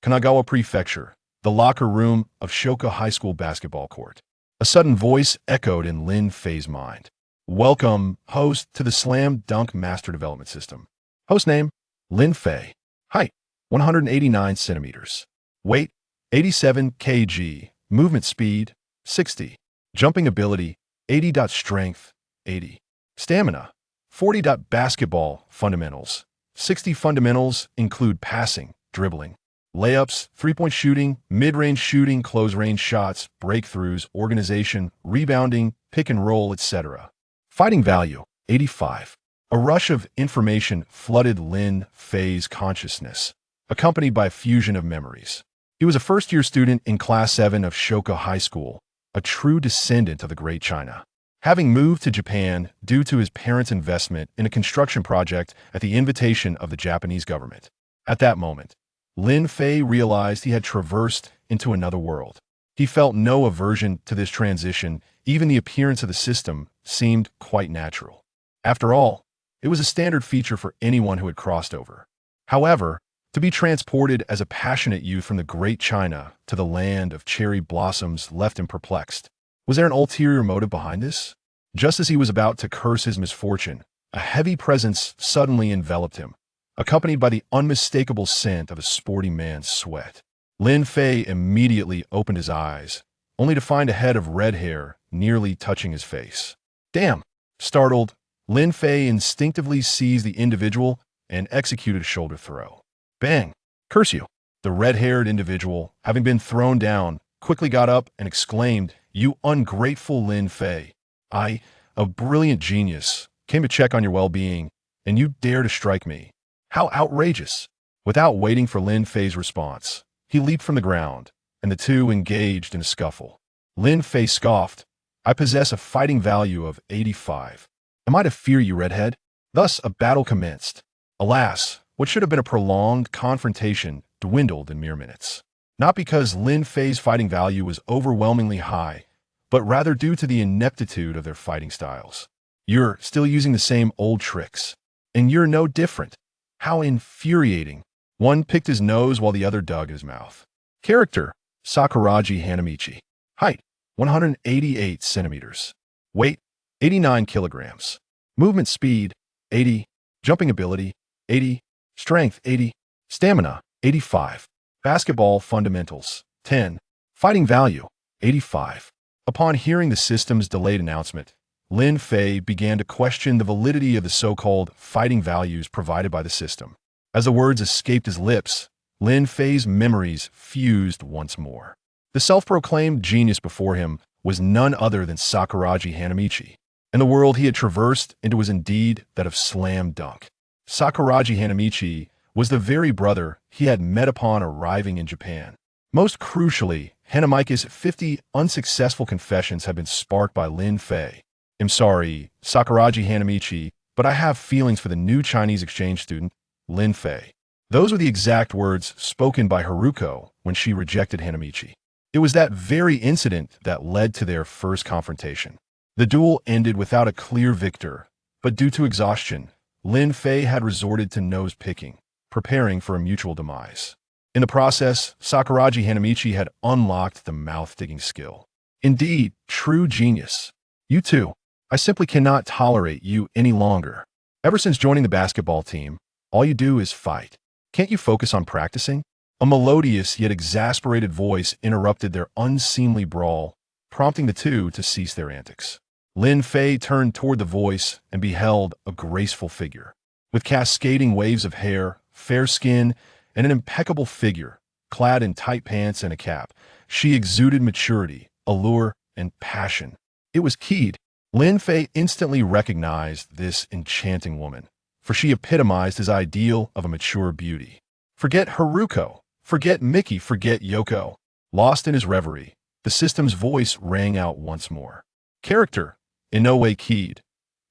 Kanagawa Prefecture, the locker room of Shoka High School basketball court. A sudden voice echoed in Lin Fei's mind. Welcome, host, to the Slam Dunk Master Development System. Host name, Lin Fei. Height, 189 centimeters. Weight, 87 kg. Movement speed, 60. Jumping ability, 80. Strength, 80. Stamina, 40. Basketball fundamentals. 60 fundamentals include passing, dribbling, layups, three-point shooting, mid-range shooting, close-range shots, breakthroughs, organization, rebounding, pick and roll, etc. Fighting value, 85. A rush of information flooded Lin Fei's consciousness, accompanied by a fusion of memories. He was a first-year student in Class 7 of Shoka High School, a true descendant of the Great China. Having moved to Japan due to his parents' investment in a construction project at the invitation of the Japanese government. At that moment, Lin Fei realized he had traversed into another world. He felt no aversion to this transition. Even the appearance of the system seemed quite natural. After all, it was a standard feature for anyone who had crossed over. However, to be transported as a passionate youth from the Great China to the land of cherry blossoms left him perplexed. Was there an ulterior motive behind this? Just as he was about to curse his misfortune, a heavy presence suddenly enveloped him, accompanied by the unmistakable scent of a sporty man's sweat. Lin Fei immediately opened his eyes, only to find a head of red hair nearly touching his face. Damn! Startled, Lin Fei instinctively seized the individual and executed a shoulder throw. Bang! Curse you! The red-haired individual, having been thrown down, quickly got up and exclaimed, "You ungrateful Lin Fei! I, a brilliant genius, came to check on your well-being, and you dare to strike me. How outrageous!" Without waiting for Lin Fei's response, he leaped from the ground, and the two engaged in a scuffle. Lin Fei scoffed, "I possess a fighting value of 85. Am I to fear you, redhead?" Thus a battle commenced. Alas, what should have been a prolonged confrontation dwindled in mere minutes. Not because Lin Fei's fighting value was overwhelmingly high, but rather due to the ineptitude of their fighting styles. You're still using the same old tricks, and you're no different. How infuriating. One picked his nose while the other dug his mouth. Character, Sakuragi Hanamichi. Height, 188 centimeters. Weight, 89 kilograms. Movement speed, 80. Jumping ability, 80. Strength, 80. Stamina, 85. Basketball fundamentals, 10. Fighting value, 85. Upon hearing the system's delayed announcement, Lin Fei began to question the validity of the so-called fighting values provided by the system. As the words escaped his lips, Lin Fei's memories fused once more. The self-proclaimed genius before him was none other than Sakuragi Hanamichi, and the world he had traversed into was indeed that of slam dunk. Sakuragi Hanamichi was the very brother he had met upon arriving in Japan. Most crucially, Hanamichi's 50 unsuccessful confessions had been sparked by Lin Fei. "I'm sorry, Sakuragi Hanamichi, but I have feelings for the new Chinese exchange student, Lin Fei." Those were the exact words spoken by Haruko when she rejected Hanamichi. It was that very incident that led to their first confrontation. The duel ended without a clear victor, but due to exhaustion, Lin Fei had resorted to nose-picking, preparing for a mutual demise. In the process, Sakuragi Hanamichi had unlocked the mouth-digging skill. Indeed, true genius. "You two, I simply cannot tolerate you any longer. Ever since joining the basketball team, all you do is fight. Can't you focus on practicing?" A melodious yet exasperated voice interrupted their unseemly brawl, prompting the two to cease their antics. Lin Fei turned toward the voice and beheld a graceful figure. With cascading waves of hair, fair skin, and an impeccable figure, clad in tight pants and a cap, she exuded maturity, allure, and passion. It was Kaede. Lin Fei instantly recognized this enchanting woman, for she epitomized his ideal of a mature beauty. Forget Haruko, forget Mickey, forget Yoko. Lost in his reverie, the system's voice rang out once more. Character, in no way Kaede.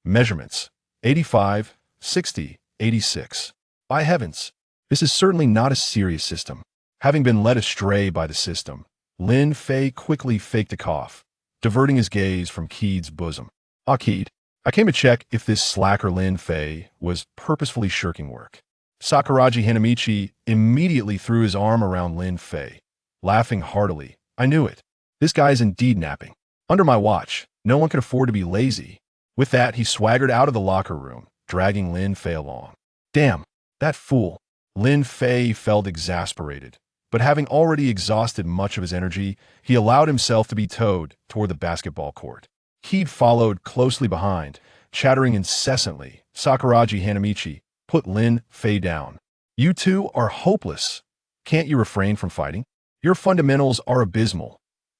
Measurements, 85, 60, 86. By heavens, this is certainly not a serious system. Having been led astray by the system, Lin Fei quickly faked a cough, diverting his gaze from Kaede's bosom. "Ah, Kaede, I came to check if this slacker Lin Fei was purposefully shirking work." Sakuragi Hanamichi immediately threw his arm around Lin Fei, laughing heartily. I knew it. This guy is indeed napping. Under my watch, no one could afford to be lazy. With that, he swaggered out of the locker room, dragging Lin Fei along. Damn, that fool. Lin Fei felt exasperated, but having already exhausted much of his energy, he allowed himself to be towed toward the basketball court. He followed closely behind, chattering incessantly. Sakuragi Hanamichi put Lin Fei down. You two are hopeless. Can't you refrain from fighting? Your fundamentals are abysmal.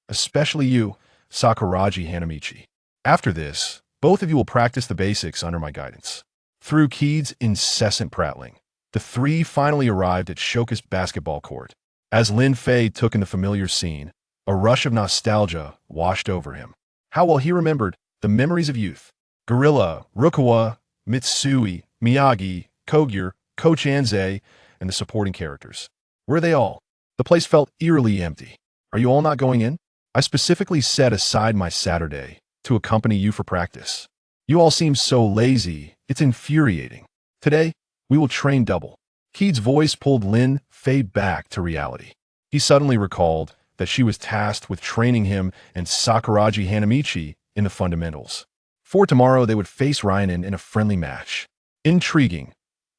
Especially you, Sakuragi Hanamichi. After this, both of you will practice the basics under my guidance. Through Keed's incessant prattling, the three finally arrived at Shoka's basketball court. As Lin Fei took in the familiar scene, a rush of nostalgia washed over him. How well he remembered the memories of youth. Gorilla, Rukawa, Mitsui, Miyagi, Kogure, Coach Anze, and the supporting characters. Were they all? The place felt eerily empty. Are you all not going in? I specifically set aside my Saturday to accompany you for practice. You all seem so lazy, it's infuriating. Today, we will train double. Keed's voice pulled Lin Fei back to reality. He suddenly recalled that she was tasked with training him and Sakuragi Hanamichi in the fundamentals. For tomorrow, they would face Ryanen in a friendly match. Intriguing.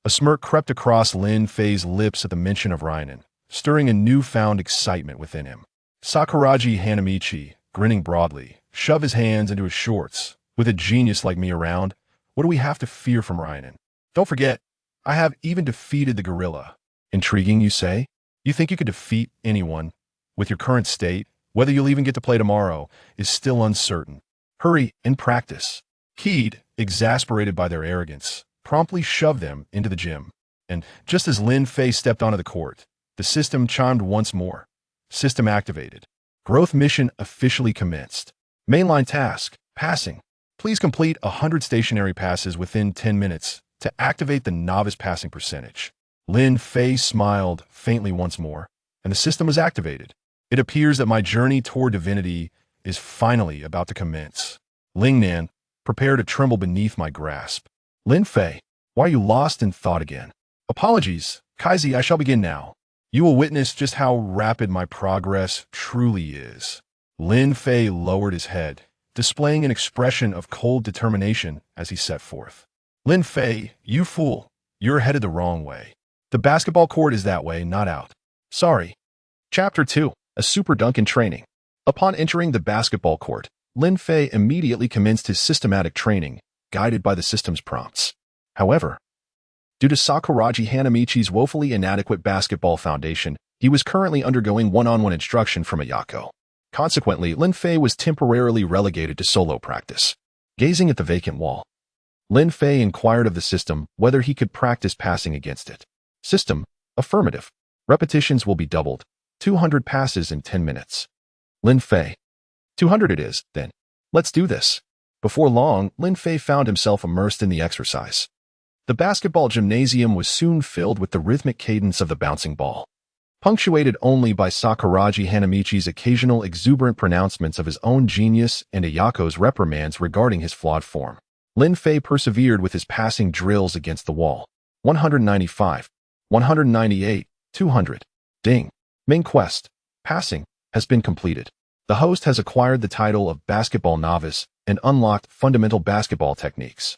A smirk crept across Lin Fei's lips at the mention of Ryanen, stirring a newfound excitement within him. Sakuragi Hanamichi, grinning broadly, shoved his hands into his shorts. With a genius like me around, what do we have to fear from Ryanen? Don't forget, I have even defeated the gorilla. Intriguing, you say? You think you could defeat anyone? With your current state, whether you'll even get to play tomorrow is still uncertain. Hurry and practice. Keed, exasperated by their arrogance, promptly shoved them into the gym. And just as Lin Fei stepped onto the court, the system chimed once more. System activated. Growth mission officially commenced. Mainline task, passing. Please complete 100 stationary passes within 10 minutes to activate the novice passing percentage. Lin Fei smiled faintly once more, and the system was activated. It appears that my journey toward divinity is finally about to commence. Lingnan, prepare to tremble beneath my grasp. Lin Fei, why are you lost in thought again? Apologies, Kaizi, I shall begin now. You will witness just how rapid my progress truly is. Lin Fei lowered his head, displaying an expression of cold determination as he set forth. Lin Fei, you fool, you're headed the wrong way. The basketball court is that way, not out. Sorry. Chapter 2, a super dunk in training. Upon entering the basketball court, Lin Fei immediately commenced his systematic training, guided by the system's prompts. However, due to Sakuragi Hanamichi's woefully inadequate basketball foundation, he was currently undergoing one-on-one instruction from Ayako. Consequently, Lin Fei was temporarily relegated to solo practice. Gazing at the vacant wall, Lin Fei inquired of the system whether he could practice passing against it. System, affirmative. Repetitions will be doubled. 200 passes in 10 minutes. Lin Fei. 200 it is, then. Let's do this. Before long, Lin Fei found himself immersed in the exercise. The basketball gymnasium was soon filled with the rhythmic cadence of the bouncing ball. Punctuated only by Sakuragi Hanamichi's occasional exuberant pronouncements of his own genius and Ayako's reprimands regarding his flawed form, Lin Fei persevered with his passing drills against the wall. 195, 198, 200. Ding. Main quest, passing, has been completed. The host has acquired the title of Basketball Novice and unlocked fundamental basketball techniques.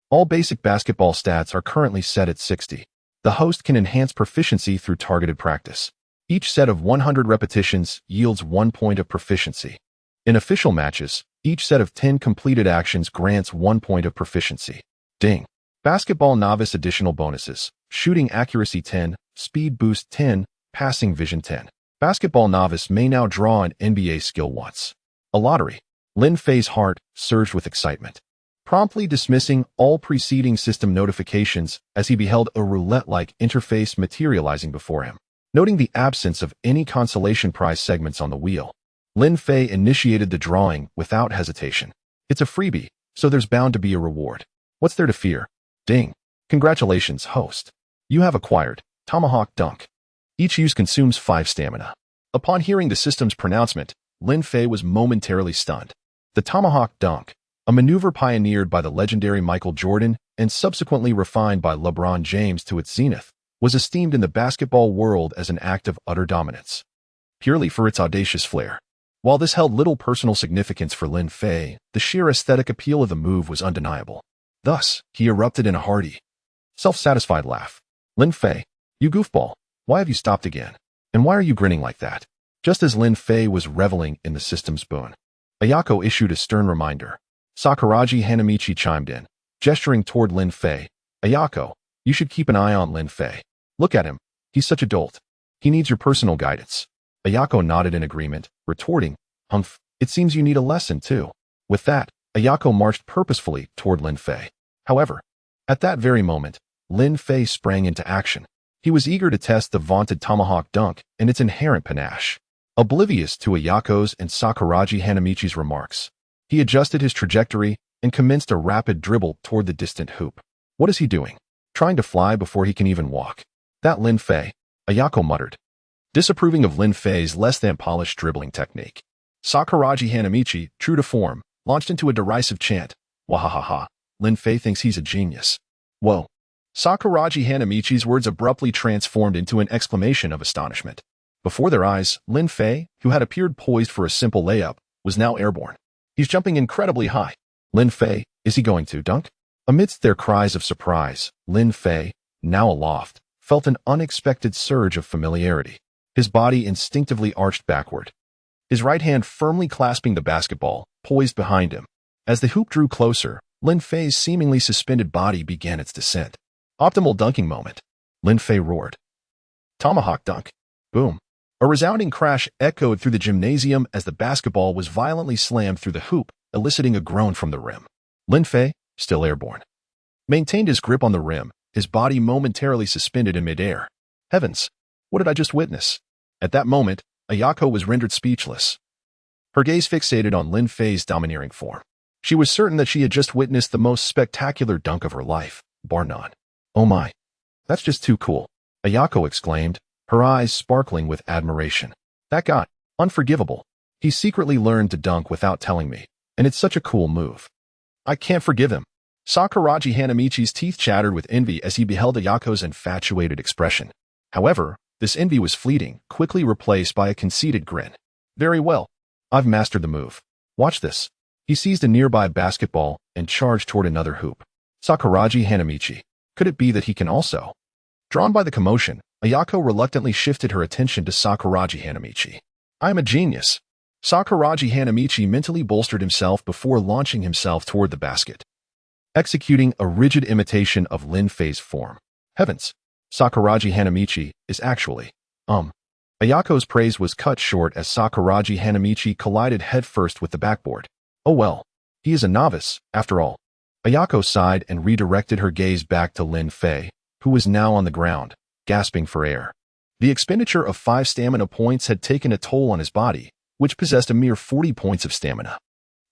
All basic basketball stats are currently set at 60. The host can enhance proficiency through targeted practice. Each set of 100 repetitions yields 1 point of proficiency. In official matches, each set of 10 completed actions grants 1 point of proficiency. Ding. Basketball Novice additional bonuses. Shooting accuracy 10, speed boost 10, passing vision 10. Basketball Novice may now draw an NBA skill once. A lottery. Lin Fei's heart surged with excitement, promptly dismissing all preceding system notifications as he beheld a roulette-like interface materializing before him. Noting the absence of any consolation prize segments on the wheel, Lin Fei initiated the drawing without hesitation. It's a freebie, so there's bound to be a reward. What's there to fear? Ding. Congratulations, host. You have acquired Tomahawk Dunk. Each use consumes 5 stamina. Upon hearing the system's pronouncement, Lin Fei was momentarily stunned. The Tomahawk Dunk, a maneuver pioneered by the legendary Michael Jordan and subsequently refined by LeBron James to its zenith, was esteemed in the basketball world as an act of utter dominance, purely for its audacious flair. While this held little personal significance for Lin Fei, the sheer aesthetic appeal of the move was undeniable. Thus, he erupted in a hearty, self-satisfied laugh. "Lin Fei, you goofball, why have you stopped again? And why are you grinning like that?" Just as Lin Fei was reveling in the system's boon, Ayako issued a stern reminder. Sakuragi Hanamichi chimed in, gesturing toward Lin Fei. "Ayako, you should keep an eye on Lin Fei. Look at him. He's such a dolt. He needs your personal guidance." Ayako nodded in agreement, retorting, "Humph, it seems you need a lesson too." With that, Ayako marched purposefully toward Lin Fei. However, at that very moment, Lin Fei sprang into action. He was eager to test the vaunted tomahawk dunk and its inherent panache. Oblivious to Ayako's and Sakuragi Hanamichi's remarks, he adjusted his trajectory and commenced a rapid dribble toward the distant hoop. "What is he doing? Trying to fly before he can even walk?" "That Lin Fei," Ayako muttered, disapproving of Lin Fei's less-than-polished dribbling technique. Sakuragi Hanamichi, true to form, launched into a derisive chant. "Wahahaha, Lin Fei thinks he's a genius." "Whoa." Sakuragi Hanamichi's words abruptly transformed into an exclamation of astonishment. Before their eyes, Lin Fei, who had appeared poised for a simple layup, was now airborne. "He's jumping incredibly high." "Lin Fei, is he going to dunk?" Amidst their cries of surprise, Lin Fei, now aloft, felt an unexpected surge of familiarity. His body instinctively arched backward, his right hand firmly clasping the basketball, poised behind him. As the hoop drew closer, Lin Fei's seemingly suspended body began its descent. "Optimal dunking moment," Lin Fei roared. "Tomahawk dunk." Boom. A resounding crash echoed through the gymnasium as the basketball was violently slammed through the hoop, eliciting a groan from the rim. Lin Fei, still airborne, maintained his grip on the rim, his body momentarily suspended in midair. Heavens, what did I just witness? At that moment, Ayako was rendered speechless, her gaze fixated on Lin Fei's domineering form. She was certain that she had just witnessed the most spectacular dunk of her life, bar none. "Oh my, that's just too cool," Ayako exclaimed, her eyes sparkling with admiration. "That guy, unforgivable. He secretly learned to dunk without telling me, and it's such a cool move. I can't forgive him." Sakuragi Hanamichi's teeth chattered with envy as he beheld Ayako's infatuated expression. However, this envy was fleeting, quickly replaced by a conceited grin. "Very well. I've mastered the move. Watch this." He seized a nearby basketball and charged toward another hoop. Sakuragi Hanamichi. Could it be that he can also? Drawn by the commotion, Ayako reluctantly shifted her attention to Sakuragi Hanamichi. "I am a genius." Sakuragi Hanamichi mentally bolstered himself before launching himself toward the basket, executing a rigid imitation of Lin Fei's form. Heavens, Sakuragi Hanamichi is actually, Ayako's praise was cut short as Sakuragi Hanamichi collided headfirst with the backboard. "Oh well, he is a novice, after all." Ayako sighed and redirected her gaze back to Lin Fei, who was now on the ground, gasping for air. The expenditure of 5 stamina points had taken a toll on his body, which possessed a mere 40 points of stamina.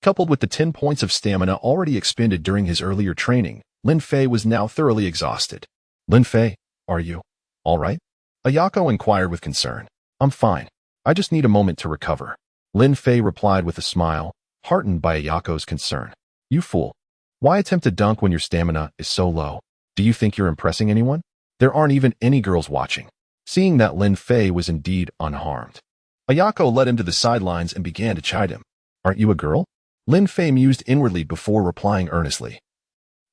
Coupled with the 10 points of stamina already expended during his earlier training, Lin Fei was now thoroughly exhausted. "Lin Fei, are you all right?" Ayako inquired with concern. "I'm fine. I just need a moment to recover," Lin Fei replied with a smile, heartened by Ayako's concern. "You fool. Why attempt to dunk when your stamina is so low? Do you think you're impressing anyone? There aren't even any girls watching." Seeing that Lin Fei was indeed unharmed, Ayako led him to the sidelines and began to chide him. "Aren't you a girl?" Lin Fei mused inwardly before replying earnestly.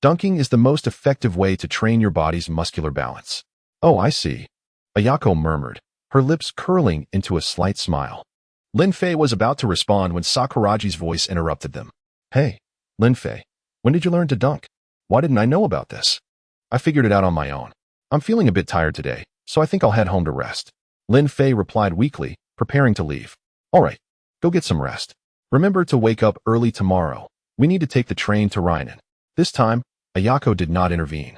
"Dunking is the most effective way to train your body's muscular balance." "Oh, I see," Ayako murmured, her lips curling into a slight smile. Lin Fei was about to respond when Sakuragi's voice interrupted them. "Hey, Lin Fei, when did you learn to dunk? Why didn't I know about this? I figured it out on my own. I'm feeling a bit tired today, so I think I'll head home to rest." Lin Fei replied weakly, preparing to leave. "All right, go get some rest. Remember to wake up early tomorrow. We need to take the train to Rhinan." This time, Ayako did not intervene,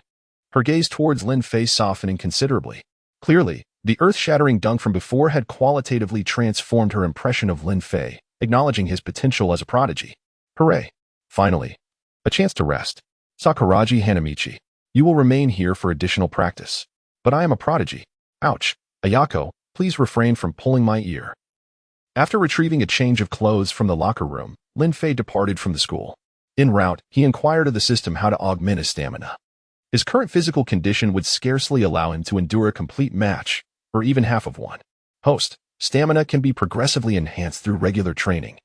her gaze towards Lin Fei softening considerably. Clearly, the earth-shattering dunk from before had qualitatively transformed her impression of Lin Fei, acknowledging his potential as a prodigy. Hooray! Finally, a chance to rest. "Sakuragi Hanamichi, you will remain here for additional practice. But I am a prodigy. Ouch. Ayako, please refrain from pulling my ear." After retrieving a change of clothes from the locker room, Lin Fei departed from the school. En route, he inquired of the system how to augment his stamina. His current physical condition would scarcely allow him to endure a complete match, or even half of one. Host, stamina can be progressively enhanced through regular training,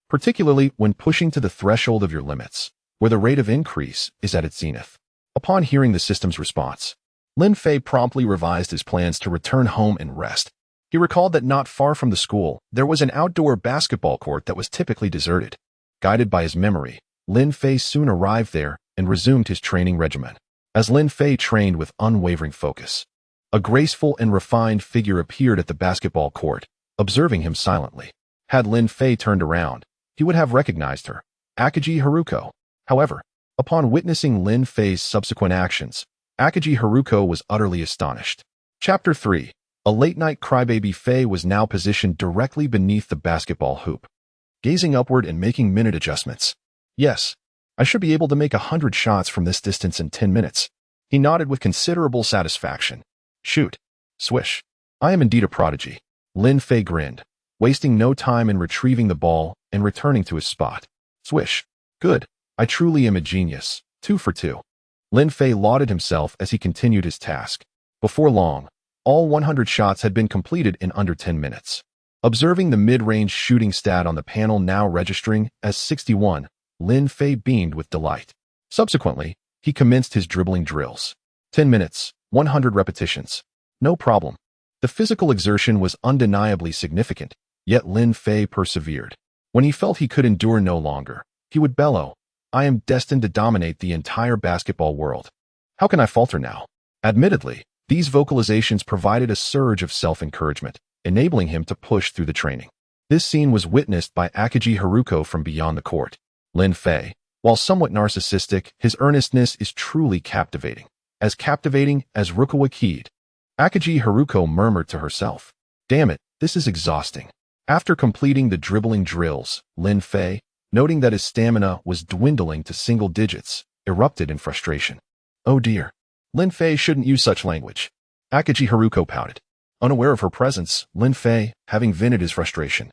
particularly when pushing to the threshold of your limits, where the rate of increase is at its zenith. Upon hearing the system's response, Lin Fei promptly revised his plans to return home and rest. He recalled that not far from the school, there was an outdoor basketball court that was typically deserted. Guided by his memory, Lin Fei soon arrived there and resumed his training regimen. As Lin Fei trained with unwavering focus, a graceful and refined figure appeared at the basketball court, observing him silently. Had Lin Fei turned around, he would have recognized her, Akagi Haruko. However, upon witnessing Lin Fei's subsequent actions, Akagi Haruko was utterly astonished. Chapter 3. A late-night crybaby Fei was now positioned directly beneath the basketball hoop, gazing upward and making minute adjustments. Yes, I should be able to make 100 shots from this distance in 10 minutes. He nodded with considerable satisfaction. Shoot. Swish. I am indeed a prodigy. Lin Fei grinned, wasting no time in retrieving the ball and returning to his spot. Swish. Good. I truly am a genius. 2 for 2. Lin Fei lauded himself as he continued his task. Before long, all 100 shots had been completed in under 10 minutes. Observing the mid-range shooting stat on the panel now registering as 61, Lin Fei beamed with delight. Subsequently, he commenced his dribbling drills. 10 minutes, 100 repetitions. No problem. The physical exertion was undeniably significant, yet Lin Fei persevered. When he felt he could endure no longer, he would bellow, I am destined to dominate the entire basketball world. How can I falter now? Admittedly, these vocalizations provided a surge of self-encouragement, enabling him to push through the training. This scene was witnessed by Akagi Haruko from beyond the court. Lin Fei, while somewhat narcissistic, his earnestness is truly captivating as Rukawa Kaede. Akagi Haruko murmured to herself, damn it, this is exhausting. After completing the dribbling drills, Lin Fei, noting that his stamina was dwindling to single digits, erupted in frustration. Oh dear. Lin Fei shouldn't use such language. Akagi Haruko pouted. Unaware of her presence, Lin Fei, having vented his frustration,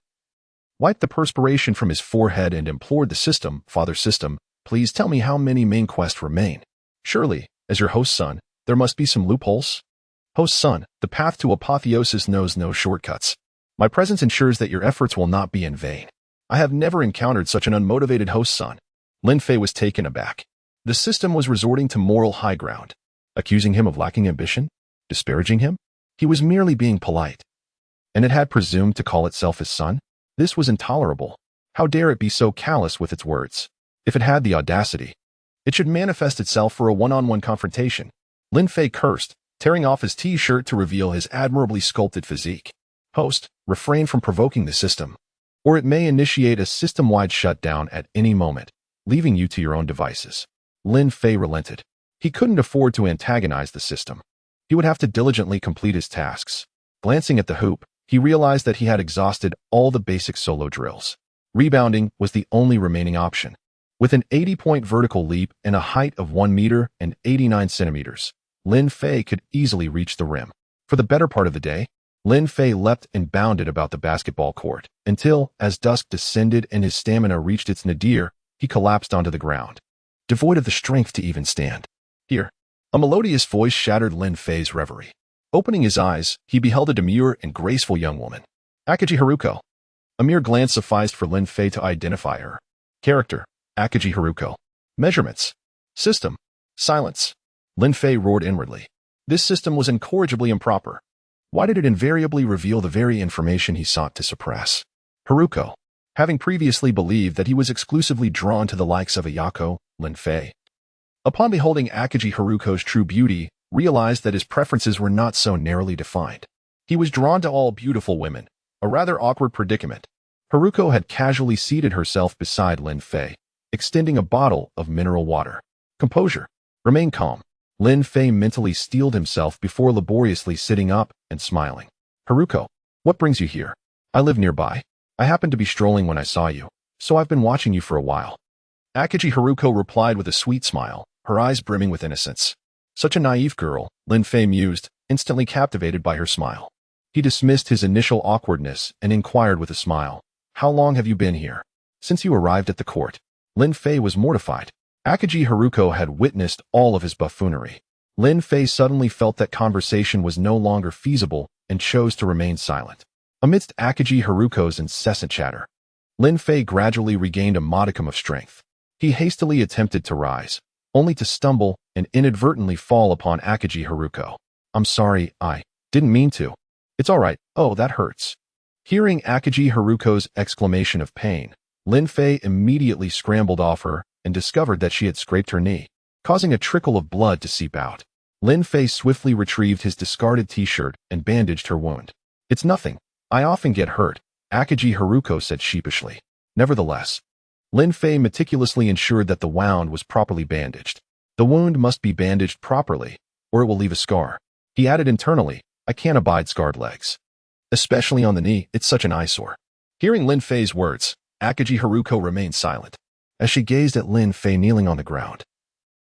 wiped the perspiration from his forehead and implored the system, Father System, please tell me how many main quests remain. Surely, as your host son, there must be some loopholes? Host son, the path to apotheosis knows no shortcuts. My presence ensures that your efforts will not be in vain. I have never encountered such an unmotivated host son. Lin Fei was taken aback. The system was resorting to moral high ground, accusing him of lacking ambition, disparaging him. He was merely being polite. And it had presumed to call itself his son? This was intolerable. How dare it be so callous with its words? If it had the audacity, it should manifest itself for a one-on-one confrontation. Lin Fei cursed, tearing off his t-shirt to reveal his admirably sculpted physique. Host, refrain from provoking the system, or it may initiate a system-wide shutdown at any moment, leaving you to your own devices. Lin Fei relented. He couldn't afford to antagonize the system. He would have to diligently complete his tasks. Glancing at the hoop, he realized that he had exhausted all the basic solo drills. Rebounding was the only remaining option. With an 80-point vertical leap and a height of 1 meter and 89 centimeters, Lin Fei could easily reach the rim. For the better part of the day, Lin Fei leapt and bounded about the basketball court until, as dusk descended and his stamina reached its nadir, he collapsed onto the ground, devoid of the strength to even stand. Here, a melodious voice shattered Lin Fei's reverie. Opening his eyes, he beheld a demure and graceful young woman. Akagi Haruko. A mere glance sufficed for Lin Fei to identify her. Character, Akagi Haruko. Measurements. System. Silence. Lin Fei roared inwardly. This system was incorrigibly improper. Why did it invariably reveal the very information he sought to suppress? Haruko, having previously believed that he was exclusively drawn to the likes of Ayako, Lin Fei, upon beholding Akagi Haruko's true beauty, realized that his preferences were not so narrowly defined. He was drawn to all beautiful women, a rather awkward predicament. Haruko had casually seated herself beside Lin Fei, extending a bottle of mineral water. Composure. Remain calm. Lin Fei mentally steeled himself before laboriously sitting up and smiling. Haruko, what brings you here? I live nearby. I happened to be strolling when I saw you, so I've been watching you for a while. Akagi Haruko replied with a sweet smile, her eyes brimming with innocence. Such a naive girl, Lin Fei mused, instantly captivated by her smile. He dismissed his initial awkwardness and inquired with a smile, how long have you been here? Since you arrived at the court. Lin Fei was mortified. Akagi Haruko had witnessed all of his buffoonery. Lin Fei suddenly felt that conversation was no longer feasible and chose to remain silent. Amidst Akagi Haruko's incessant chatter, Lin Fei gradually regained a modicum of strength. He hastily attempted to rise, only to stumble and inadvertently fall upon Akagi Haruko. "I'm sorry, I didn't mean to." "It's all right. Oh, that hurts." Hearing Akagi Haruko's exclamation of pain, Lin Fei immediately scrambled off her and discovered that she had scraped her knee, causing a trickle of blood to seep out. Lin Fei swiftly retrieved his discarded t-shirt and bandaged her wound. "It's nothing. I often get hurt," Akagi Haruko said sheepishly. Nevertheless, Lin Fei meticulously ensured that the wound was properly bandaged. "The wound must be bandaged properly, or it will leave a scar." He added internally, "I can't abide scarred legs. Especially on the knee, it's such an eyesore." Hearing Lin Fei's words, Akagi Haruko remained silent. As she gazed at Lin Fei kneeling on the ground,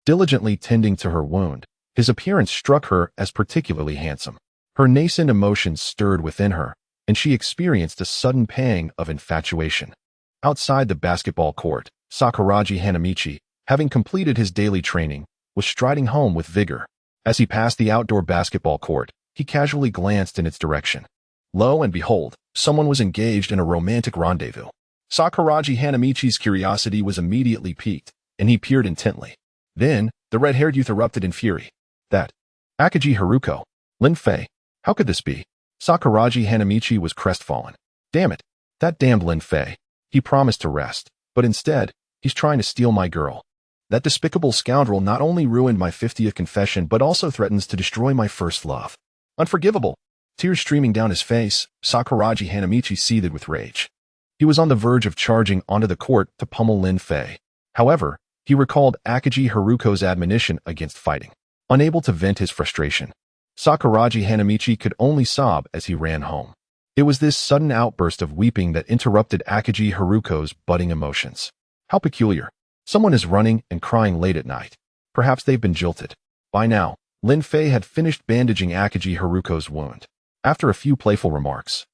diligently tending to her wound, his appearance struck her as particularly handsome. Her nascent emotions stirred within her, and she experienced a sudden pang of infatuation. Outside the basketball court, Sakuragi Hanamichi, having completed his daily training, was striding home with vigor. As he passed the outdoor basketball court, he casually glanced in its direction. Lo and behold, someone was engaged in a romantic rendezvous. Sakuragi Hanamichi's curiosity was immediately piqued, and he peered intently. Then, the red-haired youth erupted in fury. "That Akagi Haruko, Lin Fei, how could this be?" Sakuragi Hanamichi was crestfallen. "Damn it, that damned Lin Fei. He promised to rest, but instead, he's trying to steal my girl. That despicable scoundrel not only ruined my 50th confession but also threatens to destroy my first love. Unforgivable." Tears streaming down his face, Sakuragi Hanamichi seethed with rage. He was on the verge of charging onto the court to pummel Lin Fei. However, he recalled Akagi Haruko's admonition against fighting. Unable to vent his frustration, Sakuragi Hanamichi could only sob as he ran home. It was this sudden outburst of weeping that interrupted Akagi Haruko's budding emotions. How peculiar. Someone is running and crying late at night. Perhaps they've been jilted. By now, Lin Fei had finished bandaging Akagi Haruko's wound. After a few playful remarks,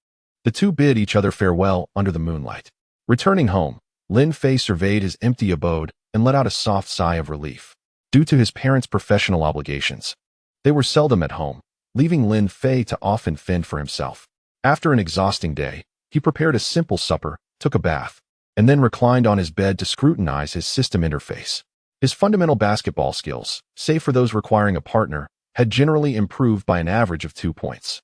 the two bid each other farewell under the moonlight. Returning home, Lin Fei surveyed his empty abode and let out a soft sigh of relief. Due to his parents' professional obligations, they were seldom at home, leaving Lin Fei to often fend for himself. After an exhausting day, he prepared a simple supper, took a bath, and then reclined on his bed to scrutinize his system interface. His fundamental basketball skills, save for those requiring a partner, had generally improved by an average of 2 points.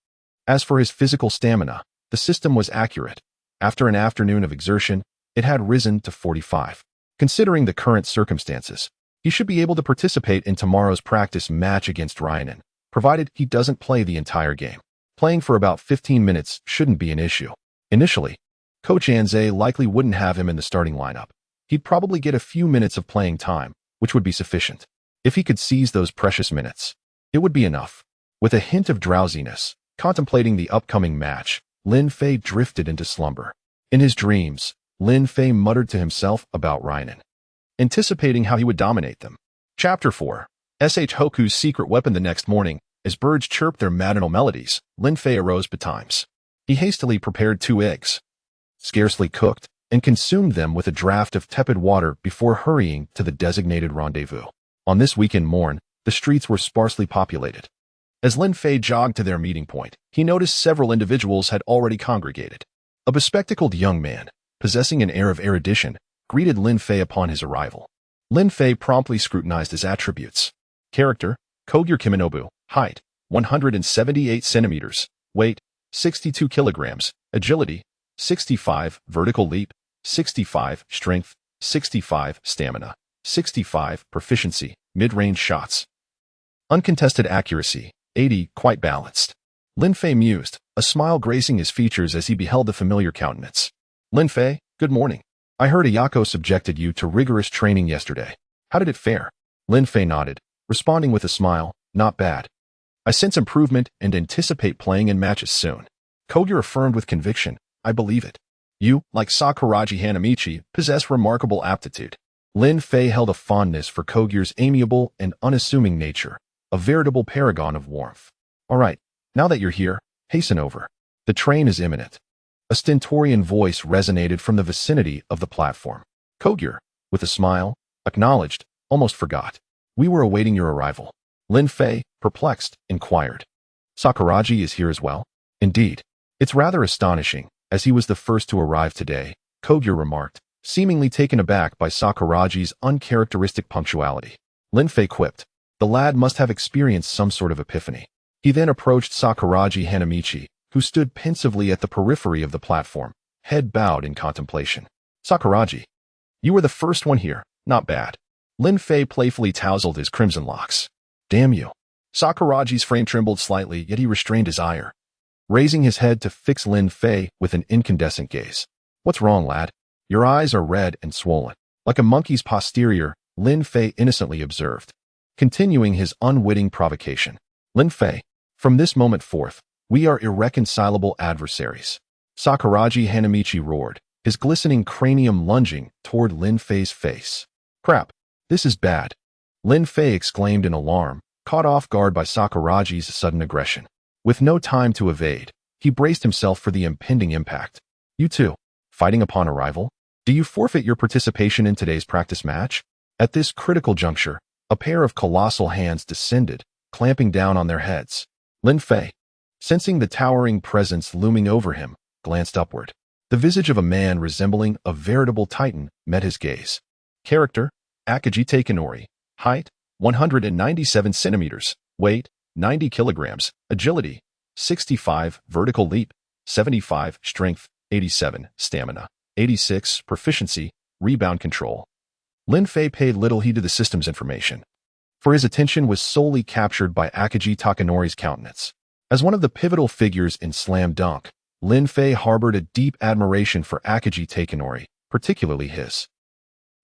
As for his physical stamina, the system was accurate. After an afternoon of exertion, it had risen to 45. Considering the current circumstances, he should be able to participate in tomorrow's practice match against Ryanen, provided he doesn't play the entire game. Playing for about 15 minutes shouldn't be an issue. Initially, Coach Anze likely wouldn't have him in the starting lineup. He'd probably get a few minutes of playing time, which would be sufficient. If he could seize those precious minutes, it would be enough. With a hint of drowsiness, contemplating the upcoming match, Lin Fei drifted into slumber. In his dreams, Lin Fei muttered to himself about Ryanen, anticipating how he would dominate them. Chapter 4. S.H. Hoku's secret weapon. The next morning, as birds chirped their matinal melodies, Lin Fei arose betimes. He hastily prepared 2 eggs, scarcely cooked, and consumed them with a draught of tepid water before hurrying to the designated rendezvous. On this weekend morn, the streets were sparsely populated. As Lin Fei jogged to their meeting point, he noticed several individuals had already congregated. A bespectacled young man, possessing an air of erudition, greeted Lin Fei upon his arrival. Lin Fei promptly scrutinized his attributes. Character, Kogyo Kiminobu, height, 178 centimeters, weight, 62 kilograms, agility, 65, vertical leap, 65, strength, 65, stamina, 65, proficiency, mid-range shots. Uncontested accuracy, 80, quite balanced. Lin Fei mused, a smile gracing his features as he beheld the familiar countenance. Lin Fei, good morning. I heard Ayako subjected you to rigorous training yesterday. How did it fare? Lin Fei nodded, responding with a smile, not bad. I sense improvement and anticipate playing in matches soon. Kogyo affirmed with conviction, I believe it. You, like Sakuragi Hanamichi, possess remarkable aptitude. Lin Fei held a fondness for Kogyo's amiable and unassuming nature, a veritable paragon of warmth. All right, now that you're here, hasten over. The train is imminent. A stentorian voice resonated from the vicinity of the platform. Kogyo, with a smile, acknowledged, Almost forgot. We were awaiting your arrival. Lin Fei, perplexed, inquired. Sakuragi is here as well? Indeed. It's rather astonishing, as he was the first to arrive today, Kogyo remarked, seemingly taken aback by Sakuragi's uncharacteristic punctuality. Lin Fei quipped. The lad must have experienced some sort of epiphany. He then approached Sakuragi Hanamichi, who stood pensively at the periphery of the platform, head bowed in contemplation. Sakuragi, you were the first one here. Not bad. Lin Fei playfully tousled his crimson locks. Damn you. Sakuragi's frame trembled slightly, yet he restrained his ire, raising his head to fix Lin Fei with an incandescent gaze. What's wrong, lad? Your eyes are red and swollen. Like a monkey's posterior, Lin Fei innocently observed, continuing his unwitting provocation. Lin Fei, from this moment forth, we are irreconcilable adversaries. Sakuragi Hanamichi roared, his glistening cranium lunging toward Lin Fei's face. Crap, this is bad. Lin Fei exclaimed in alarm, caught off guard by Sakuragi's sudden aggression. With no time to evade, he braced himself for the impending impact. You two, fighting upon arrival? Do you forfeit your participation in today's practice match? At this critical juncture, a pair of colossal hands descended, clamping down on their heads. Lin Fei, sensing the towering presence looming over him, glanced upward. The visage of a man resembling a veritable titan met his gaze. Character, Akagi Takenori. Height, 197 centimeters. Weight, 90 kilograms. Agility, 65. Vertical leap, 75. Strength, 87. Stamina, 86. Proficiency, rebound control. Lin Fei paid little heed to the system's information, for his attention was solely captured by Akagi Takenori's countenance. As one of the pivotal figures in Slam Dunk, Lin Fei harbored a deep admiration for Akagi Takenori, particularly his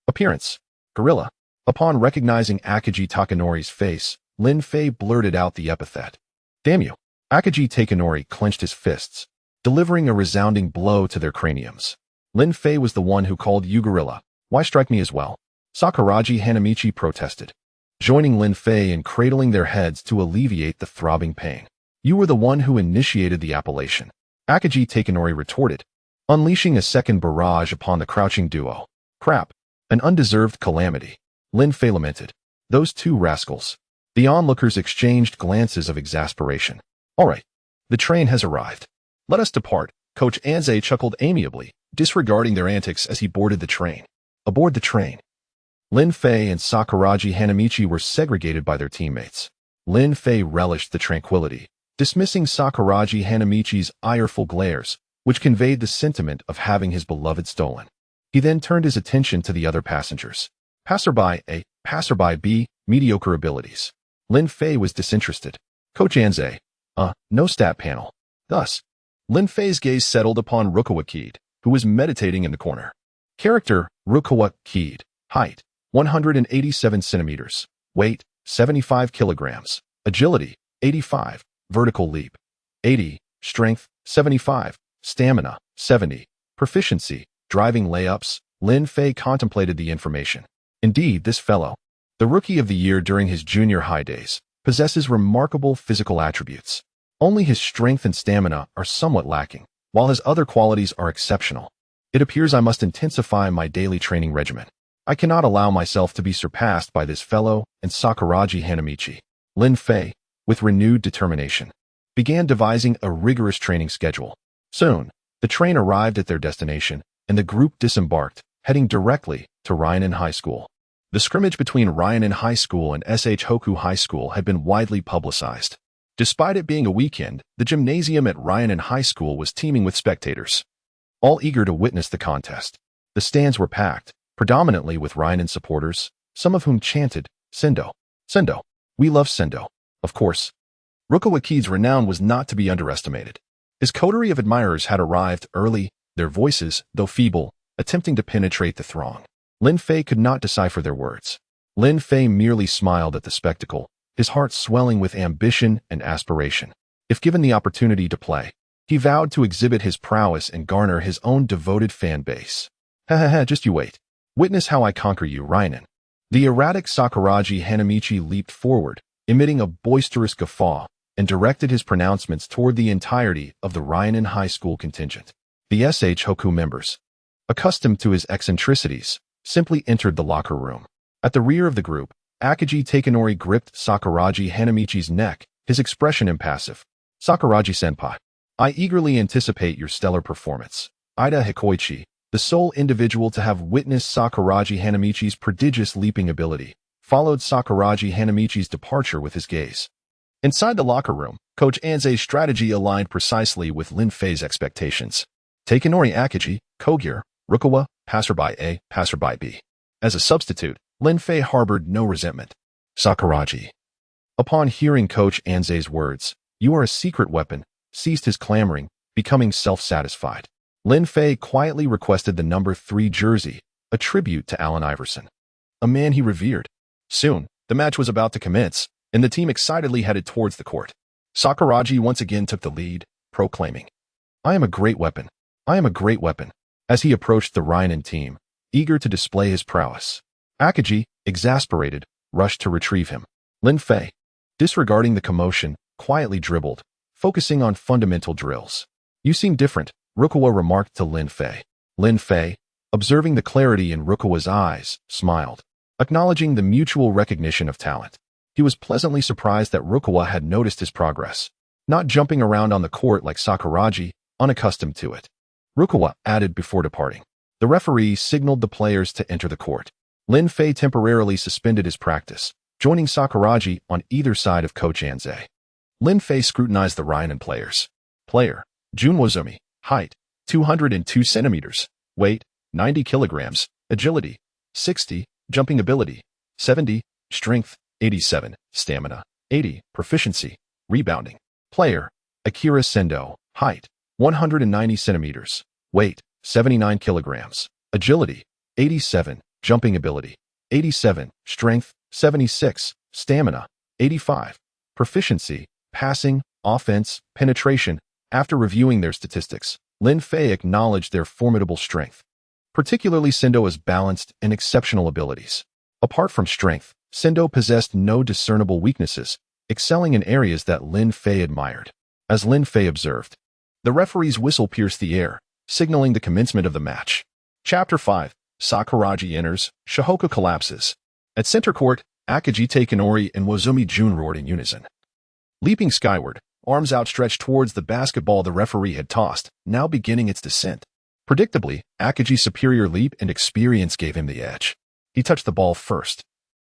appearance. Gorilla. Upon recognizing Akagi Takenori's face, Lin Fei blurted out the epithet. Damn you. Akagi Takenori clenched his fists, delivering a resounding blow to their craniums. Lin Fei was the one who called you gorilla. Why strike me as well? Sakuragi Hanamichi protested, joining Lin Fei in cradling their heads to alleviate the throbbing pain. You were the one who initiated the appellation. Akagi Takenori retorted, unleashing a second barrage upon the crouching duo. Crap. An undeserved calamity. Lin Fei lamented. Those two rascals. The onlookers exchanged glances of exasperation. All right. The train has arrived. Let us depart. Coach Anze chuckled amiably, disregarding their antics as he boarded the train. Aboard the train, Lin Fei and Sakuragi Hanamichi were segregated by their teammates. Lin Fei relished the tranquility, dismissing Sakuragi Hanamichi's ireful glares, which conveyed the sentiment of having his beloved stolen. He then turned his attention to the other passengers. Passerby A, Passerby B, mediocre abilities. Lin Fei was disinterested. Coach Anze, no stat panel. Thus, Lin Fei's gaze settled upon Rukawa Kaede, who was meditating in the corner. Character, Rukawa Kaede. Height, 187 centimeters. Weight, 75 kilograms. Agility, 85. Vertical leap, 80. Strength, 75. Stamina, 70. Proficiency, driving layups. Lin Fei contemplated the information. Indeed, this fellow, the rookie of the year during his junior high days, possesses remarkable physical attributes. Only his strength and stamina are somewhat lacking, while his other qualities are exceptional. It appears I must intensify my daily training regimen. I cannot allow myself to be surpassed by this fellow and Sakuragi Hanamichi. Lin Fei, with renewed determination, began devising a rigorous training schedule. Soon, the train arrived at their destination, and the group disembarked, heading directly to Ryanen High School. The scrimmage between Ryanen High School and SH Hoku High School had been widely publicized. Despite it being a weekend, the gymnasium at Ryanen High School was teeming with spectators, all eager to witness the contest. The stands were packed, predominantly with Ryanen supporters, some of whom chanted, Sendō, Sendō, we love Sendō. Of course, Rukawa Kaede's renown was not to be underestimated. His coterie of admirers had arrived early, their voices, though feeble, attempting to penetrate the throng. Lin Fei could not decipher their words. Lin Fei merely smiled at the spectacle, his heart swelling with ambition and aspiration. If given the opportunity to play, he vowed to exhibit his prowess and garner his own devoted fan base. Just you wait. Witness how I conquer you, Ryanen. The erratic Sakuragi Hanamichi leaped forward, emitting a boisterous guffaw, and directed his pronouncements toward the entirety of the Ryanen High School contingent. The SH Hoku members, accustomed to his eccentricities, simply entered the locker room. At the rear of the group, Akagi Takenori gripped Sakuragi Hanamichi's neck, his expression impassive. Sakuragi-senpai, I eagerly anticipate your stellar performance. Ida Hikoichi, the sole individual to have witnessed Sakuragi Hanamichi's prodigious leaping ability, followed Sakuragi Hanamichi's departure with his gaze. Inside the locker room, Coach Anze's strategy aligned precisely with Lin Fei's expectations. Takenori Akagi, Kogure, Rukawa, passerby A, passerby B. As a substitute, Lin Fei harbored no resentment. Sakuragi, upon hearing Coach Anze's words, "You are a secret weapon," ceased his clamoring, becoming self-satisfied. Lin Fei quietly requested the number 3 jersey, a tribute to Allen Iverson, a man he revered. Soon, the match was about to commence, and the team excitedly headed towards the court. Sakuragi once again took the lead, proclaiming, "I am a great weapon. I am a great weapon," as he approached the Rhinan team, eager to display his prowess. Akagi, exasperated, rushed to retrieve him. Lin Fei, disregarding the commotion, quietly dribbled, focusing on fundamental drills. "You seem different," Rukawa remarked to Lin Fei. Lin Fei, observing the clarity in Rukawa's eyes, smiled, acknowledging the mutual recognition of talent. He was pleasantly surprised that Rukawa had noticed his progress, not jumping around on the court like Sakuragi, unaccustomed to it. Rukawa added before departing. The referee signaled the players to enter the court. Lin Fei temporarily suspended his practice, joining Sakuragi on either side of Coach Anze. Lin Fei scrutinized the Rhinan players. Player, Jun Wozumi, height, 202 centimeters, weight, 90 kilograms, agility, 60, jumping ability, 70, strength, 87, stamina, 80, proficiency, rebounding. Player, Akira Sendō, height, 190 centimeters, weight, 79 kilograms, agility, 87, jumping ability, 87, strength, 76, stamina, 85, proficiency, passing, offense, penetration. After reviewing their statistics, Lin Fei acknowledged their formidable strength, particularly Sendō's balanced and exceptional abilities. Apart from strength, Sendō possessed no discernible weaknesses, excelling in areas that Lin Fei admired. As Lin Fei observed, the referee's whistle pierced the air, signaling the commencement of the match. Chapter 5. Sakuragi enters, Shihoku collapses. At center court, Akagi Takenori and Wozumi Jun roared in unison. Leaping skyward, arms outstretched towards the basketball the referee had tossed, now beginning its descent. Predictably, Akagi's superior leap and experience gave him the edge. He touched the ball first,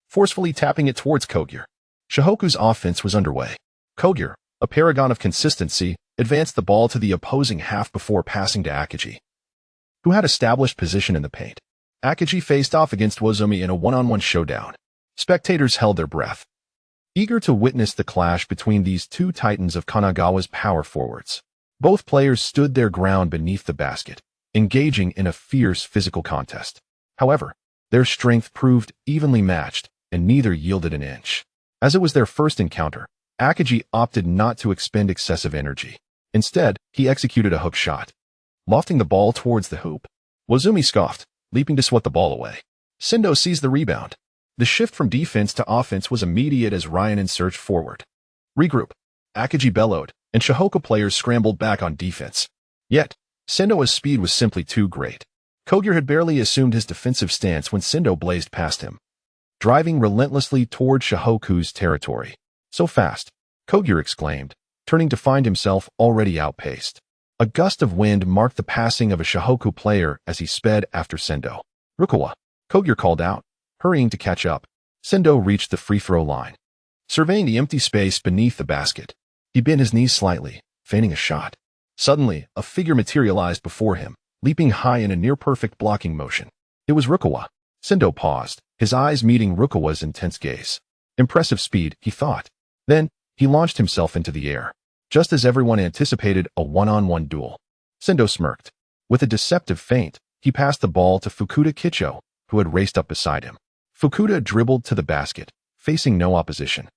forcefully tapping it towards Kogure. Shihoku's offense was underway. Kogure, a paragon of consistency, advanced the ball to the opposing half before passing to Akagi, who had established position in the paint. Akagi faced off against Wozumi in a one-on-one showdown. Spectators held their breath, eager to witness the clash between these two titans of Kanagawa's power forwards. Both players stood their ground beneath the basket, engaging in a fierce physical contest. However, their strength proved evenly matched, and neither yielded an inch. As it was their first encounter, Akagi opted not to expend excessive energy. Instead, he executed a hook shot, lofting the ball towards the hoop. Wozumi scoffed, leaping to swat the ball away. Sendō seized the rebound. The shift from defense to offense was immediate as Rhinan surged forward. "Regroup," Akagi bellowed, and Shihoku players scrambled back on defense. Yet, Sendō's speed was simply too great. Kogure had barely assumed his defensive stance when Sendō blazed past him, driving relentlessly toward Shihoku's territory. "So fast," Kogure exclaimed, turning to find himself already outpaced. A gust of wind marked the passing of a Shihoku player as he sped after Sendō. "Rukawa," Kogure called out, hurrying to catch up. Sendō reached the free-throw line, surveying the empty space beneath the basket. He bent his knees slightly, feigning a shot. Suddenly, a figure materialized before him, leaping high in a near-perfect blocking motion. It was Rukawa. Sendō paused, his eyes meeting Rukawa's intense gaze. Impressive speed, he thought. Then, he launched himself into the air, just as everyone anticipated a one-on-one duel. Sendō smirked. With a deceptive feint, he passed the ball to Fukuda Kicho, who had raced up beside him. Fukuda dribbled to the basket, facing no opposition,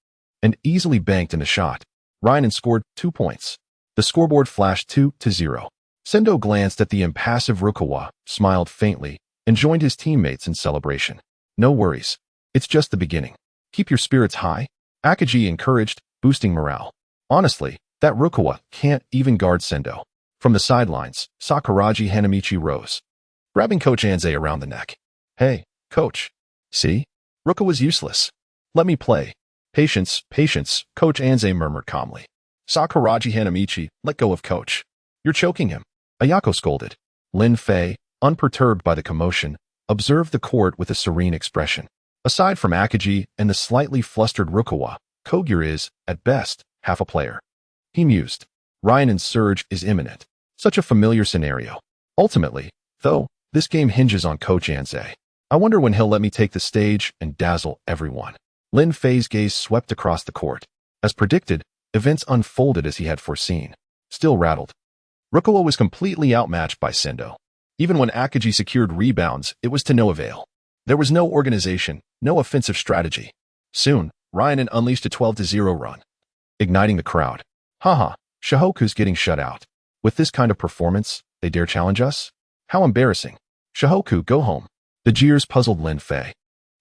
and easily banked in the shot. Rhinan scored 2 points. The scoreboard flashed 2-0. Sendō glanced at the impassive Rukawa, smiled faintly, and joined his teammates in celebration. "No worries. It's just the beginning. Keep your spirits high," Akagi encouraged, boosting morale. "Honestly, that Rukawa can't even guard Sendō." From the sidelines, Sakuragi Hanamichi rose, grabbing Coach Anze around the neck. "Hey, Coach. See? Ruka was useless. Let me play. Patience, patience, Coach Anze murmured calmly. Sakuragi Hanamichi, let go of Coach. You're choking him. Ayako scolded. Lin Fei, unperturbed by the commotion, observed the court with a serene expression. Aside from Akagi and the slightly flustered Rukawa, Kogure is, at best, half a player. He mused. Ryan's surge is imminent. Such a familiar scenario. Ultimately, though, this game hinges on Coach Anze. I wonder when he'll let me take the stage and dazzle everyone. Lin Fei's gaze swept across the court. As predicted, events unfolded as he had foreseen. Still rattled, Rukawa was completely outmatched by Sendō. Even when Akagi secured rebounds, it was to no avail. There was no organization, no offensive strategy. Soon, Ryan unleashed a 12-0 run, igniting the crowd. Haha, Shihoku's getting shut out. With this kind of performance, they dare challenge us? How embarrassing. Shihoku, go home. The jeers puzzled Lin Fei.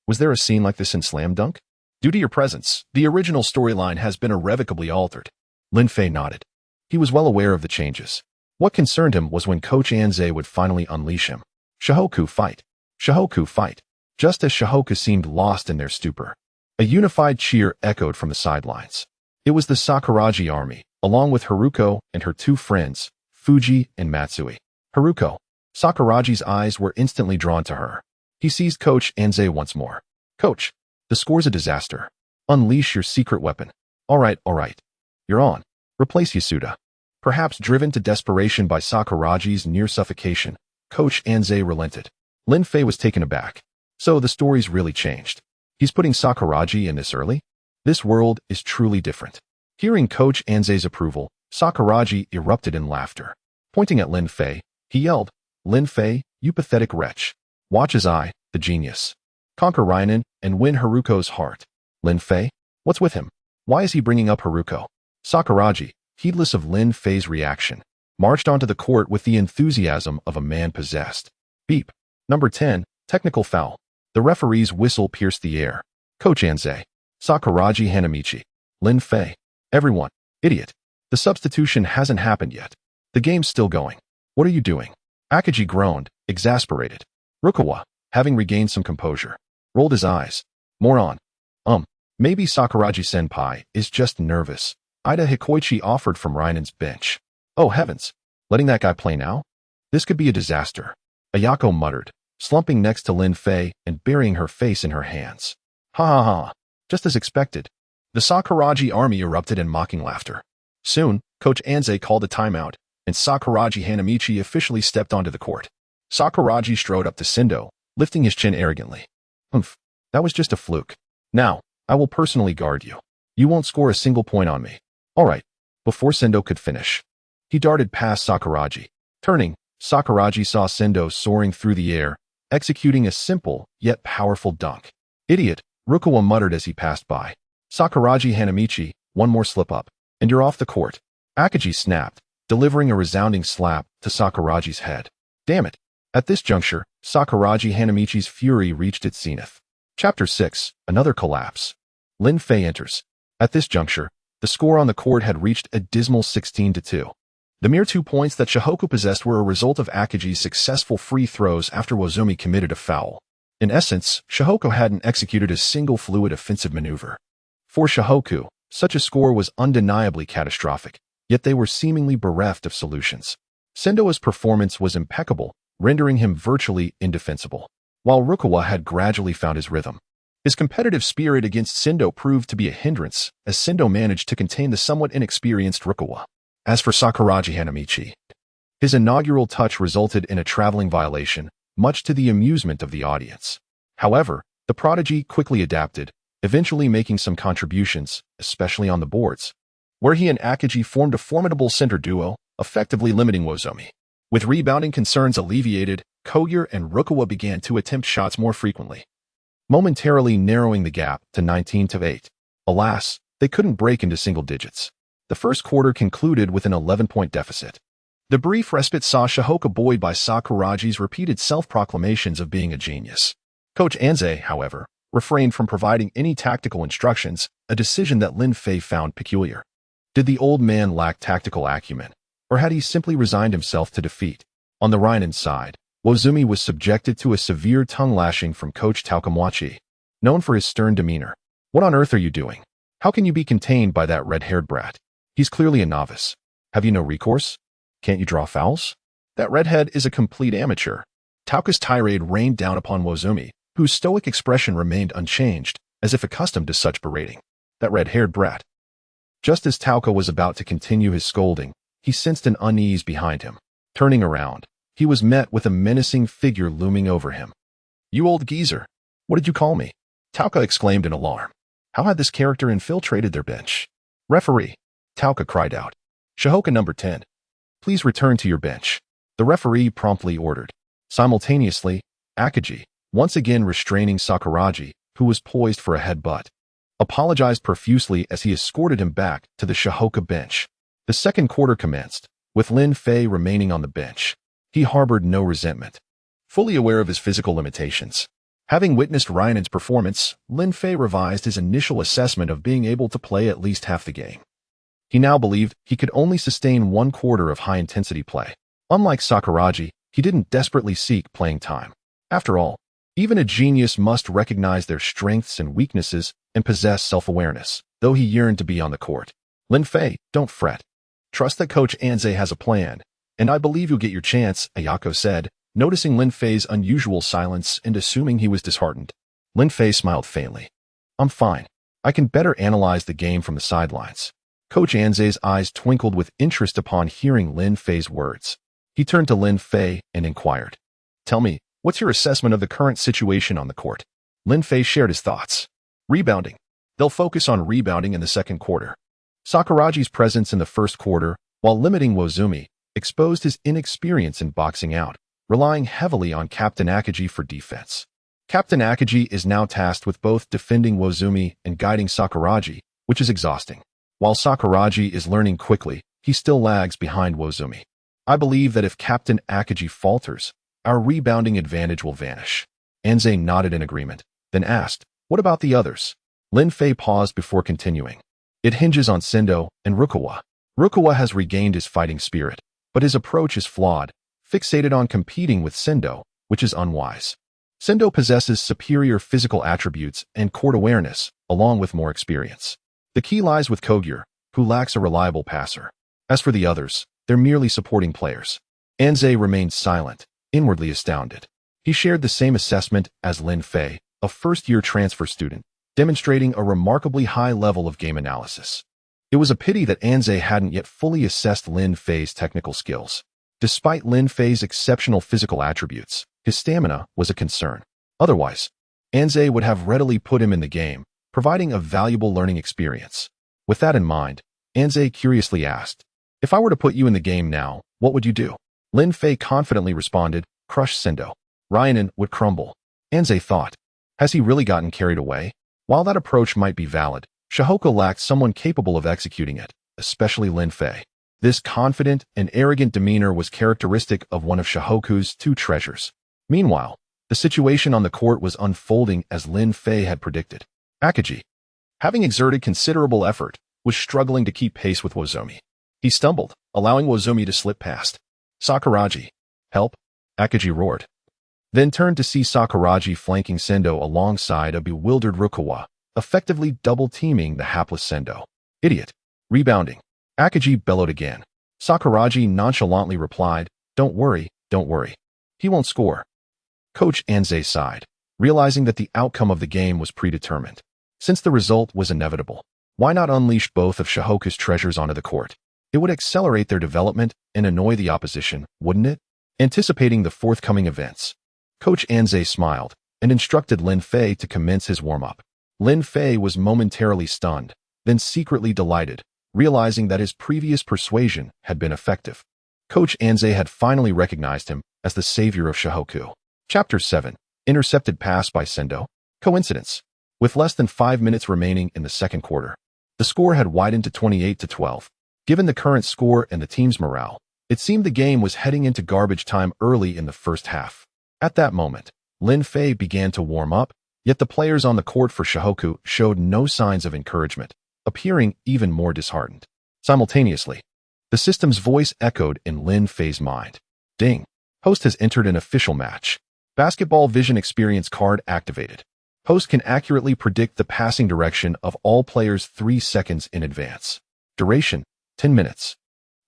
Was there a scene like this in Slam Dunk? Due to your presence, the original storyline has been irrevocably altered. Lin Fei nodded. He was well aware of the changes. What concerned him was when Coach Anze would finally unleash him. Shihoku, fight. Shihoku, fight. Just as Shihoku seemed lost in their stupor, a unified cheer echoed from the sidelines. It was the Sakuragi army, along with Haruko and her two friends, Fuji and Matsui. Haruko. Sakuragi's eyes were instantly drawn to her. He seized Coach Anze once more. Coach, the score's a disaster. Unleash your secret weapon. All right. You're on. Replace Yasuda. Perhaps driven to desperation by Sakuragi's near suffocation, Coach Anze relented. Lin Fei was taken aback. So the story's really changed. He's putting Sakuragi in this early? This world is truly different. Hearing Coach Anze's approval, Sakuragi erupted in laughter. Pointing at Lin Fei, he yelled, Lin Fei, you pathetic wretch. Watch as I, the genius, conquer Ryan and win Haruko's heart. Lin Fei? What's with him? Why is he bringing up Haruko? Sakuragi, heedless of Lin Fei's reaction, marched onto the court with the enthusiasm of a man possessed. Beep. Number 10, technical foul. The referee's whistle pierced the air. Coach Anze. Sakuragi Hanamichi. Lin Fei. Everyone. Idiot. The substitution hasn't happened yet. The game's still going. What are you doing? Akagi groaned, exasperated. Rukawa, having regained some composure, rolled his eyes. Moron. Maybe Sakuragi-senpai is just nervous. Ida Hikoichi offered from Ryan's bench. Oh heavens. Letting that guy play now? This could be a disaster. Ayako muttered, slumping next to Lin Fei and burying her face in her hands. Ha ha ha. Just as expected. The Sakuragi army erupted in mocking laughter. Soon, Coach Anze called a timeout, and Sakuragi Hanamichi officially stepped onto the court. Sakuragi strode up to Sendō, lifting his chin arrogantly. That was just a fluke. Now, I will personally guard you. You won't score a single point on me. All right. Before Sendō could finish, he darted past Sakuragi. Turning, Sakuragi saw Sendō soaring through the air, executing a simple yet powerful dunk. Idiot, Rukawa muttered as he passed by. Sakuragi Hanamichi, one more slip-up, and you're off the court. Akagi snapped, delivering a resounding slap to Sakuragi's head. Damn it. At this juncture, Sakuragi Hanamichi's fury reached its zenith. Chapter 6, Another Collapse. Lin Fei enters. At this juncture, the score on the court had reached a dismal 16-2. The mere 2 points that Shihoku possessed were a result of Akagi's successful free throws after Wozumi committed a foul. In essence, Shihoku hadn't executed a single fluid offensive maneuver. For Shihoku, such a score was undeniably catastrophic, yet they were seemingly bereft of solutions. Sendō's performance was impeccable, rendering him virtually indefensible, while Rukawa had gradually found his rhythm. His competitive spirit against Sendō proved to be a hindrance, as Sendō managed to contain the somewhat inexperienced Rukawa. As for Sakuragi Hanamichi, his inaugural touch resulted in a traveling violation, much to the amusement of the audience. However, the prodigy quickly adapted, eventually making some contributions, especially on the boards, where he and Akagi formed a formidable center duo, effectively limiting Wozumi. With rebounding concerns alleviated, Kogure and Rukawa began to attempt shots more frequently, momentarily narrowing the gap to 19-8. Alas, they couldn't break into single digits. The first quarter concluded with an 11-point deficit. The brief respite saw Shihoku buoyed by Sakuragi's repeated self-proclamations of being a genius. Coach Anze, however, refrained from providing any tactical instructions, a decision that Lin Fei found peculiar. Did the old man lack tactical acumen, or had he simply resigned himself to defeat? On the Rhinan side, Wozumi was subjected to a severe tongue lashing from Coach Takemochi. known for his stern demeanor. What on earth are you doing? How can you be contained by that red-haired brat? He's clearly a novice. Have you no recourse? Can't you draw fouls? That redhead is a complete amateur. Tauka's tirade rained down upon Wozumi, whose stoic expression remained unchanged, as if accustomed to such berating. That red-haired brat. Just as Tauka was about to continue his scolding, he sensed an unease behind him. Turning around, he was met with a menacing figure looming over him. "You old geezer! What did you call me?" Tauka exclaimed in alarm. How had this character infiltrated their bench? "Referee!" Tauka cried out. "Shihoka number 10. Please return to your bench." The referee promptly ordered. Simultaneously, Akagi, once again restraining Sakuragi, who was poised for a headbutt, apologized profusely as he escorted him back to the Shihoka bench. The second quarter commenced, with Lin Fei remaining on the bench. He harbored no resentment. Fully aware of his physical limitations, having witnessed Ryanen's performance, Lin Fei revised his initial assessment of being able to play at least half the game. He now believed he could only sustain 1/4 of high-intensity play. Unlike Sakuragi, he didn't desperately seek playing time. After all, even a genius must recognize their strengths and weaknesses and possess self-awareness, though he yearned to be on the court. "Lin Fei, don't fret. Trust that Coach Anze has a plan, and I believe you'll get your chance," Ayako said, noticing Lin Fei's unusual silence and assuming he was disheartened. Lin Fei smiled faintly. "I'm fine. I can better analyze the game from the sidelines." Coach Anze's eyes twinkled with interest upon hearing Lin Fei's words. He turned to Lin Fei and inquired, "Tell me, what's your assessment of the current situation on the court?" Lin Fei shared his thoughts. "Rebounding. They'll focus on rebounding in the second quarter." Sakuragi's presence in the first quarter, while limiting Wozumi, exposed his inexperience in boxing out, relying heavily on Captain Akagi for defense. Captain Akagi is now tasked with both defending Wozumi and guiding Sakuragi, which is exhausting. While Sakuragi is learning quickly, he still lags behind Wozumi. "I believe that if Captain Akagi falters, our rebounding advantage will vanish." Anze nodded in agreement, then asked, "What about the others?" Lin Fei paused before continuing. "It hinges on Sendō and Rukawa. Rukawa has regained his fighting spirit, but his approach is flawed, fixated on competing with Sendō, which is unwise. Sendō possesses superior physical attributes and court awareness, along with more experience. The key lies with Kogure, who lacks a reliable passer. As for the others, they're merely supporting players." Anze remained silent, inwardly astounded. He shared the same assessment as Lin Fei, a first-year transfer student, demonstrating a remarkably high level of game analysis. It was a pity that Anze hadn't yet fully assessed Lin Fei's technical skills. Despite Lin Fei's exceptional physical attributes, his stamina was a concern. Otherwise, Anze would have readily put him in the game, providing a valuable learning experience. With that in mind, Anze curiously asked, "If I were to put you in the game now, what would you do?" Lin Fei confidently responded, "Crush Sendō. Ryanen would crumble." Anze thought, has he really gotten carried away? While that approach might be valid, Shihoka lacked someone capable of executing it, especially Lin Fei. This confident and arrogant demeanor was characteristic of one of Shihoku's two treasures. Meanwhile, the situation on the court was unfolding as Lin Fei had predicted. Akagi, having exerted considerable effort, was struggling to keep pace with Wozumi. He stumbled, allowing Wozumi to slip past. "Sakuragi, help!" Akagi roared. Then turned to see Sakuragi flanking Sendō alongside a bewildered Rukawa, effectively double-teaming the hapless Sendō. "Idiot! Rebounding!" Akagi bellowed again. Sakuragi nonchalantly replied, don't worry. He won't score." Coach Anze sighed, realizing that the outcome of the game was predetermined. Since the result was inevitable, why not unleash both of Shihoku's treasures onto the court? It would accelerate their development and annoy the opposition, wouldn't it? Anticipating the forthcoming events, Coach Anze smiled and instructed Lin Fei to commence his warm-up. Lin Fei was momentarily stunned, then secretly delighted, realizing that his previous persuasion had been effective. Coach Anze had finally recognized him as the savior of Shihoku. Chapter 7. Intercepted pass by Sendō. Coincidence. With less than 5 minutes remaining in the second quarter, the score had widened to 28-12. Given the current score and the team's morale, it seemed the game was heading into garbage time early in the first half. At that moment, Lin Fei began to warm up, yet the players on the court for Shihoku showed no signs of encouragement, appearing even more disheartened. Simultaneously, the system's voice echoed in Lin Fei's mind. "Ding! Host has entered an official match. Basketball Vision Experience card activated." Host can accurately predict the passing direction of all players 3 seconds in advance. Duration, 10 minutes.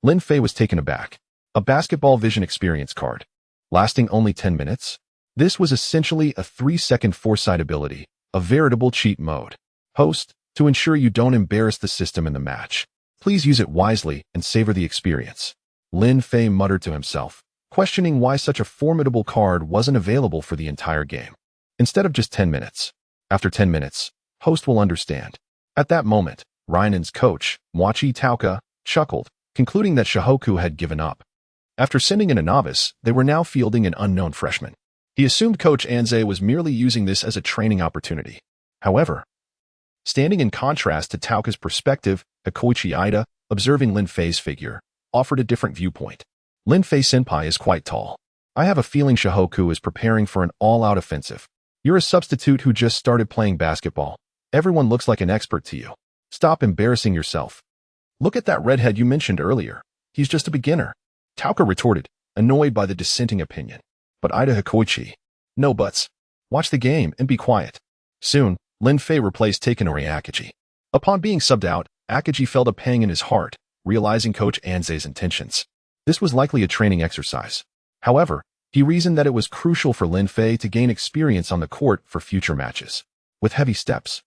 Lin Fei was taken aback. A basketball vision experience card. Lasting only 10 minutes? This was essentially a 3-second foresight ability, a veritable cheat mode. Host, to ensure you don't embarrass the system in the match, please use it wisely and savor the experience. Lin Fei muttered to himself, questioning why such a formidable card wasn't available for the entire game. Instead of just 10 minutes. After 10 minutes, Host will understand. At that moment, Ryan's coach, Mochi Tauka, chuckled, concluding that Shihoku had given up. After sending in a novice, they were now fielding an unknown freshman. He assumed Coach Anze was merely using this as a training opportunity. However, standing in contrast to Tauka's perspective, Hikoichi Ida, observing Lin Fei's figure, offered a different viewpoint. Lin Fei senpai is quite tall. I have a feeling Shihoku is preparing for an all-out offensive. You're a substitute who just started playing basketball. Everyone looks like an expert to you. Stop embarrassing yourself. Look at that redhead you mentioned earlier. He's just a beginner. Tauka retorted, annoyed by the dissenting opinion. But Ida Hikoichi. No buts. Watch the game and be quiet. Soon, Lin Fei replaced Takenori Akagi. Upon being subbed out, Akagi felt a pang in his heart, realizing Coach Anze's intentions. This was likely a training exercise. However, he reasoned that it was crucial for Lin Fei to gain experience on the court for future matches. With heavy steps,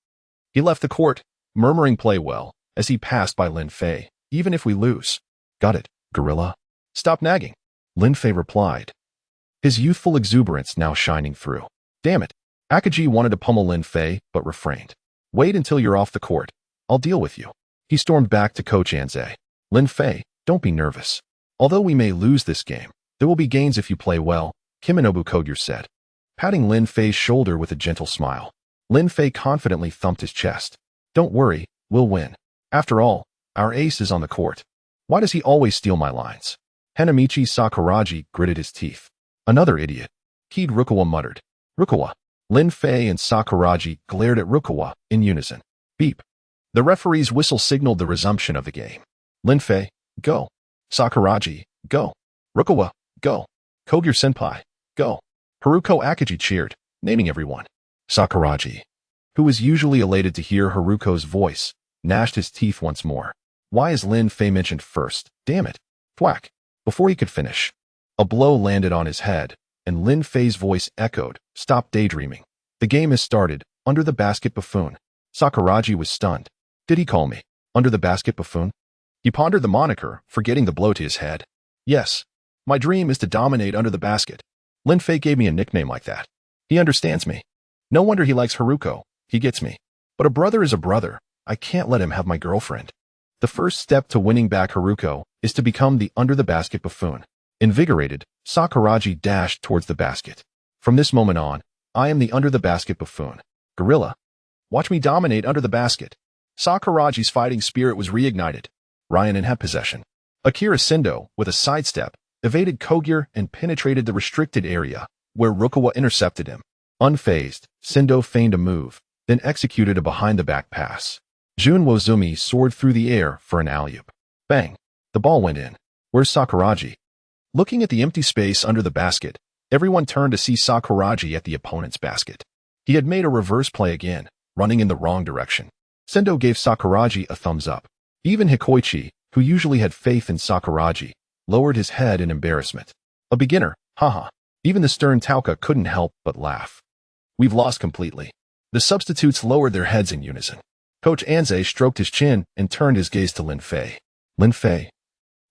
he left the court, murmuring play well, as he passed by Lin Fei, even if we lose. Got it, gorilla? Stop nagging, Lin Fei replied, his youthful exuberance now shining through. Damn it. Akagi wanted to pummel Lin Fei, but refrained. Wait until you're off the court. I'll deal with you. He stormed back to Coach Anze. Lin Fei, don't be nervous. Although we may lose this game, there will be gains if you play well, Kiminobu Kogure said, patting Lin Fei's shoulder with a gentle smile. Lin Fei confidently thumped his chest. Don't worry, we'll win. After all, our ace is on the court. Why does he always steal my lines? Hanamichi Sakuragi gritted his teeth. Another idiot. Keyed Rukawa muttered. Rukawa. Lin Fei and Sakuragi glared at Rukawa in unison. Beep. The referee's whistle signaled the resumption of the game. Lin Fei, go. Sakuragi, go. Rukawa, go. Kogure senpai, go. Haruko Akagi cheered, naming everyone. Sakuragi, who was usually elated to hear Haruko's voice, gnashed his teeth once more. Why is Lin Fei mentioned first? Damn it. Thwack. Before he could finish, a blow landed on his head, and Lin Fei's voice echoed, stop daydreaming. The game has started, under the basket buffoon. Sakuragi was stunned. Did he call me under the basket buffoon? He pondered the moniker, forgetting the blow to his head. Yes. My dream is to dominate under the basket. Lin Fei gave me a nickname like that. He understands me. No wonder he likes Haruko. He gets me. But a brother is a brother. I can't let him have my girlfriend. The first step to winning back Haruko is to become the under the basket buffoon. Invigorated, Sakuragi dashed towards the basket. From this moment on, I am the under the basket buffoon. Gorilla. Watch me dominate under the basket. Sakuragi's fighting spirit was reignited. Ryan had possession. Akira Sendō, with a sidestep, evaded Kogure and penetrated the restricted area, where Rukawa intercepted him. Unfazed, Sendō feigned a move, then executed a behind-the-back pass. Jun Wozumi soared through the air for an alley-oop. Bang! The ball went in. Where's Sakuragi? Looking at the empty space under the basket, everyone turned to see Sakuragi at the opponent's basket. He had made a reverse play again, running in the wrong direction. Sendō gave Sakuragi a thumbs up. Even Hikoichi, who usually had faith in Sakuragi, lowered his head in embarrassment. A beginner, haha. Even the stern Tauka couldn't help but laugh. We've lost completely. The substitutes lowered their heads in unison. Coach Anze stroked his chin and turned his gaze to Lin Fei. Lin Fei,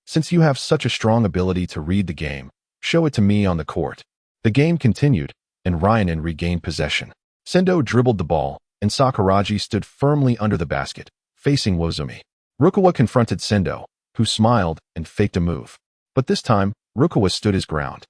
since you have such a strong ability to read the game, show it to me on the court. The game continued, and Ryan regained possession. Sendō dribbled the ball, and Sakuragi stood firmly under the basket, facing Wozumi. Rukawa confronted Sendō, who smiled and faked a move. But this time, Rukawa stood his ground.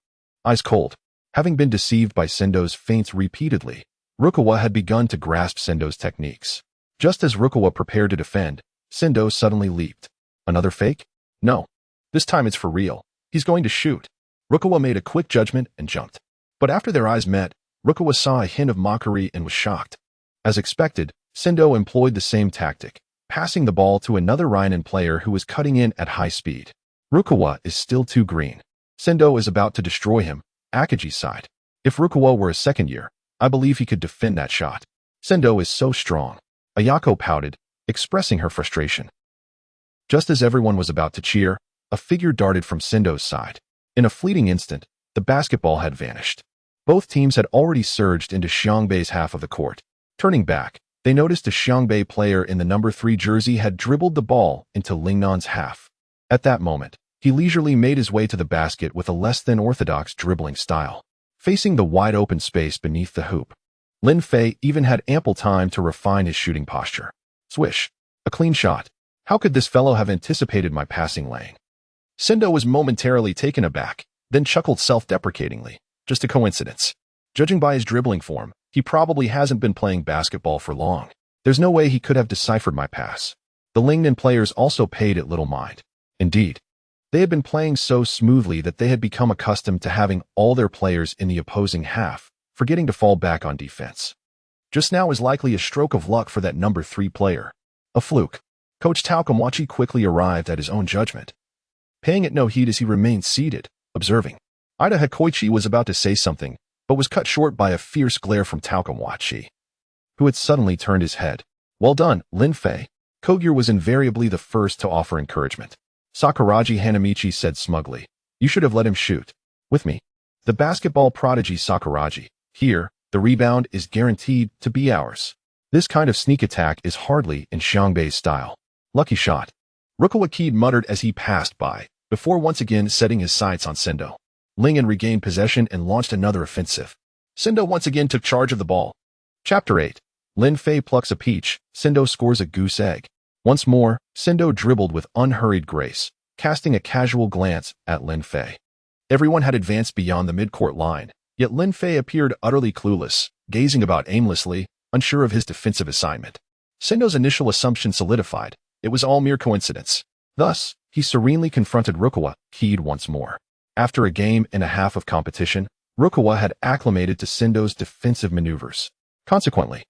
Eyes cold. Having been deceived by Sendō's feints repeatedly, Rukawa had begun to grasp Sendō's techniques. Just as Rukawa prepared to defend, Sendō suddenly leaped. Another fake? No. This time it's for real. He's going to shoot. Rukawa made a quick judgment and jumped. But after their eyes met, Rukawa saw a hint of mockery and was shocked. As expected, Sendō employed the same tactic, passing the ball to another Ryan player who was cutting in at high speed. Rukawa is still too green. Sendō is about to destroy him, Akagi's side. If Rukawa were a second year, I believe he could defend that shot. Sendō is so strong. Ayako pouted, expressing her frustration. Just as everyone was about to cheer, a figure darted from Sendō's side. In a fleeting instant, the basketball had vanished. Both teams had already surged into Xiangbei's half of the court. Turning back, they noticed a Xiangbei player in the number 3 jersey had dribbled the ball into Lingnan's half. At that moment, he leisurely made his way to the basket with a less than orthodox dribbling style, facing the wide-open space beneath the hoop. Lin Fei even had ample time to refine his shooting posture. Swish. A clean shot. How could this fellow have anticipated my passing lane? Sendō was momentarily taken aback, then chuckled self-deprecatingly. Just a coincidence. Judging by his dribbling form, he probably hasn't been playing basketball for long. There's no way he could have deciphered my pass. The Lingnan players also paid it little mind. Indeed, they had been playing so smoothly that they had become accustomed to having all their players in the opposing half, forgetting to fall back on defense. Just now is likely a stroke of luck for that number 3 player. A fluke. Coach Takenori quickly arrived at his own judgment, paying it no heed as he remained seated, observing. Ida Hikoichi was about to say something, but was cut short by a fierce glare from Takenori, who had suddenly turned his head. Well done, Lin Fei. Kogure was invariably the first to offer encouragement. Sakuragi Hanamichi said smugly. You should have let him shoot. With me. The basketball prodigy Sakuragi. Here, the rebound is guaranteed to be ours. This kind of sneak attack is hardly in Xiangbei's style. Lucky shot. Rukawa Kaede muttered as he passed by, before once again setting his sights on Sendō. Lingnan regained possession and launched another offensive. Sendō once again took charge of the ball. Chapter 8. Lin Fei plucks a peach, Sendō scores a goose egg. Once more, Sendō dribbled with unhurried grace, casting a casual glance at Lin Fei. Everyone had advanced beyond the midcourt line, yet Lin Fei appeared utterly clueless, gazing about aimlessly, unsure of his defensive assignment. Sendō's initial assumption solidified. It was all mere coincidence. Thus, he serenely confronted Rukawa Kaede once more. After a game and a half of competition, Rukawa had acclimated to Sendō's defensive maneuvers. Consequently,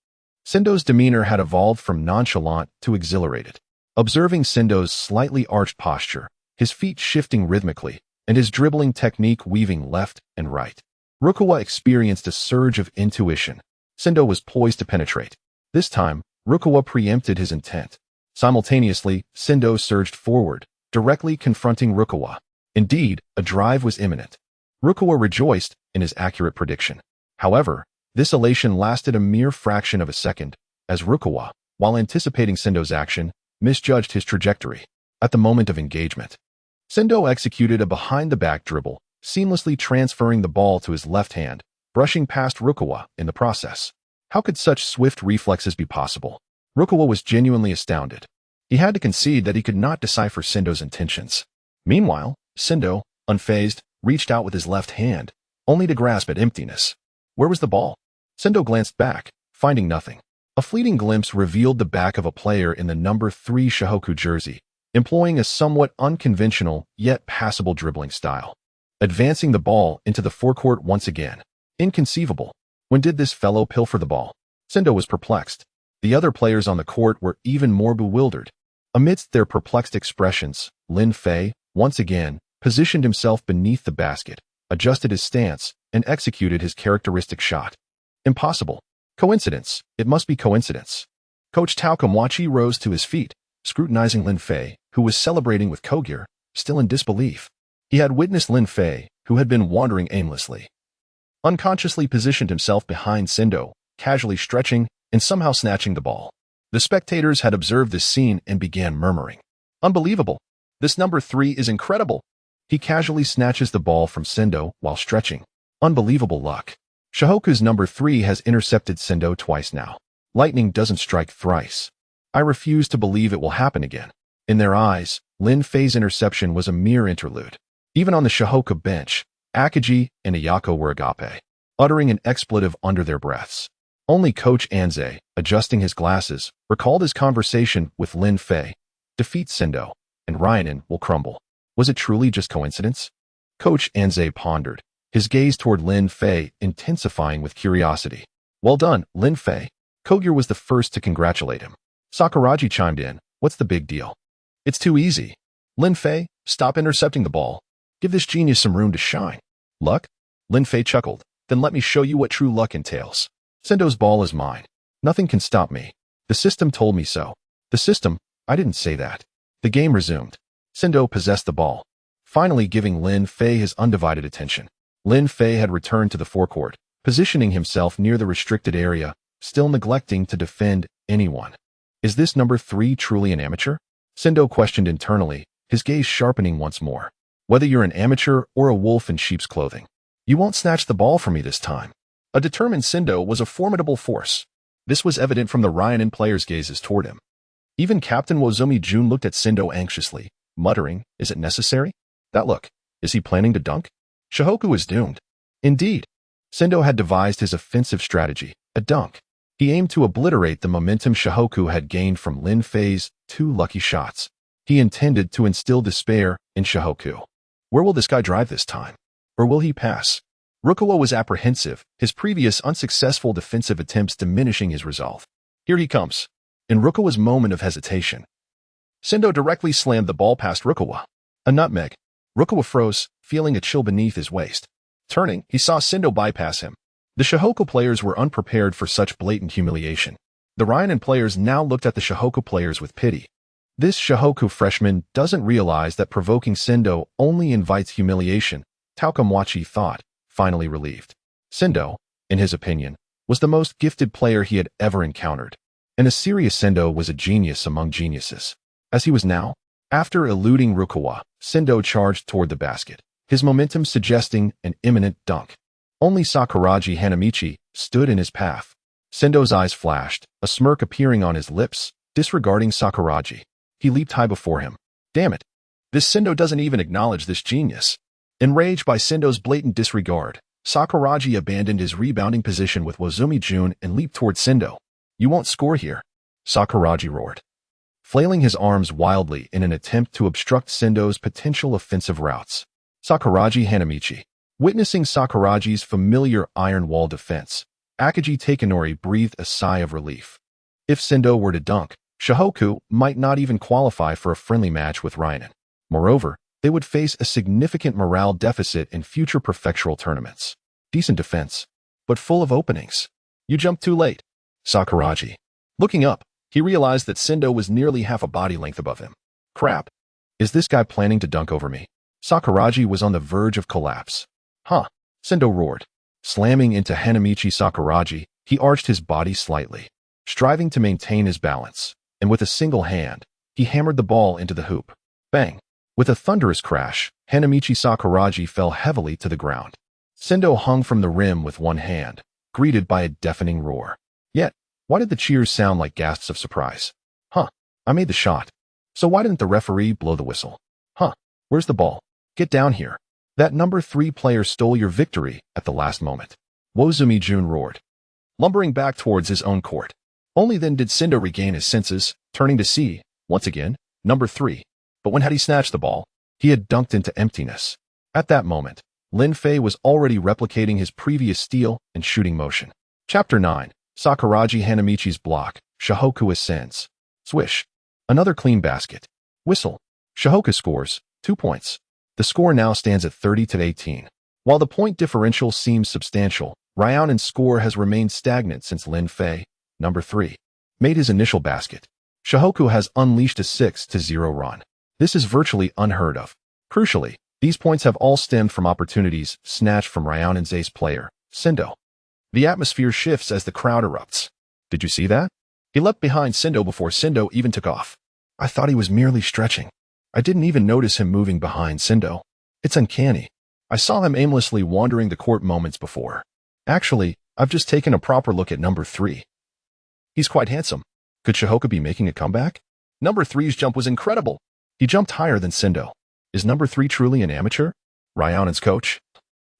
Sendō's demeanor had evolved from nonchalant to exhilarated. Observing Sendō's slightly arched posture, his feet shifting rhythmically, and his dribbling technique weaving left and right, Rukawa experienced a surge of intuition. Sendō was poised to penetrate. This time, Rukawa preempted his intent. Simultaneously, Sendō surged forward, directly confronting Rukawa. Indeed, a drive was imminent. Rukawa rejoiced in his accurate prediction. However, this elation lasted a mere fraction of a second, as Rukawa, while anticipating Sendō's action, misjudged his trajectory. At the moment of engagement, Sendō executed a behind-the-back dribble, seamlessly transferring the ball to his left hand, brushing past Rukawa in the process. How could such swift reflexes be possible? Rukawa was genuinely astounded. He had to concede that he could not decipher Sendō's intentions. Meanwhile, Sendō, unfazed, reached out with his left hand, only to grasp at emptiness. Where was the ball? Sendō glanced back, finding nothing. A fleeting glimpse revealed the back of a player in the number 3 Shohoku jersey, employing a somewhat unconventional yet passable dribbling style. Advancing the ball into the forecourt once again. Inconceivable. When did this fellow pilfer the ball? Sendō was perplexed. The other players on the court were even more bewildered. Amidst their perplexed expressions, Lin Fei, once again, positioned himself beneath the basket, adjusted his stance, and executed his characteristic shot. Impossible. Coincidence. It must be coincidence. Coach Takenori rose to his feet, scrutinizing Lin Fei, who was celebrating with Kogure, still in disbelief. He had witnessed Lin Fei, who had been wandering aimlessly, unconsciously positioned himself behind Sendō, casually stretching and somehow snatching the ball. The spectators had observed this scene and began murmuring. Unbelievable. This number 3 is incredible. He casually snatches the ball from Sendō while stretching. Unbelievable luck. Shohoku's number 3 has intercepted Sendō twice now. Lightning doesn't strike thrice. I refuse to believe it will happen again. In their eyes, Lin Fei's interception was a mere interlude. Even on the Shohoku bench, Akagi and Ayako were agape, uttering an expletive under their breaths. Only Coach Anze, adjusting his glasses, recalled his conversation with Lin Fei. Defeat Sendō, and Ryanen will crumble. Was it truly just coincidence? Coach Anze pondered, his gaze toward Lin Fei intensifying with curiosity. Well done, Lin Fei. Kogure was the first to congratulate him. Sakuragi chimed in. What's the big deal? It's too easy. Lin Fei, stop intercepting the ball. Give this genius some room to shine. Luck? Lin Fei chuckled. Then let me show you what true luck entails. Sendō's ball is mine. Nothing can stop me. The system told me so. The system? I didn't say that. The game resumed. Sendō possessed the ball, finally giving Lin Fei his undivided attention. Lin Fei had returned to the forecourt, positioning himself near the restricted area, still neglecting to defend anyone. Is this number 3 truly an amateur? Sendō questioned internally, his gaze sharpening once more. Whether you're an amateur or a wolf in sheep's clothing, you won't snatch the ball from me this time. A determined Sendō was a formidable force. This was evident from the Ryanin players' gazes toward him. Even Captain Wozomi-jun looked at Sendō anxiously, muttering, "Is it necessary? That look. Is he planning to dunk? Shihoku is doomed." Indeed, Sendō had devised his offensive strategy, a dunk. He aimed to obliterate the momentum Shihoku had gained from Lin Fei's 2 lucky shots. He intended to instill despair in Shihoku. Where will this guy drive this time? Or will he pass? Rukawa was apprehensive, his previous unsuccessful defensive attempts diminishing his resolve. Here he comes. In Rukawa's moment of hesitation, Sendō directly slammed the ball past Rukawa. A nutmeg. Rukawa froze, feeling a chill beneath his waist. Turning, he saw Sendō bypass him. The Shihoku players were unprepared for such blatant humiliation. The Ryanin players now looked at the Shihoku players with pity. This Shihoku freshman doesn't realize that provoking Sendō only invites humiliation, Takamwachi thought, finally relieved. Sendō, in his opinion, was the most gifted player he had ever encountered. And a serious Sendō was a genius among geniuses. As he was now, after eluding Rukawa, Sendō charged toward the basket, his momentum suggesting an imminent dunk. Only Sakuragi Hanamichi stood in his path. Sendo's eyes flashed, a smirk appearing on his lips, disregarding Sakuragi. He leaped high before him. Damn it! This Sendō doesn't even acknowledge this genius. Enraged by Sendo's blatant disregard, Sakuragi abandoned his rebounding position with Wozomi-jun and leaped toward Sendō. You won't score here, Sakuragi roared, flailing his arms wildly in an attempt to obstruct Sendo's potential offensive routes. Sakuragi Hanamichi. Witnessing Sakuragi's familiar iron wall defense, Akagi Takenori breathed a sigh of relief. If Sendō were to dunk, Shihoku might not even qualify for a friendly match with Ryanin. Moreover, they would face a significant morale deficit in future prefectural tournaments. Decent defense, but full of openings. You jumped too late, Sakuragi. Looking up, he realized that Sendō was nearly half a body length above him. Crap. Is this guy planning to dunk over me? Sakuragi was on the verge of collapse. Huh, Sendō roared. Slamming into Hanamichi Sakuragi, he arched his body slightly, striving to maintain his balance, and with a single hand, he hammered the ball into the hoop. Bang! With a thunderous crash, Hanamichi Sakuragi fell heavily to the ground. Sendō hung from the rim with one hand, greeted by a deafening roar. Yet, why did the cheers sound like gasps of surprise? Huh, I made the shot. So why didn't the referee blow the whistle? Huh, where's the ball? Get down here. That number 3 player stole your victory at the last moment. Wozomi-jun roared, lumbering back towards his own court. Only then did Sendō regain his senses, turning to see, once again, number 3. But when had he snatched the ball, he had dunked into emptiness. At that moment, Lin Fei was already replicating his previous steal and shooting motion. Chapter 9. Sakuragi Hanamichi's block. Shihoku ascends. Swish. Another clean basket. Whistle. Shihoku scores 2 points. The score now stands at 30-18. While the point differential seems substantial, Ryanin's score has remained stagnant since Lin Fei, number 3, made his initial basket. Shihoku has unleashed a 6-0 run. This is virtually unheard of. Crucially, these points have all stemmed from opportunities snatched from Ryanin's ace player, Sendō. The atmosphere shifts as the crowd erupts. Did you see that? He leapt behind Sendō before Sendō even took off. I thought he was merely stretching. I didn't even notice him moving behind Sendō. It's uncanny. I saw him aimlessly wandering the court moments before. Actually, I've just taken a proper look at number 3. He's quite handsome. Could Shihoku be making a comeback? Number 3's jump was incredible. He jumped higher than Sendō. Is number 3 truly an amateur? Ryanin's coach?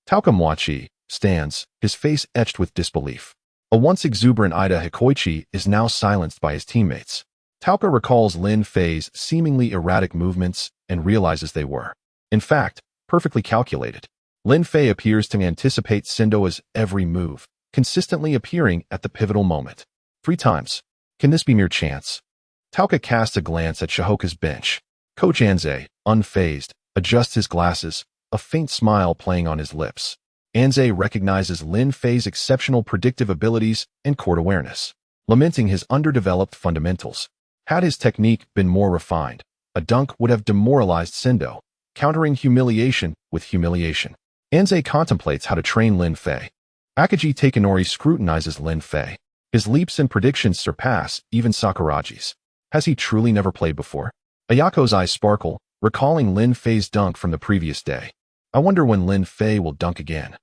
Takamwachi stands, his face etched with disbelief. A once exuberant Ida Hikoichi is now silenced by his teammates. Tauka recalls Lin Fei's seemingly erratic movements and realizes they were, in fact, perfectly calculated. Lin Fei appears to anticipate Sendo's every move, consistently appearing at the pivotal moment. 3 times. Can this be mere chance? Tauka casts a glance at Shihoku's bench. Coach Anze, unfazed, adjusts his glasses, a faint smile playing on his lips. Anze recognizes Lin Fei's exceptional predictive abilities and court awareness. lamenting his underdeveloped fundamentals. Had his technique been more refined, a dunk would have demoralized Sendō, countering humiliation with humiliation. Anze contemplates how to train Lin Fei. Akagi Takenori scrutinizes Lin Fei. His leaps and predictions surpass even Sakuragi's. Has he truly never played before? Ayako's eyes sparkle, recalling Lin Fei's dunk from the previous day. I wonder when Lin Fei will dunk again.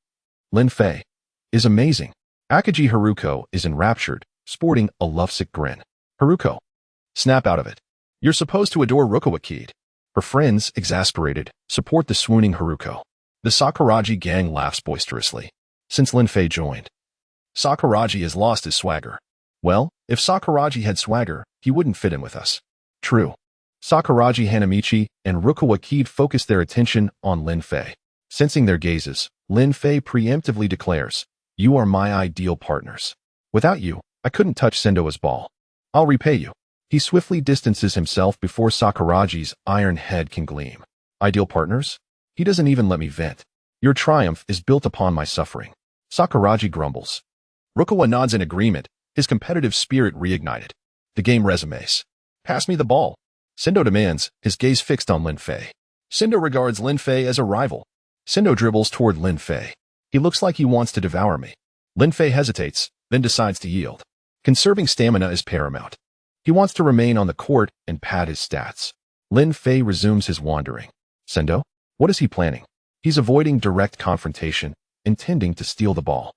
Lin Fei is amazing. Akagi Haruko is enraptured, sporting a lovesick grin. Haruko, snap out of it. You're supposed to adore Rukawa Kaede. Her friends, exasperated, support the swooning Haruko. The Sakuragi gang laughs boisterously. Since Lin Fei joined, Sakuragi has lost his swagger. Well, if Sakuragi had swagger, he wouldn't fit in with us. True. Sakuragi Hanamichi and Rukawa Kaede focus their attention on Lin Fei. Sensing their gazes, Lin Fei preemptively declares, "You are my ideal partners. Without you, I couldn't touch Sendō's ball. I'll repay you." He swiftly distances himself before Sakuragi's iron head can gleam. Ideal partners? He doesn't even let me vent. Your triumph is built upon my suffering. Sakuragi grumbles. Rukawa nods in agreement, his competitive spirit reignited. The game resumes. Pass me the ball. Sendō demands, his gaze fixed on Lin Fei. Sendō regards Lin Fei as a rival. Sendō dribbles toward Lin Fei. He looks like he wants to devour me. Lin Fei hesitates, then decides to yield. Conserving stamina is paramount. He wants to remain on the court and pad his stats. Lin Fei resumes his wandering. Sendō? What is he planning? He's avoiding direct confrontation, intending to steal the ball.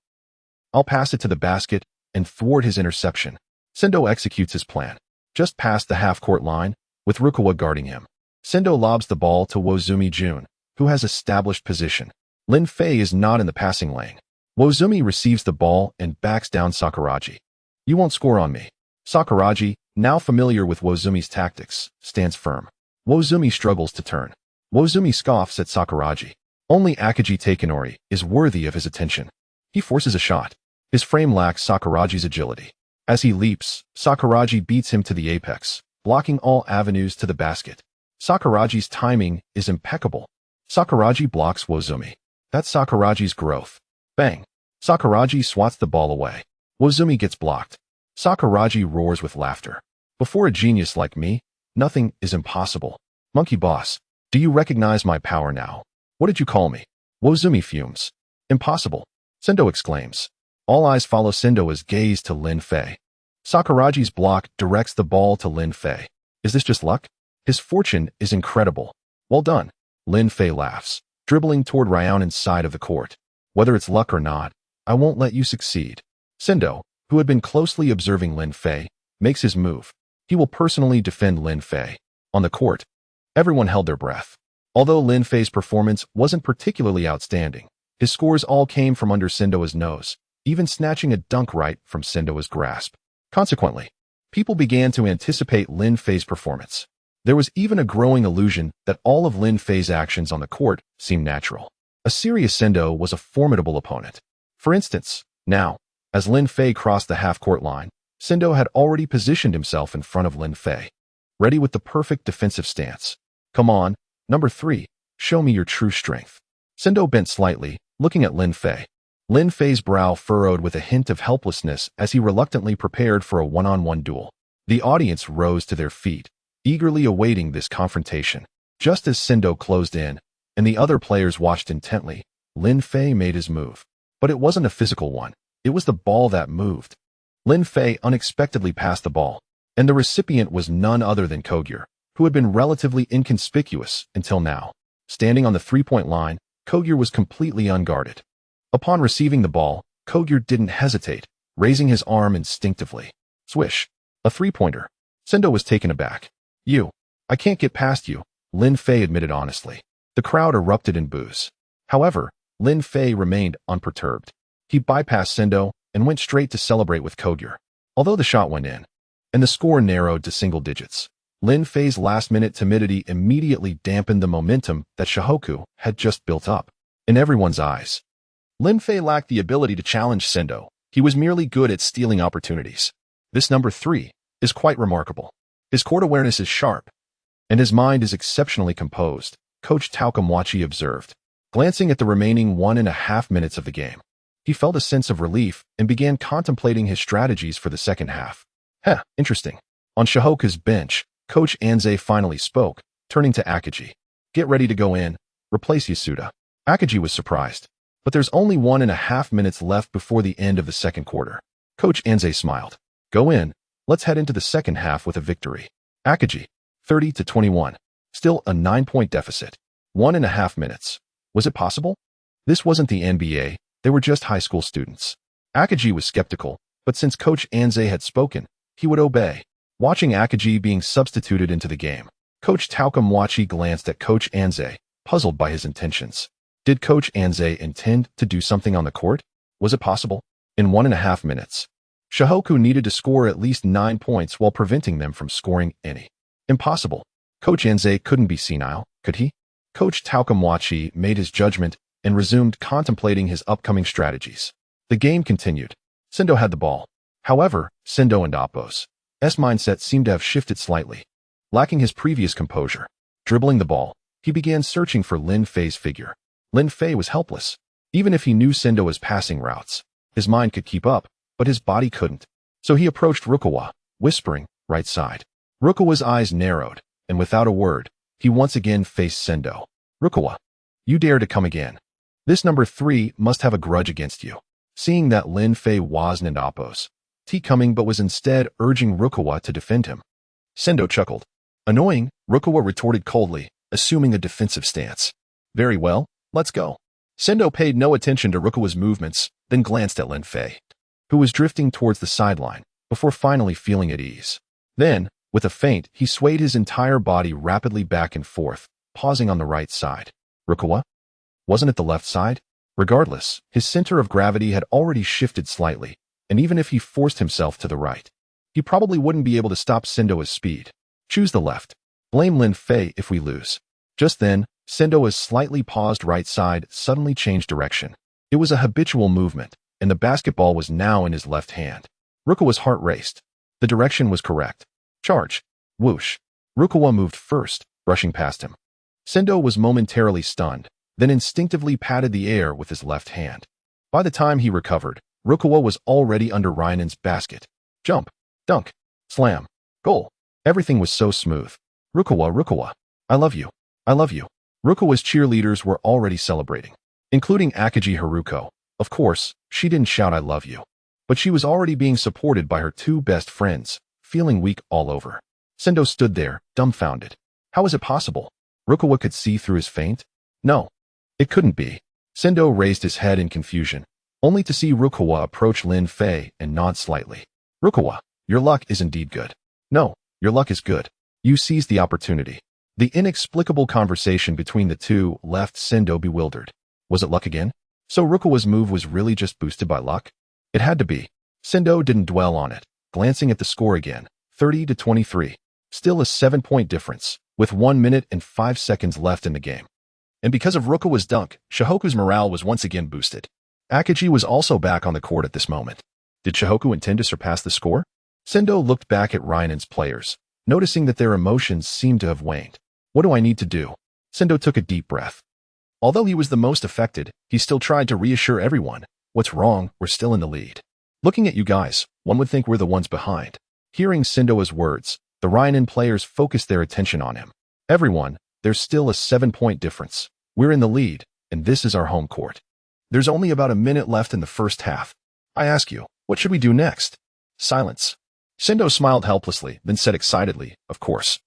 I'll pass it to the basket and thwart his interception. Sendō executes his plan. Just past the half-court line, with Rukawa guarding him. Sendō lobs the ball to Wozumi Jun, who has established position. Lin Fei is not in the passing lane. Wozumi receives the ball and backs down Sakuragi. You won't score on me. Sakuragi, now familiar with Wozumi's tactics, stands firm. Wozumi struggles to turn. Wozumi scoffs at Sakuragi. Only Akagi Takenori is worthy of his attention. He forces a shot. His frame lacks Sakuragi's agility. As he leaps, Sakuragi beats him to the apex, blocking all avenues to the basket. Sakuragi's timing is impeccable. Sakuragi blocks Wozumi. That's Sakuragi's growth. Bang! Sakuragi swats the ball away. Wozumi gets blocked. Sakuragi roars with laughter. Before a genius like me, nothing is impossible. Monkey boss, do you recognize my power now? What did you call me? Wozumi fumes. Impossible. Sendō exclaims. All eyes follow Sendō's gaze to Lin Fei. Sakuragi's block directs the ball to Lin Fei. Is this just luck? His fortune is incredible. Well done. Lin Fei laughs, dribbling toward Ryaonen's side of the court. Whether it's luck or not, I won't let you succeed. Sendō, who had been closely observing Lin Fei, makes his move. He will personally defend Lin Fei. On the court, everyone held their breath. Although Lin Fei's performance wasn't particularly outstanding, his scores all came from under Sendō's nose, even snatching a dunk right from Sendō's grasp. Consequently, people began to anticipate Lin Fei's performance. There was even a growing illusion that all of Lin Fei's actions on the court seemed natural. A serious Sendō was a formidable opponent. For instance, now, as Lin Fei crossed the half-court line, Sendō had already positioned himself in front of Lin Fei, ready with the perfect defensive stance. Come on, number 3, show me your true strength. Sendō bent slightly, looking at Lin Fei. Lin Fei's brow furrowed with a hint of helplessness as he reluctantly prepared for a one-on-one duel. The audience rose to their feet, eagerly awaiting this confrontation. Just as Sendō closed in, and the other players watched intently, Lin Fei made his move. But it wasn't a physical one. It was the ball that moved. Lin Fei unexpectedly passed the ball, and the recipient was none other than Kogure, who had been relatively inconspicuous until now. Standing on the three-point line, Kogure was completely unguarded. Upon receiving the ball, Kogure didn't hesitate, raising his arm instinctively. Swish. A three-pointer. Sendō was taken aback. I can't get past you, Lin Fei admitted honestly. The crowd erupted in boos. However, Lin Fei remained unperturbed. He bypassed Sendō and went straight to celebrate with Kogure. Although the shot went in, and the score narrowed to single digits, Lin Fei's last-minute timidity immediately dampened the momentum that Shohoku had just built up. In everyone's eyes, Lin Fei lacked the ability to challenge Sendō. He was merely good at stealing opportunities. This number 3 is quite remarkable. His court awareness is sharp, and his mind is exceptionally composed, Coach Takamwachi observed, glancing at the remaining 1.5 minutes of the game. He felt a sense of relief and began contemplating his strategies for the second half. Interesting. On Shihoku's bench, Coach Anze finally spoke, turning to Akagi. Get ready to go in. Replace Yasuda. Akagi was surprised. But there's only 1.5 minutes left before the end of the second quarter. Coach Anze smiled. Go in. Let's head into the second half with a victory. Akagi, 30-21. Still a 9-point deficit. 1.5 minutes. Was it possible? This wasn't the NBA. They were just high school students. Akagi was skeptical, but since Coach Anze had spoken, he would obey. Watching Akagi being substituted into the game, Coach Takenori glanced at Coach Anze, puzzled by his intentions. Did Coach Anze intend to do something on the court? Was it possible? In 1.5 minutes, Shihoku needed to score at least 9 points while preventing them from scoring any. Impossible. Coach Anze couldn't be senile, could he? Coach Takenori made his judgment and resumed contemplating his upcoming strategies. The game continued. Sendō had the ball. However, Sendō and Oppo's mindset seemed to have shifted slightly. Lacking his previous composure, dribbling the ball, he began searching for Lin Fei's figure. Lin Fei was helpless. Even if he knew Sendō's passing routes, his mind could keep up, but his body couldn't. So he approached Rukawa, whispering, right side. Rukawa's eyes narrowed, and without a word, he once again faced Sendō. Rukawa, you dare to come again. This number 3 must have a grudge against you. Seeing that Lin Fei wasn't Oppo's coming but was instead urging Rukawa to defend him. Sendō chuckled. Annoying, Rukawa retorted coldly, assuming a defensive stance. Very well, let's go. Sendō paid no attention to Rukawa's movements, then glanced at Lin Fei, who was drifting towards the sideline, before finally feeling at ease. Then, with a feint, he swayed his entire body rapidly back and forth, pausing on the right side. Rukawa? Wasn't it the left side? Regardless, his center of gravity had already shifted slightly, and even if he forced himself to the right, he probably wouldn't be able to stop Sendō's speed. Choose the left. Blame Lin Fei if we lose. Just then, Sendō's slightly paused right side suddenly changed direction. It was a habitual movement, and the basketball was now in his left hand. Rukawa's heart raced. The direction was correct. Charge. Whoosh. Rukawa moved first, brushing past him. Sendō was momentarily stunned, then instinctively patted the air with his left hand. By the time he recovered, Rukawa was already under Ryan's basket. Jump. Dunk. Slam. Goal. Everything was so smooth. Rukawa, I love you. I love you. Rukawa's cheerleaders were already celebrating, including Akagi Haruko. Of course, she didn't shout I love you, but she was already being supported by her 2 best friends, feeling weak all over. Sendō stood there, dumbfounded. How was it possible? Rukawa could see through his feint? No, it couldn't be. Sendō raised his head in confusion, only to see Rukawa approach Lin Fei and nod slightly. Rukawa, your luck is indeed good. No, your luck is good. You seized the opportunity. The inexplicable conversation between the two left Sendō bewildered. Was it luck again? So Rukawa's move was really just boosted by luck? It had to be. Sendō didn't dwell on it, glancing at the score again, 30-23. Still a 7-point difference, with 1 minute and 5 seconds left in the game. And because of Rukawa's dunk, Shihoku's morale was once again boosted. Akagi was also back on the court at this moment. Did Shihoku intend to surpass the score? Sendō looked back at Ryan's players, noticing that their emotions seemed to have waned. What do I need to do? Sendō took a deep breath. Although he was the most affected, he still tried to reassure everyone. What's wrong? We're still in the lead. Looking at you guys, one would think we're the ones behind. Hearing Sendō's words, the Ryan players focused their attention on him. Everyone, there's still a 7-point difference. We're in the lead, and this is our home court. There's only about a minute left in the first half. I ask you, what should we do next? Silence. Sendō smiled helplessly, then said excitedly, of course.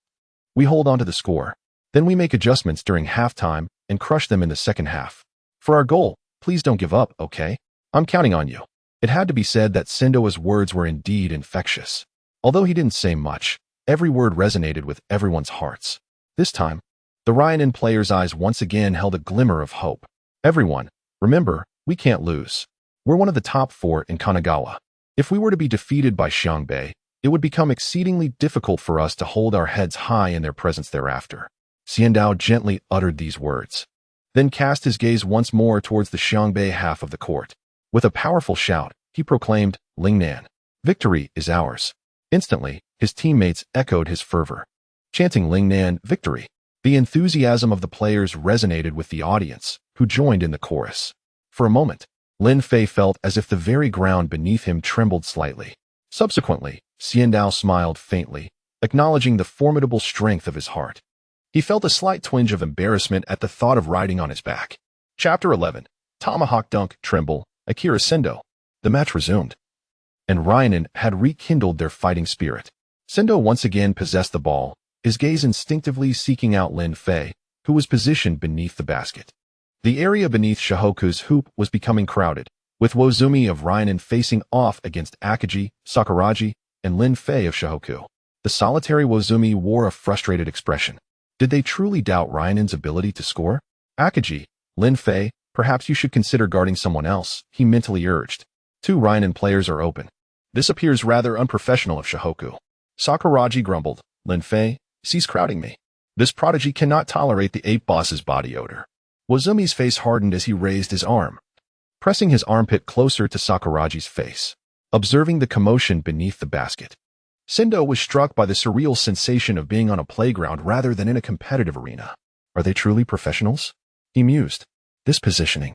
We hold on to the score. Then we make adjustments during halftime and crush them in the second half. For our goal, please don't give up, okay? I'm counting on you. It had to be said that Sendō's words were indeed infectious. Although he didn't say much, every word resonated with everyone's hearts. This time, the Ryan players' eyes once again held a glimmer of hope. Everyone, remember, we can't lose. We're one of the top 4 in Kanagawa. If we were to be defeated by Xiangbei, it would become exceedingly difficult for us to hold our heads high in their presence thereafter. Xian Dao gently uttered these words, then cast his gaze once more towards the Xiangbei half of the court. With a powerful shout, he proclaimed, Lingnan, victory is ours. Instantly, his teammates echoed his fervor, chanting Lingnan, victory. The enthusiasm of the players resonated with the audience, who joined in the chorus. For a moment, Lin Fei felt as if the very ground beneath him trembled slightly. Subsequently, Xian Dao smiled faintly, acknowledging the formidable strength of his heart. He felt a slight twinge of embarrassment at the thought of riding on his back. Chapter 11. Tomahawk Dunk, Tremble, Akira Sendō. The match resumed, and Ryanen had rekindled their fighting spirit. Sendō once again possessed the ball, his gaze instinctively seeking out Lin Fei, who was positioned beneath the basket. The area beneath Shihoku's hoop was becoming crowded, with Wozumi of Ryanen facing off against Akagi, Sakuragi, and Lin Fei of Shihoku. The solitary Wozumi wore a frustrated expression. Did they truly doubt Ryanen's ability to score? Akagi, Lin Fei, perhaps you should consider guarding someone else, he mentally urged. 2 Ryanen players are open. This appears rather unprofessional of Shihoku. Sakuragi grumbled. Lin Fei, cease crowding me. This prodigy cannot tolerate the ape boss's body odor. Wozumi's face hardened as he raised his arm, pressing his armpit closer to Sakuragi's face, observing the commotion beneath the basket. Sendō was struck by the surreal sensation of being on a playground rather than in a competitive arena. Are they truly professionals? He mused. This positioning.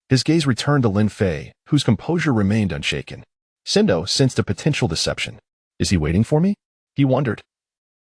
His gaze returned to Lin Fei, whose composure remained unshaken. Sendō sensed a potential deception. Is he waiting for me? He wondered,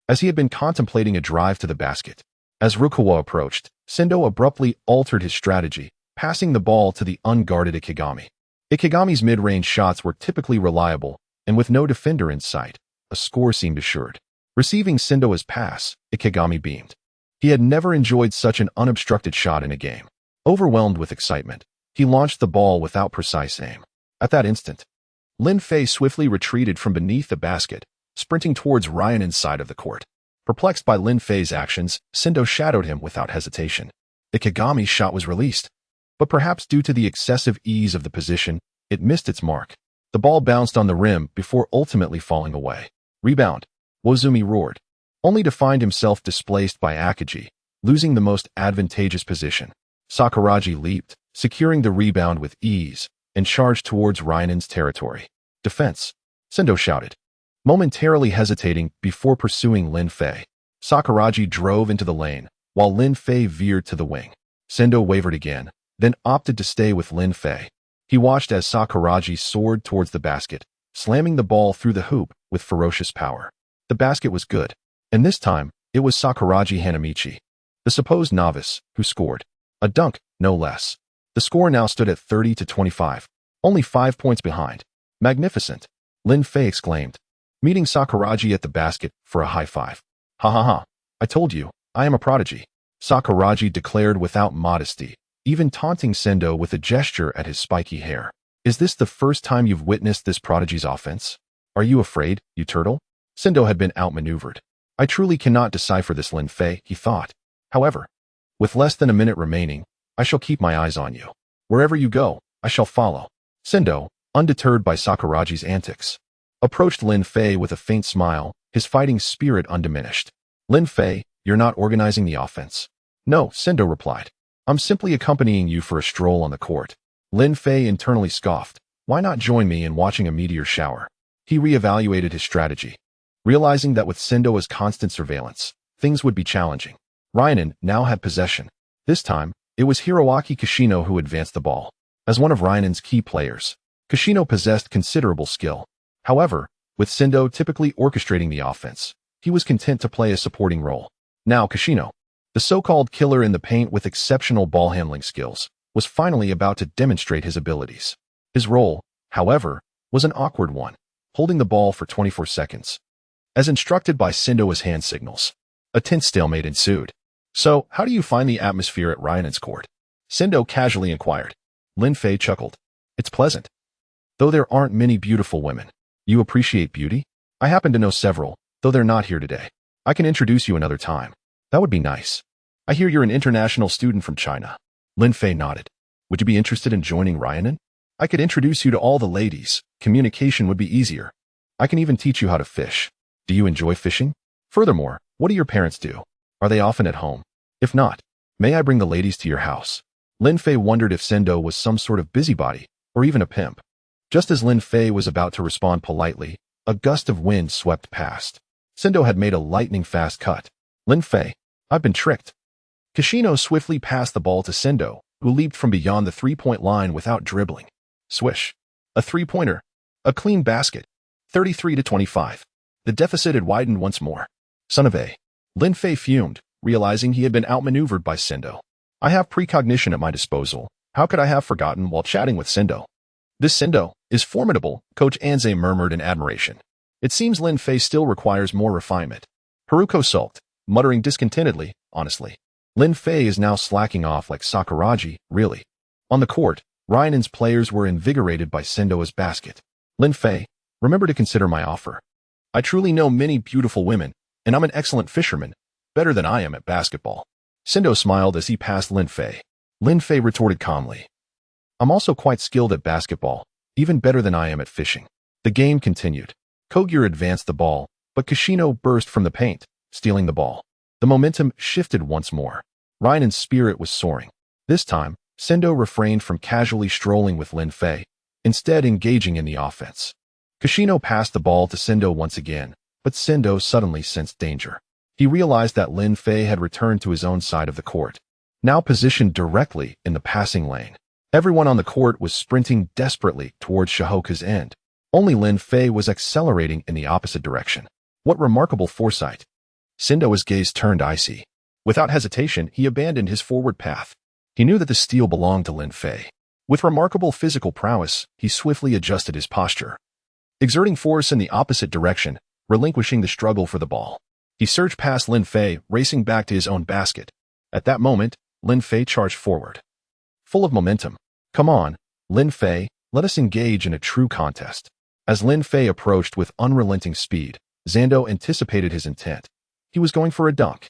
as he had been contemplating a drive to the basket. As Rukawa approached, Sendō abruptly altered his strategy, passing the ball to the unguarded Ikegami. Ikegami's mid-range shots were typically reliable, and with no defender in sight, a score seemed assured. Receiving Sendō's pass, Ikegami beamed. He had never enjoyed such an unobstructed shot in a game. Overwhelmed with excitement, he launched the ball without precise aim. At that instant, Lin Fei swiftly retreated from beneath the basket, sprinting towards Ryanen's side of the court. Perplexed by Lin Fei's actions, Sendō shadowed him without hesitation. Ikegami's shot was released, but perhaps due to the excessive ease of the position, it missed its mark. The ball bounced on the rim before ultimately falling away. Rebound, Wozumi roared, only to find himself displaced by Akagi, losing the most advantageous position. Sakuragi leaped, securing the rebound with ease, and charged towards Ryanen's territory. Defense, Sendō shouted, momentarily hesitating before pursuing Lin Fei. Sakuragi drove into the lane, while Lin Fei veered to the wing. Sendō wavered again, then opted to stay with Lin Fei. He watched as Sakuragi soared towards the basket, slamming the ball through the hoop with ferocious power. The basket was good, and this time, it was Sakuragi Hanamichi, the supposed novice, who scored. A dunk, no less. The score now stood at 30-25, only 5 points behind. Magnificent, Lin Fei exclaimed, meeting Sakuragi at the basket for a high five. Ha ha ha, I told you, I am a prodigy, Sakuragi declared without modesty, even taunting Sendō with a gesture at his spiky hair. Is this the first time you've witnessed this prodigy's offense? Are you afraid, you turtle? Sendō had been outmaneuvered. I truly cannot decipher this, Lin Fei, he thought. However, with less than a minute remaining, I shall keep my eyes on you. Wherever you go, I shall follow. Sendō, undeterred by Sakuragi's antics, approached Lin Fei with a faint smile, his fighting spirit undiminished. Lin Fei, you're not organizing the offense. No, Sendō replied. I'm simply accompanying you for a stroll on the court. Lin Fei internally scoffed. Why not join me in watching a meteor shower? He reevaluated his strategy, realizing that with Sendō's constant surveillance, things would be challenging. Ryanen now had possession. This time, it was Hiroaki Kishino who advanced the ball. As one of Ryanen's key players, Kishino possessed considerable skill. However, with Sendō typically orchestrating the offense, he was content to play a supporting role. Now Kishino, the so-called killer in the paint with exceptional ball-handling skills, was finally about to demonstrate his abilities. His role, however, was an awkward one, holding the ball for 24 seconds. As instructed by Sendō's hand signals, a tense stalemate ensued. So, how do you find the atmosphere at Ryanen's court? Sendō casually inquired. Lin Fei chuckled. It's pleasant. Though there aren't many beautiful women. You appreciate beauty? I happen to know several, though they're not here today. I can introduce you another time. That would be nice. I hear you're an international student from China. Lin Fei nodded. Would you be interested in joining Ryanen? I could introduce you to all the ladies. Communication would be easier. I can even teach you how to fish. Do you enjoy fishing? Furthermore, what do your parents do? Are they often at home? If not, may I bring the ladies to your house? Lin Fei wondered if Sendō was some sort of busybody, or even a pimp. Just as Lin Fei was about to respond politely, a gust of wind swept past. Sendō had made a lightning-fast cut. Lin Fei, I've been tricked. Kishino swiftly passed the ball to Sendō, who leaped from beyond the three-point line without dribbling. Swish. A three-pointer. A clean basket. 33-25. The deficit had widened once more. Son of a. Lin Fei fumed, realizing he had been outmaneuvered by Sendō. I have precognition at my disposal. How could I have forgotten while chatting with Sendō? This Sendō is formidable, Coach Anze murmured in admiration. It seems Lin Fei still requires more refinement. Haruko sulked, muttering discontentedly, honestly. Lin Fei is now slacking off like Sakuragi, really. On the court, Ryan's players were invigorated by Sendō's basket. Lin Fei, remember to consider my offer. I truly know many beautiful women, and I'm an excellent fisherman, better than I am at basketball. Sendō smiled as he passed Lin Fei. Lin Fei retorted calmly. I'm also quite skilled at basketball, even better than I am at fishing. The game continued. Kogure advanced the ball, but Kishino burst from the paint, stealing the ball. The momentum shifted once more. Ryan's spirit was soaring. This time, Sendō refrained from casually strolling with Lin Fei, instead engaging in the offense. Kishino passed the ball to Sendō once again, but Sendō suddenly sensed danger. He realized that Lin Fei had returned to his own side of the court, now positioned directly in the passing lane. Everyone on the court was sprinting desperately towards Shihoka's end. Only Lin Fei was accelerating in the opposite direction. What remarkable foresight! Sendō's gaze turned icy. Without hesitation, he abandoned his forward path. He knew that the steal belonged to Lin Fei. With remarkable physical prowess, he swiftly adjusted his posture, exerting force in the opposite direction, relinquishing the struggle for the ball. He surged past Lin Fei, racing back to his own basket. At that moment, Lin Fei charged forward, full of momentum. Come on, Lin Fei, let us engage in a true contest. As Lin Fei approached with unrelenting speed, Sendō anticipated his intent. He was going for a dunk.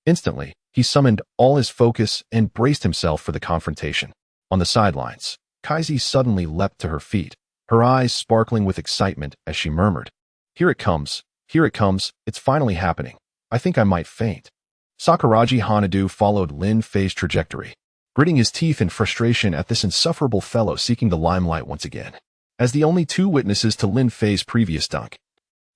Instantly, he summoned all his focus and braced himself for the confrontation. On the sidelines, Kaizi suddenly leapt to her feet, her eyes sparkling with excitement as she murmured, Here it comes, it's finally happening. I think I might faint. Sakuragi Hanamichi followed Lin Fei's trajectory, gritting his teeth in frustration at this insufferable fellow seeking the limelight once again. As the only two witnesses to Lin Fei's previous dunk,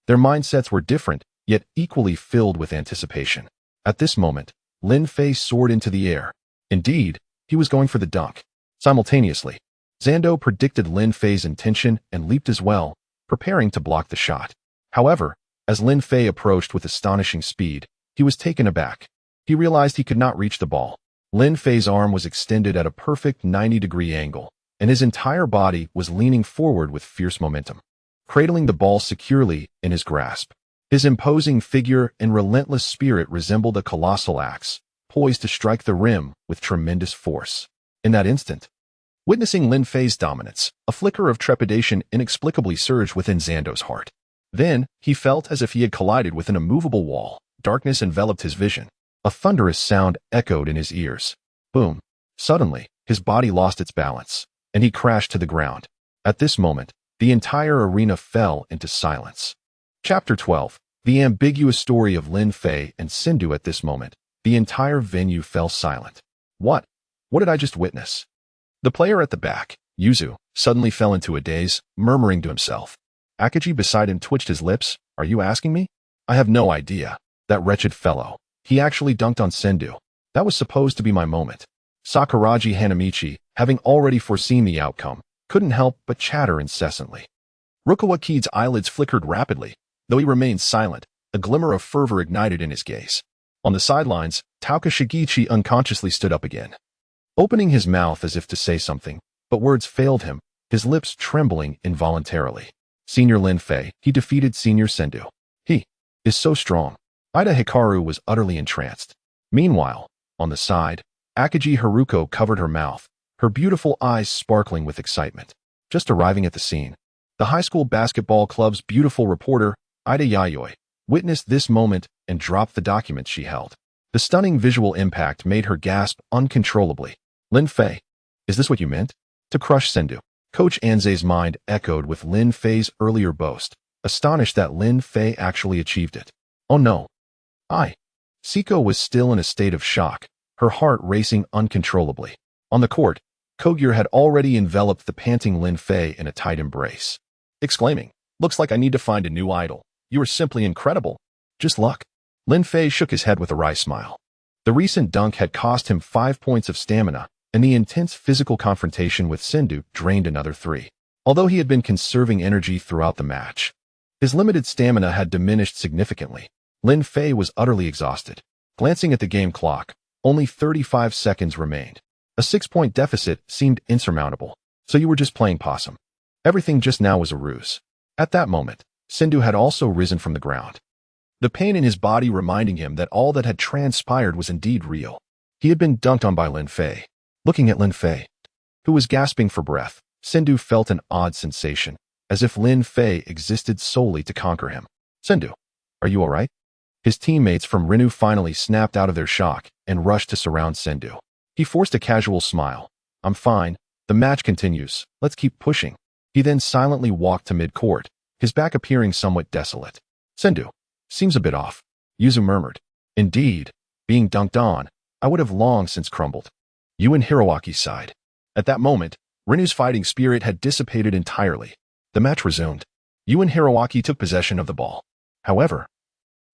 their mindsets were different, yet equally filled with anticipation. At this moment, Lin Fei soared into the air. Indeed, he was going for the dunk. Simultaneously, Sendō predicted Lin Fei's intention and leaped as well, preparing to block the shot. However, as Lin Fei approached with astonishing speed, he was taken aback. He realized he could not reach the ball. Lin Fei's arm was extended at a perfect 90-degree angle, and his entire body was leaning forward with fierce momentum, cradling the ball securely in his grasp. His imposing figure and relentless spirit resembled a colossal axe, poised to strike the rim with tremendous force. In that instant, witnessing Lin Fei's dominance, a flicker of trepidation inexplicably surged within Sendō's heart. Then, he felt as if he had collided with an immovable wall. Darkness enveloped his vision. A thunderous sound echoed in his ears. Boom. Suddenly, his body lost its balance, and he crashed to the ground. At this moment, the entire arena fell into silence. Chapter 12. The ambiguous story of Lin Fei and Sendō. At this moment, the entire venue fell silent. What? What did I just witness? The player at the back, Yuzu, suddenly fell into a daze, murmuring to himself. Akagi beside him twitched his lips. Are you asking me? I have no idea. That wretched fellow. He actually dunked on Sendō. That was supposed to be my moment. Sakuragi Hanamichi, having already foreseen the outcome, couldn't help but chatter incessantly. Rukawa Kaede's eyelids flickered rapidly. Though he remained silent, a glimmer of fervor ignited in his gaze. On the sidelines, Tauka Shigichi unconsciously stood up again, opening his mouth as if to say something, but words failed him, his lips trembling involuntarily. Senior Lin Fei, he defeated Senior Sendō. He is so strong. Ida Hikaru was utterly entranced. Meanwhile, on the side, Akagi Haruko covered her mouth, her beautiful eyes sparkling with excitement. Just arriving at the scene, the high school basketball club's beautiful reporter, Ida Yayoi, witnessed this moment and dropped the document she held. The stunning visual impact made her gasp uncontrollably. Lin Fei, is this what you meant? To crush Sendō? Coach Anze's mind echoed with Lin Fei's earlier boast, astonished that Lin Fei actually achieved it. Oh no. Siko was still in a state of shock, her heart racing uncontrollably. On the court, Kogure had already enveloped the panting Lin Fei in a tight embrace, exclaiming, Looks like I need to find a new idol. You are simply incredible. Just luck. Lin Fei shook his head with a wry smile. The recent dunk had cost him 5 points of stamina, and the intense physical confrontation with Sendō drained another 3. Although he had been conserving energy throughout the match, his limited stamina had diminished significantly. Lin Fei was utterly exhausted. Glancing at the game clock, only 35 seconds remained. A 6-point deficit seemed insurmountable. So you were just playing possum. Everything just now was a ruse. At that moment, Sendō had also risen from the ground, the pain in his body reminding him that all that had transpired was indeed real. He had been dunked on by Lin Fei. Looking at Lin Fei, who was gasping for breath, Sendō felt an odd sensation, as if Lin Fei existed solely to conquer him. Sendō, are you all right? His teammates from Rinu finally snapped out of their shock and rushed to surround Sendō. He forced a casual smile. I'm fine. The match continues. Let's keep pushing. He then silently walked to mid-court, his back appearing somewhat desolate. Sendō, seems a bit off. Yuzu murmured. Indeed, being dunked on, I would have long since crumbled. You and Hiroaki sighed. At that moment, Rinu's fighting spirit had dissipated entirely. The match resumed. Yu and Hiroaki took possession of the ball. However,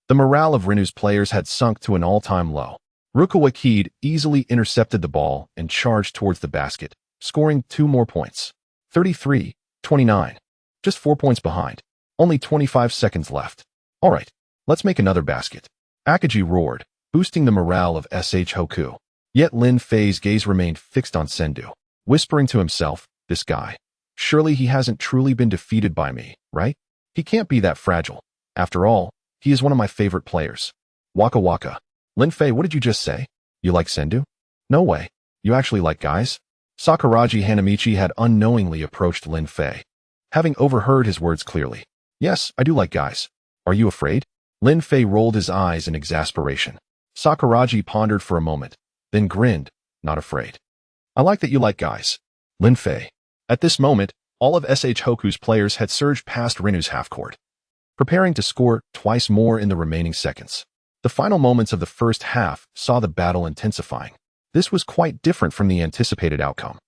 the morale of Rinu's players had sunk to an all-time low. Rukawa Kaede easily intercepted the ball and charged towards the basket, scoring 2 more points. 33-29. Just 4 points behind. Only 25 seconds left. All right, let's make another basket. Akagi roared, boosting the morale of SH Hoku. Yet Lin Fei's gaze remained fixed on Sendō, whispering to himself, this guy. Surely he hasn't truly been defeated by me, right? He can't be that fragile. After all, he is one of my favorite players. Waka waka. Lin Fei, what did you just say? You like Sendō? No way. You actually like guys? Sakuragi Hanamichi had unknowingly approached Lin Fei, having overheard his words clearly. Yes, I do like guys. Are you afraid? Lin Fei rolled his eyes in exasperation. Sakuragi pondered for a moment, then grinned, not afraid. I like that you like guys. Lin Fei. At this moment, all of SH Hoku's players had surged past Rinu's half-court, preparing to score twice more in the remaining seconds. The final moments of the first half saw the battle intensifying. This was quite different from the anticipated outcome.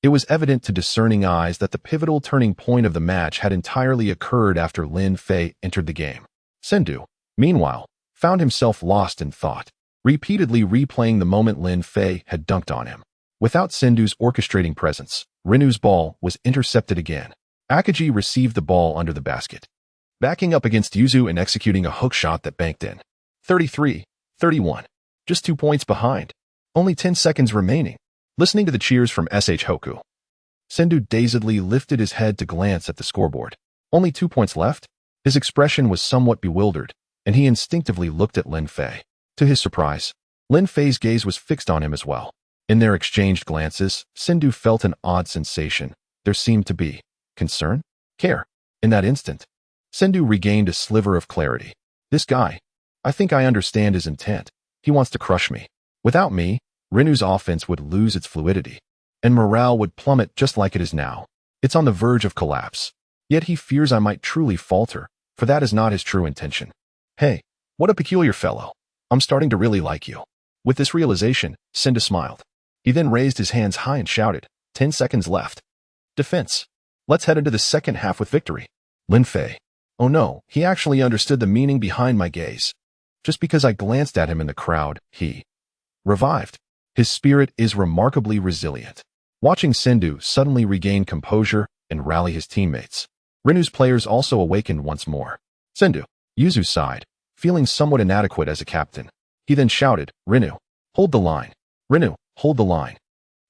It was evident to discerning eyes that the pivotal turning point of the match had entirely occurred after Lin Fei entered the game. Sendō, meanwhile, found himself lost in thought, repeatedly replaying the moment Lin Fei had dunked on him. Without Sendō's orchestrating presence, Rinu's ball was intercepted again. Akagi received the ball under the basket, backing up against Yuzu and executing a hook shot that banked in. 33-31. Just 2 points behind. Only 10 seconds remaining. Listening to the cheers from SH Hoku, Sendō dazedly lifted his head to glance at the scoreboard. Only 2 points left? His expression was somewhat bewildered, and he instinctively looked at Lin Fei. To his surprise, Lin Fei's gaze was fixed on him as well. In their exchanged glances, Sendō felt an odd sensation. There seemed to be concern? Care. In that instant, Sendō regained a sliver of clarity. This guy. I think I understand his intent. He wants to crush me. Without me, Rinu's offense would lose its fluidity, and morale would plummet just like it is now. It's on the verge of collapse. Yet he fears I might truly falter, for that is not his true intention. Hey, what a peculiar fellow. I'm starting to really like you. With this realization, Sendō smiled. He then raised his hands high and shouted, 10 seconds left. Defense. Let's head into the second half with victory. Lin Fei. Oh no, he actually understood the meaning behind my gaze. Just because I glanced at him in the crowd, he revived. His spirit is remarkably resilient. Watching Sendō suddenly regain composure and rally his teammates, Rinu's players also awakened once more. Sendō. Yuzu sighed, feeling somewhat inadequate as a captain. He then shouted, Rinu, hold the line. Rinu, hold the line.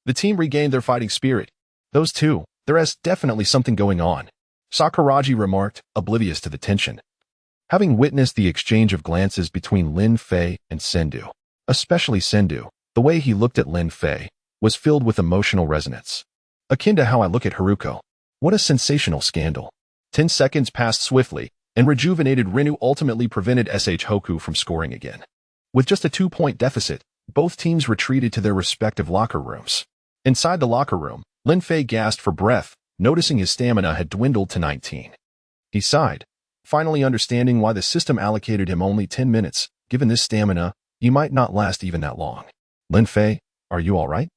The team regained their fighting spirit. Those two, there's definitely something going on, Sakuragi remarked, oblivious to the tension. Having witnessed the exchange of glances between Lin Fei and Sendō, especially Sendō, the way he looked at Lin Fei was filled with emotional resonance. Akin to how I look at Haruko. What a sensational scandal. 10 seconds passed swiftly, and rejuvenated Rinu ultimately prevented SH Hoku from scoring again. With just a 2-point deficit, both teams retreated to their respective locker rooms. Inside the locker room, Lin Fei gasped for breath, noticing his stamina had dwindled to 19. He sighed, finally understanding why the system allocated him only 10 minutes. Given this stamina, he might not last even that long. Lin Fei, are you all right?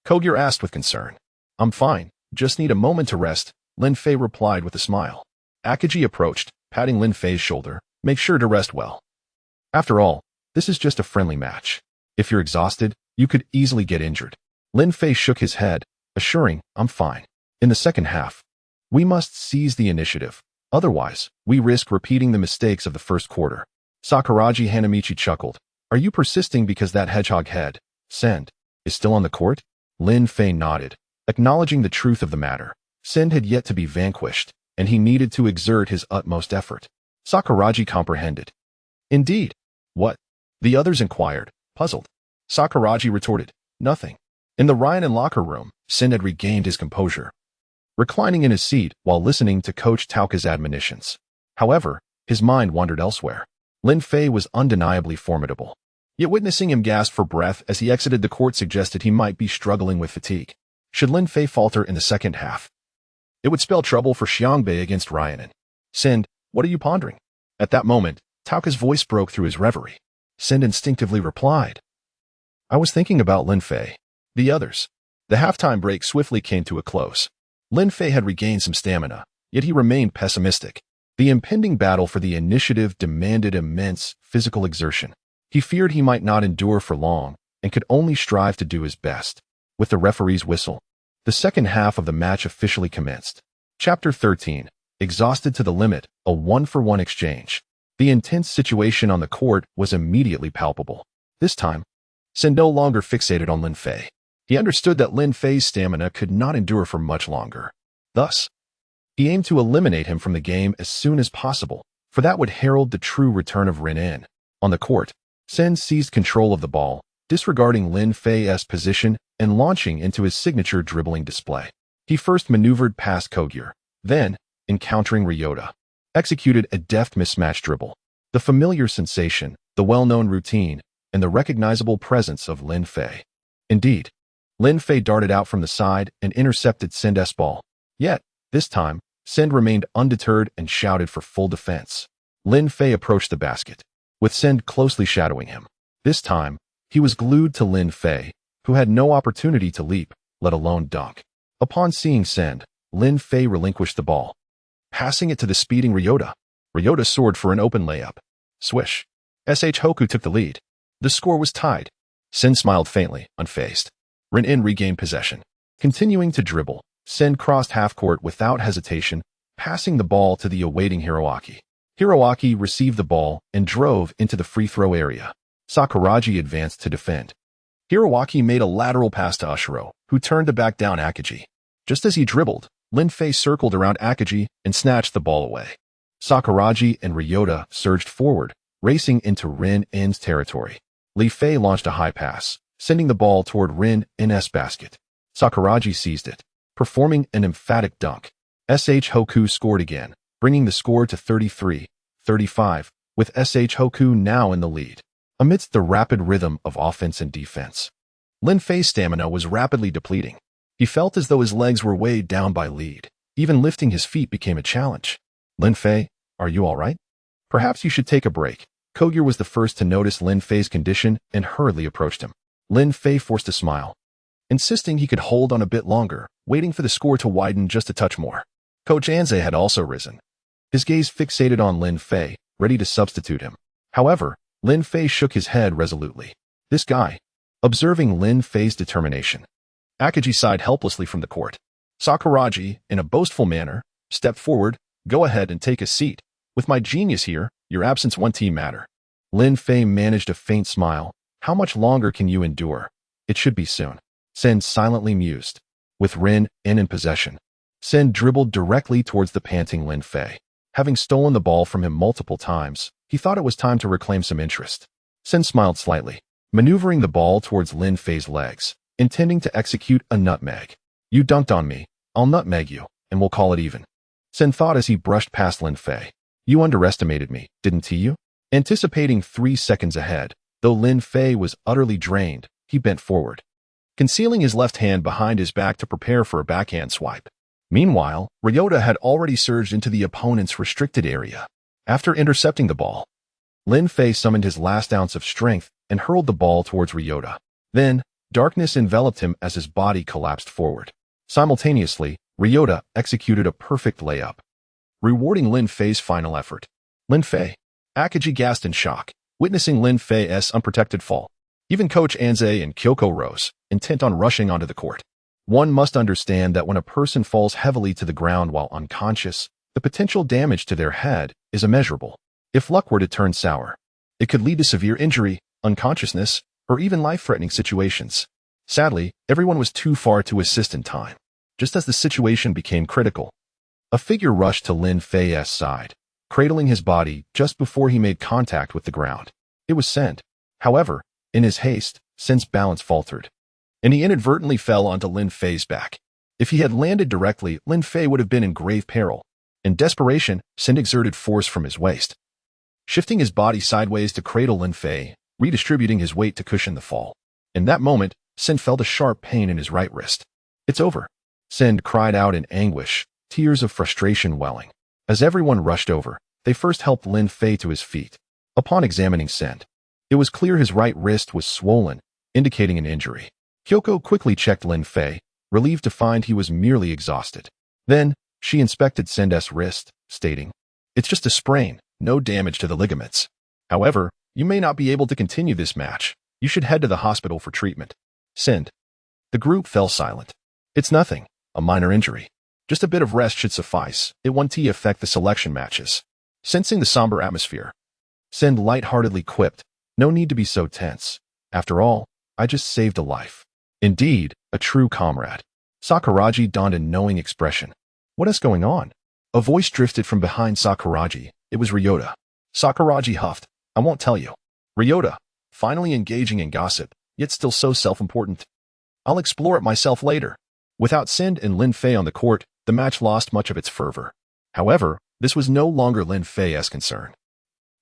Kogure asked with concern. I'm fine, just need a moment to rest, Lin Fei replied with a smile. Akagi approached, patting Lin Fei's shoulder. Make sure to rest well. After all, this is just a friendly match. If you're exhausted, you could easily get injured. Lin Fei shook his head, assuring, I'm fine. In the second half, we must seize the initiative. Otherwise, we risk repeating the mistakes of the first quarter. Sakuragi Hanamichi chuckled. Are you persisting because that hedgehog head, Send, is still on the court? Lin Fei nodded, acknowledging the truth of the matter. Send had yet to be vanquished, and he needed to exert his utmost effort. Sakuragi comprehended. Indeed. What? The others inquired, puzzled. Sakuragi retorted, nothing. In the Ryan locker room, Send had regained his composure, reclining in his seat while listening to Coach Tauka's admonitions. However, his mind wandered elsewhere. Lin Fei was undeniably formidable. Yet witnessing him gasp for breath as he exited the court suggested he might be struggling with fatigue. Should Lin Fei falter in the second half, it would spell trouble for Xiangbei against Ryan. Send, what are you pondering? At that moment, Tauka's voice broke through his reverie. Send instinctively replied, I was thinking about Lin Fei. The others. The halftime break swiftly came to a close. Lin Fei had regained some stamina, yet he remained pessimistic. The impending battle for the initiative demanded immense physical exertion. He feared he might not endure for long and could only strive to do his best. With the referee's whistle, the second half of the match officially commenced. Chapter 13. Exhausted to the limit, a one-for-one exchange. The intense situation on the court was immediately palpable. This time, Send no longer fixated on Lin Fei. He understood that Lin Fei's stamina could not endure for much longer. Thus, he aimed to eliminate him from the game as soon as possible, for that would herald the true return of Rin. On the court, Send seized control of the ball, disregarding Lin Fei's position and launching into his signature dribbling display. He first maneuvered past Kogure, then, encountering Ryota, executed a deft mismatch dribble. The familiar sensation, the well-known routine, and the recognizable presence of Lin Fei. Indeed, Lin Fei darted out from the side and intercepted Send's ball. Yet, this time, Send remained undeterred and shouted for full defense. Lin Fei approached the basket, with Send closely shadowing him. This time, he was glued to Lin Fei, who had no opportunity to leap, let alone dunk. Upon seeing Send, Lin Fei relinquished the ball, passing it to the speeding Ryota. Ryota soared for an open layup. Swish. Hoku took the lead. The score was tied. Send smiled faintly, unfazed. Rin regained possession. Continuing to dribble, Send crossed half-court without hesitation, passing the ball to the awaiting Hiroaki. Hiroaki received the ball and drove into the free-throw area. Sakuragi advanced to defend. Hiroaki made a lateral pass to Ushiro, who turned to back down Akagi. Just as he dribbled, Lin Fei circled around Akagi and snatched the ball away. Sakuragi and Ryota surged forward, racing into Rin's territory. Lin Fei launched a high pass, sending the ball toward Rin's basket. Sakuragi seized it, performing an emphatic dunk. Hoku scored again, bringing the score to 33-35, with Hoku now in the lead. Amidst the rapid rhythm of offense and defense, Lin Fei's stamina was rapidly depleting. He felt as though his legs were weighed down by lead. Even lifting his feet became a challenge. Lin Fei, are you all right? Perhaps you should take a break. Kogure was the first to notice Lin Fei's condition and hurriedly approached him. Lin Fei forced a smile, insisting he could hold on a bit longer, waiting for the score to widen just a touch more. Coach Anze had also risen, his gaze fixated on Lin Fei, ready to substitute him. However, Lin Fei shook his head resolutely. This guy. Observing Lin Fei's determination, Akagi sighed helplessly from the court. Sakuragi, in a boastful manner, stepped forward. Go ahead and take a seat. With my genius here, your absence won't matter. Lin Fei managed a faint smile. How much longer can you endure? It should be soon. Send silently mused. With Rin in possession, Send dribbled directly towards the panting Lin Fei. Having stolen the ball from him multiple times, he thought it was time to reclaim some interest. Send smiled slightly, maneuvering the ball towards Lin Fei's legs, intending to execute a nutmeg. You dunked on me. I'll nutmeg you, and we'll call it even. Send thought as he brushed past Lin Fei. You underestimated me, didn't you? Anticipating 3 seconds ahead, though Lin Fei was utterly drained, he bent forward, concealing his left hand behind his back to prepare for a backhand swipe. Meanwhile, Ryota had already surged into the opponent's restricted area. After intercepting the ball, Lin Fei summoned his last ounce of strength and hurled the ball towards Ryota. Then, darkness enveloped him as his body collapsed forward. Simultaneously, Ryota executed a perfect layup, rewarding Lin Fei's final effort. Lin Fei. Akagi gasped in shock, witnessing Lin Fei's unprotected fall. Even Coach Anze and Kyoko rose, intent on rushing onto the court. One must understand that when a person falls heavily to the ground while unconscious, the potential damage to their head is immeasurable. If luck were to turn sour, it could lead to severe injury, unconsciousness, or even life-threatening situations. Sadly, everyone was too far to assist in time. Just as the situation became critical, a figure rushed to Lin Fei's side, cradling his body just before he made contact with the ground. It was Send. However, in his haste, Send's balance faltered, and he inadvertently fell onto Lin Fei's back. If he had landed directly, Lin Fei would have been in grave peril. In desperation, Send exerted force from his waist, shifting his body sideways to cradle Lin Fei, redistributing his weight to cushion the fall. In that moment, Send felt a sharp pain in his right wrist. "It's over," Send cried out in anguish, tears of frustration welling. As everyone rushed over, they first helped Lin Fei to his feet. Upon examining Send, it was clear his right wrist was swollen, indicating an injury. Kyoko quickly checked Lin Fei, relieved to find he was merely exhausted. Then, she inspected Send's wrist, stating, "It's just a sprain, no damage to the ligaments. However, you may not be able to continue this match. You should head to the hospital for treatment." Send. The group fell silent. "It's nothing, a minor injury. Just a bit of rest should suffice. It won't affect the selection matches." Sensing the somber atmosphere, Send lightheartedly quipped, "No need to be so tense. After all, I just saved a life." Indeed, a true comrade. Sakuragi donned a knowing expression. "What is going on?" A voice drifted from behind Sakuragi. It was Ryota. Sakuragi huffed, "I won't tell you." Ryota, finally engaging in gossip, yet still so self-important. "I'll explore it myself later." Without Send and Lin Fei on the court, the match lost much of its fervor. However, this was no longer Lin Fei's concern.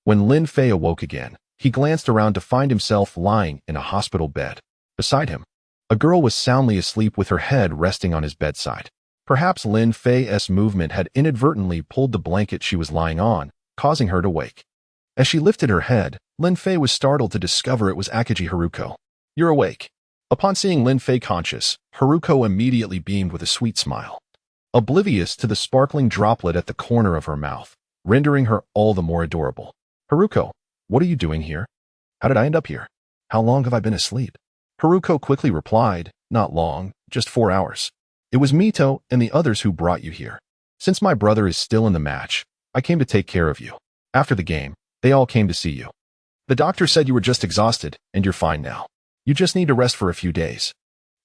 When Lin Fei awoke again, he glanced around to find himself lying in a hospital bed. Beside him, a girl was soundly asleep with her head resting on his bedside. Perhaps Lin Fei's movement had inadvertently pulled the blanket she was lying on, causing her to wake. As she lifted her head, Lin Fei was startled to discover it was Akagi Haruko. "You're awake." Upon seeing Lin Fei conscious, Haruko immediately beamed with a sweet smile, oblivious to the sparkling droplet at the corner of her mouth, rendering her all the more adorable. "Haruko, what are you doing here? How did I end up here? How long have I been asleep?" Haruko quickly replied, "Not long, just 4 hours. It was Mito and the others who brought you here. Since my brother is still in the match, I came to take care of you. After the game, they all came to see you. The doctor said you were just exhausted, and you're fine now. You just need to rest for a few days.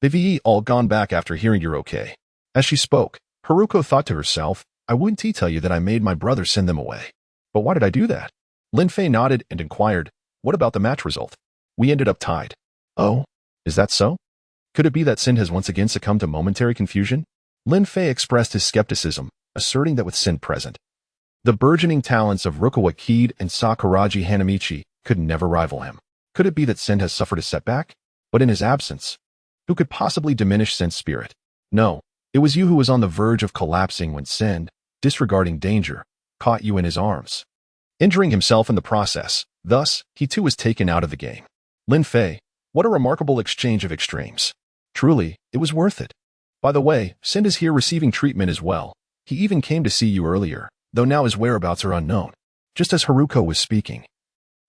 They've all gone back after hearing you're okay." As she spoke, Haruko thought to herself, "I wouldn't tell you that I made my brother send them away. But why did I do that?" Lin Fei nodded and inquired, "What about the match result?" "We ended up tied." "Oh, is that so? Could it be that Send has once again succumbed to momentary confusion?" Lin Fei expressed his skepticism, asserting that with Send present, the burgeoning talents of Rukawa Kaede and Sakuragi Hanamichi could never rival him. Could it be that Send has suffered a setback? But in his absence, who could possibly diminish Send's spirit? "No, it was you who was on the verge of collapsing when Send, disregarding danger, caught you in his arms, injuring himself in the process. Thus, he too was taken out of the game." Lin Fei, what a remarkable exchange of extremes. Truly, it was worth it. By the way, Send is here receiving treatment as well. He even came to see you earlier, though now his whereabouts are unknown. Just as Haruko was speaking,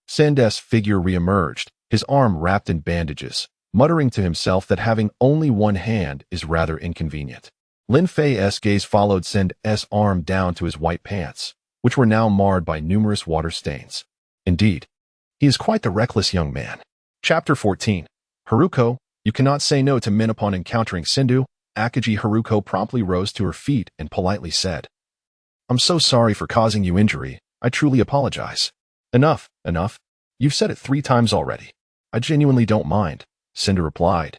Send's figure reemerged, his arm wrapped in bandages, muttering to himself that having only one hand is rather inconvenient. Lin Fei's gaze followed Send's arm down to his white pants, which were now marred by numerous water stains. Indeed, he is quite the reckless young man. Chapter 14. Haruko, you cannot say no to men upon encountering Sendō. Akagi Haruko promptly rose to her feet and politely said, "I'm so sorry for causing you injury. I truly apologize." Enough. You've said it 3 times already. I genuinely don't mind," Sendō replied,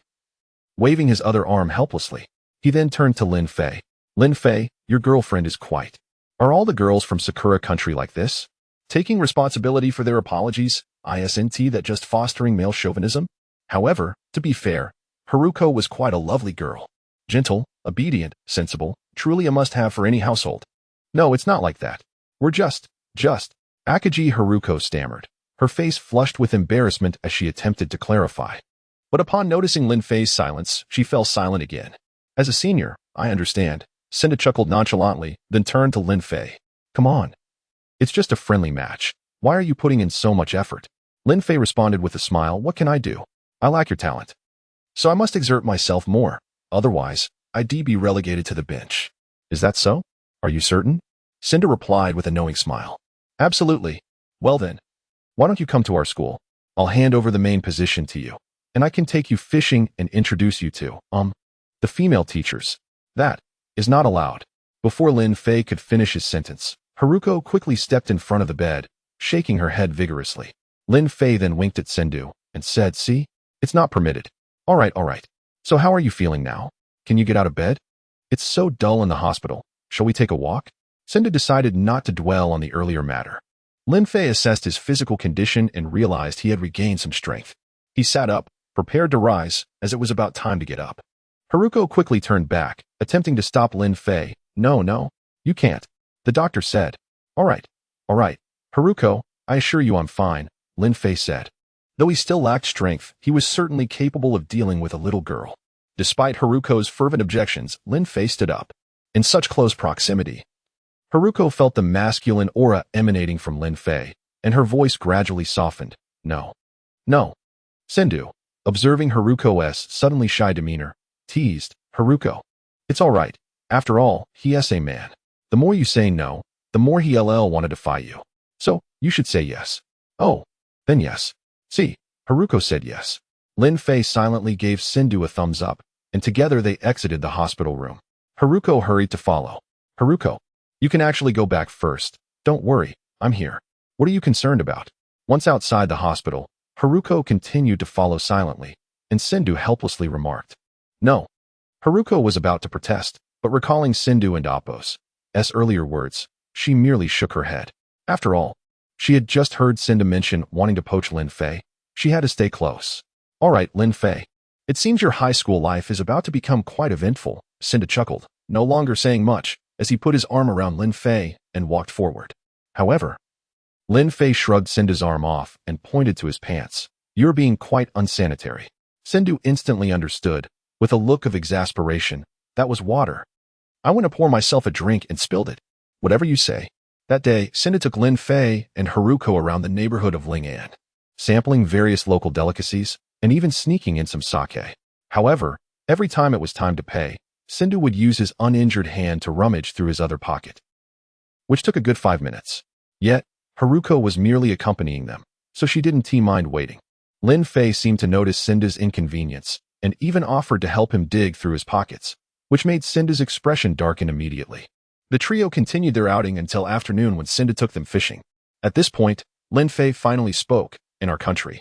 waving his other arm helplessly. He then turned to Lin Fei. "Lin Fei, your girlfriend is quite. Are all the girls from Sakura country like this? Taking responsibility for their apologies, isn't that just fostering male chauvinism?" However, to be fair, Haruko was quite a lovely girl. Gentle, obedient, sensible, truly a must-have for any household. "No, it's not like that. We're just, Akagi Haruko stammered, her face flushed with embarrassment as she attempted to clarify. But upon noticing Lin Fei's silence, she fell silent again. "As a senior, I understand," Sendō chuckled nonchalantly, then turned to Lin Fei. "Come on. It's just a friendly match. Why are you putting in so much effort?" Lin Fei responded with a smile, "What can I do? I lack your talent. So I must exert myself more. Otherwise, I'd be relegated to the bench. Is that so? Are you certain? Sendō replied with a knowing smile. Absolutely. Well then, why don't you come to our school? I'll hand over the main position to you, and I can take you fishing and introduce you to, the female teachers. That is not allowed. Before Lin Fei could finish his sentence, Haruko quickly stepped in front of the bed, shaking her head vigorously. Lin Fei then winked at Sendō and said, see, it's not permitted. All right. So how are you feeling now? Can you get out of bed? It's so dull in the hospital. Shall we take a walk? Sendō decided not to dwell on the earlier matter. Lin Fei assessed his physical condition and realized he had regained some strength. He sat up, prepared to rise, as it was about time to get up. Haruko quickly turned back, attempting to stop Lin Fei. No, you can't. The doctor said. All right. Haruko, I assure you I'm fine, Lin Fei said. Though he still lacked strength, he was certainly capable of dealing with a little girl. Despite Haruko's fervent objections, Lin Fei stood up. In such close proximity, Haruko felt the masculine aura emanating from Lin Fei, and her voice gradually softened. No. Sendō, observing Haruko's suddenly shy demeanor, teased, Haruko. It's all right. After all, he's a man. The more you say no, the more he'll want to defy you. So, you should say yes. Oh, then yes. See, Haruko said yes. Lin Fei silently gave Sendō a thumbs up, and together they exited the hospital room. Haruko hurried to follow. Haruko, you can actually go back first. Don't worry, I'm here. What are you concerned about? Once outside the hospital, Haruko continued to follow silently, and Sendō helplessly remarked. No. Haruko was about to protest, but recalling Sendō and Appo's earlier words, she merely shook her head. After all, she had just heard Sendō mention wanting to poach Lin Fei. She had to stay close. All right, Lin Fei. It seems your high school life is about to become quite eventful, Sendō chuckled, no longer saying much, as he put his arm around Lin Fei and walked forward. However, Lin Fei shrugged Sendō's arm off and pointed to his pants. You're being quite unsanitary. Sendō instantly understood, with a look of exasperation. That was water. I went to pour myself a drink and spilled it. Whatever you say. That day, Sendō took Lin Fei and Haruko around the neighborhood of Ling'an, sampling various local delicacies and even sneaking in some sake. However, every time it was time to pay, Sendō would use his uninjured hand to rummage through his other pocket, which took a good 5 minutes. Yet, Haruko was merely accompanying them, so she didn't mind waiting. Lin Fei seemed to notice Sendō's inconvenience and even offered to help him dig through his pockets, which made Sendō's expression darken immediately. The trio continued their outing until afternoon when Sendō took them fishing. At this point, Lin Fei finally spoke. In our country,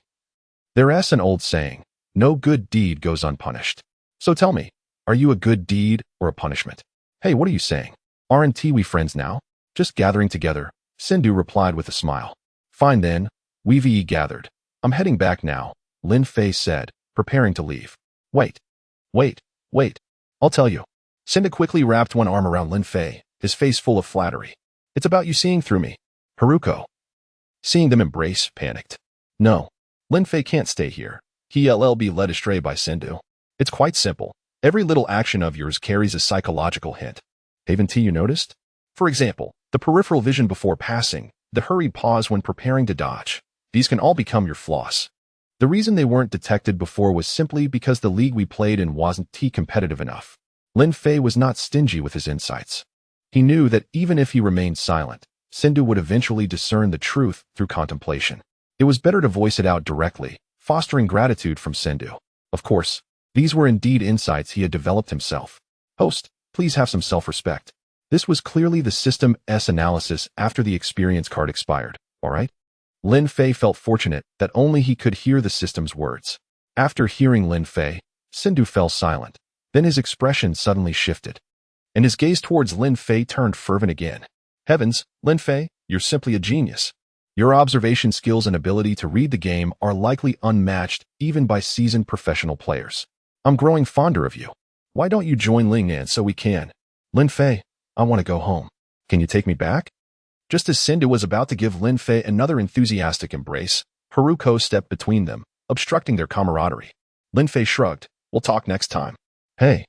there's an old saying, no good deed goes unpunished. So tell me, are you a good deed or a punishment? Hey, what are you saying? Aren't we friends now? Just gathering together, Sendō replied with a smile. Fine then, we've gathered. I'm heading back now, Lin Fei said, preparing to leave. Wait. I'll tell you. Sendō quickly wrapped one arm around Lin Fei, his face full of flattery. It's about you seeing through me. Haruko, seeing them embrace, panicked. No, Lin Fei can't stay here. He'll be led astray by Sendō. It's quite simple. Every little action of yours carries a psychological hint. Haven't you noticed? For example, the peripheral vision before passing, the hurried pause when preparing to dodge. These can all become your flaws. The reason they weren't detected before was simply because the league we played in wasn't competitive enough. Lin Fei was not stingy with his insights. He knew that even if he remained silent, Sendō would eventually discern the truth through contemplation. It was better to voice it out directly, fostering gratitude from Sendō. Of course, these were indeed insights he had developed himself. Host, please have some self-respect. This was clearly the system's analysis after the experience card expired, all right? Lin Fei felt fortunate that only he could hear the system's words. After hearing Lin Fei, Sendō fell silent. Then his expression suddenly shifted, and his gaze towards Lin Fei turned fervent again. Heavens, Lin Fei, you're simply a genius. Your observation skills and ability to read the game are likely unmatched even by seasoned professional players. I'm growing fonder of you. Why don't you join Ling'an so we can? Lin Fei, I want to go home. Can you take me back? Just as Sendō was about to give Lin Fei another enthusiastic embrace, Haruko stepped between them, obstructing their camaraderie. Lin Fei shrugged. We'll talk next time. Hey,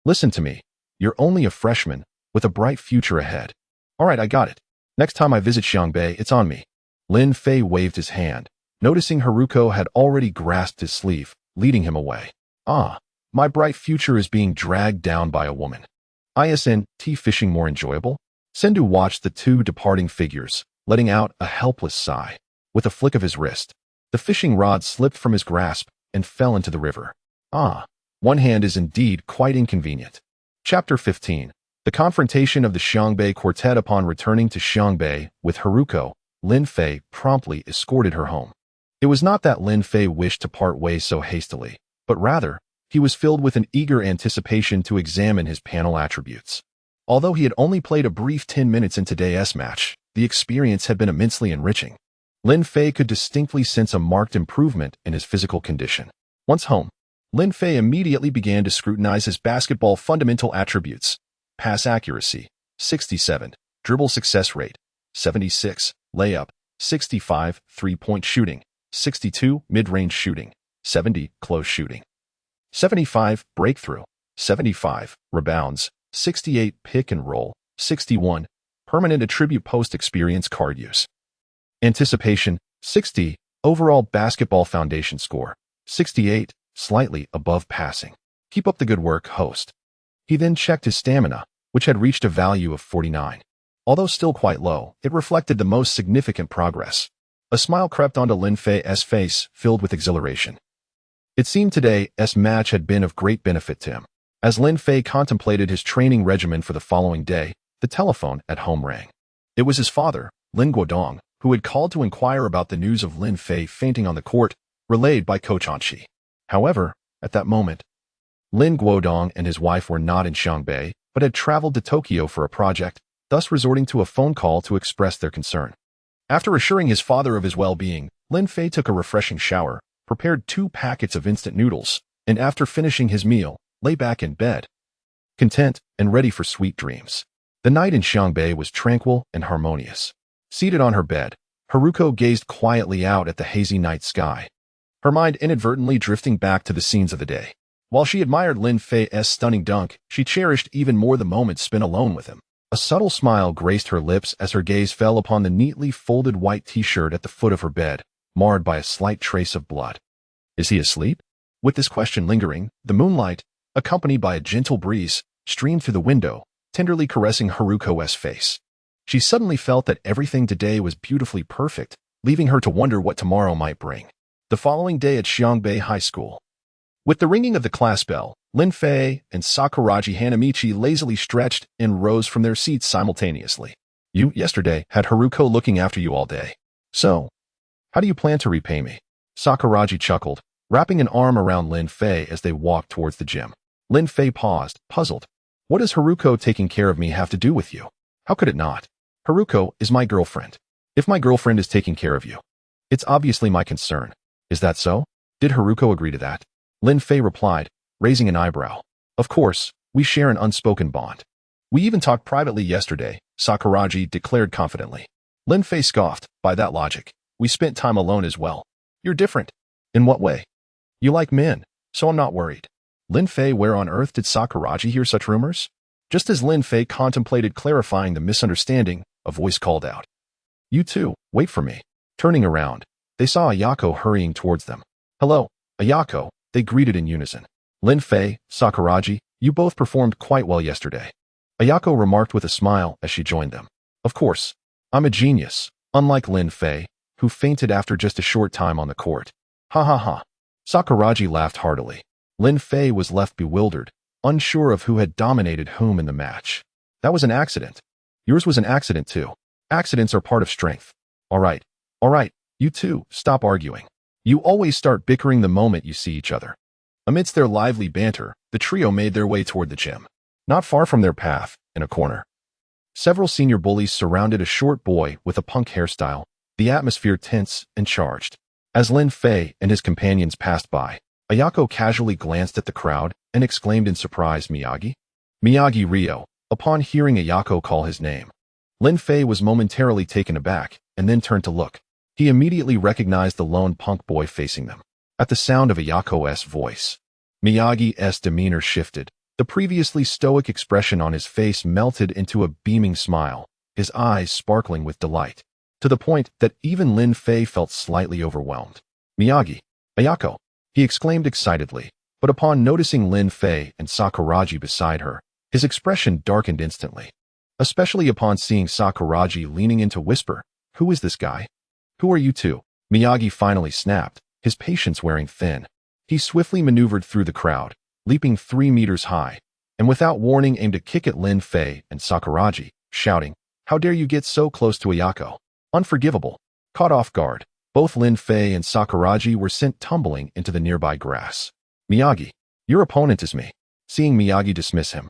listen to me. You're only a freshman, with a bright future ahead. All right, I got it. Next time I visit Xiangbei, it's on me. Lin Fei waved his hand. Noticing Haruko had already grasped his sleeve, leading him away. Ah, my bright future is being dragged down by a woman. Isn't fishing more enjoyable? Sendō watched the two departing figures, letting out a helpless sigh. With a flick of his wrist, the fishing rod slipped from his grasp and fell into the river. Ah, one hand is indeed quite inconvenient. Chapter 15. The confrontation of the Xiangbei quartet. Upon returning to Xiangbei with Haruko, Lin Fei promptly escorted her home. It was not that Lin Fei wished to part ways so hastily, but rather, he was filled with an eager anticipation to examine his panel attributes. Although he had only played a brief 10 minutes in today's match, the experience had been immensely enriching. Lin Fei could distinctly sense a marked improvement in his physical condition. Once home, Lin Fei immediately began to scrutinize his basketball fundamental attributes. Pass accuracy, 67, dribble success rate, 76, layup, 65, three-point shooting, 62, mid-range shooting, 70, close shooting, 75, breakthrough, 75, rebounds, 68, pick and roll, 61, permanent attribute post-experience card use. Anticipation, 60, overall basketball foundation score, 68, slightly above passing. Keep up the good work, host. He then checked his stamina, which had reached a value of 49. Although still quite low, it reflected the most significant progress. A smile crept onto Lin Fei's face, filled with exhilaration. It seemed today's match had been of great benefit to him. As Lin Fei contemplated his training regimen for the following day, the telephone at home rang. It was his father, Lin Guodong, who had called to inquire about the news of Lin Fei fainting on the court, relayed by Coach Hanshi. However, at that moment, Lin Guodong and his wife were not in Xiangbei, but had traveled to Tokyo for a project, thus resorting to a phone call to express their concern. After assuring his father of his well-being, Lin Fei took a refreshing shower, prepared 2 packets of instant noodles, and after finishing his meal, lay back in bed, content and ready for sweet dreams. The night in Xiangbei was tranquil and harmonious. Seated on her bed, Haruko gazed quietly out at the hazy night sky, her mind inadvertently drifting back to the scenes of the day. While she admired Lin Fei's stunning dunk, she cherished even more the moments spent alone with him. A subtle smile graced her lips as her gaze fell upon the neatly folded white t-shirt at the foot of her bed, marred by a slight trace of blood. Is he asleep? With this question lingering, the moonlight, accompanied by a gentle breeze, streamed through the window, tenderly caressing Haruko's face. She suddenly felt that everything today was beautifully perfect, leaving her to wonder what tomorrow might bring. The following day at Xiangbei High School. With the ringing of the class bell, Lin Fei and Sakuragi Hanamichi lazily stretched and rose from their seats simultaneously. You, yesterday, had Haruko looking after you all day. So, how do you plan to repay me? Sakuragi chuckled, wrapping an arm around Lin Fei as they walked towards the gym. Lin Fei paused, puzzled. What does Haruko taking care of me have to do with you? How could it not? Haruko is my girlfriend. If my girlfriend is taking care of you, it's obviously my concern. Is that so? Did Haruko agree to that? Lin Fei replied, raising an eyebrow. Of course, we share an unspoken bond. We even talked privately yesterday, Sakuragi declared confidently. Lin Fei scoffed, by that logic. We spent time alone as well. You're different. In what way? You like men, so I'm not worried. Lin Fei, where on earth did Sakuragi hear such rumors? Just as Lin Fei contemplated clarifying the misunderstanding, a voice called out. You too, wait for me. Turning around, they saw Ayako hurrying towards them. Hello, Ayako, they greeted in unison. Lin Fei, Sakuragi, you both performed quite well yesterday. Ayako remarked with a smile as she joined them. Of course, I'm a genius, unlike Lin Fei, who fainted after just a short time on the court. Ha ha ha. Sakuragi laughed heartily. Lin Fei was left bewildered, unsure of who had dominated whom in the match. That was an accident. Yours was an accident too. Accidents are part of strength. All right, you two, stop arguing. You always start bickering the moment you see each other. Amidst their lively banter, the trio made their way toward the gym. Not far from their path, in a corner, several senior bullies surrounded a short boy with a punk hairstyle, the atmosphere tense and charged. As Lin Fei and his companions passed by, Ayako casually glanced at the crowd and exclaimed in surprise, Miyagi? Miyagi Ryo. Upon hearing Ayako call his name, Lin Fei was momentarily taken aback and then turned to look. He immediately recognized the lone punk boy facing them. At the sound of Ayako's voice, Miyagi's demeanor shifted. The previously stoic expression on his face melted into a beaming smile, his eyes sparkling with delight, to the point that even Lin Fei felt slightly overwhelmed. Miyagi, Ayako, he exclaimed excitedly, but upon noticing Lin Fei and Sakuragi beside her, his expression darkened instantly. Especially upon seeing Sakuragi leaning in to whisper, "Who is this guy? Who are you two?" Miyagi finally snapped, his patience wearing thin. He swiftly maneuvered through the crowd, leaping 3 meters high, and without warning aimed a kick at Lin Fei and Sakuragi, shouting, "How dare you get so close to Ayako? Unforgivable." Caught off guard, both Lin Fei and Sakuragi were sent tumbling into the nearby grass. "Miyagi, your opponent is me." Seeing Miyagi dismiss him,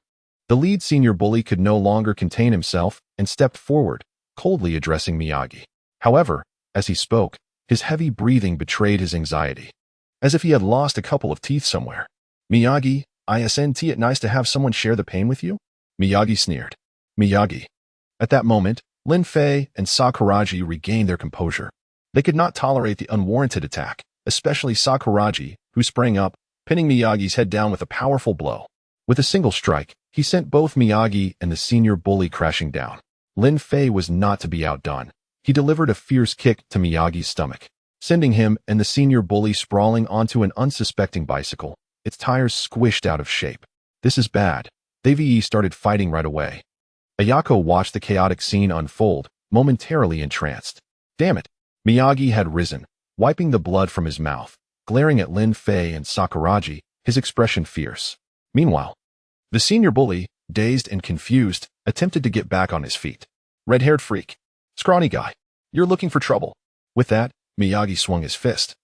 the lead senior bully could no longer contain himself and stepped forward, coldly addressing Miyagi. However, as he spoke, his heavy breathing betrayed his anxiety, as if he had lost a couple of teeth somewhere. "Miyagi, isn't it nice to have someone share the pain with you?" Miyagi sneered. "Miyagi." At that moment, Lin Fei and Sakuragi regained their composure. They could not tolerate the unwarranted attack, especially Sakuragi, who sprang up, pinning Miyagi's head down with a powerful blow. With a single strike, he sent both Miyagi and the senior bully crashing down. Lin Fei was not to be outdone. He delivered a fierce kick to Miyagi's stomach, sending him and the senior bully sprawling onto an unsuspecting bicycle, its tires squished out of shape. "This is bad." They started fighting right away. Ayako watched the chaotic scene unfold, momentarily entranced. "Damn it." Miyagi had risen, wiping the blood from his mouth, glaring at Lin Fei and Sakuragi, his expression fierce. Meanwhile, the senior bully, dazed and confused, attempted to get back on his feet. "Red-haired freak. Scrawny guy. You're looking for trouble." With that, Miyagi swung his fist,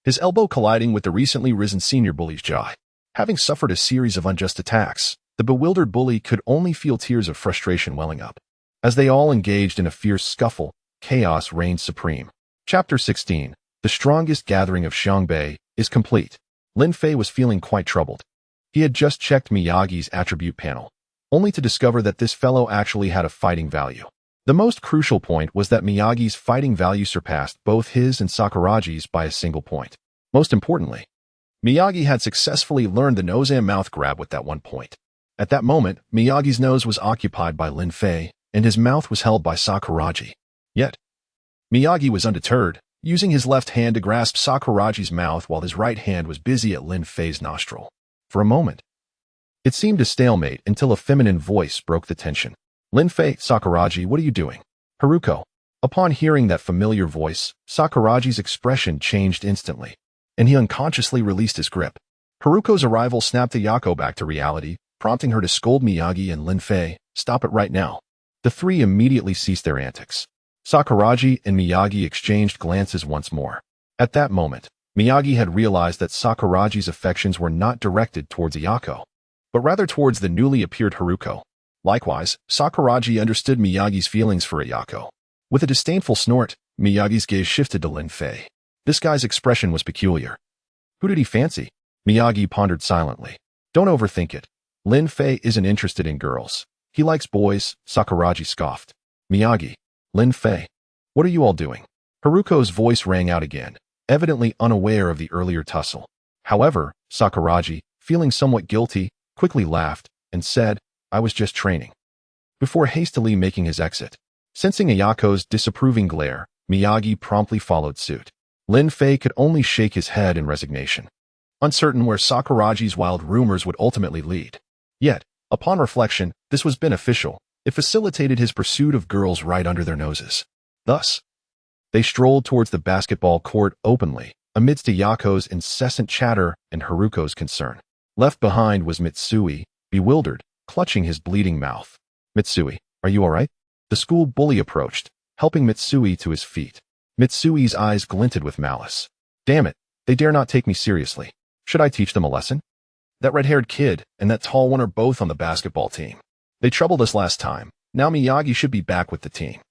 his elbow colliding with the recently risen senior bully's jaw. Having suffered a series of unjust attacks, the bewildered bully could only feel tears of frustration welling up. As they all engaged in a fierce scuffle, chaos reigned supreme. Chapter 16. The strongest gathering of Xiangbei is complete. Lin Fei was feeling quite troubled. He had just checked Miyagi's attribute panel, only to discover that this fellow actually had a fighting value. The most crucial point was that Miyagi's fighting value surpassed both his and Sakuragi's by a single point. Most importantly, Miyagi had successfully learned the nose and mouth grab with that one point. At that moment, Miyagi's nose was occupied by Lin Fei, and his mouth was held by Sakuragi. Yet, Miyagi was undeterred, using his left hand to grasp Sakuragi's mouth while his right hand was busy at Lin Fei's nostril. For a moment, it seemed a stalemate until a feminine voice broke the tension. "Lin Fei, Sakuragi, what are you doing?" "Haruko." Upon hearing that familiar voice, Sakuragi's expression changed instantly, and he unconsciously released his grip. Haruko's arrival snapped Ayako back to reality, prompting her to scold Miyagi and Lin Fei, "Stop it right now." The three immediately ceased their antics. Sakuragi and Miyagi exchanged glances once more. At that moment, Miyagi had realized that Sakuragi's affections were not directed towards Ayako, but rather towards the newly appeared Haruko. Likewise, Sakuragi understood Miyagi's feelings for Ayako. With a disdainful snort, Miyagi's gaze shifted to Lin Fei. This guy's expression was peculiar. Who did he fancy? Miyagi pondered silently. Don't overthink it. Lin Fei isn't interested in girls. He likes boys, Sakuragi scoffed. Miyagi. Lin Fei. What are you all doing? Haruko's voice rang out again, evidently unaware of the earlier tussle. However, Sakuragi, feeling somewhat guilty, quickly laughed and said, "I was just training," before hastily making his exit. Sensing Ayako's disapproving glare, Miyagi promptly followed suit. Lin Fei could only shake his head in resignation, uncertain where Sakuragi's wild rumors would ultimately lead. Yet, upon reflection, this was beneficial. It facilitated his pursuit of girls right under their noses. Thus, they strolled towards the basketball court openly, amidst Ayako's incessant chatter and Haruko's concern. Left behind was Mitsui, bewildered, clutching his bleeding mouth. "Mitsui, are you all right?" The school bully approached, helping Mitsui to his feet. Mitsui's eyes glinted with malice. "Damn it, they dare not take me seriously. Should I teach them a lesson? That red-haired kid and that tall one are both on the basketball team. They troubled us last time. Now Miyagi should be back with the team.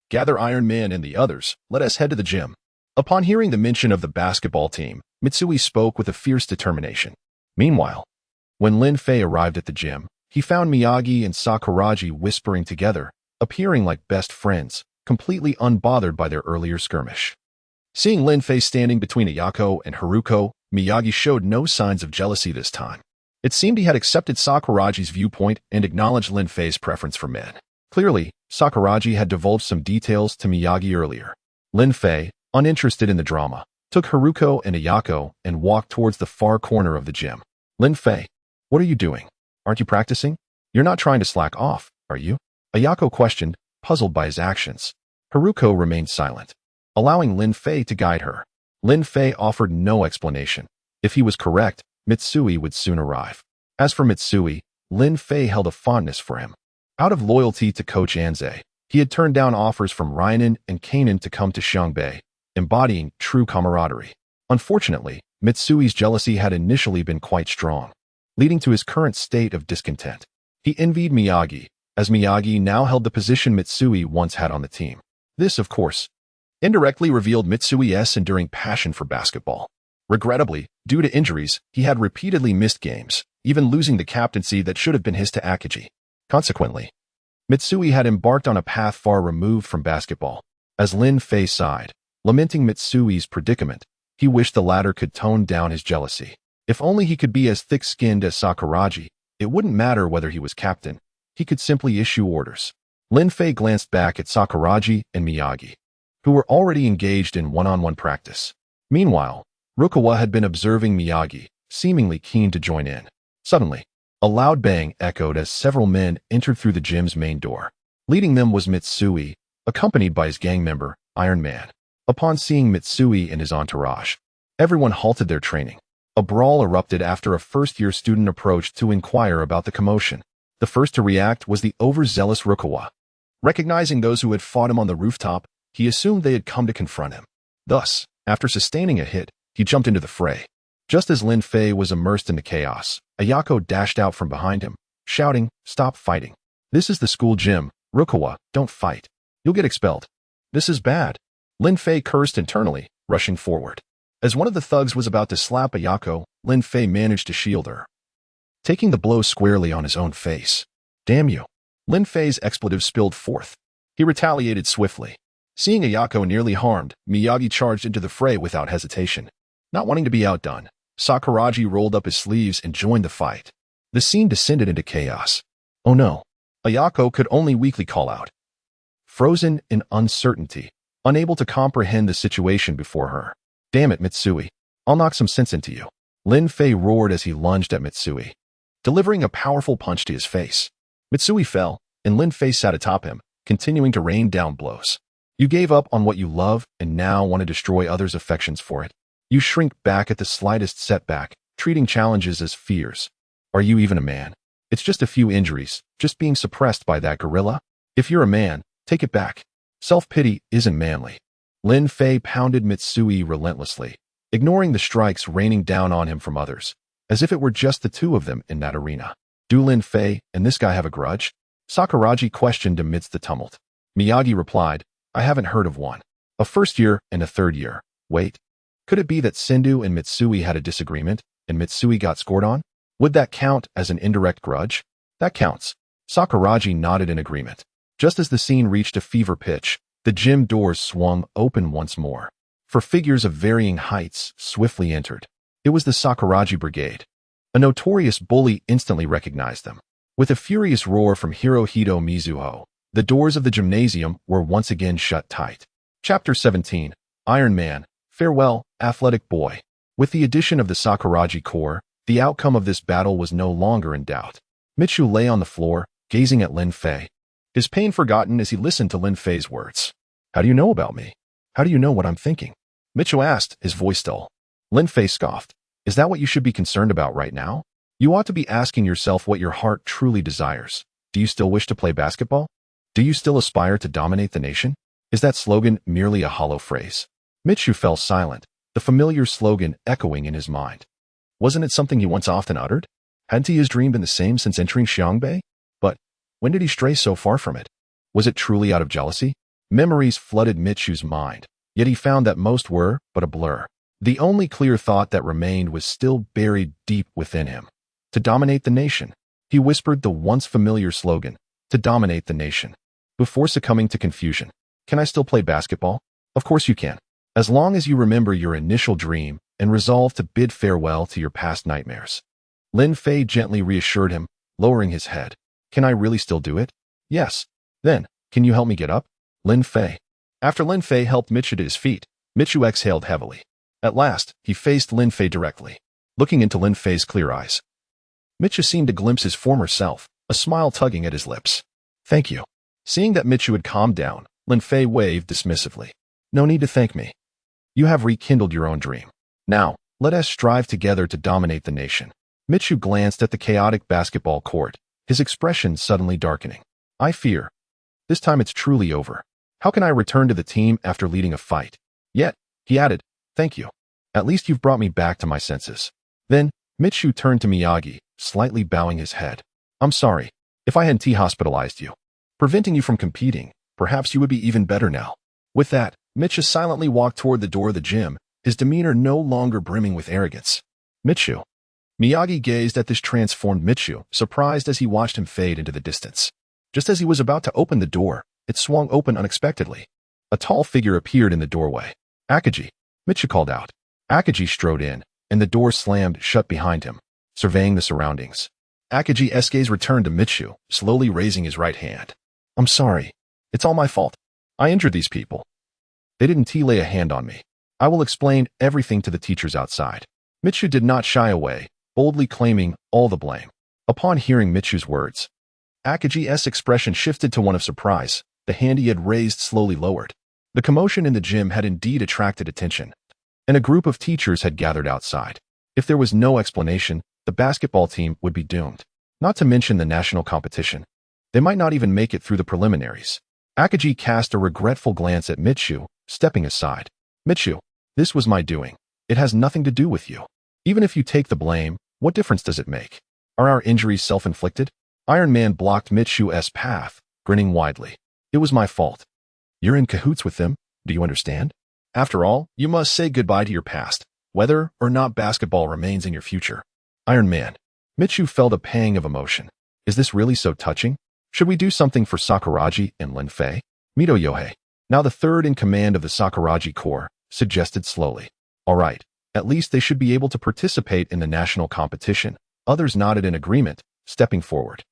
Gather Iron Man and the others. Let us head to the gym." Upon hearing the mention of the basketball team, Mitsui spoke with a fierce determination. Meanwhile, when Lin Fei arrived at the gym, he found Miyagi and Sakuragi whispering together, appearing like best friends, completely unbothered by their earlier skirmish. Seeing Lin Fei standing between Ayako and Haruko, Miyagi showed no signs of jealousy this time. It seemed he had accepted Sakuragi's viewpoint and acknowledged Lin Fei's preference for men. Clearly, Sakuragi had divulged some details to Miyagi earlier. Lin Fei, uninterested in the drama, took Haruko and Ayako and walked towards the far corner of the gym. Lin Fei, what are you doing? Aren't you practicing? You're not trying to slack off, are you? Ayako questioned, puzzled by his actions. Haruko remained silent, allowing Lin Fei to guide her. Lin Fei offered no explanation. If he was correct, Mitsui would soon arrive. As for Mitsui, Lin Fei held a fondness for him. Out of loyalty to Coach Anze, he had turned down offers from Ryanen and Kanan to come to Xiangbei, embodying true camaraderie. Unfortunately, Mitsui's jealousy had initially been quite strong, leading to his current state of discontent. He envied Miyagi, as Miyagi now held the position Mitsui once had on the team. This, of course, indirectly revealed Mitsui's enduring passion for basketball. Regrettably, due to injuries, he had repeatedly missed games, even losing the captaincy that should have been his to Akagi. Consequently, Mitsui had embarked on a path far removed from basketball. As Lin Fei sighed, lamenting Mitsui's predicament, he wished the latter could tone down his jealousy. If only he could be as thick-skinned as Sakuragi, it wouldn't matter whether he was captain. He could simply issue orders. Lin Fei glanced back at Sakuragi and Miyagi, who were already engaged in one-on-one practice. Meanwhile, Rukawa had been observing Miyagi, seemingly keen to join in. Suddenly, a loud bang echoed as several men entered through the gym's main door. Leading them was Mitsui, accompanied by his gang member, Iron Man. Upon seeing Mitsui and his entourage, everyone halted their training. A brawl erupted after a first-year student approached to inquire about the commotion. The first to react was the overzealous Rukawa. Recognizing those who had fought him on the rooftop, he assumed they had come to confront him. Thus, after sustaining a hit, he jumped into the fray. Just as Lin Fei was immersed in the chaos, Ayako dashed out from behind him, shouting, "Stop fighting. This is the school gym. Rukawa, don't fight. You'll get expelled." "This is bad." Lin Fei cursed internally, rushing forward. As one of the thugs was about to slap Ayako, Lin Fei managed to shield her, taking the blow squarely on his own face. "Damn you." Lin Fei's expletive spilled forth. He retaliated swiftly. Seeing Ayako nearly harmed, Miyagi charged into the fray without hesitation. Not wanting to be outdone, Sakuragi rolled up his sleeves and joined the fight. The scene descended into chaos. "Oh no." Ayako could only weakly call out. Frozen in uncertainty, unable to comprehend the situation before her. "Damn it, Mitsui. I'll knock some sense into you." Lin Fei roared as he lunged at Mitsui, delivering a powerful punch to his face. Mitsui fell, and Lin Fei sat atop him, continuing to rain down blows. "You gave up on what you love and now want to destroy others' affections for it. You shrink back at the slightest setback, treating challenges as fears. Are you even a man? It's just a few injuries, just being suppressed by that gorilla. If you're a man, take it back. Self-pity isn't manly." Lin Fei pounded Mitsui relentlessly, ignoring the strikes raining down on him from others, as if it were just the two of them in that arena. "Do Lin Fei and this guy have a grudge?" Sakuragi questioned amidst the tumult. Miyagi replied, "I haven't heard of one. A first year and a third year. Wait. Could it be that Sendō and Mitsui had a disagreement, and Mitsui got scored on? Would that count as an indirect grudge?" "That counts." Sakuragi nodded in agreement. Just as the scene reached a fever pitch, the gym doors swung open once more. For figures of varying heights swiftly entered. It was the Sakuragi Brigade. A notorious bully instantly recognized them. With a furious roar from Hirohito Mizuho, the doors of the gymnasium were once again shut tight. Chapter 17, Iron Man, Farewell, Athletic Boy. With the addition of the Sakuragi Corps, the outcome of this battle was no longer in doubt. Michu lay on the floor, gazing at Lin Fei, his pain forgotten as he listened to Lin Fei's words. "How do you know about me? How do you know what I'm thinking?" Michu asked, his voice dull. Lin Fei scoffed. "Is that what you should be concerned about right now? You ought to be asking yourself what your heart truly desires. Do you still wish to play basketball? Do you still aspire to dominate the nation? Is that slogan merely a hollow phrase?" Michu fell silent, the familiar slogan echoing in his mind. Wasn't it something he once often uttered? Hadn't his dream been the same since entering Xiangbei? But when did he stray so far from it? Was it truly out of jealousy? Memories flooded Michu's mind, yet he found that most were but a blur. The only clear thought that remained was still buried deep within him. To dominate the nation. He whispered the once familiar slogan, to dominate the nation, before succumbing to confusion. "Can I still play basketball?" "Of course you can. As long as you remember your initial dream and resolve to bid farewell to your past nightmares." Lin Fei gently reassured him, lowering his head. "Can I really still do it?" "Yes." "Then, can you help me get up?" Lin Fei. After Lin Fei helped Michu to his feet, Michu exhaled heavily. At last, he faced Lin Fei directly. Looking into Lin Fei's clear eyes, Michu seemed to glimpse his former self, a smile tugging at his lips. Thank you. Seeing that Michu had calmed down, Lin Fei waved dismissively. No need to thank me. You have rekindled your own dream. Now, let us strive together to dominate the nation. Michu glanced at the chaotic basketball court, his expression suddenly darkening. I fear. This time it's truly over. How can I return to the team after leading a fight? Yet, he added, thank you. At least you've brought me back to my senses. Then, Michu turned to Miyagi, slightly bowing his head. I'm sorry. If I hadn't hospitalized you, preventing you from competing, perhaps you would be even better now. With that, Michu silently walked toward the door of the gym, his demeanor no longer brimming with arrogance. Michu. Miyagi gazed at this transformed Michu, surprised as he watched him fade into the distance. Just as he was about to open the door, it swung open unexpectedly. A tall figure appeared in the doorway. Akagi. Michu called out. Akagi strode in, and the door slammed shut behind him, surveying the surroundings. Akagi's gaze returned to Michu, slowly raising his right hand. I'm sorry. It's all my fault. I injured these people. They didn't lay a hand on me. I will explain everything to the teachers outside. Michu did not shy away, boldly claiming all the blame. Upon hearing Michu's words, Akagi's expression shifted to one of surprise, the hand he had raised slowly lowered. The commotion in the gym had indeed attracted attention, and a group of teachers had gathered outside. If there was no explanation, the basketball team would be doomed. Not to mention the national competition. They might not even make it through the preliminaries. Akagi cast a regretful glance at Michu, stepping aside. Michu, this was my doing. It has nothing to do with you. Even if you take the blame, what difference does it make? Are our injuries self-inflicted? Iron Man blocked Michu's path, grinning widely. It was my fault. You're in cahoots with them, do you understand? After all, you must say goodbye to your past, whether or not basketball remains in your future. Iron Man. Michu felt a pang of emotion. Is this really so touching? Should we do something for Sakuragi and Lin Fei? Mito Yohei, now the third in command of the Sakuragi Corps, suggested slowly. All right, at least they should be able to participate in the national competition. Others nodded in agreement, stepping forward.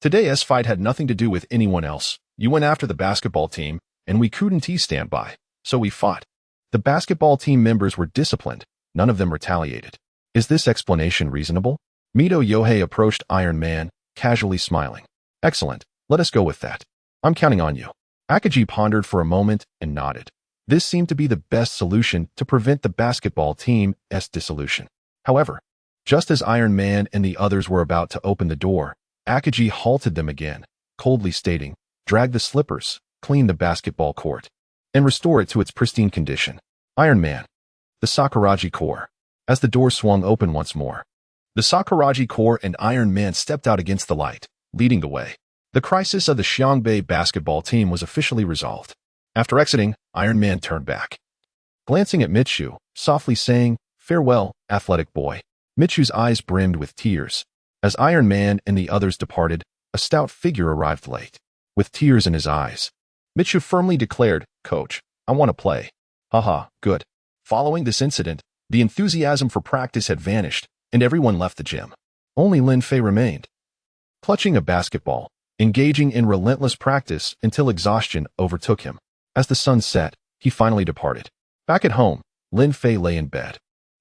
Today's fight had nothing to do with anyone else. You went after the basketball team, and we couldn't stand by, so we fought. The basketball team members were disciplined. None of them retaliated. Is this explanation reasonable? Mito Yohei approached Iron Man, casually smiling. Excellent, let us go with that. I'm counting on you. Akagi pondered for a moment and nodded. This seemed to be the best solution to prevent the basketball team's dissolution. However, just as Iron Man and the others were about to open the door, Akagi halted them again, coldly stating, drag the slippers, clean the basketball court, and restore it to its pristine condition. Iron Man. The Sakuragi Corps. As the door swung open once more, the Sakuragi Corps and Iron Man stepped out against the light, leading the way. The crisis of the Xiangbei basketball team was officially resolved. After exiting, Iron Man turned back, glancing at Michu, softly saying, farewell, athletic boy. Michu's eyes brimmed with tears. As Iron Man and the others departed, a stout figure arrived late. With tears in his eyes, Michu firmly declared, Coach, I want to play. Haha, good. Following this incident, the enthusiasm for practice had vanished, and everyone left the gym. Only Lin Fei remained, clutching a basketball, engaging in relentless practice until exhaustion overtook him. As the sun set, he finally departed. Back at home, Lin Fei lay in bed,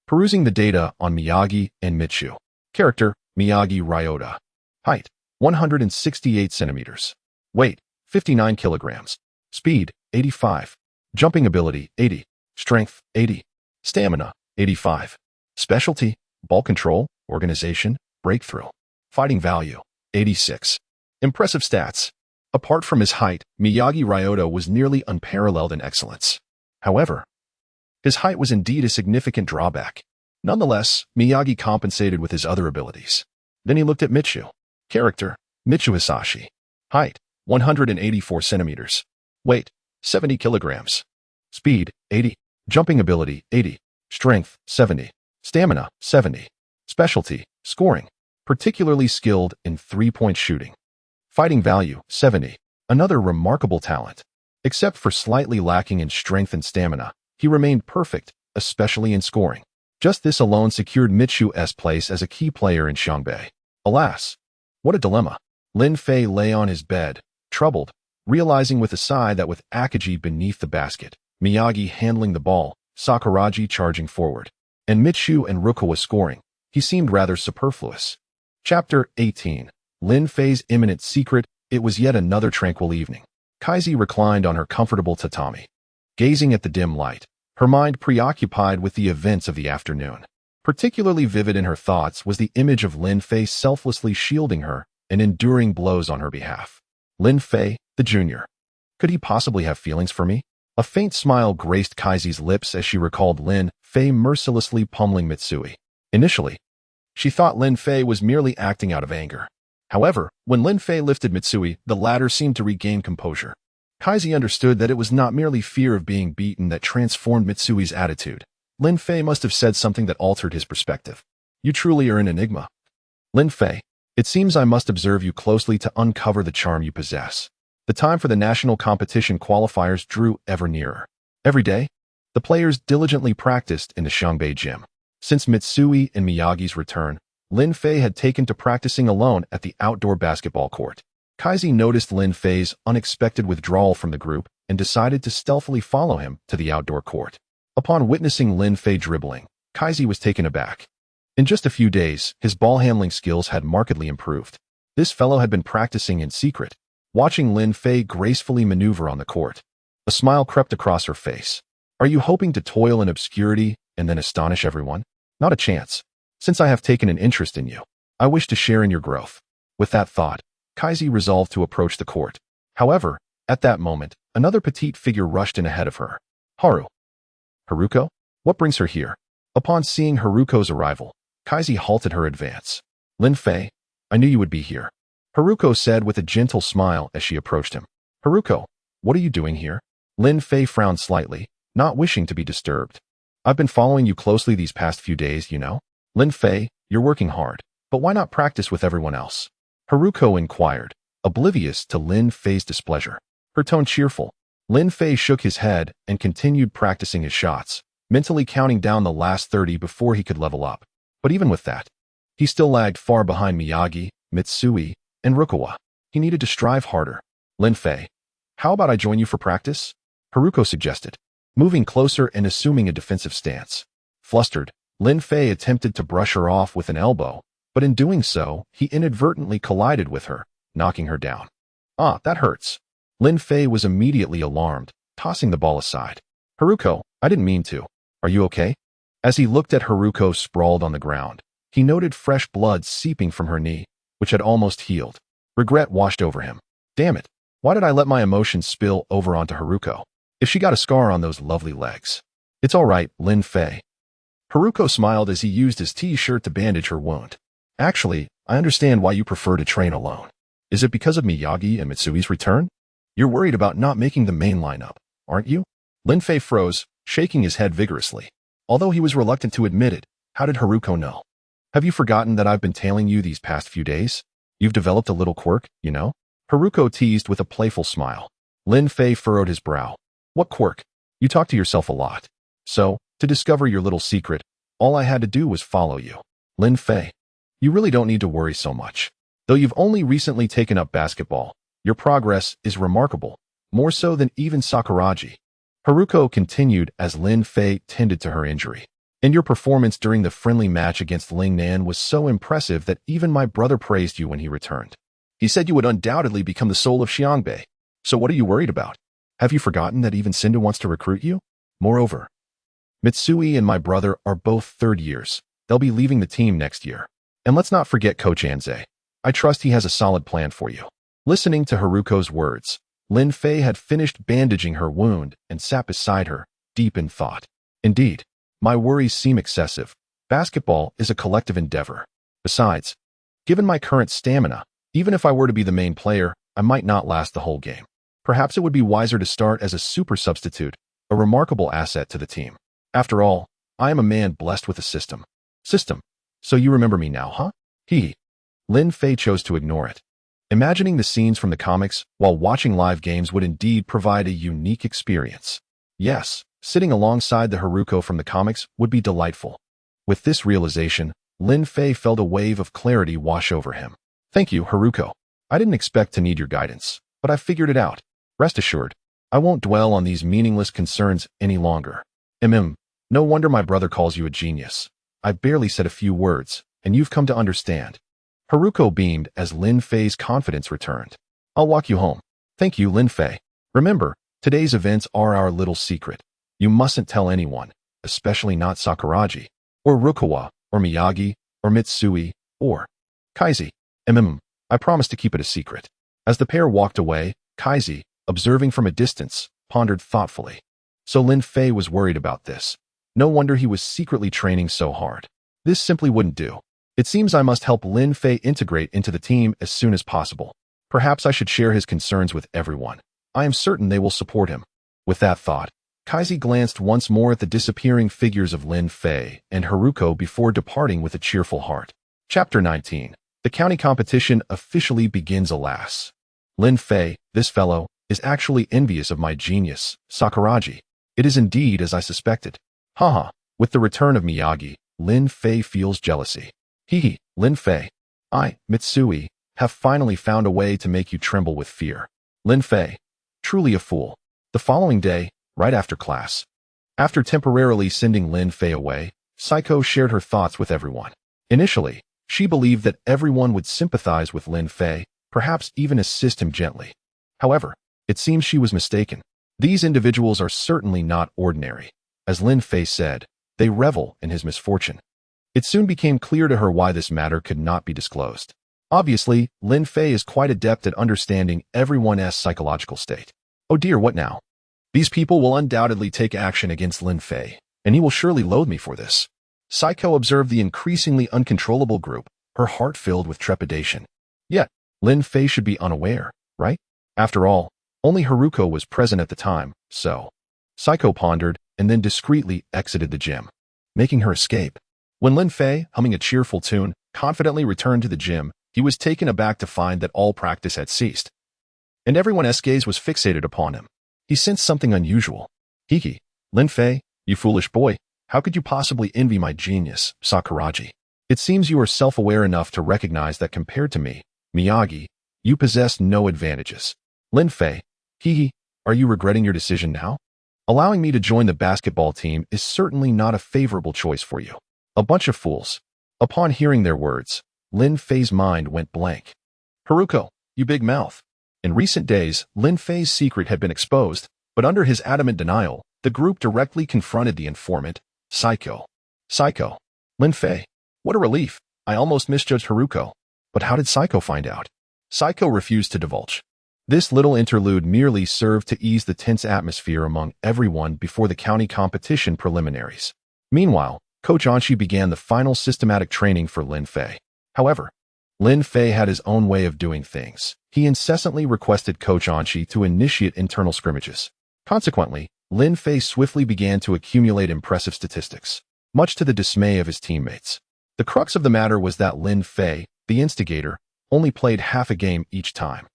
perusing the data on Miyagi and Michu. Character, Miyagi Ryota. Height, 168 centimeters. Weight, 59 kilograms. Speed, 85. Jumping ability, 80. Strength, 80. Stamina, 85. Specialty, ball control, organization, breakthrough. Fighting value, 86. Impressive stats. Apart from his height, Miyagi Ryota was nearly unparalleled in excellence. However, his height was indeed a significant drawback. Nonetheless, Miyagi compensated with his other abilities. Then he looked at Michu. Character, Michu Hisashi. Height, 184 centimeters. Weight, 70 kilograms. Speed, 80. Jumping ability, 80. Strength, 70. Stamina, 70. Specialty, scoring. Particularly skilled in three-point shooting. Fighting value, 70. Another remarkable talent. Except for slightly lacking in strength and stamina, he remained perfect, especially in scoring. Just this alone secured Michu's place as a key player in Xiangbei. Alas, what a dilemma. Lin Fei lay on his bed, troubled, realizing with a sigh that with Akagi beneath the basket, Miyagi handling the ball, Sakuragi charging forward, and Michu and Rukawa scoring. He seemed rather superfluous. Chapter 18. Lin Fei's Imminent Secret. It was yet another tranquil evening. Kaisi reclined on her comfortable tatami, gazing at the dim light, her mind preoccupied with the events of the afternoon. Particularly vivid in her thoughts was the image of Lin Fei selflessly shielding her and enduring blows on her behalf. Lin Fei, the junior. Could he possibly have feelings for me? A faint smile graced Kaisi's lips as she recalled Lin Fei mercilessly pummeling Mitsui. Initially, she thought Lin Fei was merely acting out of anger. However, when Lin Fei lifted Mitsui, the latter seemed to regain composure. Kaisi understood that it was not merely fear of being beaten that transformed Mitsui's attitude. Lin Fei must have said something that altered his perspective. You truly are an enigma. Lin Fei, it seems I must observe you closely to uncover the charm you possess. The time for the national competition qualifiers drew ever nearer. Every day, the players diligently practiced in the Xiangbei gym. Since Mitsui and Miyagi's return, Lin Fei had taken to practicing alone at the outdoor basketball court. Kaisi noticed Lin Fei's unexpected withdrawal from the group and decided to stealthily follow him to the outdoor court. Upon witnessing Lin Fei dribbling, Kaisi was taken aback. In just a few days, his ball handling skills had markedly improved. This fellow had been practicing in secret, watching Lin Fei gracefully maneuver on the court. A smile crept across her face. Are you hoping to toil in obscurity and then astonish everyone? Not a chance. Since I have taken an interest in you, I wish to share in your growth. With that thought, Kaisi resolved to approach the court. However, at that moment, another petite figure rushed in ahead of her. Haruko? What brings her here? Upon seeing Haruko's arrival, Kaisi halted her advance. Lin Fei, I knew you would be here, Haruko said with a gentle smile as she approached him. Haruko, what are you doing here? Lin Fei frowned slightly, not wishing to be disturbed. I've been following you closely these past few days, you know? Lin Fei, you're working hard, but why not practice with everyone else? Haruko inquired, oblivious to Lin Fei's displeasure. Her tone cheerful. Lin Fei shook his head and continued practicing his shots, mentally counting down the last 30 before he could level up. But even with that, he still lagged far behind Miyagi, Mitsui, and Rukawa. He needed to strive harder. Lin Fei, how about I join you for practice? Haruko suggested, moving closer and assuming a defensive stance. Flustered, Lin Fei attempted to brush her off with an elbow, but in doing so, he inadvertently collided with her, knocking her down. Ah, that hurts. Lin Fei was immediately alarmed, tossing the ball aside. Haruko, I didn't mean to. Are you okay? As he looked at Haruko sprawled on the ground, he noted fresh blood seeping from her knee, which had almost healed. Regret washed over him. Damn it. Why did I let my emotions spill over onto Haruko? If she got a scar on those lovely legs. It's all right, Lin Fei. Haruko smiled as he used his t-shirt to bandage her wound. Actually, I understand why you prefer to train alone. Is it because of Miyagi and Mitsui's return? You're worried about not making the main lineup, aren't you? Lin Fei froze, shaking his head vigorously. Although he was reluctant to admit it, how did Haruko know? Have you forgotten that I've been tailing you these past few days? You've developed a little quirk, you know? Haruko teased with a playful smile. Lin Fei furrowed his brow. What quirk? You talk to yourself a lot. So, to discover your little secret, all I had to do was follow you. Lin Fei, you really don't need to worry so much. Though you've only recently taken up basketball, your progress is remarkable, more so than even Sakuragi. Haruko continued as Lin Fei tended to her injury. And your performance during the friendly match against Ling Nan was so impressive that even my brother praised you when he returned. He said you would undoubtedly become the soul of Xiangbei. So what are you worried about? Have you forgotten that even Sendō wants to recruit you? Moreover, Mitsui and my brother are both third years. They'll be leaving the team next year. And let's not forget Coach Anze. I trust he has a solid plan for you. Listening to Haruko's words, Lin Fei had finished bandaging her wound and sat beside her, deep in thought. Indeed, my worries seem excessive. Basketball is a collective endeavor. Besides, given my current stamina, even if I were to be the main player, I might not last the whole game. Perhaps it would be wiser to start as a super substitute, a remarkable asset to the team. After all, I am a man blessed with a system. System. So you remember me now, huh? Lin Fei chose to ignore it. Imagining the scenes from the comics while watching live games would indeed provide a unique experience. Yes, sitting alongside the Haruko from the comics would be delightful. With this realization, Lin Fei felt a wave of clarity wash over him. Thank you, Haruko. I didn't expect to need your guidance, but I figured it out. Rest assured, I won't dwell on these meaningless concerns any longer. No wonder my brother calls you a genius. I barely said a few words, and you've come to understand. Haruko beamed as Lin Fei's confidence returned. I'll walk you home. Thank you, Lin Fei. Remember, today's events are our little secret. You mustn't tell anyone, especially not Sakuragi, or Rukawa, or Miyagi, or Mitsui, or Kaizi. I promise to keep it a secret. As the pair walked away, Kaizi, observing from a distance, pondered thoughtfully. So Lin Fei was worried about this. No wonder he was secretly training so hard. This simply wouldn't do. It seems I must help Lin Fei integrate into the team as soon as possible. Perhaps I should share his concerns with everyone. I am certain they will support him. With that thought, Kaizi glanced once more at the disappearing figures of Lin Fei and Haruko before departing with a cheerful heart. Chapter 19. The county competition officially begins. Alas. Lin Fei, this fellow, is actually envious of my genius, Sakuragi. It is indeed as I suspected. Haha, with the return of Miyagi, Lin Fei feels jealousy. Hehe, Lin Fei. I, Mitsui, have finally found a way to make you tremble with fear. Lin Fei. Truly a fool. The following day, right after class. After temporarily sending Lin Fei away, Saiko shared her thoughts with everyone. Initially, she believed that everyone would sympathize with Lin Fei, perhaps even assist him gently. However, it seems she was mistaken. These individuals are certainly not ordinary. As Lin Fei said, they revel in his misfortune. It soon became clear to her why this matter could not be disclosed. Obviously, Lin Fei is quite adept at understanding everyone's psychological state. Oh dear, what now? These people will undoubtedly take action against Lin Fei, and he will surely loathe me for this. Saiko observed the increasingly uncontrollable group, her heart filled with trepidation. Yet, Lin Fei should be unaware, right? After all, only Haruko was present at the time, so. Saiko pondered, and then discreetly exited the gym, making her escape. When Lin Fei, humming a cheerful tune, confidently returned to the gym, he was taken aback to find that all practice had ceased, and everyone's gaze was fixated upon him. He sensed something unusual. Hiki, Lin Fei, you foolish boy, how could you possibly envy my genius, Sakuragi? It seems you are self-aware enough to recognize that compared to me, Miyagi, you possess no advantages. Lin Fei, are you regretting your decision now? Allowing me to join the basketball team is certainly not a favorable choice for you. A bunch of fools. Upon hearing their words, Lin Fei's mind went blank. Haruko, you big mouth. In recent days, Lin Fei's secret had been exposed, but under his adamant denial, the group directly confronted the informant, Saiko. Saiko. Lin Fei. What a relief. I almost misjudged Haruko. But how did Saiko find out? Saiko refused to divulge. This little interlude merely served to ease the tense atmosphere among everyone before the county competition preliminaries. Meanwhile, Coach Anshi began the final systematic training for Lin Fei. However, Lin Fei had his own way of doing things. He incessantly requested Coach Anshi to initiate internal scrimmages. Consequently, Lin Fei swiftly began to accumulate impressive statistics, much to the dismay of his teammates. The crux of the matter was that Lin Fei, the instigator, only played half a game each time.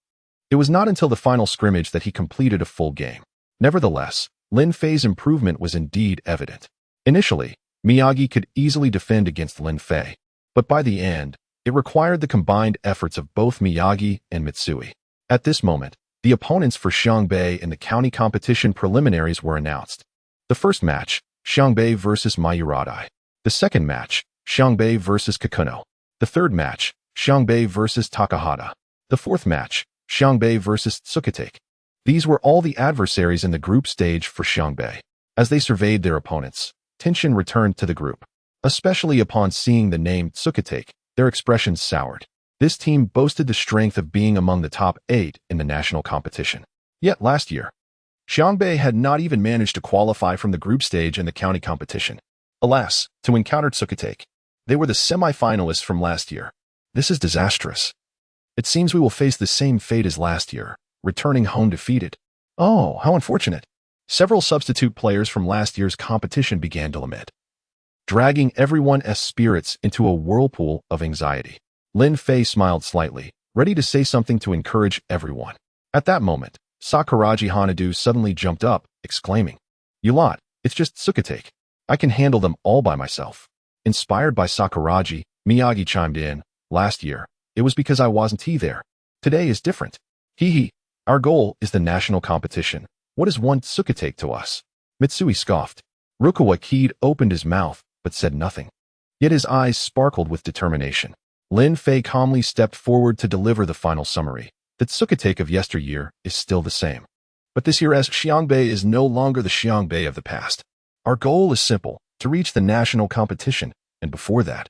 It was not until the final scrimmage that he completed a full game. Nevertheless, Lin Fei's improvement was indeed evident. Initially, Miyagi could easily defend against Lin Fei, but by the end, it required the combined efforts of both Miyagi and Mitsui. At this moment, the opponents for Xiangbei in the county competition preliminaries were announced. The first match, Xiangbei versus Mayuradai. The second match, Xiangbei versus Kakuno. The third match, Xiangbei versus Takahata. The fourth match, Xiangbei versus Tsukitake. These were all the adversaries in the group stage for Xiangbei. As they surveyed their opponents, tension returned to the group. Especially upon seeing the name Tsukitake, their expressions soured. This team boasted the strength of being among the top 8 in the national competition. Yet last year, Xiangbei had not even managed to qualify from the group stage in the county competition. Alas, to encounter Tsukitake, they were the semi-finalists from last year. This is disastrous. It seems we will face the same fate as last year, returning home defeated. Oh, how unfortunate. Several substitute players from last year's competition began to lament, dragging everyone's spirits into a whirlpool of anxiety. Lin Fei smiled slightly, ready to say something to encourage everyone. At that moment, Sakuragi Hanamichi suddenly jumped up, exclaiming, "You lot, it's just Tsukitake. I can handle them all by myself." Inspired by Sakuragi, Miyagi chimed in, "Last year, it was because I wasn't there. Today is different. Our goal is the national competition. What is one Tsukitake to us?" Mitsui scoffed. Rukawa Kaede opened his mouth, but said nothing. Yet his eyes sparkled with determination. Lin Fei calmly stepped forward to deliver the final summary. The Tsuketake of yesteryear is still the same. But this year's Xiangbei is no longer the Xiangbei of the past. Our goal is simple, to reach the national competition, and before that,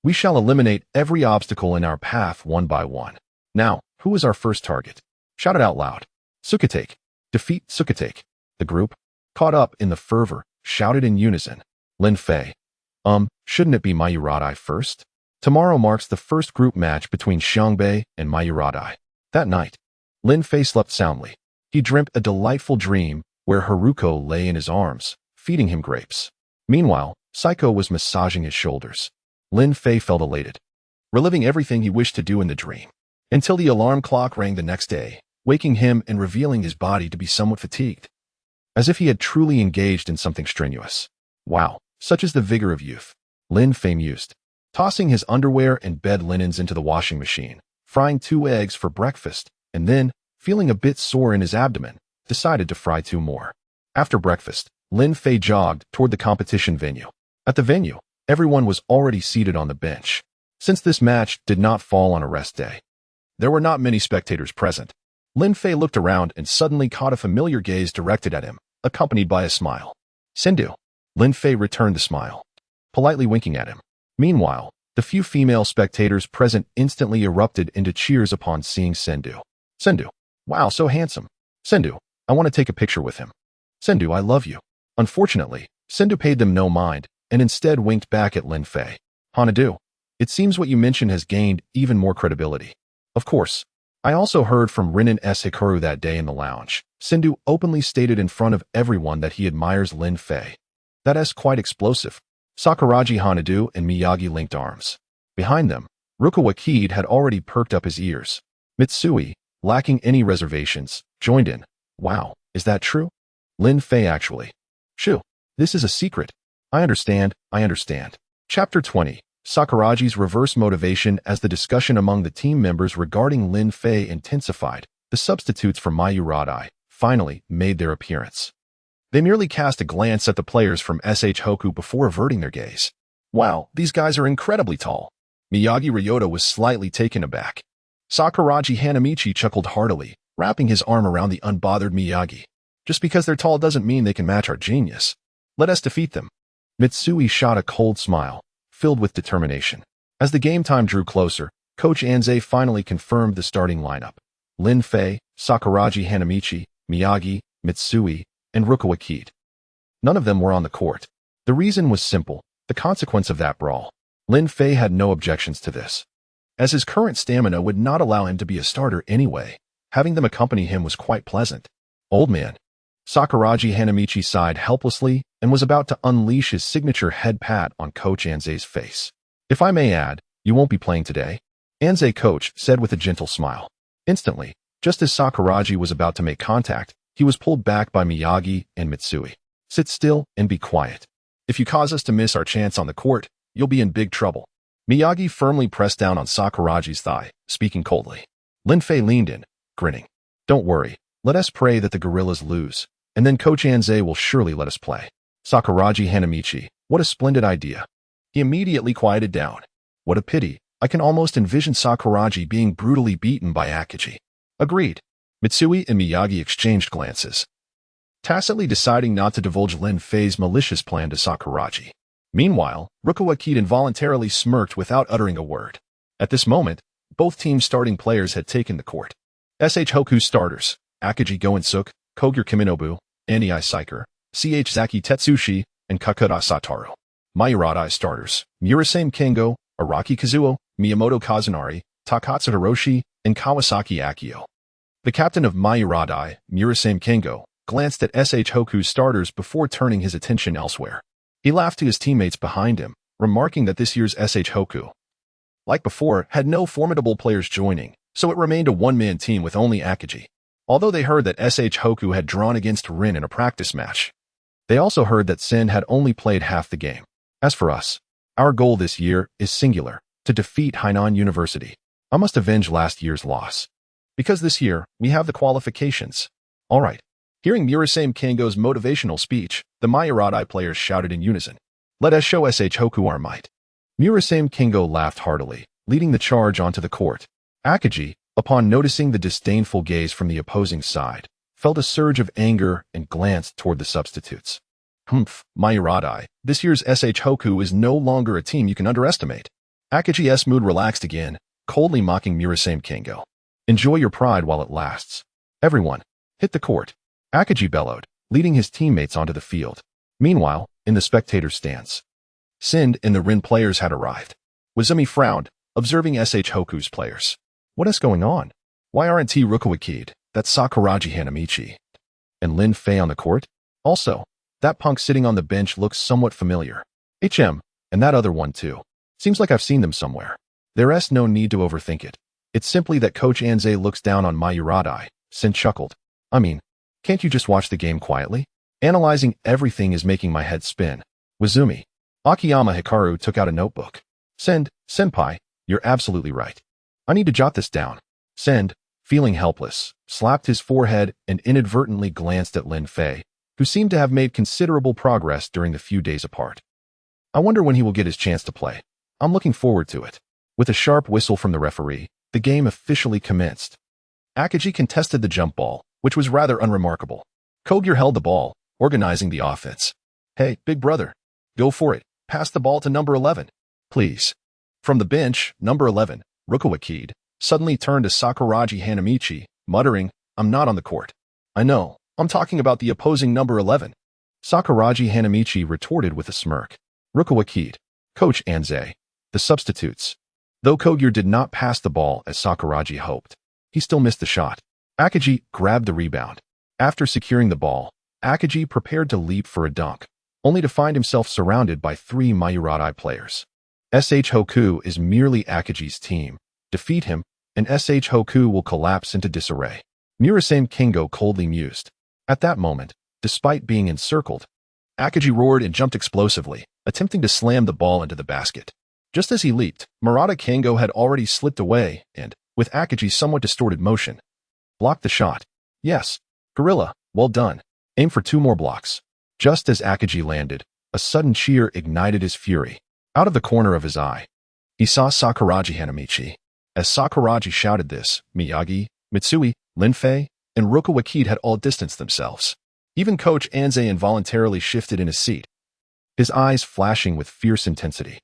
we shall eliminate every obstacle in our path one by one. Now, who is our first target? Shout it out loud. Tsuketake. Defeat Tsuketake. The group, caught up in the fervor, shouted in unison. Lin Fei. Shouldn't it be Mayuradai first? Tomorrow marks the first group match between Xiangbei and Mayuradai. That night, Lin Fei slept soundly. He dreamt a delightful dream where Haruko lay in his arms, feeding him grapes. Meanwhile, Saiko was massaging his shoulders. Lin Fei felt elated, reliving everything he wished to do in the dream, until the alarm clock rang the next day, waking him and revealing his body to be somewhat fatigued, as if he had truly engaged in something strenuous. Wow, such is the vigor of youth, Lin Fei mused, tossing his underwear and bed linens into the washing machine, frying 2 eggs for breakfast, and then, feeling a bit sore in his abdomen, decided to fry 2 more. After breakfast, Lin Fei jogged toward the competition venue. At the venue, everyone was already seated on the bench. Since this match did not fall on a rest day, there were not many spectators present. Lin Fei looked around and suddenly caught a familiar gaze directed at him, accompanied by a smile. Sendō. Lin Fei returned the smile, politely winking at him. Meanwhile, the few female spectators present instantly erupted into cheers upon seeing Sendō. Sendō. Wow, so handsome. Sendō. I want to take a picture with him. Sendō, I love you. Unfortunately, Sendō paid them no mind, and instead winked back at Lin Fei. Hanadu. It seems what you mentioned has gained even more credibility. Of course. I also heard from Rinin S. Hikaru that day in the lounge. Sendō openly stated in front of everyone that he admires Lin Fei. That's quite explosive. Sakuragi Hanadu and Miyagi linked arms. Behind them, Rukawa Kaede had already perked up his ears. Mitsui, lacking any reservations, joined in. Wow, is that true? Lin Fei actually. Shoo, this is a secret. I understand. Chapter 20. Sakuragi's reverse motivation. As the discussion among the team members regarding Lin Fei intensified, the substitutes for Mayuradai finally made their appearance. They merely cast a glance at the players from SH Hoku before averting their gaze. Wow, these guys are incredibly tall. Miyagi Ryota was slightly taken aback. Sakuragi Hanamichi chuckled heartily, wrapping his arm around the unbothered Miyagi. Just because they're tall doesn't mean they can match our genius. Let us defeat them. Mitsui shot a cold smile, filled with determination. As the game time drew closer, Coach Anze finally confirmed the starting lineup. Lin Fei, Sakuragi Hanamichi, Miyagi, Mitsui, and Rukawa Kaede. None of them were on the court. The reason was simple, the consequence of that brawl. Lin Fei had no objections to this, as his current stamina would not allow him to be a starter anyway. Having them accompany him was quite pleasant. Old man. Sakuragi Hanamichi sighed helplessly and was about to unleash his signature head pat on Coach Anze's face. If I may add, you won't be playing today? Anze coach said with a gentle smile. Instantly, just as Sakuragi was about to make contact, he was pulled back by Miyagi and Mitsui. Sit still and be quiet. If you cause us to miss our chance on the court, you'll be in big trouble. Miyagi firmly pressed down on Sakuragi's thigh, speaking coldly. Lin Fei leaned in, grinning. Don't worry, let us pray that the gorillas lose, and then Coach Anze will surely let us play. Sakuragi Hanamichi, what a splendid idea. He immediately quieted down. What a pity, I can almost envision Sakuragi being brutally beaten by Akagi. Agreed. Mitsui and Miyagi exchanged glances, tacitly deciding not to divulge Lin Fei's malicious plan to Sakuragi. Meanwhile, Rukawa Kaede involuntarily smirked without uttering a word. At this moment, both teams' starting players had taken the court. SH Hoku's starters, Akagi Goensuk, Kogure Kiminobu, Ani Seiker, CH Zaki Tetsushi, and Kakura Satoru. Mayuradai starters, Murasame Kengo, Araki Kazuo, Miyamoto Kazunari, Takatsu Hiroshi, and Kawasaki Akio. The captain of Mayuradai, Murasame Kengo, glanced at SH Hoku's starters before turning his attention elsewhere. He laughed to his teammates behind him, remarking that this year's SH Hoku, like before, had no formidable players joining, so it remained a one-man team with only Akagi. Although they heard that SH Hoku had drawn against Rin in a practice match, they also heard that Sen had only played half the game. As for us, our goal this year is singular, to defeat Hainan University. I must avenge last year's loss. Because this year, we have the qualifications. All right. Hearing Murasame Kango's motivational speech, the Mayoradai players shouted in unison, "Let us show SH Hoku our might." Murasame Kango laughed heartily, leading the charge onto the court. Akagi, upon noticing the disdainful gaze from the opposing side, felt a surge of anger and glanced toward the substitutes. Humph, Mayoradai, this year's SH Hoku is no longer a team you can underestimate. Akagi's mood relaxed again, coldly mocking Murasame Kango. Enjoy your pride while it lasts. Everyone, hit the court. Akagi bellowed, leading his teammates onto the field. Meanwhile, in the spectators' stands, Sind and the Rin players had arrived. Wazumi frowned, observing SH Hoku's players. What is going on? Why aren't Rukawa Kaede, that Sakuragi Hanamichi, and Lin Fei on the court? Also, that punk sitting on the bench looks somewhat familiar. And that other one too. Seems like I've seen them somewhere. There's no need to overthink it. It's simply that Coach Anze looks down on Mayoradai. Sind chuckled. I mean, can't you just watch the game quietly? Analyzing everything is making my head spin. Wazumi. Akiyama Hikaru took out a notebook. Senpai, you're absolutely right. I need to jot this down. Send, feeling helpless, slapped his forehead and inadvertently glanced at Lin Fei, who seemed to have made considerable progress during the few days apart. I wonder when he will get his chance to play. I'm looking forward to it. With a sharp whistle from the referee, the game officially commenced. Akagi contested the jump ball, which was rather unremarkable. Kogure held the ball, organizing the offense. Hey, big brother. Go for it. Pass the ball to number 11. Please. From the bench, number 11, Rukawa Kaede, suddenly turned to Sakuragi Hanamichi, muttering, I'm not on the court. I know. I'm talking about the opposing number 11. Sakuragi Hanamichi retorted with a smirk. Rukawa Kaede, Coach Anze, the substitutes. Though Kogure did not pass the ball as Sakuragi hoped, he still missed the shot. Akagi grabbed the rebound. After securing the ball, Akagi prepared to leap for a dunk, only to find himself surrounded by 3 Mayoradai players. SH Hoku is merely Akagi's team. Defeat him, and SH Hoku will collapse into disarray. Murasame Kango coldly mused. At that moment, despite being encircled, Akagi roared and jumped explosively, attempting to slam the ball into the basket. Just as he leaped, Murata Kango had already slipped away and, with Akagi's somewhat distorted motion, blocked the shot. Yes, Gorilla, well done. Aim for 2 more blocks. Just as Akagi landed, a sudden cheer ignited his fury. Out of the corner of his eye, he saw Sakuragi Hanamichi. As Sakuragi shouted this, Miyagi, Mitsui, Lin Fei, and Rukawa Kaede had all distanced themselves. Even Coach Anze involuntarily shifted in his seat, his eyes flashing with fierce intensity.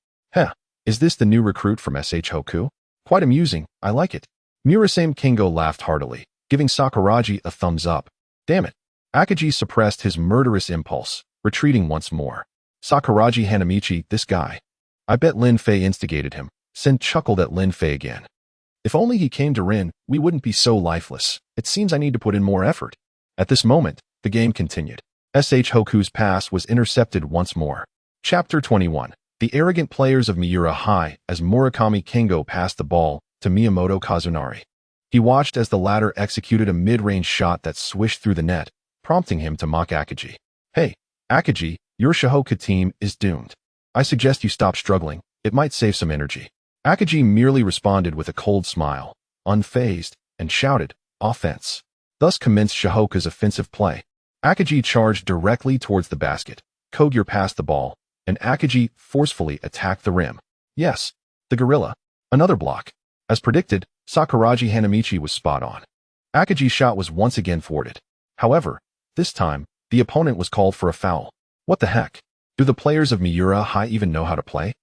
Is this the new recruit from SH Hoku? Quite amusing, I like it. Murasame Kango laughed heartily, giving Sakuragi a thumbs up. Damn it. Akagi suppressed his murderous impulse, retreating once more. Sakuragi Hanamichi, this guy. I bet Lin Fei instigated him. Sen chuckled at Lin Fei again. If only he came to Rin, we wouldn't be so lifeless. It seems I need to put in more effort. At this moment, the game continued. SH Hoku's pass was intercepted once more. Chapter 21. The arrogant players of Miura High as Murakami Kango passed the ball to Miyamoto Kazunari. He watched as the latter executed a mid-range shot that swished through the net, prompting him to mock Akagi. Hey, Akagi, your Shihoka team is doomed. I suggest you stop struggling. It might save some energy. Akagi merely responded with a cold smile, unfazed, and shouted, offense. Thus commenced Shihoka's offensive play. Akagi charged directly towards the basket. Kogure passed the ball, and Akagi forcefully attacked the rim. Yes, the gorilla. Another block. As predicted, Sakuragi Hanamichi was spot on. Akagi's shot was once again thwarted. However, this time, the opponent was called for a foul. What the heck? Do the players of Miura High even know how to play?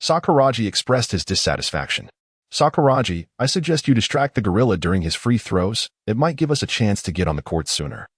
Sakuragi expressed his dissatisfaction. Sakuragi, I suggest you distract the gorilla during his free throws. It might give us a chance to get on the court sooner.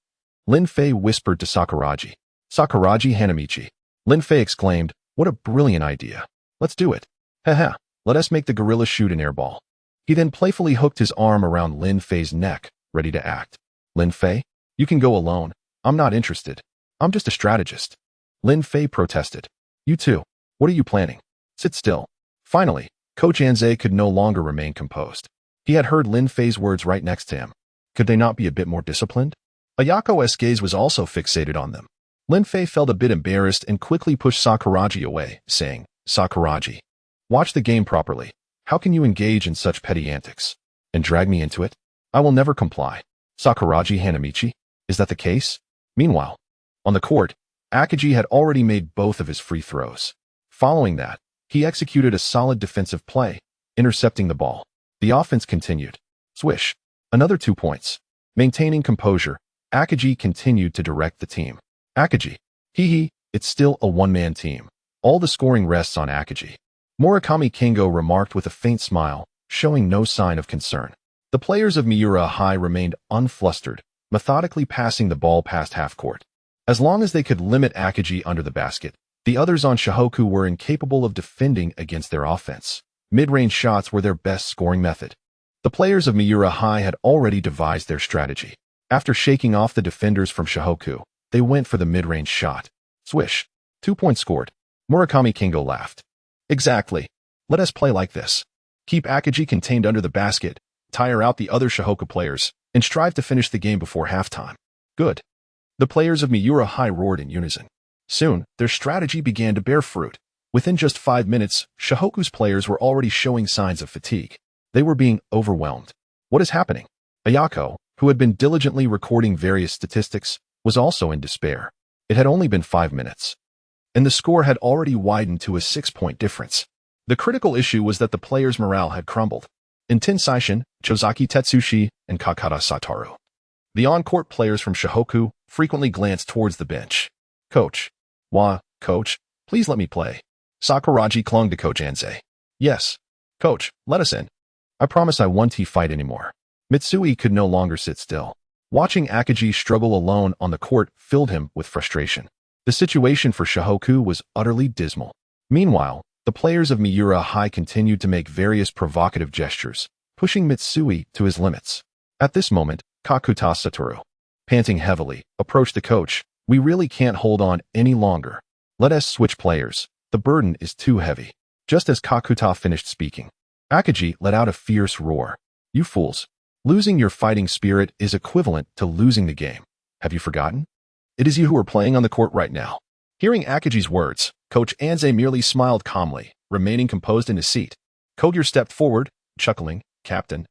Lin Fei whispered to Sakuragi. Sakuragi Hanamichi. Lin Fei exclaimed, what a brilliant idea. Let's do it. Haha, let us make the gorilla shoot an air ball. He then playfully hooked his arm around Lin Fei's neck, ready to act. Lin Fei, you can go alone. I'm not interested. I'm just a strategist. Lin Fei protested. You too. What are you planning? Sit still. Finally, Coach Anze could no longer remain composed. He had heard Lin Fei's words right next to him. Could they not be a bit more disciplined? Ayako's gaze was also fixated on them. Lin Fei felt a bit embarrassed and quickly pushed Sakuragi away, saying, Sakuragi, watch the game properly. How can you engage in such petty antics? And drag me into it? I will never comply. Sakuragi Hanamichi, Is that the case? Meanwhile, on the court, Akagi had already made both of his free throws. Following that, he executed a solid defensive play, intercepting the ball. The offense continued. Swish. Another 2 points. Maintaining composure, Akagi continued to direct the team. Akagi. It's still a one-man team. All the scoring rests on Akagi. Murakami Kingo remarked with a faint smile, showing no sign of concern. The players of Miura High remained unflustered, methodically passing the ball past half-court. As long as they could limit Akagi under the basket, the others on Shohoku were incapable of defending against their offense. Mid-range shots were their best scoring method. The players of Miura High had already devised their strategy. After shaking off the defenders from Shohoku, they went for the mid-range shot. Swish. 2 points scored. Murakami Kingo laughed. Exactly. Let us play like this. Keep Akagi contained under the basket, tire out the other Shohoku players, and strive to finish the game before halftime. Good. The players of Miura High roared in unison. Soon, their strategy began to bear fruit. Within just 5 minutes, Shohoku's players were already showing signs of fatigue. They were being overwhelmed. What is happening? Ayako, who had been diligently recording various statistics, was also in despair. It had only been 5 minutes, and the score had already widened to a 6-point difference. The critical issue was that the players' morale had crumbled. In Tensaishin, Chozaki Tetsushi, and Kakata Satoru, the on-court players from Shohoku frequently glanced towards the bench. Coach. Coach, please let me play. Sakuragi clung to Coach Anze. Yes. Coach, let us in. I promise I won't fight anymore. Mitsui could no longer sit still. Watching Akagi struggle alone on the court filled him with frustration. The situation for Shohoku was utterly dismal. Meanwhile, the players of Miura High continued to make various provocative gestures, pushing Mitsui to his limits. At this moment, Kakuta Satoru, panting heavily, approached the coach. We really can't hold on any longer. Let us switch players. The burden is too heavy. Just as Kakuta finished speaking, Akagi let out a fierce roar. You fools. Losing your fighting spirit is equivalent to losing the game. Have you forgotten? It is you who are playing on the court right now. Hearing Akagi's words, Coach Anze merely smiled calmly, remaining composed in his seat. Kogyo stepped forward, chuckling, Captain.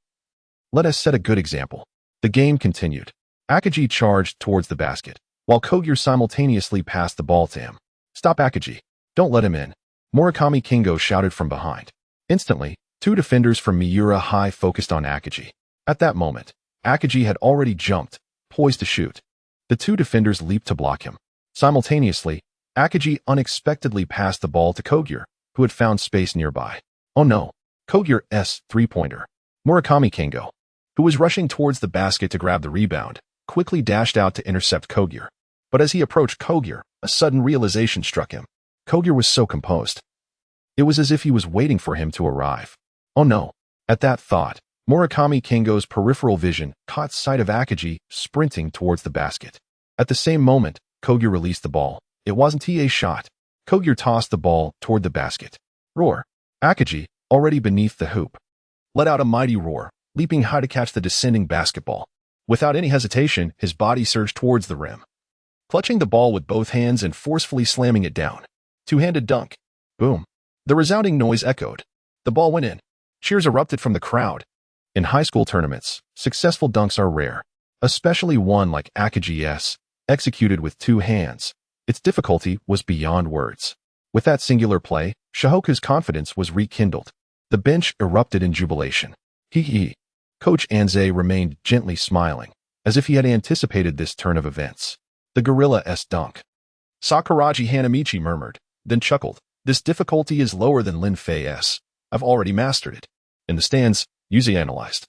Let us set a good example. The game continued. Akagi charged towards the basket, while Kogyo simultaneously passed the ball to him. Stop Akagi. Don't let him in. Murakami Kingo shouted from behind. Instantly, 2 defenders from Miura High focused on Akagi. At that moment, Akagi had already jumped, poised to shoot. The 2 defenders leaped to block him. Simultaneously, Akagi unexpectedly passed the ball to Kogyo, who had found space nearby. Oh no! Kogyo's three-pointer. Murakami Kingo, who was rushing towards the basket to grab the rebound, quickly dashed out to intercept Kogyo. But as he approached Kogyo, a sudden realization struck him. Kogyo was so composed. It was as if he was waiting for him to arrive. Oh no! At that thought, Murakami Kingo's peripheral vision caught sight of Akagi sprinting towards the basket. At the same moment, Kogyo released the ball. It wasn't a shot. Kogyo tossed the ball toward the basket. Roar. Akagi, already beneath the hoop, let out a mighty roar, leaping high to catch the descending basketball. Without any hesitation, his body surged towards the rim, clutching the ball with both hands and forcefully slamming it down. Two-handed dunk. Boom. The resounding noise echoed. The ball went in. Cheers erupted from the crowd. In high school tournaments, successful dunks are rare, especially one like Akagi's, executed with 2 hands. Its difficulty was beyond words. With that singular play, Shohoku's confidence was rekindled. The bench erupted in jubilation. Coach Anze remained gently smiling, as if he had anticipated this turn of events. The Gorilla-S dunk. Sakuragi Hanamichi murmured, then chuckled. This difficulty is lower than Lin Fei's. I've already mastered it. In the stands, Yuzi analyzed.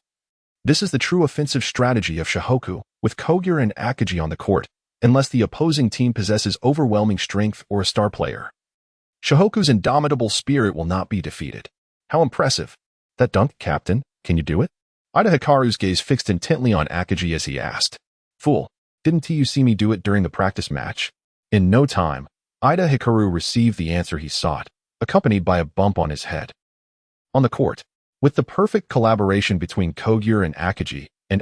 This is the true offensive strategy of Shohoku, with Kogyo and Akagi on the court, unless the opposing team possesses overwhelming strength or a star player. Shohoku's indomitable spirit will not be defeated. How impressive. That dunk, Captain, can you do it? Ida Hikaru's gaze fixed intently on Akagi as he asked. Fool, didn't you see me do it during the practice match? In no time, Ida Hikaru received the answer he sought, accompanied by a bump on his head. On the court, with the perfect collaboration between Kogyo and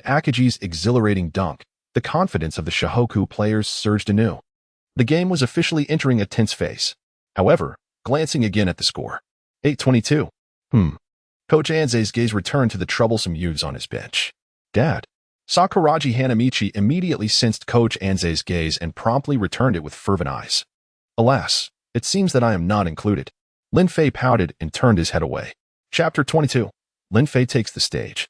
Akagi's exhilarating dunk, the confidence of the Shohoku players surged anew. The game was officially entering a tense phase. However, glancing again at the score. 8-22. Coach Anze's gaze returned to the troublesome youths on his bench. Dad, Sakuragi Hanamichi immediately sensed Coach Anze's gaze and promptly returned it with fervent eyes. Alas, it seems that I am not included. Lin Fei pouted and turned his head away. Chapter 22. Lin Fei takes the stage.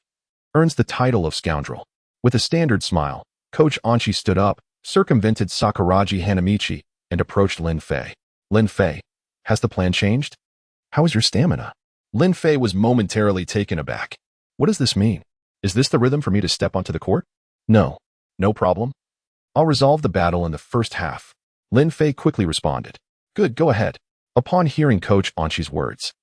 Earns the title of scoundrel. With a standard smile, Coach Anchi stood up, circumvented Sakuragi Hanamichi, and approached Lin Fei. Lin Fei, has the plan changed? How is your stamina? Lin Fei was momentarily taken aback. What does this mean? Is this the rhythm for me to step onto the court? No. No problem. I'll resolve the battle in the first half. Lin Fei quickly responded. Good, go ahead. Upon hearing Coach Anchi's words,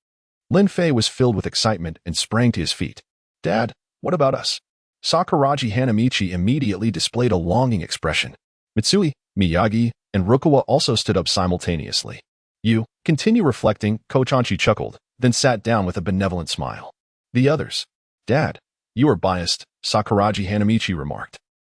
Lin Fei was filled with excitement and sprang to his feet. Dad, what about us? Sakuragi Hanamichi immediately displayed a longing expression. Mitsui, Miyagi, and Rukawa also stood up simultaneously. You, continue reflecting, Coach Anchi chuckled, then sat down with a benevolent smile. The others. Dad, you are biased, Sakuragi Hanamichi remarked.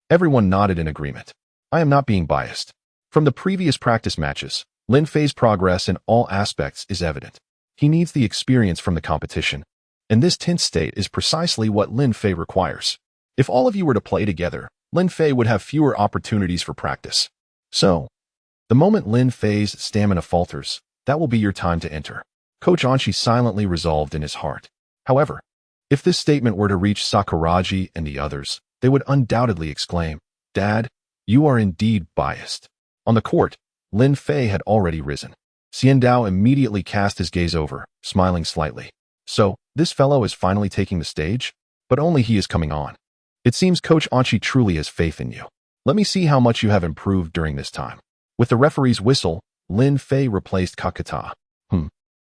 Everyone nodded in agreement. I am not being biased. From the previous practice matches, Lin Fei's progress in all aspects is evident. He needs the experience from the competition, and this tense state is precisely what Lin Fei requires. If all of you were to play together, Lin Fei would have fewer opportunities for practice. So, the moment Lin Fei's stamina falters, that will be your time to enter. Coach Anchi silently resolved in his heart. However, if this statement were to reach Sakuragi and the others, they would undoubtedly exclaim, Dad, you are indeed biased. On the court, Lin Fei had already risen. Xian Dao immediately cast his gaze over, smiling slightly. So, this fellow is finally taking the stage? But only he is coming on. It seems Coach Anchi truly has faith in you. Let me see how much you have improved during this time. With the referee's whistle, Lin Fei replaced Kakata.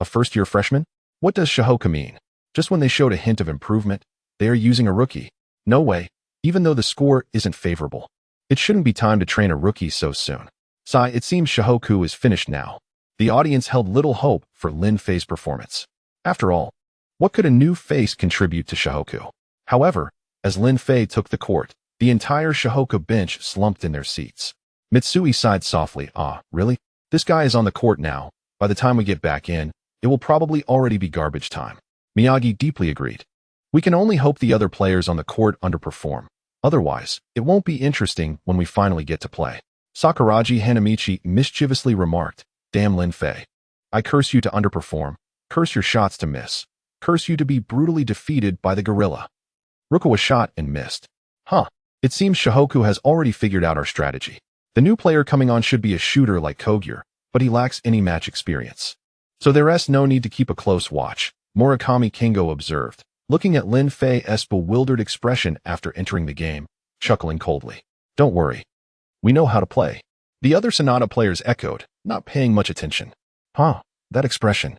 A first-year freshman? What does Shihoku mean? Just when they showed a hint of improvement, they are using a rookie. No way, even though the score isn't favorable. It shouldn't be time to train a rookie so soon. Sai, it seems Shihoku is finished now. The audience held little hope for Lin Fei's performance. After all, what could a new face contribute to Shihoku? However, as Lin Fei took the court, the entire Shihoku bench slumped in their seats. Mitsui sighed softly. Really? This guy is on the court now. By the time we get back in, it will probably already be garbage time. Miyagi deeply agreed. We can only hope the other players on the court underperform. Otherwise, it won't be interesting when we finally get to play. Sakuragi Hanamichi mischievously remarked, Damn Lin Fei. I curse you to underperform, curse your shots to miss, curse you to be brutally defeated by the gorilla. Rukawa shot and missed. It seems Shihoku has already figured out our strategy. The new player coming on should be a shooter like Kogure, but he lacks any match experience. So there's no need to keep a close watch, Murakami Kingo observed, looking at Lin Fei's bewildered expression after entering the game, chuckling coldly. Don't worry. We know how to play. The other Sonata players echoed, not paying much attention. That expression.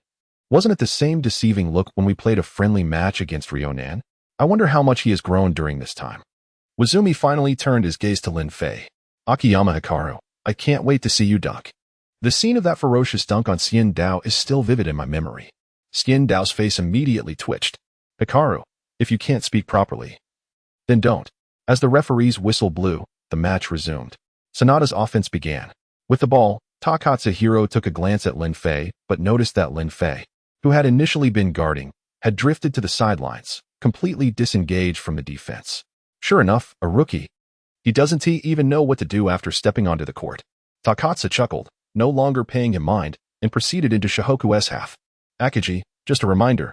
Wasn't it the same deceiving look when we played a friendly match against Ryonan? I wonder how much he has grown during this time. Wazumi finally turned his gaze to Lin Fei. Akiyama Hikaru, I can't wait to see you dunk. The scene of that ferocious dunk on Xian Dao is still vivid in my memory. Xian Dao's face immediately twitched. Hikaru, if you can't speak properly, then don't. As the referee's whistle blew, the match resumed. Sonata's offense began. With the ball, Takatsuhiro took a glance at Lin Fei, but noticed that Lin Fei, who had initially been guarding, had drifted to the sidelines, completely disengaged from the defense. Sure enough, a rookie. He doesn't even know what to do after stepping onto the court. Takatsu chuckled, no longer paying him mind, and proceeded into Shihoku's half. Akagi, just a reminder.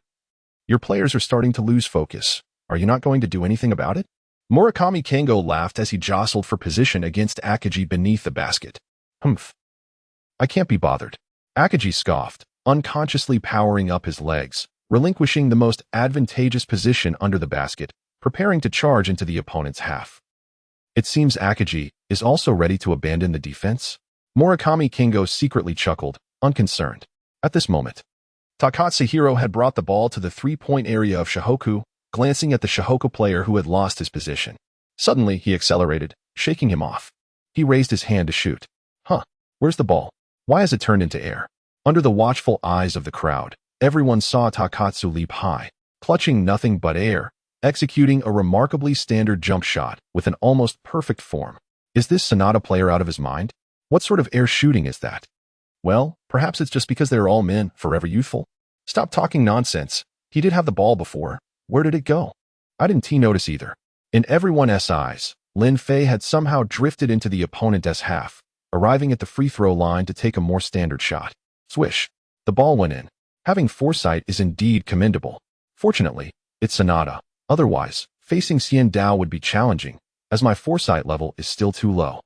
Your players are starting to lose focus. Are you not going to do anything about it? Murakami Kengo laughed as he jostled for position against Akagi beneath the basket. I can't be bothered. Akagi scoffed, unconsciously powering up his legs, relinquishing the most advantageous position under the basket, preparing to charge into the opponent's half. It seems Akagi is also ready to abandon the defense. Murakami Kingo secretly chuckled, unconcerned. At this moment, Takatsuhiro had brought the ball to the three-point area of Shihoku, glancing at the Shihoku player who had lost his position. Suddenly, he accelerated, shaking him off. He raised his hand to shoot. Where's the ball? Why has it turned into air? Under the watchful eyes of the crowd, everyone saw Takatsu leap high, clutching nothing but air, executing a remarkably standard jump shot with an almost perfect form. Is this Sonata player out of his mind? What sort of air shooting is that? Well, perhaps it's just because they're all men, forever youthful. Stop talking nonsense. He did have the ball before. Where did it go? I didn't notice either. In everyone's eyes, Lin Fei had somehow drifted into the opponent's half, arriving at the free throw line to take a more standard shot. Swish. The ball went in. Having foresight is indeed commendable. Fortunately, it's Sonata. Otherwise, facing Xian Dao would be challenging, as my foresight level is still too low.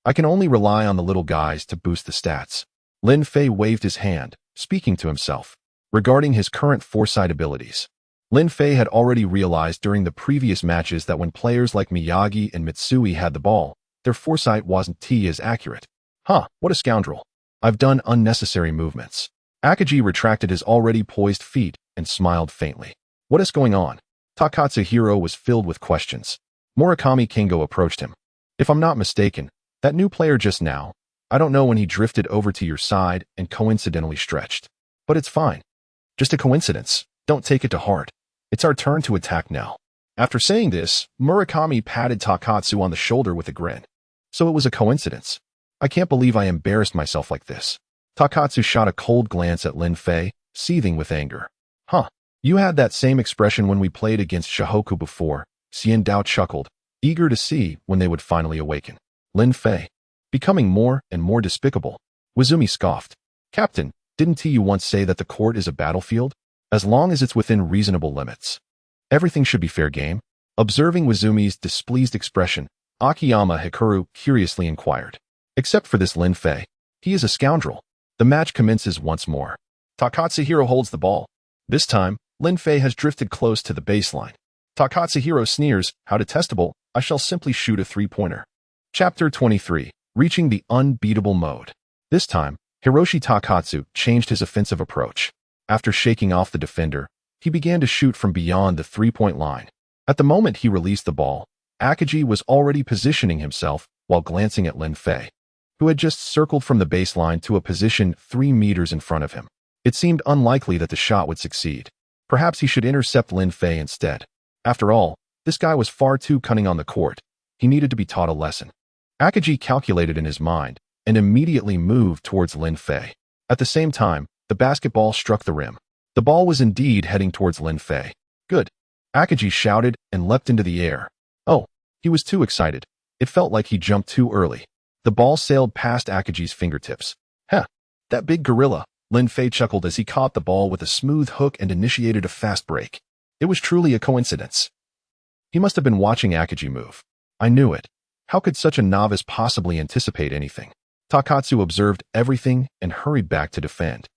I can only rely on the little guys to boost the stats. Lin Fei waved his hand, speaking to himself. Regarding his current foresight abilities, Lin Fei had already realized during the previous matches that when players like Miyagi and Mitsui had the ball, their foresight wasn't as accurate. What a scoundrel. I've done unnecessary movements. Akagi retracted his already poised feet and smiled faintly. What is going on? Takatsuhiro was filled with questions. Murakami Kingo approached him. If I'm not mistaken, that new player just now, I don't know when he drifted over to your side and coincidentally stretched. But it's fine. Just a coincidence. Don't take it to heart. It's our turn to attack now. After saying this, Murakami patted Takatsu on the shoulder with a grin. So it was a coincidence. I can't believe I embarrassed myself like this. Takatsu shot a cold glance at Lin Fei, seething with anger. You had that same expression when we played against Shohoku before. Xian Dao chuckled, eager to see when they would finally awaken. Lin Fei, becoming more and more despicable. Wizumi scoffed. Captain, didn't you once say that the court is a battlefield? As long as it's within reasonable limits. Everything should be fair game. Observing Wizumi's displeased expression, Akiyama Hikaru curiously inquired. Except for this Lin Fei. He is a scoundrel. The match commences once more. Takatsuhiro holds the ball. This time, Lin Fei has drifted close to the baseline. Takatsuhiro sneers, how detestable, I shall simply shoot a three-pointer. Chapter 23, Reaching the Unbeatable Mode. This time, Hiroshi Takatsu changed his offensive approach. After shaking off the defender, he began to shoot from beyond the three-point line. At the moment he released the ball, Akagi was already positioning himself while glancing at Lin Fei, who had just circled from the baseline to a position 3 meters in front of him. It seemed unlikely that the shot would succeed. Perhaps he should intercept Lin Fei instead. After all, this guy was far too cunning on the court. He needed to be taught a lesson. Akagi calculated in his mind and immediately moved towards Lin Fei. At the same time, the basketball struck the rim. The ball was indeed heading towards Lin Fei. Good. Akagi shouted and leapt into the air. Oh, he was too excited. It felt like he jumped too early. The ball sailed past Akagi's fingertips. That big gorilla, Lin Fei chuckled as he caught the ball with a smooth hook and initiated a fast break. It was truly a coincidence. He must have been watching Akagi move. I knew it. How could such a novice possibly anticipate anything? Takatsu observed everything and hurried back to defend.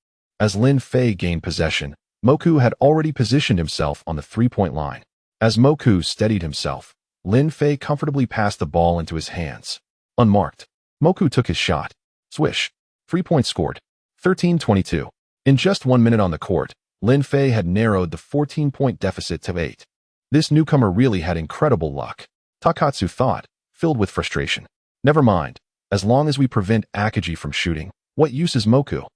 As Lin Fei gained possession, Moku had already positioned himself on the three-point line. As Moku steadied himself, Lin Fei comfortably passed the ball into his hands. Unmarked, Moku took his shot. Swish. 3 points scored. 13-22. In just 1 minute on the court, Lin Fei had narrowed the 14-point deficit to 8. This newcomer really had incredible luck, Takatsu thought, filled with frustration. Never mind. As long as we prevent Akagi from shooting, what use is Moku?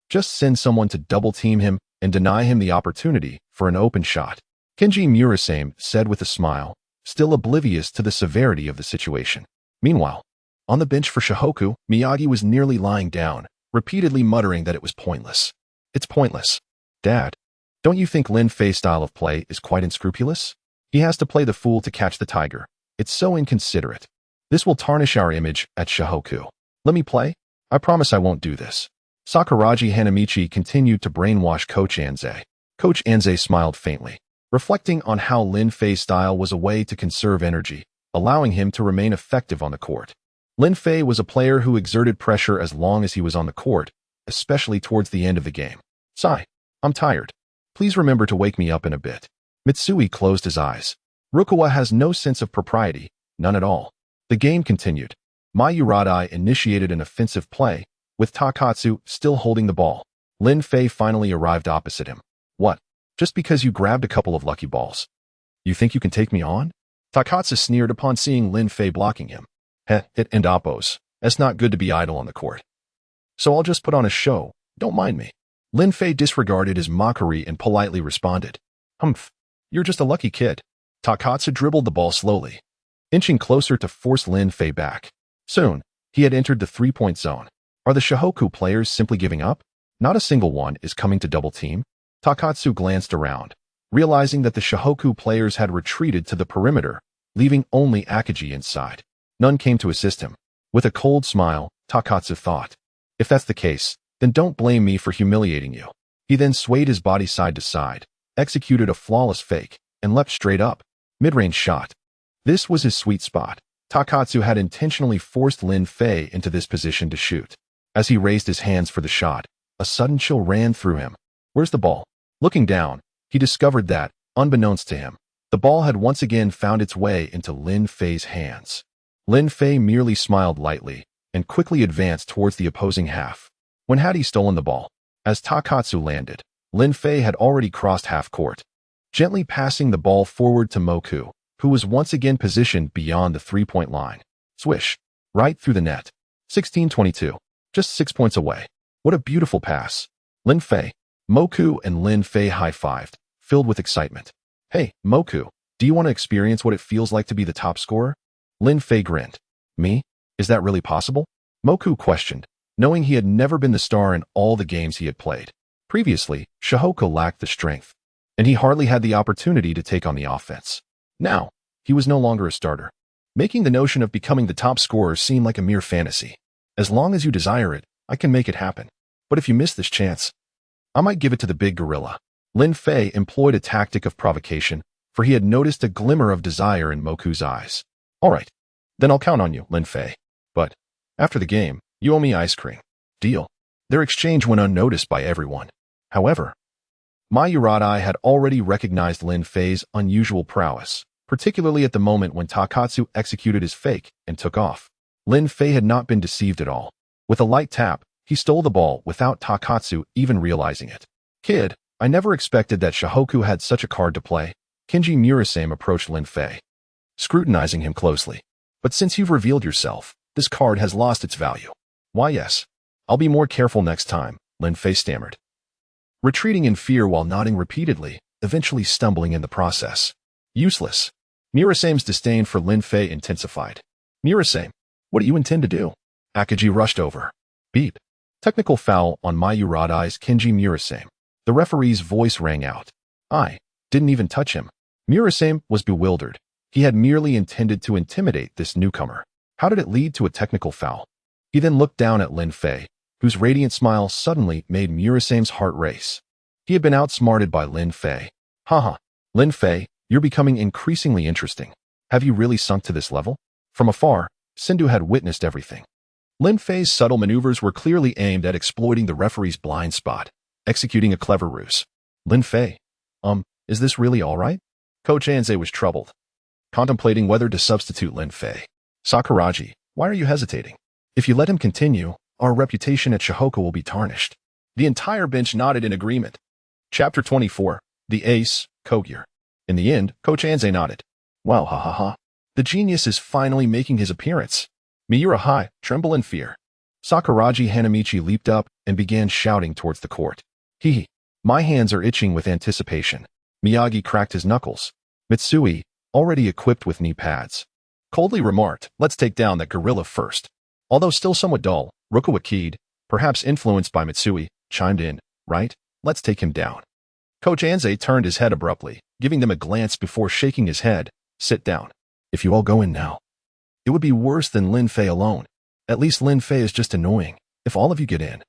Just send someone to double-team him and deny him the opportunity for an open shot. Kenji Murasame said with a smile, still oblivious to the severity of the situation. Meanwhile, on the bench for Shohoku, Miyagi was nearly lying down, repeatedly muttering that it was pointless. It's pointless. Dad, don't you think Lin Fei's style of play is quite unscrupulous? He has to play the fool to catch the tiger. It's so inconsiderate. This will tarnish our image at Shohoku. Let me play? I promise I won't do this. Sakuragi Hanamichi continued to brainwash Coach Anze. Coach Anze smiled faintly, reflecting on how Lin Fei's style was a way to conserve energy, allowing him to remain effective on the court. Lin Fei was a player who exerted pressure as long as he was on the court, especially towards the end of the game. Sigh. I'm tired. Please remember to wake me up in a bit. Mitsui closed his eyes. Rukawa has no sense of propriety, none at all. The game continued. Mayuradai initiated an offensive play, with Takatsu still holding the ball. Lin Fei finally arrived opposite him. What? Just because you grabbed a couple of lucky balls? You think you can take me on? Takatsu sneered upon seeing Lin Fei blocking him. It and oppos. It's not good to be idle on the court. So I'll just put on a show. Don't mind me. Lin Fei disregarded his mockery and politely responded. Humph. You're just a lucky kid. Takatsu dribbled the ball slowly, inching closer to force Lin Fei back. Soon, he had entered the three-point zone. Are the Shohoku players simply giving up? Not a single one is coming to double team. Takatsu glanced around, realizing that the Shohoku players had retreated to the perimeter, leaving only Akagi inside. None came to assist him. With a cold smile, Takatsu thought, "If that's the case, then don't blame me for humiliating you." He then swayed his body side to side, executed a flawless fake, and leapt straight up. Mid-range shot. This was his sweet spot. Takatsu had intentionally forced Lin Fei into this position to shoot. As he raised his hands for the shot, a sudden chill ran through him. "Where's the ball?" Looking down, he discovered that, unbeknownst to him, the ball had once again found its way into Lin Fei's hands. Lin Fei merely smiled lightly and quickly advanced towards the opposing half. When had he stolen the ball? As Takatsu landed, Lin Fei had already crossed half court, gently passing the ball forward to Moku, who was once again positioned beyond the three-point line. Swish. Right through the net. 16-22. Just 6 points away. What a beautiful pass. Lin Fei. Moku and Lin Fei high-fived, filled with excitement. "Hey, Moku, do you want to experience what it feels like to be the top scorer?" Lin Fei grinned. "Me? Is that really possible?" Moku questioned, knowing he had never been the star in all the games he had played. Previously, Shihoko lacked the strength, and he hardly had the opportunity to take on the offense. Now, he was no longer a starter, making the notion of becoming the top scorer seem like a mere fantasy. "As long as you desire it, I can make it happen. But if you miss this chance, I might give it to the big gorilla." Lin Fei employed a tactic of provocation, for he had noticed a glimmer of desire in Moku's eyes. "All right, then I'll count on you, Lin Fei. But after the game, you owe me ice cream." "Deal." Their exchange went unnoticed by everyone. However, Mayuradai had already recognized Lin Fei's unusual prowess, particularly at the moment when Takatsu executed his fake and took off. Lin Fei had not been deceived at all. With a light tap, he stole the ball without Takatsu even realizing it. "Kid, I never expected that Shihoko had such a card to play." Kenji Murasame approached Lin Fei, scrutinizing him closely. "But since you've revealed yourself, this card has lost its value." "Why, yes. I'll be more careful next time," Lin Fei stammered, retreating in fear while nodding repeatedly, eventually stumbling in the process. "Useless." Murasame's disdain for Lin Fei intensified. "Murasame, what do you intend to do?" Akagi rushed over. Beep. Technical foul on Mayuradai's Kenji Murasame. The referee's voice rang out. "I didn't even touch him." Murasame was bewildered. He had merely intended to intimidate this newcomer. How did it lead to a technical foul? He then looked down at Lin Fei, whose radiant smile suddenly made Murasame's heart race. He had been outsmarted by Lin Fei. Haha. Lin Fei, you're becoming increasingly interesting. Have you really sunk to this level? From afar, Sendō had witnessed everything. Lin Fei's subtle maneuvers were clearly aimed at exploiting the referee's blind spot, executing a clever ruse. "Lin Fei, is this really all right?" Coach Anze was troubled, contemplating whether to substitute Lin Fei. "Sakuragi, why are you hesitating? If you let him continue, our reputation at Shihoko will be tarnished." The entire bench nodded in agreement. Chapter 24, The Ace, Kogure. In the end, Coach Anze nodded. "Wow, ha ha ha. The genius is finally making his appearance." Miura tremble in fear. Sakuragi Hanamichi leaped up and began shouting towards the court. "Hee. My hands are itching with anticipation." Miyagi cracked his knuckles. Mitsui, already equipped with knee pads, coldly remarked, "Let's take down that gorilla first." Although still somewhat dull, Rukawa Kaede, perhaps influenced by Mitsui, chimed in, "Right, let's take him down." Coach Anze turned his head abruptly, giving them a glance before shaking his head. "Sit down. If you all go in now, it would be worse than Lin Fei alone. At least Lin Fei is just annoying. If all of you get in,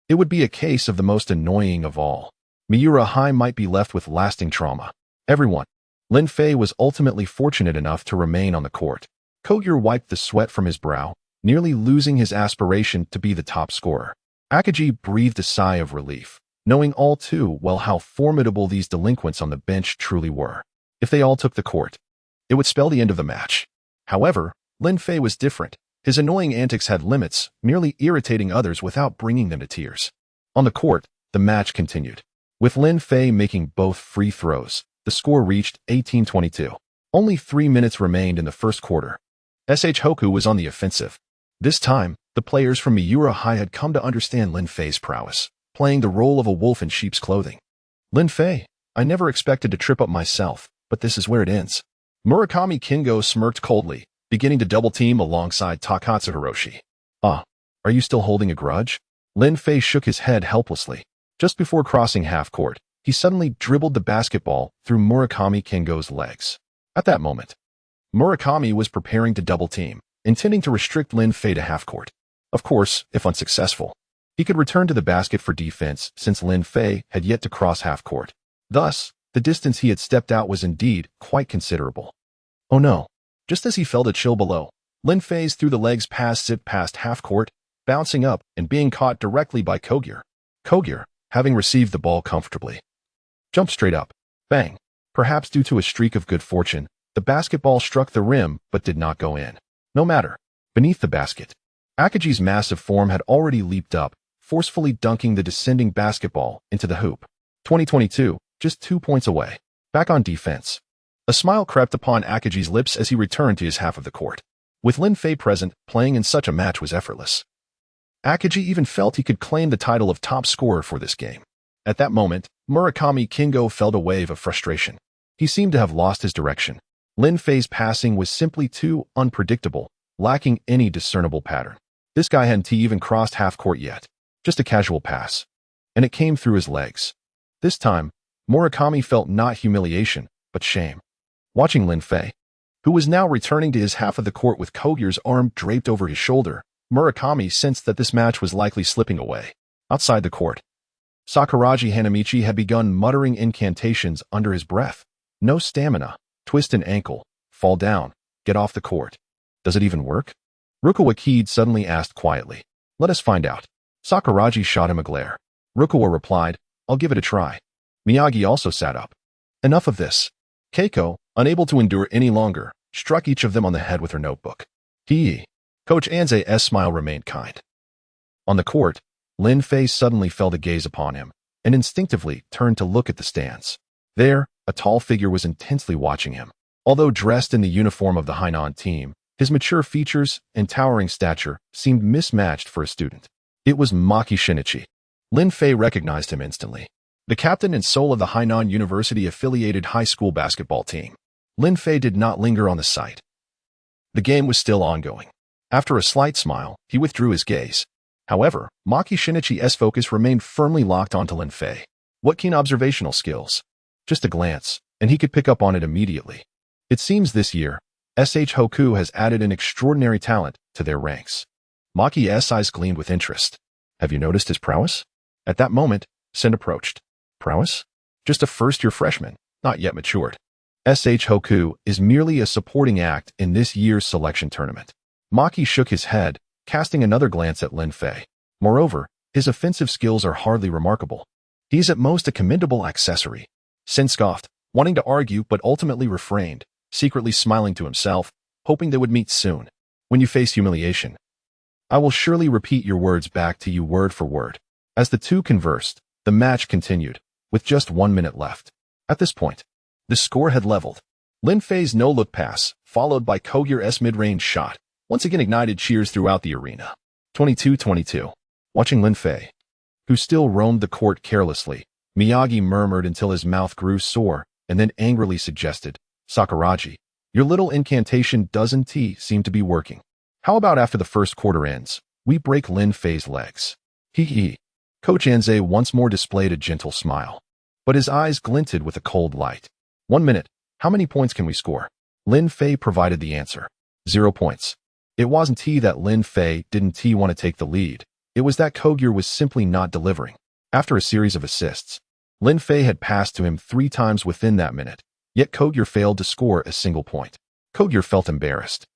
it would be a case of the most annoying of all. Miura might be left with lasting trauma." Everyone. Lin Fei was ultimately fortunate enough to remain on the court. Kogure wiped the sweat from his brow, nearly losing his aspiration to be the top scorer. Akagi breathed a sigh of relief, knowing all too well how formidable these delinquents on the bench truly were. If they all took the court, it would spell the end of the match. However, Lin Fei was different. His annoying antics had limits, merely irritating others without bringing them to tears. On the court, the match continued. With Lin Fei making both free throws, the score reached 18-22. Only 3 minutes remained in the first quarter. Hoku was on the offensive. This time, the players from Miura had come to understand Lin Fei's prowess, playing the role of a wolf in sheep's clothing. "Lin Fei, I never expected to trip up myself, but this is where it ends." Murakami Kingo smirked coldly, beginning to double-team alongside Takatsu Hiroshi. "Ah, are you still holding a grudge?" Lin Fei shook his head helplessly. Just before crossing half-court, he suddenly dribbled the basketball through Murakami Kingo's legs. At that moment, Murakami was preparing to double team, intending to restrict Lin Fei to half-court. Of course, if unsuccessful, he could return to the basket for defense since Lin Fei had yet to cross half-court. Thus, the distance he had stepped out was indeed quite considerable. Oh no. Just as he felt a chill below, Lin Fei's through the legs pass zipped past half-court, bouncing up and being caught directly by Kogure. Kogure, having received the ball comfortably, jumped straight up. Bang. Perhaps due to a streak of good fortune, the basketball struck the rim but did not go in. No matter. Beneath the basket, Akagi's massive form had already leaped up, forcefully dunking the descending basketball into the hoop. 2022, just 2 points away. Back on defense. A smile crept upon Akagi's lips as he returned to his half of the court. With Lin Fei present, playing in such a match was effortless. Akagi even felt he could claim the title of top scorer for this game. At that moment, Murakami Kingo felt a wave of frustration. He seemed to have lost his direction. Lin Fei's passing was simply too unpredictable, lacking any discernible pattern. This guy hadn't even crossed half-court yet. Just a casual pass. And it came through his legs. This time, Murakami felt not humiliation, but shame. Watching Lin Fei, who was now returning to his half of the court with Kogure's arm draped over his shoulder, Murakami sensed that this match was likely slipping away. Outside the court, Sakuragi Hanamichi had begun muttering incantations under his breath. No stamina, twist an ankle, fall down, get off the court. Does it even work? Rukawa Kaede suddenly asked quietly. Let us find out. Sakuragi shot him a glare. Rukawa replied, I'll give it a try. Miyagi also sat up. Enough of this. Keiko, unable to endure any longer, struck each of them on the head with her notebook. Hee. Coach Anze's smile remained kind. On the court, Lin Fei suddenly felt a gaze upon him, and instinctively turned to look at the stands. There, a tall figure was intensely watching him. Although dressed in the uniform of the Hainan team, his mature features and towering stature seemed mismatched for a student. It was Maki Shinichi. Lin Fei recognized him instantly. The captain and soul of the Hainan University-affiliated high school basketball team. Lin Fei did not linger on the site. The game was still ongoing. After a slight smile, he withdrew his gaze. However, Maki Shinichi's focus remained firmly locked onto Lin Fei. What keen observational skills. Just a glance, and he could pick up on it immediately. It seems this year, SH Hoku has added an extraordinary talent to their ranks. Maki's eyes gleamed with interest. Have you noticed his prowess? At that moment, Sen approached. Prowess? Just a first-year freshman, not yet matured. SH Hoku is merely a supporting act in this year's selection tournament. Maki shook his head, casting another glance at Lin Fei. Moreover, his offensive skills are hardly remarkable. He's at most a commendable accessory. Sen scoffed, wanting to argue but ultimately refrained, secretly smiling to himself, hoping they would meet soon. When you face humiliation, I will surely repeat your words back to you word for word. As the two conversed, the match continued, with just 1 minute left. At this point, the score had leveled. Lin Fei's no-look pass, followed by Kogure's mid-range shot, once again ignited cheers throughout the arena. 22-22. Watching Lin Fei, who still roamed the court carelessly, Miyagi murmured until his mouth grew sore, and then angrily suggested, Sakuragi, your little incantation doesn't seem to be working. How about after the first quarter ends, we break Lin Fei's legs? Hee. Coach Anze once more displayed a gentle smile, but his eyes glinted with a cold light. 1 minute. How many points can we score? Lin Fei provided the answer. 0 points. It wasn't that Lin Fei didn't want to take the lead. It was that Kogure was simply not delivering. After a series of assists, Lin Fei had passed to him 3 times within that minute, yet Kogure failed to score a single point. Kogure felt embarrassed.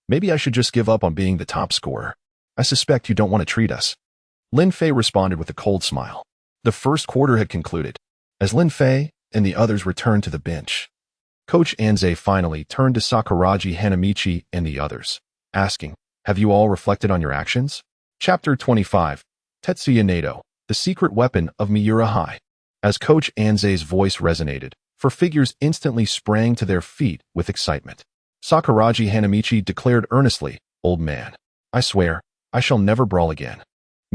Maybe I should just give up on being the top scorer. I suspect you don't want to treat us. Lin Fei responded with a cold smile. The first quarter had concluded. As Lin Fei and the others returned to the bench, Coach Anze finally turned to Sakuragi Hanamichi and the others, asking, have you all reflected on your actions? Chapter 25. Tetsuya Nato, the secret weapon of Miura High. As Coach Anze's voice resonated, 4 figures instantly sprang to their feet with excitement. Sakuragi Hanamichi declared earnestly, old man, I swear, I shall never brawl again.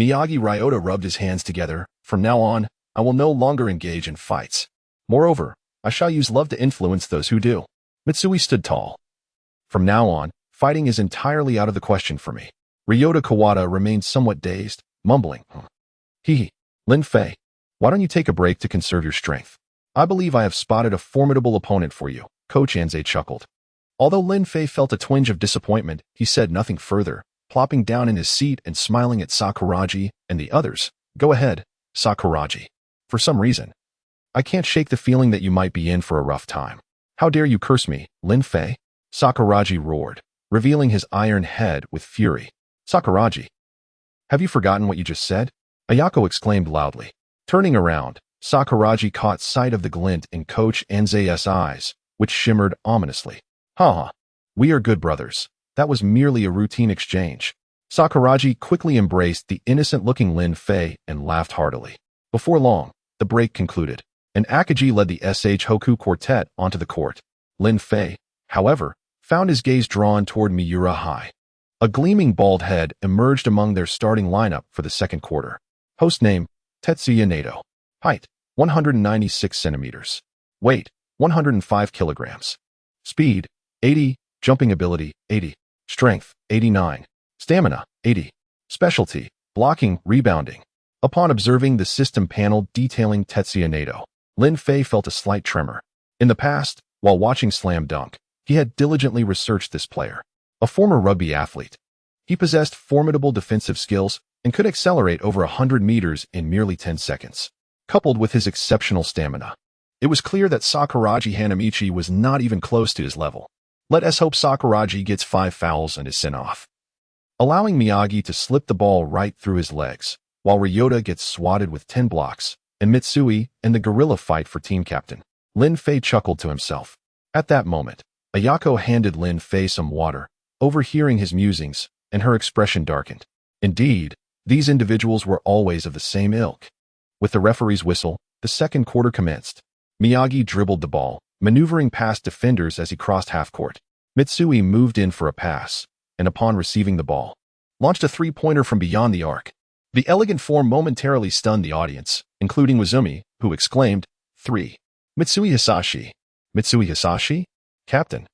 Miyagi Ryota rubbed his hands together. From now on, I will no longer engage in fights. Moreover, I shall use love to influence those who do. Mitsui stood tall. From now on, fighting is entirely out of the question for me. Ryota Kawada remained somewhat dazed, mumbling, Lin Fei, why don't you take a break to conserve your strength? I believe I have spotted a formidable opponent for you. Coach Anze chuckled. Although Lin Fei felt a twinge of disappointment, he said nothing further, plopping down in his seat and smiling at Sakuragi and the others. Go ahead, Sakuragi. For some reason, I can't shake the feeling that you might be in for a rough time. How dare you curse me, Lin Fei? Sakuragi roared, revealing his iron head with fury. Sakuragi, have you forgotten what you just said? Ayako exclaimed loudly. Turning around, Sakuragi caught sight of the glint in Coach Anze's eyes, which shimmered ominously. Haha, we are good brothers. That was merely a routine exchange. Sakuragi quickly embraced the innocent-looking Lin Fei and laughed heartily. Before long, the break concluded, and Akagi led the SH Hoku quartet onto the court. Lin Fei, however, found his gaze drawn toward Miura High. A gleaming bald head emerged among their starting lineup for the second quarter. Host name, Tetsuya Nato. Height, 196 centimeters. Weight, 105 kilograms. Speed, 80. Jumping ability, 80. Strength, 89. Stamina, 80. Specialty, blocking, rebounding. Upon observing the system panel detailing Tetsuya Nato, Lin Fei felt a slight tremor. In the past, while watching Slam Dunk, he had diligently researched this player. A former rugby athlete, he possessed formidable defensive skills and could accelerate over 100 meters in merely 10 seconds. Coupled with his exceptional stamina, it was clear that Sakuragi Hanamichi was not even close to his level. Let us hope Sakuragi gets 5 fouls and is sent off, allowing Miyagi to slip the ball right through his legs, while Ryota gets swatted with 10 blocks, and Mitsui and the gorilla fight for team captain. Lin Fei chuckled to himself. At that moment, Ayako handed Lin Fei some water, overhearing his musings, and her expression darkened. Indeed, these individuals were always of the same ilk. With the referee's whistle, the second quarter commenced. Miyagi dribbled the ball, maneuvering past defenders as he crossed half-court. Mitsui moved in for a pass, and upon receiving the ball, launched a three-pointer from beyond the arc. The elegant form momentarily stunned the audience, including Wazumi, who exclaimed, 3. Mitsui Hisashi. Mitsui Hisashi? Captain.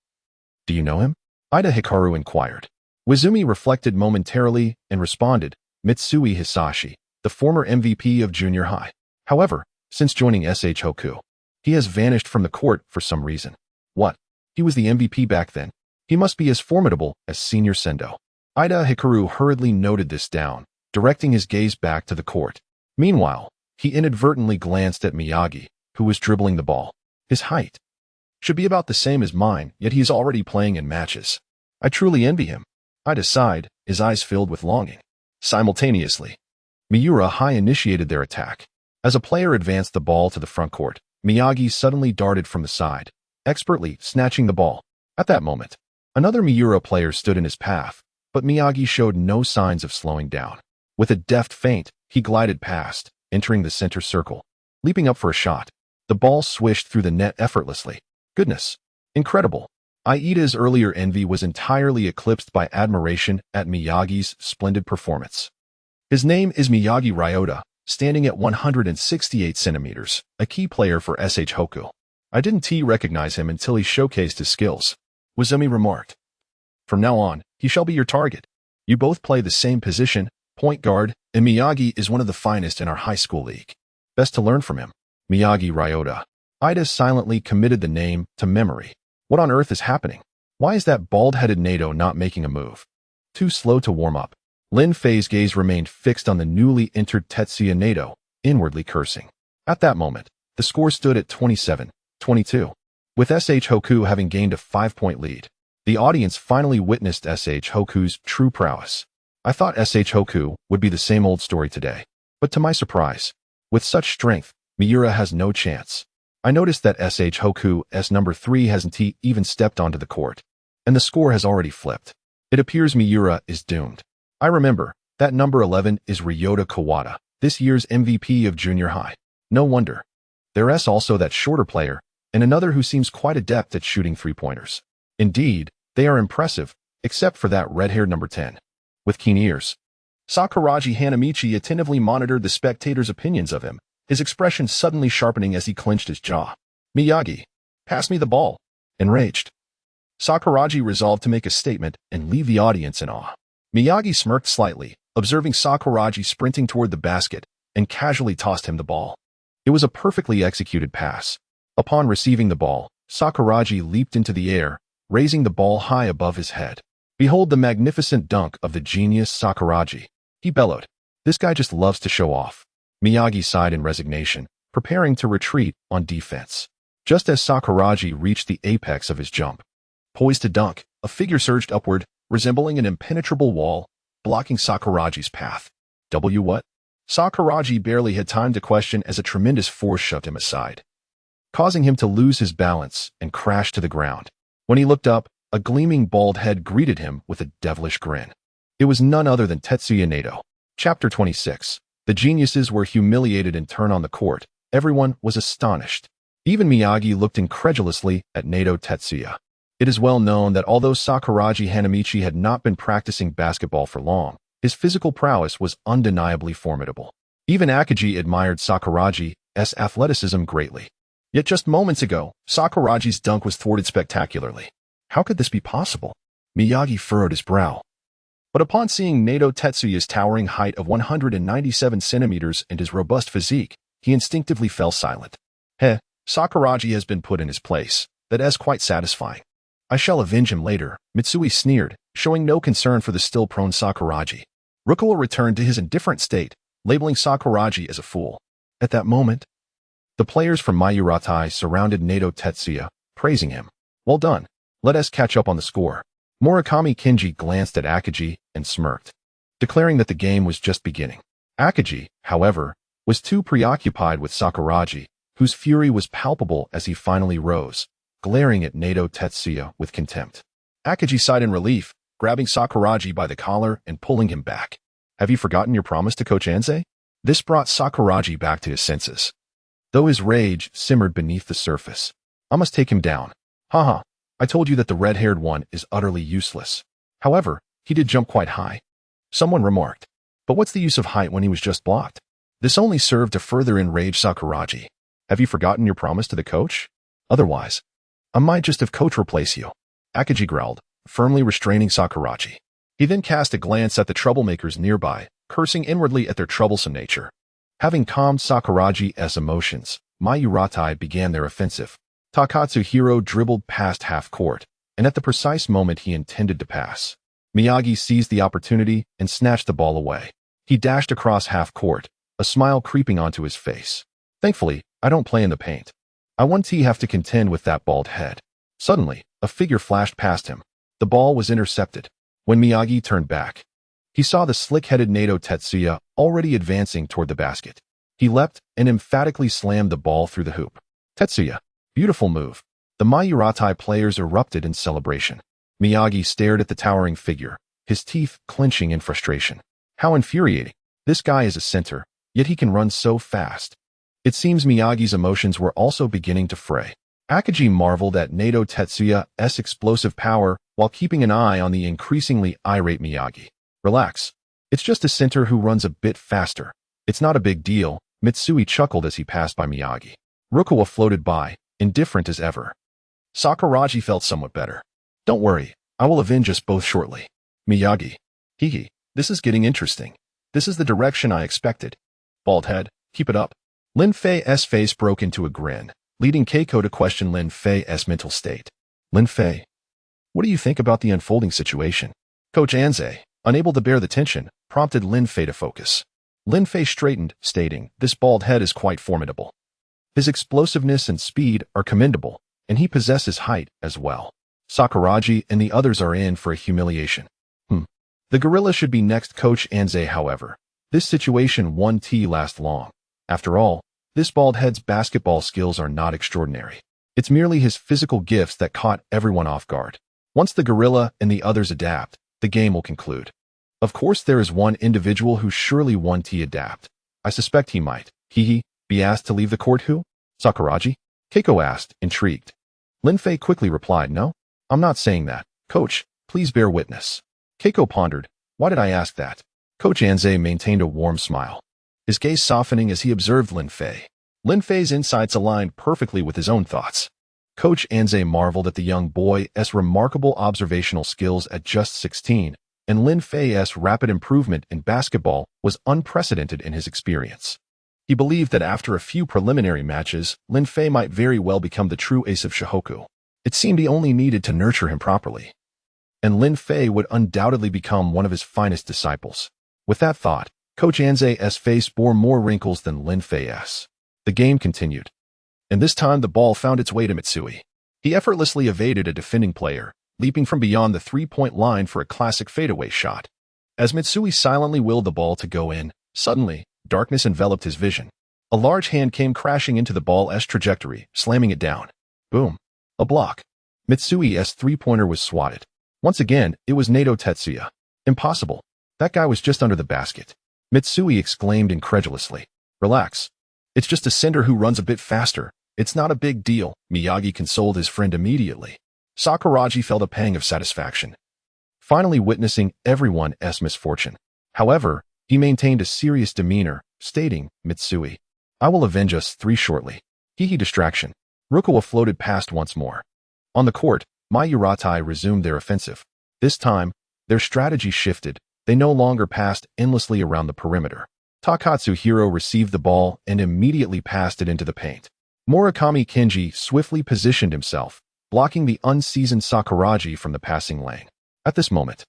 Do you know him? Ida Hikaru inquired. Wazumi reflected momentarily and responded, Mitsui Hisashi, the former MVP of junior high. However, since joining SH Hoku, he has vanished from the court for some reason. What? He was the MVP back then. He must be as formidable as Senior Sendō. Ida Hikaru hurriedly noted this down, directing his gaze back to the court. Meanwhile, he inadvertently glanced at Miyagi, who was dribbling the ball. His height should be about the same as mine, yet he is already playing in matches. I truly envy him. Ida sighed, his eyes filled with longing. Simultaneously, Miura High initiated their attack. As a player advanced the ball to the front court, Miyagi suddenly darted from the side, expertly snatching the ball. At that moment, another Miura player stood in his path, but Miyagi showed no signs of slowing down. With a deft feint, he glided past, entering the center circle. Leaping up for a shot, the ball swished through the net effortlessly. Goodness! Incredible! Aida's earlier envy was entirely eclipsed by admiration at Miyagi's splendid performance. His name is Miyagi Ryota, standing at 168 centimeters, a key player for SH Hoku. I didn't recognize him until he showcased his skills. Wazumi remarked. From now on, he shall be your target. You both play the same position, point guard, and Miyagi is one of the finest in our high school league. Best to learn from him. Miyagi Ryota. Ida silently committed the name to memory. What on earth is happening? Why is that bald-headed Nato not making a move? Too slow to warm up. Lin Fei's gaze remained fixed on the newly entered Tetsuya Nato, inwardly cursing. At that moment, the score stood at 27-22. With SH Hoku having gained a 5-point lead, the audience finally witnessed SH Hoku's true prowess. I thought SH Hoku would be the same old story today, but to my surprise, with such strength, Miura has no chance. I noticed that SH Hoku's number 3 hasn't even stepped onto the court, and the score has already flipped. It appears Miura is doomed. I remember that number 11 is Ryota Kawada, this year's MVP of junior high. No wonder. There's also that shorter player, and another who seems quite adept at shooting three-pointers. Indeed, they are impressive, except for that red-haired number 10. With keen ears, Sakuragi Hanamichi attentively monitored the spectators' opinions of him, his expression suddenly sharpening as he clenched his jaw. Miyagi, pass me the ball. Enraged, Sakuragi resolved to make a statement and leave the audience in awe. Miyagi smirked slightly, observing Sakuragi sprinting toward the basket, and casually tossed him the ball. It was a perfectly executed pass. Upon receiving the ball, Sakuragi leaped into the air, raising the ball high above his head. "Behold the magnificent dunk of the genius Sakuragi," he bellowed. "This guy just loves to show off." Miyagi sighed in resignation, preparing to retreat on defense. Just as Sakuragi reached the apex of his jump, poised to dunk, a figure surged upward, resembling an impenetrable wall, blocking Sakuragi's path. What? Sakuragi barely had time to question as a tremendous force shoved him aside, causing him to lose his balance and crash to the ground. When he looked up, a gleaming bald head greeted him with a devilish grin. It was none other than Tetsuya Nato. Chapter 26. The geniuses were humiliated in turn on the court. Everyone was astonished. Even Miyagi looked incredulously at Nato Tetsuya. It is well known that although Sakuragi Hanamichi had not been practicing basketball for long, his physical prowess was undeniably formidable. Even Akagi admired Sakuragi's athleticism greatly. Yet just moments ago, Sakuragi's dunk was thwarted spectacularly. How could this be possible? Miyagi furrowed his brow. But upon seeing Nato Tetsuya's towering height of 197 centimeters and his robust physique, he instinctively fell silent. Sakuragi has been put in his place. That is quite satisfying. I shall avenge him later, Mitsui sneered, showing no concern for the still-prone Sakuragi. Rukawa returned to his indifferent state, labeling Sakuragi as a fool. At that moment, the players from Mayuratai surrounded Nato Tetsuya, praising him. "Well done. Let us catch up on the score." Murakami Kenji glanced at Akagi and smirked, declaring that the game was just beginning. Akagi, however, was too preoccupied with Sakuragi, whose fury was palpable as he finally rose, glaring at Nato Tetsuya with contempt. Akagi sighed in relief, grabbing Sakuragi by the collar and pulling him back. "Have you forgotten your promise to Coach Anze?" This brought Sakuragi back to his senses, though his rage simmered beneath the surface. "I must take him down. Haha, I told you that the red-haired one is utterly useless. However, he did jump quite high," someone remarked. "But what's the use of height when he was just blocked?" This only served to further enrage Sakuragi. "Have you forgotten your promise to the coach? Otherwise, I might just have coach replace you," Akagi growled, firmly restraining Sakuragi. He then cast a glance at the troublemakers nearby, cursing inwardly at their troublesome nature. Having calmed Sakuragi's emotions, Mayuratai began their offensive. Takatsuhiro dribbled past half-court, and at the precise moment he intended to pass, Miyagi seized the opportunity and snatched the ball away. He dashed across half-court, a smile creeping onto his face. "Thankfully, I don't play in the paint. I won't have to contend with that bald head." Suddenly, a figure flashed past him. The ball was intercepted. When Miyagi turned back, he saw the slick-headed Nato Tetsuya already advancing toward the basket. He leapt and emphatically slammed the ball through the hoop. "Tetsuya, beautiful move." The Mayuratai players erupted in celebration. Miyagi stared at the towering figure, his teeth clenching in frustration. How infuriating. This guy is a center, yet he can run so fast. It seems Miyagi's emotions were also beginning to fray. Akagi marveled at Nato Tetsuya's explosive power while keeping an eye on the increasingly irate Miyagi. "Relax. It's just a center who runs a bit faster. It's not a big deal," Mitsui chuckled as he passed by Miyagi. Rukawa floated by, indifferent as ever. Sakuragi felt somewhat better. "Don't worry, I will avenge us both shortly." Miyagi. This is getting interesting. This is the direction I expected. Bald head, keep it up. Lin Fei's face broke into a grin, leading Keiko to question Lin Fei's mental state. "Lin Fei, what do you think about the unfolding situation?" Coach Anze, unable to bear the tension, prompted Lin Fei to focus. Lin Fei straightened, stating, "This bald head is quite formidable. His explosiveness and speed are commendable, and he possesses height as well. Sakuragi and the others are in for a humiliation." The gorilla should be next. Coach Anze, however. This situation won't last long. After all, this bald head's basketball skills are not extraordinary. It's merely his physical gifts that caught everyone off guard. Once the gorilla and the others adapt, the game will conclude. Of course, there is one individual who surely won't adapt. I suspect he might, be asked to leave the court. Who? Sakuragi? Keiko asked, intrigued. Lin Fei quickly replied, "No, I'm not saying that. Coach, please bear witness." Keiko pondered, "Why did I ask that?" Coach Anze maintained a warm smile, his gaze softening as he observed Lin Fei. Lin Fei's insights aligned perfectly with his own thoughts. Coach Anze marveled at the young boy's remarkable observational skills at just 16, and Lin Fei's rapid improvement in basketball was unprecedented in his experience. He believed that after a few preliminary matches, Lin Fei might very well become the true ace of Shohoku. It seemed he only needed to nurture him properly, and Lin Fei would undoubtedly become one of his finest disciples. With that thought, Coach Anze's face bore more wrinkles than Lin Fei's. The game continued, and this time the ball found its way to Mitsui. He effortlessly evaded a defending player, leaping from beyond the three-point line for a classic fadeaway shot. As Mitsui silently willed the ball to go in, suddenly, darkness enveloped his vision. A large hand came crashing into the ball's trajectory, slamming it down. Boom. A block. Mitsui's three-pointer was swatted. Once again, it was Nato Tetsuya. Impossible. That guy was just under the basket. Mitsui exclaimed incredulously. Relax. It's just a sender who runs a bit faster. It's not a big deal. Miyagi consoled his friend immediately. Sakuragi felt a pang of satisfaction, finally witnessing everyone's misfortune. However, he maintained a serious demeanor, stating, Mitsui, I will avenge us three shortly. Hee distraction. Rukawa floated past once more. On the court, Mayuratai resumed their offensive. This time, their strategy shifted. They no longer passed endlessly around the perimeter. Takatsuhiro received the ball and immediately passed it into the paint. Murakami Kenji swiftly positioned himself, blocking the unseasoned Sakuragi from the passing lane. At this moment,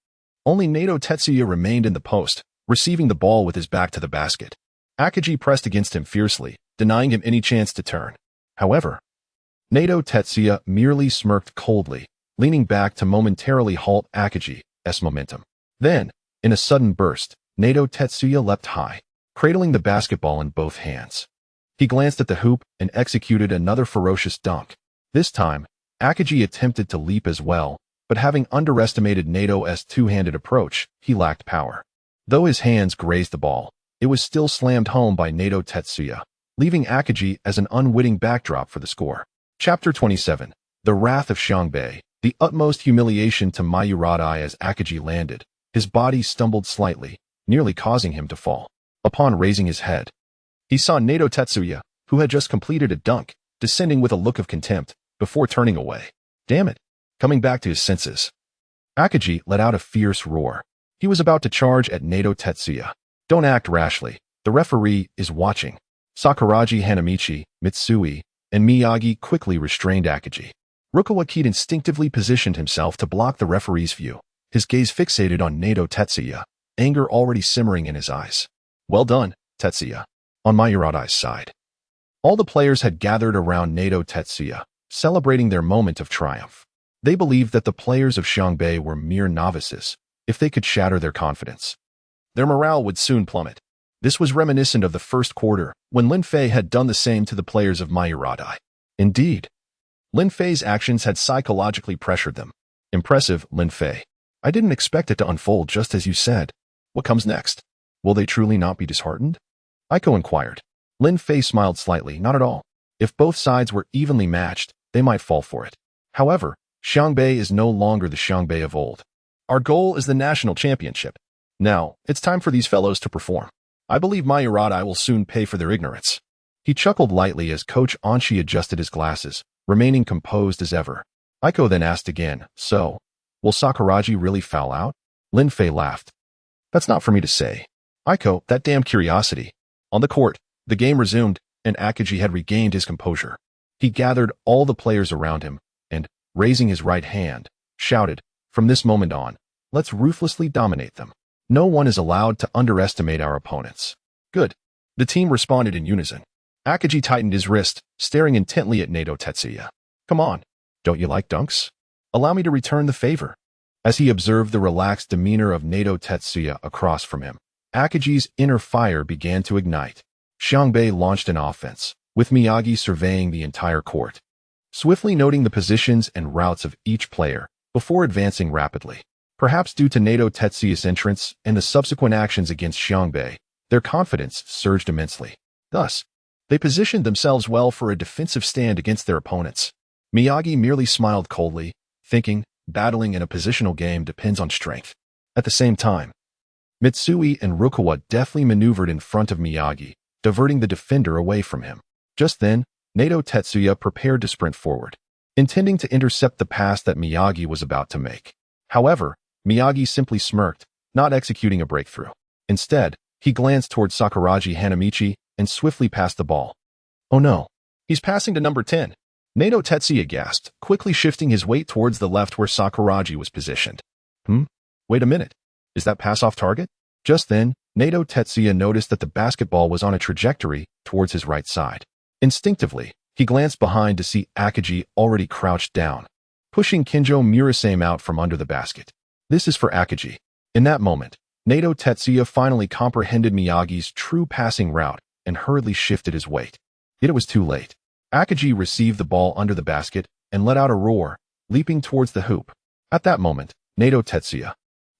only Nato Tetsuya remained in the post, receiving the ball with his back to the basket. Akagi pressed against him fiercely, denying him any chance to turn. However, Nato Tetsuya merely smirked coldly, leaning back to momentarily halt Akagi's momentum. Then, in a sudden burst, Nato Tetsuya leapt high, cradling the basketball in both hands. He glanced at the hoop and executed another ferocious dunk. This time, Akagi attempted to leap as well, but having underestimated Nato's two-handed approach, he lacked power. Though his hands grazed the ball, it was still slammed home by Nato Tetsuya, leaving Akagi as an unwitting backdrop for the score. Chapter 27. The Wrath of Xiangbei. The utmost humiliation to Mayuratai as Akagi landed. His body stumbled slightly, nearly causing him to fall. Upon raising his head, he saw Nato Tetsuya, who had just completed a dunk, descending with a look of contempt, before turning away. Damn it! Coming back to his senses, Akagi let out a fierce roar. He was about to charge at Nato Tetsuya. Don't act rashly. The referee is watching. Sakuragi Hanamichi, Mitsui, and Miyagi quickly restrained Akagi. Rukawa Kaede instinctively positioned himself to block the referee's view, his gaze fixated on Nato Tetsuya, anger already simmering in his eyes. Well done, Tetsuya. On Mayuratai's side, all the players had gathered around Nato Tetsuya, celebrating their moment of triumph. They believed that the players of Xiangbei were mere novices. If they could shatter their confidence, their morale would soon plummet. This was reminiscent of the first quarter, when Lin Fei had done the same to the players of Mayuratai. Indeed, Lin Fei's actions had psychologically pressured them. Impressive, Lin Fei. I didn't expect it to unfold just as you said. What comes next? Will they truly not be disheartened? Aiko inquired. Lin Fei smiled slightly. Not at all. If both sides were evenly matched, they might fall for it. However, Xiangbei is no longer the Xiangbei of old. Our goal is the national championship. Now, it's time for these fellows to perform. I believe Mayuratai will soon pay for their ignorance. He chuckled lightly as Coach Anshi adjusted his glasses, remaining composed as ever. Aiko then asked again, so, will Sakuragi really foul out? Lin Fei laughed. That's not for me to say. Aiko, that damn curiosity. On the court, the game resumed, and Akagi had regained his composure. He gathered all the players around him, and, raising his right hand, shouted, from this moment on, let's ruthlessly dominate them. No one is allowed to underestimate our opponents. Good. The team responded in unison. Akagi tightened his wrist, staring intently at Nato Tetsuya. Come on. Don't you like dunks? Allow me to return the favor. As he observed the relaxed demeanor of Nato Tetsuya across from him, Akagi's inner fire began to ignite. Xiangbei launched an offense, with Miyagi surveying the entire court, swiftly noting the positions and routes of each player, before advancing rapidly. Perhaps due to Nato Tetsuya's entrance and the subsequent actions against Xiangbei, their confidence surged immensely. Thus, they positioned themselves well for a defensive stand against their opponents. Miyagi merely smiled coldly, thinking, battling in a positional game depends on strength. At the same time, Mitsui and Rukawa deftly maneuvered in front of Miyagi, diverting the defender away from him. Just then, Nato Tetsuya prepared to sprint forward, intending to intercept the pass that Miyagi was about to make. However, Miyagi simply smirked, not executing a breakthrough. Instead, he glanced toward Sakuragi Hanamichi and swiftly passed the ball. Oh no, he's passing to number 10. Nato Tetsuya gasped, quickly shifting his weight towards the left where Sakuragi was positioned. Wait a minute. Is that pass off target? Just then, Nato Tetsuya noticed that the basketball was on a trajectory towards his right side. Instinctively, he glanced behind to see Akagi already crouched down, pushing Kinjo Murasame out from under the basket. This is for Akagi. In that moment, Nato Tetsuya finally comprehended Miyagi's true passing route and hurriedly shifted his weight. Yet it was too late. Akagi received the ball under the basket and let out a roar, leaping towards the hoop. At that moment, Nato Tetsuya,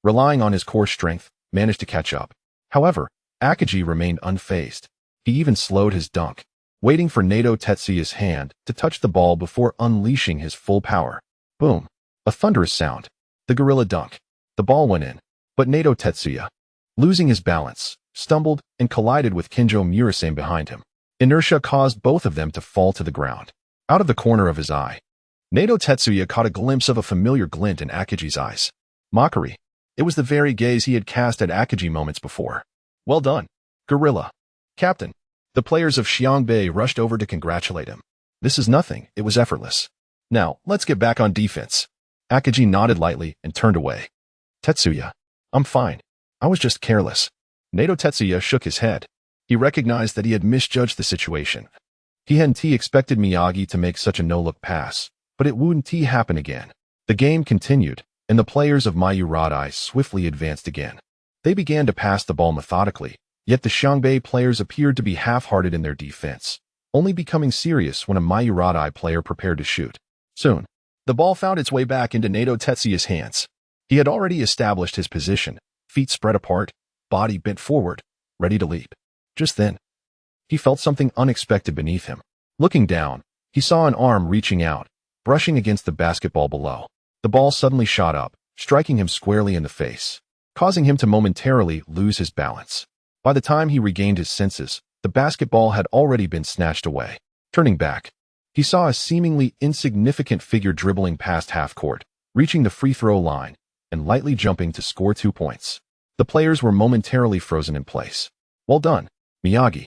relying on his core strength, managed to catch up. However, Akagi remained unfazed. He even slowed his dunk, waiting for Nato Tetsuya's hand to touch the ball before unleashing his full power. Boom! A thunderous sound. The gorilla dunk. The ball went in, but Nato Tetsuya, losing his balance, stumbled and collided with Kinjo Murasame behind him. Inertia caused both of them to fall to the ground. Out of the corner of his eye, Nato Tetsuya caught a glimpse of a familiar glint in Akagi's eyes. Mockery. It was the very gaze he had cast at Akagi moments before. Well done, gorilla. Captain. The players of Xiangbei rushed over to congratulate him. This is nothing, it was effortless. Now, let's get back on defense. Akagi nodded lightly and turned away. Tetsuya. I'm fine. I was just careless. Nato Tetsuya shook his head. He recognized that he had misjudged the situation. He hadn't expected Miyagi to make such a no-look pass, but it wouldn't happen again. The game continued, and the players of Mayu Radai swiftly advanced again. They began to pass the ball methodically, yet the Xiangbei players appeared to be half-hearted in their defense, only becoming serious when a Mayu Radai player prepared to shoot. Soon, the ball found its way back into Nato Tetsuya's hands. He had already established his position, feet spread apart, body bent forward, ready to leap. Just then, he felt something unexpected beneath him. Looking down, he saw an arm reaching out, brushing against the basketball below. The ball suddenly shot up, striking him squarely in the face, causing him to momentarily lose his balance. By the time he regained his senses, the basketball had already been snatched away. Turning back, he saw a seemingly insignificant figure dribbling past half-court, reaching the free throw line, and lightly jumping to score 2 points. The players were momentarily frozen in place. Well done, Miyagi.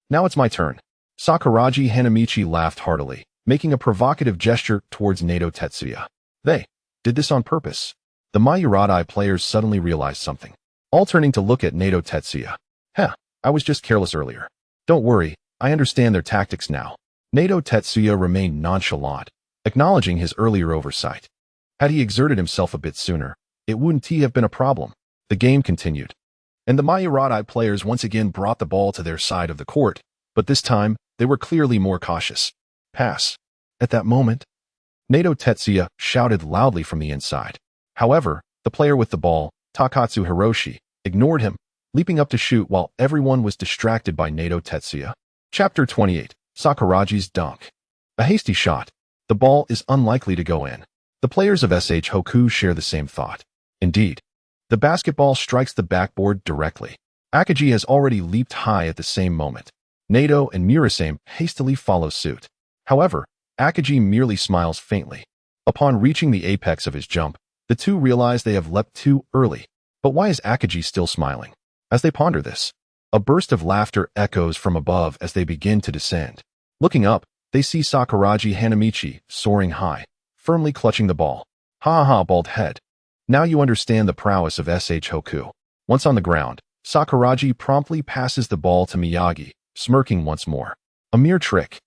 Now it's my turn. Sakuragi Hanamichi laughed heartily, making a provocative gesture towards Nato Tetsuya. They did this on purpose. The Mayu Radai players suddenly realized something, all turning to look at Nato Tetsuya. I was just careless earlier. Don't worry, I understand their tactics now. Nato Tetsuya remained nonchalant, acknowledging his earlier oversight. Had he exerted himself a bit sooner, it wouldn't have been a problem. The game continued, and the Mayu Radai players once again brought the ball to their side of the court, but this time, they were clearly more cautious. Pass. At that moment, Nato Tetsuya shouted loudly from the inside. However, the player with the ball, Takatsu Hiroshi, ignored him, leaping up to shoot while everyone was distracted by Nato Tetsuya. Chapter 28, Sakuragi's Dunk. A hasty shot. The ball is unlikely to go in. The players of SH Hoku share the same thought. Indeed, the basketball strikes the backboard directly. Akagi has already leaped high at the same moment. Nato and Murasame hastily follow suit. However, Akagi merely smiles faintly. Upon reaching the apex of his jump, the two realize they have leapt too early. But why is Akagi still smiling? As they ponder this, a burst of laughter echoes from above as they begin to descend. Looking up, they see Sakuragi Hanamichi soaring high, firmly clutching the ball. Ha ha, bald head. Now you understand the prowess of SH Hoku. Once on the ground, Sakuragi promptly passes the ball to Miyagi, smirking once more. A mere trick.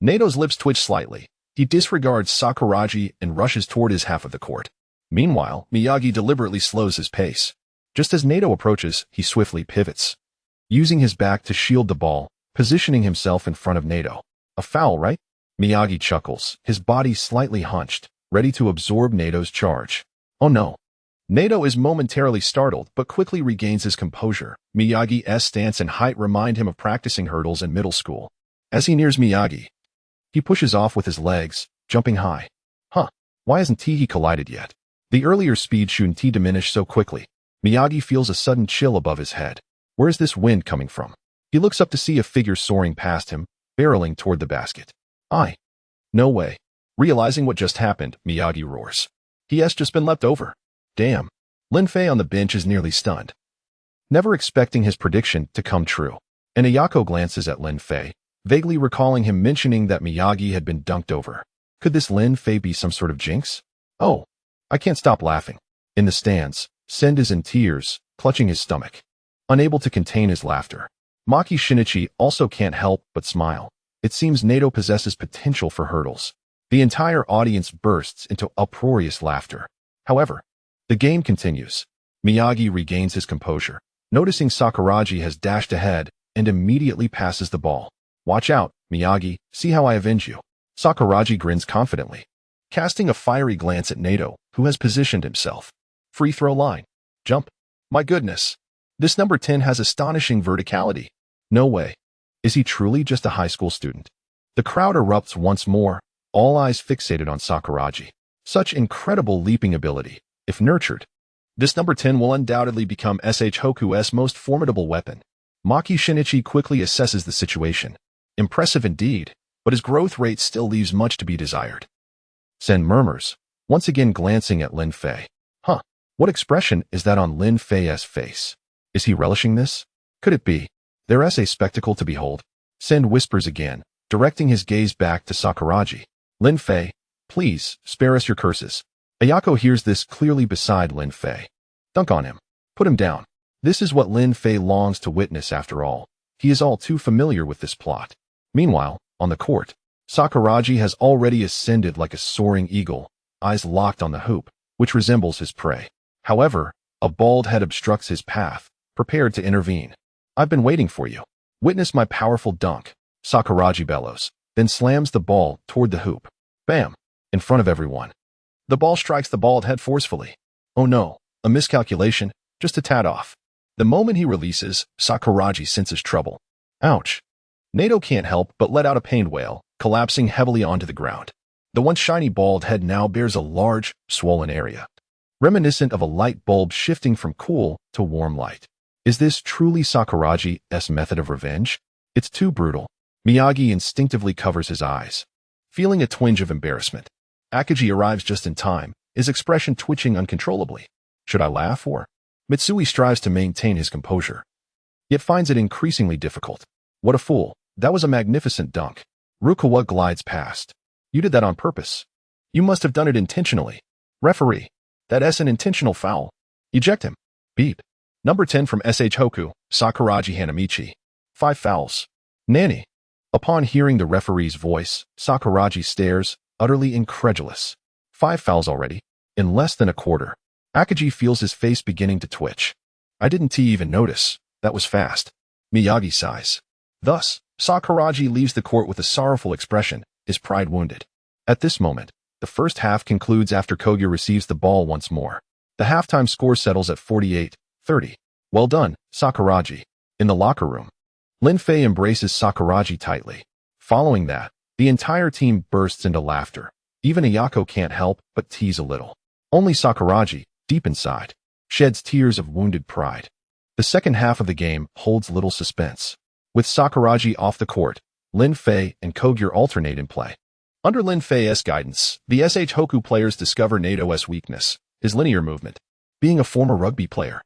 Nato's lips twitch slightly. He disregards Sakuragi and rushes toward his half of the court. Meanwhile, Miyagi deliberately slows his pace. Just as Nato approaches, he swiftly pivots, using his back to shield the ball, positioning himself in front of Nato. A foul, right? Miyagi chuckles, his body slightly hunched, ready to absorb Nato's charge. Oh no. Nato is momentarily startled, but quickly regains his composure. Miyagi's stance and height remind him of practicing hurdles in middle school. As he nears Miyagi, he pushes off with his legs, jumping high. Why hasn't he collided yet? The earlier speed shouldn't diminish so quickly. Miyagi feels a sudden chill above his head. Where is this wind coming from? He looks up to see a figure soaring past him, barreling toward the basket. No way. Realizing what just happened, Miyagi roars. He has just been leapt over. Damn. Lin Fei on the bench is nearly stunned, never expecting his prediction to come true. And Ayako glances at Lin Fei, vaguely recalling him mentioning that Miyagi had been dunked over. Could this Lin Fei be some sort of jinx? Oh, I can't stop laughing. In the stands, Send is in tears, clutching his stomach, unable to contain his laughter. Maki Shinichi also can't help but smile. It seems Nato possesses potential for hurdles. The entire audience bursts into uproarious laughter. However, the game continues. Miyagi regains his composure, noticing Sakuragi has dashed ahead and immediately passes the ball. Watch out, Miyagi, see how I avenge you. Sakuragi grins confidently, casting a fiery glance at Nato, who has positioned himself. Free throw line. Jump. My goodness. This number 10 has astonishing verticality. No way. Is he truly just a high school student? The crowd erupts once more, all eyes fixated on Sakuragi. Such incredible leaping ability. If nurtured, this number 10 will undoubtedly become SH Hoku's most formidable weapon. Maki Shinichi quickly assesses the situation. Impressive indeed, but his growth rate still leaves much to be desired. Sen murmurs, once again glancing at Lin Fei. Huh, what expression is that on Lin Fei's face? Is he relishing this? Could it be? There's a spectacle to behold. Sen whispers again, directing his gaze back to Sakuragi. Lin Fei, please, spare us your curses. Ayako hears this clearly beside Lin Fei. Dunk on him. Put him down. This is what Lin Fei longs to witness after all. He is all too familiar with this plot. Meanwhile, on the court, Sakuragi has already ascended like a soaring eagle, eyes locked on the hoop, which resembles his prey. However, a bald head obstructs his path, prepared to intervene. I've been waiting for you. Witness my powerful dunk, Sakuragi bellows, then slams the ball toward the hoop. Bam! In front of everyone. The ball strikes the bald head forcefully. Oh no, a miscalculation, just a tad off. The moment he releases, Sakuragi senses trouble. Ouch. Nato can't help but let out a pained wail, collapsing heavily onto the ground. The once shiny bald head now bears a large, swollen area, reminiscent of a light bulb shifting from cool to warm light. Is this truly Sakuragi's method of revenge? It's too brutal. Miyagi instinctively covers his eyes, feeling a twinge of embarrassment. Akagi arrives just in time, his expression twitching uncontrollably. Should I laugh or? Mitsui strives to maintain his composure, yet finds it increasingly difficult. What a fool. That was a magnificent dunk. Rukawa glides past. You did that on purpose. You must have done it intentionally. Referee. That's an intentional foul. Eject him. Beep. Number 10 from SH Hoku, Sakuragi Hanamichi. 5 fouls. Nanny. Upon hearing the referee's voice, Sakuragi stares, utterly incredulous. 5 fouls already? In less than a quarter. Akagi feels his face beginning to twitch. I didn't even notice. That was fast. Miyagi sighs. Thus, Sakuragi leaves the court with a sorrowful expression, his pride wounded. At this moment, the first half concludes after Kogyo receives the ball once more. The halftime score settles at 48-30. Well done, Sakuragi. In the locker room, Lin Fei embraces Sakuragi tightly. Following that, the entire team bursts into laughter. Even Ayako can't help but tease a little. Only Sakuragi, deep inside, sheds tears of wounded pride. The second half of the game holds little suspense. With Sakuragi off the court, Lin Fei and Kogyo alternate in play. Under Lin Fei's guidance, the SH Hoku players discover Nato's weakness, his linear movement. Being a former rugby player,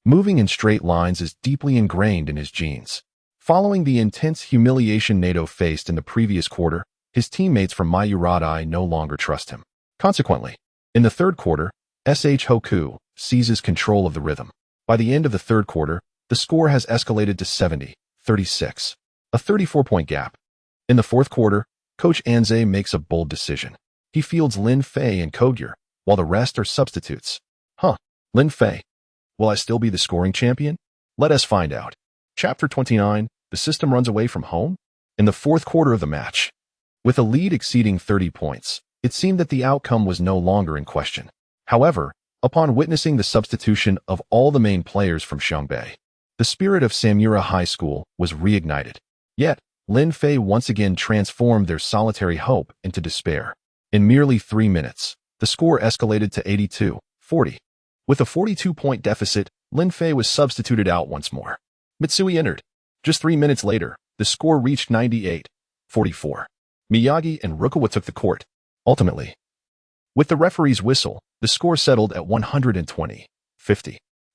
moving in straight lines is deeply ingrained in his genes. Following the intense humiliation Nato faced in the previous quarter, his teammates from Mayuradai no longer trust him. Consequently, in the third quarter, SH Hoku seizes control of the rhythm. By the end of the third quarter, the score has escalated to 70-36, a 34-point gap. In the fourth quarter, Coach Anze makes a bold decision. He fields Lin Fei and Kogyo, while the rest are substitutes. Huh, Lin Fei. Will I still be the scoring champion? Let us find out. Chapter 29, The System Runs Away from Home? In the fourth quarter of the match, with a lead exceeding 30 points, it seemed that the outcome was no longer in question. However, upon witnessing the substitution of all the main players from Xiangbei, the spirit of Samura High School was reignited. Yet, Lin Fei once again transformed their solitary hope into despair. In merely 3 minutes, the score escalated to 82-40. With a 42-point deficit, Lin Fei was substituted out once more. Mitsui entered. Just 3 minutes later, the score reached 98-44. Miyagi and Rukawa took the court. Ultimately, with the referee's whistle, the score settled at 120-50.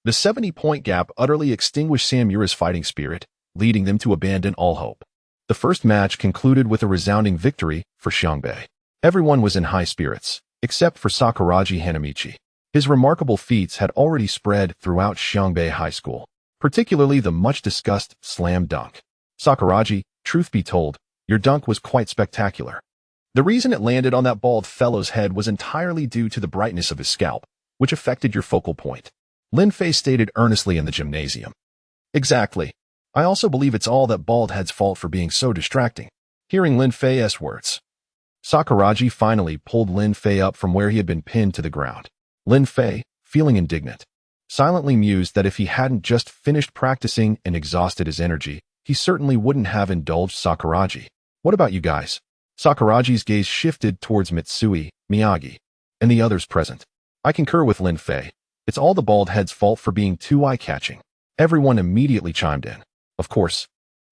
The 70-point gap utterly extinguished Samura's fighting spirit, leading them to abandon all hope. The first match concluded with a resounding victory for Xiangbei. Everyone was in high spirits, except for Sakuragi Hanamichi. His remarkable feats had already spread throughout Xiangbei High School, particularly the much-discussed slam dunk. Sakuragi, truth be told, your dunk was quite spectacular. The reason it landed on that bald fellow's head was entirely due to the brightness of his scalp, which affected your focal point. Lin Fei stated earnestly in the gymnasium. Exactly. I also believe it's all that bald head's fault for being so distracting. Hearing Lin Fei's words, Sakuragi finally pulled Lin Fei up from where he had been pinned to the ground. Lin Fei, feeling indignant, silently mused that if he hadn't just finished practicing and exhausted his energy, he certainly wouldn't have indulged Sakuragi. What about you guys? Sakuragi's gaze shifted towards Mitsui, Miyagi, and the others present. I concur with Lin Fei. It's all the bald head's fault for being too eye-catching. Everyone immediately chimed in. Of course,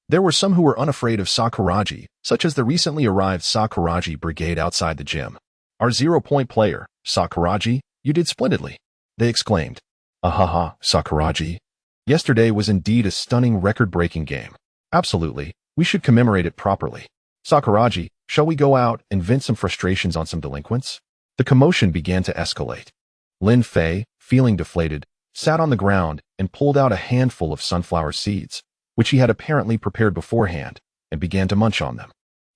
there were some who were unafraid of Sakuragi, such as the recently arrived Sakuragi Brigade outside the gym. Our 0-point player, Sakuragi, you did splendidly, they exclaimed. Ahaha, Sakuragi. Yesterday was indeed a stunning record-breaking game. Absolutely, we should commemorate it properly. Sakuragi, shall we go out and vent some frustrations on some delinquents? The commotion began to escalate. Lin Fei, feeling deflated, sat on the ground and pulled out a handful of sunflower seeds, which he had apparently prepared beforehand, and began to munch on them.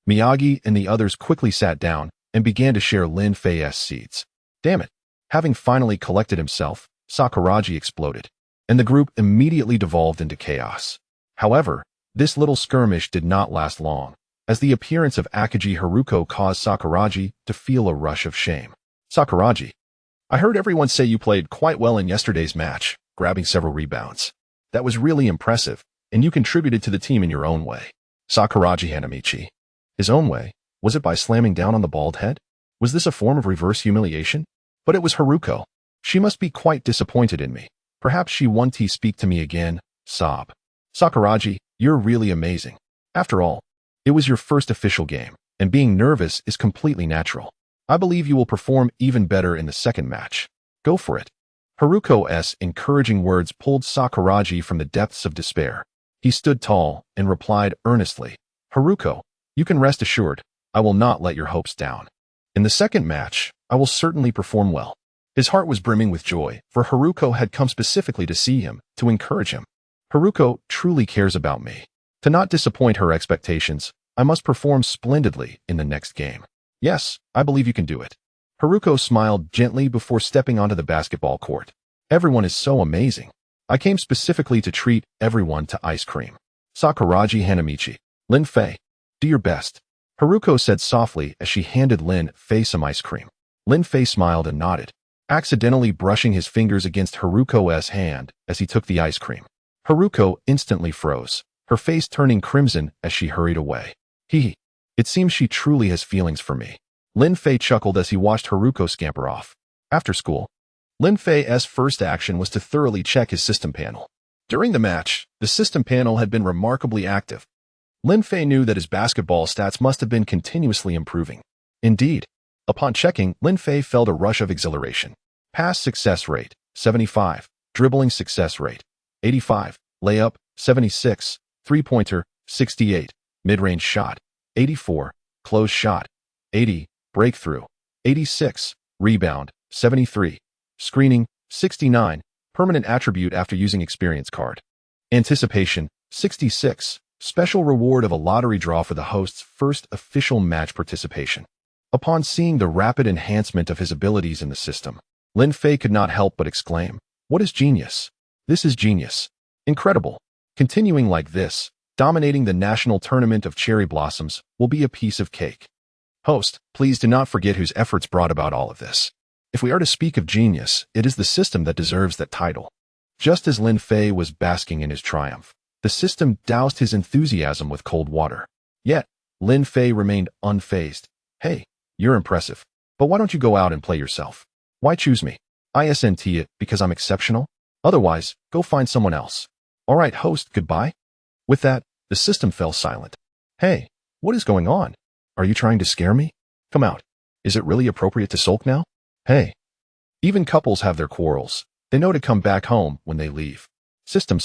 Miyagi and the others quickly sat down and began to share Lin Fei's seeds. Damn it! Having finally collected himself, Sakuragi exploded, and the group immediately devolved into chaos. However, this little skirmish did not last long, as the appearance of Akagi Haruko caused Sakuragi to feel a rush of shame. Sakuragi, I heard everyone say you played quite well in yesterday's match, grabbing several rebounds. That was really impressive, and you contributed to the team in your own way. Sakuragi Hanamichi. His own way? Was it by slamming down on the bald head? Was this a form of reverse humiliation? But it was Haruko. She must be quite disappointed in me. Perhaps she won't speak to me again. Sob. Sakuragi, you're really amazing. After all, it was your first official game, and being nervous is completely natural. I believe you will perform even better in the second match. Go for it. Haruko's encouraging words pulled Sakuragi from the depths of despair. He stood tall and replied earnestly, Haruko, you can rest assured, I will not let your hopes down. In the second match, I will certainly perform well. His heart was brimming with joy, for Haruko had come specifically to see him, to encourage him. Haruko truly cares about me. To not disappoint her expectations, I must perform splendidly in the next game. Yes, I believe you can do it. Haruko smiled gently before stepping onto the basketball court. Everyone is so amazing. I came specifically to treat everyone to ice cream. Sakuragi Hanamichi. Lin Fei, do your best. Haruko said softly as she handed Lin Fei some ice cream. Lin Fei smiled and nodded, accidentally brushing his fingers against Haruko's hand as he took the ice cream. Haruko instantly froze, her face turning crimson as she hurried away. It seems she truly has feelings for me. Lin Fei chuckled as he watched Haruko scamper off. After school, Lin Fei's first action was to thoroughly check his system panel. During the match, the system panel had been remarkably active. Lin Fei knew that his basketball stats must have been continuously improving. Indeed, upon checking, Lin Fei felt a rush of exhilaration. Pass success rate, 75. Dribbling success rate, 85. Layup, 76. Three-pointer, 68. Mid-range shot, 84. Close shot, 80. Breakthrough, 86. Rebound, 73. Screening, 69. Permanent attribute after using experience card. Anticipation, 66. Special reward of a lottery draw for the host's first official match participation. Upon seeing the rapid enhancement of his abilities in the system, Lin Fei could not help but exclaim, "What is genius? This is genius. Incredible. Continuing like this, dominating the national tournament of cherry blossoms will be a piece of cake." Host, please do not forget whose efforts brought about all of this. If we are to speak of genius, it is the system that deserves that title. Just as Lin Fei was basking in his triumph, the system doused his enthusiasm with cold water. Yet, Lin Fei remained unfazed. Hey, you're impressive. But why don't you go out and play yourself? Why choose me? Isn't it because I'm exceptional? Otherwise, go find someone else. All right, host, goodbye. With that, the system fell silent. Hey, what is going on? Are you trying to scare me? Come out. Is it really appropriate to sulk now? Hey. Even couples have their quarrels. They know to come back home when they leave. System,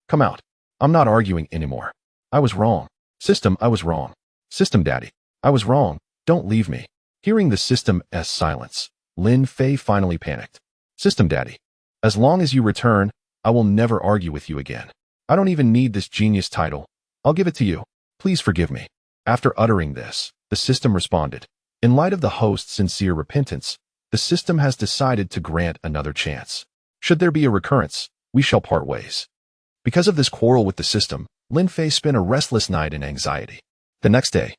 come out. I'm not arguing anymore. I was wrong. System, I was wrong. System daddy, I was wrong. Don't leave me. Hearing the system's silence, Lin Fei finally panicked. System Daddy, as long as you return, I will never argue with you again. I don't even need this genius title. I'll give it to you. Please forgive me. After uttering this, the system responded. In light of the host's sincere repentance, the system has decided to grant another chance. Should there be a recurrence, we shall part ways. Because of this quarrel with the system, Lin Fei spent a restless night in anxiety. The next day,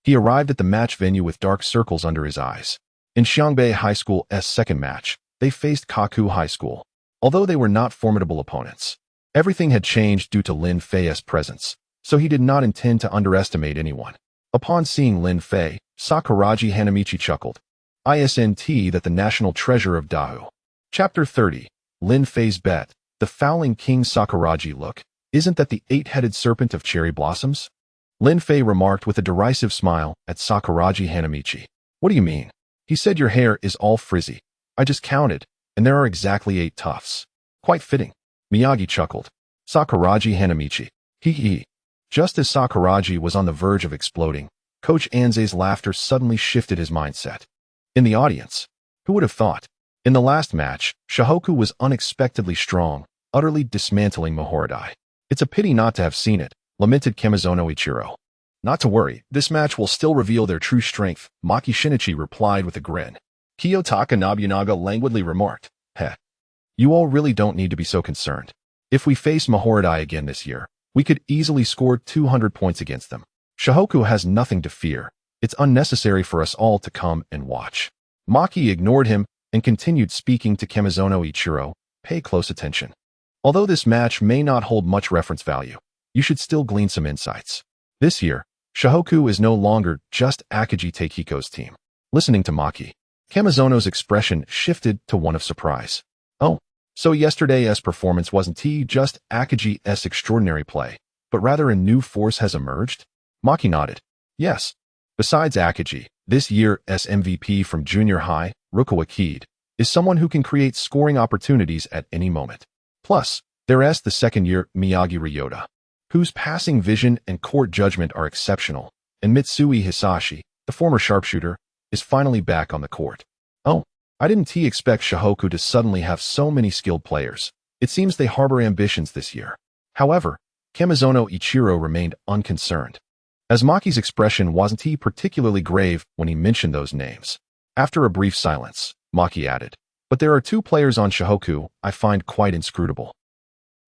he arrived at the match venue with dark circles under his eyes. In Xiangbei High School's second match, they faced Kaku High School. Although they were not formidable opponents, everything had changed due to Lin Fei's presence, so he did not intend to underestimate anyone. Upon seeing Lin Fei, Sakuragi Hanamichi chuckled. Isn't that the national treasure of Dao? Chapter 30. Lin Fei's bet. The fouling King Sakuragi look. Isn't that the eight-headed serpent of cherry blossoms? Lin Fei remarked with a derisive smile at Sakuragi Hanamichi. What do you mean? He said your hair is all frizzy. I just counted, and there are exactly 8 tufts. Quite fitting. Miyagi chuckled. Sakuragi Hanamichi. Hee. Just as Sakuragi was on the verge of exploding, Coach Anze's laughter suddenly shifted his mindset. In the audience, who would have thought? In the last match, Shihoku was unexpectedly strong, utterly dismantling Mahorodai. It's a pity not to have seen it, lamented Kamizono Ichiro. Not to worry, this match will still reveal their true strength, Maki Shinichi replied with a grin. Kiyotaka Nobunaga languidly remarked, Heh. You all really don't need to be so concerned. If we face Mahorodai again this year, we could easily score 200 points against them. Shihoku has nothing to fear. It's unnecessary for us all to come and watch. Maki ignored him and continued speaking to Kamizono Ichiro. Pay close attention. Although this match may not hold much reference value, you should still glean some insights. This year, Shihoku is no longer just Akagi Takehiko's team. Listening to Maki, Kamizono's expression shifted to one of surprise. Oh, so yesterday's performance wasn't just Akagi's extraordinary play, but rather a new force has emerged? Maki nodded. Yes. Besides Akagi, this year's MVP from junior high, Rukawa Kaede, is someone who can create scoring opportunities at any moment. Plus, there's the second-year Miyagi Ryota, whose passing vision and court judgment are exceptional, and Mitsui Hisashi, the former sharpshooter, is finally back on the court. Oh, I didn't expect Shihoku to suddenly have so many skilled players. It seems they harbor ambitions this year. However, Kamizono Ichiro remained unconcerned, as Maki's expression wasn't particularly grave when he mentioned those names. After a brief silence, Maki added, but there are 2 players on Shihoku I find quite inscrutable.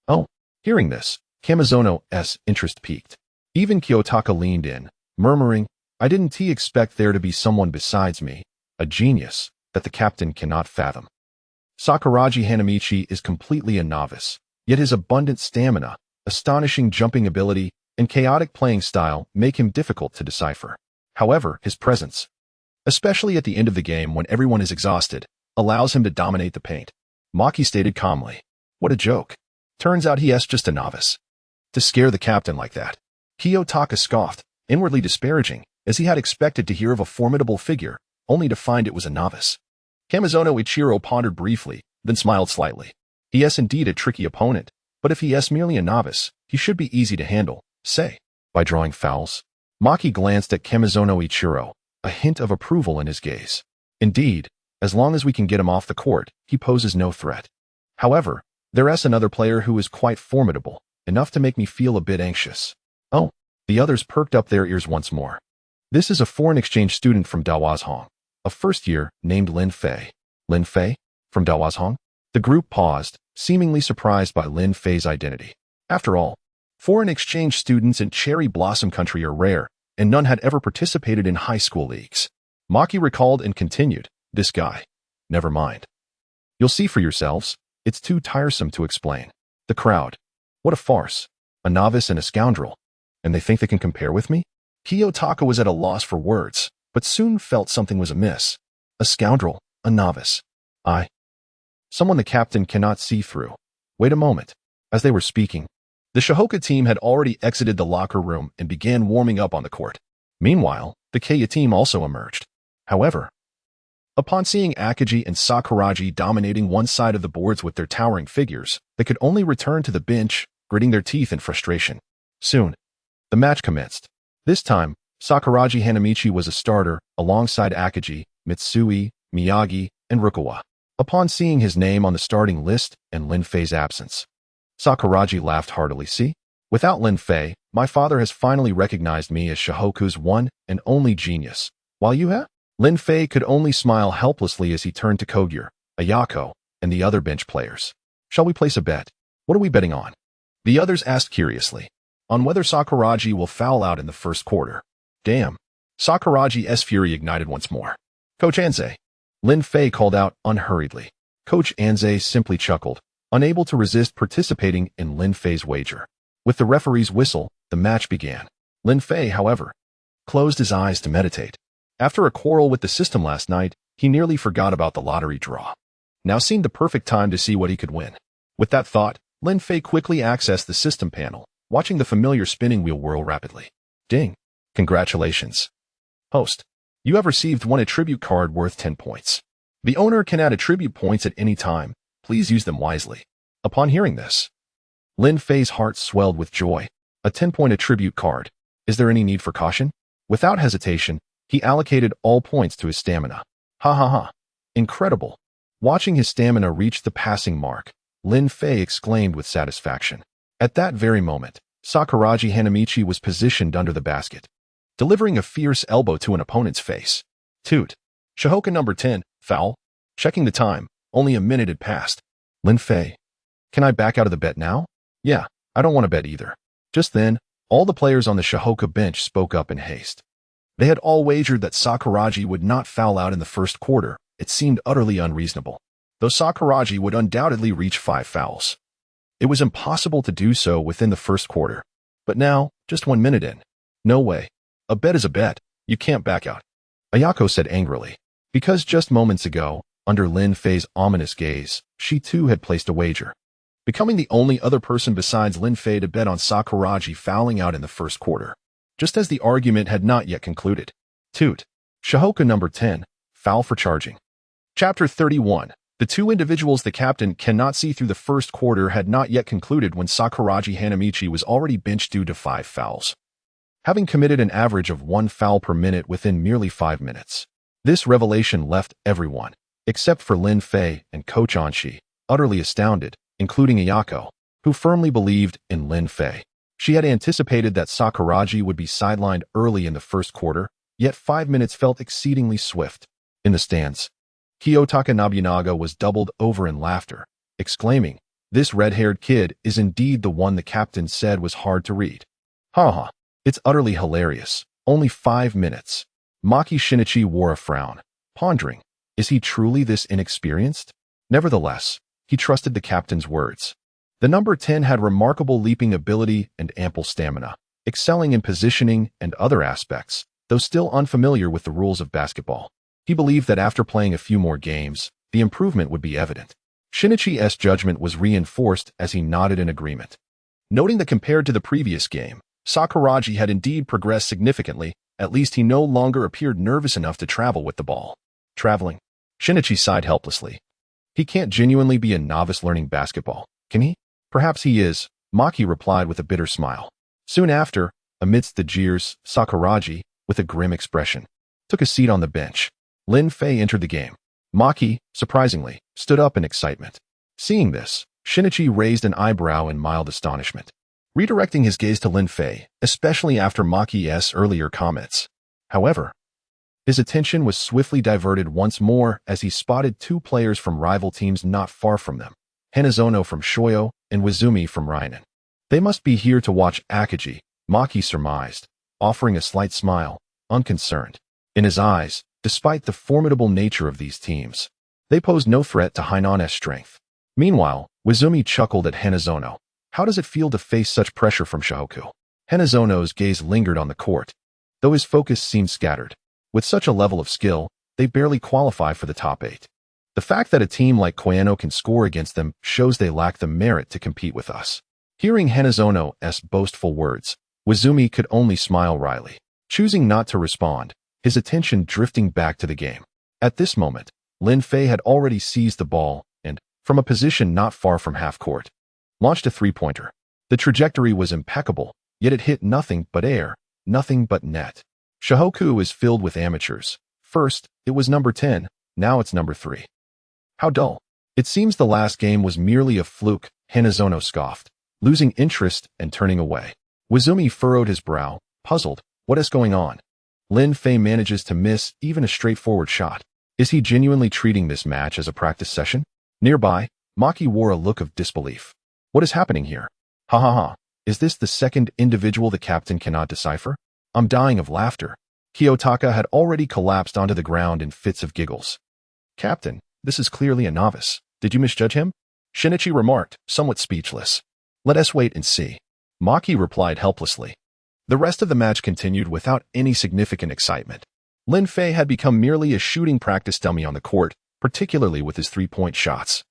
Oh, hearing this, Kamizono's interest peaked. Even Kiyotaka leaned in, murmuring, I didn't expect there to be someone besides me, a genius, that the captain cannot fathom. Sakuragi Hanamichi is completely a novice, yet his abundant stamina, astonishing jumping ability, and chaotic playing style make him difficult to decipher. However, his presence, especially at the end of the game when everyone is exhausted, allows him to dominate the paint. Maki stated calmly, what a joke. Turns out he's just a novice. To scare the captain like that. Kiyotaka scoffed, inwardly disparaging, as he had expected to hear of a formidable figure, only to find it was a novice. Kamizono Ichiro pondered briefly, then smiled slightly. He is indeed a tricky opponent, but if he is merely a novice, he should be easy to handle, say, by drawing fouls. Maki glanced at Kamizono Ichiro, a hint of approval in his gaze. Indeed, as long as we can get him off the court, he poses no threat. However, there is another player who is quite formidable, enough to make me feel a bit anxious. Oh, the others perked up their ears once more. This is a foreign exchange student from Daozhang, a first year named Lin Fei. Lin Fei? From Daozhang? The group paused, seemingly surprised by Lin Fei's identity. After all, foreign exchange students in Cherry Blossom Country are rare, and none had ever participated in high school leagues. Maki recalled and continued, this guy. Never mind. You'll see for yourselves, it's too tiresome to explain. The crowd. What a farce. A novice and a scoundrel. And they think they can compare with me? Kiyotaka was at a loss for words, but soon felt something was amiss. A scoundrel, a novice. Someone the captain cannot see through. Wait a moment. As they were speaking, the Shihoku team had already exited the locker room and began warming up on the court. Meanwhile, the Keiya team also emerged. However, upon seeing Akagi and Sakuragi dominating one side of the boards with their towering figures, they could only return to the bench, gritting their teeth in frustration. Soon, the match commenced. This time, Sakuragi Hanamichi was a starter, alongside Akagi, Mitsui, Miyagi, and Rukawa. Upon seeing his name on the starting list and Lin Fei's absence, Sakuragi laughed heartily. See? Without Lin Fei, my father has finally recognized me as Shohoku's one and only genius. While you have? Lin Fei could only smile helplessly as he turned to Kogure, Ayako, and the other bench players. Shall we place a bet? What are we betting on? The others asked curiously. On whether Sakuragi will foul out in the first quarter. Damn. Sakuragi's fury ignited once more. Coach Anze. Lin Fei called out unhurriedly. Coach Anze simply chuckled, unable to resist participating in Lin Fei's wager. With the referee's whistle, the match began. Lin Fei, however, closed his eyes to meditate. After a quarrel with the system last night, he nearly forgot about the lottery draw. Now seemed the perfect time to see what he could win. With that thought, Lin Fei quickly accessed the system panel, watching the familiar spinning wheel whirl rapidly. Ding. Congratulations. Host. You have received one attribute card worth 10 points. The owner can add attribute points at any time. Please use them wisely. Upon hearing this, Lin Fei's heart swelled with joy. A 10-point attribute card. Is there any need for caution? Without hesitation, he allocated all points to his stamina. Ha ha ha. Incredible. Watching his stamina reach the passing mark, Lin Fei exclaimed with satisfaction. At that very moment, Sakuragi Hanamichi was positioned under the basket, delivering a fierce elbow to an opponent's face. Toot. Shohoku number 10, foul. Checking the time, only a minute had passed. Lin Fei. Can I back out of the bet now? Yeah, I don't want to bet either. Just then, all the players on the Shohoku bench spoke up in haste. They had all wagered that Sakuragi would not foul out in the first quarter. It seemed utterly unreasonable, though Sakuragi would undoubtedly reach 5 fouls. It was impossible to do so within the first quarter. But now, just 1 minute in. No way. A bet is a bet. You can't back out. Ayako said angrily. Because just moments ago, under Lin Fei's ominous gaze, she too had placed a wager, becoming the only other person besides Lin Fei to bet on Sakuragi fouling out in the first quarter, just as the argument had not yet concluded. Toot. Shohoku number 10, foul for charging. Chapter 31. The two individuals the captain cannot see through the first quarter had not yet concluded when Sakuragi Hanamichi was already benched due to 5 fouls, having committed an average of 1 foul per minute within merely 5 minutes. This revelation left everyone, except for Lin Fei and Coach Anshi, utterly astounded, including Ayako, who firmly believed in Lin Fei. She had anticipated that Sakuragi would be sidelined early in the first quarter, yet 5 minutes felt exceedingly swift. In the stands, Kiyotaka Nobunaga was doubled over in laughter, exclaiming, "This red-haired kid is indeed the one the captain said was hard to read. Ha ha, it's utterly hilarious. Only 5 minutes." Maki Shinichi wore a frown, pondering, is he truly this inexperienced? Nevertheless, he trusted the captain's words. The number 10 had remarkable leaping ability and ample stamina, excelling in positioning and other aspects, though still unfamiliar with the rules of basketball. He believed that after playing a few more games, the improvement would be evident. Shinichi's judgment was reinforced as he nodded in agreement, noting that compared to the previous game, Sakuragi had indeed progressed significantly. At least he no longer appeared nervous enough to travel with the ball. Traveling? Shinichi sighed helplessly. He can't genuinely be a novice learning basketball, can he? Perhaps he is, Maki replied with a bitter smile. Soon after, amidst the jeers, Sakuragi, with a grim expression, took a seat on the bench. Lin Fei entered the game. Maki, surprisingly, stood up in excitement. Seeing this, Shinichi raised an eyebrow in mild astonishment, redirecting his gaze to Lin Fei, especially after Maki's earlier comments. However, his attention was swiftly diverted once more as he spotted 2 players from rival teams not far from them, Hanazono from Shoyo and Wizumi from Rainan. They must be here to watch Akagi, Maki surmised, offering a slight smile, unconcerned. In his eyes, despite the formidable nature of these teams, they posed no threat to Hainan's strength. Meanwhile, Wizumi chuckled at Hanazono. How does it feel to face such pressure from Shohoku? Hanazono's gaze lingered on the court, though his focus seemed scattered. With such a level of skill, they barely qualify for the top 8. The fact that a team like Koyano can score against them shows they lack the merit to compete with us. Hearing Hanazono's boastful words, Wizumi could only smile wryly, choosing not to respond, his attention drifting back to the game. At this moment, Lin Fei had already seized the ball and, from a position not far from half-court, launched a 3-pointer. The trajectory was impeccable, yet it hit nothing but air, nothing but net. Shohoku is filled with amateurs. First, it was number 10, now it's number 3. How dull. It seems the last game was merely a fluke, Hanazono scoffed, losing interest and turning away. Wizumi furrowed his brow, puzzled. What is going on? Lin Fei manages to miss even a straightforward shot. Is he genuinely treating this match as a practice session? Nearby, Maki wore a look of disbelief. What is happening here? Ha ha ha. Is this the second individual the captain cannot decipher? I'm dying of laughter. Kiyotaka had already collapsed onto the ground in fits of giggles. Captain, this is clearly a novice. Did you misjudge him? Shinichi remarked, somewhat speechless. Let us wait and see. Maki replied helplessly. The rest of the match continued without any significant excitement. Lin Fei had become merely a shooting practice dummy on the court, particularly with his three-point shots,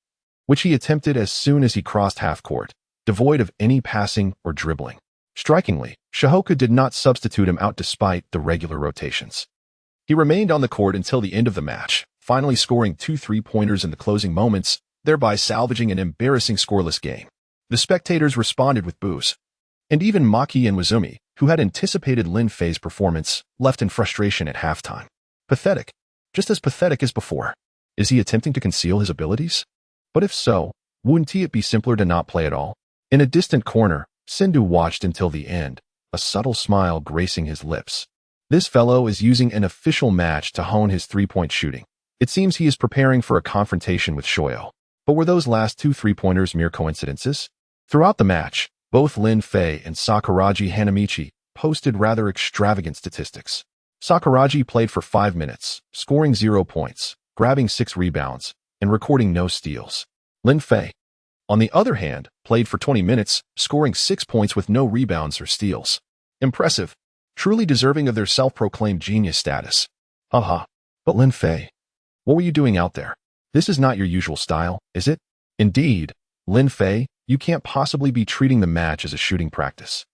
which he attempted as soon as he crossed half-court, devoid of any passing or dribbling. Strikingly, Shohoku did not substitute him out despite the regular rotations. He remained on the court until the end of the match, finally scoring 2 3-pointers in the closing moments, thereby salvaging an embarrassing scoreless game. The spectators responded with boos. And even Maki and Wizumi, who had anticipated Lin Fei's performance, left in frustration at halftime. Pathetic. Just as pathetic as before. Is he attempting to conceal his abilities? But if so, wouldn't it be simpler to not play at all? In a distant corner, Sendō watched until the end, a subtle smile gracing his lips. This fellow is using an official match to hone his three-point shooting. It seems he is preparing for a confrontation with Shoyo. But were those last 2 3-pointers mere coincidences? Throughout the match, both Lin Fei and Sakuragi Hanamichi posted rather extravagant statistics. Sakuragi played for 5 minutes, scoring 0 points, grabbing 6 rebounds, and recording no steals. Lin Fei, on the other hand, played for 20 minutes, scoring 6 points with no rebounds or steals. Impressive. Truly deserving of their self-proclaimed genius status. Haha. But Lin Fei, what were you doing out there? This is not your usual style, is it? Indeed, Lin Fei, you can't possibly be treating the match as a shooting practice.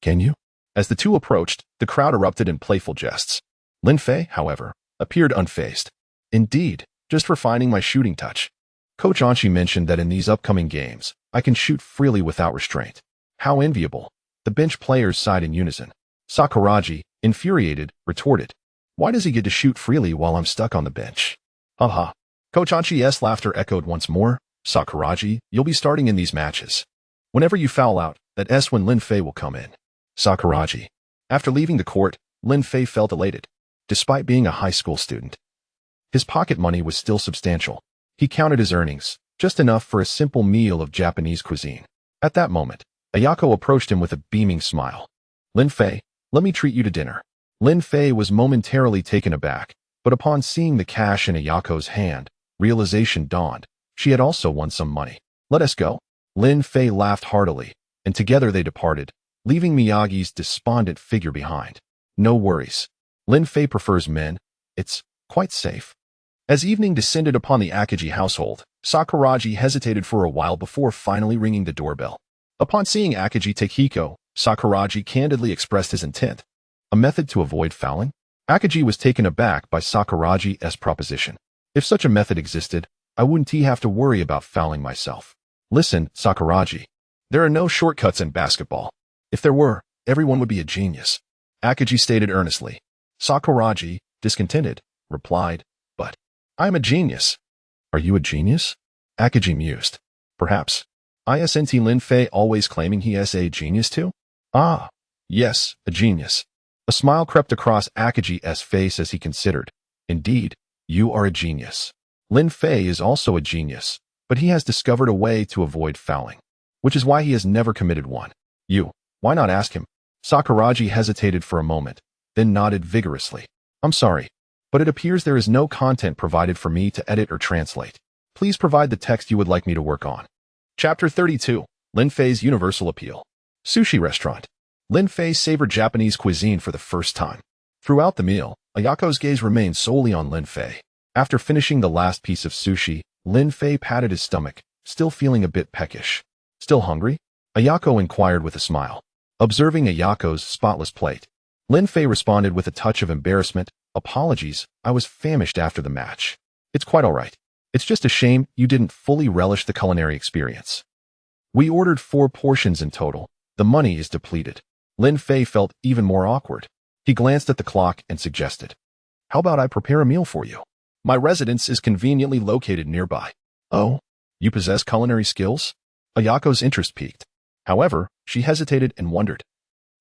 Can you? As the two approached, the crowd erupted in playful jests. Lin Fei, however, appeared unfazed. Indeed, just refining my shooting touch. Coach Anshi mentioned that in these upcoming games, I can shoot freely without restraint. How enviable. The bench players sighed in unison. Sakuragi, infuriated, retorted. Why does he get to shoot freely while I'm stuck on the bench? Haha. Coach Anshi's laughter echoed once more. Sakuragi, you'll be starting in these matches. Whenever you foul out, that's when Lin Fei will come in. Sakuragi. After leaving the court, Lin Fei felt elated. Despite being a high school student, his pocket money was still substantial. He counted his earnings, just enough for a simple meal of Japanese cuisine. At that moment, Ayako approached him with a beaming smile. Lin Fei, let me treat you to dinner. Lin Fei was momentarily taken aback, but upon seeing the cash in Ayako's hand, realization dawned. She had also won some money. Let us go. Lin Fei laughed heartily, and together they departed, leaving Miyagi's despondent figure behind. No worries. Lin Fei prefers men. It's quite safe. As evening descended upon the Akagi household, Sakuragi hesitated for a while before finally ringing the doorbell. Upon seeing Akagi Takehiko, Sakuragi candidly expressed his intent. A method to avoid fouling? Akagi was taken aback by Sakuragi's proposition. If such a method existed, I wouldn't have to worry about fouling myself. Listen, Sakuragi. There are no shortcuts in basketball. If there were, everyone would be a genius. Akagi stated earnestly. Sakuragi, discontented, replied, but I am a genius. Are you a genius? Akagi mused. Perhaps. Isn't Lin Fei always claiming he is a genius too? Ah, yes, a genius. A smile crept across Akagi's face as he considered. Indeed, you are a genius. Lin Fei is also a genius, but he has discovered a way to avoid fouling, which is why he has never committed one. Why not ask him? Sakuragi hesitated for a moment, then nodded vigorously. I'm sorry, but it appears there is no content provided for me to edit or translate. Please provide the text you would like me to work on. Chapter 32, Lin Fei's Universal Appeal. Sushi Restaurant. Lin Fei savored Japanese cuisine for the first time. Throughout the meal, Ayako's gaze remained solely on Lin Fei. After finishing the last piece of sushi, Lin Fei patted his stomach, still feeling a bit peckish. Still hungry? Ayako inquired with a smile. Observing Ayako's spotless plate, Lin Fei responded with a touch of embarrassment. Apologies, I was famished after the match. It's quite all right. It's just a shame you didn't fully relish the culinary experience. We ordered 4 portions in total. The money is depleted. Lin Fei felt even more awkward. He glanced at the clock and suggested, "How about I prepare a meal for you? My residence is conveniently located nearby." "Oh, you possess culinary skills?" Ayako's interest piqued. However, she hesitated and wondered,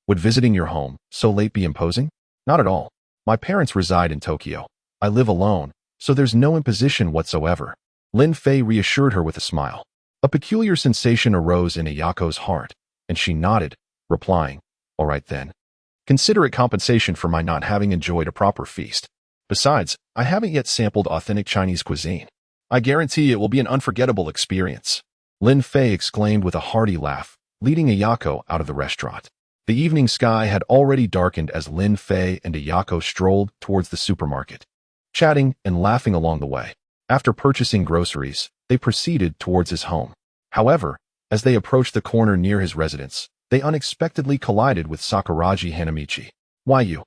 would visiting your home so late be imposing? "Not at all. My parents reside in Tokyo. I live alone, so there's no imposition whatsoever." Lin Fei reassured her with a smile. A peculiar sensation arose in Ayako's heart, and she nodded, replying, "All right then. Consider it compensation for my not having enjoyed a proper feast. Besides, I haven't yet sampled authentic Chinese cuisine. I guarantee it will be an unforgettable experience." Lin Fei exclaimed with a hearty laugh, leading Ayako out of the restaurant. The evening sky had already darkened as Lin Fei and Ayako strolled towards the supermarket, chatting and laughing along the way. After purchasing groceries, they proceeded towards his home. However, as they approached the corner near his residence, they unexpectedly collided with Sakuragi Hanamichi. "Why you?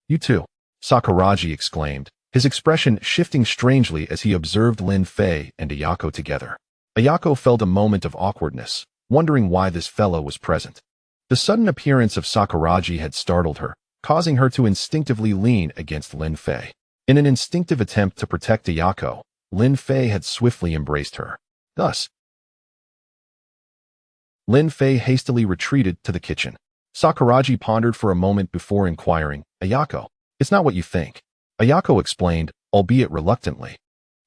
You too?" Sakuragi exclaimed, his expression shifting strangely as he observed Lin Fei and Ayako together. Ayako felt a moment of awkwardness, wondering why this fellow was present. The sudden appearance of Sakuragi had startled her, causing her to instinctively lean against Lin Fei. In an instinctive attempt to protect Ayako, Lin Fei had swiftly embraced her. Thus, Lin Fei hastily retreated to the kitchen. Sakuragi pondered for a moment before inquiring, "Ayako, it's not what you think." Ayako explained, albeit reluctantly,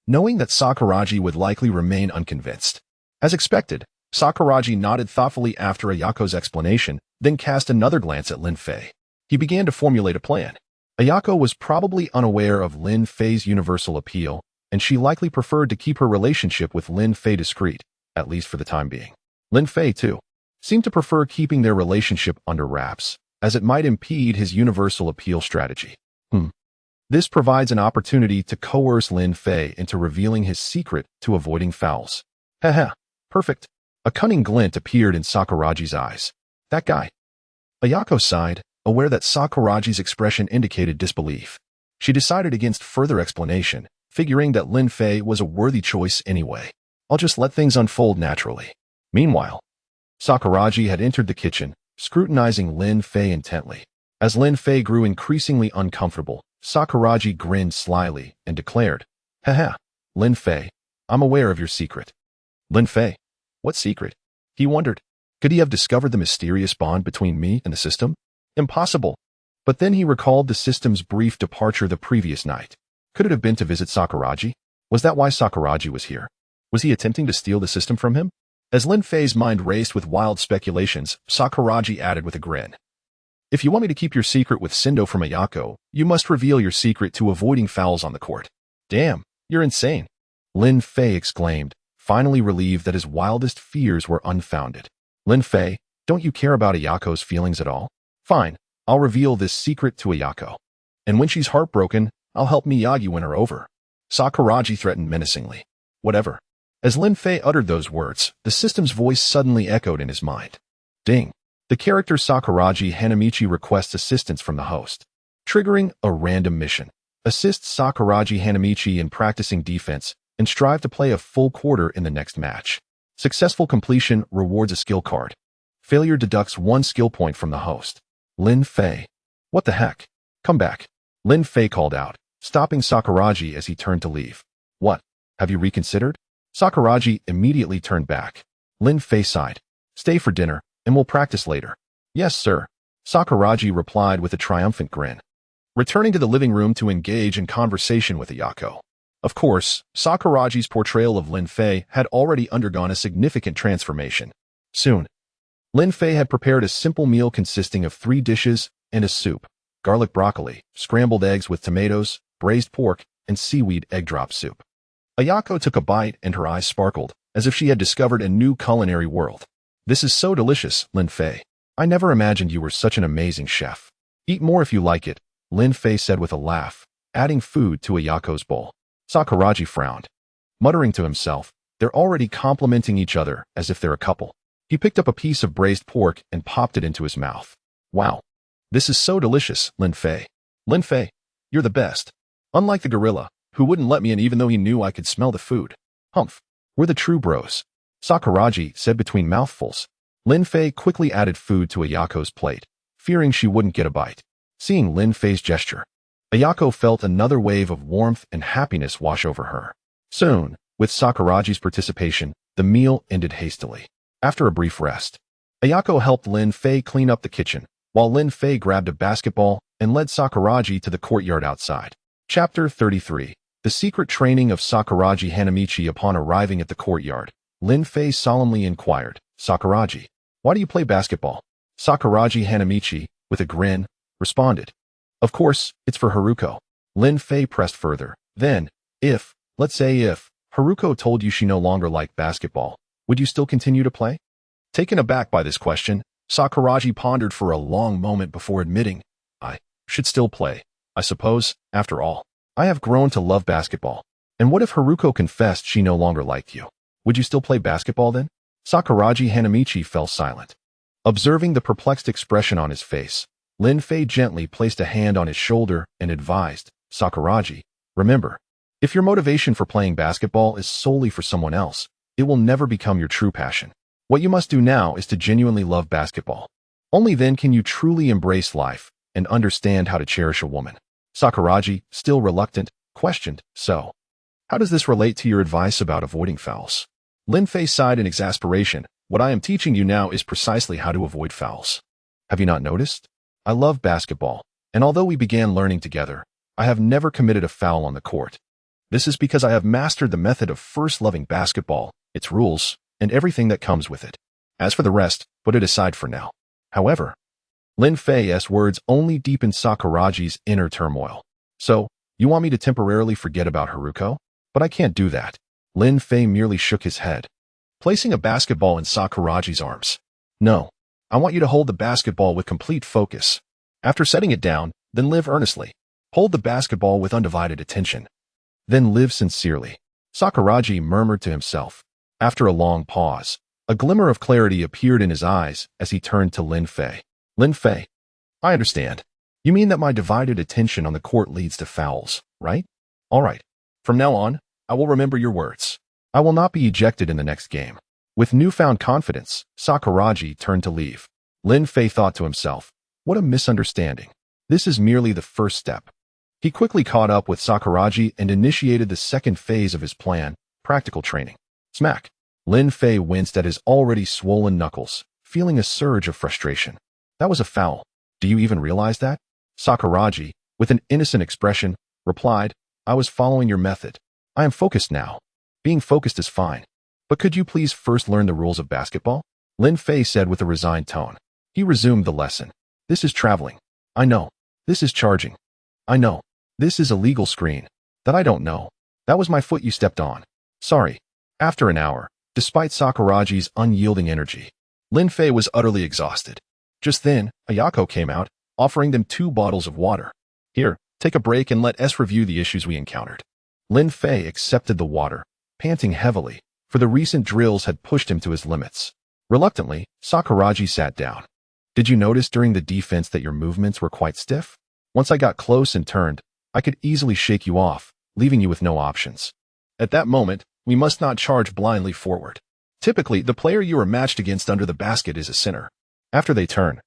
knowing that Sakuragi would likely remain unconvinced. As expected, Sakuragi nodded thoughtfully after Ayako's explanation, then cast another glance at Lin Fei. He began to formulate a plan. Ayako was probably unaware of Lin Fei's universal appeal, and she likely preferred to keep her relationship with Lin Fei discreet, at least for the time being. Lin Fei, too, seemed to prefer keeping their relationship under wraps, as it might impede his universal appeal strategy. This provides an opportunity to coerce Lin Fei into revealing his secret to avoiding fouls. Haha, perfect. A cunning glint appeared in Sakuragi's eyes. That guy. Ayako sighed, aware that Sakuragi's expression indicated disbelief. She decided against further explanation, figuring that Lin Fei was a worthy choice anyway. "I'll just let things unfold naturally." Meanwhile, Sakuragi had entered the kitchen, scrutinizing Lin Fei intently. As Lin Fei grew increasingly uncomfortable, Sakuragi grinned slyly and declared, "Haha, Lin Fei, I'm aware of your secret." Lin Fei? What secret? He wondered. Could he have discovered the mysterious bond between me and the system? Impossible. But then he recalled the system's brief departure the previous night. Could it have been to visit Sakuragi? Was that why Sakuragi was here? Was he attempting to steal the system from him? As Lin Fei's mind raced with wild speculations, Sakuragi added with a grin, "If you want me to keep your secret with Sendō from Ayako, you must reveal your secret to avoiding fouls on the court." "Damn, you're insane," Lin Fei exclaimed, finally relieved that his wildest fears were unfounded. "Lin Fei, don't you care about Ayako's feelings at all? Fine, I'll reveal this secret to Ayako. And when she's heartbroken, I'll help Miyagi win her over." Sakuragi threatened menacingly. "Whatever." As Lin Fei uttered those words, the system's voice suddenly echoed in his mind. Ding. The character Sakuragi Hanamichi requests assistance from the host, triggering a random mission. Assist Sakuragi Hanamichi in practicing defense and strive to play a full quarter in the next match. Successful completion rewards a skill card. Failure deducts 1 skill point from the host. Lin Fei. What the heck? Come back. Lin Fei called out, stopping Sakuragi as he turned to leave. What? Have you reconsidered? Sakuragi immediately turned back. Lin Fei sighed. Stay for dinner, and we'll practice later. Yes, sir. Sakuragi replied with a triumphant grin, returning to the living room to engage in conversation with Ayako. Of course, Sakuragi's portrayal of Lin Fei had already undergone a significant transformation. Soon, Lin Fei had prepared a simple meal consisting of 3 dishes and a soup: garlic broccoli, scrambled eggs with tomatoes, braised pork, and seaweed egg drop soup. Ayako took a bite and her eyes sparkled, as if she had discovered a new culinary world. This is so delicious, Lin Fei. I never imagined you were such an amazing chef. Eat more if you like it, Lin Fei said with a laugh, adding food to Ayako's bowl. Sakuragi frowned, muttering to himself, they're already complimenting each other as if they're a couple. He picked up a piece of braised pork and popped it into his mouth. Wow. This is so delicious, Lin Fei. Lin Fei, you're the best. Unlike the gorilla, who wouldn't let me in even though he knew I could smell the food. Humph. We're the true bros. Sakuragi said between mouthfuls. Lin Fei quickly added food to Ayako's plate, fearing she wouldn't get a bite. Seeing Lin Fei's gesture, Ayako felt another wave of warmth and happiness wash over her. Soon, with Sakuragi's participation, the meal ended hastily. After a brief rest, Ayako helped Lin Fei clean up the kitchen, while Lin Fei grabbed a basketball and led Sakuragi to the courtyard outside. Chapter 33. The secret training of Sakuragi Hanamichi. Upon arriving at the courtyard, Lin Fei solemnly inquired, "Sakuragi, why do you play basketball?" Sakuragi Hanamichi, with a grin, responded, "Of course, it's for Haruko." Lin Fei pressed further. "Then, let's say if, Haruko told you she no longer liked basketball, would you still continue to play?" Taken aback by this question, Sakuragi pondered for a long moment before admitting, "I should still play, I suppose. After all, I have grown to love basketball. And what if Haruko confessed she no longer liked you? Would you still play basketball then?" Sakuragi Hanamichi fell silent. Observing the perplexed expression on his face, Lin Fei gently placed a hand on his shoulder and advised, "Sakuragi, remember, if your motivation for playing basketball is solely for someone else, it will never become your true passion. What you must do now is to genuinely love basketball. Only then can you truly embrace life and understand how to cherish a woman." Sakuragi, still reluctant, questioned, "So, how does this relate to your advice about avoiding fouls?" Lin Fei sighed in exasperation. "What I am teaching you now is precisely how to avoid fouls. Have you not noticed? I love basketball, and although we began learning together, I have never committed a foul on the court. This is because I have mastered the method of first loving basketball, its rules, and everything that comes with it. As for the rest, put it aside for now." However, Lin Fei's words only deepened Sakuragi's inner turmoil. "So, you want me to temporarily forget about Haruko? But I can't do that." Lin Fei merely shook his head, placing a basketball in Sakuragi's arms. "No, I want you to hold the basketball with complete focus. After setting it down, then live earnestly. Hold the basketball with undivided attention. Then live sincerely." Sakuragi murmured to himself. After a long pause, a glimmer of clarity appeared in his eyes as he turned to Lin Fei. "Lin Fei, I understand. You mean that my divided attention on the court leads to fouls, right? All right. From now on, I will remember your words. I will not be ejected in the next game." With newfound confidence, Sakuragi turned to leave. Lin Fei thought to himself, "What a misunderstanding. This is merely the first step." He quickly caught up with Sakuragi and initiated the second phase of his plan, practical training. Smack! Lin Fei winced at his already swollen knuckles, feeling a surge of frustration. "That was a foul. Do you even realize that?" Sakuragi, with an innocent expression, replied, "I was following your method. I am focused now. Being focused is fine. But could you please first learn the rules of basketball?" Lin Fei said with a resigned tone. He resumed the lesson. "This is traveling. I know. This is charging. I know. This is a legal screen. That I don't know. That was my foot you stepped on. Sorry." After an hour, despite Sakuragi's unyielding energy, Lin Fei was utterly exhausted. Just then, Ayako came out, offering them 2 bottles of water. "Here, take a break and let us review the issues we encountered." Lin Fei accepted the water, panting heavily, for the recent drills had pushed him to his limits. Reluctantly, Sakuragi sat down. "Did you notice during the defense that your movements were quite stiff? Once I got close and turned, I could easily shake you off, leaving you with no options. At that moment, we must not charge blindly forward. Typically, the player you are matched against under the basket is a center. After they turn,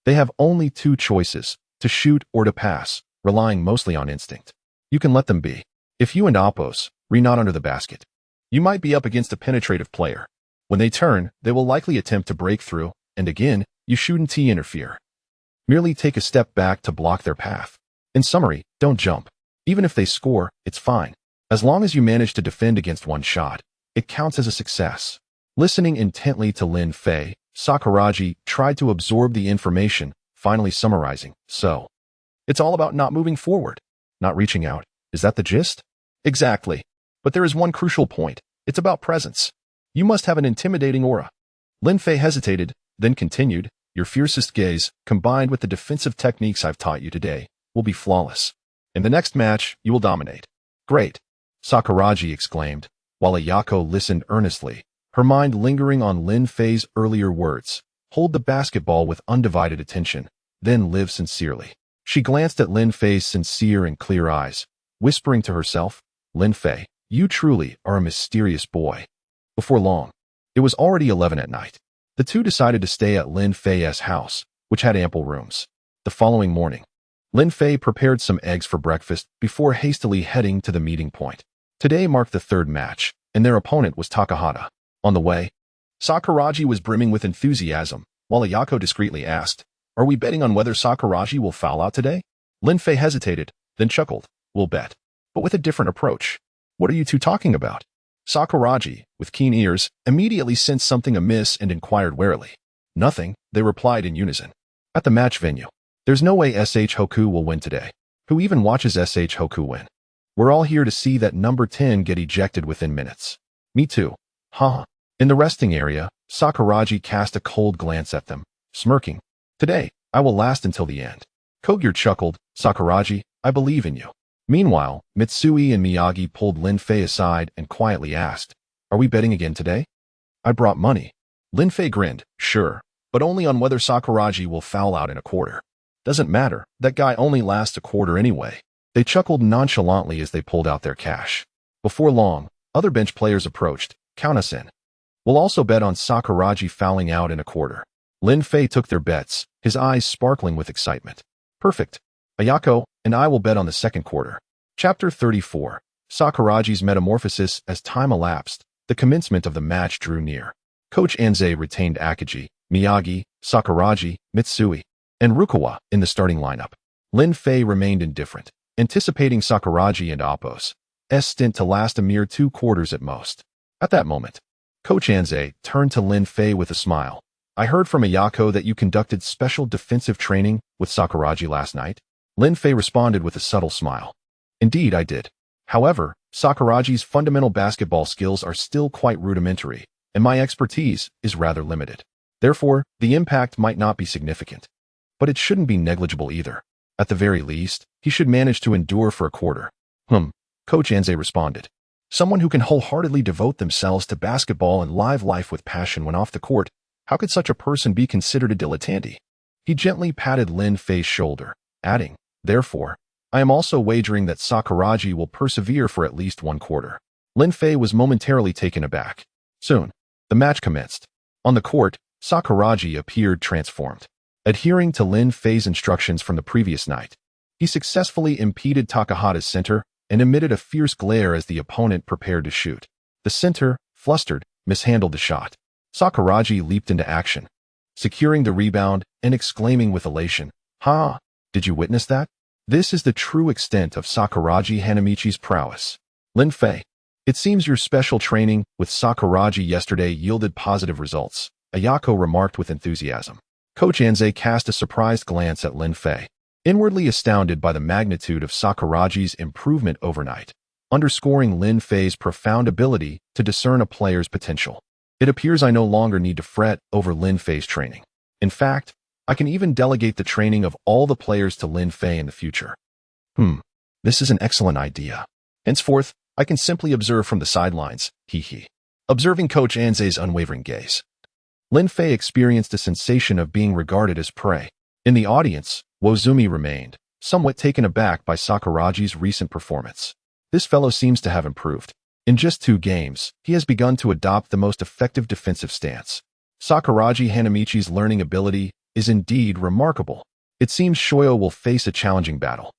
they have only 2 choices, to shoot or to pass, relying mostly on instinct. You can let them be. If you and Oppos not under the basket, you might be up against a penetrative player. When they turn, they will likely attempt to break through, and again, you shouldn't interfere. Merely take a step back to block their path. In summary, don't jump. Even if they score, it's fine. As long as you manage to defend against one shot, it counts as a success." Listening intently to Lin Fei, Sakuragi tried to absorb the information, finally summarizing, "So, it's all about not moving forward, not reaching out. Is that the gist?" "Exactly. But there is one crucial point. It's about presence. You must have an intimidating aura." Lin Fei hesitated, then continued, "Your fiercest gaze, combined with the defensive techniques I've taught you today, will be flawless. In the next match, you will dominate." "Great," Sakuragi exclaimed, while Ayako listened earnestly, her mind lingering on Lin Fei's earlier words. "Hold the basketball with undivided attention, then live sincerely." She glanced at Lin Fei's sincere and clear eyes, whispering to herself, "Lin Fei, you truly are a mysterious boy." Before long, it was already 11 at night. The two decided to stay at Lin Fei's house, which had ample rooms. The following morning, Lin Fei prepared some eggs for breakfast before hastily heading to the meeting point. Today marked the third match, and their opponent was Takahata. On the way, Sakuragi was brimming with enthusiasm, while Ayako discreetly asked, "Are we betting on whether Sakuragi will foul out today?" Lin Fei hesitated, then chuckled, "We'll bet, but with a different approach." "What are you two talking about?" Sakuragi, with keen ears, immediately sensed something amiss and inquired warily. "Nothing," they replied in unison. At the match venue, "There's no way SH Hoku will win today. Who even watches SH Hoku win? We're all here to see that number 10 get ejected within minutes." "Me too." "Huh." In the resting area, Sakuragi cast a cold glance at them, smirking. "Today, I will last until the end." Kogure chuckled, "Sakuragi, I believe in you." Meanwhile, Mitsui and Miyagi pulled Lin Fei aside and quietly asked, "Are we betting again today?" "I brought money." Lin Fei grinned, "Sure, but only on whether Sakuragi will foul out in a quarter." "Doesn't matter, that guy only lasts a quarter anyway." They chuckled nonchalantly as they pulled out their cash. Before long, other bench players approached. "Count us in. We'll also bet on Sakuragi fouling out in a quarter." Lin Fei took their bets, his eyes sparkling with excitement. "Perfect. Ayako and I will bet on the second quarter." Chapter 34. Sakuragi's Metamorphosis. As time elapsed, the commencement of the match drew near. Coach Anze retained Akagi, Miyagi, Sakuragi, Mitsui, and Rukawa in the starting lineup. Lin Fei remained indifferent, anticipating Sakuragi and Appo's stint to last a mere 2 quarters at most. At that moment, Coach Anze turned to Lin Fei with a smile. "I heard from Ayako that you conducted special defensive training with Sakuragi last night." Lin Fei responded with a subtle smile. "Indeed, I did. However, Sakuragi's fundamental basketball skills are still quite rudimentary, and my expertise is rather limited. Therefore, the impact might not be significant. But it shouldn't be negligible either. At the very least, he should manage to endure for a quarter." Coach Anze responded. "Someone who can wholeheartedly devote themselves to basketball and live life with passion when off the court, how could such a person be considered a dilettante?" He gently patted Lin Fei's shoulder, adding, "Therefore, I am also wagering that Sakuragi will persevere for at least 1 quarter." Lin Fei was momentarily taken aback. Soon, the match commenced. On the court, Sakuragi appeared transformed. Adhering to Lin Fei's instructions from the previous night, he successfully impeded Takahata's center and emitted a fierce glare as the opponent prepared to shoot. The center, flustered, mishandled the shot. Sakuragi leaped into action, securing the rebound and exclaiming with elation, "Ha! Did you witness that? This is the true extent of Sakuragi Hanamichi's prowess." Lin Fei, "It seems your special training with Sakuragi yesterday yielded positive results," Ayako remarked with enthusiasm. Coach Anze cast a surprised glance at Lin Fei, inwardly astounded by the magnitude of Sakuragi's improvement overnight, underscoring Lin Fei's profound ability to discern a player's potential. "It appears I no longer need to fret over Lin Fei's training. In fact, I can even delegate the training of all the players to Lin Fei in the future." This is an excellent idea. Henceforth, I can simply observe from the sidelines, he. Observing Coach Anze's unwavering gaze, Lin Fei experienced a sensation of being regarded as prey. In the audience, Wozumi remained, somewhat taken aback by Sakuragi's recent performance. This fellow seems to have improved. In just 2 games, he has begun to adopt the most effective defensive stance. Sakuragi Hanamichi's learning ability is indeed remarkable. It seems Shoyo will face a challenging battle.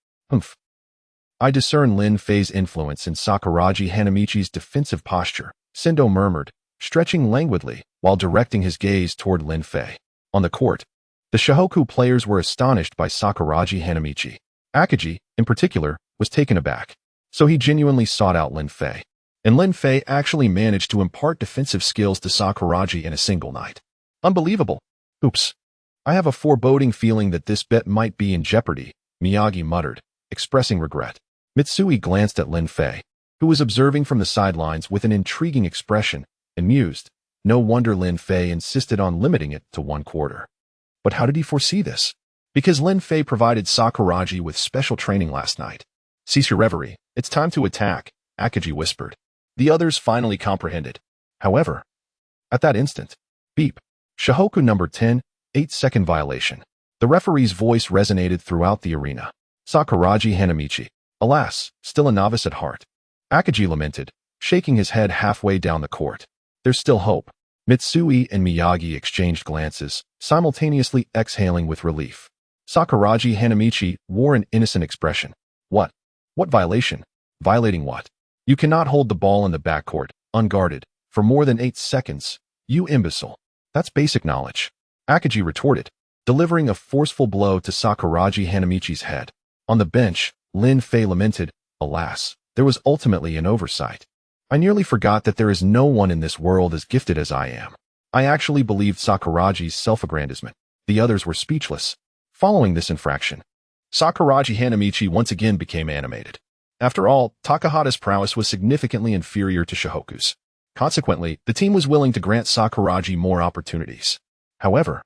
I discern Lin Fei's influence in Sakuragi Hanamichi's defensive posture, Sendō murmured, stretching languidly while directing his gaze toward Lin Fei. On the court, the Shohoku players were astonished by Sakuragi Hanamichi. Akagi, in particular, was taken aback. So he genuinely sought out Lin Fei. And Lin Fei actually managed to impart defensive skills to Sakuragi in a single night. Unbelievable. Oops. I have a foreboding feeling that this bet might be in jeopardy, Miyagi muttered, expressing regret. Mitsui glanced at Lin Fei, who was observing from the sidelines with an intriguing expression, and mused. No wonder Lin Fei insisted on limiting it to 1 quarter. But how did he foresee this? Because Lin Fei provided Sakuragi with special training last night. "Cease your reverie. It's time to attack," Akagi whispered. The others finally comprehended. However, at that instant, beep. Shohoku number 10, 8-second violation. The referee's voice resonated throughout the arena. Sakuragi Hanamichi, alas, still a novice at heart. Akagi lamented, shaking his head halfway down the court. There's still hope. Mitsui and Miyagi exchanged glances, simultaneously exhaling with relief. Sakuragi Hanamichi wore an innocent expression. What? What violation? Violating what? You cannot hold the ball in the backcourt, unguarded, for more than 8 seconds. You imbecile. That's basic knowledge. Akagi retorted, delivering a forceful blow to Sakuragi Hanamichi's head. On the bench, Lin Fei lamented, alas, there was ultimately an oversight. I nearly forgot that there is no one in this world as gifted as I am. I actually believed Sakuragi's self-aggrandizement. The others were speechless. Following this infraction, Sakuragi Hanamichi once again became animated. After all, Takahata's prowess was significantly inferior to Shihoku's. Consequently, the team was willing to grant Sakuragi more opportunities. However,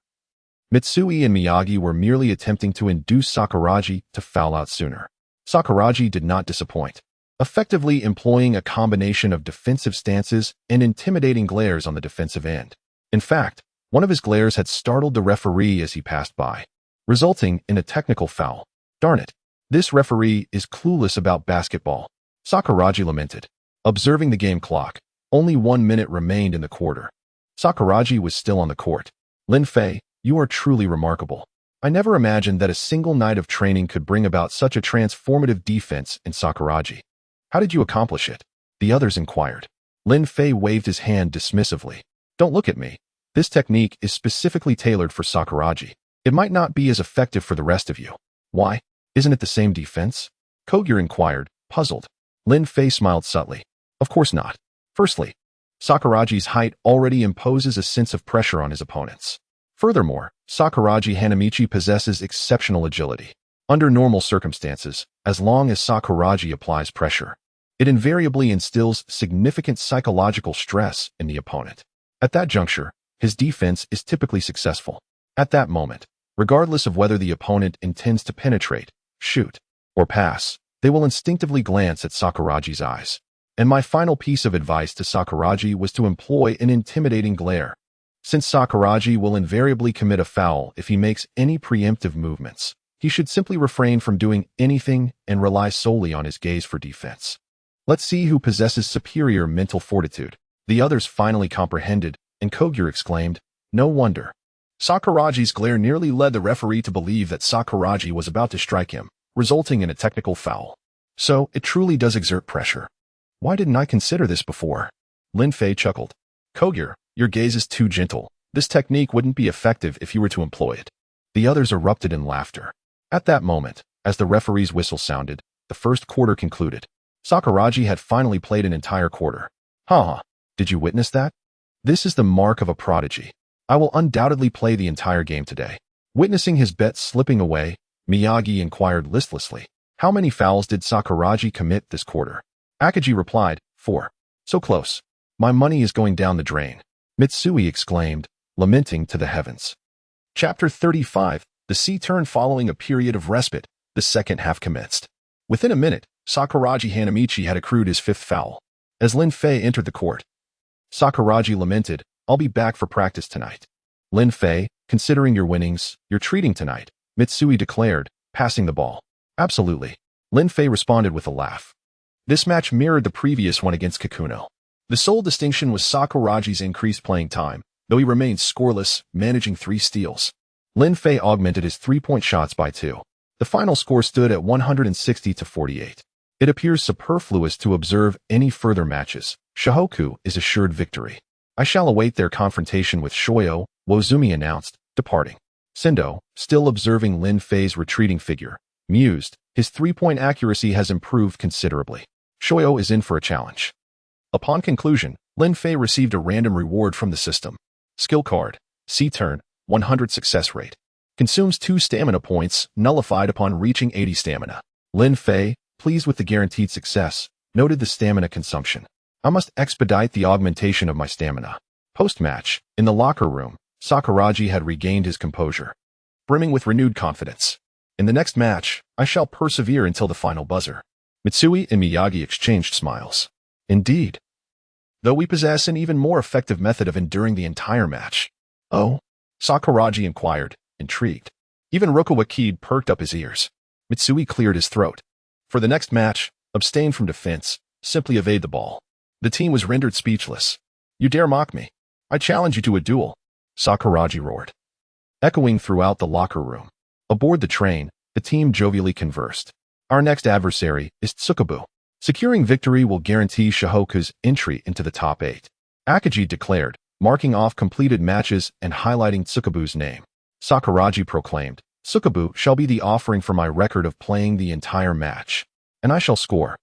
Mitsui and Miyagi were merely attempting to induce Sakuragi to foul out sooner. Sakuragi did not disappoint, effectively employing a combination of defensive stances and intimidating glares on the defensive end. In fact, one of his glares had startled the referee as he passed by, resulting in a technical foul. Darn it. This referee is clueless about basketball, Sakuragi lamented. Observing the game clock, only 1 minute remained in the quarter. Sakuragi was still on the court. Lin Fei, you are truly remarkable. I never imagined that a single night of training could bring about such a transformative defense in Sakuragi. How did you accomplish it? The others inquired. Lin Fei waved his hand dismissively. Don't look at me. This technique is specifically tailored for Sakuragi. It might not be as effective for the rest of you. Why? Isn't it the same defense? Kogure inquired, puzzled. Lin Fei smiled subtly. Of course not. Firstly, Sakuragi's height already imposes a sense of pressure on his opponents. Furthermore, Sakuragi Hanamichi possesses exceptional agility. Under normal circumstances, as long as Sakuragi applies pressure, it invariably instills significant psychological stress in the opponent. At that juncture, his defense is typically successful. At that moment, regardless of whether the opponent intends to penetrate, shoot, or pass, they will instinctively glance at Sakuragi's eyes. And my final piece of advice to Sakuragi was to employ an intimidating glare. Since Sakuragi will invariably commit a foul if he makes any preemptive movements, he should simply refrain from doing anything and rely solely on his gaze for defense. Let's see who possesses superior mental fortitude. The others finally comprehended, and Kogure exclaimed, no wonder. Sakuragi's glare nearly led the referee to believe that Sakuragi was about to strike him, resulting in a technical foul. So, it truly does exert pressure. Why didn't I consider this before? Lin Fei chuckled. Kogure, your gaze is too gentle. This technique wouldn't be effective if you were to employ it. The others erupted in laughter. At that moment, as the referee's whistle sounded, the first quarter concluded. Sakuragi had finally played an entire quarter. Haha, did you witness that? This is the mark of a prodigy. I will undoubtedly play the entire game today. Witnessing his bet slipping away, Miyagi inquired listlessly. How many fouls did Sakuragi commit this quarter? Akagi replied, 4. So close. My money is going down the drain. Mitsui exclaimed, lamenting to the heavens. Chapter 35. The sea turned following a period of respite. The second half commenced. Within a minute, Sakuragi Hanamichi had accrued his 5th foul. As Lin Fei entered the court, Sakuragi lamented, I'll be back for practice tonight. Lin Fei, considering your winnings, you're treating tonight, Mitsui declared, passing the ball. Absolutely. Lin Fei responded with a laugh. This match mirrored the previous one against Kikuno. The sole distinction was Sakuragi's increased playing time, though he remained scoreless, managing 3 steals. Lin Fei augmented his 3-point shots by 2. The final score stood at 160-48. It appears superfluous to observe any further matches. Shihoku is assured victory. I shall await their confrontation with Shoyo, Wozumi announced, departing. Sendō, still observing Lin Fei's retreating figure, mused, his 3-point accuracy has improved considerably. Shoyo is in for a challenge. Upon conclusion, Lin Fei received a random reward from the system. Skill card, Sea Turn, 100 success rate. Consumes 2 stamina points, nullified upon reaching 80 stamina. Lin Fei, pleased with the guaranteed success, noted the stamina consumption. I must expedite the augmentation of my stamina. Post-match, in the locker room, Sakuragi had regained his composure, brimming with renewed confidence. In the next match, I shall persevere until the final buzzer. Mitsui and Miyagi exchanged smiles. Indeed. Though we possess an even more effective method of enduring the entire match. Oh? Sakuragi inquired, intrigued. Even Rukawa Kaede perked up his ears. Mitsui cleared his throat. For the next match, abstain from defense, simply evade the ball. The team was rendered speechless. You dare mock me? I challenge you to a duel, Sakuragi roared, echoing throughout the locker room. Aboard the train, the team jovially conversed. Our next adversary is Tsukubu. Securing victory will guarantee Shohoku's entry into the top 8. Akagi declared, marking off completed matches and highlighting Tsukubu's name. Sakuragi proclaimed, Tsukubu shall be the offering for my record of playing the entire match. And I shall score.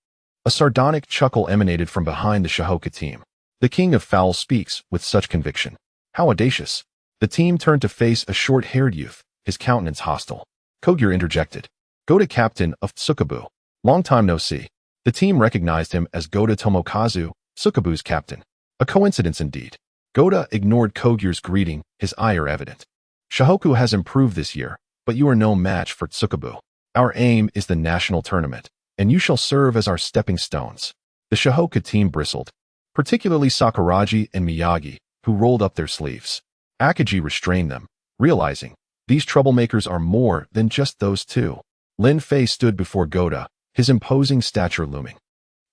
A sardonic chuckle emanated from behind the Shohoku team. The king of foul speaks with such conviction. How audacious. The team turned to face a short-haired youth, his countenance hostile. Kogure interjected. Goda, captain of Tsukubu. Long time no see. The team recognized him as Goda Tomokazu, Tsukubu's captain. A coincidence indeed. Goda ignored Kogure's greeting, his ire evident. Shohoku has improved this year, but you are no match for Tsukubu. Our aim is the national tournament, and you shall serve as our stepping stones. The Shohoku team bristled, particularly Sakuragi and Miyagi, who rolled up their sleeves. Akagi restrained them, realizing, these troublemakers are more than just those two. Lin Fei stood before Goda, his imposing stature looming.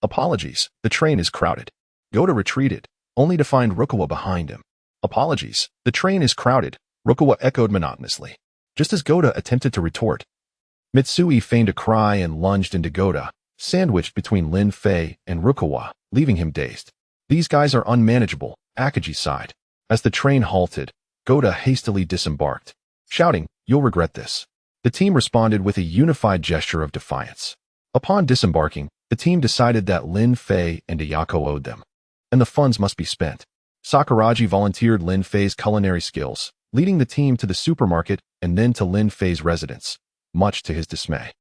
Apologies, the train is crowded. Goda retreated, only to find Rukawa behind him. Apologies, the train is crowded, Rukawa echoed monotonously. Just as Goda attempted to retort, Mitsui feigned a cry and lunged into Goda, sandwiched between Lin Fei and Rukawa, leaving him dazed. These guys are unmanageable, Akagi sighed. As the train halted, Goda hastily disembarked, shouting, you'll regret this. The team responded with a unified gesture of defiance. Upon disembarking, the team decided that Lin Fei and Ayako owed them, and the funds must be spent. Sakuragi volunteered Lin Fei's culinary skills, leading the team to the supermarket and then to Lin Fei's residence, much to his dismay.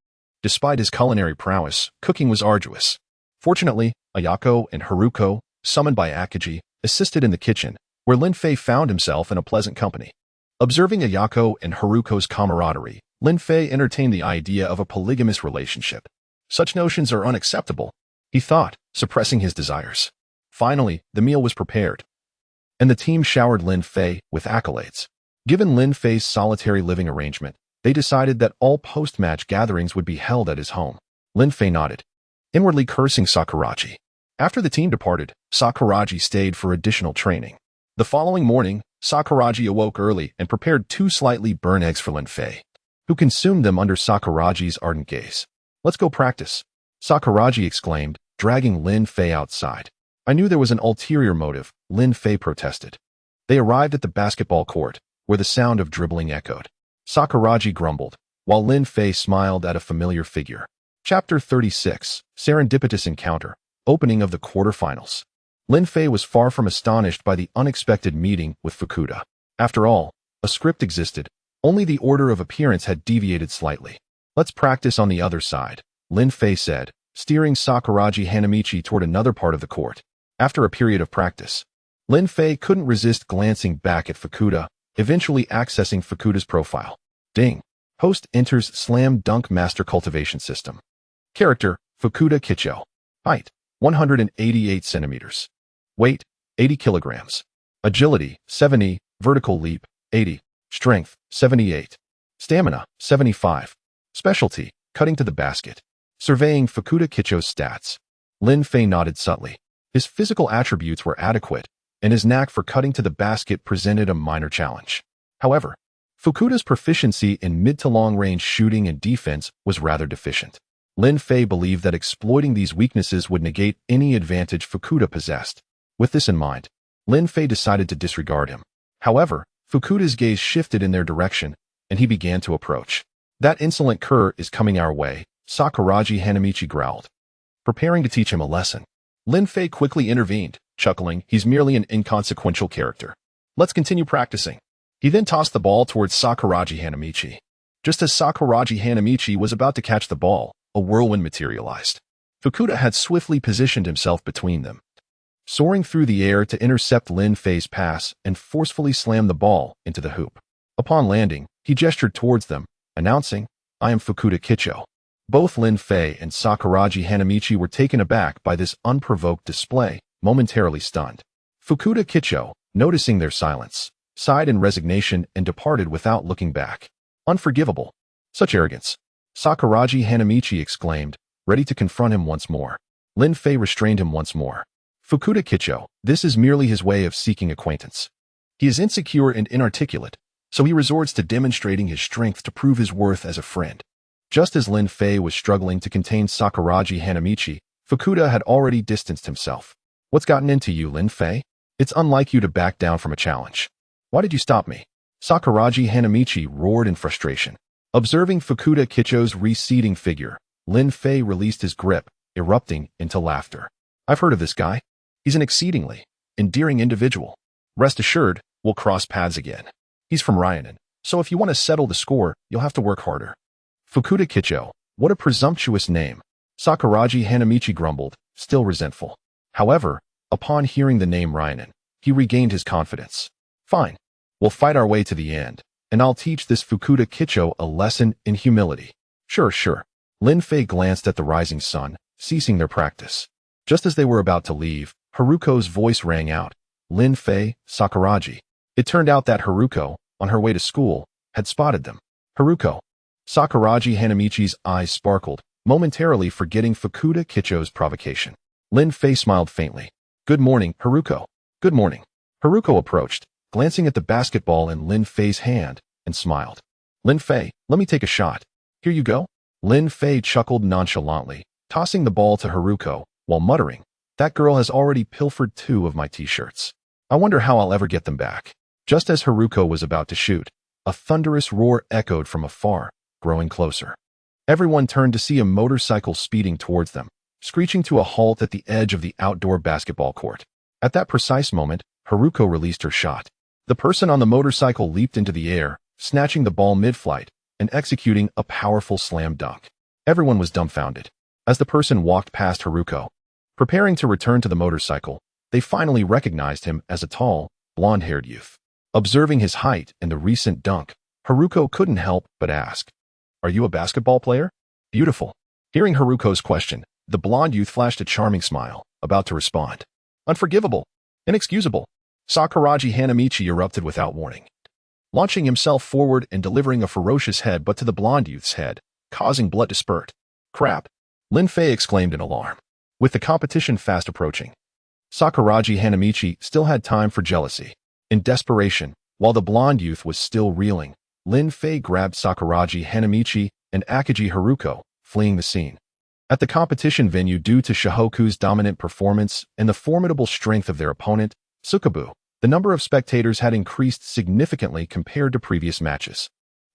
Despite his culinary prowess, cooking was arduous. Fortunately, Ayako and Haruko, summoned by Akagi, assisted in the kitchen, where Lin Fei found himself in a pleasant company. Observing Ayako and Haruko's camaraderie, Lin Fei entertained the idea of a polygamous relationship. Such notions are unacceptable, he thought, suppressing his desires. Finally, the meal was prepared, and the team showered Lin Fei with accolades. Given Lin Fei's solitary living arrangement, they decided that all post-match gatherings would be held at his home. Lin Fei nodded, inwardly cursing Sakuragi. After the team departed, Sakuragi stayed for additional training. The following morning, Sakuragi awoke early and prepared 2 slightly burnt eggs for Lin Fei, who consumed them under Sakuragi's ardent gaze. Let's go practice, Sakuragi exclaimed, dragging Lin Fei outside. I knew there was an ulterior motive, Lin Fei protested. They arrived at the basketball court, where the sound of dribbling echoed. Sakuragi grumbled, while Lin Fei smiled at a familiar figure. Chapter 36, Serendipitous Encounter, Opening of the Quarterfinals. Lin Fei was far from astonished by the unexpected meeting with Fukuda. After all, a script existed, only the order of appearance had deviated slightly. Let's practice on the other side, Lin Fei said, steering Sakuragi Hanamichi toward another part of the court. After a period of practice, Lin Fei couldn't resist glancing back at Fukuda, eventually accessing Fukuda's profile. Ding. Host enters Slam Dunk Master Cultivation System. Character, Fukuda Kicho. Height, 188 centimeters. Weight, 80 kilograms. Agility, 70. Vertical leap, 80. Strength, 78. Stamina, 75. Specialty, cutting to the basket. Surveying Fukuda Kicho's stats, Lin Fei nodded subtly. His physical attributes were adequate, and his knack for cutting to the basket presented a minor challenge. However, Fukuda's proficiency in mid to long-range shooting and defense was rather deficient. Lin Fei believed that exploiting these weaknesses would negate any advantage Fukuda possessed. With this in mind, Lin Fei decided to disregard him. However, Fukuda's gaze shifted in their direction, and he began to approach. That insolent cur is coming our way, Sakuragi Hanamichi growled, preparing to teach him a lesson. Lin Fei quickly intervened, chuckling, he's merely an inconsequential character. Let's continue practicing. He then tossed the ball towards Sakuragi Hanamichi. Just as Sakuragi Hanamichi was about to catch the ball, a whirlwind materialized. Fukuda had swiftly positioned himself between them, soaring through the air to intercept Lin Fei's pass and forcefully slam the ball into the hoop. Upon landing, he gestured towards them, announcing, I am Fukuda Kicho. Both Lin Fei and Sakuragi Hanamichi were taken aback by this unprovoked display, momentarily stunned. Fukuda Kicho, noticing their silence, sighed in resignation and departed without looking back. Unforgivable. Such arrogance. Sakuragi Hanamichi exclaimed, ready to confront him once more. Lin Fei restrained him once more. Fukuda Kicho, this is merely his way of seeking acquaintance. He is insecure and inarticulate, so he resorts to demonstrating his strength to prove his worth as a friend. Just as Lin Fei was struggling to contain Sakuragi Hanamichi, Fukuda had already distanced himself. What's gotten into you, Lin Fei? It's unlike you to back down from a challenge. Why did you stop me? Sakuragi Hanamichi roared in frustration. Observing Fukuda Kicho's receding figure, Lin Fei released his grip, erupting into laughter. I've heard of this guy. He's an exceedingly endearing individual. Rest assured, we'll cross paths again. He's from Ryanen, so if you want to settle the score, you'll have to work harder. Fukuda Kicho, what a presumptuous name. Sakuragi Hanamichi grumbled, still resentful. However, upon hearing the name Ryanen, he regained his confidence. Fine. We'll fight our way to the end, and I'll teach this Fukuda Kicho a lesson in humility. Sure. Lin Fei glanced at the rising sun, ceasing their practice. Just as they were about to leave, Haruko's voice rang out. Lin Fei, Sakuragi. It turned out that Haruko, on her way to school, had spotted them. Haruko. Sakuragi Hanamichi's eyes sparkled, momentarily forgetting Fukuda Kicho's provocation. Lin Fei smiled faintly. Good morning, Haruko. Good morning. Haruko approached, glancing at the basketball in Lin Fei's hand, and smiled. Lin Fei, let me take a shot. Here you go. Lin Fei chuckled nonchalantly, tossing the ball to Haruko, while muttering, that girl has already pilfered 2 of my t-shirts. I wonder how I'll ever get them back. Just as Haruko was about to shoot, a thunderous roar echoed from afar, growing closer. Everyone turned to see a motorcycle speeding towards them, screeching to a halt at the edge of the outdoor basketball court. At that precise moment, Haruko released her shot. The person on the motorcycle leaped into the air, snatching the ball mid-flight and executing a powerful slam dunk. Everyone was dumbfounded. As the person walked past Haruko, preparing to return to the motorcycle, they finally recognized him as a tall, blonde-haired youth. Observing his height and the recent dunk, Haruko couldn't help but ask, "Are you a basketball player?" Beautiful. Hearing Haruko's question, the blonde youth flashed a charming smile, about to respond. Unforgivable. Inexcusable. Sakuragi Hanamichi erupted without warning, launching himself forward and delivering a ferocious headbutt to the blonde youth's head, causing blood to spurt. Crap! Lin Fei exclaimed in alarm. With the competition fast approaching, Sakuragi Hanamichi still had time for jealousy. In desperation, while the blonde youth was still reeling, Lin Fei grabbed Sakuragi Hanamichi and Akagi Haruko, fleeing the scene. At the competition venue, due to Shihoku's dominant performance and the formidable strength of their opponent, Tsukubu, the number of spectators had increased significantly compared to previous matches.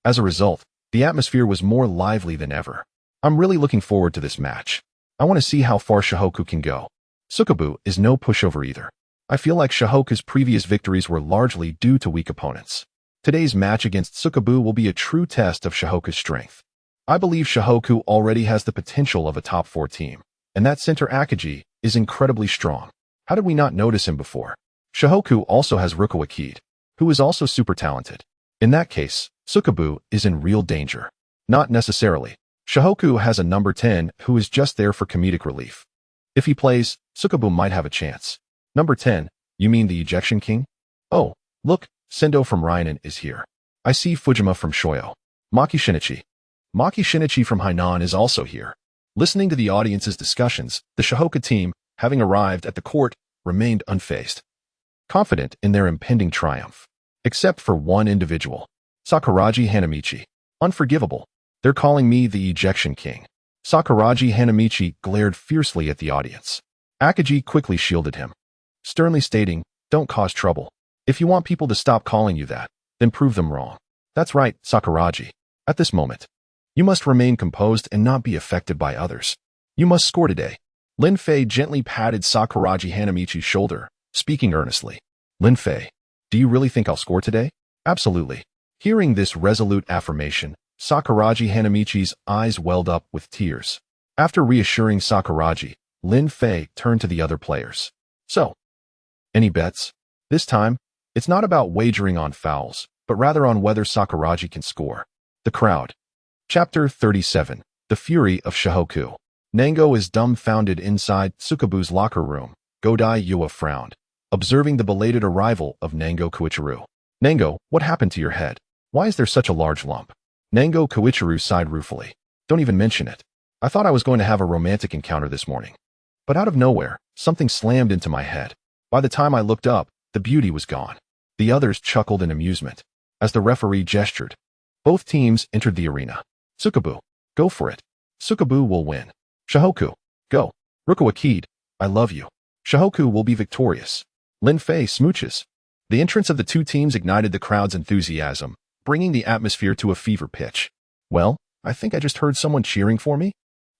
As a result, the atmosphere was more lively than ever. I'm really looking forward to this match. I want to see how far Shihoku can go. Tsukubu is no pushover either. I feel like Shihoku's previous victories were largely due to weak opponents. Today's match against Tsukubu will be a true test of Shihoku's strength. I believe Shihoku already has the potential of a top 4 team, and that center Akagi is incredibly strong. How did we not notice him before? Shihoku also has Rukawa Kaede, who is also super talented. In that case, Tsukubu is in real danger. Not necessarily. Shihoku has a number 10 who is just there for comedic relief. If he plays, Tsukubu might have a chance. Number 10, you mean the Ejection King? Oh, look, Sendō from Ryanen is here. I see Fujima from Shoyo. Maki Shinichi from Hainan is also here. Listening to the audience's discussions, the Shihoku team, having arrived at the court, remained unfazed, confident in their impending triumph. Except for one individual, Sakuragi Hanamichi. Unforgivable. They're calling me the Ejection King. Sakuragi Hanamichi glared fiercely at the audience. Akagi quickly shielded him, sternly stating, "Don't cause trouble. If you want people to stop calling you that, then prove them wrong." That's right, Sakuragi. At this moment, you must remain composed and not be affected by others. You must score today. Lin Fei gently patted Sakuragi Hanamichi's shoulder, speaking earnestly. Lin Fei, do you really think I'll score today? Absolutely. Hearing this resolute affirmation, Sakuragi Hanamichi's eyes welled up with tears. After reassuring Sakuragi, Lin Fei turned to the other players. So, any bets? This time, it's not about wagering on fouls, but rather on whether Sakuragi can score. The crowd. Chapter 37. The Fury of Shihoku. Nango is dumbfounded inside Tsukubu's locker room. Godai Yua frowned, observing the belated arrival of Nango Koichiro. Nango, what happened to your head? Why is there such a large lump? Nango Koichiro sighed ruefully. Don't even mention it. I thought I was going to have a romantic encounter this morning. But out of nowhere, something slammed into my head. By the time I looked up, the beauty was gone. The others chuckled in amusement. As the referee gestured, both teams entered the arena. Sukabu, go for it. Sukabu will win. Shihoku, go. Rukawa Kaede, I love you. Shihoku will be victorious. Lin Fei smooches. The entrance of the two teams ignited the crowd's enthusiasm, bringing the atmosphere to a fever pitch. Well, I think I just heard someone cheering for me.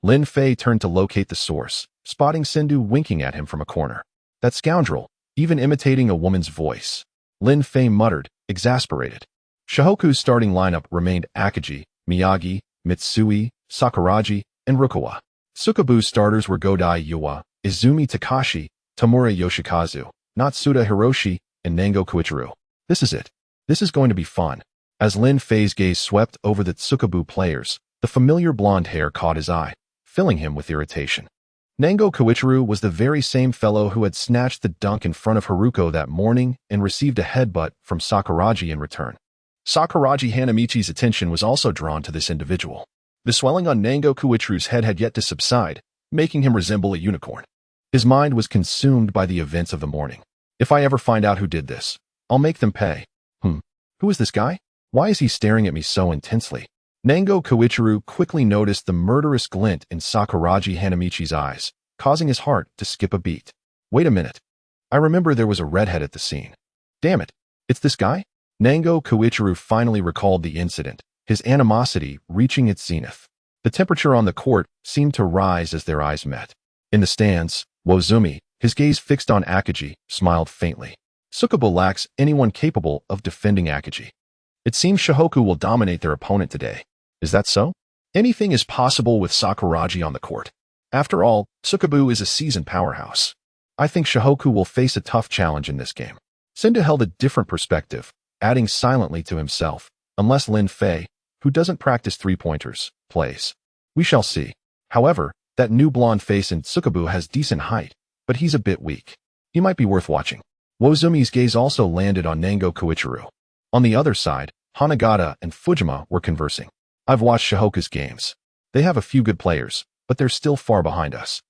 Lin Fei turned to locate the source, spotting Sendō winking at him from a corner. That scoundrel, even imitating a woman's voice. Lin Fei muttered, exasperated. Shihoku's starting lineup remained Akagi, Miyagi, Mitsui, Sakuragi, and Rukawa. Sukabu's starters were Godai Yuwa, Izumi Takashi, Tamura Yoshikazu, Natsuda Hiroshi, and Nango Koichiro. This is it. This is going to be fun. As Lin Fei's gaze swept over the Tsukabu players, the familiar blonde hair caught his eye, filling him with irritation. Nango Koichiro was the very same fellow who had snatched the dunk in front of Haruko that morning and received a headbutt from Sakuragi in return. Sakuragi Hanamichi's attention was also drawn to this individual. The swelling on Nango Koichiro's head had yet to subside, making him resemble a unicorn. His mind was consumed by the events of the morning. If I ever find out who did this, I'll make them pay. Who is this guy? Why is he staring at me so intensely? Nango Koichiro quickly noticed the murderous glint in Sakuragi Hanamichi's eyes, causing his heart to skip a beat. Wait a minute. I remember there was a redhead at the scene. Damn it, it's this guy? Nango Koichiro finally recalled the incident, his animosity reaching its zenith. The temperature on the court seemed to rise as their eyes met. In the stands, Wozumi, his gaze fixed on Akagi, smiled faintly. Sukabu lacks anyone capable of defending Akagi. It seems Shihoku will dominate their opponent today. Is that so? Anything is possible with Sakuragi on the court. After all, Sukabu is a seasoned powerhouse. I think Shihoku will face a tough challenge in this game. Sendō held a different perspective, adding silently to himself, unless Lin Fei, who doesn't practice three-pointers, plays. We shall see. However, that new blonde face in Tsukabu has decent height, but he's a bit weak. He might be worth watching. Wozumi's gaze also landed on Nango Koichiro. On the other side, Hanagata and Fujima were conversing. I've watched Shihoku's games. They have a few good players, but they're still far behind us.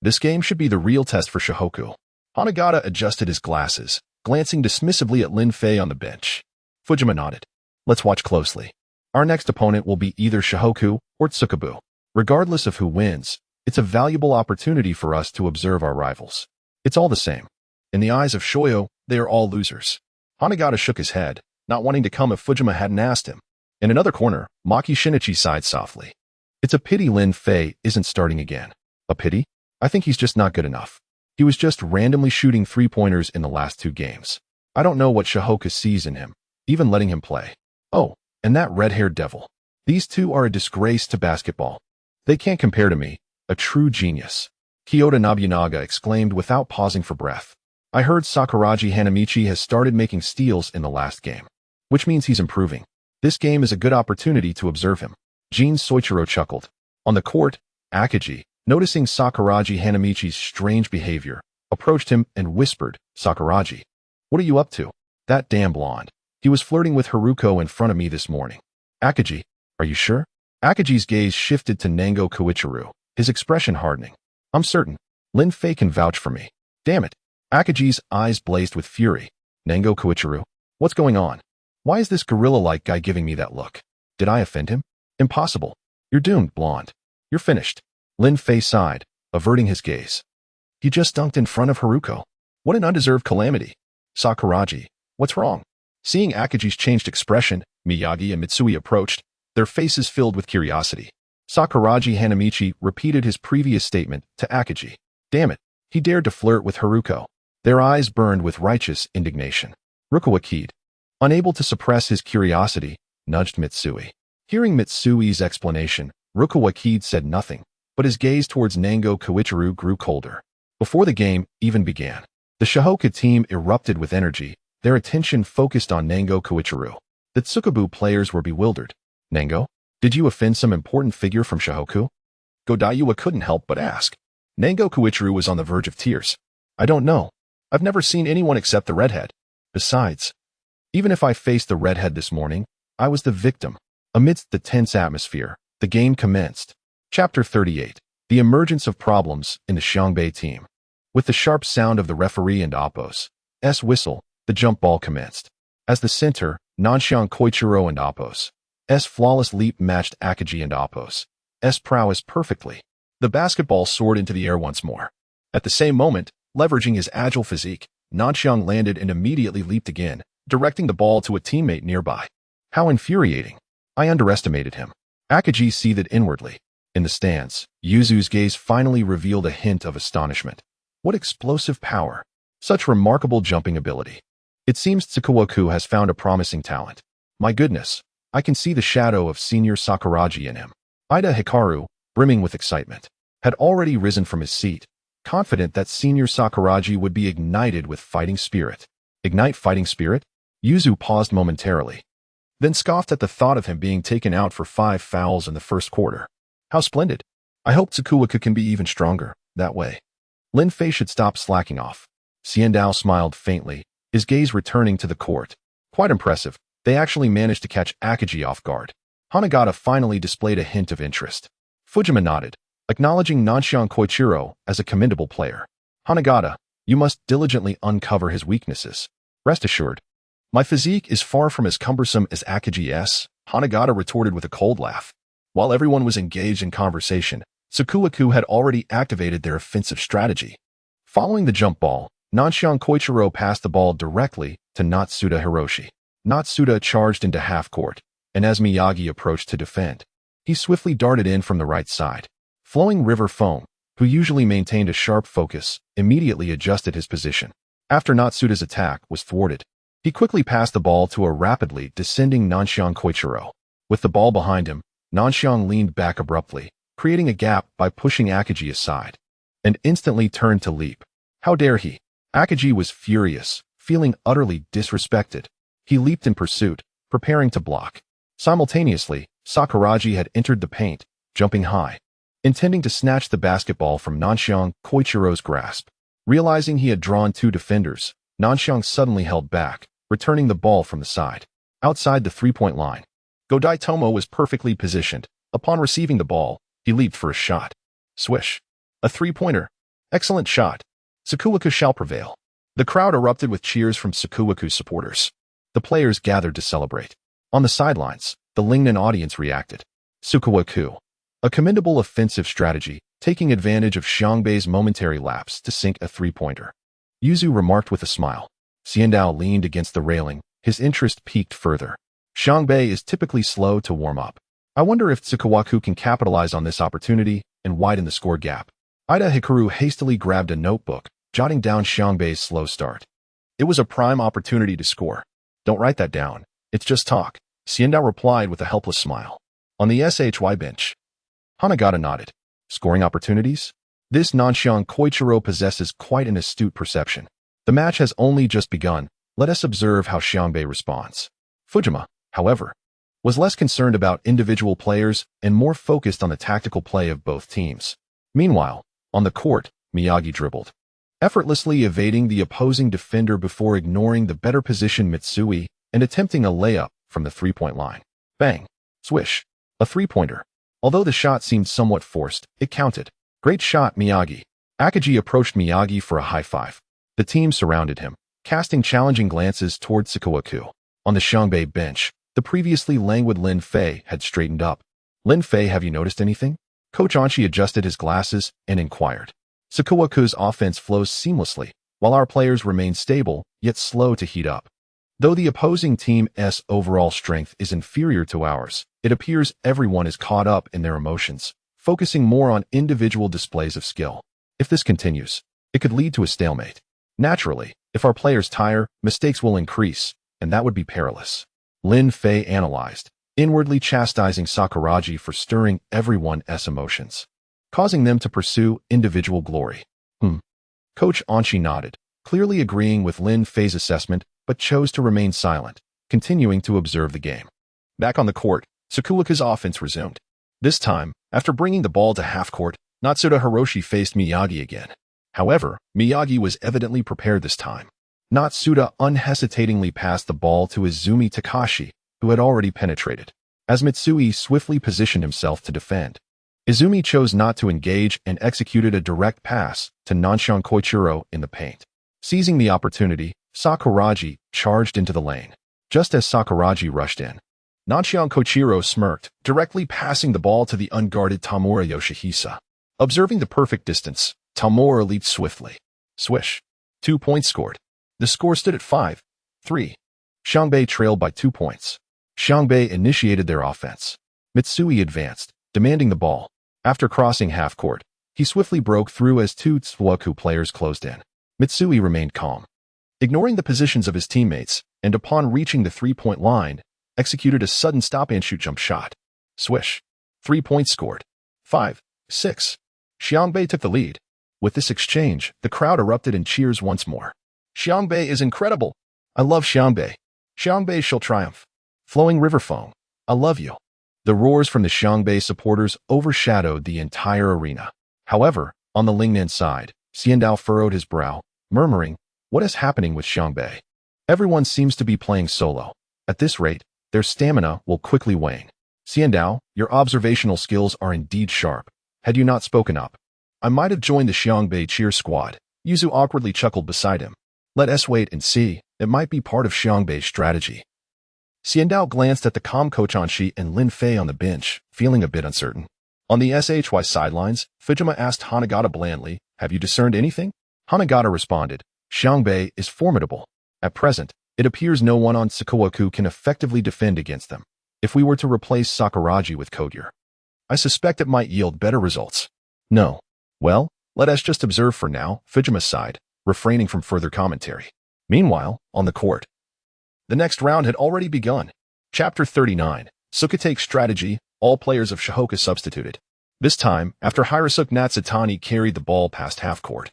This game should be the real test for Shihoku. Hanagata adjusted his glasses, glancing dismissively at Lin Fei on the bench. Fujima nodded. Let's watch closely. Our next opponent will be either Shihoku or Tsukabu. Regardless of who wins, it's a valuable opportunity for us to observe our rivals. It's all the same. In the eyes of Shoyo, they are all losers. Hanagata shook his head, not wanting to come if Fujima hadn't asked him. In another corner, Maki Shinichi sighed softly. It's a pity Lin Fei isn't starting again. A pity? I think he's just not good enough. He was just randomly shooting three-pointers in the last two games. I don't know what Shihoku sees in him, even letting him play. Oh, and that red-haired devil. These two are a disgrace to basketball. They can't compare to me, a true genius. Kyoto Nobunaga exclaimed without pausing for breath. I heard Sakuragi Hanamichi has started making steals in the last game, which means he's improving. This game is a good opportunity to observe him. Jin Soichiro chuckled. On the court, Akagi, noticing Sakuragi Hanamichi's strange behavior, approached him and whispered, Sakuragi, what are you up to? That damn blonde. He was flirting with Haruko in front of me this morning. Akagi, are you sure? Akagi's gaze shifted to Nango Koichiro, his expression hardening. I'm certain. Lin Fei can vouch for me. Damn it. Akagi's eyes blazed with fury. Nango Koichiro, what's going on? Why is this gorilla-like guy giving me that look? Did I offend him? Impossible. You're doomed, blonde. You're finished. Lin Fei sighed, averting his gaze. He just dunked in front of Haruko. What an undeserved calamity. Sakuragi, what's wrong? Seeing Akagi's changed expression, Miyagi and Mitsui approached, their faces filled with curiosity. Sakuragi Hanamichi repeated his previous statement to Akagi. Damn it, he dared to flirt with Haruko. Their eyes burned with righteous indignation. Rukawa Kaede, unable to suppress his curiosity, nudged Mitsui. Hearing Mitsui's explanation, Rukawa Kaede said nothing, but his gaze towards Nango Koichiro grew colder. Before the game even began, the Shihoku team erupted with energy, their attention focused on Nango Koichiro. The Tsukabu players were bewildered. Nango, did you offend some important figure from Shihoku? Godaiwa couldn't help but ask. Nango Koichiro was on the verge of tears. I don't know. I've never seen anyone except the redhead. Besides, even if I faced the redhead this morning, I was the victim. Amidst the tense atmosphere, the game commenced. Chapter 38. The Emergence of Problems in the Xiangbei Team. With the sharp sound of the referee and Oppo's whistle, the jump ball commenced. As the center, Nanshan Koichiro and Appo's flawless leap matched Akagi and Appo's prowess perfectly. The basketball soared into the air once more. At the same moment, leveraging his agile physique, Nanshan landed and immediately leaped again, directing the ball to a teammate nearby. How infuriating. I underestimated him. Akagi seethed inwardly. In the stands, Yuzu's gaze finally revealed a hint of astonishment. What explosive power! Such remarkable jumping ability. It seems Tsukuoku has found a promising talent. My goodness, I can see the shadow of Senior Sakuragi in him. Ida Hikaru, brimming with excitement, had already risen from his seat, confident that Senior Sakuragi would be ignited with fighting spirit. Ignite fighting spirit? Yuzu paused momentarily, then scoffed at the thought of him being taken out for 5 fouls in the first quarter. How splendid. I hope Tsukuoku can be even stronger, that way. Lin Fei should stop slacking off. Xian Dao smiled faintly, his gaze returning to the court. Quite impressive. They actually managed to catch Akagi off guard. Hanagata finally displayed a hint of interest. Fujima nodded, acknowledging Nanshan Koichiro as a commendable player. Hanagata, you must diligently uncover his weaknesses. Rest assured. My physique is far from as cumbersome as Akagi's, Hanagata retorted with a cold laugh. While everyone was engaged in conversation, Tsukuoku had already activated their offensive strategy. Following the jump ball, Nanshan Koichiro passed the ball directly to Natsuda Hiroshi. Natsuda charged into half-court, and as Miyagi approached to defend, he swiftly darted in from the right side. Flowing River Foam, who usually maintained a sharp focus, immediately adjusted his position. After Natsuda's attack was thwarted, he quickly passed the ball to a rapidly descending Nanshan Koichiro. With the ball behind him, Nanshan leaned back abruptly, creating a gap by pushing Akagi aside, and instantly turned to leap. How dare he? Akagi was furious, feeling utterly disrespected. He leaped in pursuit, preparing to block. Simultaneously, Sakuragi had entered the paint, jumping high, intending to snatch the basketball from Nanshan Koichiro's grasp. Realizing he had drawn 2 defenders, Nanshan suddenly held back, returning the ball from the side. Outside the three-point line, Godai Tomo was perfectly positioned. Upon receiving the ball, he leaped for a shot. Swish. A three-pointer. Excellent shot. Tsukuoku shall prevail. The crowd erupted with cheers from Tsukuoku's supporters. The players gathered to celebrate. On the sidelines, the Lingnan audience reacted. Tsukuoku. A commendable offensive strategy, taking advantage of Xiangbei's momentary lapse to sink a three-pointer. Yuzu remarked with a smile. Xiandao leaned against the railing, his interest piqued further. Xiangbei is typically slow to warm up. I wonder if Tsukuoku can capitalize on this opportunity and widen the score gap. Ida Hikaru hastily grabbed a notebook, jotting down Xiangbei's slow start. It was a prime opportunity to score. Don't write that down. It's just talk, Xiandao replied with a helpless smile. On the SHY bench, Hanagata nodded. Scoring opportunities? This Nanshan Koichiro possesses quite an astute perception. The match has only just begun. Let us observe how Xiangbei responds. Fujima, however, was less concerned about individual players and more focused on the tactical play of both teams. Meanwhile, on the court, Miyagi dribbled, effortlessly evading the opposing defender before ignoring the better positioned Mitsui and attempting a layup from the three-point line. Bang! Swish! A three-pointer. Although the shot seemed somewhat forced, it counted. Great shot, Miyagi. Akagi approached Miyagi for a high five. The team surrounded him, casting challenging glances toward Tsukuoku. On the Xiangbei bench, the previously languid Lin Fei had straightened up. Lin Fei, have you noticed anything? Coach Anchi adjusted his glasses and inquired. Tsukuoku's offense flows seamlessly, while our players remain stable, yet slow to heat up. Though the opposing team's overall strength is inferior to ours, it appears everyone is caught up in their emotions, focusing more on individual displays of skill. If this continues, it could lead to a stalemate. Naturally, if our players tire, mistakes will increase, and that would be perilous. Lin Fei analyzed, inwardly chastising Sakuragi for stirring everyone's emotions, causing them to pursue individual glory. Coach Anchi nodded, clearly agreeing with Lin Fei's assessment, but chose to remain silent, continuing to observe the game. Back on the court, Tsukuoku's offense resumed. This time, after bringing the ball to half-court, Natsuda Hiroshi faced Miyagi again. However, Miyagi was evidently prepared this time. Natsuda unhesitatingly passed the ball to Izumi Takashi, who had already penetrated. As Mitsui swiftly positioned himself to defend, Izumi chose not to engage and executed a direct pass to Nanshan Koichiro in the paint. Seizing the opportunity, Sakuragi charged into the lane. just as Sakuragi rushed in. Nanshion Koichiro smirked, directly passing the ball to the unguarded Tamura Yoshihisa. Observing the perfect distance, Tamura leaped swiftly. Swish. 2 points scored. The score stood at 5-3. Xiangbei trailed by 2 points. Xiangbei initiated their offense. Mitsui advanced, demanding the ball. After crossing half-court, he swiftly broke through as two Tsuwaku players closed in. Mitsui remained calm. Ignoring the positions of his teammates, and upon reaching the three-point line, executed a sudden stop-and-shoot jump shot. Swish. 3 points scored. 5-6. Xiangbei took the lead. With this exchange, the crowd erupted in cheers once more. Xiangbei is incredible. I love Xiangbei. Xiangbei shall triumph. Flowing river foam. I love you. The roars from the Xiangbei supporters overshadowed the entire arena. However, on the Lingnan side, Xiandao furrowed his brow, murmuring, "What is happening with Xiangbei? Everyone seems to be playing solo. At this rate, their stamina will quickly wane. Xiandao, your observational skills are indeed sharp. Had you not spoken up, I might have joined the Xiangbei cheer squad." Yuzu awkwardly chuckled beside him. "Let us wait and see. It might be part of Xiangbei's strategy." Xiandao glanced at the calm Kochanshi and Lin Fei on the bench, feeling a bit uncertain. On the SHY sidelines, Fujima asked Hanagata blandly, "Have you discerned anything?" Hanagata responded, "Xiangbei is formidable. At present, it appears no one on Tsukuoku can effectively defend against them. If we were to replace Sakuragi with Kodyer, I suspect it might yield better results." "No. Well, let us just observe for now," Fujima sighed, refraining from further commentary. Meanwhile, on the court, the next round had already begun. Chapter 39, Sukatake Strategy, all players of Shihoka substituted. This time, after Hirasuke Natsutani carried the ball past half-court,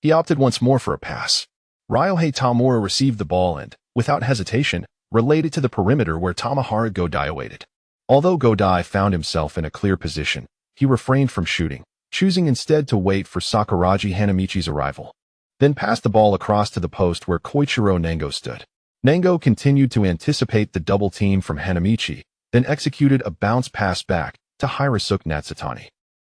he opted once more for a pass. Ryohei Tamura received the ball and, without hesitation, relayed it to the perimeter where Tamahara Godai awaited. Although Godai found himself in a clear position, he refrained from shooting, choosing instead to wait for Sakuragi Hanamichi's arrival. Then passed the ball across to the post where Koichiro Nango stood. Nango continued to anticipate the double team from Hanamichi, then executed a bounce pass back to Hirasuke Natsutani.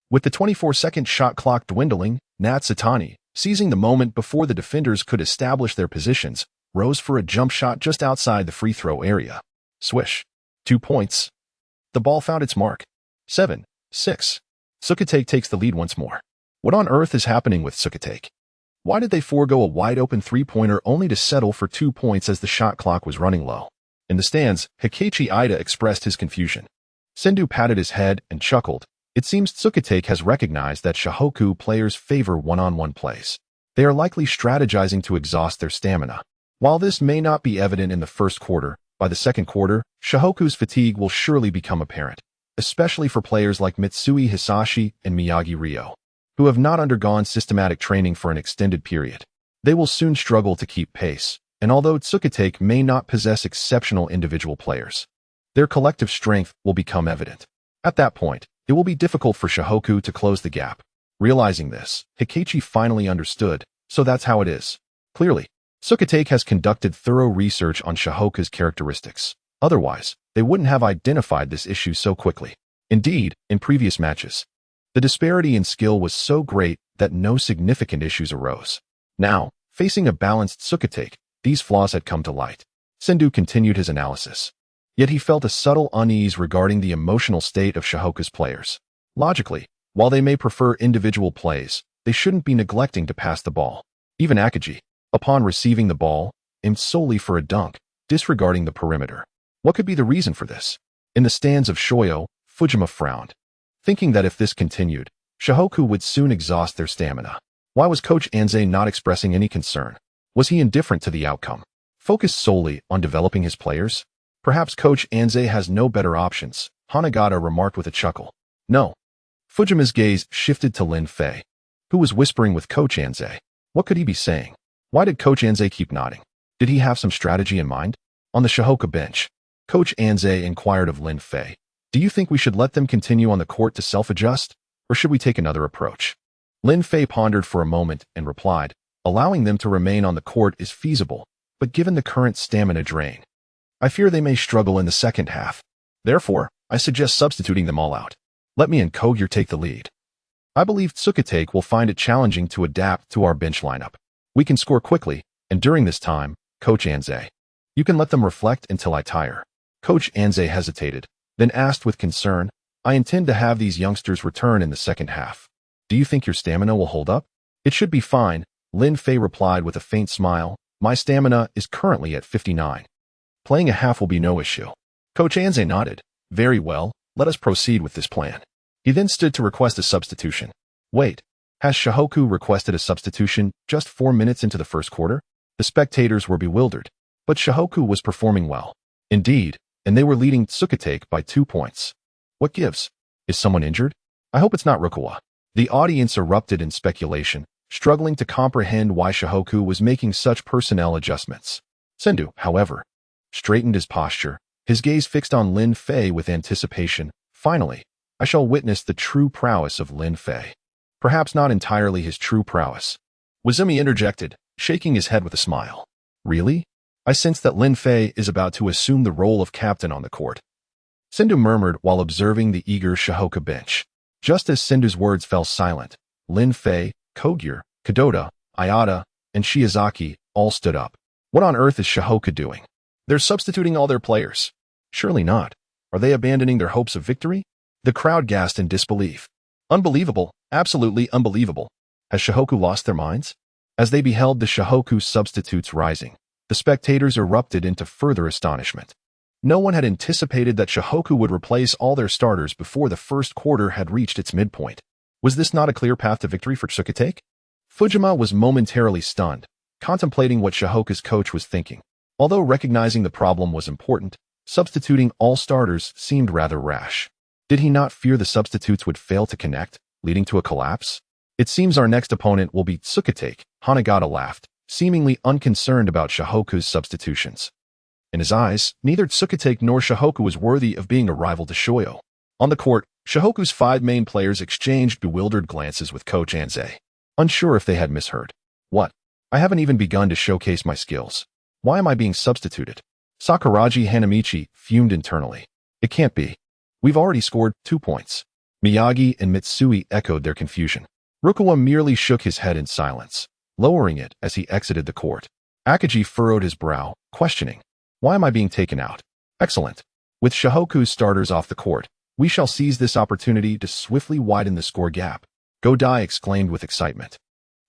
With the 24-second shot clock dwindling, Natsutani, seizing the moment before the defenders could establish their positions, rose for a jump shot just outside the free throw area. Swish. 2 points. The ball found its mark. 7-6. Sukatake takes the lead once more. What on earth is happening with Sukatake? Why did they forego a wide-open three-pointer only to settle for 2 points as the shot clock was running low? In the stands, Hikeichi Ida expressed his confusion. Sendu patted his head and chuckled. It seems Sukatake has recognized that Shihoku players favor one-on-one plays. They are likely strategizing to exhaust their stamina. While this may not be evident in the first quarter, by the second quarter, Shihoku's fatigue will surely become apparent, especially for players like Mitsui Hisashi and Miyagi Ryo, who have not undergone systematic training for an extended period. They will soon struggle to keep pace, and although Sukatake may not possess exceptional individual players, their collective strength will become evident. At that point, it will be difficult for Shihoku to close the gap. Realizing this, Hikeichi finally understood, so that's how it is. Clearly, Sukatake has conducted thorough research on Shihoku's characteristics. Otherwise, they wouldn't have identified this issue so quickly. Indeed, in previous matches, the disparity in skill was so great that no significant issues arose. Now, facing a balanced Sukatake, these flaws had come to light. Sendu continued his analysis. Yet he felt a subtle unease regarding the emotional state of Shihoku's players. Logically, while they may prefer individual plays, they shouldn't be neglecting to pass the ball. Even Akagi, upon receiving the ball, aimed solely for a dunk, disregarding the perimeter. What could be the reason for this? In the stands of Shoyo, Fujima frowned, thinking that if this continued, Shihoku would soon exhaust their stamina. Why was Coach Anze not expressing any concern? Was he indifferent to the outcome? Focused solely on developing his players? Perhaps Coach Anze has no better options, Hanagata remarked with a chuckle. No. Fujima's gaze shifted to Lin Fei, who was whispering with Coach Anze. What could he be saying? Why did Coach Anze keep nodding? Did he have some strategy in mind? On the Shihoka bench, Coach Anze inquired of Lin Fei, "Do you think we should let them continue on the court to self-adjust, or should we take another approach?" Lin Fei pondered for a moment and replied, "Allowing them to remain on the court is feasible, but given the current stamina drain, I fear they may struggle in the second half. Therefore, I suggest substituting them all out. Let me and Kodyer take the lead. I believe Sukatake will find it challenging to adapt to our bench lineup. We can score quickly, and during this time, Coach Anze, You can let them reflect until I tire. Coach Anze hesitated, then asked with concern, I intend to have these youngsters return in the second half. Do you think your stamina will hold up? It should be fine, Lin Fei replied with a faint smile. My stamina is currently at 59. Playing a half will be no issue. Coach Anze nodded. Very well, let us proceed with this plan. He then stood to request a substitution. Wait, has Shihoku requested a substitution just 4 minutes into the first quarter? The spectators were bewildered, but Shihoku was performing well. Indeed, and they were leading Tsukitake by 2 points. What gives? Is someone injured? I hope it's not Rukawa. The audience erupted in speculation, struggling to comprehend why Shihoku was making such personnel adjustments. Sendō, however, straightened his posture, his gaze fixed on Lin Fei with anticipation. Finally, I shall witness the true prowess of Lin Fei. Perhaps not entirely his true prowess. Wazumi interjected, shaking his head with a smile. Really? I sense that Lin Fei is about to assume the role of captain on the court. Sendō murmured while observing the eager Shihoku bench. Just as Sendō's words fell silent, Lin Fei, Kogure, Kadota, Ayada, and Shiozaki all stood up. What on earth is Shihoku doing? They're substituting all their players. Surely not. Are they abandoning their hopes of victory? The crowd gasped in disbelief. Unbelievable, absolutely unbelievable. Has Shihoku lost their minds? As they beheld the Shihoku substitutes rising, the spectators erupted into further astonishment. No one had anticipated that Shihoku would replace all their starters before the first quarter had reached its midpoint. Was this not a clear path to victory for Tsukitake? Fujima was momentarily stunned, contemplating what Shihoku's coach was thinking. Although recognizing the problem was important, substituting all starters seemed rather rash. Did he not fear the substitutes would fail to connect, leading to a collapse? It seems our next opponent will be Tsukitake, Hanagata laughed, seemingly unconcerned about Shihoku's substitutions. In his eyes, neither Tsukitake nor Shihoku was worthy of being a rival to Shoyo. On the court, Shihoku's 5 main players exchanged bewildered glances with Coach Anze, unsure if they had misheard. What? I haven't even begun to showcase my skills. Why am I being substituted? Sakuragi Hanamichi fumed internally. It can't be. We've already scored 2 points. Miyagi and Mitsui echoed their confusion. Rukawa merely shook his head in silence, lowering it as he exited the court. Akagi furrowed his brow, questioning. Why am I being taken out? Excellent. With Shihoku's starters off the court, we shall seize this opportunity to swiftly widen the score gap. Godai exclaimed with excitement,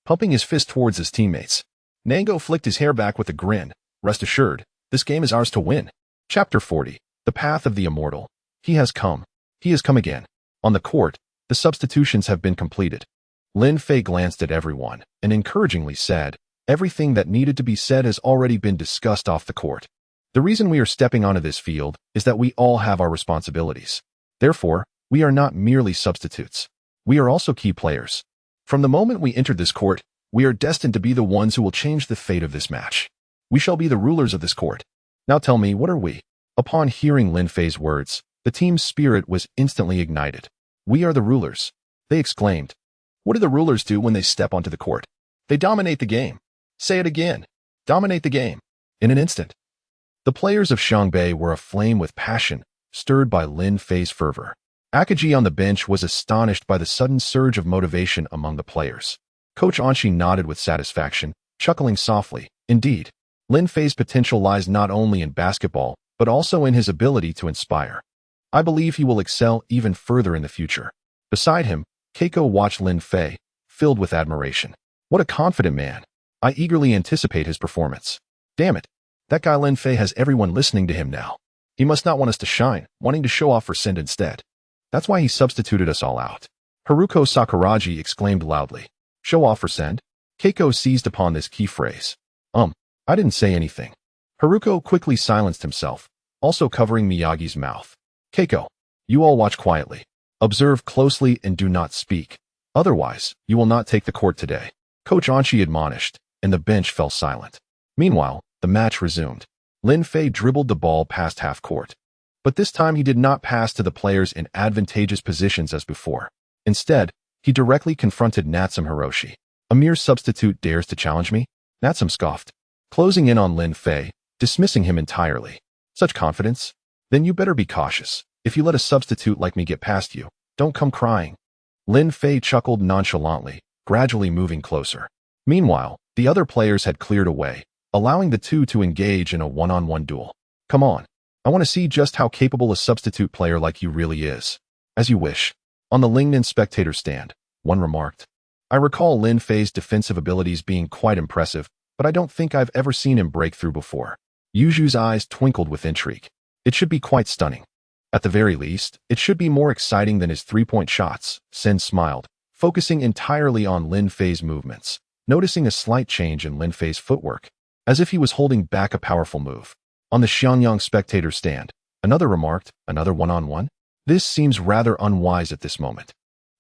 pumping his fist towards his teammates. Nango flicked his hair back with a grin. Rest assured, this game is ours to win. Chapter 40. The Path of the Immortal. He has come. He has come again. On the court, the substitutions have been completed. Lin Fei glanced at everyone and encouragingly said, everything that needed to be said has already been discussed off the court. The reason we are stepping onto this field is that we all have our responsibilities. Therefore, we are not merely substitutes. We are also key players. From the moment we entered this court, we are destined to be the ones who will change the fate of this match. We shall be the rulers of this court. Now tell me, what are we? Upon hearing Lin Fei's words, the team's spirit was instantly ignited. We are the rulers, they exclaimed. What do the rulers do when they step onto the court? They dominate the game. Say it again. Dominate the game. In an instant. The players of Xiangbei were aflame with passion, stirred by Lin Fei's fervor. Akagi on the bench was astonished by the sudden surge of motivation among the players. Coach Anshi nodded with satisfaction, chuckling softly. Indeed, Lin Fei's potential lies not only in basketball, but also in his ability to inspire. I believe he will excel even further in the future. Beside him, Keiko watched Lin Fei, filled with admiration. What a confident man. I eagerly anticipate his performance. Damn it. That guy Lin Fei has everyone listening to him now. He must not want us to shine, wanting to show off for Send instead. That's why he substituted us all out. Haruko Sakuragi exclaimed loudly. Show off for Send? Keiko seized upon this key phrase. I didn't say anything. Haruko quickly silenced himself, also covering Miyagi's mouth. Keiko, you all watch quietly. Observe closely and do not speak. Otherwise, you will not take the court today. Coach Anshi admonished, and the bench fell silent. Meanwhile, the match resumed. Lin Fei dribbled the ball past half court. But this time he did not pass to the players in advantageous positions as before. Instead, he directly confronted Natsume Hiroshi. A mere substitute dares to challenge me? Natsume scoffed, closing in on Lin Fei, dismissing him entirely. Such confidence? Then you better be cautious. If you let a substitute like me get past you, don't come crying. Lin Fei chuckled nonchalantly, gradually moving closer. Meanwhile, the other players had cleared away, allowing the two to engage in a one-on-one duel. Come on. I want to see just how capable a substitute player like you really is. As you wish. On the Lingnan spectator stand, one remarked. I recall Lin Fei's defensive abilities being quite impressive, but I don't think I've ever seen him break through before. Yuju's eyes twinkled with intrigue. It should be quite stunning. At the very least, it should be more exciting than his three-point shots, Sen smiled, focusing entirely on Lin Fei's movements, noticing a slight change in Lin Fei's footwork, as if he was holding back a powerful move. On the Xianyang spectator stand, another remarked, another one-on-one? This seems rather unwise at this moment.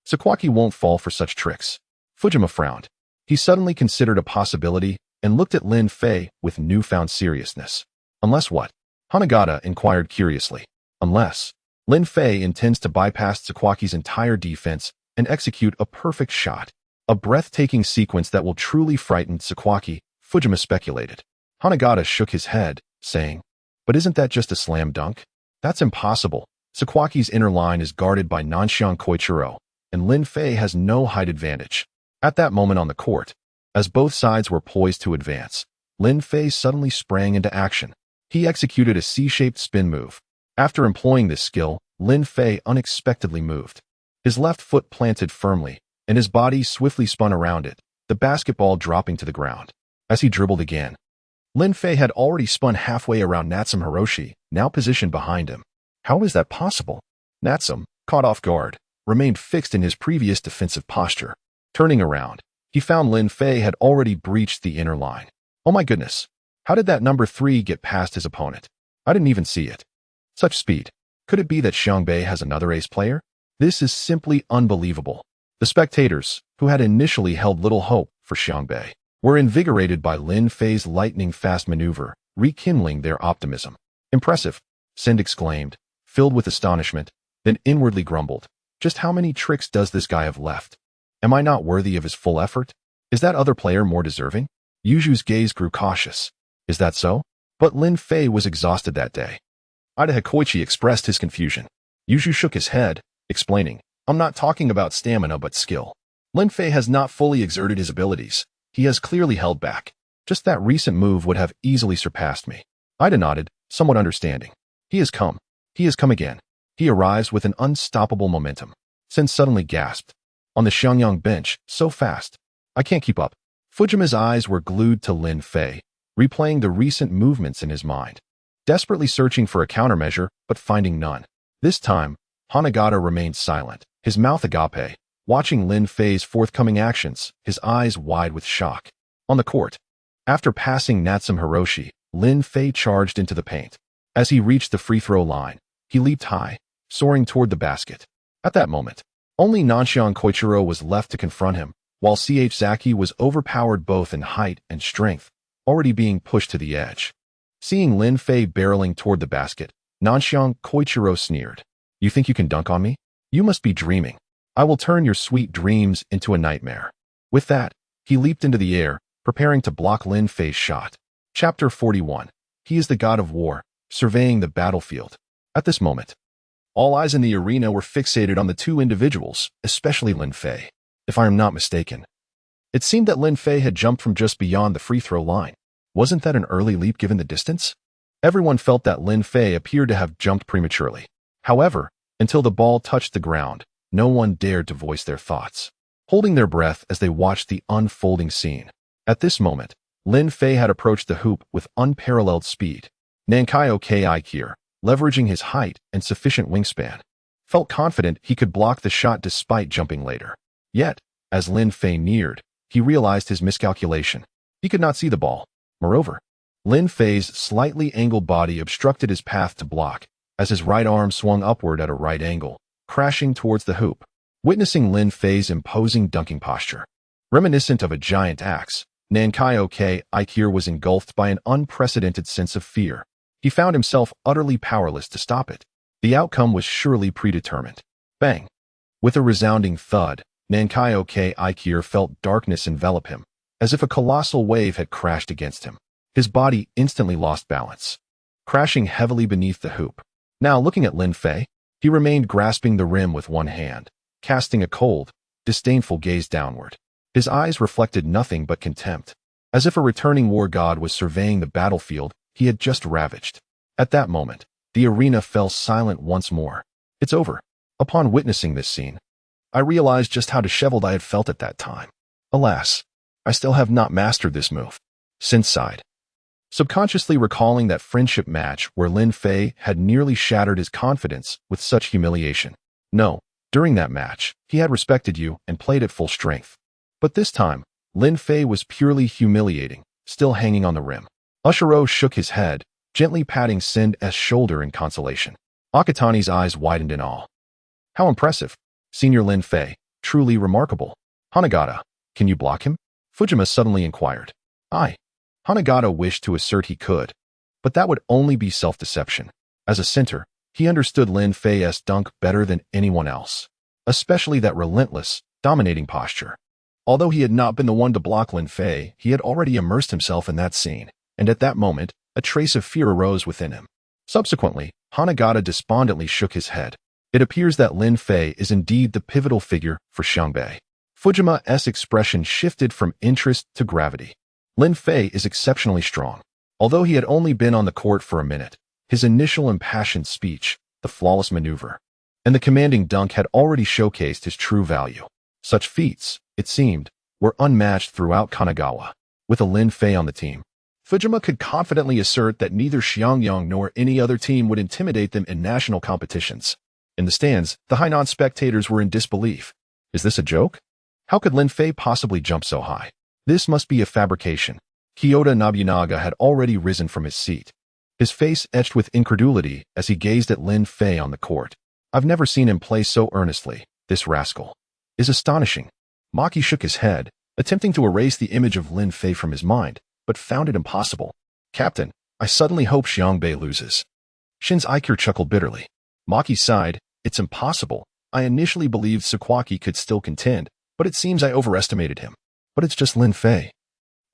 Sakuragi won't fall for such tricks. Fujima frowned. He suddenly considered a possibility and looked at Lin Fei with newfound seriousness. Unless what? Hanagata inquired curiously. Unless Lin Fei intends to bypass Sakuragi's entire defense and execute a perfect shot. A breathtaking sequence that will truly frighten Sakuragi, Fujima speculated. Hanagata shook his head, saying, but isn't that just a slam dunk? That's impossible. Sakuragi's inner line is guarded by Nanshan Koichiro, and Lin Fei has no height advantage. At that moment on the court, as both sides were poised to advance, Lin Fei suddenly sprang into action. He executed a C-shaped spin move. After employing this skill, Lin Fei unexpectedly moved. His left foot planted firmly, and his body swiftly spun around it, the basketball dropping to the ground. As he dribbled again, Lin Fei had already spun halfway around Natsum Hiroshi, now positioned behind him. How is that possible? Natsum, caught off guard, remained fixed in his previous defensive posture. Turning around, he found Lin Fei had already breached the inner line. Oh my goodness. How did that number 3 get past his opponent? I didn't even see it. Such speed. Could it be that Xiangbei has another ace player? This is simply unbelievable. The spectators, who had initially held little hope for Xiangbei, were invigorated by Lin Fei's lightning-fast maneuver, rekindling their optimism. Impressive, Send exclaimed, filled with astonishment, then inwardly grumbled. Just how many tricks does this guy have left? Am I not worthy of his full effort? Is that other player more deserving? Yuju's gaze grew cautious. Is that so? But Lin Fei was exhausted that day. Ida Koichi expressed his confusion. Yuju shook his head, explaining, I'm not talking about stamina but skill. Lin Fei has not fully exerted his abilities. He has clearly held back. Just that recent move would have easily surpassed me. Ida nodded, somewhat understanding. He has come. He has come again. He arrives with an unstoppable momentum. Sen suddenly gasped. On the Xianyang bench, so fast. I can't keep up. Fujima's eyes were glued to Lin Fei, replaying the recent movements in his mind, desperately searching for a countermeasure, but finding none. This time, Hanagata remained silent, his mouth agape, watching Lin Fei's forthcoming actions, his eyes wide with shock. On the court, after passing Natsum Hiroshi, Lin Fei charged into the paint. As he reached the free throw line, he leaped high, soaring toward the basket. At that moment, only Nanshan Koichiro was left to confront him, while CH Zaki was overpowered both in height and strength, already being pushed to the edge. Seeing Lin Fei barreling toward the basket, Nanshan Koichiro sneered. You think you can dunk on me? You must be dreaming. I will turn your sweet dreams into a nightmare. With that, he leaped into the air, preparing to block Lin Fei's shot. Chapter 41. He is the god of war, surveying the battlefield. At this moment, all eyes in the arena were fixated on the two individuals, especially Lin Fei. If I am not mistaken, it seemed that Lin Fei had jumped from just beyond the free throw line. Wasn't that an early leap given the distance? Everyone felt that Lin Fei appeared to have jumped prematurely. However, until the ball touched the ground, no one dared to voice their thoughts, holding their breath as they watched the unfolding scene. At this moment, Lin Fei had approached the hoop with unparalleled speed. Nankai Akira, leveraging his height and sufficient wingspan, felt confident he could block the shot despite jumping later. Yet, as Lin Fei neared, he realized his miscalculation. He could not see the ball. Moreover, Lin Fei's slightly angled body obstructed his path to block, as his right arm swung upward at a right angle, crashing towards the hoop. Witnessing Lin Fei's imposing dunking posture, reminiscent of a giant axe, Nankai Akira was engulfed by an unprecedented sense of fear. He found himself utterly powerless to stop it. The outcome was surely predetermined. Bang! With a resounding thud, Nankai Akira felt darkness envelop him, as if a colossal wave had crashed against him. His body instantly lost balance, crashing heavily beneath the hoop. Now looking at Lin Fei, he remained grasping the rim with one hand, casting a cold, disdainful gaze downward. His eyes reflected nothing but contempt. as if a returning war god was surveying the battlefield he had just ravaged. At that moment, the arena fell silent once more. It's over. Upon witnessing this scene, I realized just how disheveled I had felt at that time. Alas, I still have not mastered this move. Sin sighed, subconsciously recalling that friendship match where Lin Fei had nearly shattered his confidence with such humiliation. No, during that match, he had respected you and played at full strength. But this time, Lin Fei was purely humiliating, still hanging on the rim. Ushiro shook his head, gently patting Send's shoulder in consolation. Akatani's eyes widened in awe. How impressive. Senior Lin Fei, truly remarkable. Hanagata, can you block him? Fujima suddenly inquired. Hanagata wished to assert he could, but that would only be self-deception. As a center, he understood Lin Fei's dunk better than anyone else, especially that relentless, dominating posture. Although he had not been the one to block Lin Fei, he had already immersed himself in that scene, and at that moment, a trace of fear arose within him. Subsequently, Hanagata despondently shook his head. It appears that Lin Fei is indeed the pivotal figure for Xiangbei. Fujima's expression shifted from interest to gravity. Lin Fei is exceptionally strong. Although he had only been on the court for a minute, his initial impassioned speech, the flawless maneuver, and the commanding dunk had already showcased his true value. Such feats, it seemed, were unmatched throughout Kanagawa. With a Lin Fei on the team, Fujima could confidently assert that neither Xiangyang nor any other team would intimidate them in national competitions. In the stands, the Hainan spectators were in disbelief. Is this a joke? How could Lin Fei possibly jump so high? This must be a fabrication. Kyoto Nobunaga had already risen from his seat, his face etched with incredulity as he gazed at Lin Fei on the court. I've never seen him play so earnestly. This rascal is astonishing. Maki shook his head, attempting to erase the image of Lin Fei from his mind, but found it impossible. Captain, I suddenly hope Xiangbei loses. Shin's Ikir chuckled bitterly. Maki sighed. It's impossible. I initially believed Sakuragi could still contend, but it seems I overestimated him. But it's just Lin Fei.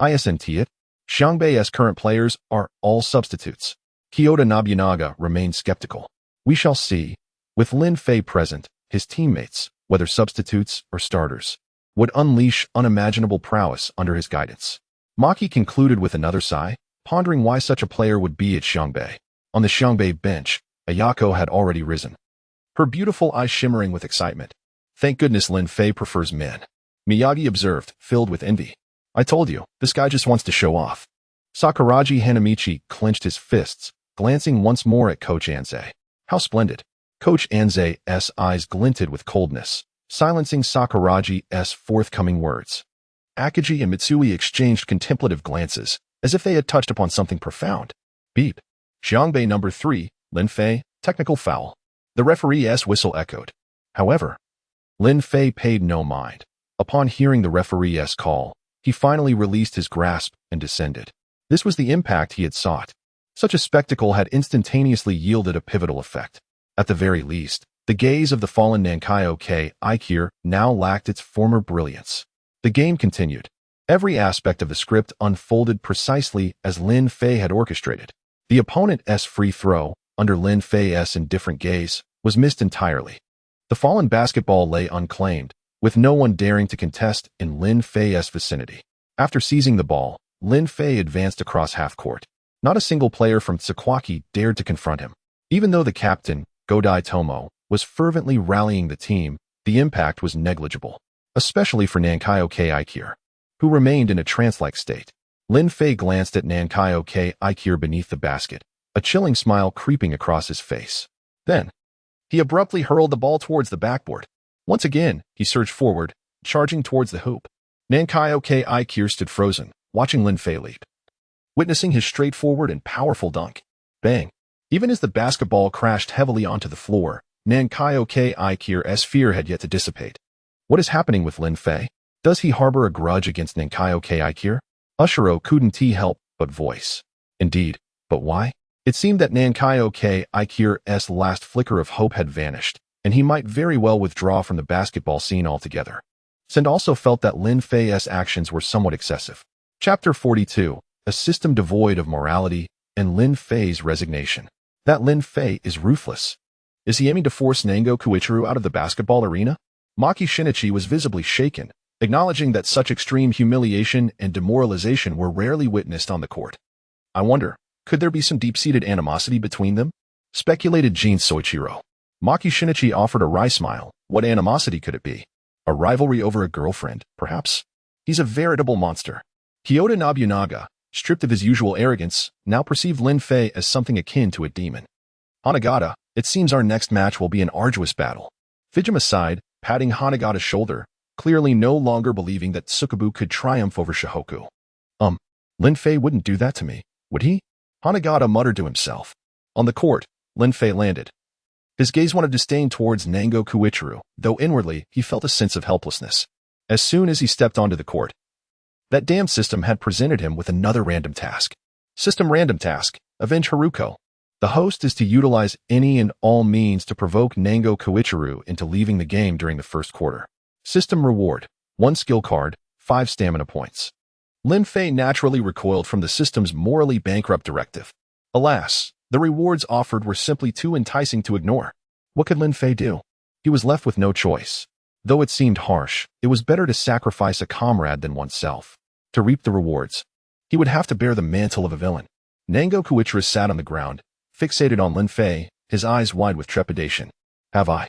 Isn't it? Xiangbei's current players are all substitutes. Kyoto Nobunaga remained skeptical. We shall see. With Lin Fei present, his teammates, whether substitutes or starters, would unleash unimaginable prowess under his guidance. Maki concluded with another sigh, pondering why such a player would be at Xiangbei. On the Xiangbei bench, Ayako had already risen, her beautiful eyes shimmering with excitement. Thank goodness Lin Fei prefers men, Miyagi observed, filled with envy. I told you, this guy just wants to show off. Sakuragi Hanamichi clenched his fists, glancing once more at Coach Anze. How splendid. Coach Anze's eyes glinted with coldness, silencing Sakuragi's forthcoming words. Akagi and Mitsui exchanged contemplative glances, as if they had touched upon something profound. Beep. Xiangbei number 3, Lin Fei, technical foul. The referee's whistle echoed. However, Lin Fei paid no mind. Upon hearing the referee's call, he finally released his grasp and descended. This was the impact he had sought. Such a spectacle had instantaneously yielded a pivotal effect. At the very least, the gaze of the fallen Nankai Ikir now lacked its former brilliance. The game continued. Every aspect of the script unfolded precisely as Lin Fei had orchestrated. The opponent's free throw, under Lin Fei's indifferent gaze, was missed entirely. The fallen basketball lay unclaimed, with no one daring to contest in Lin Fei's vicinity. After seizing the ball, Lin Fei advanced across half-court. Not a single player from Sakuragi dared to confront him. Even though the captain, Godai Tomo, was fervently rallying the team, the impact was negligible, especially for Nankai Ikir, who remained in a trance-like state. Lin Fei glanced at Nankai Ikir beneath the basket, a chilling smile creeping across his face. Then, he abruptly hurled the ball towards the backboard. Once again, he surged forward, charging towards the hoop. Nankai Ikir stood frozen, watching Lin Fei leap, witnessing his straightforward and powerful dunk. Bang! Even as the basketball crashed heavily onto the floor, Nankai Ikir's fear had yet to dissipate. What is happening with Lin Fei? Does he harbor a grudge against Nankai Ikir? Ushiro couldn't help but voice. Indeed, but why? It seemed that Nankai Ikir's last flicker of hope had vanished, and he might very well withdraw from the basketball scene altogether. Send also felt that Lin Fei's actions were somewhat excessive. Chapter 42, a system devoid of morality, and Lin Fei's resignation. That Lin Fei is ruthless. Is he aiming to force Nango Kuichiro out of the basketball arena? Maki Shinichi was visibly shaken, acknowledging that such extreme humiliation and demoralization were rarely witnessed on the court. I wonder, could there be some deep-seated animosity between them? Speculated Jin Soichiro. Maki Shinichi offered a wry smile. What animosity could it be? A rivalry over a girlfriend, perhaps? He's a veritable monster. Kyoto Nobunaga, stripped of his usual arrogance, now perceived Lin Fei as something akin to a demon. Hanagata, it seems our next match will be an arduous battle. Fujima sighed, patting Hanagata's shoulder, clearly no longer believing that Tsukubu could triumph over Shihoku. Lin Fei wouldn't do that to me, would he? Hanagata muttered to himself. On the court, Lin Fei landed. His gaze went of disdain towards Nango Kuichiro, though inwardly he felt a sense of helplessness. As soon as he stepped onto the court, that damn system had presented him with another random task. System random task, avenge Haruko. The host is to utilize any and all means to provoke Nango Kuichiro into leaving the game during the first quarter. System reward, 1 skill card, 5 stamina points. Lin Fei naturally recoiled from the system's morally bankrupt directive. Alas, the rewards offered were simply too enticing to ignore. What could Lin Fei do? He was left with no choice. Though it seemed harsh, it was better to sacrifice a comrade than oneself. To reap the rewards, he would have to bear the mantle of a villain. Nango Kuichiro sat on the ground, fixated on Lin Fei, his eyes wide with trepidation. Have I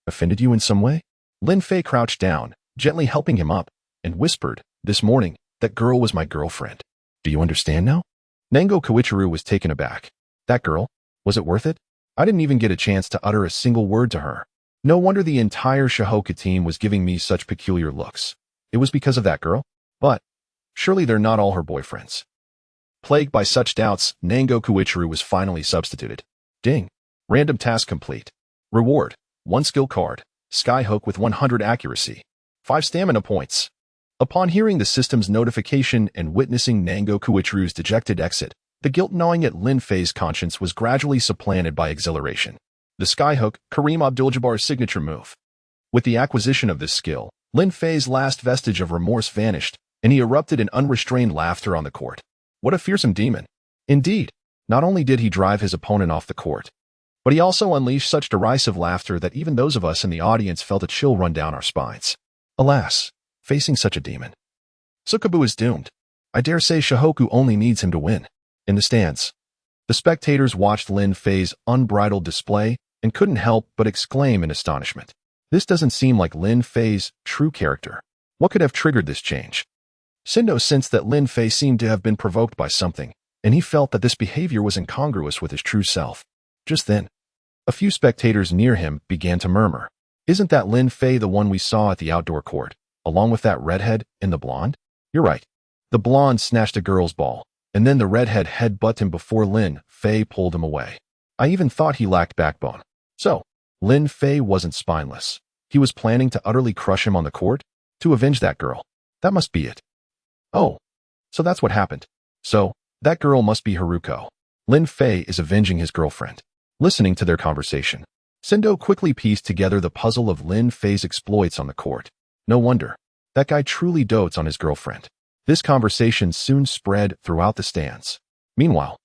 offended you in some way? Lin Fei crouched down, gently helping him up, and whispered, This morning, that girl was my girlfriend. Do you understand now? Nango Kuichiro was taken aback. That girl? Was it worth it? I didn't even get a chance to utter a single word to her. No wonder the entire Shihoku team was giving me such peculiar looks. It was because of that girl? But surely they're not all her boyfriends. Plagued by such doubts, Nango Kuichiro was finally substituted. Ding. Random task complete. Reward, 1 skill card, Skyhook with 100 accuracy, 5 stamina points. Upon hearing the system's notification and witnessing Nango Kuichiro's dejected exit, the guilt gnawing at Lin Fei's conscience was gradually supplanted by exhilaration. The Skyhook, Kareem Abdul-Jabbar's signature move. With the acquisition of this skill, Lin Fei's last vestige of remorse vanished, and he erupted in unrestrained laughter on the court. What a fearsome demon. Indeed, not only did he drive his opponent off the court, but he also unleashed such derisive laughter that even those of us in the audience felt a chill run down our spines. Alas, facing such a demon, Tsukubu is doomed. I dare say Shihoku only needs him to win. In the stands, the spectators watched Lin Fei's unbridled display and couldn't help but exclaim in astonishment. This doesn't seem like Lin Fei's true character. What could have triggered this change? Sendō sensed that Lin Fei seemed to have been provoked by something, and he felt that this behavior was incongruous with his true self. Just then, a few spectators near him began to murmur. Isn't that Lin Fei the one we saw at the outdoor court, along with that redhead and the blonde? You're right. The blonde snatched a girl's ball, and then the redhead headbutted him before Lin Fei pulled him away. I even thought he lacked backbone. So, Lin Fei wasn't spineless. He was planning to utterly crush him on the court? To avenge that girl. That must be it. Oh, so that's what happened. So, that girl must be Haruko. Lin Fei is avenging his girlfriend. Listening to their conversation, Sendō quickly pieced together the puzzle of Lin Fei's exploits on the court. No wonder. That guy truly dotes on his girlfriend. This conversation soon spread throughout the stands. Meanwhile,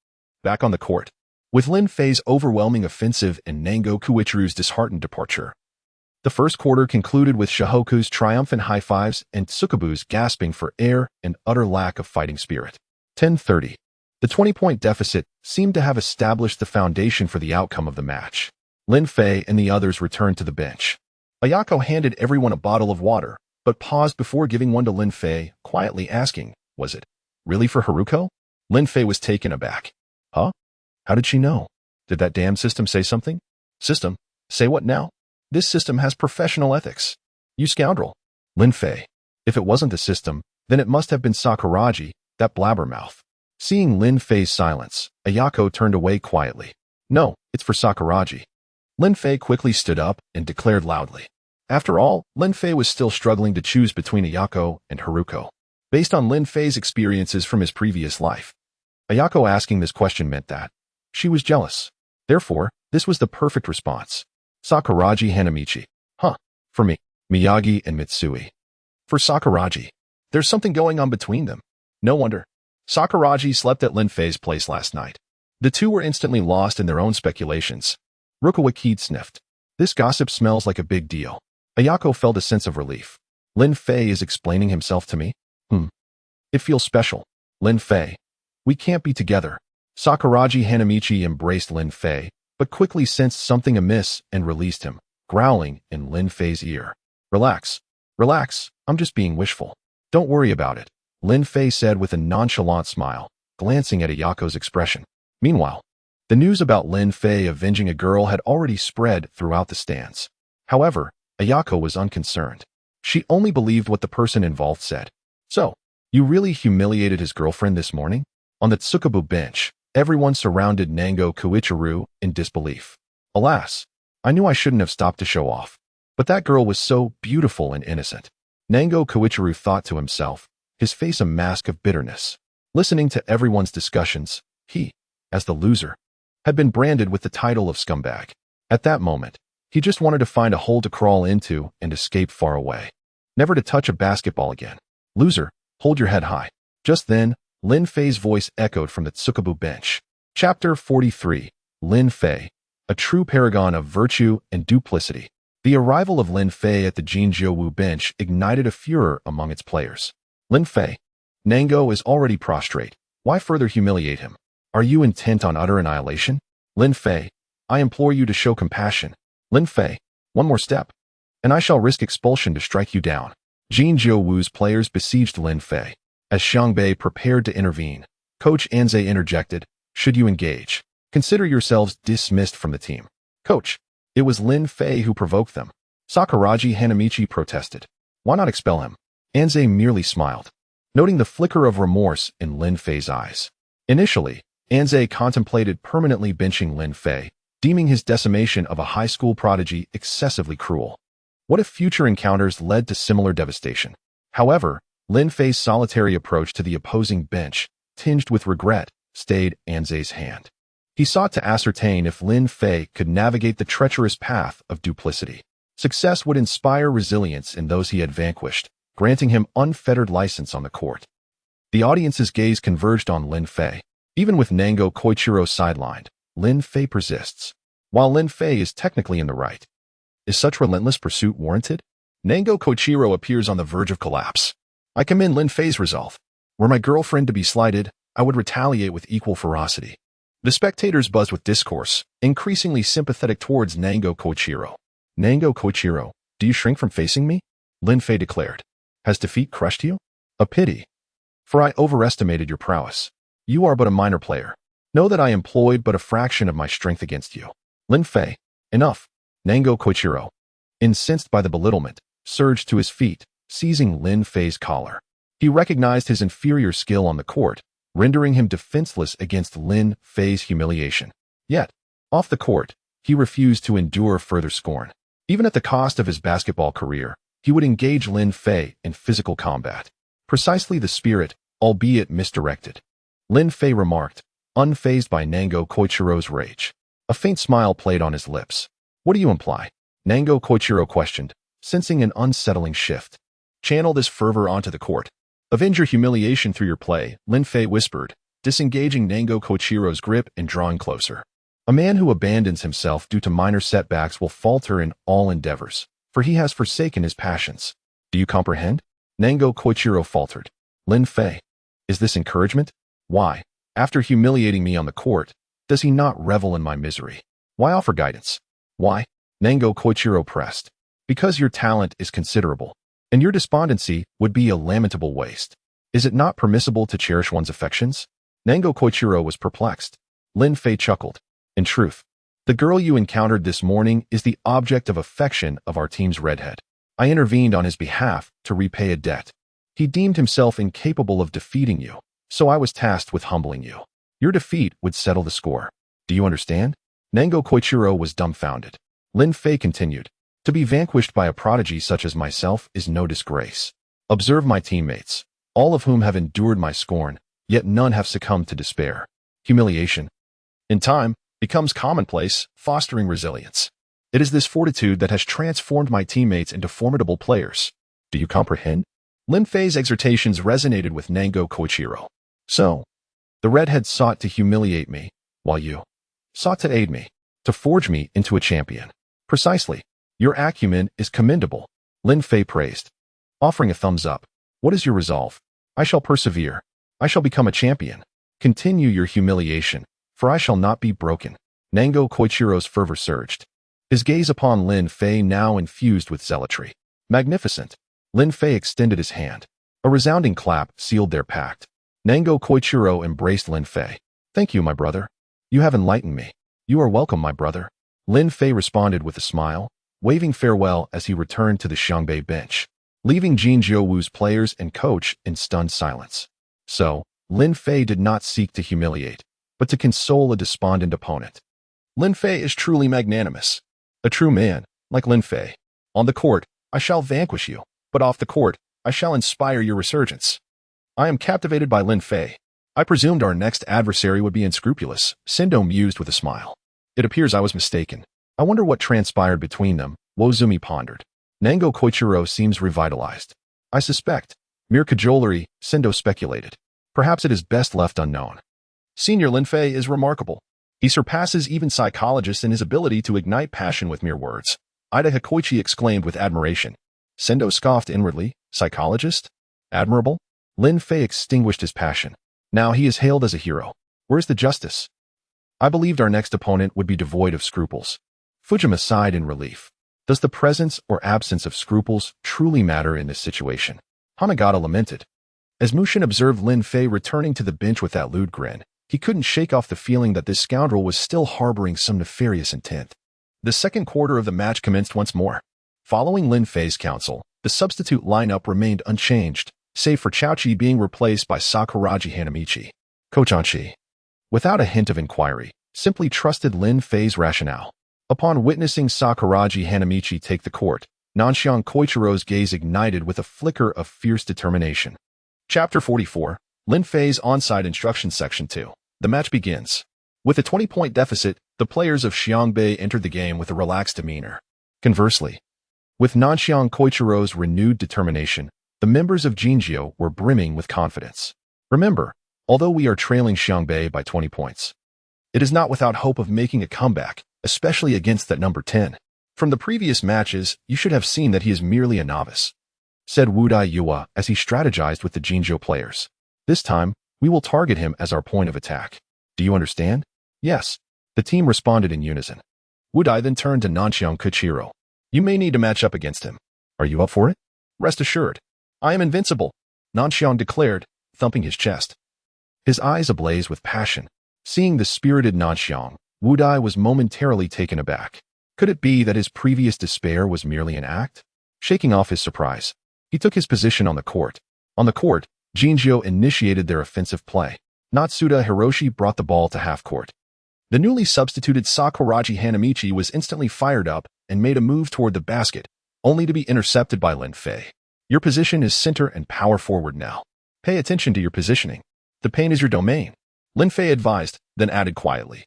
back on the court, with Lin Fei's overwhelming offensive and Nango Kuichiro's disheartened departure, the first quarter concluded with Shihoku's triumphant high fives and Tsukubu's gasping for air and utter lack of fighting spirit. 10:30. The 20-point deficit seemed to have established the foundation for the outcome of the match. Lin Fei and the others returned to the bench. Ayako handed everyone a bottle of water, but paused before giving one to Lin Fei, quietly asking, was it really for Haruko? Lin Fei was taken aback. Huh? How did she know? Did that damn system say something? System? Say what now? This system has professional ethics. You scoundrel. Lin Fei. If it wasn't the system, then it must have been Sakuragi, that blabbermouth. Seeing Lin Fei's silence, Ayako turned away quietly. No, it's for Sakuragi. Lin Fei quickly stood up and declared loudly. After all, Lin Fei was still struggling to choose between Ayako and Haruko. Based on Lin Fei's experiences from his previous life, Ayako asking this question meant that she was jealous. Therefore, this was the perfect response. Sakuragi Hanamichi. Huh. For me, Miyagi and Mitsui. For Sakuragi. There's something going on between them. No wonder. Sakuragi slept at Lin Fei's place last night. The two were instantly lost in their own speculations. Rukawa Kaede sniffed. This gossip smells like a big deal. Ayako felt a sense of relief. Lin Fei is explaining himself to me? It feels special. Lin Fei. We can't be together. Sakuragi Hanamichi embraced Lin Fei, but quickly sensed something amiss and released him, growling in Lin Fei's ear. Relax. Relax, I'm just being wishful. Don't worry about it, Lin Fei said with a nonchalant smile, glancing at Ayako's expression. Meanwhile, the news about Lin Fei avenging a girl had already spread throughout the stands. However, Ayako was unconcerned. She only believed what the person involved said. So, you really humiliated his girlfriend this morning? On the Tsukubu bench, everyone surrounded Nango Koichiro in disbelief. Alas, I knew I shouldn't have stopped to show off. But that girl was so beautiful and innocent. Nango Koichiro thought to himself, his face a mask of bitterness. Listening to everyone's discussions, he, as the loser, had been branded with the title of scumbag. At that moment, he just wanted to find a hole to crawl into and escape far away. Never to touch a basketball again. Loser, hold your head high. Just then, Lin Fei's voice echoed from the Tsukubu bench. Chapter 43. Lin Fei, a true paragon of virtue and duplicity. The arrival of Lin Fei at the Jinjiu bench ignited a furor among its players. Lin Fei, Nango is already prostrate. Why further humiliate him? Are you intent on utter annihilation? Lin Fei, I implore you to show compassion. Lin Fei, one more step, and I shall risk expulsion to strike you down. Jinjiu's players besieged Lin Fei. As Xiangbei prepared to intervene, Coach Anze interjected, should you engage, consider yourselves dismissed from the team. Coach, it was Lin Fei who provoked them. Sakuragi Hanamichi protested. Why not expel him? Anze merely smiled, noting the flicker of remorse in Lin Fei's eyes. Initially, Anze contemplated permanently benching Lin Fei, deeming his decimation of a high school prodigy excessively cruel. What if future encounters led to similar devastation? However, Lin Fei's solitary approach to the opposing bench, tinged with regret, stayed Anze's hand. He sought to ascertain if Lin Fei could navigate the treacherous path of duplicity. Success would inspire resilience in those he had vanquished, granting him unfettered license on the court. The audience's gaze converged on Lin Fei. Even with Nango Koichiro sidelined, Lin Fei persists. While Lin Fei is technically in the right, is such relentless pursuit warranted? Nango Koichiro appears on the verge of collapse. I commend Lin Fei's resolve. Were my girlfriend to be slighted, I would retaliate with equal ferocity. The spectators buzzed with discourse, increasingly sympathetic towards Nango Koichiro. Nango Koichiro, do you shrink from facing me? Lin Fei declared. Has defeat crushed you? A pity. For I overestimated your prowess. You are but a minor player. Know that I employed but a fraction of my strength against you. Lin Fei, enough. Nango Koichiro, incensed by the belittlement, surged to his feet, seizing Lin Fei's collar. He recognized his inferior skill on the court, rendering him defenseless against Lin Fei's humiliation. Yet, off the court, he refused to endure further scorn. Even at the cost of his basketball career, he would engage Lin Fei in physical combat. Precisely the spirit, albeit misdirected. Lin Fei remarked, unfazed by Nango Koichiro's rage. A faint smile played on his lips. What do you imply? Nango Koichiro questioned, sensing an unsettling shift. Channel this fervor onto the court. Avenge your humiliation through your play, Lin Fei whispered, disengaging Nango Koichiro's grip and drawing closer. A man who abandons himself due to minor setbacks will falter in all endeavors, for he has forsaken his passions. Do you comprehend? Nango Koichiro faltered. Lin Fei, is this encouragement? Why, after humiliating me on the court, does he not revel in my misery? Why offer guidance? Why? Nango Koichiro pressed. Because your talent is considerable, and your despondency would be a lamentable waste. Is it not permissible to cherish one's affections? Nango Koichiro was perplexed. Lin Fei chuckled. In truth, the girl you encountered this morning is the object of affection of our team's redhead. I intervened on his behalf to repay a debt. He deemed himself incapable of defeating you, so I was tasked with humbling you. Your defeat would settle the score. Do you understand? Nango Koichiro was dumbfounded. Lin Fei continued. To be vanquished by a prodigy such as myself is no disgrace. Observe my teammates, all of whom have endured my scorn, yet none have succumbed to despair. Humiliation, in time, becomes commonplace, fostering resilience. It is this fortitude that has transformed my teammates into formidable players. Do you comprehend? Lin Fei's exhortations resonated with Nango Koichiro. So, the redhead sought to humiliate me, while you sought to aid me, to forge me into a champion. Precisely. Your acumen is commendable, Lin Fei praised. offering a thumbs up. What is your resolve? I shall persevere. I shall become a champion. Continue your humiliation, for I shall not be broken. Nango Koichiro's fervor surged. His gaze upon Lin Fei now infused with zealotry. Magnificent. Lin Fei extended his hand. A resounding clap sealed their pact. Nango Koichiro embraced Lin Fei. Thank you, my brother. You have enlightened me. You are welcome, my brother. Lin Fei responded with a smile, waving farewell as he returned to the Xiangbei bench, leaving Jin Jiowu's players and coach in stunned silence. So, Lin Fei did not seek to humiliate, but to console a despondent opponent. Lin Fei is truly magnanimous. A true man, like Lin Fei. On the court, I shall vanquish you, but off the court, I shall inspire your resurgence. I am captivated by Lin Fei. I presumed our next adversary would be unscrupulous, Sendō mused with a smile. It appears I was mistaken. I wonder what transpired between them, Wozumi pondered. Nango Koichiro seems revitalized. I suspect. Mere cajolery, Sendō speculated. Perhaps it is best left unknown. Senior Lin Fei is remarkable. He surpasses even psychologists in his ability to ignite passion with mere words. Ida Hikoichi exclaimed with admiration. Sendō scoffed inwardly. Psychologist? Admirable? Lin Fei extinguished his passion. Now he is hailed as a hero. Where's the justice? I believed our next opponent would be devoid of scruples. Fujima sighed in relief. Does the presence or absence of scruples truly matter in this situation? Hanagata lamented. As Mushin observed Lin Fei returning to the bench with that lewd grin, he couldn't shake off the feeling that this scoundrel was still harboring some nefarious intent. The second quarter of the match commenced once more. Following Lin Fei's counsel, the substitute lineup remained unchanged, save for Chaochi being replaced by Sakuragi Hanamichi. Kochanchi, without a hint of inquiry, simply trusted Lin Fei's rationale. Upon witnessing Sakuragi Hanamichi take the court, Nanshan Koichiro's gaze ignited with a flicker of fierce determination. Chapter 44, Lin Fei's On-Site Instruction Section 2. The match begins. With a 20-point deficit, the players of Xiangbei entered the game with a relaxed demeanor. Conversely, with Nanshan Koichiro's renewed determination, the members of Jinjiu were brimming with confidence. Remember, although we are trailing Xiangbei by 20 points, it is not without hope of making a comeback, especially against that number 10. From the previous matches, you should have seen that he is merely a novice, said Wudai Yua as he strategized with the Jinjiu players. This time, we will target him as our point of attack. Do you understand? Yes. The team responded in unison. Wudai then turned to Nanshan Koichiro. You may need to match up against him. Are you up for it? Rest assured. I am invincible, Nanshan declared, thumping his chest. His eyes ablaze with passion. Seeing the spirited Nanshan, Wudai was momentarily taken aback. Could it be that his previous despair was merely an act? Shaking off his surprise, he took his position on the court. On the court, Jinjiu initiated their offensive play. Natsuda Hiroshi brought the ball to half-court. The newly substituted Sakuragi Hanamichi was instantly fired up and made a move toward the basket, only to be intercepted by Lin Fei. Your position is center and power forward now. Pay attention to your positioning. The paint is your domain, Lin Fei advised, then added quietly.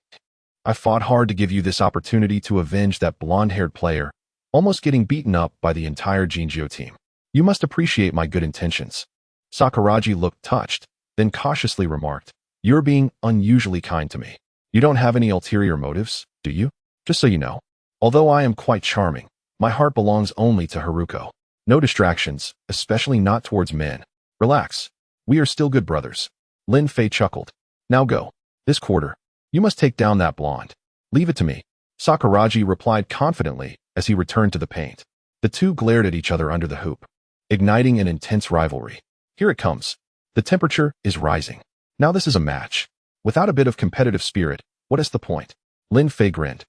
I fought hard to give you this opportunity to avenge that blonde-haired player, almost getting beaten up by the entire Jinjiu team. You must appreciate my good intentions. Sakuragi looked touched, then cautiously remarked, You're being unusually kind to me. You don't have any ulterior motives, do you? Just so you know, although I am quite charming, my heart belongs only to Haruko. No distractions, especially not towards men. Relax. We are still good brothers. Lin Fei chuckled. Now go. This quarter, you must take down that blonde. Leave it to me. Sakuragi replied confidently as he returned to the paint. The two glared at each other under the hoop, igniting an intense rivalry. Here it comes. The temperature is rising. Now this is a match. Without a bit of competitive spirit, what is the point? Lin Fei grinned,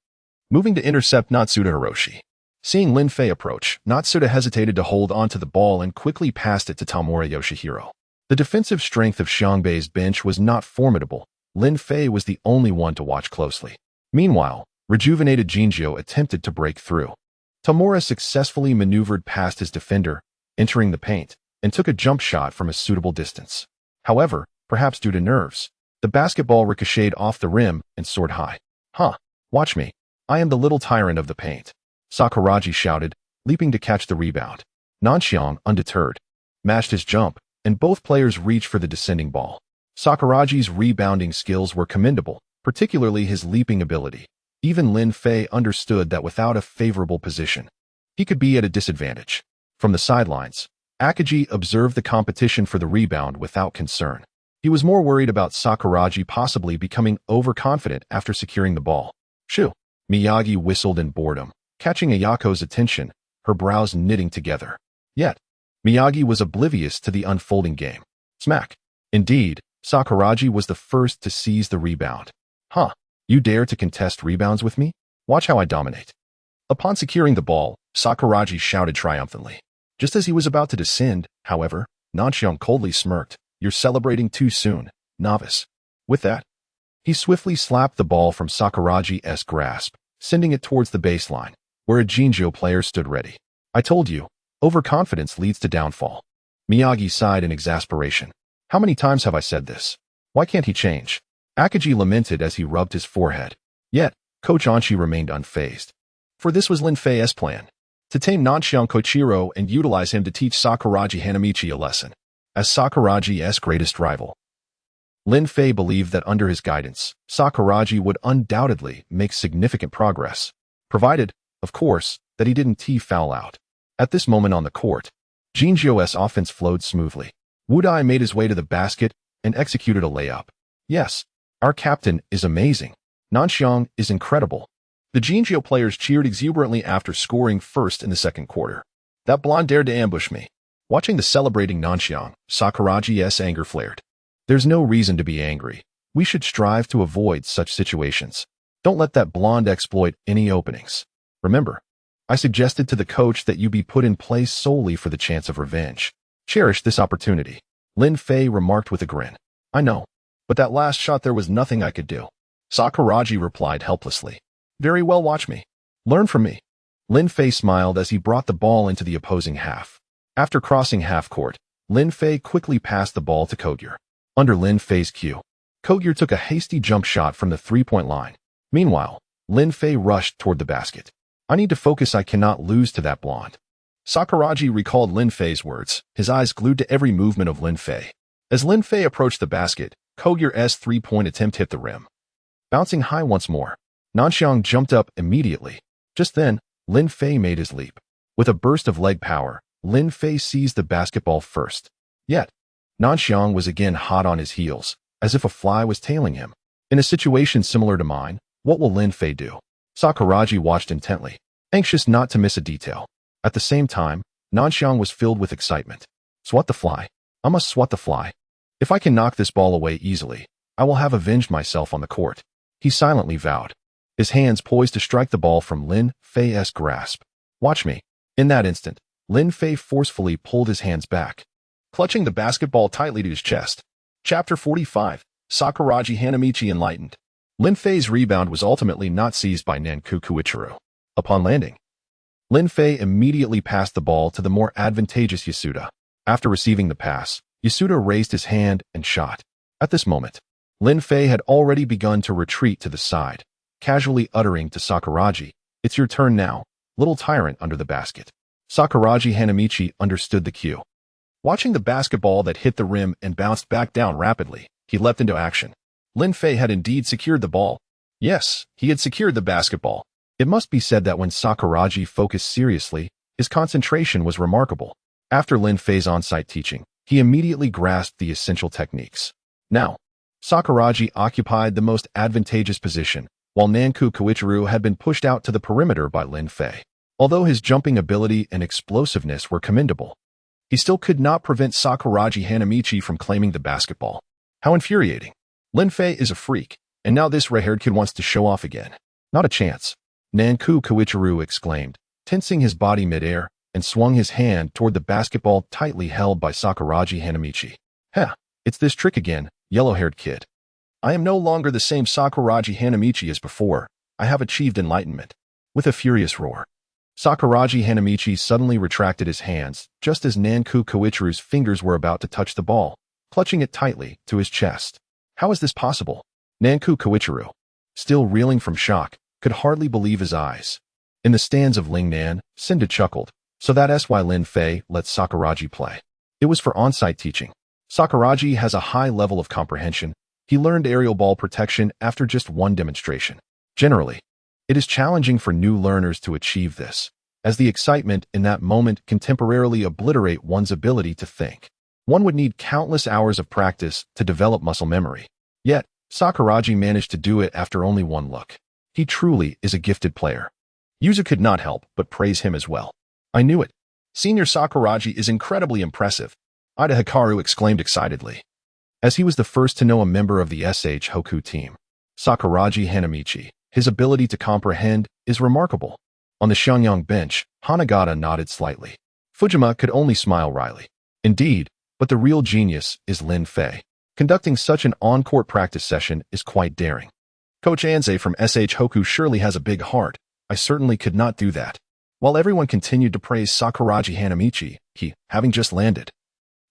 moving to intercept Natsuda Hiroshi. Seeing Lin Fei approach, Natsuda hesitated to hold onto the ball and quickly passed it to Tamura Yoshihiro. The defensive strength of Xiangbei's bench was not formidable. Lin Fei was the only one to watch closely. Meanwhile, rejuvenated Jinjiu attempted to break through. Tamura successfully maneuvered past his defender, entering the paint, and took a jump shot from a suitable distance. However, perhaps due to nerves, the basketball ricocheted off the rim and soared high. Watch me. I am the little tyrant of the paint, Sakuragi shouted, leaping to catch the rebound. Nanshan, undeterred, matched his jump, and both players reached for the descending ball. Sakuragi's rebounding skills were commendable, particularly his leaping ability. Even Lin Fei understood that without a favorable position, he could be at a disadvantage. From the sidelines, Akagi observed the competition for the rebound without concern. He was more worried about Sakuragi possibly becoming overconfident after securing the ball. Shoo! Miyagi whistled in boredom, catching Ayako's attention, her brows knitting together. Yet, Miyagi was oblivious to the unfolding game. Smack! Indeed, Sakuragi was the first to seize the rebound. Huh, you dare to contest rebounds with me? Watch how I dominate. Upon securing the ball, Sakuragi shouted triumphantly. Just as he was about to descend, however, Nanxiang coldly smirked. You're celebrating too soon, novice. With that, he swiftly slapped the ball from Sakuragi's grasp, sending it towards the baseline, where a Jinjo player stood ready. I told you, overconfidence leads to downfall. Miyagi sighed in exasperation. How many times have I said this? Why can't he change? Akagi lamented as he rubbed his forehead. Yet, Coach Anchi remained unfazed. For this was Lin Fei's plan, to tame Nanxiang Koichiro and utilize him to teach Sakuragi Hanamichi a lesson. As Sakuragi's greatest rival, Lin Fei believed that under his guidance, Sakuragi would undoubtedly make significant progress, provided, of course, that he didn't foul out. At this moment on the court, Jinjo's offense flowed smoothly. Wudai made his way to the basket and executed a layup. Yes, our captain is amazing. Nanxiang is incredible. The Jinjo players cheered exuberantly after scoring first in the second quarter. That blonde dared to ambush me. Watching the celebrating Nanxiang, Sakuragi's anger flared. There's no reason to be angry. We should strive to avoid such situations. Don't let that blonde exploit any openings. Remember, I suggested to the coach that you be put in place solely for the chance of revenge. Cherish this opportunity. Lin Fei remarked with a grin. I know, but that last shot there was nothing I could do. Sakuragi replied helplessly. Very well, watch me. Learn from me. Lin Fei smiled as he brought the ball into the opposing half. After crossing half court, Lin Fei quickly passed the ball to Kogure. Under Lin Fei's cue, Kogure took a hasty jump shot from the three-point line. Meanwhile, Lin Fei rushed toward the basket. I need to focus, I cannot lose to that blonde. Sakuragi recalled Lin Fei's words, his eyes glued to every movement of Lin Fei. As Lin Fei approached the basket, Kogure's three-point attempt hit the rim. Bouncing high once more, Nanxiang jumped up immediately. Just then, Lin Fei made his leap. With a burst of leg power, Lin Fei seized the basketball first. Yet, Nanxiang was again hot on his heels, as if a fly was tailing him. In a situation similar to mine, what will Lin Fei do? Sakuragi watched intently, anxious not to miss a detail. At the same time, Nanxiang was filled with excitement. Swat the fly. I must swat the fly. If I can knock this ball away easily, I will have avenged myself on the court. He silently vowed, his hands poised to strike the ball from Lin Fei's grasp. Watch me. In that instant, Lin Fei forcefully pulled his hands back, clutching the basketball tightly to his chest. Chapter 45, Sakuragi Hanamichi Enlightened. Lin Fei's rebound was ultimately not seized by Nanku Koichiro. Upon landing, Lin Fei immediately passed the ball to the more advantageous Yasuda. After receiving the pass, Yasuda raised his hand and shot. At this moment, Lin Fei had already begun to retreat to the side, casually uttering to Sakuragi, "It's your turn now, little tyrant under the basket." Sakuragi Hanamichi understood the cue. Watching the basketball that hit the rim and bounced back down rapidly, he leapt into action. Lin Fei had indeed secured the ball. Yes, he had secured the basketball. It must be said that when Sakuragi focused seriously, his concentration was remarkable. After Lin Fei's on-site teaching, he immediately grasped the essential techniques. Now, Sakuragi occupied the most advantageous position, while Nanku Koichiro had been pushed out to the perimeter by Lin Fei. Although his jumping ability and explosiveness were commendable, he still could not prevent Sakuragi Hanamichi from claiming the basketball. How infuriating. Lin Fei is a freak, and now this red-haired kid wants to show off again. Not a chance. Nanku Koichiro exclaimed, tensing his body mid-air, and swung his hand toward the basketball tightly held by Sakuragi Hanamichi. Heh, it's this trick again, yellow-haired kid. I am no longer the same Sakuragi Hanamichi as before. I have achieved enlightenment. With a furious roar, Sakuragi Hanamichi suddenly retracted his hands, just as Nanku Koichiro's fingers were about to touch the ball, clutching it tightly to his chest. How is this possible? Nanku Koichiro, still reeling from shock, could hardly believe his eyes. In the stands of Lingnan, Sendō chuckled, so that's why Lin Fei let Sakuragi play. It was for on-site teaching. Sakuragi has a high level of comprehension. He learned aerial ball protection after just one demonstration. Generally, it is challenging for new learners to achieve this. as the excitement in that moment can temporarily obliterate one's ability to think. One would need countless hours of practice to develop muscle memory. Yet, Sakuragi managed to do it after only one look. He truly is a gifted player. Yuzu could not help but praise him as well. I knew it. Senior Sakuragi is incredibly impressive, Ida Hikaru exclaimed excitedly, as he was the first to know a member of the SH Hoku team. Sakuragi Hanamichi, his ability to comprehend is remarkable. On the Xiangyang bench, Hanagata nodded slightly. Fujima could only smile wryly. Indeed, but the real genius is Lin Fei. Conducting such an on-court practice session is quite daring. Coach Anze from SH Hoku surely has a big heart. I certainly could not do that. While everyone continued to praise Sakuragi Hanamichi, he, having just landed,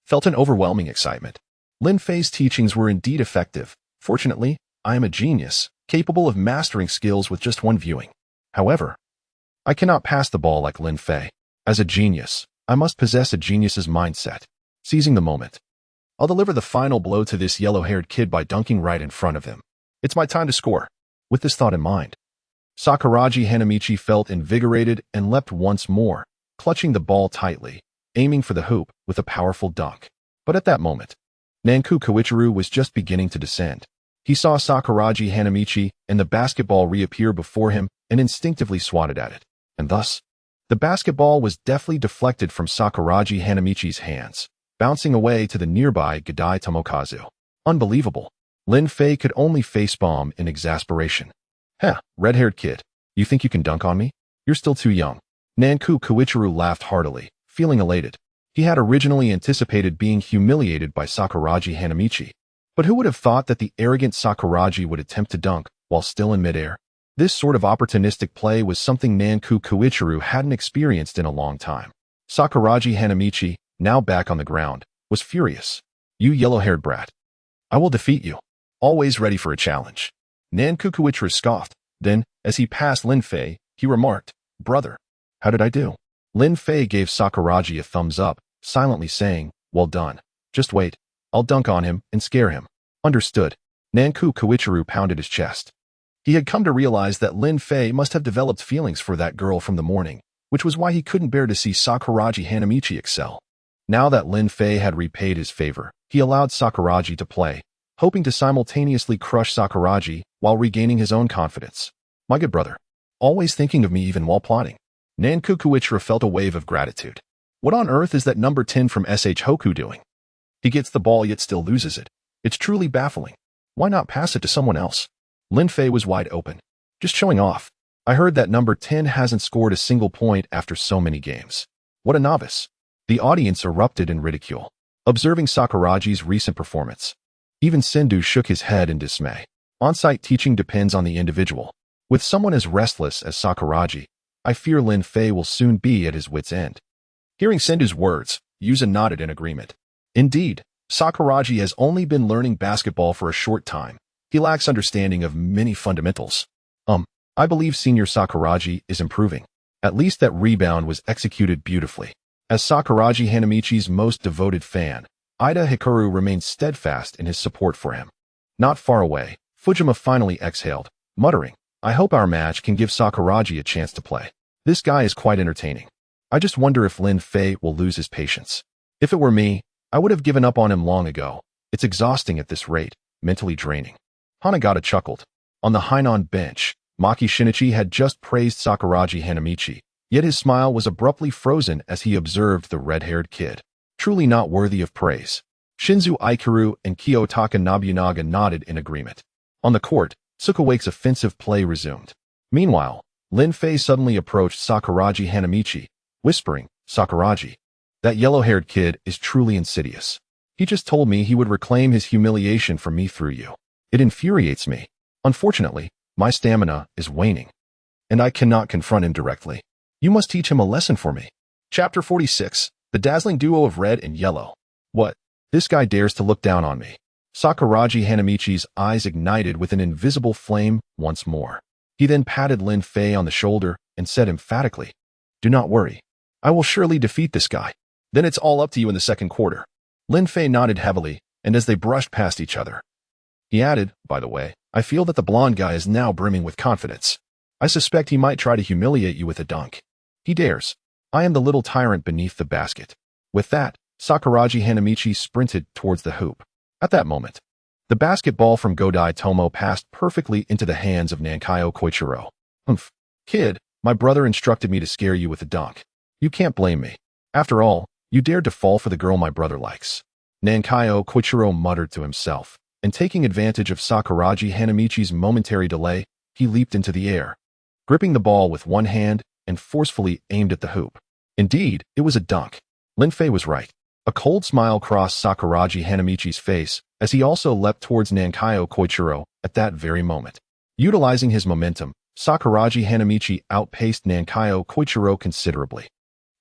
felt an overwhelming excitement. Lin Fei's teachings were indeed effective. Fortunately, I am a genius, capable of mastering skills with just one viewing. However, I cannot pass the ball like Lin Fei. As a genius, I must possess a genius's mindset. Seizing the moment, I'll deliver the final blow to this yellow-haired kid by dunking right in front of him. It's my time to score. With this thought in mind, Sakuragi Hanamichi felt invigorated and leapt once more, clutching the ball tightly, aiming for the hoop with a powerful dunk. But at that moment, Nanku Koichiro was just beginning to descend. He saw Sakuragi Hanamichi and the basketball reappear before him and instinctively swatted at it. And thus, the basketball was deftly deflected from Sakuragi Hanamichi's hands, bouncing away to the nearby Gadai Tomokazu. Unbelievable. Lin Fei could only facepalm in exasperation. Heh, red-haired kid. You think you can dunk on me? You're still too young. Nanku Koichiro laughed heartily, feeling elated. He had originally anticipated being humiliated by Sakuragi Hanamichi. But who would have thought that the arrogant Sakuragi would attempt to dunk while still in midair? This sort of opportunistic play was something Nanku Koichiro hadn't experienced in a long time. Sakuragi Hanamichi, now back on the ground, was furious. You yellow-haired brat. I will defeat you. Always ready for a challenge. Nanku Koichiro scoffed. Then, as he passed Lin Fei, he remarked, Brother, how did I do? Lin Fei gave Sakuragi a thumbs up, silently saying, Well done. Just wait. I'll dunk on him and scare him. Understood. Nanku Koichiro pounded his chest. He had come to realize that Lin Fei must have developed feelings for that girl from the morning, which was why he couldn't bear to see Sakuragi Hanamichi excel. Now that Lin Fei had repaid his favor, he allowed Sakuragi to play, hoping to simultaneously crush Sakuragi while regaining his own confidence. My good brother, always thinking of me even while plotting. Nanku Koichiro felt a wave of gratitude. What on earth is that number 10 from SH Hoku doing? He gets the ball yet still loses it. It's truly baffling. Why not pass it to someone else? Lin Fei was wide open. Just showing off. I heard that number 10 hasn't scored a single point after so many games. What a novice. The audience erupted in ridicule, observing Sakuragi's recent performance. Even Sendō shook his head in dismay. On-site teaching depends on the individual. With someone as restless as Sakuragi, I fear Lin Fei will soon be at his wit's end. Hearing Sendō's words, Yuza nodded in agreement. Indeed, Sakuragi has only been learning basketball for a short time. He lacks understanding of many fundamentals. I believe Senior Sakuragi is improving. At least that rebound was executed beautifully. As Sakuragi Hanamichi's most devoted fan, Ida Hikaru remained steadfast in his support for him. Not far away, Fujima finally exhaled, muttering, I hope our match can give Sakuragi a chance to play. This guy is quite entertaining. I just wonder if Lin Fei will lose his patience. If it were me, I would have given up on him long ago. It's exhausting at this rate, mentally draining. Hanagata chuckled. On the Hainan bench, Maki Shinichi had just praised Sakuragi Hanamichi, yet his smile was abruptly frozen as he observed the red-haired kid. Truly not worthy of praise. Shinzu Aikiru and Kiyotaka Nobunaga nodded in agreement. On the court, Tsukuwake's offensive play resumed. Meanwhile, Lin Fei suddenly approached Sakuragi Hanamichi, whispering, Sakuragi, that yellow-haired kid is truly insidious. He just told me he would reclaim his humiliation from me through you. It infuriates me. Unfortunately, my stamina is waning, and I cannot confront him directly. You must teach him a lesson for me. Chapter 46, The Dazzling Duo of Red and Yellow. What? This guy dares to look down on me. Sakuragi Hanamichi's eyes ignited with an invisible flame once more. He then patted Lin Fei on the shoulder and said emphatically, Do not worry. I will surely defeat this guy. Then it's all up to you in the second quarter. Lin Fei nodded heavily, and as they brushed past each other, he added, by the way, I feel that the blonde guy is now brimming with confidence. I suspect he might try to humiliate you with a dunk. He dares. I am the little tyrant beneath the basket. With that, Sakuragi Hanamichi sprinted towards the hoop. At that moment, the basketball from Godai Tomo passed perfectly into the hands of Nankayo Koichiro. Humph. Kid, my brother instructed me to scare you with a dunk. You can't blame me. After all, you dared to fall for the girl my brother likes. Nankayo Koichiro muttered to himself, and taking advantage of Sakuragi Hanamichi's momentary delay, he leaped into the air, gripping the ball with one hand and forcefully aimed at the hoop. Indeed, it was a dunk. Lin Fei was right. A cold smile crossed Sakuragi Hanamichi's face as he also leapt towards Nankayo Koichiro at that very moment. Utilizing his momentum, Sakuragi Hanamichi outpaced Nankayo Koichiro considerably.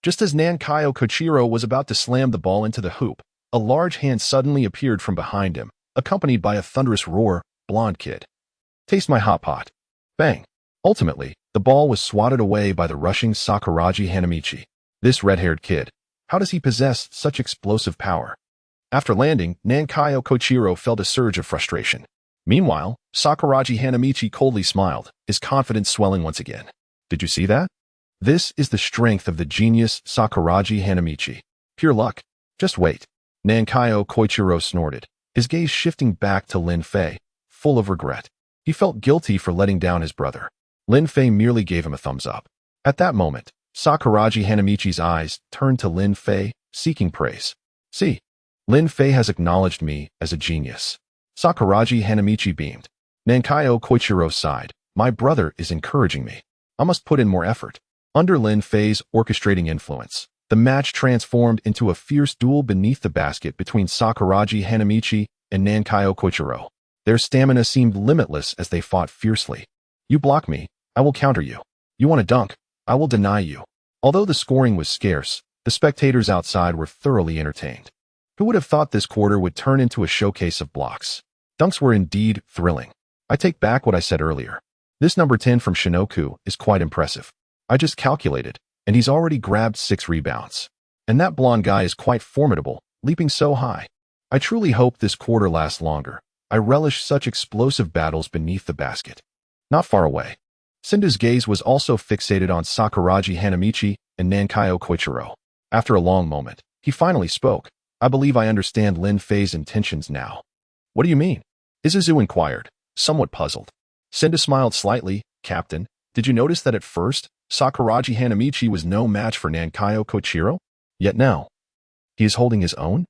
Just as Nankayo Koichiro was about to slam the ball into the hoop, a large hand suddenly appeared from behind him, accompanied by a thunderous roar, "Blonde kid. Taste my hot pot." Bang! Ultimately, the ball was swatted away by the rushing Sakuragi Hanamichi. This red-haired kid. How does he possess such explosive power? After landing, Nankayo Koichiro felt a surge of frustration. Meanwhile, Sakuragi Hanamichi coldly smiled, his confidence swelling once again. Did you see that? This is the strength of the genius Sakuragi Hanamichi. Pure luck. Just wait. Nankayo Koichiro snorted, his gaze shifting back to Lin Fei, full of regret. He felt guilty for letting down his brother. Lin Fei merely gave him a thumbs up. At that moment, Sakuragi Hanamichi's eyes turned to Lin Fei, seeking praise. See, Lin Fei has acknowledged me as a genius. Sakuragi Hanamichi beamed. Nankayo Koichiro sighed. My brother is encouraging me. I must put in more effort. Under Lin Fei's orchestrating influence, the match transformed into a fierce duel beneath the basket between Sakuragi Hanamichi and Nankayo Koichiro. Their stamina seemed limitless as they fought fiercely. You block me, I will counter you. You want to dunk, I will deny you. Although the scoring was scarce, the spectators outside were thoroughly entertained. Who would have thought this quarter would turn into a showcase of blocks? Dunks were indeed thrilling. I take back what I said earlier. This number 10 from Shinoku is quite impressive. I just calculated, and he's already grabbed 6 rebounds. And that blonde guy is quite formidable, leaping so high. I truly hope this quarter lasts longer. I relish such explosive battles beneath the basket. Not far away, Sendō's gaze was also fixated on Sakuragi Hanamichi and Nankayo Koichiro. After a long moment, he finally spoke. I believe I understand Lin Fei's intentions now. What do you mean? Isuzu inquired, somewhat puzzled. Sendō smiled slightly. Captain, did you notice that at first, Sakuragi Hanamichi was no match for Nankayo Koichiro? Yet now, he is holding his own?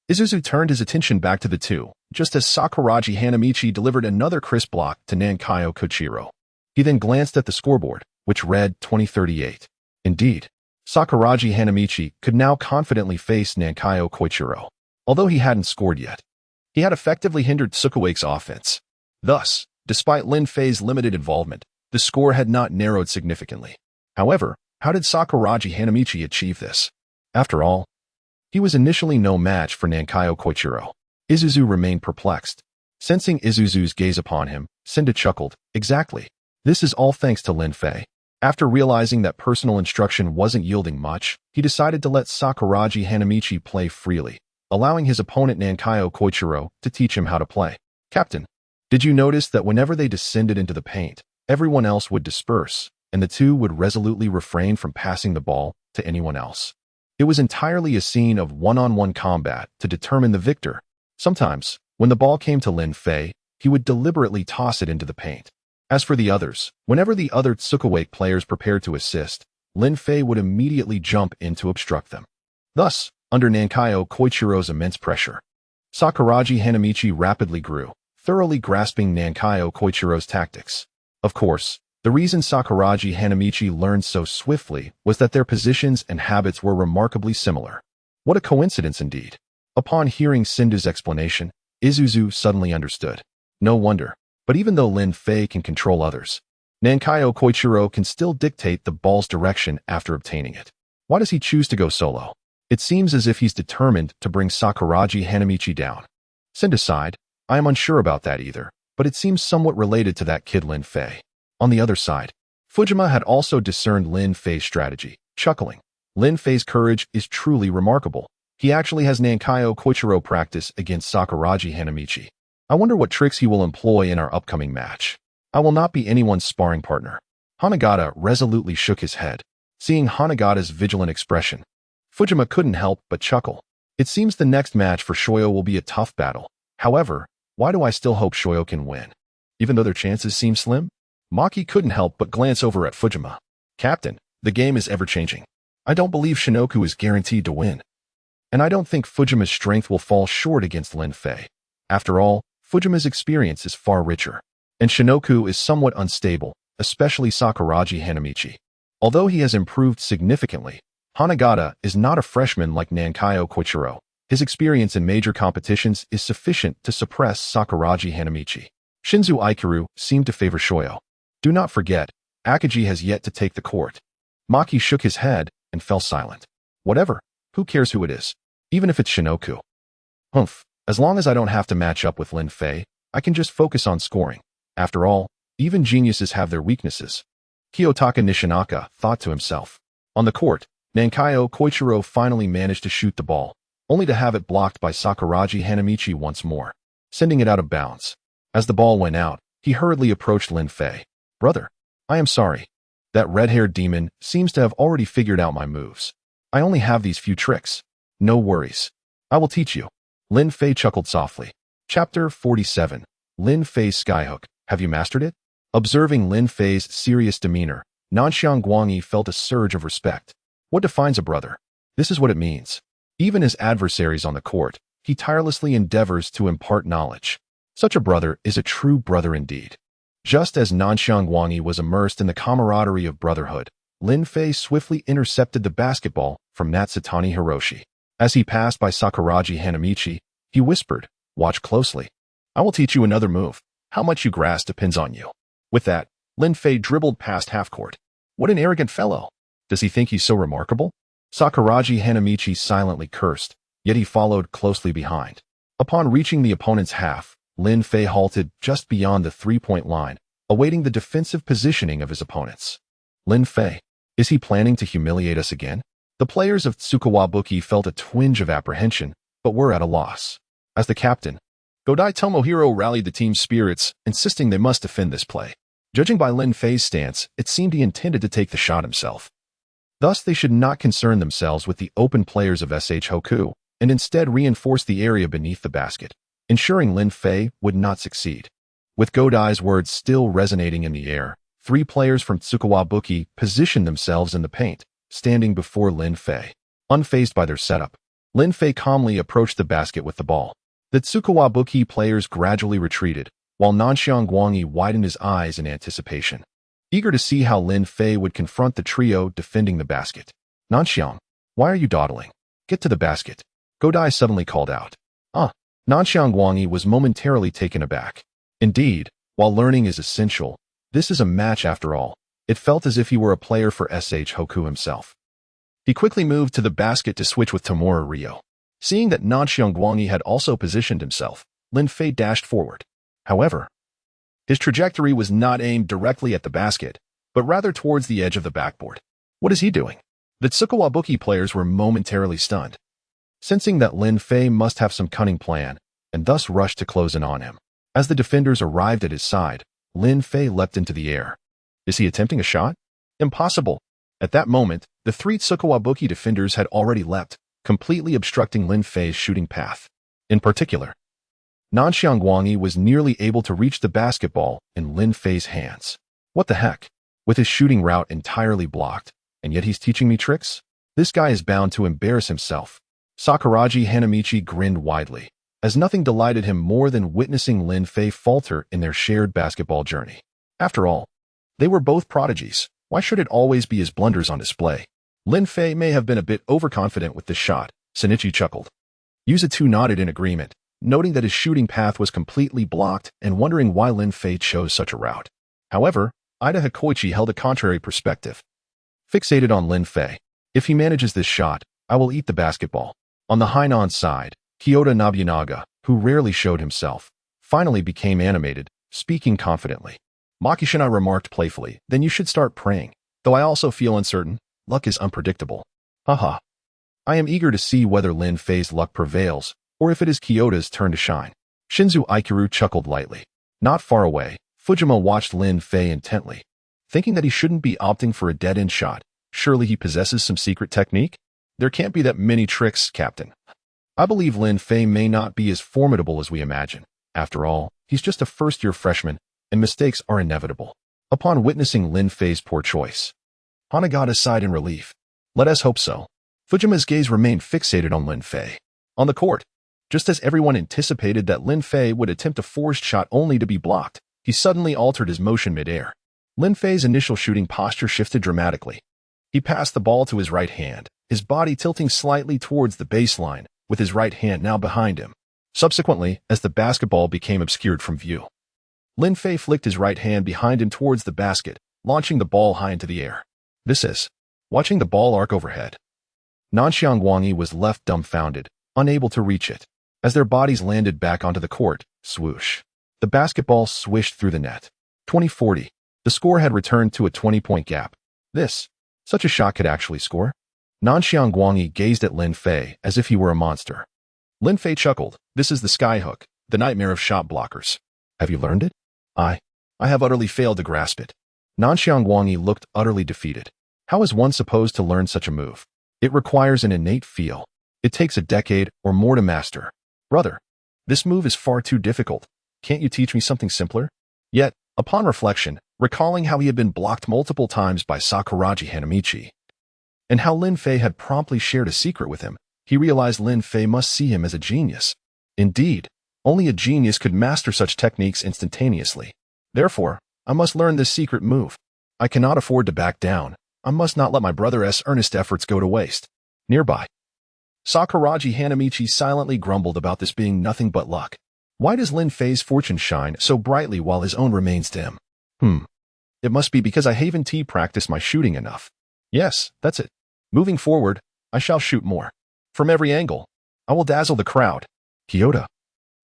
Isuzu turned his attention back to the two, just as Sakuragi Hanamichi delivered another crisp block to Nankayo Koichiro. He then glanced at the scoreboard, which read 2038. Indeed, Sakuragi Hanamichi could now confidently face Nankayo Koichiro. Although he hadn't scored yet, he had effectively hindered Tsukuwake's offense. Thus, despite Lin Fei's limited involvement, the score had not narrowed significantly. However, how did Sakuragi Hanamichi achieve this? After all, he was initially no match for Nankayo Koichiro. Isuzu remained perplexed. Sensing Isuzu's gaze upon him, Sendō chuckled. Exactly. This is all thanks to Lin Fei. After realizing that personal instruction wasn't yielding much, he decided to let Sakuragi Hanamichi play freely, allowing his opponent Nankayo Koichiro to teach him how to play. Captain, did you notice that whenever they descended into the paint, everyone else would disperse, and the two would resolutely refrain from passing the ball to anyone else? It was entirely a scene of one-on-one combat to determine the victor. Sometimes, when the ball came to Lin Fei, he would deliberately toss it into the paint. As for the others, whenever the other Tsukuwake players prepared to assist, Lin Fei would immediately jump in to obstruct them. Thus, under Nankayo Koichiro's immense pressure, Sakuragi Hanamichi rapidly grew, thoroughly grasping Nankayo Koichiro's tactics. Of course, the reason Sakuragi Hanamichi learned so swiftly was that their positions and habits were remarkably similar. What a coincidence indeed. Upon hearing Sendō's explanation, Isuzu suddenly understood. No wonder. But even though Lin Fei can control others, Nankayo Koichiro can still dictate the ball's direction after obtaining it. Why does he choose to go solo? It seems as if he's determined to bring Sakuragi Hanamichi down. Sendō sighed. I am unsure about that either, but it seems somewhat related to that kid Lin Fei. On the other side, Fujima had also discerned Lin Fei's strategy, chuckling. Lin Fei's courage is truly remarkable. He actually has Nankayo Koichiro practice against Sakuragi Hanamichi. I wonder what tricks he will employ in our upcoming match. I will not be anyone's sparring partner. Hanagata resolutely shook his head. Seeing Hanagata's vigilant expression, Fujima couldn't help but chuckle. It seems the next match for Shoyo will be a tough battle. However, why do I still hope Shoyo can win? Even though their chances seem slim? Maki couldn't help but glance over at Fujima. Captain, the game is ever-changing. I don't believe Shinoku is guaranteed to win. And I don't think Fujima's strength will fall short against Lin Fei. After all, Fujima's experience is far richer. And Shinoku is somewhat unstable, especially Sakuragi Hanamichi. Although he has improved significantly, Hanagata is not a freshman like Nankayo Koichiro. His experience in major competitions is sufficient to suppress Sakuragi Hanamichi. Shinzo Ikuru seemed to favor Shoyo. Do not forget, Akagi has yet to take the court. Maki shook his head and fell silent. Whatever, who cares who it is? Even if it's Shinoku. Humph, as long as I don't have to match up with Lin Fei, I can just focus on scoring. After all, even geniuses have their weaknesses. Kiyotaka Nishinaka thought to himself. On the court, Nankayo Koichiro finally managed to shoot the ball, only to have it blocked by Sakuragi Hanamichi once more, sending it out of bounds. As the ball went out, he hurriedly approached Lin Fei. Brother, I am sorry. That red-haired demon seems to have already figured out my moves. I only have these few tricks. No worries. I will teach you. Lin Fei chuckled softly. Chapter 47. Lin Fei's Skyhook. Have you mastered it? Observing Lin Fei's serious demeanor, Nanxiang Guangyi felt a surge of respect. What defines a brother? This is what it means. Even as adversaries on the court, he tirelessly endeavors to impart knowledge. Such a brother is a true brother indeed. Just as Nanxiang Guangyi was immersed in the camaraderie of brotherhood, Lin Fei swiftly intercepted the basketball from Natsutani Hiroshi. As he passed by Sakuragi Hanamichi, he whispered, "Watch closely. I will teach you another move. How much you grasp depends on you." With that, Lin Fei dribbled past half-court. What an arrogant fellow. Does he think he's so remarkable? Sakuragi Hanamichi silently cursed, yet he followed closely behind. Upon reaching the opponent's half, Lin Fei halted just beyond the three-point line, awaiting the defensive positioning of his opponents. Lin Fei, is he planning to humiliate us again? The players of Tsukuwabuki felt a twinge of apprehension, but were at a loss. As the captain, Godai Tomohiro rallied the team's spirits, insisting they must defend this play. Judging by Lin Fei's stance, it seemed he intended to take the shot himself. Thus, they should not concern themselves with the open players of SH Hoku, and instead reinforce the area beneath the basket, ensuring Lin Fei would not succeed. With Godai's words still resonating in the air, three players from Tsukuwabuki positioned themselves in the paint, standing before Lin Fei. Unfazed by their setup, Lin Fei calmly approached the basket with the ball. The Tsukuwabuki players gradually retreated, while Nanxiang Guangyi widened his eyes in anticipation, eager to see how Lin Fei would confront the trio defending the basket. "Nanxiang, why are you dawdling? Get to the basket," Godai suddenly called out. Nanxiang Guangyi was momentarily taken aback. Indeed, while learning is essential, this is a match after all. It felt as if he were a player for SH Hoku himself. He quickly moved to the basket to switch with Tamura Ryo. Seeing that Nanxiang Guangyi had also positioned himself, Lin Fei dashed forward. However, his trajectory was not aimed directly at the basket, but rather towards the edge of the backboard. What is he doing? The Tsukuwabuki players were momentarily stunned, sensing that Lin Fei must have some cunning plan, and thus rushed to close in on him. As the defenders arrived at his side, Lin Fei leapt into the air. Is he attempting a shot? Impossible. At that moment, the three Tsukuwabuki defenders had already leapt, completely obstructing Lin Fei's shooting path. In particular, Nanxiang Guangyi was nearly able to reach the basketball in Lin Fei's hands. What the heck? With his shooting route entirely blocked, and yet he's teaching me tricks? This guy is bound to embarrass himself. Sakuragi Hanamichi grinned widely, as nothing delighted him more than witnessing Lin Fei falter in their shared basketball journey. After all, they were both prodigies. Why should it always be his blunders on display? Lin Fei may have been a bit overconfident with this shot, Shinichi chuckled. Yuzu nodded in agreement, noting that his shooting path was completely blocked and wondering why Lin Fei chose such a route. However, Ida Hikoichi held a contrary perspective. Fixated on Lin Fei, if he manages this shot, I will eat the basketball. On the Hainan side, Kyoto Nobunaga, who rarely showed himself, finally became animated, speaking confidently. Makishina remarked playfully, "Then you should start praying. Though I also feel uncertain, luck is unpredictable." Haha. I am eager to see whether Lin Fei's luck prevails, or if it is Kyoto's turn to shine. Shinzo Akira chuckled lightly. Not far away, Fujima watched Lin Fei intently. Thinking that he shouldn't be opting for a dead-end shot, Surely he possesses some secret technique? There can't be that many tricks, Captain. I believe Lin Fei may not be as formidable as we imagine. After all, he's just a first-year freshman, and mistakes are inevitable. Upon witnessing Lin Fei's poor choice, Hanagata sighed in relief. Let us hope so. Fujima's gaze remained fixated on Lin Fei. On the court, just as everyone anticipated that Lin Fei would attempt a forced shot only to be blocked, he suddenly altered his motion mid-air. Lin Fei's initial shooting posture shifted dramatically. He passed the ball to his right hand, his body tilting slightly towards the baseline, with his right hand now behind him. Subsequently, as the basketball became obscured from view, Lin Fei flicked his right hand behind him towards the basket, launching the ball high into the air. This is watching the ball arc overhead. Nanxiang Guangyi was left dumbfounded, unable to reach it. As their bodies landed back onto the court, swoosh. The basketball swished through the net. 20-40. The score had returned to a 20-point gap. Such a shot could actually score? Nanxiang Guangyi gazed at Lin Fei as if he were a monster. Lin Fei chuckled. This is the skyhook, the nightmare of shot blockers. Have you learned it? I have utterly failed to grasp it. Nanxiang Guangyi looked utterly defeated. How is one supposed to learn such a move? It requires an innate feel. It takes a decade or more to master. Brother, this move is far too difficult. Can't you teach me something simpler? Yet, upon reflection, recalling how he had been blocked multiple times by Sakuragi Hanamichi, and how Lin Fei had promptly shared a secret with him, he realized Lin Fei must see him as a genius. Indeed, only a genius could master such techniques instantaneously. Therefore, I must learn this secret move. I cannot afford to back down. I must not let my brother's earnest efforts go to waste. Nearby, Sakuragi Hanamichi silently grumbled about this being nothing but luck. Why does Lin Fei's fortune shine so brightly while his own remains dim? It must be because I haven't practiced my shooting enough. Yes, that's it. Moving forward, I shall shoot more. From every angle, I will dazzle the crowd. Kyoto.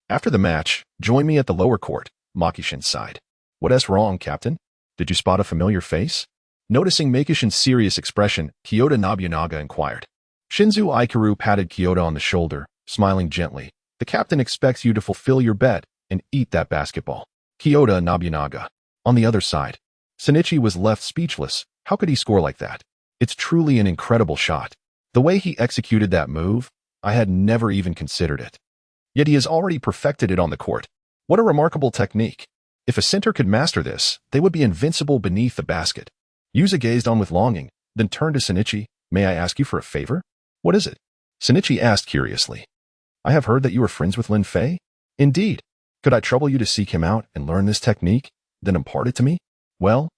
After the match, join me at the lower court, Makishin sighed. What's wrong, Captain? Did you spot a familiar face? Noticing Makishin's serious expression, Kyoto Nobunaga inquired. Shinzu Ikaru patted Kyoto on the shoulder, smiling gently. The captain expects you to fulfill your bet and eat that basketball. Kyoto Nobunaga. On the other side, Shinichi was left speechless. How could he score like that? It's truly an incredible shot. The way he executed that move, I had never even considered it. Yet he has already perfected it on the court. What a remarkable technique. If a center could master this, they would be invincible beneath the basket. Yuza gazed on with longing, then turned to Shinichi. May I ask you for a favor? What is it? Shinichi asked curiously. I have heard that you are friends with Lin Fei? Indeed. Could I trouble you to seek him out and learn this technique, then impart it to me? Well,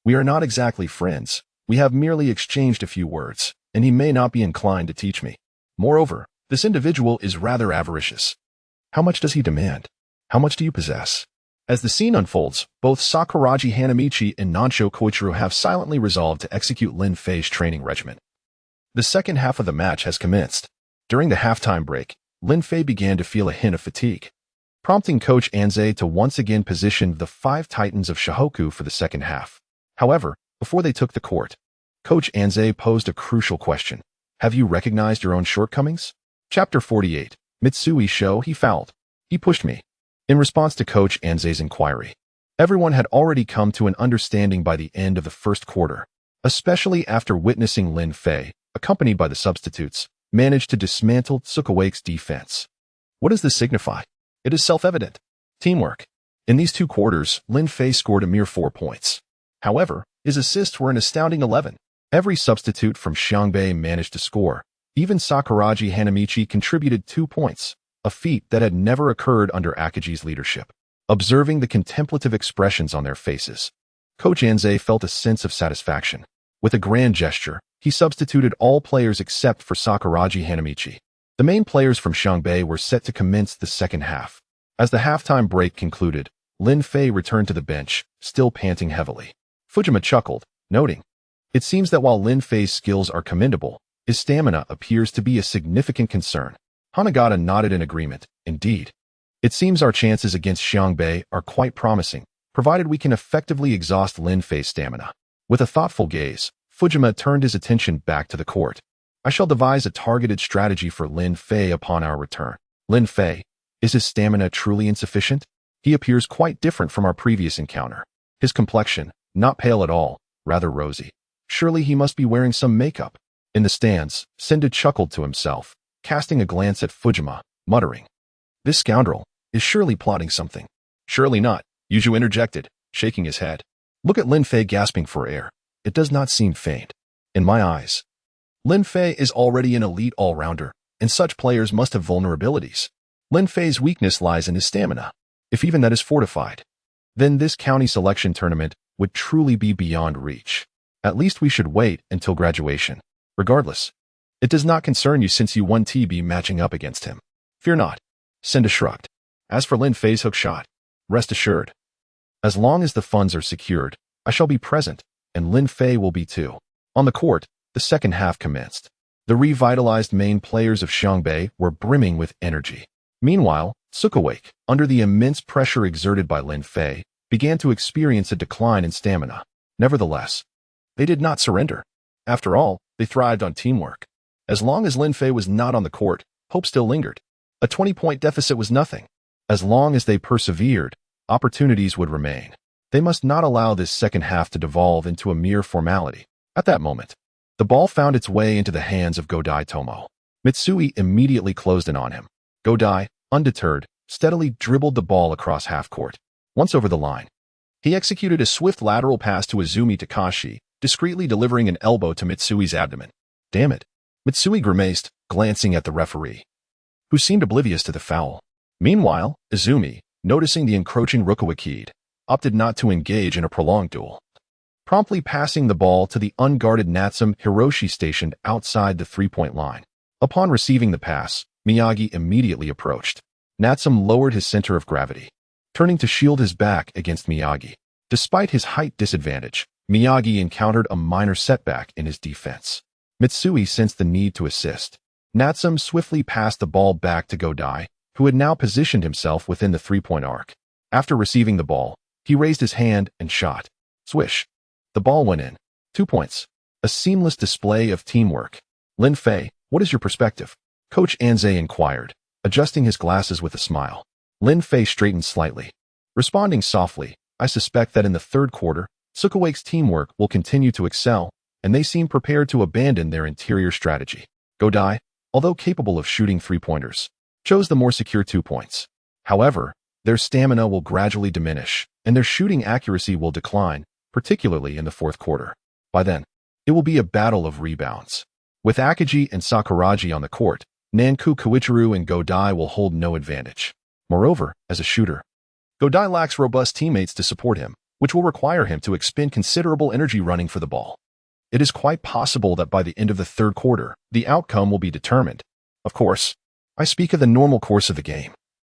we are not exactly friends. We have merely exchanged a few words, and he may not be inclined to teach me. Moreover, this individual is rather avaricious. How much does he demand? How much do you possess? As the scene unfolds, both Sakuragi Hanamichi and Nansho Koichiro have silently resolved to execute Lin Fei's training regimen. The second half of the match has commenced. During the halftime break, Lin Fei began to feel a hint of fatigue, prompting Coach Anze to once again position the 5 Titans of Shohoku for the second half. However, before they took the court, Coach Anze posed a crucial question. Have you recognized your own shortcomings? Chapter 48. Mitsui Sho, he fouled. He pushed me. In response to Coach Anze's inquiry, everyone had already come to an understanding by the end of the first quarter, especially after witnessing Lin Fei, accompanied by the substitutes, manage to dismantle Tsukuwake's defense. What does this signify? It is self-evident. Teamwork. In these 2 quarters, Lin Fei scored a mere 4 points. However, his assists were an astounding 11. Every substitute from Xiangbei managed to score. Even Sakuragi Hanamichi contributed 2 points, a feat that had never occurred under Akagi's leadership. Observing the contemplative expressions on their faces, Coach Anze felt a sense of satisfaction. With a grand gesture, he substituted all players except for Sakuragi Hanamichi. The main players from Xiangbei were set to commence the second half. As the halftime break concluded, Lin Fei returned to the bench, still panting heavily. Fujima chuckled, noting, it seems that while Lin Fei's skills are commendable, his stamina appears to be a significant concern. Hanagata nodded in agreement. Indeed. It seems our chances against Xiangbei are quite promising, provided we can effectively exhaust Lin Fei's stamina. With a thoughtful gaze, Fujima turned his attention back to the court. I shall devise a targeted strategy for Lin Fei upon our return. Lin Fei, is his stamina truly insufficient? He appears quite different from our previous encounter. His complexion, not pale at all, rather rosy. Surely he must be wearing some makeup. In the stands, Sendō chuckled to himself, casting a glance at Fujima, muttering, "This scoundrel is surely plotting something." "Surely not," Yuju interjected, shaking his head. "Look at Lin Fei gasping for air. It does not seem faint. In my eyes, Lin Fei is already an elite all-rounder, and such players must have vulnerabilities. Lin Fei's weakness lies in his stamina. If even that is fortified, then this county selection tournament would truly be beyond reach. At least we should wait until graduation. Regardless, it does not concern you since you won TB matching up against him. Fear not." Sendō shrugged. "As for Lin Fei's hook shot, rest assured, as long as the funds are secured, I shall be present, and Lin Fei will be too." On the court, the second half commenced. The revitalized main players of Xiangbei were brimming with energy. Meanwhile, Sakuragi, under the immense pressure exerted by Lin Fei, began to experience a decline in stamina. Nevertheless, they did not surrender. After all, they thrived on teamwork. As long as Lin Fei was not on the court, hope still lingered. A 20-point deficit was nothing. As long as they persevered, opportunities would remain. They must not allow this second half to devolve into a mere formality. At that moment, the ball found its way into the hands of Godai Tomo. Mitsui immediately closed in on him. Godai, undeterred, steadily dribbled the ball across half-court. Once over the line, he executed a swift lateral pass to Izumi Takashi, discreetly delivering an elbow to Mitsui's abdomen. "Damn it," Mitsui grimaced, glancing at the referee, who seemed oblivious to the foul. Meanwhile, Izumi, noticing the encroaching Rukawa Kaede, opted not to engage in a prolonged duel, promptly passing the ball to the unguarded Natsume Hiroshi stationed outside the three-point line. Upon receiving the pass, Miyagi immediately approached. Natsume lowered his center of gravity, turning to shield his back against Miyagi. Despite his height disadvantage, Miyagi encountered a minor setback in his defense. Mitsui sensed the need to assist. Natsume swiftly passed the ball back to Godai, who had now positioned himself within the three-point arc. After receiving the ball, he raised his hand and shot. Swish. The ball went in. 2 points. A seamless display of teamwork. "Lin Fei, what is your perspective?" Coach Anze inquired, adjusting his glasses with a smile. Lin Fei straightened slightly, responding softly, "I suspect that in the third quarter, Sukawai's teamwork will continue to excel, and they seem prepared to abandon their interior strategy. Godai, although capable of shooting three-pointers, chose the more secure 2 points. However, their stamina will gradually diminish, and their shooting accuracy will decline, particularly in the fourth quarter. By then, it will be a battle of rebounds. With Akagi and Sakuragi on the court, Nanku Koichiro and Godai will hold no advantage. Moreover, as a shooter, Godai lacks robust teammates to support him, which will require him to expend considerable energy running for the ball. It is quite possible that by the end of the third quarter, the outcome will be determined. Of course, I speak of the normal course of the game.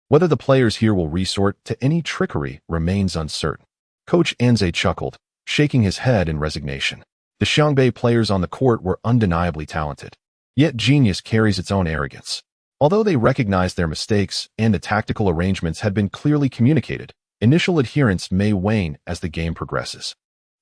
Whether the players here will resort to any trickery remains uncertain." Coach Anze chuckled, shaking his head in resignation. The Xiangbei players on the court were undeniably talented. Yet genius carries its own arrogance. Although they recognized their mistakes and the tactical arrangements had been clearly communicated, initial adherence may wane as the game progresses.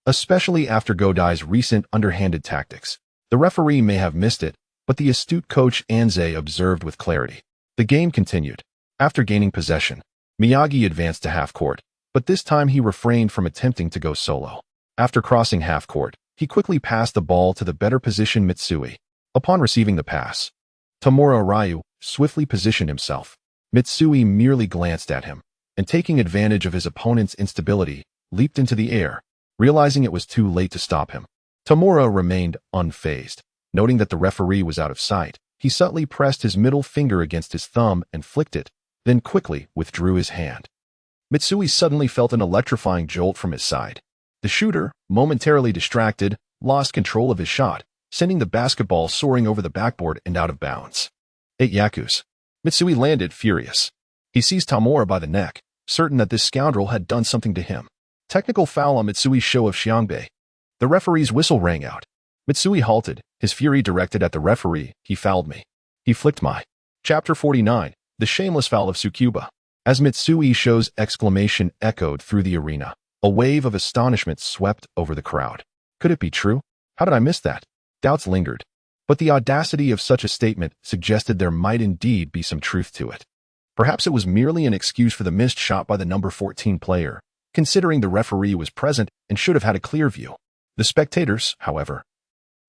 Especially after Godai's recent underhanded tactics. The referee may have missed it, but the astute coach Anze observed with clarity. The game continued. After gaining possession, Miyagi advanced to half-court, but this time he refrained from attempting to go solo. After crossing half-court, he quickly passed the ball to the better-positioned Mitsui. Upon receiving the pass, Tamura Ryu swiftly positioned himself. Mitsui merely glanced at him, and taking advantage of his opponent's instability, leaped into the air, realizing it was too late to stop him. Tamura remained unfazed. Noting that the referee was out of sight, he subtly pressed his middle finger against his thumb and flicked it, then quickly withdrew his hand. Mitsui suddenly felt an electrifying jolt from his side. The shooter, momentarily distracted, lost control of his shot, sending the basketball soaring over the backboard and out of bounds. 8 yakus. Mitsui landed furious. He seized Tamura by the neck, certain that this scoundrel had done something to him. Technical foul on Mitsui's show of Xiangbei. The referee's whistle rang out. Mitsui halted, his fury directed at the referee. "He fouled me. He flicked my." Chapter 49, The Shameless Foul of Tsukuba. As Mitsui Show's exclamation echoed through the arena, a wave of astonishment swept over the crowd. Could it be true? How did I miss that? Doubts lingered, but the audacity of such a statement suggested there might indeed be some truth to it. Perhaps it was merely an excuse for the missed shot by the number 14 player, considering the referee was present and should have had a clear view. The spectators, however,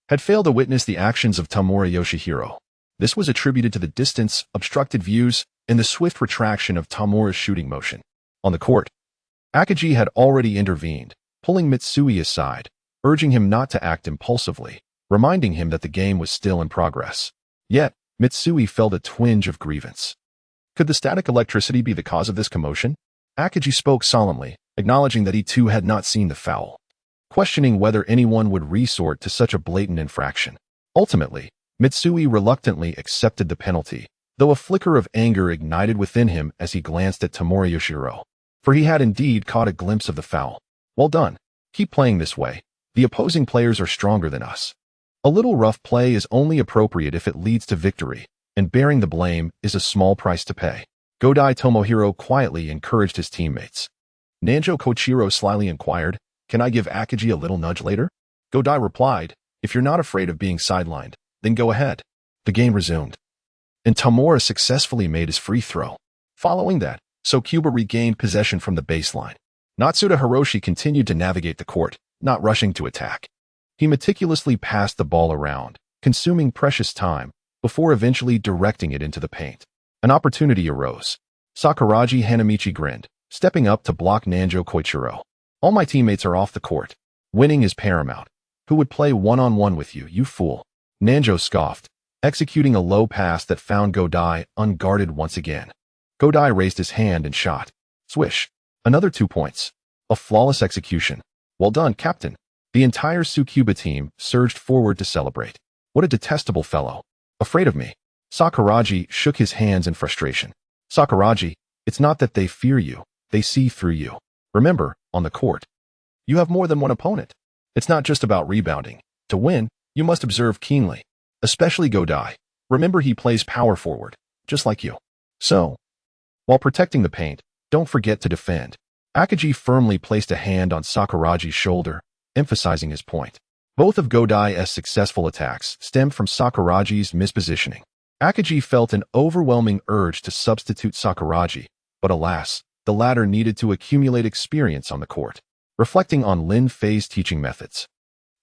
had failed to witness the actions of Tamura Yoshihiro. This was attributed to the distance, obstructed views, and the swift retraction of Tamura's shooting motion. On the court, Akagi had already intervened, pulling Mitsui aside, urging him not to act impulsively, reminding him that the game was still in progress. Yet, Mitsui felt a twinge of grievance. Could the static electricity be the cause of this commotion? Akagi spoke solemnly, acknowledging that he too had not seen the foul, questioning whether anyone would resort to such a blatant infraction. Ultimately, Mitsui reluctantly accepted the penalty, though a flicker of anger ignited within him as he glanced at Tamura Yoshihiro, for he had indeed caught a glimpse of the foul. Well done. Keep playing this way. The opposing players are stronger than us. A little rough play is only appropriate if it leads to victory, and bearing the blame is a small price to pay. Godai Tomohiro quietly encouraged his teammates. Nanjo Koichiro slyly inquired, "Can I give Akagi a little nudge later?" Godai replied, "If you're not afraid of being sidelined, then go ahead." The game resumed, and Tamura successfully made his free throw. Following that, Sokuba regained possession from the baseline. Natsuda Hiroshi continued to navigate the court, not rushing to attack. He meticulously passed the ball around, consuming precious time, before eventually directing it into the paint. An opportunity arose. Sakuragi Hanamichi grinned, stepping up to block Nanjo Koichiro. "All my teammates are off the court. Winning is paramount. Who would play one-on-one with you, you fool?" Nanjo scoffed, executing a low pass that found Godai unguarded once again. Godai raised his hand and shot. Swish. Another 2 points. A flawless execution. "Well done, Captain." The entire Tsukuba team surged forward to celebrate. "What a detestable fellow. Afraid of me." Sakuragi shook his hands in frustration. "Sakuragi, it's not that they fear you, they see through you. Remember, on the court, you have more than one opponent. It's not just about rebounding. To win, you must observe keenly. Especially Godai. Remember he plays power forward, just like you. So, while protecting the paint, don't forget to defend." Akagi firmly placed a hand on Sakuragi's shoulder, emphasizing his point. Both of Godai's successful attacks stemmed from Sakuragi's mispositioning. Akagi felt an overwhelming urge to substitute Sakuragi, but alas, the latter needed to accumulate experience on the court. Reflecting on Lin Fei's teaching methods,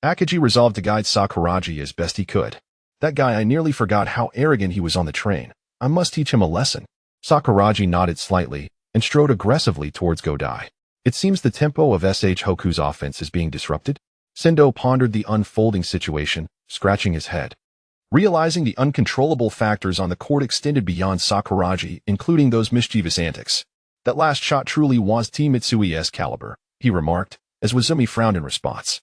Akagi resolved to guide Sakuragi as best he could. "That guy, I nearly forgot how arrogant he was on the train. I must teach him a lesson." Sakuragi nodded slightly and strode aggressively towards Godai. "It seems the tempo of SH Hoku's offense is being disrupted." Sendō pondered the unfolding situation, scratching his head. Realizing the uncontrollable factors on the court extended beyond Sakuragi, including those mischievous antics. "That last shot truly was Team Mitsui's caliber," he remarked, as Wazumi frowned in response.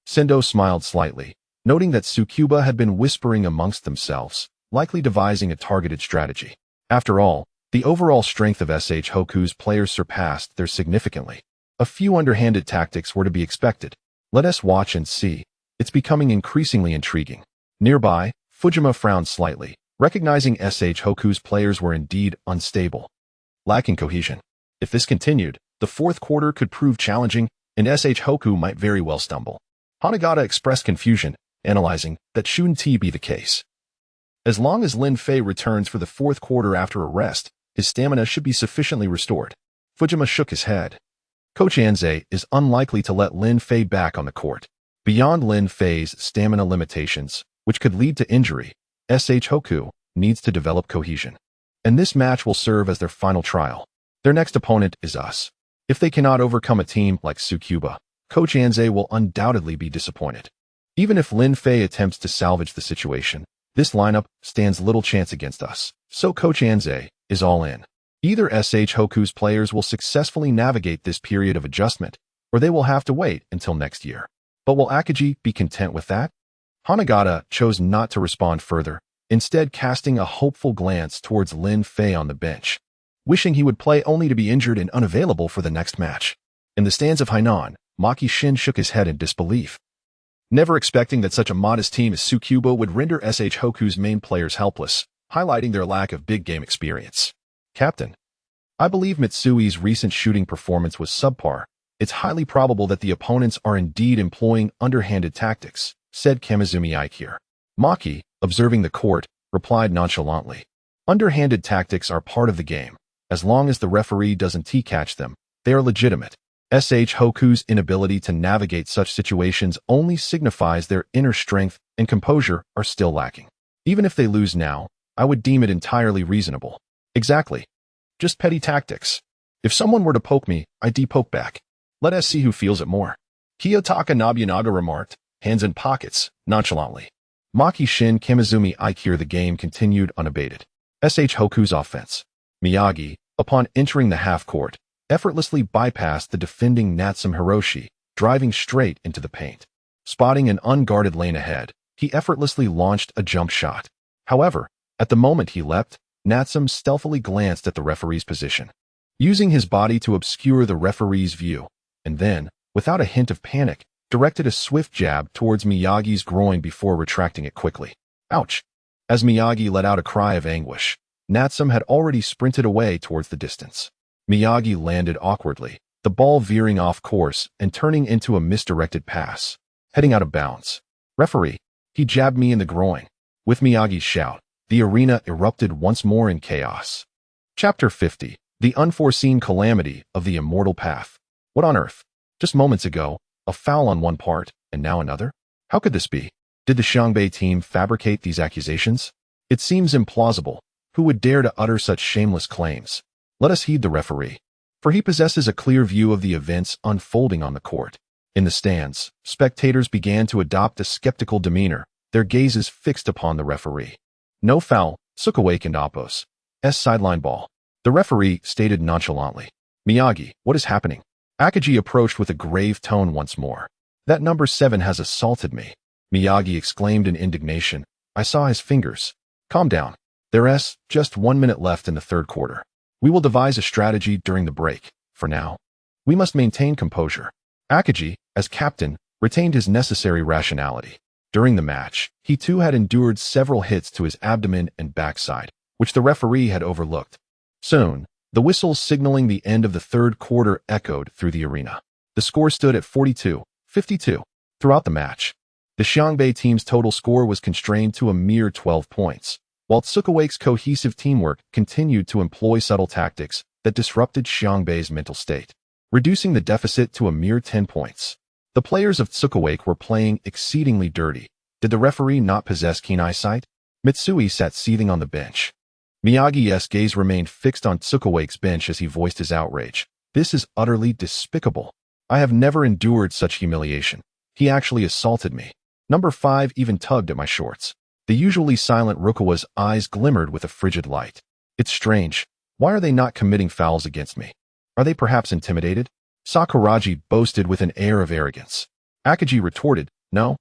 Sendō smiled slightly, noting that Tsukuba had been whispering amongst themselves, likely devising a targeted strategy. After all, the overall strength of SH Hoku's players surpassed theirs significantly. A few underhanded tactics were to be expected. Let us watch and see. It's becoming increasingly intriguing. Nearby, Fujima frowned slightly, recognizing SH Hoku's players were indeed unstable, lacking cohesion. If this continued, the fourth quarter could prove challenging, and SH Hoku might very well stumble. Hanagata expressed confusion, analyzing that shouldn't be the case. As long as Lin Fei returns for the fourth quarter after a rest, his stamina should be sufficiently restored. Fujima shook his head. Coach Anze is unlikely to let Lin Fei back on the court. Beyond Lin Fei's stamina limitations, which could lead to injury, SH Hoku needs to develop cohesion. And this match will serve as their final trial. Their next opponent is us. If they cannot overcome a team like Tsukuba, Coach Anze will undoubtedly be disappointed. Even if Lin Fei attempts to salvage the situation, this lineup stands little chance against us. So Coach Anze is all in. Either SH Hoku's players will successfully navigate this period of adjustment, or they will have to wait until next year. But will Akagi be content with that? Hanagata chose not to respond further, instead casting a hopeful glance towards Lin Fei on the bench, wishing he would play only to be injured and unavailable for the next match. In the stands of Hainan, Maki Shin shook his head in disbelief, never expecting that such a modest team as Tsukuba would render SH Hoku's main players helpless, highlighting their lack of big game experience. "Captain, I believe Mitsui's recent shooting performance was subpar. It's highly probable that the opponents are indeed employing underhanded tactics," said Kamizumi Aikir. Maki, observing the court, replied nonchalantly, "Underhanded tactics are part of the game. As long as the referee doesn't catch them, they are legitimate. Hoku's inability to navigate such situations only signifies their inner strength and composure are still lacking. Even if they lose now, I would deem it entirely reasonable. Exactly. Just petty tactics. If someone were to poke me, I'd de-poke back. Let us see who feels it more. Kiyotaka Nobunaga remarked, hands in pockets, nonchalantly. Maki Shin Kimizumi Aikir. The game continued unabated. Hoku's offense. Miyagi, upon entering the half-court, effortlessly bypassed the defending Natsume Hiroshi, driving straight into the paint. Spotting an unguarded lane ahead, he effortlessly launched a jump shot. However, at the moment he leapt, Natsume stealthily glanced at the referee's position, using his body to obscure the referee's view, and then, without a hint of panic, directed a swift jab towards Miyagi's groin before retracting it quickly. Ouch! As Miyagi let out a cry of anguish, Natsume had already sprinted away towards the distance. Miyagi landed awkwardly, the ball veering off course and turning into a misdirected pass, heading out of bounds. Referee, he jabbed me in the groin. With Miyagi's shout, the arena erupted once more in chaos. Chapter 50. The Unforeseen Calamity of the Immortal Path. What on earth? Just moments ago, a foul on one part, and now another? How could this be? Did the Xiangbei team fabricate these accusations? It seems implausible. Who would dare to utter such shameless claims? Let us heed the referee, for he possesses a clear view of the events unfolding on the court. In the stands, spectators began to adopt a skeptical demeanor, their gazes fixed upon the referee. No foul, Sukawake and Appos. Sideline ball. The referee stated nonchalantly. Miyagi, what is happening? Akagi approached with a grave tone once more. That number 7 has assaulted me. Miyagi exclaimed in indignation. I saw his fingers. Calm down. There's just 1 minute left in the third quarter. We will devise a strategy during the break. For now, we must maintain composure. Akagi, as captain, retained his necessary rationality. During the match, he too had endured several hits to his abdomen and backside, which the referee had overlooked. Soon, the whistles signaling the end of the third quarter echoed through the arena. The score stood at 42-52. Throughout the match, the Xiangbei team's total score was constrained to a mere 12 points, while Tsukawake's cohesive teamwork continued to employ subtle tactics that disrupted Xiangbei's mental state, reducing the deficit to a mere 10 points. The players of Tsukawake were playing exceedingly dirty. Did the referee not possess keen eyesight? Mitsui sat seething on the bench. Miyagi's gaze remained fixed on Tsukawake's bench as he voiced his outrage. This is utterly despicable. I have never endured such humiliation. He actually assaulted me. Number 5 even tugged at my shorts. The usually silent Rukawa's eyes glimmered with a frigid light. It's strange. Why are they not committing fouls against me? Are they perhaps intimidated? Sakuragi boasted with an air of arrogance. Akagi retorted, no.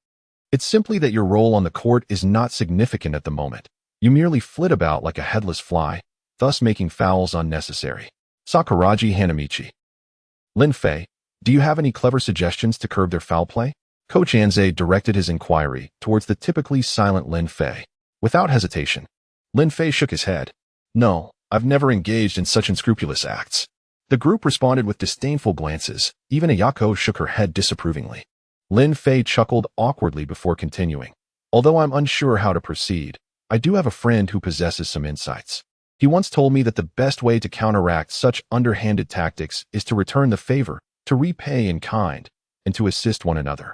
It's simply that your role on the court is not significant at the moment. You merely flit about like a headless fly, thus making fouls unnecessary. Sakuragi Hanamichi. Lin Fei, do you have any clever suggestions to curb their foul play? Coach Anze directed his inquiry towards the typically silent Lin Fei. Without hesitation, Lin Fei shook his head. No, I've never engaged in such unscrupulous acts. The group responded with disdainful glances. Even Ayako shook her head disapprovingly. Lin Fei chuckled awkwardly before continuing. Although I'm unsure how to proceed, I do have a friend who possesses some insights. He once told me that the best way to counteract such underhanded tactics is to return the favor, to repay in kind, and to assist one another.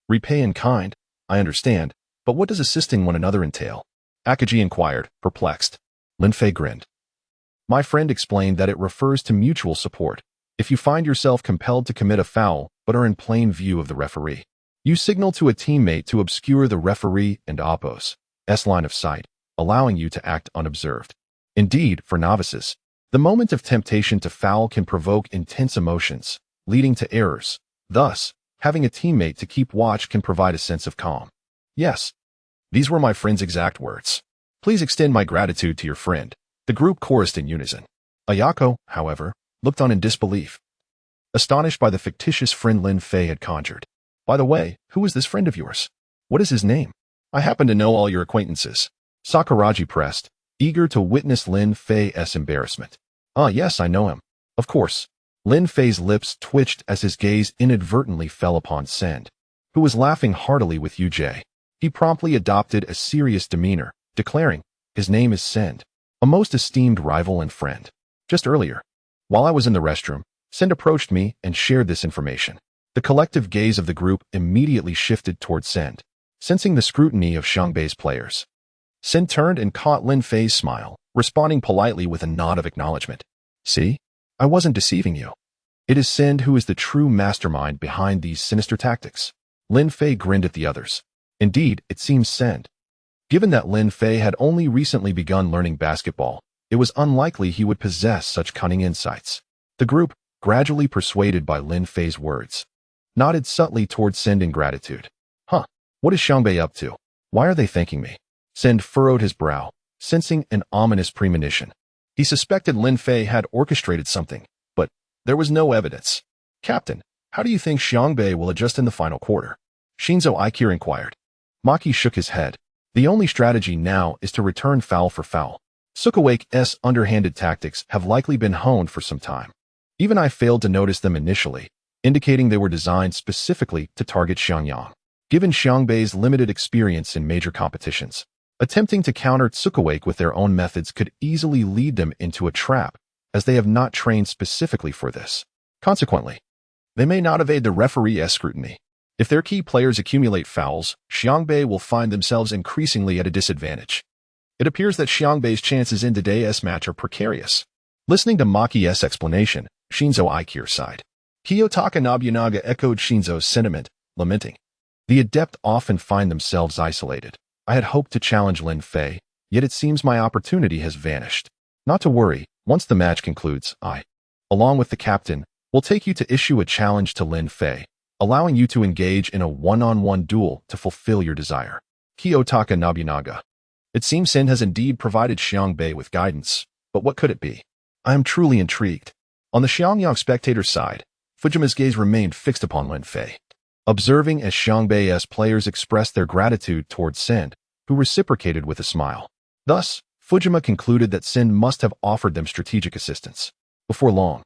Repay in kind, I understand, but what does assisting one another entail? Akagi inquired, perplexed. Lin Fei grinned. My friend explained that it refers to mutual support. If you find yourself compelled to commit a foul but are in plain view of the referee, you signal to a teammate to obscure the referee and Appos' line of sight, allowing you to act unobserved. Indeed, for novices, the moment of temptation to foul can provoke intense emotions, leading to errors. Thus, having a teammate to keep watch can provide a sense of calm. Yes, these were my friend's exact words. Please extend my gratitude to your friend. The group chorused in unison. Ayako, however, looked on in disbelief, astonished by the fictitious friend Lin Fei had conjured. By the way, who is this friend of yours? What is his name? I happen to know all your acquaintances. Sakuragi pressed, eager to witness Lin Fei's embarrassment. Ah, yes, I know him. Of course. Lin Fei's lips twitched as his gaze inadvertently fell upon Send, who was laughing heartily with UJ. He promptly adopted a serious demeanor, declaring, his name is Send, a most esteemed rival and friend. Just earlier, while I was in the restroom, Send approached me and shared this information. The collective gaze of the group immediately shifted toward Send, sensing the scrutiny of Xiangbei's players. Send turned and caught Lin Fei's smile, responding politely with a nod of acknowledgement. See? I wasn't deceiving you. It is Send who is the true mastermind behind these sinister tactics. Lin Fei grinned at the others. Indeed, it seems Send. Given that Lin Fei had only recently begun learning basketball, it was unlikely he would possess such cunning insights. The group, gradually persuaded by Lin Fei's words, nodded subtly toward Send in gratitude. Huh, what is Xiangbei up to? Why are they thanking me? Send furrowed his brow, sensing an ominous premonition. He suspected Lin Fei had orchestrated something, but there was no evidence. Captain, how do you think Xiangbei will adjust in the final quarter? Shinzo Akira inquired. Maki shook his head. The only strategy now is to return foul for foul. Sukawake's underhanded tactics have likely been honed for some time. Even I failed to notice them initially, indicating they were designed specifically to target Xiangyang. Given Xiangbei's limited experience in major competitions, attempting to counter Tsukawake with their own methods could easily lead them into a trap, as they have not trained specifically for this. Consequently, they may not evade the referee's scrutiny. If their key players accumulate fouls, Xiangbei will find themselves increasingly at a disadvantage. It appears that Xiangbei's chances in today's match are precarious. Listening to Maki's explanation, Shinzo Akira sighed. Kiyotaka Nobunaga echoed Shinzo's sentiment, lamenting. The adept often find themselves isolated. I had hoped to challenge Lin Fei, yet it seems my opportunity has vanished. Not to worry, once the match concludes, I, along with the captain, will take you to issue a challenge to Lin Fei, allowing you to engage in a one-on-one duel to fulfill your desire. Kiyotaka Nobunaga. It seems Send has indeed provided Xiangbei with guidance, but what could it be? I am truly intrigued. On the Xiangyang spectator side, Fujima's gaze remained fixed upon Lin Fei, observing as Xiangbei's players expressed their gratitude towards Send, who reciprocated with a smile. Thus, Fujima concluded that Send must have offered them strategic assistance. Before long,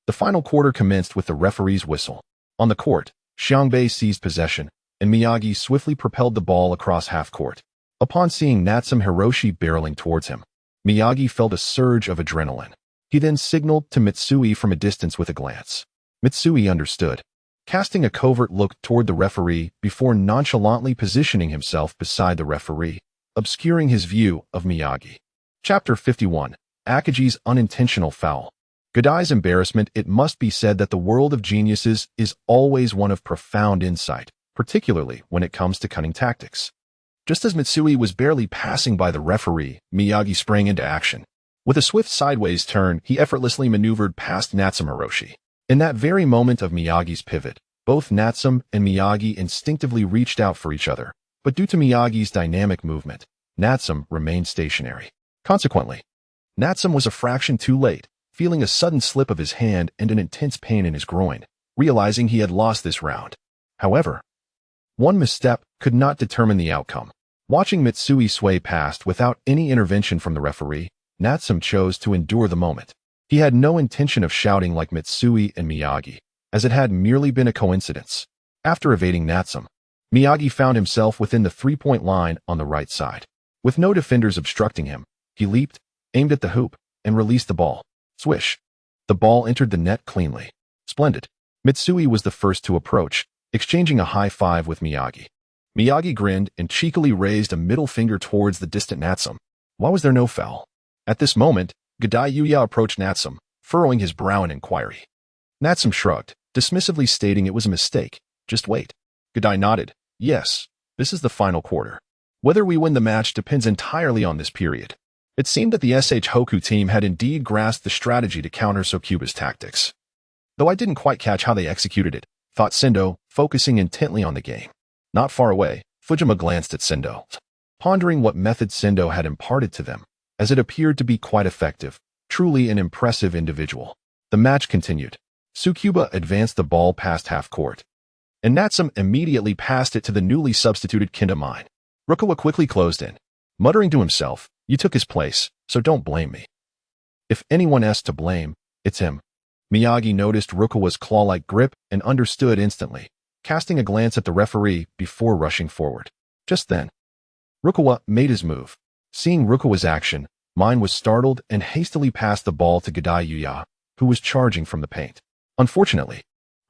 the final quarter commenced with the referee's whistle. On the court, Xiangbei seized possession, and Miyagi swiftly propelled the ball across half-court. Upon seeing Natsume Hiroshi barreling towards him, Miyagi felt a surge of adrenaline. He then signaled to Mitsui from a distance with a glance. Mitsui understood, casting a covert look toward the referee before nonchalantly positioning himself beside the referee, obscuring his view of Miyagi. Chapter 51. Akagi's Unintentional Foul. Godai's embarrassment. It must be said that the world of geniuses is always one of profound insight, particularly when it comes to cunning tactics. Just as Mitsui was barely passing by the referee, Miyagi sprang into action. With a swift sideways turn, he effortlessly maneuvered past Natsume Hiroshi. In that very moment of Miyagi's pivot, both Natsume and Miyagi instinctively reached out for each other, but due to Miyagi's dynamic movement, Natsume remained stationary. Consequently, Natsume was a fraction too late, feeling a sudden slip of his hand and an intense pain in his groin, realizing he had lost this round. However, one misstep could not determine the outcome. Watching Mitsui sway past without any intervention from the referee, Natsume chose to endure the moment. He had no intention of shouting like Mitsui and Miyagi, as it had merely been a coincidence. After evading Natsume, Miyagi found himself within the three-point line on the right side. With no defenders obstructing him, he leaped, aimed at the hoop, and released the ball. Swish. The ball entered the net cleanly. Splendid. Mitsui was the first to approach, exchanging a high five with Miyagi. Miyagi grinned and cheekily raised a middle finger towards the distant Natsume. Why was there no foul? At this moment, Godai Yuya approached Natsume, furrowing his brow in inquiry. Natsume shrugged, dismissively stating it was a mistake. Just wait. Godai nodded. Yes, this is the final quarter. Whether we win the match depends entirely on this period. It seemed that the SH Hoku team had indeed grasped the strategy to counter Sokuba's tactics. Though I didn't quite catch how they executed it, thought Sendō, focusing intently on the game. Not far away, Fujima glanced at Sendō, pondering what method Sendō had imparted to them, as it appeared to be quite effective, truly an impressive individual. The match continued. Tsukuba advanced the ball past half-court, and Natsume immediately passed it to the newly substituted Kindamine. Rukawa quickly closed in, muttering to himself, "You took his place, so don't blame me." If anyone is to blame, it's him. Miyagi noticed Rukawa's claw-like grip and understood instantly, casting a glance at the referee before rushing forward. Just then, Rukawa made his move. Seeing Rukawa's action, Mine was startled and hastily passed the ball to Godai Yuya, who was charging from the paint. Unfortunately,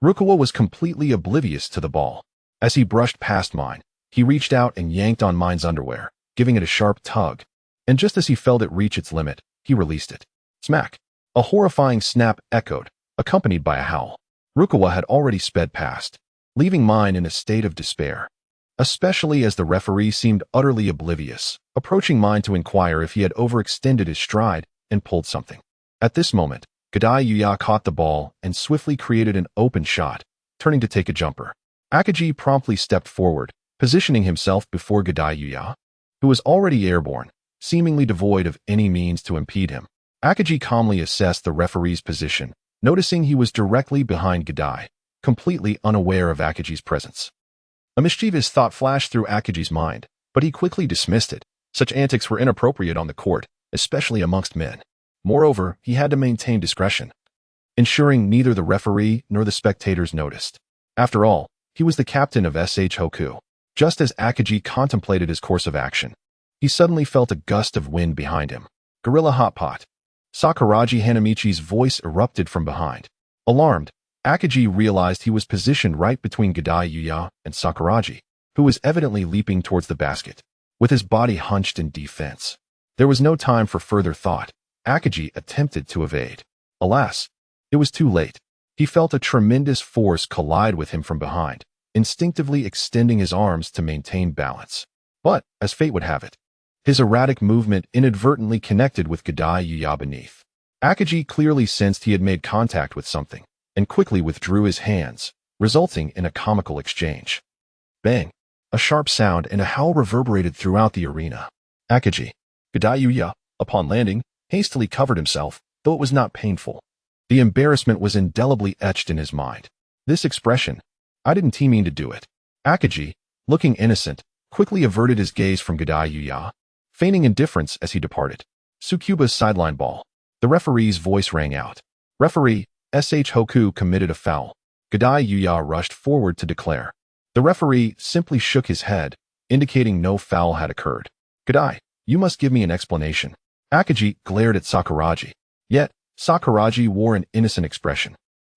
Rukawa was completely oblivious to the ball. As he brushed past Mine, he reached out and yanked on Mine's underwear, giving it a sharp tug. And just as he felt it reach its limit, he released it. Smack! A horrifying snap echoed, accompanied by a howl. Rukawa had already sped past, leaving Mine in a state of despair, especially as the referee seemed utterly oblivious, approaching Mine to inquire if he had overextended his stride and pulled something. At this moment, Godai Yuya caught the ball and swiftly created an open shot, turning to take a jumper. Akagi promptly stepped forward, positioning himself before Godai Yuya, who was already airborne, seemingly devoid of any means to impede him. Akagi calmly assessed the referee's position, noticing he was directly behind Godai, completely unaware of Akagi's presence. A mischievous thought flashed through Akagi's mind, but he quickly dismissed it. Such antics were inappropriate on the court, especially amongst men. Moreover, he had to maintain discretion, ensuring neither the referee nor the spectators noticed. After all, he was the captain of SH Hoku. Just as Akagi contemplated his course of action, he suddenly felt a gust of wind behind him. Gorilla Hot Pot. Sakuragi Hanamichi's voice erupted from behind. Alarmed, Akagi realized he was positioned right between Godai Yuya and Sakuragi, who was evidently leaping towards the basket, with his body hunched in defense. There was no time for further thought. Akagi attempted to evade. Alas, it was too late. He felt a tremendous force collide with him from behind, instinctively extending his arms to maintain balance. But, as fate would have it, his erratic movement inadvertently connected with Godai Yuya beneath. Akagi clearly sensed he had made contact with something, and quickly withdrew his hands, resulting in a comical exchange. Bang! A sharp sound and a howl reverberated throughout the arena. Akagi, Godai Yuya, upon landing, hastily covered himself, though it was not painful. The embarrassment was indelibly etched in his mind. This expression, "I didn't mean to do it." Akagi, looking innocent, quickly averted his gaze from Godai Yuya, feigning indifference as he departed. Tsukuba's sideline ball. The referee's voice rang out. Referee, SH Hoku committed a foul. Godai Yuya rushed forward to declare. The referee simply shook his head, indicating no foul had occurred. Godai, you must give me an explanation. Akagi glared at Sakuragi. Yet, Sakuragi wore an innocent expression.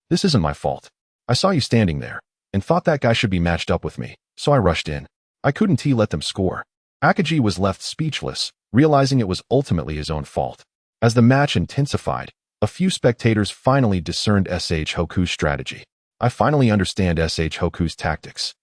This isn't my fault. I saw you standing there, and thought that guy should be matched up with me, so I rushed in. I couldn't let them score. Akagi was left speechless, realizing it was ultimately his own fault. As the match intensified, a few spectators finally discerned SH Hoku's strategy. I finally understand SH Hoku's tactics.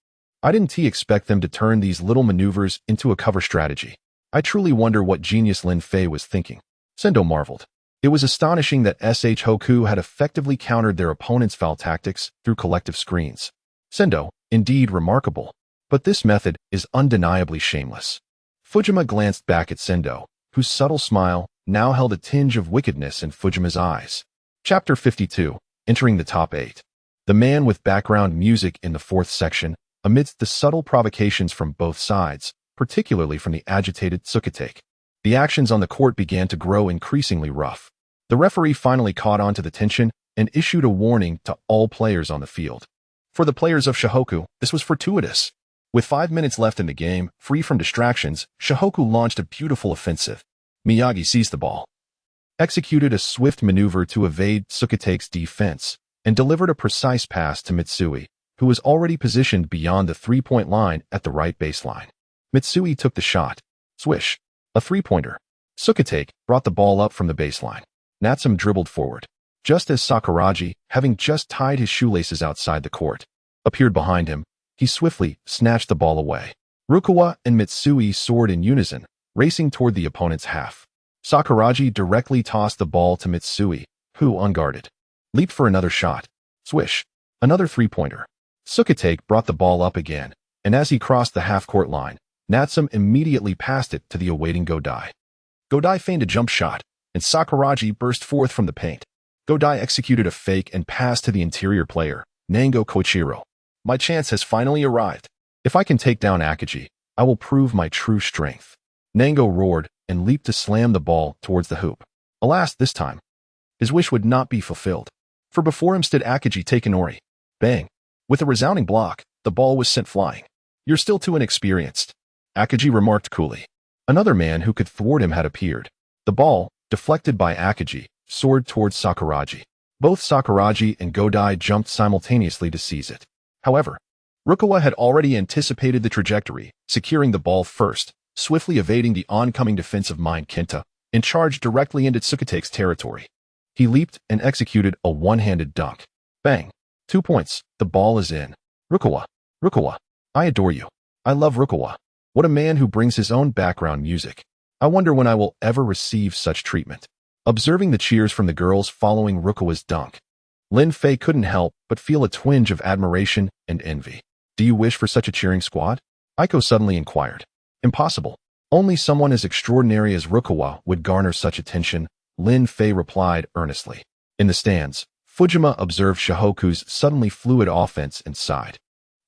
I didn't expect them to turn these little maneuvers into a cover strategy. I truly wonder what genius Lin Fei was thinking. Sendō marveled. It was astonishing that SH Hoku had effectively countered their opponent's foul tactics through collective screens. Sendō, indeed remarkable, but this method is undeniably shameless. Fujima glanced back at Sendō, whose subtle smile now held a tinge of wickedness in Fujima's eyes. Chapter 52, entering the top 8. The man with background music in the 4th section, amidst the subtle provocations from both sides, particularly from the agitated Tsukitake. The actions on the court began to grow increasingly rough. The referee finally caught on to the tension and issued a warning to all players on the field. For the players of Shohoku, this was fortuitous. With 5 minutes left in the game, free from distractions, Shohoku launched a beautiful offensive. Miyagi seized the ball, executed a swift maneuver to evade Tsukitake's defense, and delivered a precise pass to Mitsui, who was already positioned beyond the three-point line at the right baseline. Mitsui took the shot. Swish. A three-pointer. Tsukitake brought the ball up from the baseline. Natsum dribbled forward, just as Sakuragi, having just tied his shoelaces outside the court, appeared behind him. He swiftly snatched the ball away. Rukawa and Mitsui soared in unison, racing toward the opponent's half. Sakuragi directly tossed the ball to Mitsui, who, unguarded, leaped for another shot. Swish. Another three-pointer. Tsukitake brought the ball up again, and as he crossed the half-court line, Natsum immediately passed it to the awaiting Godai. Godai feigned a jump shot, and Sakuragi burst forth from the paint. Godai executed a fake and passed to the interior player, Nango Koichiro. My chance has finally arrived. If I can take down Akagi, I will prove my true strength. Nango roared and leaped to slam the ball towards the hoop. Alas, this time, his wish would not be fulfilled. For before him stood Akagi Takenori. Bang! With a resounding block, the ball was sent flying. You're still too inexperienced, Akagi remarked coolly. Another man who could thwart him had appeared. The ball, deflected by Akagi, soared towards Sakuragi. Both Sakuragi and Godai jumped simultaneously to seize it. However, Rukawa had already anticipated the trajectory, securing the ball first, swiftly evading the oncoming defensive mind Kenta, and charged directly into Tsukate's territory. He leaped and executed a one-handed dunk. Bang! 2 points. The ball is in. Rukawa. Rukawa. I adore you. I love Rukawa. What a man who brings his own background music. I wonder when I will ever receive such treatment. Observing the cheers from the girls following Rukawa's dunk, Lin Fei couldn't help but feel a twinge of admiration and envy. Do you wish for such a cheering squad? Aiko suddenly inquired. Impossible. Only someone as extraordinary as Rukawa would garner such attention, Lin Fei replied earnestly. In the stands, Fujima observed Shihoku's suddenly fluid offense and sighed.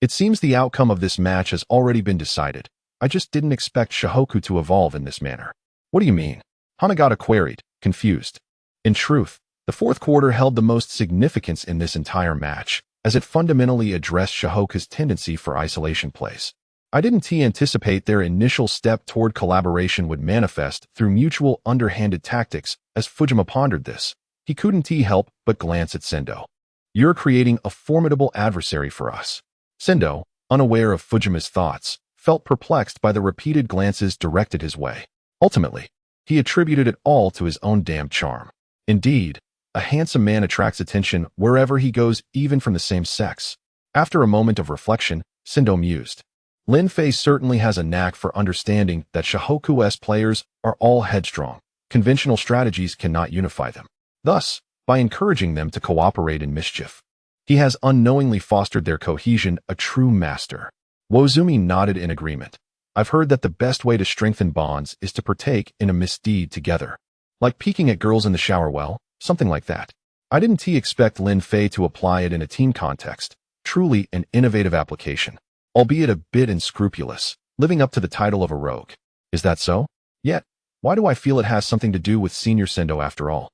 It seems the outcome of this match has already been decided. I just didn't expect Shihoku to evolve in this manner. What do you mean? Hanagata queried, confused. In truth, the fourth quarter held the most significance in this entire match, as it fundamentally addressed Shihoku's tendency for isolation plays. I didn't anticipate their initial step toward collaboration would manifest through mutual underhanded tactics. As Fujima pondered this, he couldn't help but glance at Sendō. You're creating a formidable adversary for us. Sendō, unaware of Fujima's thoughts, felt perplexed by the repeated glances directed his way. Ultimately, he attributed it all to his own damned charm. Indeed, a handsome man attracts attention wherever he goes, even from the same sex. After a moment of reflection, Sendō mused. Lin Fei certainly has a knack for understanding that Shihoku's players are all headstrong. Conventional strategies cannot unify them. Thus, by encouraging them to cooperate in mischief, he has unknowingly fostered their cohesion, a true master. Wozumi nodded in agreement. I've heard that the best way to strengthen bonds is to partake in a misdeed together. Like peeking at girls in the shower well, something like that. I didn't expect Lin Fei to apply it in a team context. Truly an innovative application. Albeit a bit unscrupulous, living up to the title of a rogue. Is that so? Yet, why do I feel it has something to do with Senior Sendō after all?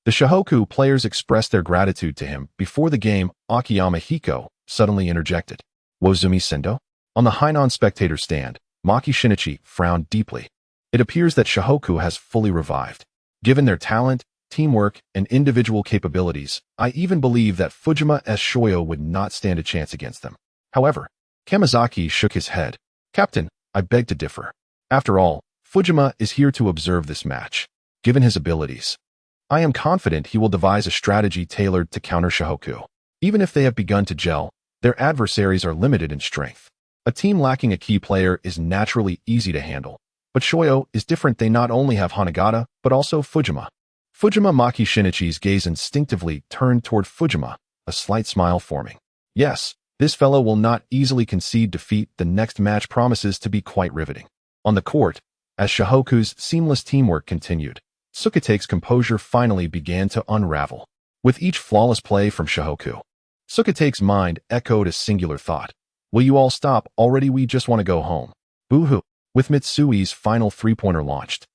The Shihoku players expressed their gratitude to him before the game. Akiyama Hiko suddenly interjected. Wozumi Sendō? On the Hainan spectator stand, Maki Shinichi frowned deeply. It appears that Shihoku has fully revived. Given their talent, teamwork, and individual capabilities, I even believe that Fujima's Shoyo would not stand a chance against them. However, Kamizaki shook his head. Captain, I beg to differ. After all, Fujima is here to observe this match. Given his abilities, I am confident he will devise a strategy tailored to counter Shihoku. Even if they have begun to gel, their adversaries are limited in strength. A team lacking a key player is naturally easy to handle. But Shoyo is different. They not only have Hanagata, but also Fujima. Maki Shinichi's gaze instinctively turned toward Fujima, a slight smile forming. Yes, this fellow will not easily concede defeat. The next match promises to be quite riveting. On the court, as Shihoku's seamless teamwork continued, Tsukate's composure finally began to unravel. With each flawless play from Shihoku, Tsukate's mind echoed a singular thought. Will you all stop already? We just want to go home. Boo-hoo. With Mitsui's final three-pointer launched,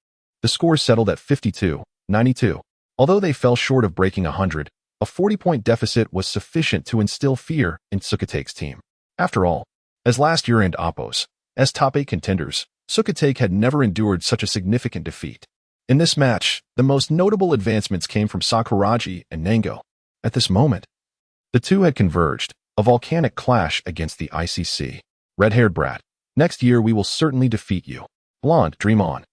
the score settled at 52-92. Although they fell short of breaking 100, a 40-point deficit was sufficient to instill fear in Tsukate's team. After all, as last year and Appos, as top 8 contenders, Tsukate had never endured such a significant defeat. In this match, the most notable advancements came from Sakuragi and Nango. At this moment, the two had converged, a volcanic clash against the ICC. Red-haired brat, next year we will certainly defeat you. Blonde, dream on.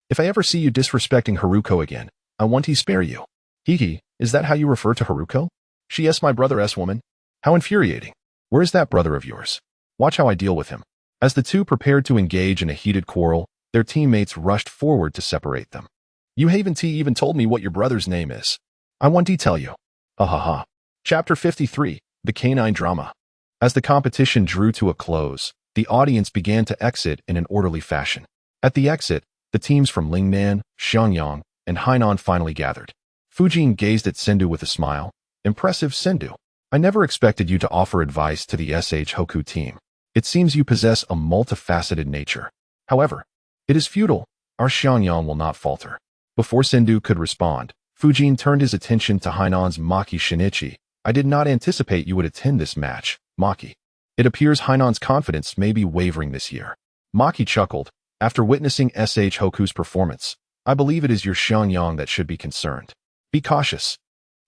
If I ever see you disrespecting Haruko again, I want to spare you. Hiki, is that how you refer to Haruko? She is my brother's woman. How infuriating. Where is that brother of yours? Watch how I deal with him. As the two prepared to engage in a heated quarrel, their teammates rushed forward to separate them. You haven't even told me what your brother's name is. I want to tell you. Ha ha ha. Chapter 53, The Canine Drama. As the competition drew to a close, the audience began to exit in an orderly fashion. At the exit, the teams from Lingnan, Xianyang, and Hainan finally gathered. Fujin gazed at Sendō with a smile. Impressive, Sendō. I never expected you to offer advice to the Shihoku team. It seems you possess a multifaceted nature. However, it is futile. Our Xianyang will not falter. Before Sendō could respond, Fujin turned his attention to Hainan's Maki Shinichi. I did not anticipate you would attend this match, Maki. It appears Hainan's confidence may be wavering this year. Maki chuckled. After witnessing Shihoku's performance, I believe it is your Xianyang that should be concerned. Be cautious.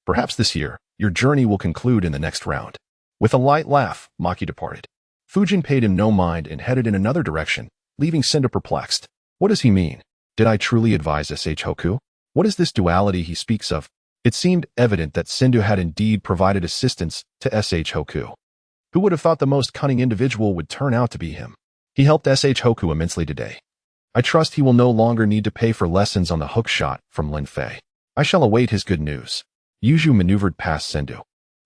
Perhaps this year, Your journey will conclude in the next round. With a light laugh, Maki departed. Fujin paid him no mind and headed in another direction, leaving Sendō perplexed. What does he mean? Did I truly advise SH Hoku? What is this duality he speaks of? It seemed evident that Sendō had indeed provided assistance to SH Hoku. Who would have thought the most cunning individual would turn out to be him? He helped SH Hoku immensely today. I trust he will no longer need to pay for lessons on the hook shot from Lin Fei. I shall await his good news. Yuju maneuvered past Sendō,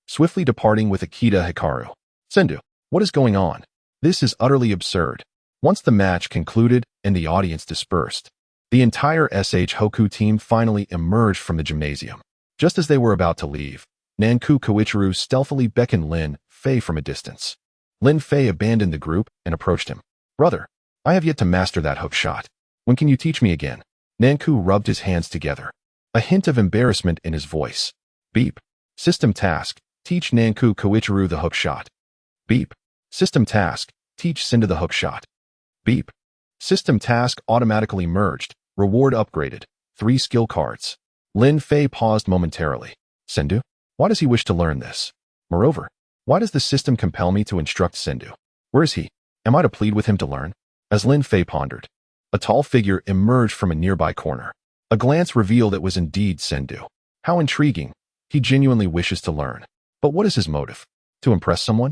swiftly departing with Akita Hikaru. Sendō, what is going on? This is utterly absurd. Once the match concluded and the audience dispersed, the entire SH Hoku team finally emerged from the gymnasium. Just as they were about to leave, Nanku Koichiro stealthily beckoned Lin Fei from a distance. Lin Fei abandoned the group and approached him. Brother, I have yet to master that hook shot. When can you teach me again? Nanku rubbed his hands together, a hint of embarrassment in his voice. Beep. System task. Teach Nanku Koichiro the hook shot. Beep. System task. Teach Sendō the hook shot. Beep. System task automatically merged. Reward upgraded. 3 skill cards. Lin Fei paused momentarily. Sendō? Why does he wish to learn this? Moreover, why does the system compel me to instruct Sendō? Where is he? Am I to plead with him to learn? As Lin Fei pondered, a tall figure emerged from a nearby corner. A glance revealed it was indeed Sendō. How intriguing. He genuinely wishes to learn. But what is his motive? To impress someone?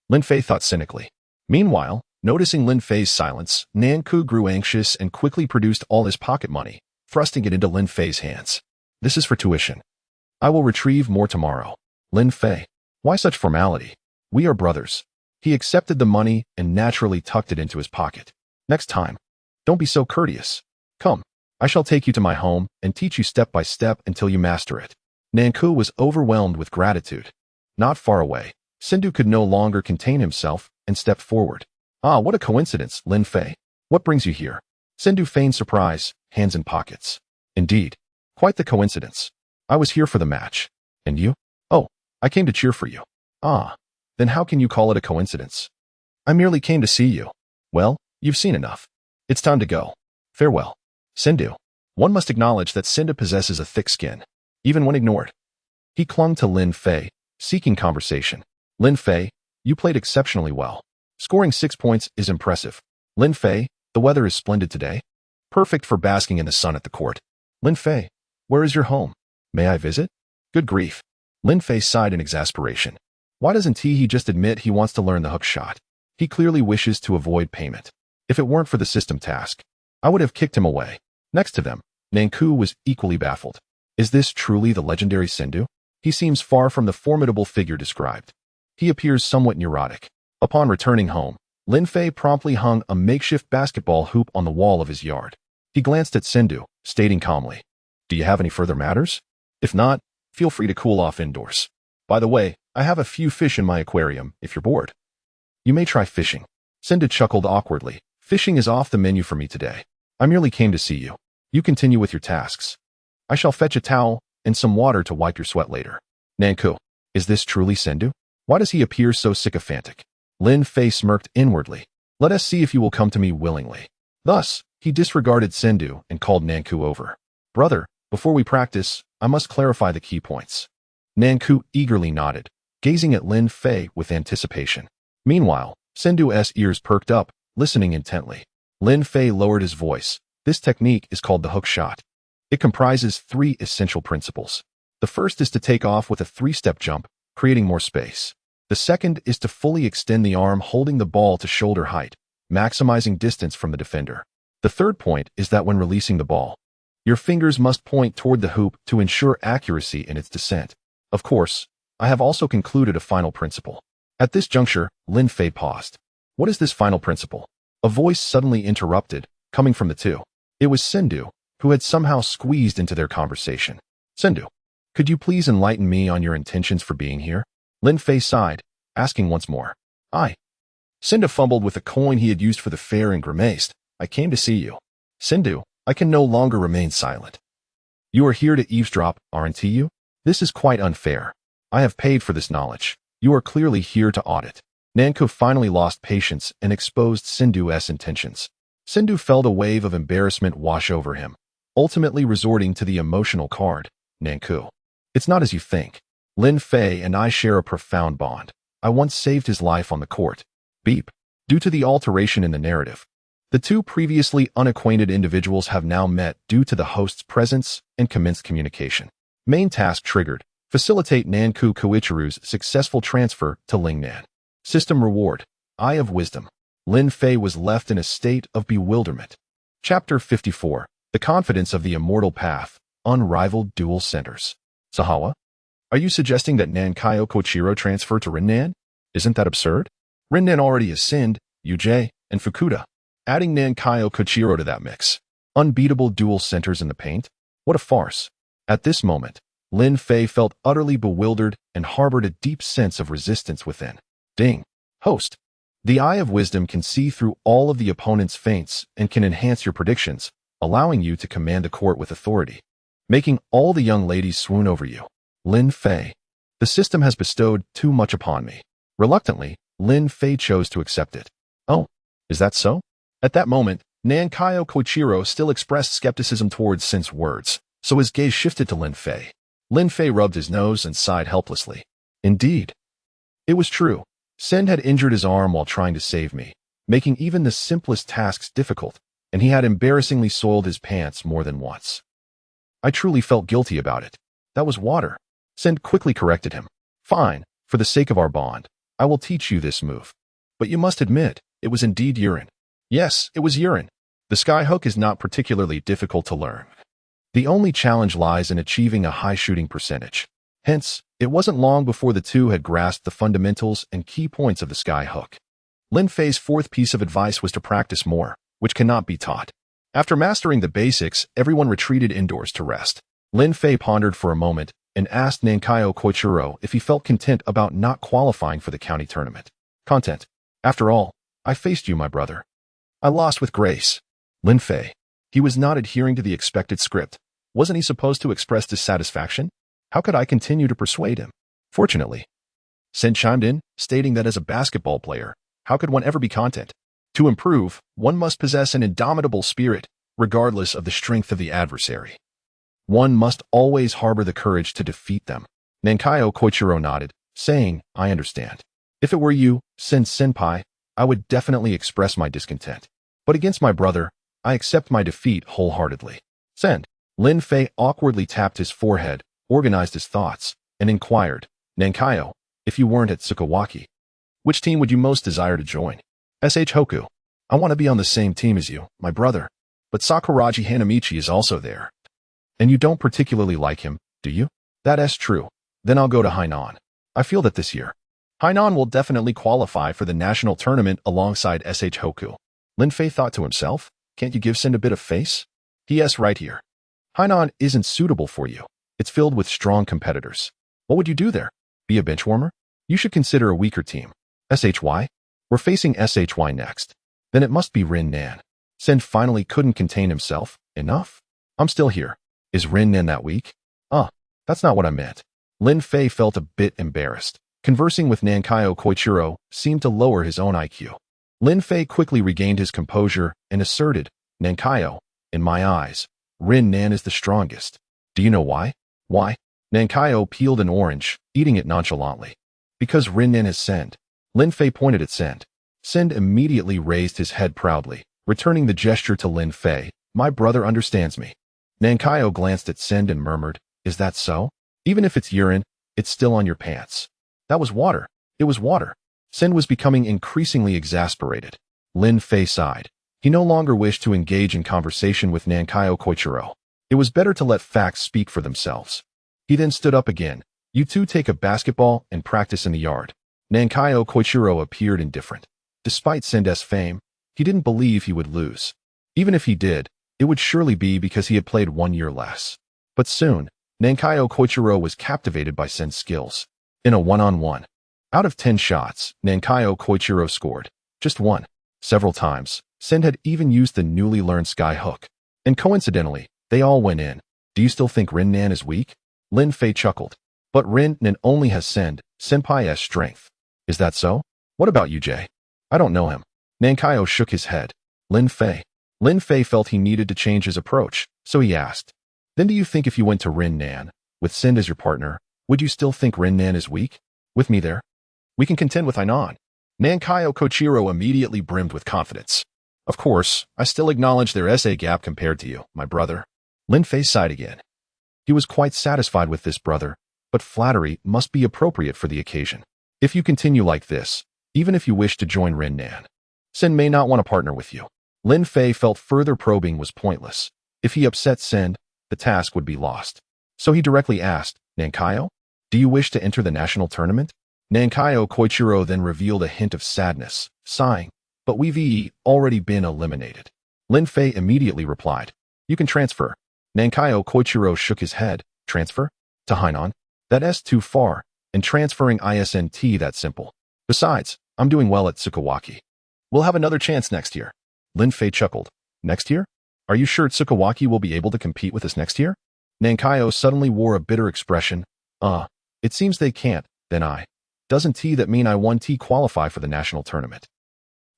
Lin Fei thought cynically. Meanwhile, noticing Lin Fei's silence, Nanku grew anxious and quickly produced all his pocket money, thrusting it into Lin Fei's hands. This is for tuition. I will retrieve more tomorrow. Lin Fei, why such formality? We are brothers. He accepted the money and naturally tucked it into his pocket. Next time, don't be so courteous. Come, I shall take you to my home and teach you step by step until you master it. Nanku was overwhelmed with gratitude. Not far away, Sendō could no longer contain himself and stepped forward. Ah, what a coincidence, Lin Fei. What brings you here? Sendō feigned surprise, hands in pockets. Indeed, quite the coincidence. I was here for the match. And you? Oh, I came to cheer for you. Ah, then how can you call it a coincidence? I merely came to see you. Well, you've seen enough. It's time to go. Farewell. Sendō. One must acknowledge that Sendō possesses a thick skin, even when ignored. He clung to Lin Fei, seeking conversation. Lin Fei, you played exceptionally well. Scoring 6 points is impressive. Lin Fei, the weather is splendid today. Perfect for basking in the sun at the court. Lin Fei, where is your home? May I visit? Good grief. Lin Fei sighed in exasperation. Why doesn't he just admit he wants to learn the hook shot? He clearly wishes to avoid payment. If it weren't for the system task, I would have kicked him away. Next to them, Nanku was equally baffled. Is this truly the legendary Sendō? He seems far from the formidable figure described. He appears somewhat neurotic. Upon returning home, Lin Fei promptly hung a makeshift basketball hoop on the wall of his yard. He glanced at Sendō, stating calmly, "Do you have any further matters? If not, feel free to cool off indoors. By the way, I have a few fish in my aquarium if you're bored. You may try fishing." Sendō chuckled awkwardly. Fishing is off the menu for me today. I merely came to see you. You continue with your tasks. I shall fetch a towel and some water to wipe your sweat later. Nanku, is this truly Sendō? Why does he appear so sycophantic? Lin Fei smirked inwardly. Let us see if you will come to me willingly. Thus, he disregarded Sendō and called Nanku over. Brother, before we practice, I must clarify the key points. Nanku eagerly nodded, gazing at Lin Fei with anticipation. Meanwhile, Sendō's ears perked up, listening intently. Lin Fei lowered his voice. This technique is called the hook shot. It comprises 3 essential principles. The first is to take off with a 3-step jump, creating more space. The second is to fully extend the arm holding the ball to shoulder height, maximizing distance from the defender. The third point is that when releasing the ball, your fingers must point toward the hoop to ensure accuracy in its descent. Of course, I have also concluded a final principle. At this juncture, Lin Fei paused. What is this final principle? A voice suddenly interrupted, coming from the two. It was Sendō, who had somehow squeezed into their conversation. Sendō, could you please enlighten me on your intentions for being here? Lin Fei sighed, asking once more. Sendō fumbled with the coin he had used for the fair and grimaced. I came to see you. Sendō, I can no longer remain silent. You are here to eavesdrop, aren't you? This is quite unfair. I have paid for this knowledge. You are clearly here to audit. Nanku finally lost patience and exposed Sendō's intentions. Sendō felt a wave of embarrassment wash over him, ultimately resorting to the emotional card. Nanku. It's not as you think. Lin Fei and I share a profound bond. I once saved his life on the court. Beep. Due to the alteration in the narrative, the two previously unacquainted individuals have now met due to the host's presence and commenced communication. Main task triggered. Facilitate Nanku Koichiru's successful transfer to Lingnan. System reward. Eye of Wisdom. Lin Fei was left in a state of bewilderment. Chapter 54. The Confidence of the Immortal Path. Unrivaled Dual Centers. Sahawa? Are you suggesting that Nankayo Koichiro transfer to Rinnan? Isn't that absurd? Rinnan already has Sind, Yujie, and Fukuda. Adding Nankayo Koichiro to that mix. Unbeatable dual centers in the paint? What a farce. At this moment, Lin Fei felt utterly bewildered and harbored a deep sense of resistance within. Ding. Host. The Eye of Wisdom can see through all of the opponent's feints and can enhance your predictions, allowing you to command the court with authority, making all the young ladies swoon over you. Lin Fei. The system has bestowed too much upon me. Reluctantly, Lin Fei chose to accept it. Oh, is that so? At that moment, Nankayo Koichiro still expressed skepticism towards Sind's words, so his gaze shifted to Lin Fei. Lin Fei rubbed his nose and sighed helplessly. Indeed. It was true. Sind had injured his arm while trying to save me, making even the simplest tasks difficult, and he had embarrassingly soiled his pants more than once. I truly felt guilty about it. That was water. Sind quickly corrected him. Fine, for the sake of our bond, I will teach you this move. But you must admit, it was indeed urine. Yes, it was urine. The sky hook is not particularly difficult to learn. The only challenge lies in achieving a high shooting percentage. Hence, it wasn't long before the two had grasped the fundamentals and key points of the sky hook. Lin Fei's fourth piece of advice was to practice more, which cannot be taught. After mastering the basics, everyone retreated indoors to rest. Lin Fei pondered for a moment and asked Nankayo Koichiro if he felt content about not qualifying for the county tournament. Content. After all, I faced you, my brother. I lost with grace. Lin Fei. He was not adhering to the expected script. Wasn't he supposed to express dissatisfaction? How could I continue to persuade him? Fortunately, Sind chimed in, stating that as a basketball player, how could one ever be content? To improve, one must possess an indomitable spirit, regardless of the strength of the adversary. One must always harbor the courage to defeat them. Nankayo Koichiro nodded, saying, I understand. If it were you, Senpai, I would definitely express my discontent. But against my brother, I accept my defeat wholeheartedly. Send. Lin Fei awkwardly tapped his forehead, organized his thoughts, and inquired, Nankayo, if you weren't at Tsukawaki, which team would you most desire to join? SH Hoku. I want to be on the same team as you, my brother. But Sakuragi Hanamichi is also there. And you don't particularly like him, do you? That's true. Then I'll go to Hainan. I feel that this year, Hainan will definitely qualify for the national tournament alongside SH Hoku. Lin Fei thought to himself, can't you give Sind a bit of face? Yes, right here. Hainan isn't suitable for you. It's filled with strong competitors. What would you do there? Be a benchwarmer? You should consider a weaker team. SHY? We're facing SHY next. Then it must be Rinnan. Sind finally couldn't contain himself. Enough? I'm still here. Is Rinnan that weak? That's not what I meant. Lin Fei felt a bit embarrassed. Conversing with Nankayo Koichiro seemed to lower his own IQ. Lin Fei quickly regained his composure and asserted, Nankayo, in my eyes, Rinnan is the strongest. Do you know why? Why? Nankayo peeled an orange, eating it nonchalantly. Because Rinnan has Sind. Lin Fei pointed at Sind. Sind immediately raised his head proudly, returning the gesture to Lin Fei. My brother understands me. Nankayo glanced at Sind and murmured, is that so? Even if it's urine, it's still on your pants. That was water. It was water. Sind was becoming increasingly exasperated. Lin Fei sighed. He no longer wished to engage in conversation with Nankayo Koichiro. It was better to let facts speak for themselves. He then stood up again. You two take a basketball and practice in the yard. Nankayo Koichiro appeared indifferent. Despite Sind's fame, he didn't believe he would lose. Even if he did, it would surely be because he had played 1 year less. But soon, Nankayo Koichiro was captivated by Sind's skills. In a one-on-one, out of 10 shots, Nankayo Koichiro scored. Just one. Several times, Sind had even used the newly learned sky hook. And coincidentally, they all went in. Do you still think Rinnan is weak? Lin Fei chuckled. But Rinnan only has Senpai's strength. Is that so? What about you, Jay? I don't know him. Nankayo shook his head. Lin Fei. Lin Fei felt he needed to change his approach, so he asked, then do you think if you went to Rinnan, with Sind as your partner, Would you still think Rinnan is weak? With me there? We can contend with Hainan. Nankayo Koichiro immediately brimmed with confidence. Of course, I still acknowledge their essay gap compared to you, my brother. Lin Fei sighed again. He was quite satisfied with this brother, but flattery must be appropriate for the occasion. If you continue like this, even if you wish to join Rinnan, Sen may not want to partner with you. Lin Fei felt further probing was pointless. If he upset Sen, the task would be lost. So he directly asked, Nankayo, do you wish to enter the national tournament? Nankayo Koichiro then revealed a hint of sadness, sighing, but we've already been eliminated. Lin Fei immediately replied, you can transfer. Nankayo Koichiro shook his head, transfer? To Hainan? That's too far, and transferring isn't that simple. Besides, I'm doing well at Tsukawaki. We'll have another chance next year. Lin Fei chuckled. Next year? Are you sure Tsukawaki will be able to compete with us next year? Nankayo suddenly wore a bitter expression. It seems they can't, then Doesn't that mean I won qualify for the national tournament?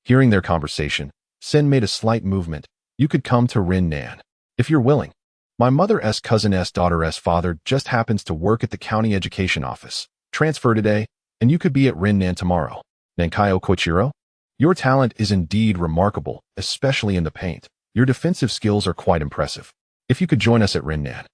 Hearing their conversation, Sen made a slight movement. You could come to Rinnan. If you're willing. My mother's cousin's daughter's father just happens to work at the county education office. Transfer today, and you could be at Rinnan tomorrow. Nankayo Koichiro? Your talent is indeed remarkable, especially in the paint. Your defensive skills are quite impressive. If you could join us at Rinnan,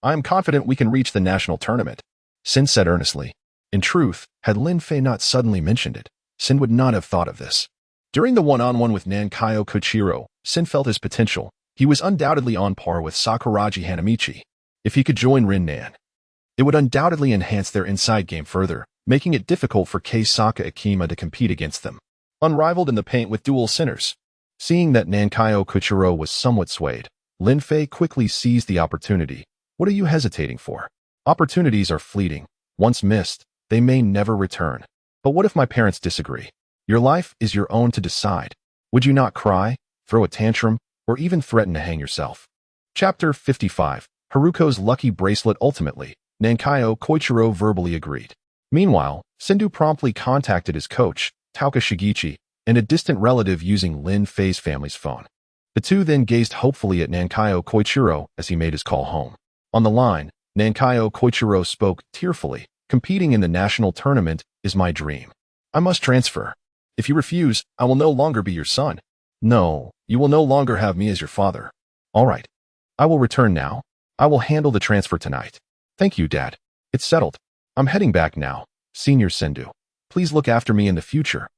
I am confident we can reach the national tournament. Sen said earnestly. In truth, had Lin Fei not suddenly mentioned it, Sen would not have thought of this. During the one-on-one with Nankayo Koichiro, Sen felt his potential. He was undoubtedly on par with Sakuragi Hanamichi. If he could join Rinnan, it would undoubtedly enhance their inside game further, making it difficult for Keisaka Akima to compete against them. Unrivaled in the paint with dual centers. Seeing that Nankayo Koichiro was somewhat swayed, Lin Fei quickly seized the opportunity. What are you hesitating for? Opportunities are fleeting. Once missed, they may never return. But what if my parents disagree? Your life is your own to decide. Would you not cry, throw a tantrum, or even threaten to hang yourself? Chapter 55. Haruko's lucky bracelet. Ultimately, Nankayo Koichiro verbally agreed. Meanwhile, Sendō promptly contacted his coach, Tauka Shigichi, and a distant relative using Lin Fei's family's phone. The two then gazed hopefully at Nankayo Koichiro as he made his call home. On the line, Nankayo Koichiro spoke tearfully. Competing in the national tournament is my dream. I must transfer. If you refuse, I will no longer be your son. No, you will no longer have me as your father. All right. I will return now. I will handle the transfer tonight. Thank you, Dad. It's settled. I'm heading back now. Senior Sendō. Please look after me in the future.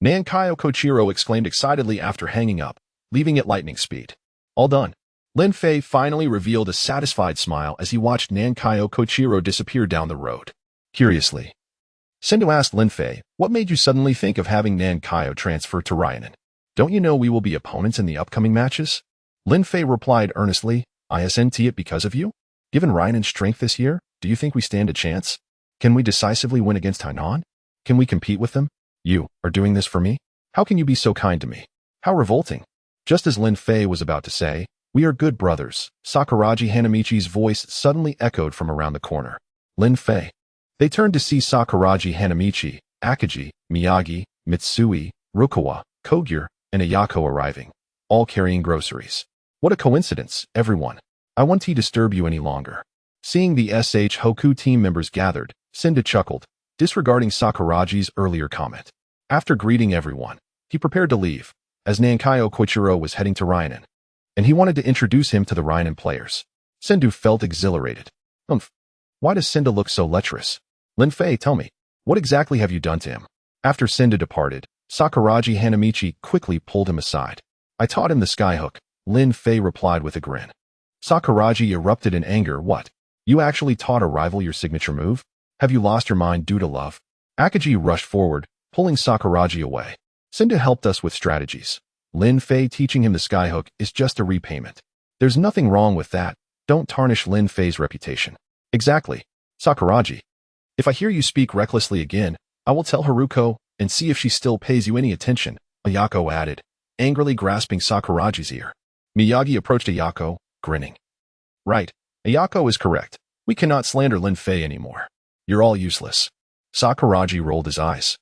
Nankayo Koichiro exclaimed excitedly after hanging up, leaving at lightning speed. All done. Lin Fei finally revealed a satisfied smile as he watched Nankayo Koichiro disappear down the road. Curiously, Sendō asked Lin Fei, what made you suddenly think of having Nankayo transfer to Rinnan? Don't you know we will be opponents in the upcoming matches? Lin Fei replied earnestly, isn't it because of you? Given Rinnan's strength this year, do you think we stand a chance? Can we decisively win against Hainan? Can we compete with them? You are doing this for me? How can you be so kind to me? How revolting. Just as Lin Fei was about to say, we are good brothers, Sakuragi Hanamichi's voice suddenly echoed from around the corner. Lin Fei. They turned to see Sakuragi Hanamichi, Akagi, Miyagi, Mitsui, Rukawa, Kogure, and Ayako arriving, all carrying groceries. What a coincidence, everyone. I won't disturb you any longer. Seeing the SH Hoku team members gathered, Sendō chuckled, disregarding Sakuragi's earlier comment. After greeting everyone, he prepared to leave, as Nankayo Koichiro was heading to Rinnan, and he wanted to introduce him to the Rinnan players. Sendō felt exhilarated. Why does Sendō look so lecherous? Lin Fei, tell me, what exactly have you done to him? After Sendō departed, Sakuragi Hanamichi quickly pulled him aside. I taught him the skyhook, Lin Fei replied with a grin. Sakuragi erupted in anger. What? You actually taught a rival your signature move? Have you lost your mind due to love? Akagi rushed forward, pulling Sakuragi away. Sendō helped us with strategies. Lin Fei teaching him the skyhook is just a repayment. There's nothing wrong with that. Don't tarnish Lin Fei's reputation. Exactly. Sakuragi. If I hear you speak recklessly again, I will tell Haruko and see if she still pays you any attention, Ayako added, angrily grasping Sakuragi's ear. Miyagi approached Ayako, grinning. Right, Ayako is correct. We cannot slander Lin Fei anymore. You're all useless. Sakuragi rolled his eyes,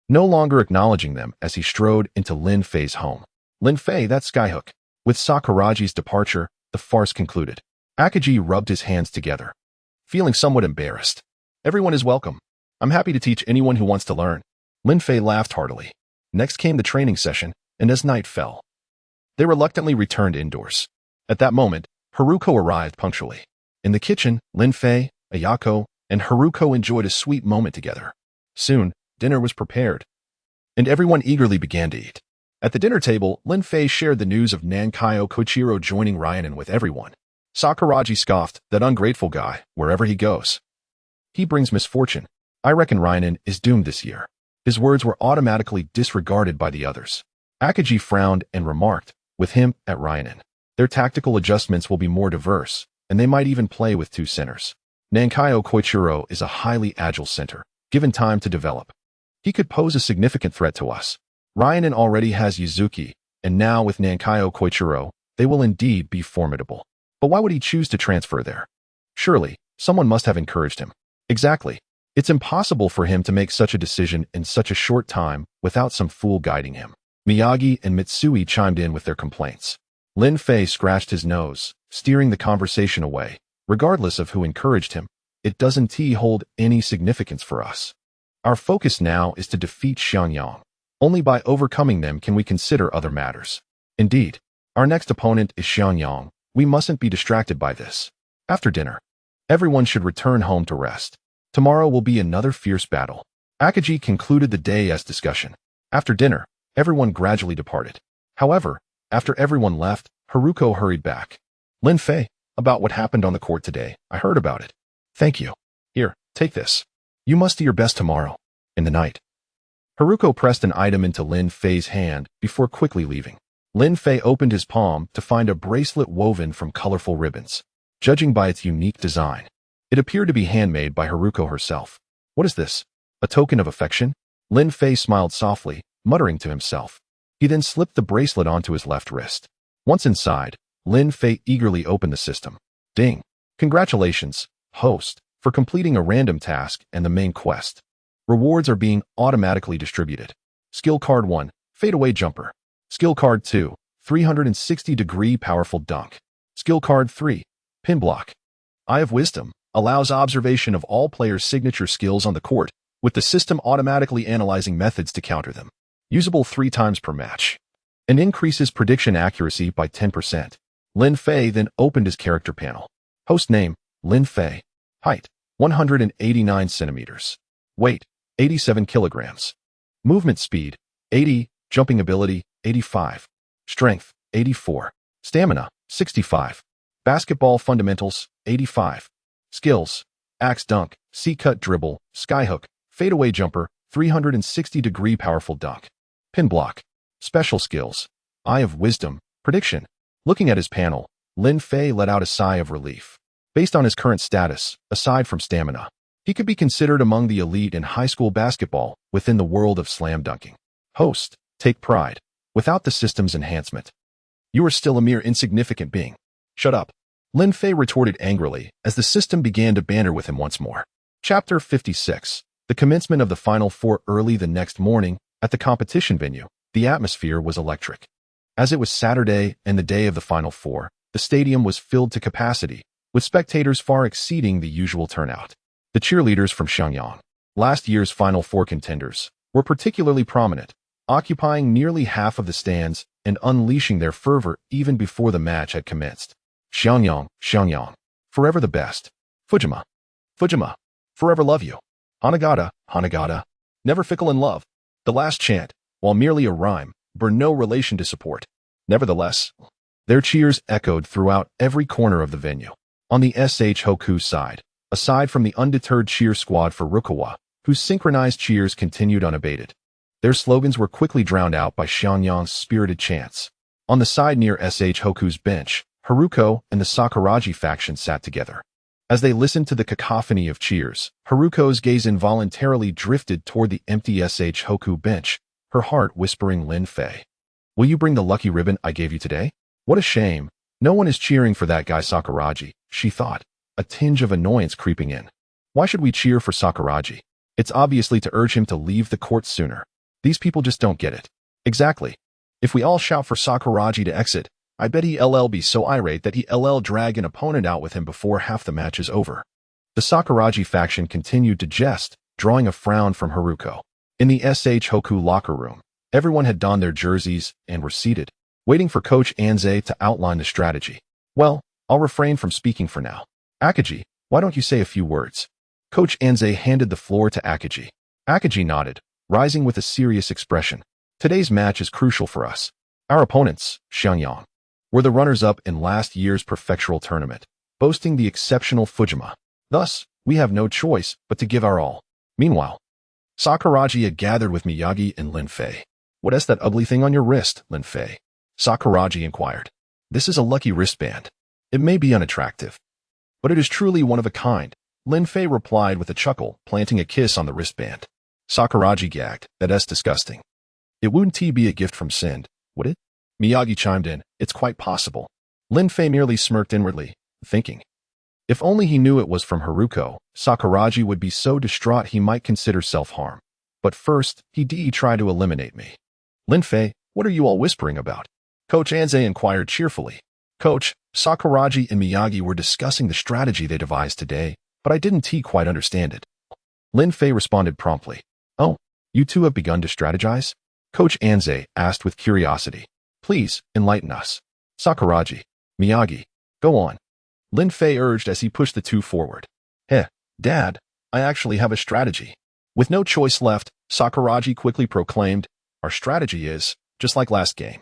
no longer acknowledging them as he strode into Lin Fei's home. Lin Fei, that skyhook. With Sakuragi's departure, the farce concluded. Akagi rubbed his hands together, feeling somewhat embarrassed. Everyone is welcome. I'm happy to teach anyone who wants to learn. Lin Fei laughed heartily. Next came the training session, and as night fell, they reluctantly returned indoors. At that moment, Haruko arrived punctually. In the kitchen, Lin Fei, Ayako, and Haruko enjoyed a sweet moment together. Soon, dinner was prepared, and everyone eagerly began to eat. At the dinner table, Lin Fei shared the news of Nankyo Koichiro joining Ryanen with everyone. Sakuragi scoffed, that ungrateful guy, wherever he goes. He brings misfortune. I reckon Ryanen is doomed this year. His words were automatically disregarded by the others. Akagi frowned and remarked, with him at Ryanen, their tactical adjustments will be more diverse, and they might even play with two centers. Nankyo Koichiro is a highly agile center, given time to develop. He could pose a significant threat to us. Ryanen already has Yuzuki, and now with Nankyo Koichiro, they will indeed be formidable. But why would he choose to transfer there? Surely, someone must have encouraged him. Exactly. It's impossible for him to make such a decision in such a short time without some fool guiding him. Miyagi and Mitsui chimed in with their complaints. Lin Fei scratched his nose, steering the conversation away. Regardless of who encouraged him, it doesn't hold any significance for us. Our focus now is to defeat Xiangyang. Only by overcoming them can we consider other matters. Indeed, our next opponent is Xiangyang. We mustn't be distracted by this. After dinner, everyone should return home to rest. Tomorrow will be another fierce battle. Akagi concluded the day as discussion. After dinner, everyone gradually departed. However, after everyone left, Haruko hurried back. Lin Fei, about what happened on the court today, I heard about it. Thank you. Here, take this. You must do your best tomorrow. In the night. Haruko pressed an item into Lin Fei's hand before quickly leaving. Lin Fei opened his palm to find a bracelet woven from colorful ribbons. Judging by its unique design, it appeared to be handmade by Haruko herself. What is this? A token of affection? Lin Fei smiled softly, muttering to himself. He then slipped the bracelet onto his left wrist. Once inside, Lin Fei eagerly opened the system. Ding! Congratulations, host, for completing a random task and the main quest. Rewards are being automatically distributed. Skill Card 1, Fadeaway Jumper. Skill Card 2, 360-degree Powerful Dunk. Skill Card 3, Pin Block. Eye of Wisdom allows observation of all players' signature skills on the court, with the system automatically analyzing methods to counter them. Usable 3 times per match. And increases prediction accuracy by 10%. Lin Fei then opened his character panel. Host name, Lin Fei. Height, 189 centimeters. Weight, 87 kilograms. Movement speed, 80. Jumping ability, 85. Strength, 84. Stamina, 65. Basketball fundamentals, 85. Skills, Axe Dunk, C-Cut Dribble, Skyhook, Fadeaway Jumper, 360-degree Powerful Dunk. Pin Block. Special skills, Eye of Wisdom, Prediction. Looking at his panel, Lin Fei let out a sigh of relief. Based on his current status, aside from stamina, he could be considered among the elite in high school basketball within the world of slam dunking. Host, take pride. Without the system's enhancement, you are still a mere insignificant being. Shut up. Lin Fei retorted angrily as the system began to banter with him once more. Chapter 56. The commencement of the Final Four. Early the next morning, at the competition venue, the atmosphere was electric. As it was Saturday and the day of the Final Four, the stadium was filled to capacity, with spectators far exceeding the usual turnout. The cheerleaders from Xiangyang, last year's Final Four contenders, were particularly prominent, occupying nearly half of the stands and unleashing their fervor even before the match had commenced. Xiangyang, Xiangyang, forever the best. Fujima, Fujima, forever love you. Hanagata, Hanagata, never fickle in love. The last chant, while merely a rhyme, bore no relation to support. Nevertheless, their cheers echoed throughout every corner of the venue. On the SH Hoku side, aside from the undeterred cheer squad for Rukawa, whose synchronized cheers continued unabated, their slogans were quickly drowned out by Xiangyang's spirited chants. On the side near SH Hoku's bench, Haruko and the Sakuragi faction sat together. As they listened to the cacophony of cheers, Haruko's gaze involuntarily drifted toward the empty SH Hoku bench, her heart whispering Lin Fei. Will you bring the lucky ribbon I gave you today? What a shame. No one is cheering for that guy Sakuragi, she thought, a tinge of annoyance creeping in. Why should we cheer for Sakuragi? It's obviously to urge him to leave the court sooner. These people just don't get it. Exactly. If we all shout for Sakuragi to exit, I bet he'll be so irate that he'll drag an opponent out with him before half the match is over. The Sakuragi faction continued to jest, drawing a frown from Haruko. In the SH Hoku locker room, everyone had donned their jerseys and were seated, waiting for Coach Anze to outline the strategy. Well, I'll refrain from speaking for now. Akagi, why don't you say a few words? Coach Anze handed the floor to Akagi. Akagi nodded, rising with a serious expression. Today's match is crucial for us. Our opponents, Xiangyang, were the runners-up in last year's prefectural tournament, boasting the exceptional Fujima. Thus, we have no choice but to give our all. Meanwhile, Sakuragi had gathered with Miyagi and Lin Fei. What is that ugly thing on your wrist, Lin Fei? Sakuragi inquired. This is a lucky wristband. It may be unattractive, but it is truly one of a kind, Lin Fei replied with a chuckle, planting a kiss on the wristband. Sakuragi gagged. That's disgusting. It wouldn't be a gift from Send, would it? Miyagi chimed in. It's quite possible. Lin Fei merely smirked inwardly, thinking. If only he knew it was from Haruko, Sakuragi would be so distraught he might consider self-harm. But first, he'd try to eliminate me. Lin Fei, what are you all whispering about? Coach Anze inquired cheerfully. Coach, Sakuragi and Miyagi were discussing the strategy they devised today, but I didn't quite understand it. Lin Fei responded promptly. Oh, you two have begun to strategize? Coach Anze asked with curiosity. Please, enlighten us. Sakuragi, Miyagi, go on. Lin Fei urged as he pushed the two forward. Dad, I actually have a strategy. With no choice left, Sakuragi quickly proclaimed, our strategy is, just like last game.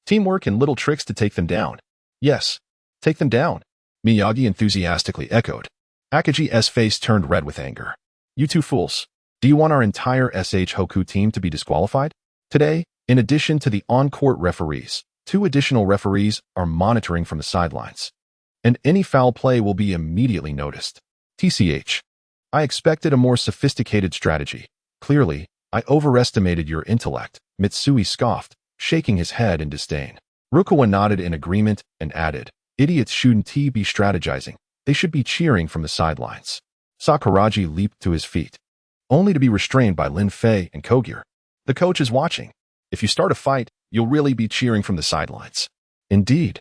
Teamwork and little tricks to take them down. Yes, take them down. Miyagi enthusiastically echoed. Akagi's face turned red with anger. You two fools. Do you want our entire SH Hoku team to be disqualified? Today, in addition to the on-court referees, 2 additional referees are monitoring from the sidelines. And any foul play will be immediately noticed. TCH. I expected a more sophisticated strategy. Clearly, I overestimated your intellect, Mitsui scoffed, shaking his head in disdain. Rukawa nodded in agreement and added, idiots shouldn't be strategizing. They should be cheering from the sidelines. Sakuragi leaped to his feet, only to be restrained by Lin Fei and Kogure. The coach is watching. If you start a fight, you'll really be cheering from the sidelines. Indeed.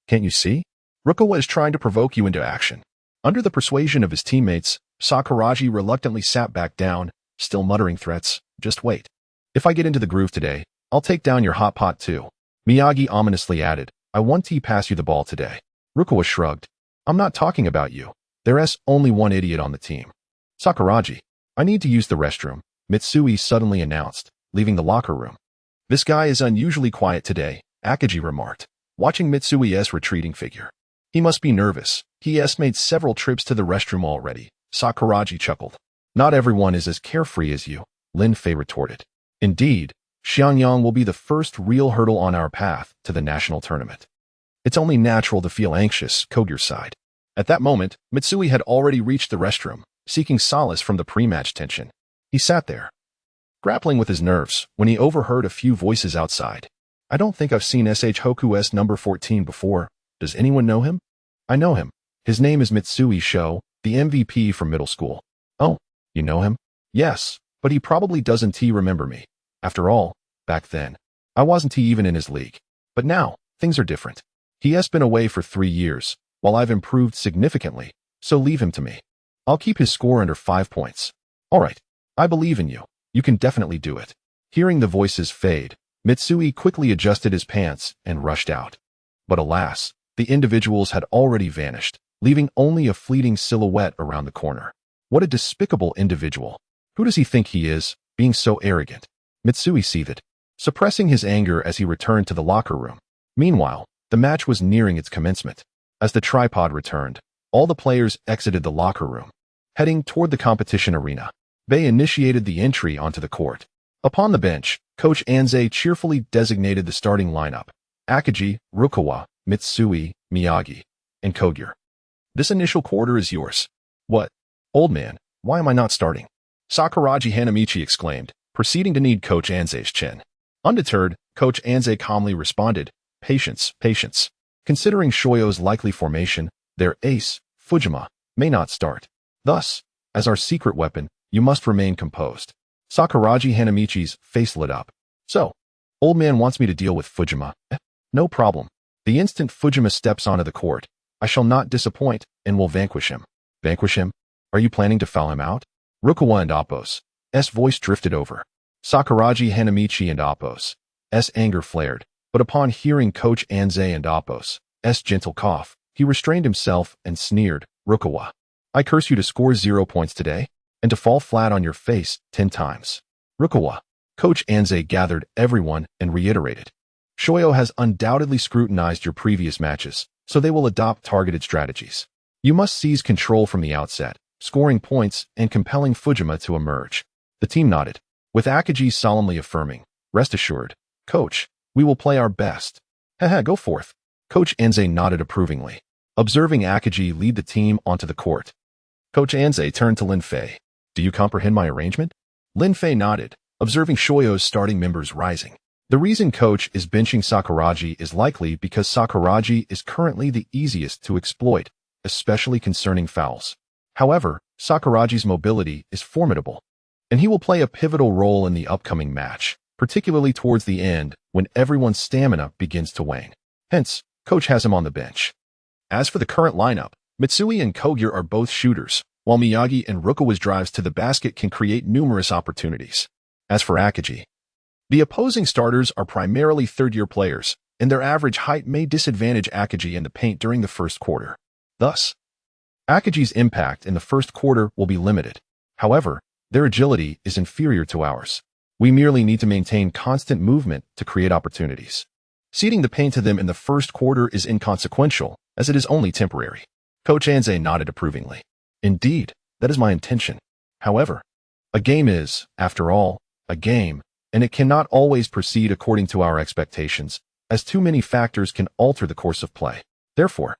Can't you see? Rukawa is trying to provoke you into action. Under the persuasion of his teammates, Sakuragi reluctantly sat back down, still muttering threats. Just wait. If I get into the groove today, I'll take down your hot pot too. Miyagi ominously added, I want to pass you the ball today. Rukawa shrugged. I'm not talking about you. There's only one idiot on the team. Sakuragi, I need to use the restroom, Mitsui suddenly announced, leaving the locker room. This guy is unusually quiet today, Akagi remarked, watching Mitsui's retreating figure. He must be nervous. He has made several trips to the restroom already. Sakuragi chuckled. Not everyone is as carefree as you, Lin Fei retorted. Indeed, Xiangyang will be the first real hurdle on our path to the national tournament. It's only natural to feel anxious, Kogure sighed. At that moment, Mitsui had already reached the restroom, seeking solace from the pre-match tension. He sat there, grappling with his nerves, when he overheard a few voices outside. I don't think I've seen SH Hoku's number 14 before. Does anyone know him? I know him. His name is Mitsui Sho, the MVP from middle school. Oh, you know him? Yes, but he probably doesn't remember me. After all, back then, I wasn't even in his league. But now, things are different. He has been away for 3 years, while I've improved significantly, so leave him to me. I'll keep his score under 5 points. All right, I believe in you. You can definitely do it. Hearing the voices fade, Mitsui quickly adjusted his pants and rushed out. But alas, the individuals had already vanished, leaving only a fleeting silhouette around the corner. What a despicable individual. Who does he think he is, being so arrogant? Mitsui seethed, suppressing his anger as he returned to the locker room. Meanwhile, the match was nearing its commencement. As the tripod returned, all the players exited the locker room, heading toward the competition arena. Bei initiated the entry onto the court. Upon the bench, Coach Anze cheerfully designated the starting lineup. Akagi, Rukawa, Mitsui, Miyagi, and Kogure. This initial quarter is yours. What? Old man, why am I not starting? Sakuragi Hanamichi exclaimed, proceeding to knead Coach Anze's chin. Undeterred, Coach Anze calmly responded, patience, patience. Considering Shoyo's likely formation, their ace, Fujima, may not start. Thus, as our secret weapon, you must remain composed. Sakuragi Hanamichi's face lit up. So, old man wants me to deal with Fujima. No problem. The instant Fujima steps onto the court, I shall not disappoint and will vanquish him. Vanquish him? Are you planning to foul him out? Rukawa and Appo's voice drifted over. Sakuragi Hanamichi and Appo's anger flared, but upon hearing Coach Anze and Appo's gentle cough, he restrained himself and sneered, Rukawa, I curse you to score 0 points today, and to fall flat on your face 10 times. Rukawa. Coach Anze gathered everyone and reiterated. Shoyo has undoubtedly scrutinized your previous matches, so they will adopt targeted strategies. You must seize control from the outset, scoring points and compelling Fujima to emerge. The team nodded, with Akagi solemnly affirming, rest assured, Coach, we will play our best. Haha, go forth. Coach Anze nodded approvingly, observing Akagi lead the team onto the court. Coach Anze turned to Lin Fei. Do you comprehend my arrangement? Lin Fei nodded, observing Shoyo's starting members rising. The reason Coach is benching Sakuragi is likely because Sakuragi is currently the easiest to exploit, especially concerning fouls. However, Sakuragi's mobility is formidable, and he will play a pivotal role in the upcoming match, particularly towards the end when everyone's stamina begins to wane. Hence, Coach has him on the bench. As for the current lineup, Mitsui and Kogure are both shooters, while Miyagi and Rukawa's drives to the basket can create numerous opportunities. As for Akagi, the opposing starters are primarily third-year players, and their average height may disadvantage Akagi in the paint during the first quarter. Thus, Akagi's impact in the first quarter will be limited. However, their agility is inferior to ours. We merely need to maintain constant movement to create opportunities. Ceding the paint to them in the first quarter is inconsequential, as it is only temporary. Coach Anze nodded approvingly. Indeed, that is my intention. However, a game is, after all, a game, and it cannot always proceed according to our expectations, as too many factors can alter the course of play. Therefore,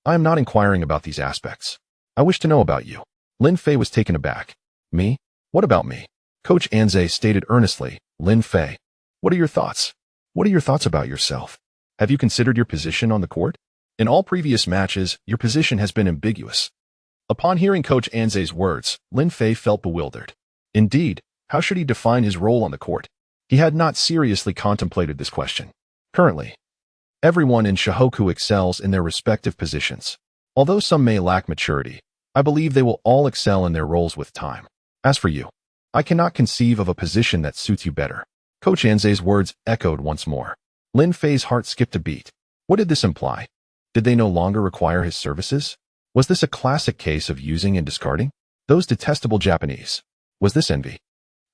I am not inquiring about these aspects. I wish to know about you. Lin Fei was taken aback. Me? What about me? Coach Anze stated earnestly, Lin Fei, what are your thoughts? What are your thoughts about yourself? Have you considered your position on the court? In all previous matches, your position has been ambiguous. Upon hearing Coach Anze's words, Lin Fei felt bewildered. Indeed, how should he define his role on the court? He had not seriously contemplated this question. Currently, everyone in Shohoku excels in their respective positions. Although some may lack maturity, I believe they will all excel in their roles with time. As for you, I cannot conceive of a position that suits you better. Coach Anze's words echoed once more. Lin Fei's heart skipped a beat. What did this imply? Did they no longer require his services? Was this a classic case of using and discarding? Those detestable Japanese. Was this envy?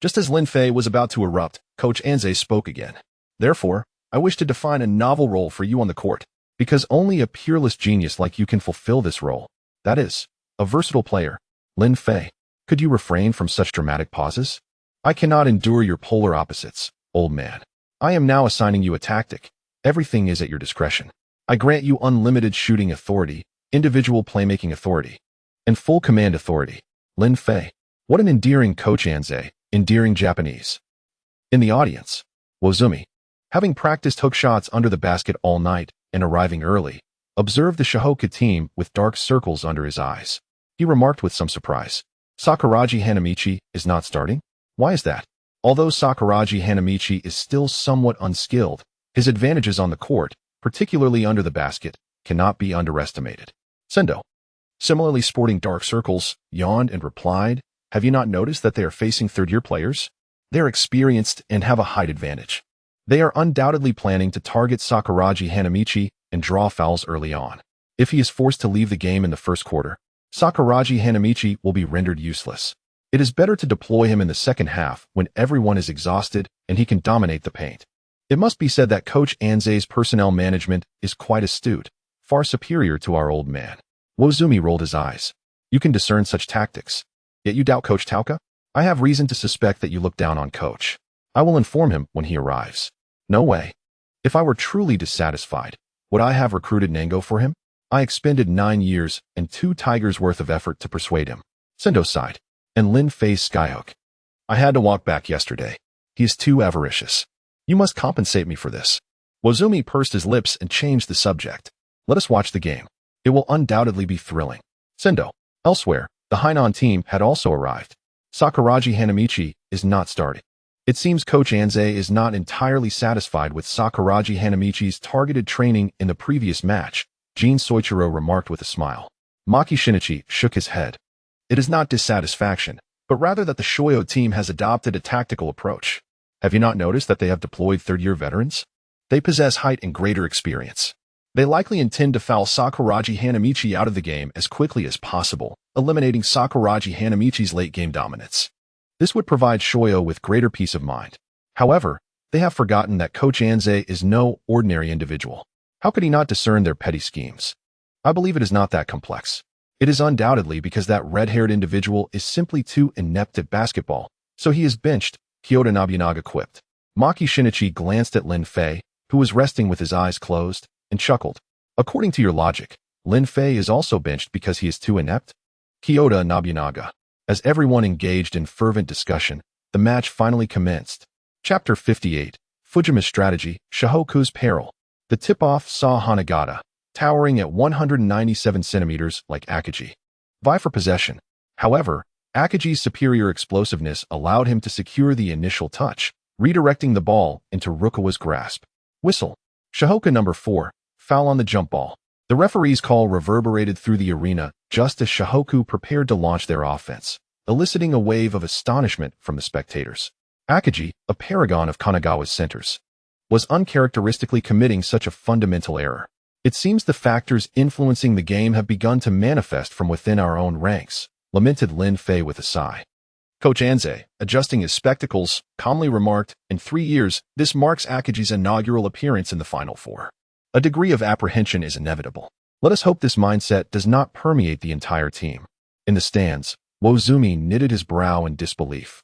Just as Lin Fei was about to erupt, Coach Anze spoke again. Therefore, I wish to define a novel role for you on the court, because only a peerless genius like you can fulfill this role. That is, a versatile player. Lin Fei, could you refrain from such dramatic pauses? I cannot endure your polar opposites, old man. I am now assigning you a tactic. Everything is at your discretion. I grant you unlimited shooting authority, individual playmaking authority, and full command authority. Lin Fei, what an endearing Coach Anze, endearing Japanese. In the audience, Wozumi, having practiced hook shots under the basket all night and arriving early, observed the Shohoku team with dark circles under his eyes. He remarked with some surprise, Sakuragi Hanamichi is not starting? Why is that? Although Sakuragi Hanamichi is still somewhat unskilled, his advantages on the court, particularly under the basket, cannot be underestimated. Sendō, similarly sporting dark circles, yawned and replied, have you not noticed that they are facing third-year players? They are experienced and have a height advantage. They are undoubtedly planning to target Sakuragi Hanamichi and draw fouls early on. If he is forced to leave the game in the first quarter, Sakuragi Hanamichi will be rendered useless. It is better to deploy him in the second half when everyone is exhausted and he can dominate the paint. It must be said that Coach Anze's personnel management is quite astute, far superior to our old man. Wozumi rolled his eyes. You can discern such tactics. Yet you doubt Coach Tauka? I have reason to suspect that you look down on Coach. I will inform him when he arrives. No way. If I were truly dissatisfied, would I have recruited Nango for him? I expended 9 years and 2 tigers' worth of effort to persuade him. Sendō sighed, and Lin Fei's skyhook. I had to walk back yesterday. He is too avaricious. You must compensate me for this. Wozumi pursed his lips and changed the subject. Let us watch the game. It will undoubtedly be thrilling. Sendō. Elsewhere, the Hainan team had also arrived. Sakuragi Hanamichi is not starting. It seems Coach Anze is not entirely satisfied with Sakuragi Hanamichi's targeted training in the previous match, Jin Soichiro remarked with a smile. Maki Shinichi shook his head. It is not dissatisfaction, but rather that the Shoyo team has adopted a tactical approach. Have you not noticed that they have deployed third-year veterans? They possess height and greater experience. They likely intend to foul Sakuragi Hanamichi out of the game as quickly as possible, eliminating Sakuragi Hanamichi's late-game dominance. This would provide Shoyo with greater peace of mind. However, they have forgotten that Coach Anze is no ordinary individual. How could he not discern their petty schemes? I believe it is not that complex. It is undoubtedly because that red-haired individual is simply too inept at basketball, so he is benched, Kyoto Nobunaga quipped. Maki Shinichi glanced at Lin Fei, who was resting with his eyes closed, and chuckled. According to your logic, Lin Fei is also benched because he is too inept? Kyoto Nobunaga. As everyone engaged in fervent discussion, the match finally commenced. Chapter 58, Fujima's Strategy, Shihoku's Peril. The tip-off saw Hanagata, towering at 197 centimeters like Akagi, vie for possession. However, Akagi's superior explosiveness allowed him to secure the initial touch, redirecting the ball into Rukawa's grasp. Whistle. Shihoku number 4, foul on the jump ball. The referee's call reverberated through the arena just as Shihoku prepared to launch their offense, eliciting a wave of astonishment from the spectators. Akagi, a paragon of Kanagawa's centers, was uncharacteristically committing such a fundamental error. It seems the factors influencing the game have begun to manifest from within our own ranks, lamented Lin Fei with a sigh. Coach Anze, adjusting his spectacles, calmly remarked, in 3 years, this marks Akagi's inaugural appearance in the Final Four. A degree of apprehension is inevitable. Let us hope this mindset does not permeate the entire team. In the stands, Wozumi knitted his brow in disbelief.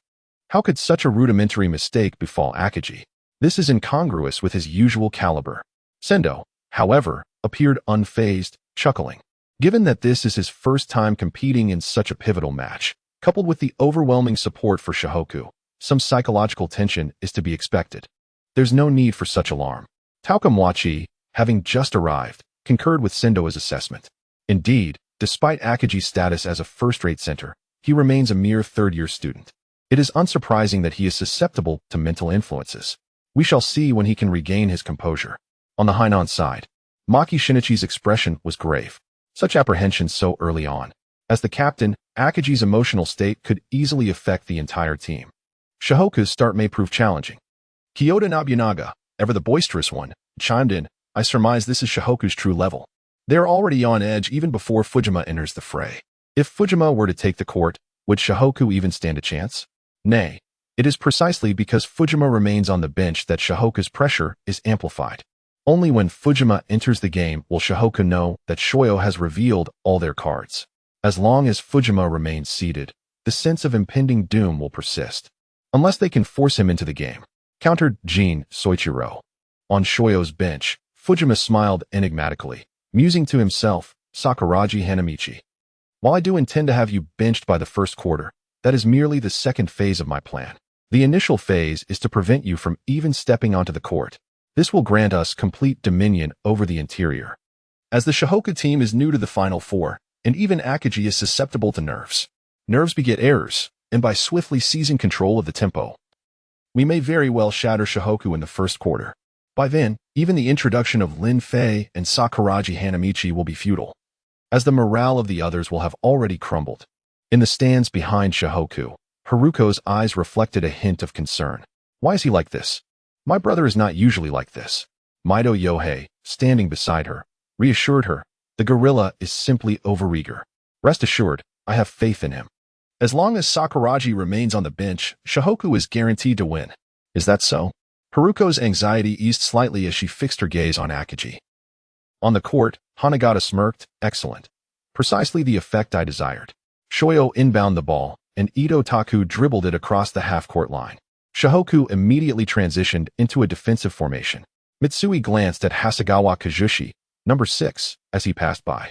How could such a rudimentary mistake befall Akagi? This is incongruous with his usual caliber. Sendō, however, appeared unfazed, chuckling. Given that this is his first time competing in such a pivotal match, coupled with the overwhelming support for Shihoku, some psychological tension is to be expected. There's no need for such alarm. Taokamwachi, having just arrived, concurred with Sendō's assessment. Indeed, despite Akagi's status as a first-rate center, he remains a mere third-year student. It is unsurprising that he is susceptible to mental influences. We shall see when he can regain his composure. On the Hainan side, Maki Shinichi's expression was grave. Such apprehension so early on. As the captain, Akagi's emotional state could easily affect the entire team. Shihoku's start may prove challenging. Kyoto Nobunaga, ever the boisterous one, chimed in, I surmise this is Shihoku's true level. They are already on edge even before Fujima enters the fray. If Fujima were to take the court, would Shihoku even stand a chance? Nay, it is precisely because Fujima remains on the bench that Shihoku's pressure is amplified. Only when Fujima enters the game will Shihoku know that Shoyo has revealed all their cards. As long as Fujima remains seated, the sense of impending doom will persist. Unless they can force him into the game, countered Jin Soichiro. On Shoyo's bench, Fujima smiled enigmatically, musing to himself, Sakuragi Hanamichi. While I do intend to have you benched by the first quarter, that is merely the second phase of my plan. The initial phase is to prevent you from even stepping onto the court. This will grant us complete dominion over the interior. As the Shihoku team is new to the Final Four, and even Akagi is susceptible to nerves. Nerves beget errors, and by swiftly seizing control of the tempo, we may very well shatter Shihoku in the first quarter. By then, even the introduction of Lin Fei and Sakuragi Hanamichi will be futile, as the morale of the others will have already crumbled. In the stands behind Shihoku, Haruko's eyes reflected a hint of concern. Why is he like this? My brother is not usually like this. Maido Yohei, standing beside her, reassured her. The gorilla is simply overeager. Rest assured, I have faith in him. As long as Sakuragi remains on the bench, Shihoku is guaranteed to win. Is that so? Haruko's anxiety eased slightly as she fixed her gaze on Akagi. On the court, Hanagata smirked, excellent. Precisely the effect I desired. Shoyo inbound the ball, and Ito Taku dribbled it across the half-court line. Shihoku immediately transitioned into a defensive formation. Mitsui glanced at Hasegawa Kazushi, number 6, as he passed by.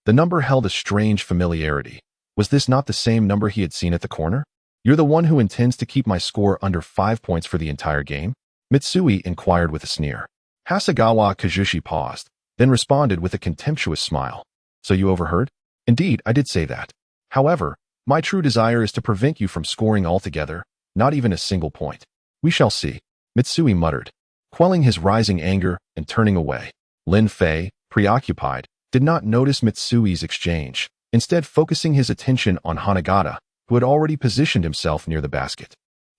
The number held a strange familiarity. Was this not the same number he had seen at the corner? You're the one who intends to keep my score under 5 points for the entire game? Mitsui inquired with a sneer. Hasegawa Kazushi paused, then responded with a contemptuous smile. So you overheard? Indeed, I did say that. However, my true desire is to prevent you from scoring altogether, not even a single point. We shall see, Mitsui muttered, quelling his rising anger and turning away. Lin Fei, preoccupied, did not notice Mitsui's exchange, instead focusing his attention on Hanagata, who had already positioned himself near the basket.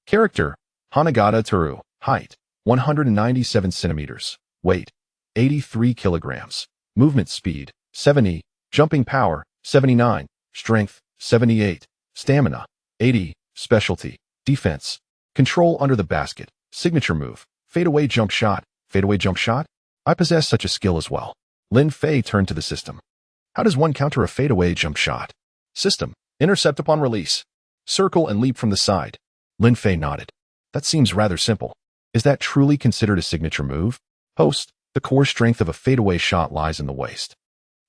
Character: Hanagata Toru. Height: 197 centimeters. Weight: 83 kilograms. Movement speed: 70. Jumping power: 79. Strength: 78. Stamina: 80. Specialty: defense. Control under the basket. Signature move: fadeaway jump shot. Fadeaway jump shot? I possess such a skill as well. Lin Fei turned to the system. How does one counter a fadeaway jump shot? System: intercept upon release. Circle and leap from the side. Lin Fei nodded. That seems rather simple. Is that truly considered a signature move? Host: the core strength of a fadeaway shot lies in the waist.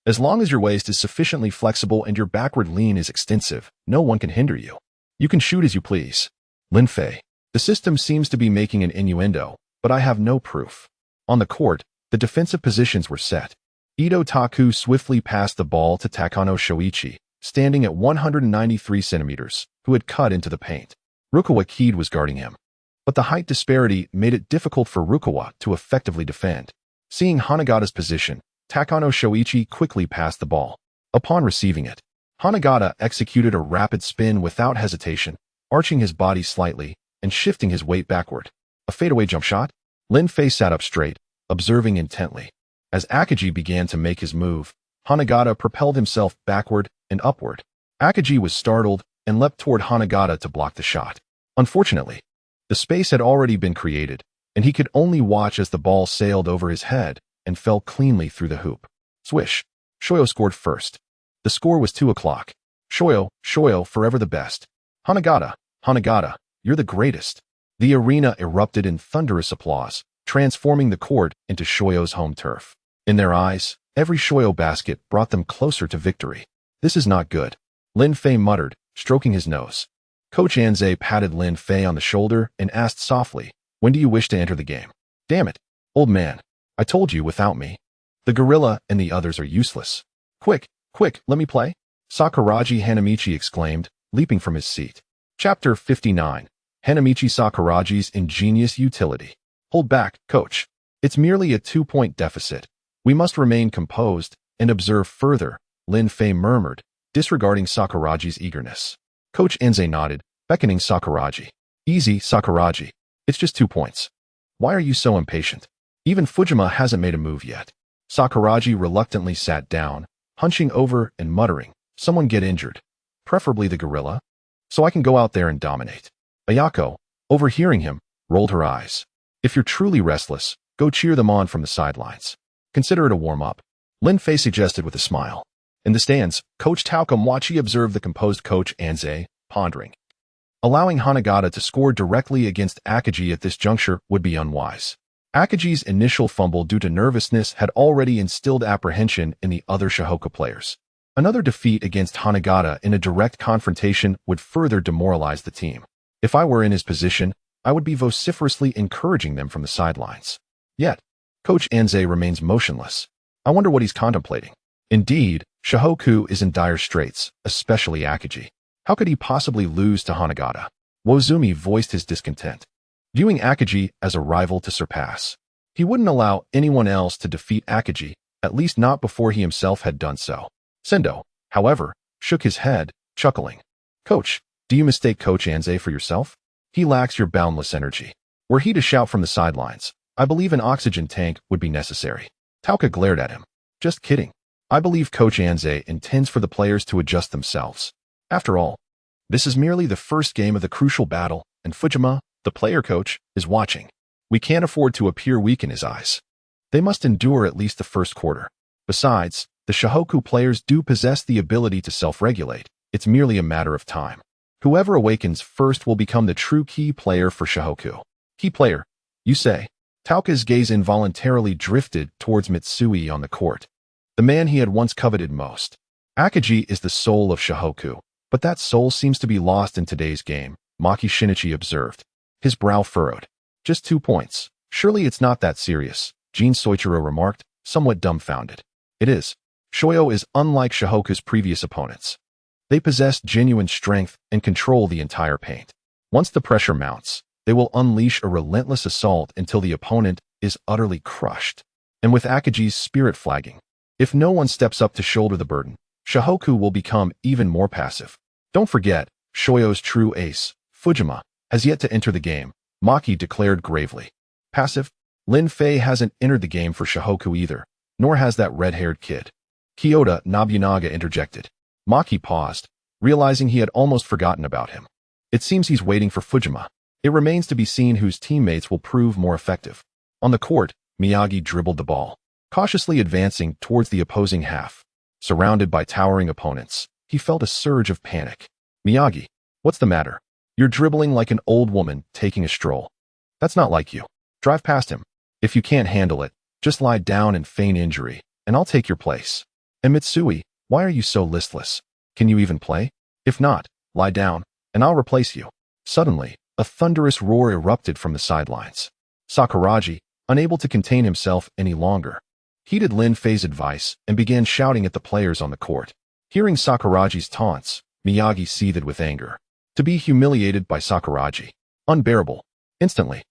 As long as your waist is sufficiently flexible and your backward lean is extensive, no one can hinder you. You can shoot as you please. Lin Fei: the system seems to be making an innuendo, but I have no proof. On the court, the defensive positions were set. Ito Taku swiftly passed the ball to Takano Shoichi, standing at 193 centimeters, who had cut into the paint. Rukawa Kaede was guarding him. But the height disparity made it difficult for Rukawa to effectively defend. Seeing Hanagata's position, Takano Shoichi quickly passed the ball. Upon receiving it, Hanagata executed a rapid spin without hesitation, arching his body slightly and shifting his weight backward. A fadeaway jump shot? Lin Fei sat up straight, observing intently. As Akagi began to make his move, Hanagata propelled himself backward and upward. Akagi was startled and leapt toward Hanagata to block the shot. Unfortunately, the space had already been created, and he could only watch as the ball sailed over his head and fell cleanly through the hoop. Swish. Shoyo scored first. The score was 2-0. Shoyo, forever the best. Hanagata, you're the greatest. The arena erupted in thunderous applause, transforming the court into Shoyo's home turf. In their eyes, every Shoyo basket brought them closer to victory. This is not good, Lin Fei muttered, stroking his nose. Coach Anze patted Lin Fei on the shoulder and asked softly, when do you wish to enter the game? Damn it, old man. I told you without me. The gorilla and the others are useless. Quick, let me play. Sakuragi Hanamichi exclaimed, leaping from his seat. Chapter 59. Hanamichi Sakuragi's ingenious utility. Hold back, coach. It's merely a 2-point deficit. We must remain composed and observe further, Lin Fei murmured, disregarding Sakuragi's eagerness. Coach Enze nodded, beckoning Sakuragi. Easy, Sakuragi. It's just 2 points. Why are you so impatient? Even Fujima hasn't made a move yet. Sakuragi reluctantly sat down, hunching over and muttering, someone get injured. Preferably the gorilla. So I can go out there and dominate. Ayako, overhearing him, rolled her eyes. If you're truly restless, go cheer them on from the sidelines. Consider it a warm-up. Lin Fei suggested with a smile. In the stands, Coach Taokamwachi observed the composed Coach Anze, pondering. Allowing Hanagata to score directly against Akagi at this juncture would be unwise. Akagi's initial fumble due to nervousness had already instilled apprehension in the other Shohoku players. Another defeat against Hanagata in a direct confrontation would further demoralize the team. If I were in his position, I would be vociferously encouraging them from the sidelines. Yet, Coach Anze remains motionless. I wonder what he's contemplating. Indeed, Shohoku is in dire straits, especially Akagi. How could he possibly lose to Hanagata? Wozumi voiced his discontent, viewing Akagi as a rival to surpass. He wouldn't allow anyone else to defeat Akagi, at least not before he himself had done so. Sendō, however, shook his head, chuckling. Coach, do you mistake Coach Anze for yourself? He lacks your boundless energy. Were he to shout from the sidelines, I believe an oxygen tank would be necessary. Tauka glared at him. Just kidding. I believe Coach Anze intends for the players to adjust themselves. After all, this is merely the first game of the crucial battle, and Fujima, the player coach, is watching. We can't afford to appear weak in his eyes. They must endure at least the first quarter. Besides, the Shohoku players do possess the ability to self-regulate. It's merely a matter of time. Whoever awakens first will become the true key player for Shohoku. Key player, you say? Tauka's gaze involuntarily drifted towards Mitsui on the court, the man he had once coveted most. Akagi is the soul of Shohoku, but that soul seems to be lost in today's game, Maki Shinichi observed. His brow furrowed. Just 2 points. Surely it's not that serious, Jin Soichiro remarked, somewhat dumbfounded. It is. Shoyo is unlike Shohoku's previous opponents. They possess genuine strength and control the entire paint. Once the pressure mounts, they will unleash a relentless assault until the opponent is utterly crushed. And with Akagi's spirit flagging, if no one steps up to shoulder the burden, Shohoku will become even more passive. Don't forget, Shoyo's true ace, Fujima, has yet to enter the game, Maki declared gravely. Passive? Lin Fei hasn't entered the game for Shohoku either, nor has that red-haired kid. Kyoto Nobunaga interjected. Maki paused, realizing he had almost forgotten about him. It seems he's waiting for Fujima. It remains to be seen whose teammates will prove more effective. On the court, Miyagi dribbled the ball, cautiously advancing towards the opposing half. Surrounded by towering opponents, he felt a surge of panic. Miyagi, what's the matter? You're dribbling like an old woman taking a stroll. That's not like you. Drive past him. If you can't handle it, just lie down and feign injury, and I'll take your place. And Mitsui, why are you so listless? Can you even play? If not, lie down, and I'll replace you. Suddenly, a thunderous roar erupted from the sidelines. Sakuragi, unable to contain himself any longer, heeded Lin Fei's advice and began shouting at the players on the court. Hearing Sakuragi's taunts, Miyagi seethed with anger. To be humiliated by Sakuragi. Unbearable. Instantly,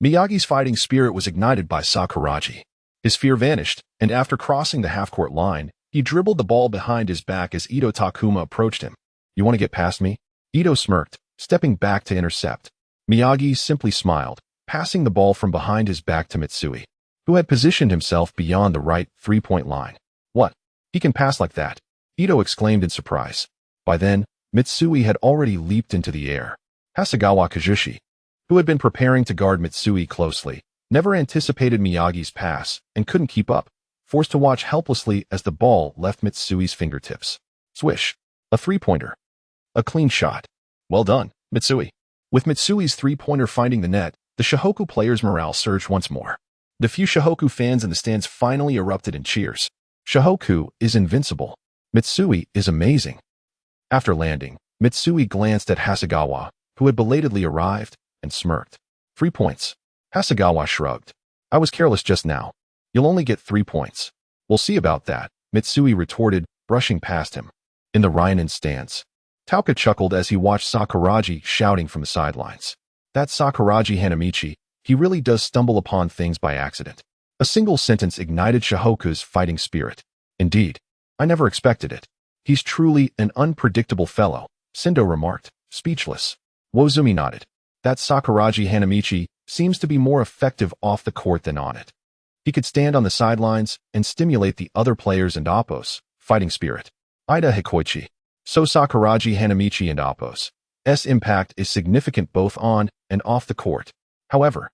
Miyagi's fighting spirit was ignited by Sakuragi. His fear vanished, and after crossing the half-court line, he dribbled the ball behind his back as Ito Takuma approached him. You want to get past me? Ito smirked, stepping back to intercept. Miyagi simply smiled, passing the ball from behind his back to Mitsui, who had positioned himself beyond the right three-point line. What? He can pass like that? Ito exclaimed in surprise. By then, Mitsui had already leaped into the air. Hasegawa Kajushi, who had been preparing to guard Mitsui closely, never anticipated Miyagi's pass and couldn't keep up, forced to watch helplessly as the ball left Mitsui's fingertips. Swish. A three-pointer. A clean shot. Well done, Mitsui. With Mitsui's three-pointer finding the net, the Shohoku players' morale surged once more. The few Shohoku fans in the stands finally erupted in cheers. Shohoku is invincible. Mitsui is amazing. After landing, Mitsui glanced at Hasegawa, who had belatedly arrived, and smirked. 3 points. Hasegawa shrugged. I was careless just now. You'll only get 3 points. We'll see about that, Mitsui retorted, brushing past him. In the Ryanin stands, Tauka chuckled as he watched Sakuragi shouting from the sidelines. That Sakuragi Hanamichi, he really does stumble upon things by accident. A single sentence ignited Shohoku's fighting spirit. Indeed, I never expected it. He's truly an unpredictable fellow, Sendō remarked, speechless. Wozumi nodded. That Sakuragi Hanamichi seems to be more effective off the court than on it. He could stand on the sidelines and stimulate the other players and Oppo's fighting spirit. Ida Hikoichi. So Sakuragi Hanamichi and Oppo's impact is significant both on and off the court. However,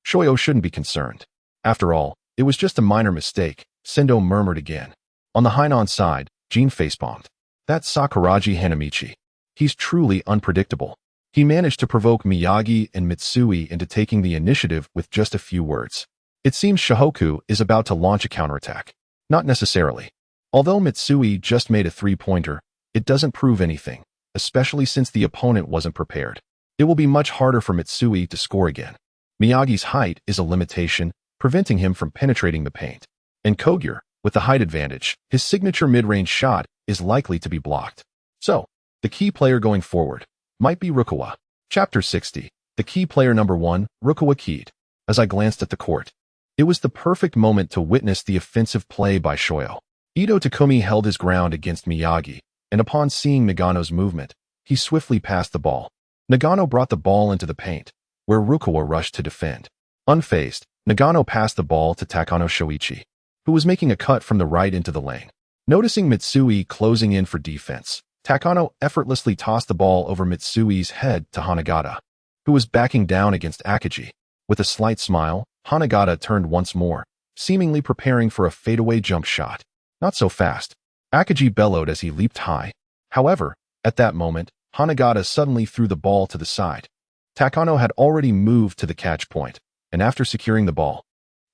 Shoyo shouldn't be concerned. After all, it was just a minor mistake, Sendō murmured again. On the Hainan side, Jean facepalmed. That's Sakuragi Hanamichi. He's truly unpredictable. He managed to provoke Miyagi and Mitsui into taking the initiative with just a few words. It seems Shohoku is about to launch a counterattack. Not necessarily. Although Mitsui just made a three-pointer, it doesn't prove anything, especially since the opponent wasn't prepared. It will be much harder for Mitsui to score again. Miyagi's height is a limitation, preventing him from penetrating the paint. And Kogure, with the height advantage, his signature mid-range shot is likely to be blocked. So, the key player going forward might be Rukawa. Chapter 60. The key player number 1, Rukawa Kaede. As I glanced at the court, it was the perfect moment to witness the offensive play by Shoyo. Ito Takumi held his ground against Miyagi, and upon seeing Nagano's movement, he swiftly passed the ball. Nagano brought the ball into the paint, where Rukawa rushed to defend. Unfazed, Nagano passed the ball to Takano Shoichi, who was making a cut from the right into the lane. Noticing Mitsui closing in for defense, Takano effortlessly tossed the ball over Mitsui's head to Hanagata, who was backing down against Akagi. With a slight smile, Hanagata turned once more, seemingly preparing for a fadeaway jump shot. Not so fast. Akagi bellowed as he leaped high. However, at that moment, Hanagata suddenly threw the ball to the side. Takano had already moved to the catch point, and after securing the ball,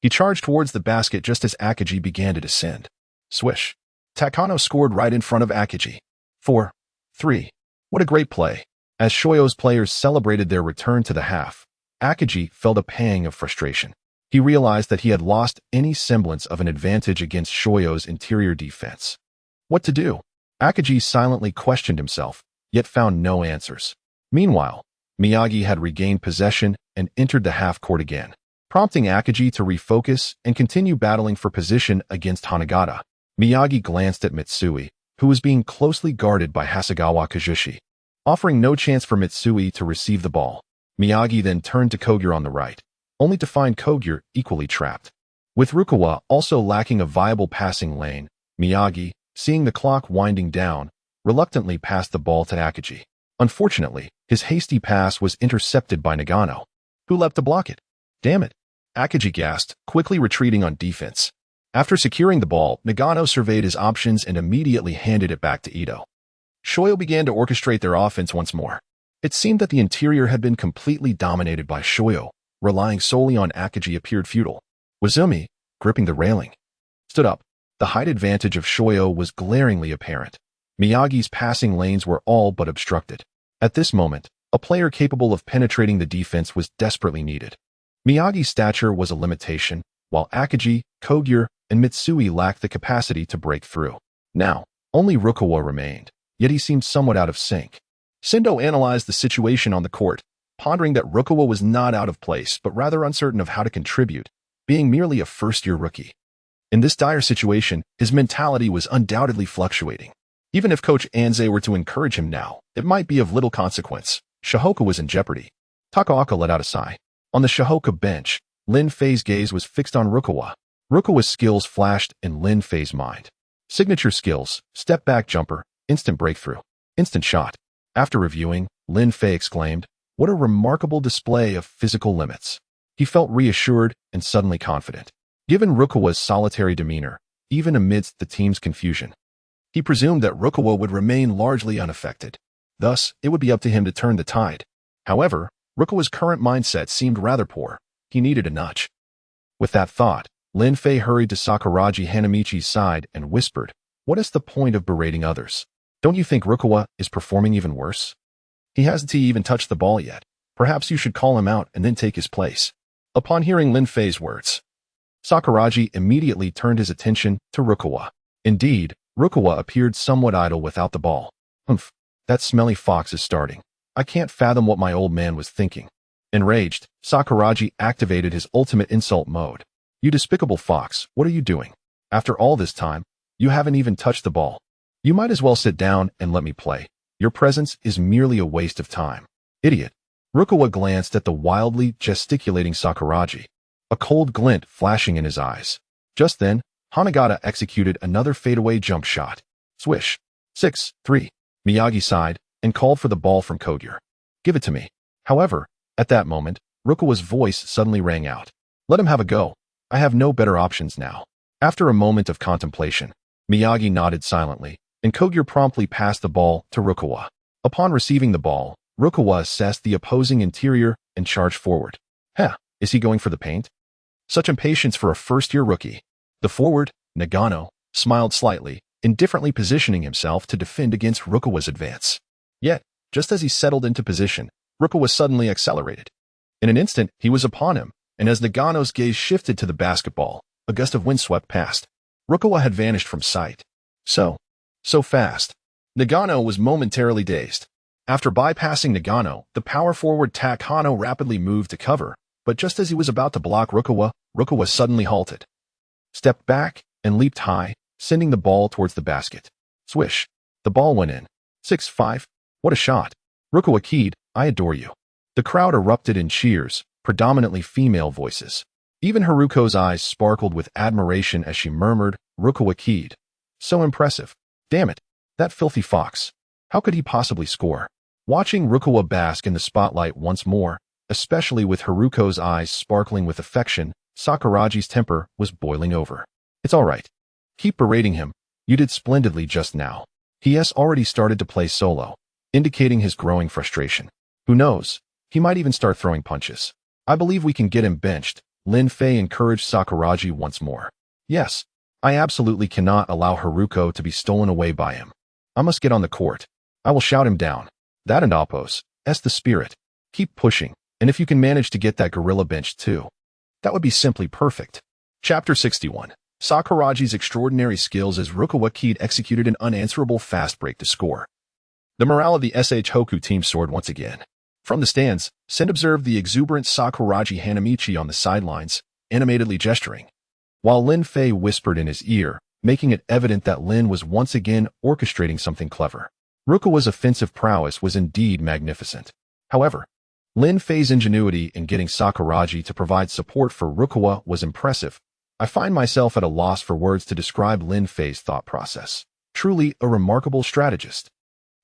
he charged towards the basket just as Akagi began to descend. Swish. Takano scored right in front of Akagi. 4-3. What a great play. As Shoyo's players celebrated their return to the half, Akagi felt a pang of frustration. He realized that he had lost any semblance of an advantage against Shoyo's interior defense. What to do? Akagi silently questioned himself, yet found no answers. Meanwhile, Miyagi had regained possession and entered the half-court again, prompting Akagi to refocus and continue battling for position against Hanagata. Miyagi glanced at Mitsui, who was being closely guarded by Hasegawa Kazushi. Offering no chance for Mitsui to receive the ball, Miyagi then turned to Kogure on the right, only to find Kogure equally trapped. With Rukawa also lacking a viable passing lane, Miyagi, seeing the clock winding down, reluctantly passed the ball to Akagi. Unfortunately, his hasty pass was intercepted by Nagano, who leapt to block it. Damn it! Akagi gasped, quickly retreating on defense. After securing the ball, Nagano surveyed his options and immediately handed it back to Ito. Shoyo began to orchestrate their offense once more. It seemed that the interior had been completely dominated by Shoyo. Relying solely on Akagi appeared futile. Wazumi, gripping the railing, stood up. The height advantage of Shoyo was glaringly apparent. Miyagi's passing lanes were all but obstructed. At this moment, a player capable of penetrating the defense was desperately needed. Miyagi's stature was a limitation, while Akagi, Kogure, and Mitsui lacked the capacity to break through. Now, only Rukawa remained, yet he seemed somewhat out of sync. Sendō analyzed the situation on the court, pondering that Rukawa was not out of place but rather uncertain of how to contribute, being merely a first-year rookie. In this dire situation, his mentality was undoubtedly fluctuating. Even if Coach Anze were to encourage him now, it might be of little consequence. Shihoka was in jeopardy. Takaoka let out a sigh. On the Shihoka bench, Lin Fei's gaze was fixed on Rukawa. Rukawa's skills flashed in Lin Fei's mind. Signature skills, step-back jumper, instant breakthrough, instant shot. After reviewing, Lin Fei exclaimed, "What a remarkable display of physical limits." He felt reassured and suddenly confident. Given Rukawa's solitary demeanor, even amidst the team's confusion, he presumed that Rukawa would remain largely unaffected. Thus, it would be up to him to turn the tide. However, Rukawa's current mindset seemed rather poor. He needed a nudge. With that thought, Lin Fei hurried to Sakuragi Hanamichi's side and whispered, "What is the point of berating others? Don't you think Rukawa is performing even worse? He hasn't even touched the ball yet. Perhaps you should call him out and then take his place." Upon hearing Lin Fei's words, Sakuragi immediately turned his attention to Rukawa. Indeed, Rukawa appeared somewhat idle without the ball. "Humph, that smelly fox is starting. I can't fathom what my old man was thinking." Enraged, Sakuragi activated his ultimate insult mode. "You despicable fox, what are you doing? After all this time, you haven't even touched the ball. You might as well sit down and let me play. Your presence is merely a waste of time. Idiot." Rukawa glanced at the wildly gesticulating Sakuragi, a cold glint flashing in his eyes. Just then, Hanagata executed another fadeaway jump shot. Swish. 6-3. Miyagi sighed and called for the ball from Kogure. "Give it to me." However, at that moment, Rukawa's voice suddenly rang out. "Let him have a go. I have no better options now." After a moment of contemplation, Miyagi nodded silently, and Kogure promptly passed the ball to Rukawa. Upon receiving the ball, Rukawa assessed the opposing interior and charged forward. Is he going for the paint? Such impatience for a first-year rookie. The forward, Nagano, smiled slightly, indifferently positioning himself to defend against Rukawa's advance. Yet, just as he settled into position, Rukawa suddenly accelerated. In an instant, he was upon him, and as Nagano's gaze shifted to the basketball, a gust of wind swept past. Rukawa had vanished from sight. So fast. Nagano was momentarily dazed. After bypassing Nagano, the power forward Takano rapidly moved to cover, but just as he was about to block Rukawa suddenly halted, stepped back, and leaped high, sending the ball towards the basket. Swish. The ball went in. 6-5. What a shot. Rukawa keyed, "I adore you." The crowd erupted in cheers, predominantly female voices. Even Haruko's eyes sparkled with admiration as she murmured, "Rukawa keyed. So impressive. Damn it. That filthy fox. How could he possibly score?" Watching Rukawa bask in the spotlight once more, especially with Haruko's eyes sparkling with affection, Sakuragi's temper was boiling over. "It's all right. Keep berating him. You did splendidly just now." He has already started to play solo, indicating his growing frustration. Who knows? He might even start throwing punches. "I believe we can get him benched," Lin Fei encouraged Sakuragi once more. "Yes, I absolutely cannot allow Haruko to be stolen away by him. I must get on the court. I will shout him down. That and Appos, the spirit. Keep pushing, and if you can manage to get that gorilla benched too, that would be simply perfect." Chapter 61. Sakuragi's extraordinary skills as Rukawa keyed executed an unanswerable fast break to score. The morale of the SH Hoku team soared once again. From the stands, Sen observed the exuberant Sakuragi Hanamichi on the sidelines, animatedly gesturing. While Lin Fei whispered in his ear, making it evident that Lin was once again orchestrating something clever. Rukawa's offensive prowess was indeed magnificent. However, Lin Fei's ingenuity in getting Sakuragi to provide support for Rukawa was impressive. I find myself at a loss for words to describe Lin Fei's thought process. Truly a remarkable strategist.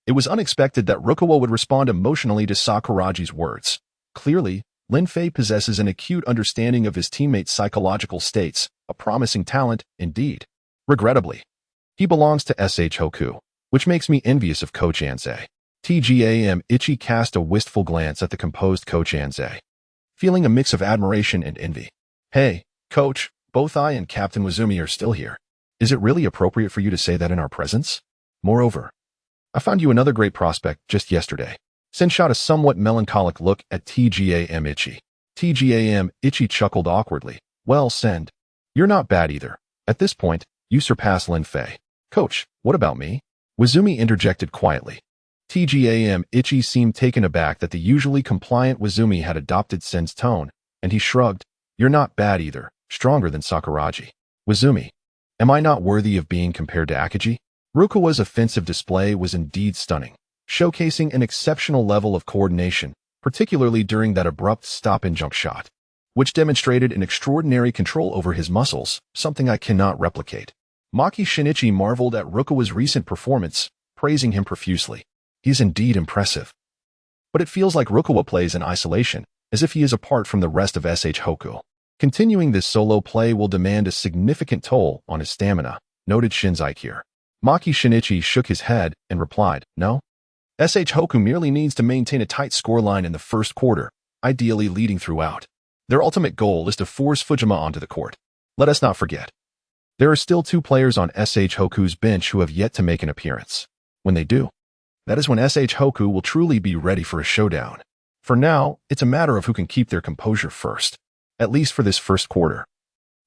It was unexpected that Rukawa would respond emotionally to Sakuragi's words. Clearly, Lin Fei possesses an acute understanding of his teammates' psychological states, a promising talent, indeed. Regrettably, he belongs to SH Hoku, which makes me envious of Coach Anze. TGAM Ichi cast a wistful glance at the composed Coach Anze, feeling a mix of admiration and envy. Hey, Coach, both I and Captain Wazumi are still here. Is it really appropriate for you to say that in our presence? Moreover, I found you another great prospect just yesterday. Sen shot a somewhat melancholic look at TGAM Ichi. TGAM Ichi chuckled awkwardly. Well, Send, you're not bad either. At this point, you surpass Lin Fei. Coach, what about me? Wazumi interjected quietly. TGAM Ichi seemed taken aback that the usually compliant Wazumi had adopted Sen's tone, and he shrugged. You're not bad either, stronger than Sakuragi. Wazumi, am I not worthy of being compared to Akagi? Rukawa's offensive display was indeed stunning, showcasing an exceptional level of coordination, particularly during that abrupt stop and jump shot, which demonstrated an extraordinary control over his muscles, something I cannot replicate. Maki Shinichi marveled at Rukawa's recent performance, praising him profusely. He's indeed impressive. But it feels like Rukawa plays in isolation, as if he is apart from the rest of SH Hoku. Continuing this solo play will demand a significant toll on his stamina, noted Xian Daozhang. Maki Shinichi shook his head and replied, no. SH Hoku merely needs to maintain a tight scoreline in the first quarter, ideally leading throughout. Their ultimate goal is to force Fujima onto the court. Let us not forget. There are still 2 players on SH Hoku's bench who have yet to make an appearance. When they do, that is when SH Hoku will truly be ready for a showdown. For now, it's a matter of who can keep their composure first, at least for this first quarter.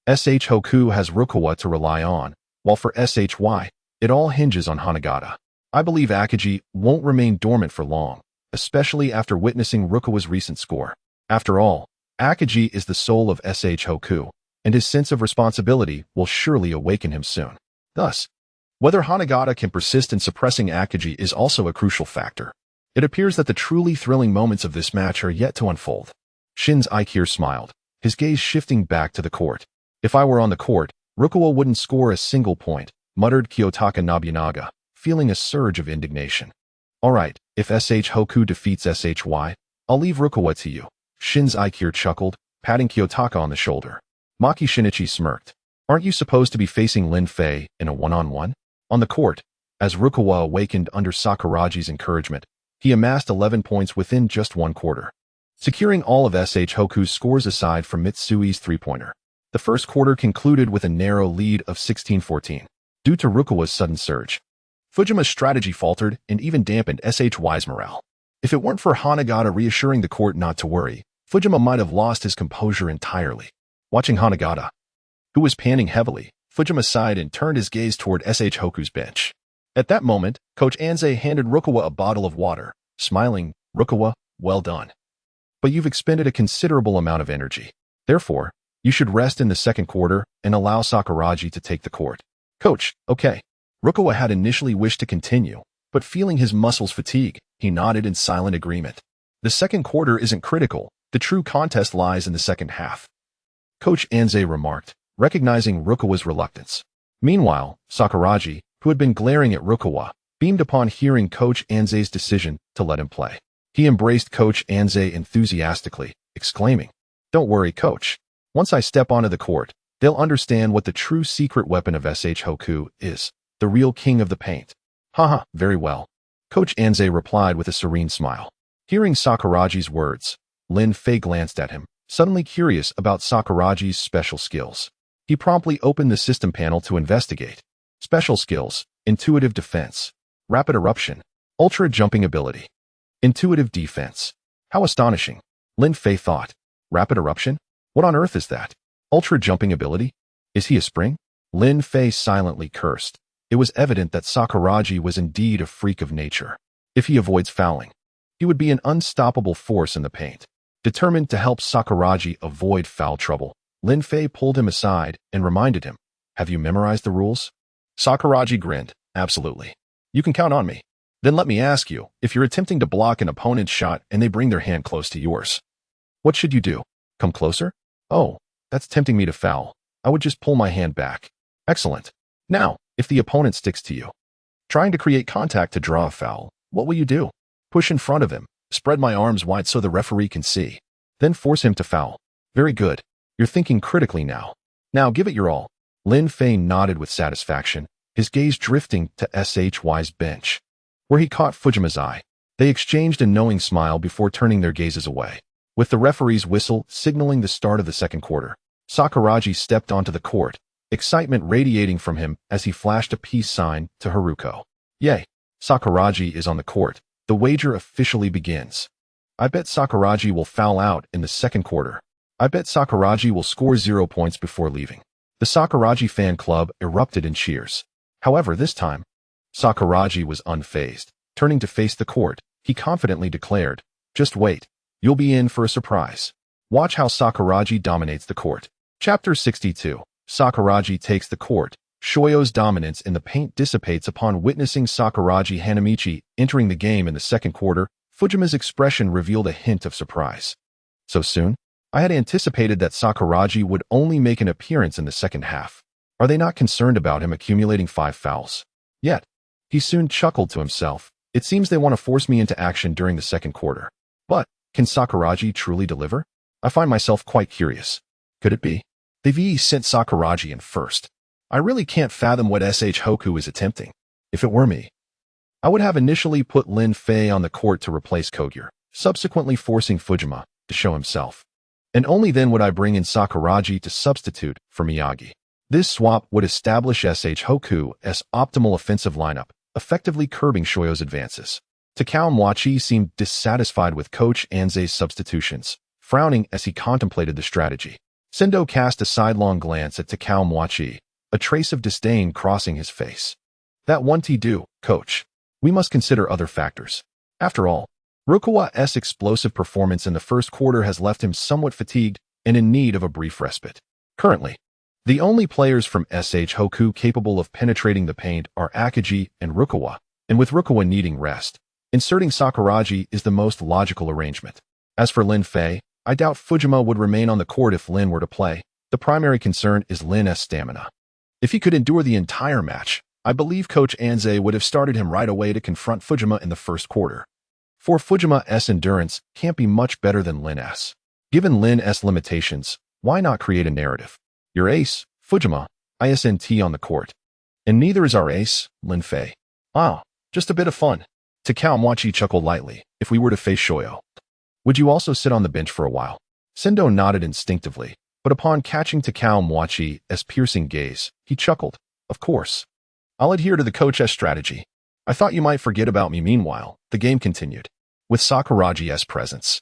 SH Hoku has Rukawa to rely on, while for SHY, it all hinges on Hanagata. I believe Akagi won't remain dormant for long, especially after witnessing Rukawa's recent score. After all, Akagi is the soul of SH Hoku, and his sense of responsibility will surely awaken him soon. Thus, whether Hanagata can persist in suppressing Akagi is also a crucial factor. It appears that the truly thrilling moments of this match are yet to unfold. Xian Daozhang smiled, his gaze shifting back to the court. If I were on the court, Rukawa wouldn't score a single point, muttered Kiyotaka Nobunaga, feeling a surge of indignation. Alright, if SH Hoku defeats SHY, I'll leave Rukawa to you. Xian Daozhang chuckled, patting Kiyotaka on the shoulder. Maki Shinichi smirked. Aren't you supposed to be facing Lin Fei in a one-on-one? On the court, as Rukawa awakened under Sakuragi's encouragement, he amassed 11 points within just 1 quarter, securing all of SH Hoku's scores aside from Mitsui's 3-pointer. The first quarter concluded with a narrow lead of 16-14. Due to Rukawa's sudden surge, Fujima's strategy faltered and even dampened SHY's morale. If it weren't for Hanagata reassuring the court not to worry, Fujima might have lost his composure entirely. Watching Hanagata, who was panting heavily, Fujima sighed and turned his gaze toward SH Hoku's bench. At that moment, Coach Anze handed Rukawa a bottle of water, smiling, Rukawa, well done. But you've expended a considerable amount of energy. Therefore, you should rest in the second quarter and allow Sakuragi to take the court. Coach, okay. Rukawa had initially wished to continue, but feeling his muscles fatigue, he nodded in silent agreement. The second quarter isn't critical. The true contest lies in the second half. Coach Anze remarked, recognizing Rukawa's reluctance. Meanwhile, Sakuragi, who had been glaring at Rukawa, beamed upon hearing Coach Anze's decision to let him play. He embraced Coach Anze enthusiastically, exclaiming, "Don't worry, Coach. Once I step onto the court, they'll understand what the true secret weapon of SH Hoku is, the real king of the paint." Haha, very well. Coach Anze replied with a serene smile. Hearing Sakuragi's words, Lin Fei glanced at him, suddenly curious about Sakuragi's special skills. He promptly opened the system panel to investigate. Special skills, intuitive defense, rapid eruption, ultra jumping ability, intuitive defense. How astonishing, Lin Fei thought. Rapid eruption? What on earth is that? Ultra jumping ability? Is he a spring? Lin Fei silently cursed. It was evident that Sakuragi was indeed a freak of nature. If he avoids fouling, he would be an unstoppable force in the paint. Determined to help Sakuragi avoid foul trouble, Lin Fei pulled him aside and reminded him, "Have you memorized the rules?" Sakuragi grinned. Absolutely. You can count on me. Then let me ask you, if you're attempting to block an opponent's shot and they bring their hand close to yours, what should you do? Come closer? Oh, that's tempting me to foul. I would just pull my hand back. Excellent. Now, if the opponent sticks to you, trying to create contact to draw a foul, what will you do? Push in front of him, spread my arms wide so the referee can see, then force him to foul. Very good. You're thinking critically now. Now give it your all. Lin Fei nodded with satisfaction, his gaze drifting to SHY's bench, where he caught Fujima's eye. They exchanged a knowing smile before turning their gazes away. With the referee's whistle signaling the start of the second quarter, Sakuragi stepped onto the court, excitement radiating from him as he flashed a peace sign to Haruko. Yay! Sakuragi is on the court. The wager officially begins. I bet Sakuragi will foul out in the second quarter. I bet Sakuragi will score 0 points before leaving. The Sakuragi fan club erupted in cheers. However, this time, Sakuragi was unfazed. Turning to face the court, he confidently declared, "Just wait. You'll be in for a surprise. Watch how Sakuragi dominates the court." Chapter 62. Sakuragi takes the court. Shoyo's dominance in the paint dissipates upon witnessing Sakuragi Hanamichi entering the game in the second quarter. Fujima's expression revealed a hint of surprise. So soon? I had anticipated that Sakuragi would only make an appearance in the second half. Are they not concerned about him accumulating 5 fouls? Yet, he soon chuckled to himself. It seems they want to force me into action during the second quarter. But, can Sakuragi truly deliver? I find myself quite curious. Could it be? They've sent Sakuragi in first. I really can't fathom what SH Hoku is attempting. If it were me, I would have initially put Lin Fei on the court to replace Kogure, subsequently forcing Fujima to show himself. And only then would I bring in Sakuragi to substitute for Miyagi. This swap would establish SH Hoku's optimal offensive lineup, effectively curbing Shoyo's advances. Takao Mwachi seemed dissatisfied with Coach Anze's substitutions, frowning as he contemplated the strategy. Sendō cast a sidelong glance at Takao Mwachi, a trace of disdain crossing his face. That won't do, coach. We must consider other factors. After all, Rukawa's explosive performance in the first quarter has left him somewhat fatigued and in need of a brief respite. Currently, the only players from SH Hoku capable of penetrating the paint are Akagi and Rukawa, and with Rukawa needing rest, inserting Sakuragi is the most logical arrangement. As for Lin Fei, I doubt Fujima would remain on the court if Lin were to play. The primary concern is Lin's stamina. If he could endure the entire match, I believe Coach Anze would have started him right away to confront Fujima in the first quarter. For Fujima's endurance can't be much better than Lin's. Given Lin's limitations, why not create a narrative? Your ace, Fujima, isn't on the court. And neither is our ace, Lin Fei. Ah, just a bit of fun. Takao Mwachi chuckled lightly. If we were to face Shoyo, would you also sit on the bench for a while? Sendō nodded instinctively, but upon catching Takao Mwachi's piercing gaze, he chuckled. Of course. I'll adhere to the coach's strategy. I thought you might forget about me. Meanwhile, the game continued, with Sakuragi's presence.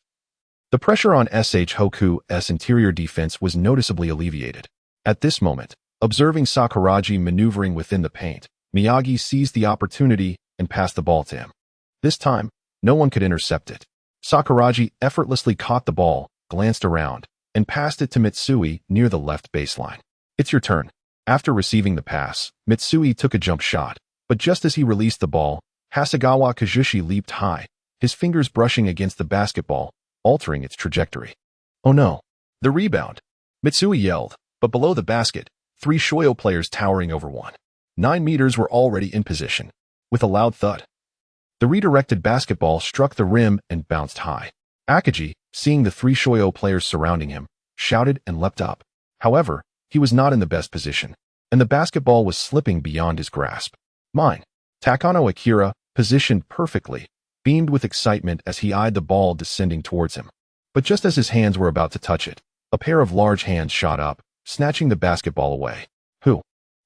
The pressure on SH Hoku's interior defense was noticeably alleviated. At this moment, observing Sakuragi maneuvering within the paint, Miyagi seized the opportunity and passed the ball to him. This time, no one could intercept it. Sakuragi effortlessly caught the ball, glanced around, and passed it to Mitsui near the left baseline. It's your turn. After receiving the pass, Mitsui took a jump shot, but just as he released the ball, Hasegawa Kajushi leaped high, his fingers brushing against the basketball, altering its trajectory. Oh no! The rebound! Mitsui yelled, but below the basket, 3 Shoyo players towering over 9 meters were already in position. With a loud thud, the redirected basketball struck the rim and bounced high. Akagi, seeing the 3 Shoyo players surrounding him, shouted and leapt up. However, he was not in the best position, and the basketball was slipping beyond his grasp. Mine. Sendō Akira, positioned perfectly, beamed with excitement as he eyed the ball descending towards him. But just as his hands were about to touch it, a pair of large hands shot up, snatching the basketball away. Who?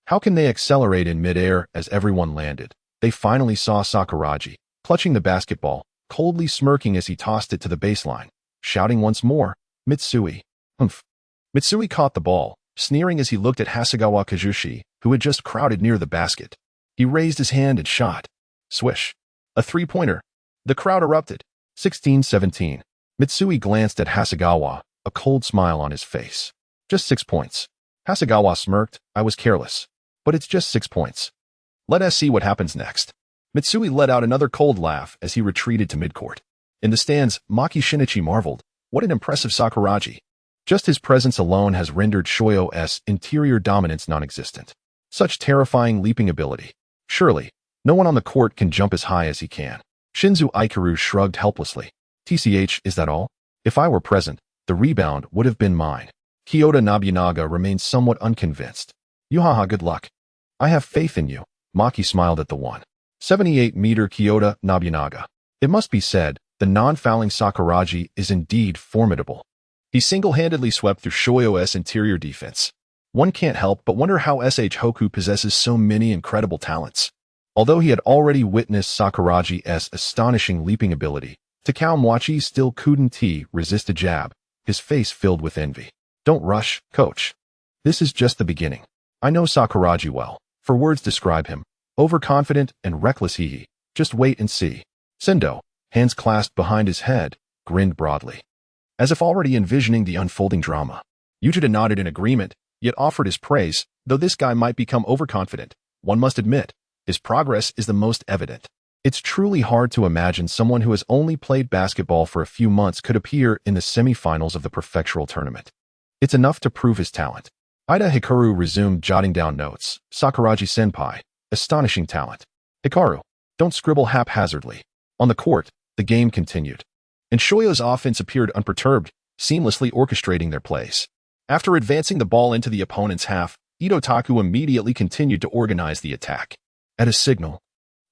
How can they accelerate in midair as everyone landed? They finally saw Sakuragi, clutching the basketball, coldly smirking as he tossed it to the baseline, shouting once more, Mitsui. Humph. Mitsui caught the ball, sneering as he looked at Hasegawa Kajushi, who had just crowded near the basket. He raised his hand and shot. Swish. A 3-pointer. The crowd erupted. 16-17. Mitsui glanced at Hasegawa, a cold smile on his face. Just 6 points. Hasegawa smirked. I was careless. But it's just 6 points. Let us see what happens next. Mitsui let out another cold laugh as he retreated to midcourt. In the stands, Maki Shinichi marveled. What an impressive Sakuragi. Just his presence alone has rendered Shoyo's interior dominance non-existent. Such terrifying leaping ability. Surely, no one on the court can jump as high as he can. Shinzo Ikaru shrugged helplessly. TCH, is that all? If I were present, the rebound would have been mine. Kyoto Nobunaga remained somewhat unconvinced. Yuhaha, good luck. I have faith in you. Maki smiled at the 1.78-meter Kyoto Nobunaga. It must be said, the non-fouling Sakuragi is indeed formidable. He single-handedly swept through Shoyo's interior defense. One can't help but wonder how Hoku possesses so many incredible talents. Although he had already witnessed Sakuragi's astonishing leaping ability, Takao Mwachi still couldn't resist a jab, his face filled with envy. Don't rush, coach. This is just the beginning. I know Sakuragi well. For words describe him. Overconfident and reckless he. Just wait and see. Sendō, hands clasped behind his head, grinned broadly. As if already envisioning the unfolding drama. Uchida nodded in agreement, yet offered his praise, though this guy might become overconfident. One must admit, his progress is the most evident. It's truly hard to imagine someone who has only played basketball for a few months could appear in the semifinals of the prefectural tournament. It's enough to prove his talent. Ida Hikaru resumed jotting down notes. Sakuragi-senpai, astonishing talent. Hikaru, don't scribble haphazardly. On the court, the game continued. And Shoyo's offense appeared unperturbed, seamlessly orchestrating their plays. After advancing the ball into the opponent's half, Itotaku immediately continued to organize the attack. At a signal,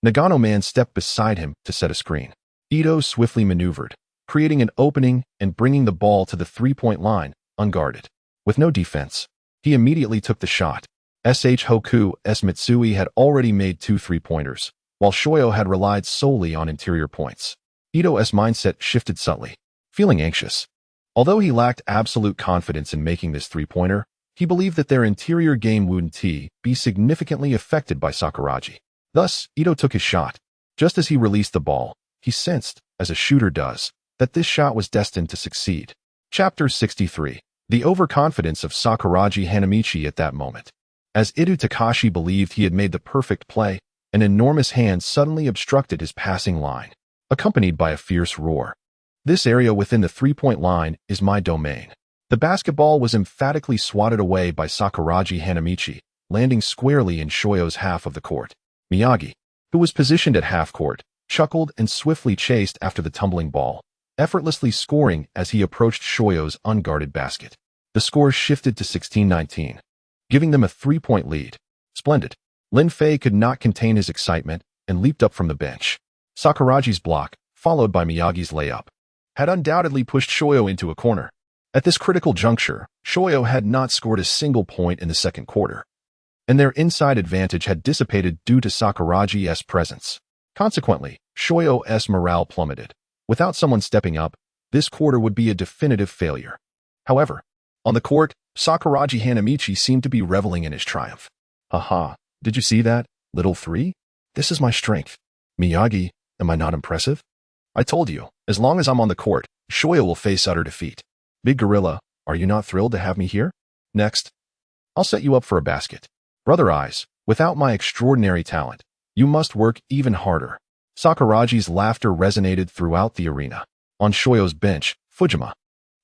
Nagano man stepped beside him to set a screen. Ito swiftly maneuvered, creating an opening and bringing the ball to the three-point line, unguarded. With no defense, he immediately took the shot. Hoku's Mitsui had already made 2 3-pointers, while Shoyo had relied solely on interior points. Ito's mindset shifted subtly, feeling anxious. Although he lacked absolute confidence in making this 3-pointer, he believed that their interior game wouldn't be significantly affected by Sakuragi. Thus, Ito took his shot. Just as he released the ball, he sensed, as a shooter does, that this shot was destined to succeed. Chapter 63. The overconfidence of Sakuragi Hanamichi at that moment. As Ito Takashi believed he had made the perfect play, an enormous hand suddenly obstructed his passing line, accompanied by a fierce roar. This area within the three-point line is my domain. The basketball was emphatically swatted away by Sakuragi Hanamichi, landing squarely in Shoyo's half of the court. Miyagi, who was positioned at half-court, chuckled and swiftly chased after the tumbling ball, effortlessly scoring as he approached Shoyo's unguarded basket. The score shifted to 16-19, giving them a 3-point lead. Splendid. Lin Fei could not contain his excitement and leaped up from the bench. Sakuragi's block, followed by Miyagi's layup, had undoubtedly pushed Shoyo into a corner. At this critical juncture, Shoyo had not scored a single point in the second quarter, and their inside advantage had dissipated due to Sakuragi's presence. Consequently, Shoyo's morale plummeted. Without someone stepping up, this quarter would be a definitive failure. However, on the court, Sakuragi Hanamichi seemed to be reveling in his triumph. Haha, did you see that, little 3? This is my strength. Miyagi, am I not impressive? I told you, as long as I'm on the court, Shoyo will face utter defeat. Big Gorilla, are you not thrilled to have me here? Next, I'll set you up for a basket. Brother Eyes, without my extraordinary talent, you must work even harder. Sakuragi's laughter resonated throughout the arena. On Shoyo's bench, Fujima,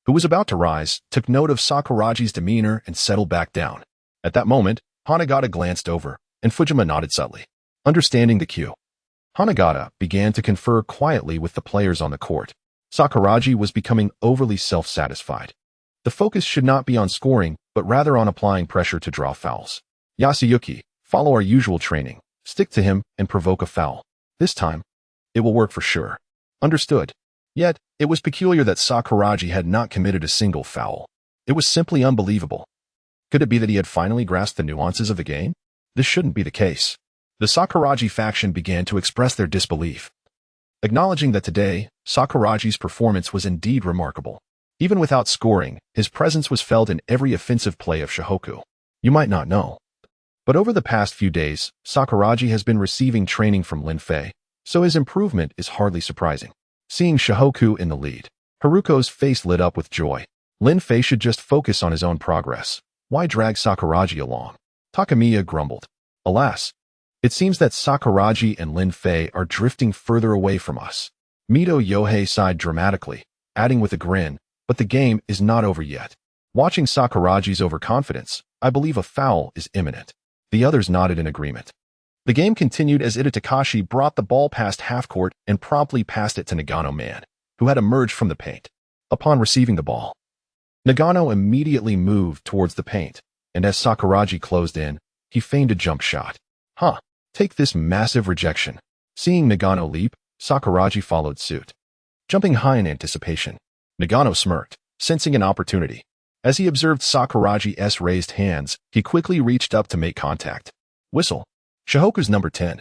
who was about to rise, took note of Sakuragi's demeanor and settled back down. At that moment, Hanagata glanced over, and Fujima nodded subtly. Understanding the cue, Hanagata began to confer quietly with the players on the court. Sakuragi was becoming overly self-satisfied. The focus should not be on scoring, but rather on applying pressure to draw fouls. Yasuyuki, follow our usual training. Stick to him and provoke a foul. This time, it will work for sure. Understood. Yet, it was peculiar that Sakuragi had not committed a single foul. It was simply unbelievable. Could it be that he had finally grasped the nuances of the game? This shouldn't be the case. The Sakuragi faction began to express their disbelief, acknowledging that today, Sakuragi's performance was indeed remarkable. Even without scoring, his presence was felt in every offensive play of Shohoku. You might not know, but over the past few days, Sakuragi has been receiving training from Lin Fei, so his improvement is hardly surprising. Seeing Shohoku in the lead, Haruko's face lit up with joy. Lin Fei should just focus on his own progress. Why drag Sakuragi along? Takamiya grumbled. Alas, It seems that Sakuragi and Lin Fei are drifting further away from us. Mito Yohei sighed dramatically, adding with a grin, but the game is not over yet. Watching Sakuragi's overconfidence, I believe a foul is imminent. The others nodded in agreement. The game continued as Takashi brought the ball past half-court and promptly passed it to Nagano Man, who had emerged from the paint. Upon receiving the ball, Nagano immediately moved towards the paint, and as Sakuragi closed in, he feigned a jump shot. Take this massive rejection. Seeing Nagano leap, Sakuragi followed suit. Jumping high in anticipation, Nagano smirked, sensing an opportunity. As he observed Sakuragi's raised hands, he quickly reached up to make contact. Whistle. Shihoku's number 10.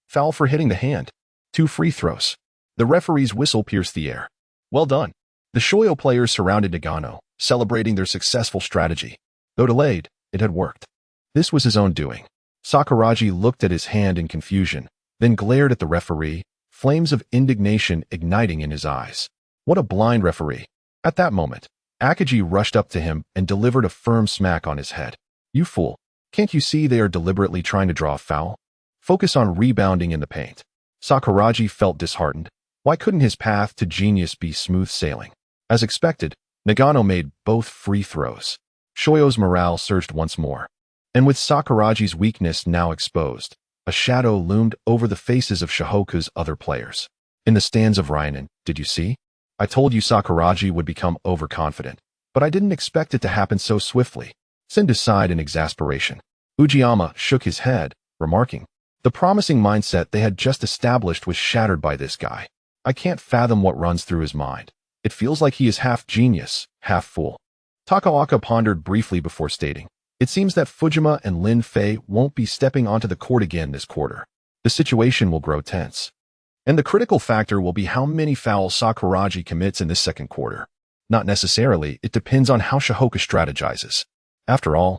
Foul for hitting the hand. 2 free throws. The referee's whistle pierced the air. Well done. The Shoyo players surrounded Nagano, celebrating their successful strategy. Though delayed, it had worked. This was his own doing. Sakuragi looked at his hand in confusion, then glared at the referee, flames of indignation igniting in his eyes. What a blind referee. At that moment, Akagi rushed up to him and delivered a firm smack on his head. You fool. Can't you see they are deliberately trying to draw a foul? Focus on rebounding in the paint. Sakuragi felt disheartened. Why couldn't his path to genius be smooth sailing? As expected, Nagano made both free throws. Shoyo's morale surged once more. And with Sakuragi's weakness now exposed, a shadow loomed over the faces of Shihoku's other players. In the stands of Ryanen, did you see? I told you Sakuragi would become overconfident, but I didn't expect it to happen so swiftly. Sendō sighed in exasperation. Ujiyama shook his head, remarking, the promising mindset they had just established was shattered by this guy. I can't fathom what runs through his mind. It feels like he is half genius, half fool. Takaoka pondered briefly before stating, it seems that Fujima and Lin Fei won't be stepping onto the court again this quarter. The situation will grow tense. And the critical factor will be how many fouls Sakuragi commits in this second quarter. Not necessarily, it depends on how Shihoku strategizes. After all,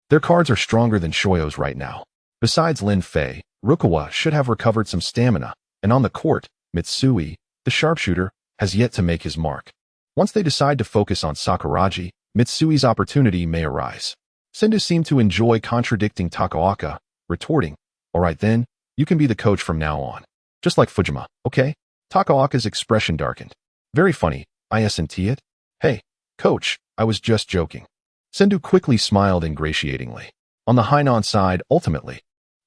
their cards are stronger than Shoyo's right now. Besides Lin Fei, Rukawa should have recovered some stamina, and on the court, Mitsui, the sharpshooter, has yet to make his mark. Once they decide to focus on Sakuragi, Mitsui's opportunity may arise. Sendō seemed to enjoy contradicting Takaoka, retorting, all right then, you can be the coach from now on. Just like Fujima, okay? Takaoka's expression darkened. Very funny, isn't it? Hey, coach, I was just joking. Sendō quickly smiled ingratiatingly. On the Hainan side, ultimately,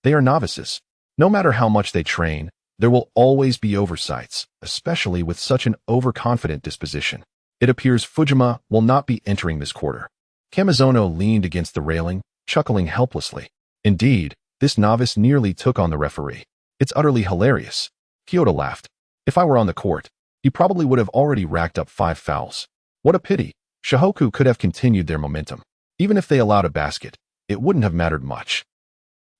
they are novices. No matter how much they train, there will always be oversights, especially with such an overconfident disposition. It appears Fujima will not be entering this quarter. Kamizono leaned against the railing, chuckling helplessly. Indeed, this novice nearly took on the referee. It's utterly hilarious. Kyoto laughed. If I were on the court, he probably would have already racked up 5 fouls. What a pity. Shihoku could have continued their momentum. Even if they allowed a basket, it wouldn't have mattered much.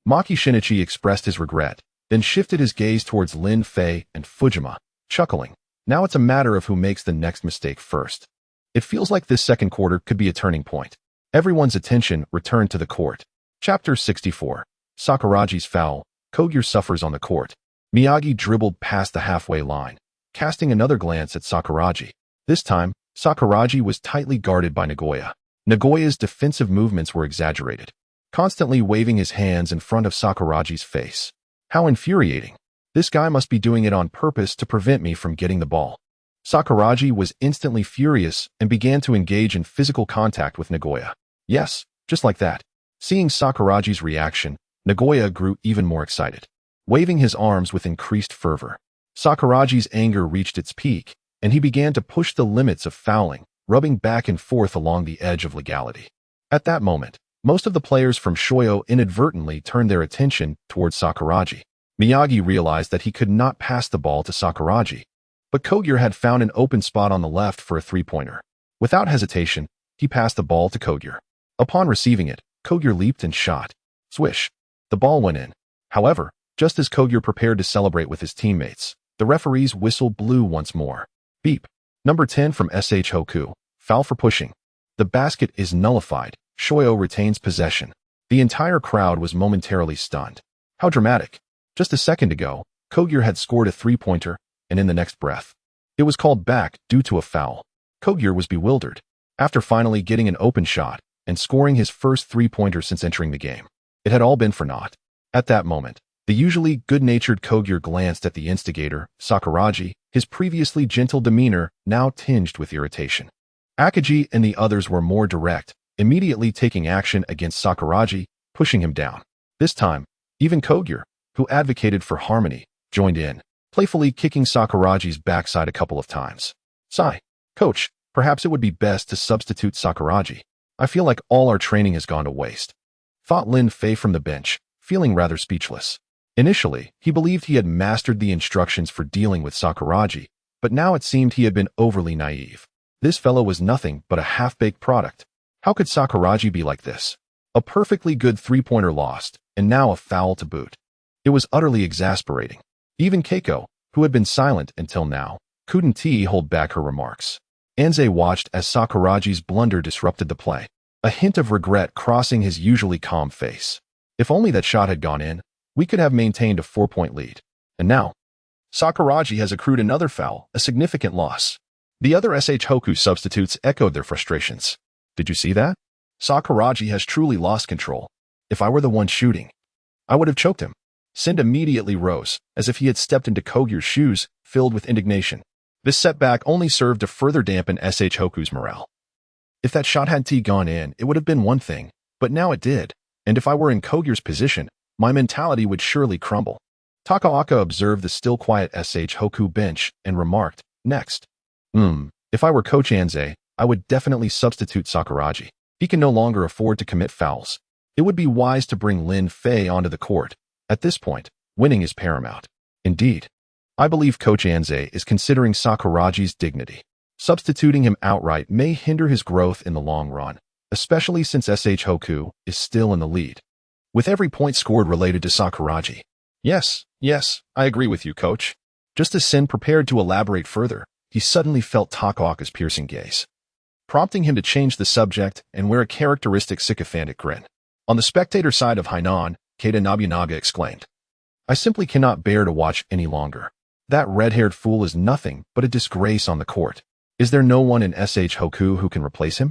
Maki Shinichi expressed his regret, then shifted his gaze towards Lin Fei and Fujima, chuckling. Now it's a matter of who makes the next mistake first. It feels like this second quarter could be a turning point. Everyone's attention returned to the court. Chapter 64. Sakuragi's foul. Kogure suffers on the court. Miyagi dribbled past the halfway line, casting another glance at Sakuragi. This time, Sakuragi was tightly guarded by Nagoya. Nagoya's defensive movements were exaggerated, constantly waving his hands in front of Sakuragi's face. How infuriating. This guy must be doing it on purpose to prevent me from getting the ball. Sakuragi was instantly furious and began to engage in physical contact with Nagoya. Yes, just like that. Seeing Sakuragi's reaction, Nagoya grew even more excited, waving his arms with increased fervor. Sakuragi's anger reached its peak, and he began to push the limits of fouling, rubbing back and forth along the edge of legality. At that moment, most of the players from Shoyo inadvertently turned their attention towards Sakuragi. Miyagi realized that he could not pass the ball to Sakuragi, but Kogure had found an open spot on the left for a three-pointer. Without hesitation, he passed the ball to Kogure. Upon receiving it, Kogure leaped and shot. Swish. The ball went in. However, just as Kogure prepared to celebrate with his teammates, the referee's whistle blew once more. Beep. Number 10 from SH Hoku. Foul for pushing. The basket is nullified. Shoyo retains possession. The entire crowd was momentarily stunned. How dramatic. Just a second ago, Kogure had scored a three-pointer, and in the next breath, it was called back due to a foul. Kogure was bewildered. After finally getting an open shot and scoring his first three-pointer since entering the game, it had all been for naught. At that moment, The usually good-natured Kogyo glanced at the instigator, Sakuragi, his previously gentle demeanor now tinged with irritation. Akagi and the others were more direct, immediately taking action against Sakuragi, pushing him down. This time, even Kogyo, who advocated for harmony, joined in, playfully kicking Sakuragi's backside a couple of times. Sigh. Coach, perhaps it would be best to substitute Sakuragi. I feel like all our training has gone to waste. Thought Lin Fei from the bench, feeling rather speechless. Initially, he believed he had mastered the instructions for dealing with Sakuragi, but now it seemed he had been overly naive. This fellow was nothing but a half-baked product. How could Sakuragi be like this? A perfectly good three-pointer lost, and now a foul to boot. It was utterly exasperating. Even Keiko, who had been silent until now, couldn't hold back her remarks. Anze watched as Sakuragi's blunder disrupted the play, a hint of regret crossing his usually calm face. If only that shot had gone in, we could have maintained a 4-point lead. And now, Sakuragi has accrued another foul, a significant loss. The other SH Hoku substitutes echoed their frustrations. Did you see that? Sakuragi has truly lost control. If I were the one shooting, I would have choked him. Send immediately rose, as if he had stepped into Kogyo's shoes, filled with indignation. This setback only served to further dampen SH Hoku's morale. If that shot had gone in, it would have been one thing, but now it did, and if I were in Kogyo's position, my mentality would surely crumble. Takaoka observed the still quiet SH Hoku bench and remarked, next. If I were Coach Anze, I would definitely substitute Sakuragi. He can no longer afford to commit fouls. It would be wise to bring Lin Fei onto the court. At this point, winning is paramount. Indeed, I believe Coach Anze is considering Sakuragi's dignity. Substituting him outright may hinder his growth in the long run, especially since SH Hoku is still in the lead, with every point scored related to Sakuragi. Yes, I agree with you, Coach. Just as Sen prepared to elaborate further, he suddenly felt Takaoka's piercing gaze, prompting him to change the subject and wear a characteristic sycophantic grin. On the spectator side of Hainan, Kaede Nobunaga exclaimed, I simply cannot bear to watch any longer. That red-haired fool is nothing but a disgrace on the court. Is there no one in SH Hoku who can replace him?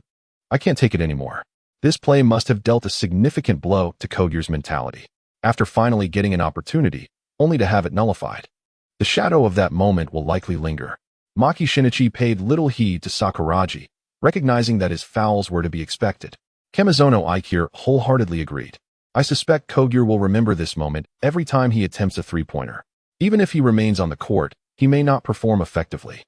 I can't take it anymore. This play must have dealt a significant blow to Kogyo's mentality, after finally getting an opportunity, only to have it nullified. The shadow of that moment will likely linger. Maki Shinichi paid little heed to Sakuragi, recognizing that his fouls were to be expected. Kemizono Ikure wholeheartedly agreed. I suspect Kogyo will remember this moment every time he attempts a three-pointer. Even if he remains on the court, he may not perform effectively.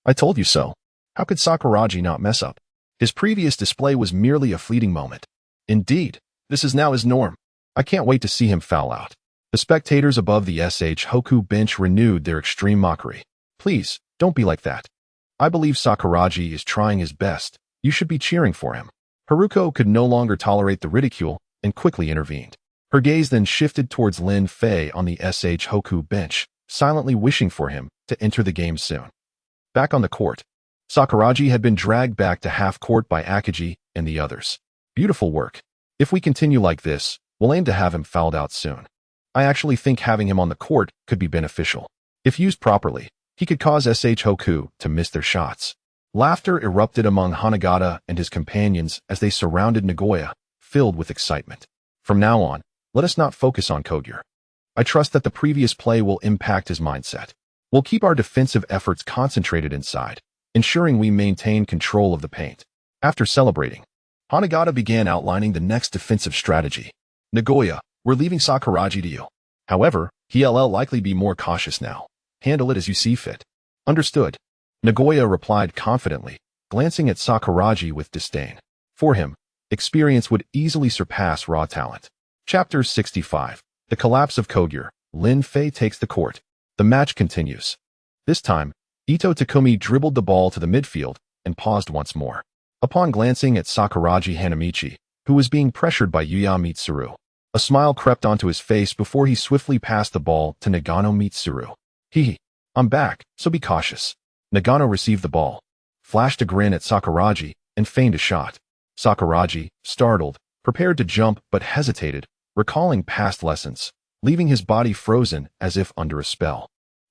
I told you so. How could Sakuragi not mess up? His previous display was merely a fleeting moment. Indeed, this is now his norm. I can't wait to see him foul out. The spectators above the SH Hoku bench renewed their extreme mockery. Please, don't be like that. I believe Sakuragi is trying his best. You should be cheering for him. Haruko could no longer tolerate the ridicule and quickly intervened. Her gaze then shifted towards Lin Fei on the SH Hoku bench, silently wishing for him to enter the game soon. Back on the court, Sakuragi had been dragged back to half-court by Akagi and the others. Beautiful work. If we continue like this, we'll aim to have him fouled out soon. I actually think having him on the court could be beneficial. If used properly, he could cause SH Hoku to miss their shots. Laughter erupted among Hanagata and his companions as they surrounded Nagoya, filled with excitement. From now on, let us not focus on Kogyo. I trust that the previous play will impact his mindset. We'll keep our defensive efforts concentrated inside, ensuring we maintain control of the paint. After celebrating, Hanagata began outlining the next defensive strategy. Nagoya, we're leaving Sakuragi to you. However, he'll likely be more cautious now. Handle it as you see fit. Understood. Nagoya replied confidently, glancing at Sakuragi with disdain. For him, experience would easily surpass raw talent. Chapter 65. The Collapse of Kogyo. Lin Fei takes the court. The match continues. This time, Ito Takumi dribbled the ball to the midfield and paused once more. Upon glancing at Sakuragi Hanamichi, who was being pressured by Yuya Mitsuru, a smile crept onto his face before he swiftly passed the ball to Nagano Mitsuru. I'm back, so be cautious. Nagano received the ball, flashed a grin at Sakuragi, and feigned a shot. Sakuragi, startled, prepared to jump but hesitated, recalling past lessons, leaving his body frozen as if under a spell.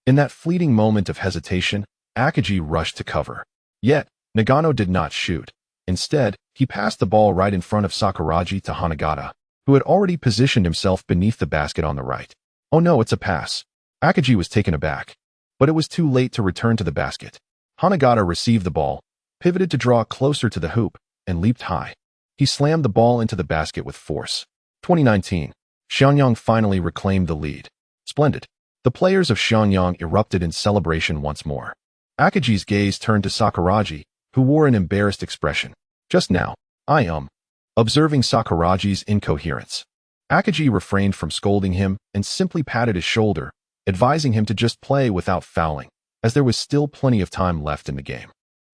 In that fleeting moment of hesitation, Akagi rushed to cover. Yet, Nagano did not shoot. Instead, he passed the ball right in front of Sakuragi to Hanagata, who had already positioned himself beneath the basket on the right. Oh no, it's a pass. Akagi was taken aback, but it was too late to return to the basket. Hanagata received the ball, pivoted to draw closer to the hoop, and leaped high. He slammed the ball into the basket with force. 2019. Xianyang finally reclaimed the lead. Splendid. The players of Xianyang erupted in celebration once more. Akagi's gaze turned to Sakuragi, who wore an embarrassed expression. Just now, observing Sakuragi's incoherence. Akagi refrained from scolding him and simply patted his shoulder, advising him to just play without fouling, as there was still plenty of time left in the game.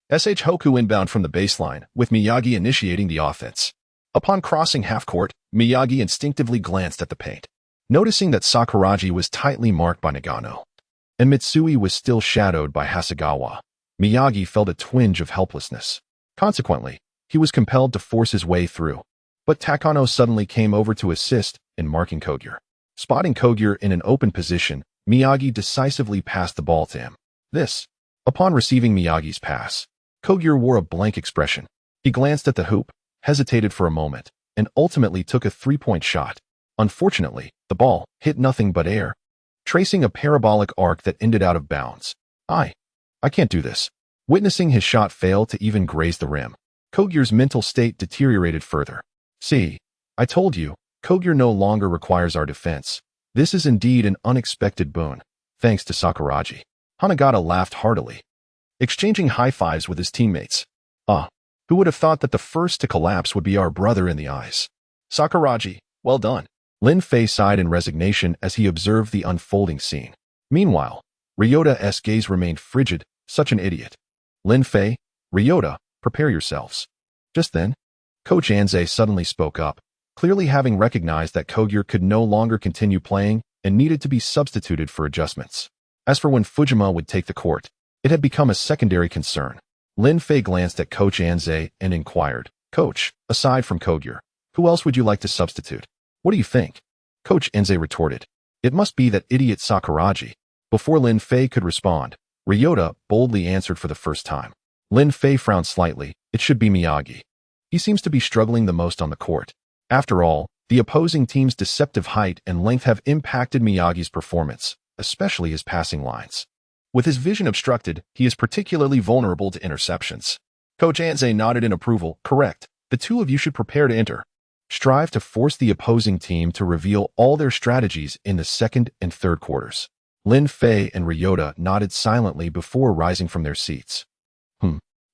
SH Hoku inbound from the baseline, with Miyagi initiating the offense. Upon crossing half-court, Miyagi instinctively glanced at the paint. Noticing that Sakuragi was tightly marked by Nagano, and Mitsui was still shadowed by Hasegawa, Miyagi felt a twinge of helplessness. Consequently, he was compelled to force his way through. But Takano suddenly came over to assist in marking Kogure. Spotting Kogure in an open position, Miyagi decisively passed the ball to him. Upon receiving Miyagi's pass, Kogure wore a blank expression. He glanced at the hoop, hesitated for a moment, and ultimately took a three-point shot. Unfortunately, the ball hit nothing but air, tracing a parabolic arc that ended out of bounds. I can't do this. Witnessing his shot fail to even graze the rim, Kogure's mental state deteriorated further. See, I told you, Kogure no longer requires our defense. This is indeed an unexpected boon, thanks to Sakuragi. Hanagata laughed heartily, exchanging high-fives with his teammates. Who would have thought that the first to collapse would be our brother in the eyes? Sakuragi, well done. Lin Fei sighed in resignation as he observed the unfolding scene. Meanwhile, Ryota's gaze remained frigid. Such an idiot. Lin Fei, Ryota, prepare yourselves. Just then, Coach Anze suddenly spoke up, clearly having recognized that Kogure could no longer continue playing and needed to be substituted for adjustments. As for when Fujima would take the court, it had become a secondary concern. Lin Fei glanced at Coach Anze and inquired, Coach, aside from Kogure, who else would you like to substitute? What do you think? Coach Anze retorted, it must be that idiot Sakuragi. Before Lin Fei could respond, Ryota boldly answered for the first time. Lin Fei frowned slightly. It should be Miyagi. He seems to be struggling the most on the court. After all, the opposing team's deceptive height and length have impacted Miyagi's performance, especially his passing lines. With his vision obstructed, he is particularly vulnerable to interceptions. Coach Anze nodded in approval. Correct. The two of you should prepare to enter. Strive to force the opposing team to reveal all their strategies in the second and third quarters. Lin Fei and Ryota nodded silently before rising from their seats.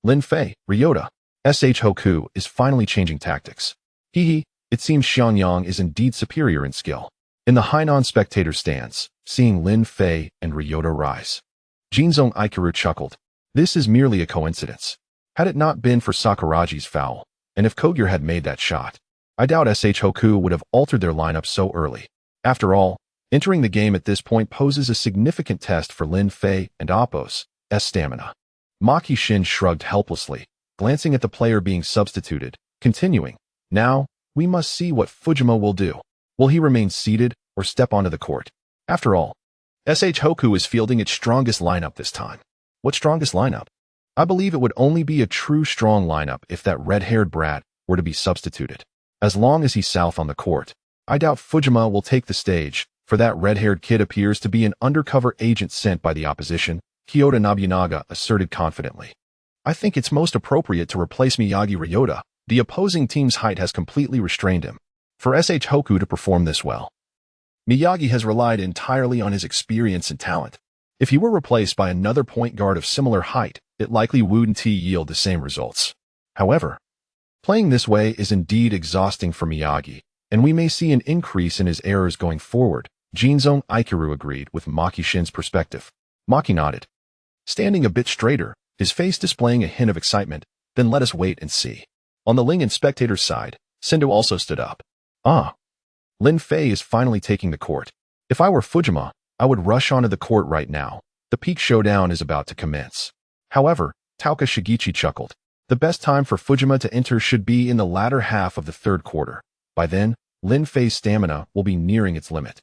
Lin Fei, Ryota. SH Hoku is finally changing tactics. It seems Xianyang is indeed superior in skill. In the Hainan spectator stands, seeing Lin Fei and Ryota rise, Sendō Akira chuckled. This is merely a coincidence. Had it not been for Sakuragi's foul, and if Kogure had made that shot, I doubt SH Hoku would have altered their lineup so early. After all, entering the game at this point poses a significant test for Lin Fei and Oppo's stamina. Maki Shin shrugged helplessly, glancing at the player being substituted, continuing, now, we must see what Fujima will do. Will he remain seated or step onto the court? After all, SH Hoku is fielding its strongest lineup this time. What strongest lineup? I believe it would only be a true strong lineup if that red-haired brat were to be substituted. As long as he's south on the court, I doubt Fujima will take the stage, for that red-haired kid appears to be an undercover agent sent by the opposition, Kyoto Nobunaga asserted confidently. I think it's most appropriate to replace Miyagi Ryota. The opposing team's height has completely restrained him. For SH Hoku to perform this well, Miyagi has relied entirely on his experience and talent. If he were replaced by another point guard of similar height, it likely wouldn't yield the same results. However, playing this way is indeed exhausting for Miyagi, and we may see an increase in his errors going forward. Sendō Akira agreed with Maki Shin's perspective. Maki nodded, standing a bit straighter, his face displaying a hint of excitement. Then let us wait and see. On the Ling and spectator's side, Sendō also stood up. Lin Fei is finally taking the court. If I were Fujima, I would rush onto the court right now. The peak showdown is about to commence. However, Tauka Shigichi chuckled. The best time for Fujima to enter should be in the latter half of the third quarter. By then, Lin Fei's stamina will be nearing its limit,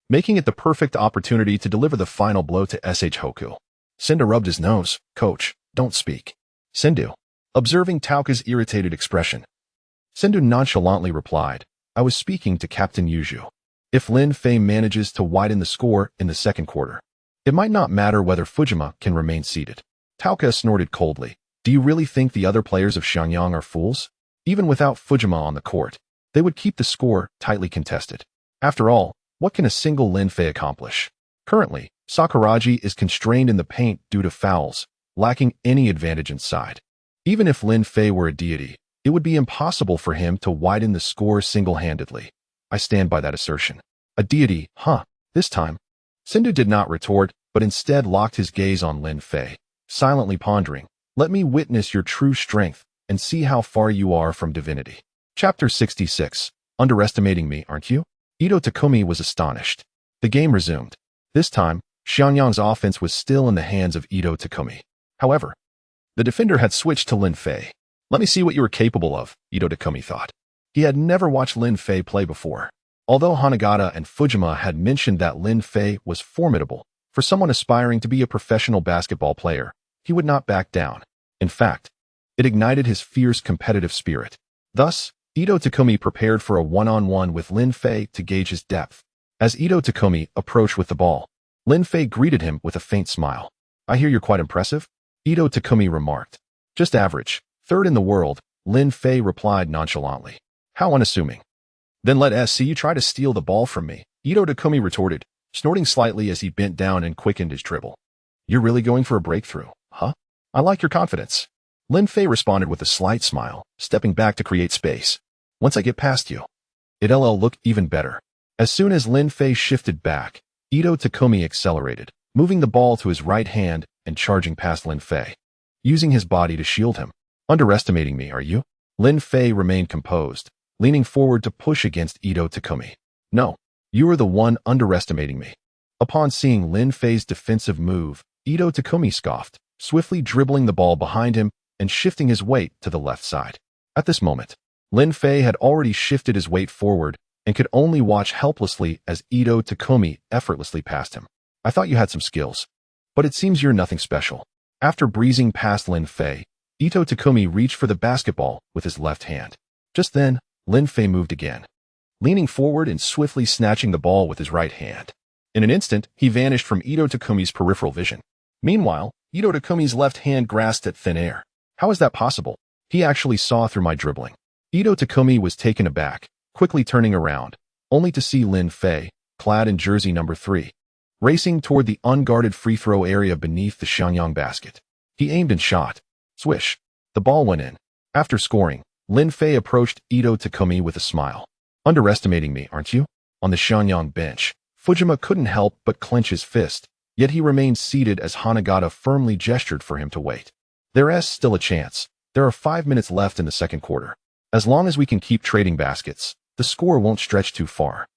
making it the perfect opportunity to deliver the final blow to SH Hoku. Sendō rubbed his nose. Coach, don't speak. Sendō, observing Tauka's irritated expression, Sendō nonchalantly replied, I was speaking to Captain Yuju. If Lin Fei manages to widen the score in the second quarter, it might not matter whether Fujima can remain seated. Tauka snorted coldly. Do you really think the other players of Xianyang are fools? Even without Fujima on the court, they would keep the score tightly contested. After all, what can a single Lin Fei accomplish? Currently, Sakuragi is constrained in the paint due to fouls, lacking any advantage inside. Even if Lin Fei were a deity, it would be impossible for him to widen the score single-handedly. I stand by that assertion. A deity, huh? This time, Sendō did not retort, but instead locked his gaze on Lin Fei, silently pondering, let me witness your true strength and see how far you are from divinity. Chapter 66. Underestimating me, aren't you? Ito Takumi was astonished. The game resumed. This time, Xianyang's offense was still in the hands of Ito Takumi. However, the defender had switched to Lin Fei. Let me see what you are capable of, Ito Takumi thought. He had never watched Lin Fei play before. Although Hanagata and Fujima had mentioned that Lin Fei was formidable, for someone aspiring to be a professional basketball player, he would not back down. In fact, it ignited his fierce competitive spirit. Thus, Ito Takumi prepared for a one-on-one with Lin Fei to gauge his depth. As Ito Takumi approached with the ball, Lin Fei greeted him with a faint smile. I hear you're quite impressive, Ito Takumi remarked. Just average, third in the world, Lin Fei replied nonchalantly. How unassuming. Then let us see you try to steal the ball from me, Ito Takumi retorted, snorting slightly as he bent down and quickened his dribble. You're really going for a breakthrough, huh? I like your confidence. Lin Fei responded with a slight smile, stepping back to create space. Once I get past you, it'll look even better. As soon as Lin Fei shifted back, Ito Takumi accelerated, moving the ball to his right hand and charging past Lin Fei, using his body to shield him. Underestimating me, are you? Lin Fei remained composed, leaning forward to push against Ito Takumi. No, you are the one underestimating me. Upon seeing Lin Fei's defensive move, Ito Takumi scoffed, swiftly dribbling the ball behind him and shifting his weight to the left side. At this moment, Lin Fei had already shifted his weight forward and could only watch helplessly as Ito Takumi effortlessly passed him. I thought you had some skills, but it seems you're nothing special. After breezing past Lin Fei, Ito Takumi reached for the basketball with his left hand. Just then, Lin Fei moved again, leaning forward and swiftly snatching the ball with his right hand. In an instant, he vanished from Ito Takumi's peripheral vision. Meanwhile, Ito Takumi's left hand grasped at thin air. How is that possible? He actually saw through my dribbling. Ito Takumi was taken aback, quickly turning around, only to see Lin Fei, clad in jersey number 3, racing toward the unguarded free throw area beneath the Xianyang basket. He aimed and shot. Swish. The ball went in. After scoring, Lin Fei approached Ito Takumi with a smile. Underestimating me, aren't you? On the Xianyang bench, Fujima couldn't help but clench his fist, yet he remained seated as Hanagata firmly gestured for him to wait. There's still a chance. There are 5 minutes left in the second quarter. As long as we can keep trading baskets, the score won't stretch too far.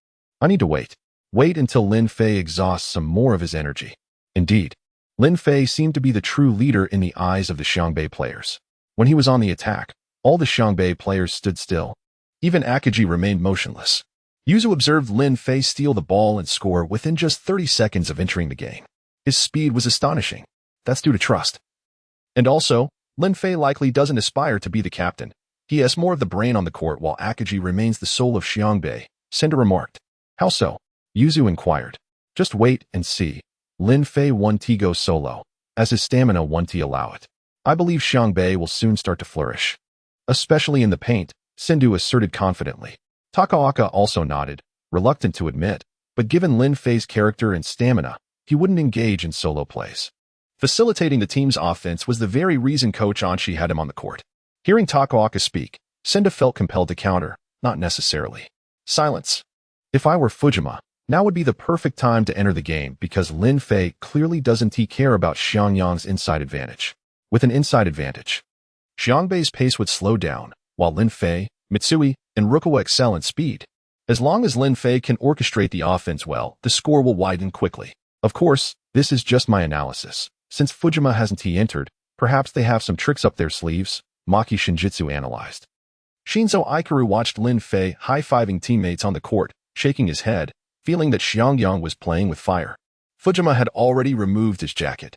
I need to wait. Wait until Lin Fei exhausts some more of his energy. Indeed, Lin Fei seemed to be the true leader in the eyes of the Xiangbei players. When he was on the attack, all the Xiangbei players stood still. Even Akagi remained motionless. Yuzu observed Lin Fei steal the ball and score within just 30 seconds of entering the game. His speed was astonishing. That's due to trust. And also, Lin Fei likely doesn't aspire to be the captain. He has more of the brain on the court while Akagi remains the soul of Xiangbei, Sendō remarked. How so? Yuzu inquired. Just wait and see. Lin Fei won't go solo, as his stamina won't allow it. I believe Xiangbei will soon start to flourish. Especially in the paint, Sendō asserted confidently. Takaoka also nodded, reluctant to admit, but given Lin Fei's character and stamina, he wouldn't engage in solo plays. Facilitating the team's offense was the very reason Coach Anshi had him on the court. Hearing Takaoka speak, Sendō felt compelled to counter, not necessarily. Silence. If I were Fujima, now would be the perfect time to enter the game because Lin Fei clearly doesn't care about Xianyang's inside advantage. With an inside advantage, Xiangbei's pace would slow down, while Lin Fei, Mitsui, and Rukawa excel in speed. As long as Lin Fei can orchestrate the offense well, the score will widen quickly. Of course, this is just my analysis. Since Fujima hasn't entered, perhaps they have some tricks up their sleeves, Maki Shinjitsu analyzed. Shinzo Ikaru watched Lin Fei high-fiving teammates on the court, shaking his head, feeling that Xiangyang was playing with fire. Fujima had already removed his jacket.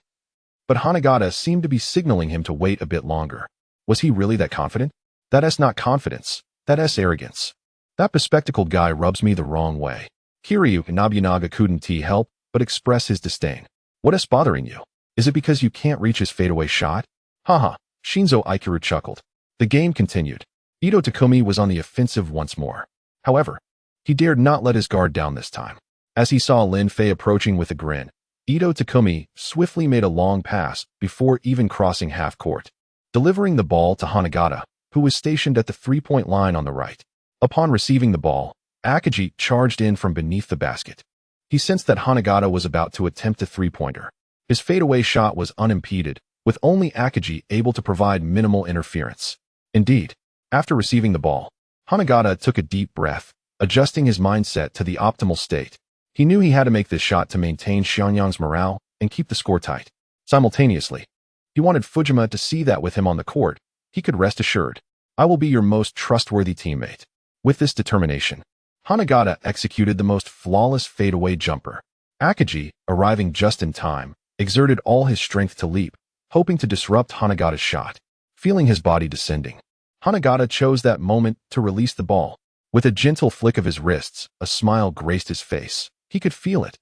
But Hanagata seemed to be signaling him to wait a bit longer. Was he really that confident? That's not confidence. That's arrogance. That bespectacled guy rubs me the wrong way. Kiryu Nobunaga couldn't help but express his disdain. What is bothering you? Is it because you can't reach his fadeaway shot? Haha, Shinzo Akira chuckled. The game continued. Ito Takumi was on the offensive once more. However, he dared not let his guard down this time. As he saw Lin Fei approaching with a grin, Ito Takumi swiftly made a long pass before even crossing half-court, delivering the ball to Hanagata, who was stationed at the three-point line on the right. Upon receiving the ball, Akagi charged in from beneath the basket. He sensed that Hanagata was about to attempt a three-pointer. His fadeaway shot was unimpeded, with only Akagi able to provide minimal interference. Indeed, after receiving the ball, Hanagata took a deep breath, adjusting his mindset to the optimal state. He knew he had to make this shot to maintain Xianyang's morale and keep the score tight. Simultaneously, he wanted Fujima to see that with him on the court, he could rest assured. I will be your most trustworthy teammate. With this determination, Hanagata executed the most flawless fadeaway jumper. Akagi, arriving just in time, exerted all his strength to leap, hoping to disrupt Hanagata's shot. Feeling his body descending, Hanagata chose that moment to release the ball. With a gentle flick of his wrists, a smile graced his face. He could feel it.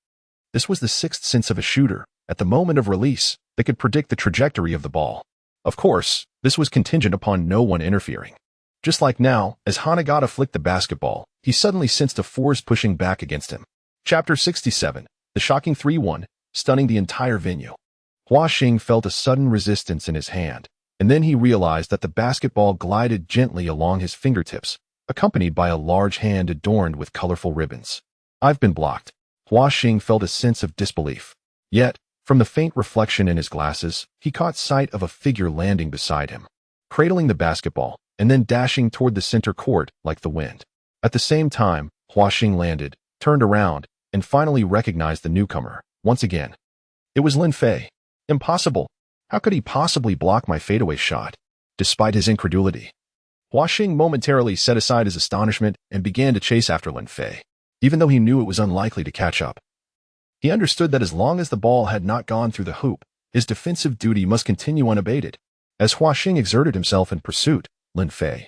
This was the sixth sense of a shooter, at the moment of release, that could predict the trajectory of the ball. Of course, this was contingent upon no one interfering. Just like now, as Hanagata flicked the basketball, he suddenly sensed a force pushing back against him. Chapter 67, the shocking 3-1, stunning the entire venue. Hua Xing felt a sudden resistance in his hand, and then he realized that the basketball glided gently along his fingertips, accompanied by a large hand adorned with colorful ribbons. I've been blocked. Hua Xing felt a sense of disbelief. Yet, from the faint reflection in his glasses, he caught sight of a figure landing beside him, cradling the basketball, and then dashing toward the center court like the wind. At the same time, Hua Xing landed, turned around, and finally recognized the newcomer, once again. It was Lin Fei. Impossible. How could he possibly block my fadeaway shot? Despite his incredulity, Hua Xing momentarily set aside his astonishment and began to chase after Lin Fei, even though he knew it was unlikely to catch up. He understood that as long as the ball had not gone through the hoop, his defensive duty must continue unabated. As Hua Xing exerted himself in pursuit, Lin Fei,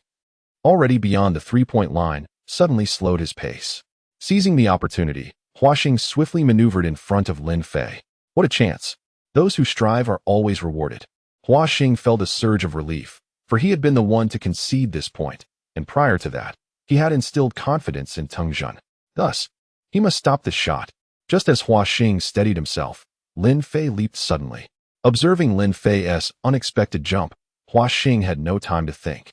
already beyond the three-point line, suddenly slowed his pace. Seizing the opportunity, Hua Xing swiftly maneuvered in front of Lin Fei. What a chance! Those who strive are always rewarded. Hua Xing felt a surge of relief, for he had been the one to concede this point, and prior to that, he had instilled confidence in Teng Jun. Thus, he must stop this shot. Just as Hua Xing steadied himself, Lin Fei leaped suddenly. Observing Lin Fei's unexpected jump, Hua Xing had no time to think.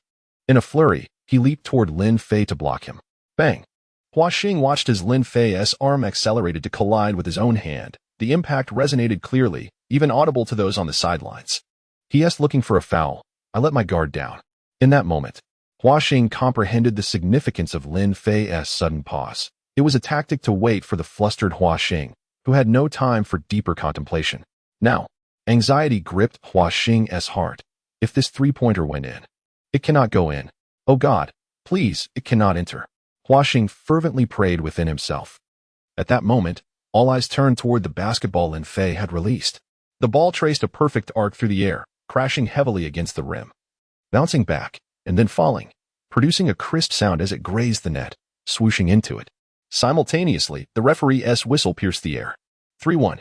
In a flurry, he leaped toward Lin Fei to block him. Bang! Hua Xing watched as Lin Fei's arm accelerated to collide with his own hand. The impact resonated clearly, even audible to those on the sidelines. He asked, looking for a foul. I let my guard down. In that moment, Hua Xing comprehended the significance of Lin Fei's sudden pause. It was a tactic to wait for the flustered Hua Xing, who had no time for deeper contemplation. Now, anxiety gripped Hua Xing's heart. If this three-pointer went in, it cannot go in. Oh God, please, it cannot enter. Hua Xing fervently prayed within himself. At that moment, all eyes turned toward the basketball Lin Fei had released. The ball traced a perfect arc through the air, crashing heavily against the rim, bouncing back, and then falling, producing a crisp sound as it grazed the net, swooshing into it. Simultaneously, the referee's whistle pierced the air. 3-1.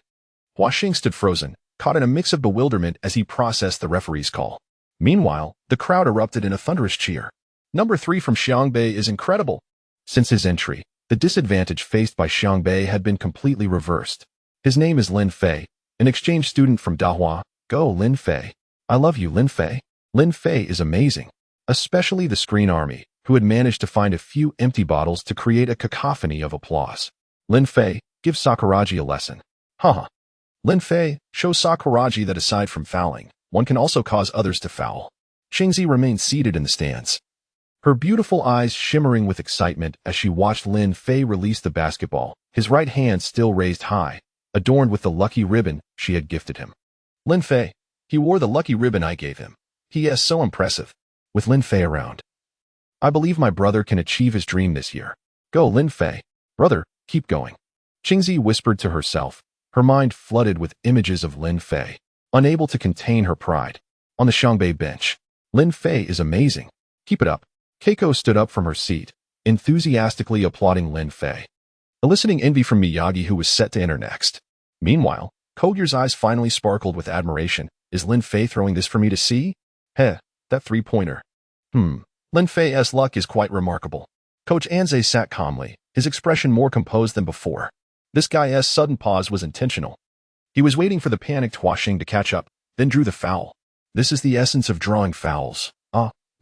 Hua Xing stood frozen, caught in a mix of bewilderment as he processed the referee's call. Meanwhile, the crowd erupted in a thunderous cheer. Number 3 from Xiangbei is incredible. Since his entry, the disadvantage faced by Xiangbei had been completely reversed. His name is Lin Fei, an exchange student from Dahua. Go, Lin Fei. I love you, Lin Fei. Lin Fei is amazing. Especially the Screen Army, who had managed to find a few empty bottles to create a cacophony of applause. Lin Fei, give Sakuragi a lesson. Haha. Lin Fei, show Sakuragi that aside from fouling, one can also cause others to foul. Xingzi remained seated in the stands, her beautiful eyes shimmering with excitement as she watched Lin Fei release the basketball, his right hand still raised high, adorned with the lucky ribbon she had gifted him. Lin Fei, he wore the lucky ribbon I gave him. He is so impressive. With Lin Fei around, I believe my brother can achieve his dream this year. Go, Lin Fei. Brother, keep going. Xingzi whispered to herself, her mind flooded with images of Lin Fei, unable to contain her pride. On the Xiangbei bench, Lin Fei is amazing. Keep it up. Keiko stood up from her seat, enthusiastically applauding Lin Fei. eliciting envy from Miyagi, who was set to enter next. Meanwhile, Kogyo's eyes finally sparkled with admiration. Is Lin Fei throwing this for me to see? Heh, that three-pointer. Lin Fei's luck is quite remarkable. Coach Anze sat calmly, his expression more composed than before. This guy's sudden pause was intentional. He was waiting for the panicked Huaxing to catch up, then drew the foul. This is the essence of drawing fouls.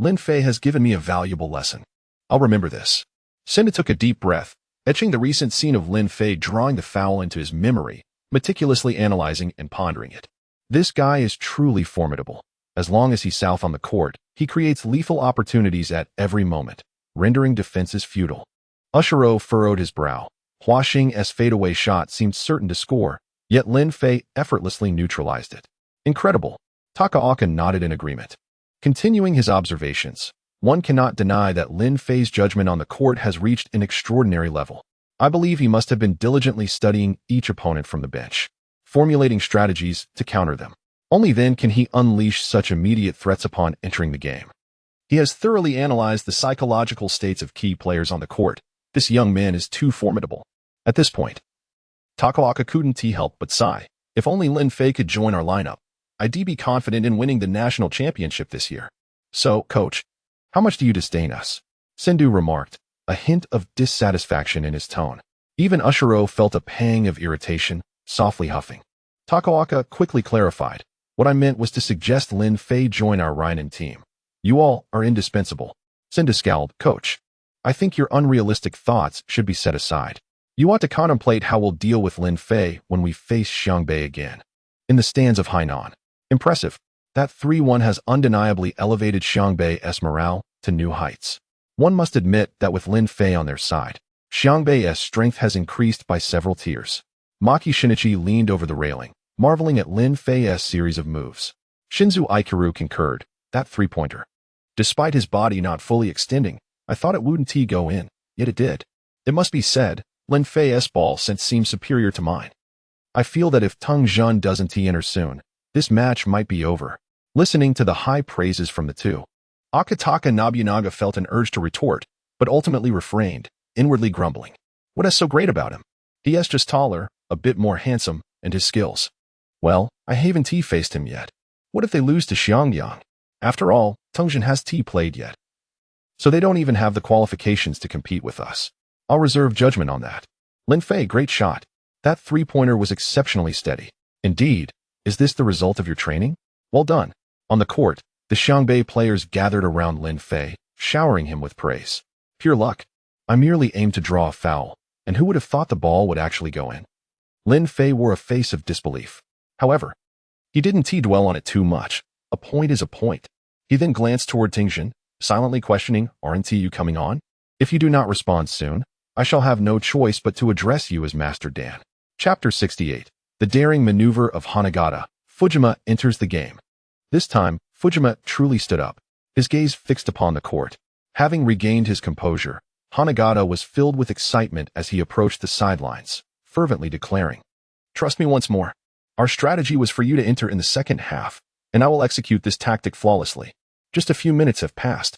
Lin Fei has given me a valuable lesson. I'll remember this. Sendō took a deep breath, etching the recent scene of Lin Fei drawing the foul into his memory, meticulously analyzing and pondering it. This guy is truly formidable. As long as he's south on the court, he creates lethal opportunities at every moment, rendering defenses futile. Ushiro furrowed his brow. Huaxing's fadeaway shot seemed certain to score, yet Lin Fei effortlessly neutralized it. Incredible. Takaoka nodded in agreement. Continuing his observations, one cannot deny that Lin Fei's judgment on the court has reached an extraordinary level. I believe he must have been diligently studying each opponent from the bench, formulating strategies to counter them. Only then can he unleash such immediate threats upon entering the game. He has thoroughly analyzed the psychological states of key players on the court. This young man is too formidable. At this point, Takaoka couldn't help but sigh. If only Lin Fei could join our lineup, I'd be confident in winning the national championship this year. So, coach, how much do you disdain us? Sendō remarked, a hint of dissatisfaction in his tone. Even Ushiro felt a pang of irritation, softly huffing. Takaoka quickly clarified. What I meant was to suggest Lin Fei join our Reinen team. You all are indispensable. Sendō scowled. Coach, I think your unrealistic thoughts should be set aside. You ought to contemplate how we'll deal with Lin Fei when we face Xiangbei again. In the stands of Hainan. Impressive. That 3-1 has undeniably elevated Xiangbei's morale to new heights. One must admit that with Lin Fei on their side, Xiangbei's strength has increased by several tiers. Maki Shinichi leaned over the railing, marveling at Lin Fei's series of moves. Shinzo Ikuru concurred, that three-pointer. Despite his body not fully extending, I thought it wouldn't go in, yet it did. It must be said, Lin Fei's ball sense seems superior to mine. I feel that if Tung Jun doesn't enter soon, this match might be over. Listening to the high praises from the two, Akataka Nobunaga felt an urge to retort, but ultimately refrained, inwardly grumbling. What is so great about him? He is just taller, a bit more handsome, and his skills. Well, I haven't faced him yet. What if they lose to Xiangyang? After all, Tungjin has played yet. So they don't even have the qualifications to compete with us. I'll reserve judgment on that. Lin Fei, great shot. That three-pointer was exceptionally steady. Indeed. Is this the result of your training? Well done. On the court, the Xiangbei players gathered around Lin Fei, showering him with praise. Pure luck. I merely aimed to draw a foul, and who would have thought the ball would actually go in? Lin Fei wore a face of disbelief. However, he didn't dwell on it too much. A point is a point. He then glanced toward Tingjin, silently questioning, aren't you coming on? If you do not respond soon, I shall have no choice but to address you as Master Dan. Chapter 68. The daring maneuver of Hanagata. Fujima enters the game. This time, Fujima truly stood up, his gaze fixed upon the court. Having regained his composure, Hanagata was filled with excitement as he approached the sidelines, fervently declaring, Trust me once more. Our strategy was for you to enter in the second half, and I will execute this tactic flawlessly. Just a few minutes have passed.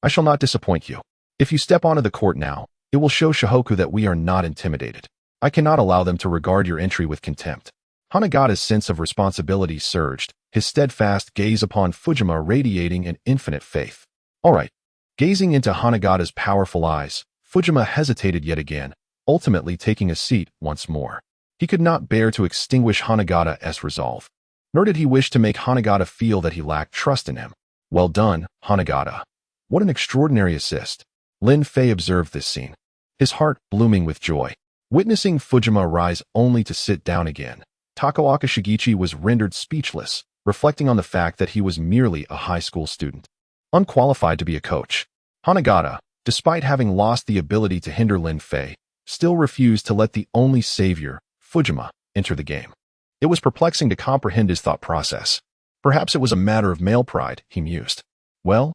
I shall not disappoint you. If you step onto the court now, it will show Shohoku that we are not intimidated. I cannot allow them to regard your entry with contempt. Hanagata's sense of responsibility surged, his steadfast gaze upon Fujima radiating an infinite faith. All right. Gazing into Hanagata's powerful eyes, Fujima hesitated yet again, ultimately taking a seat once more. He could not bear to extinguish Hanagata's resolve, nor did he wish to make Hanagata feel that he lacked trust in him. Well done, Hanagata. What an extraordinary assist. Lin Fei observed this scene, his heart blooming with joy. Witnessing Fujima rise only to sit down again, Takaoka Shigichi was rendered speechless, reflecting on the fact that he was merely a high school student, unqualified to be a coach. Hanagata, despite having lost the ability to hinder Lin Fei, still refused to let the only savior, Fujima, enter the game. It was perplexing to comprehend his thought process. Perhaps it was a matter of male pride, he mused. Well,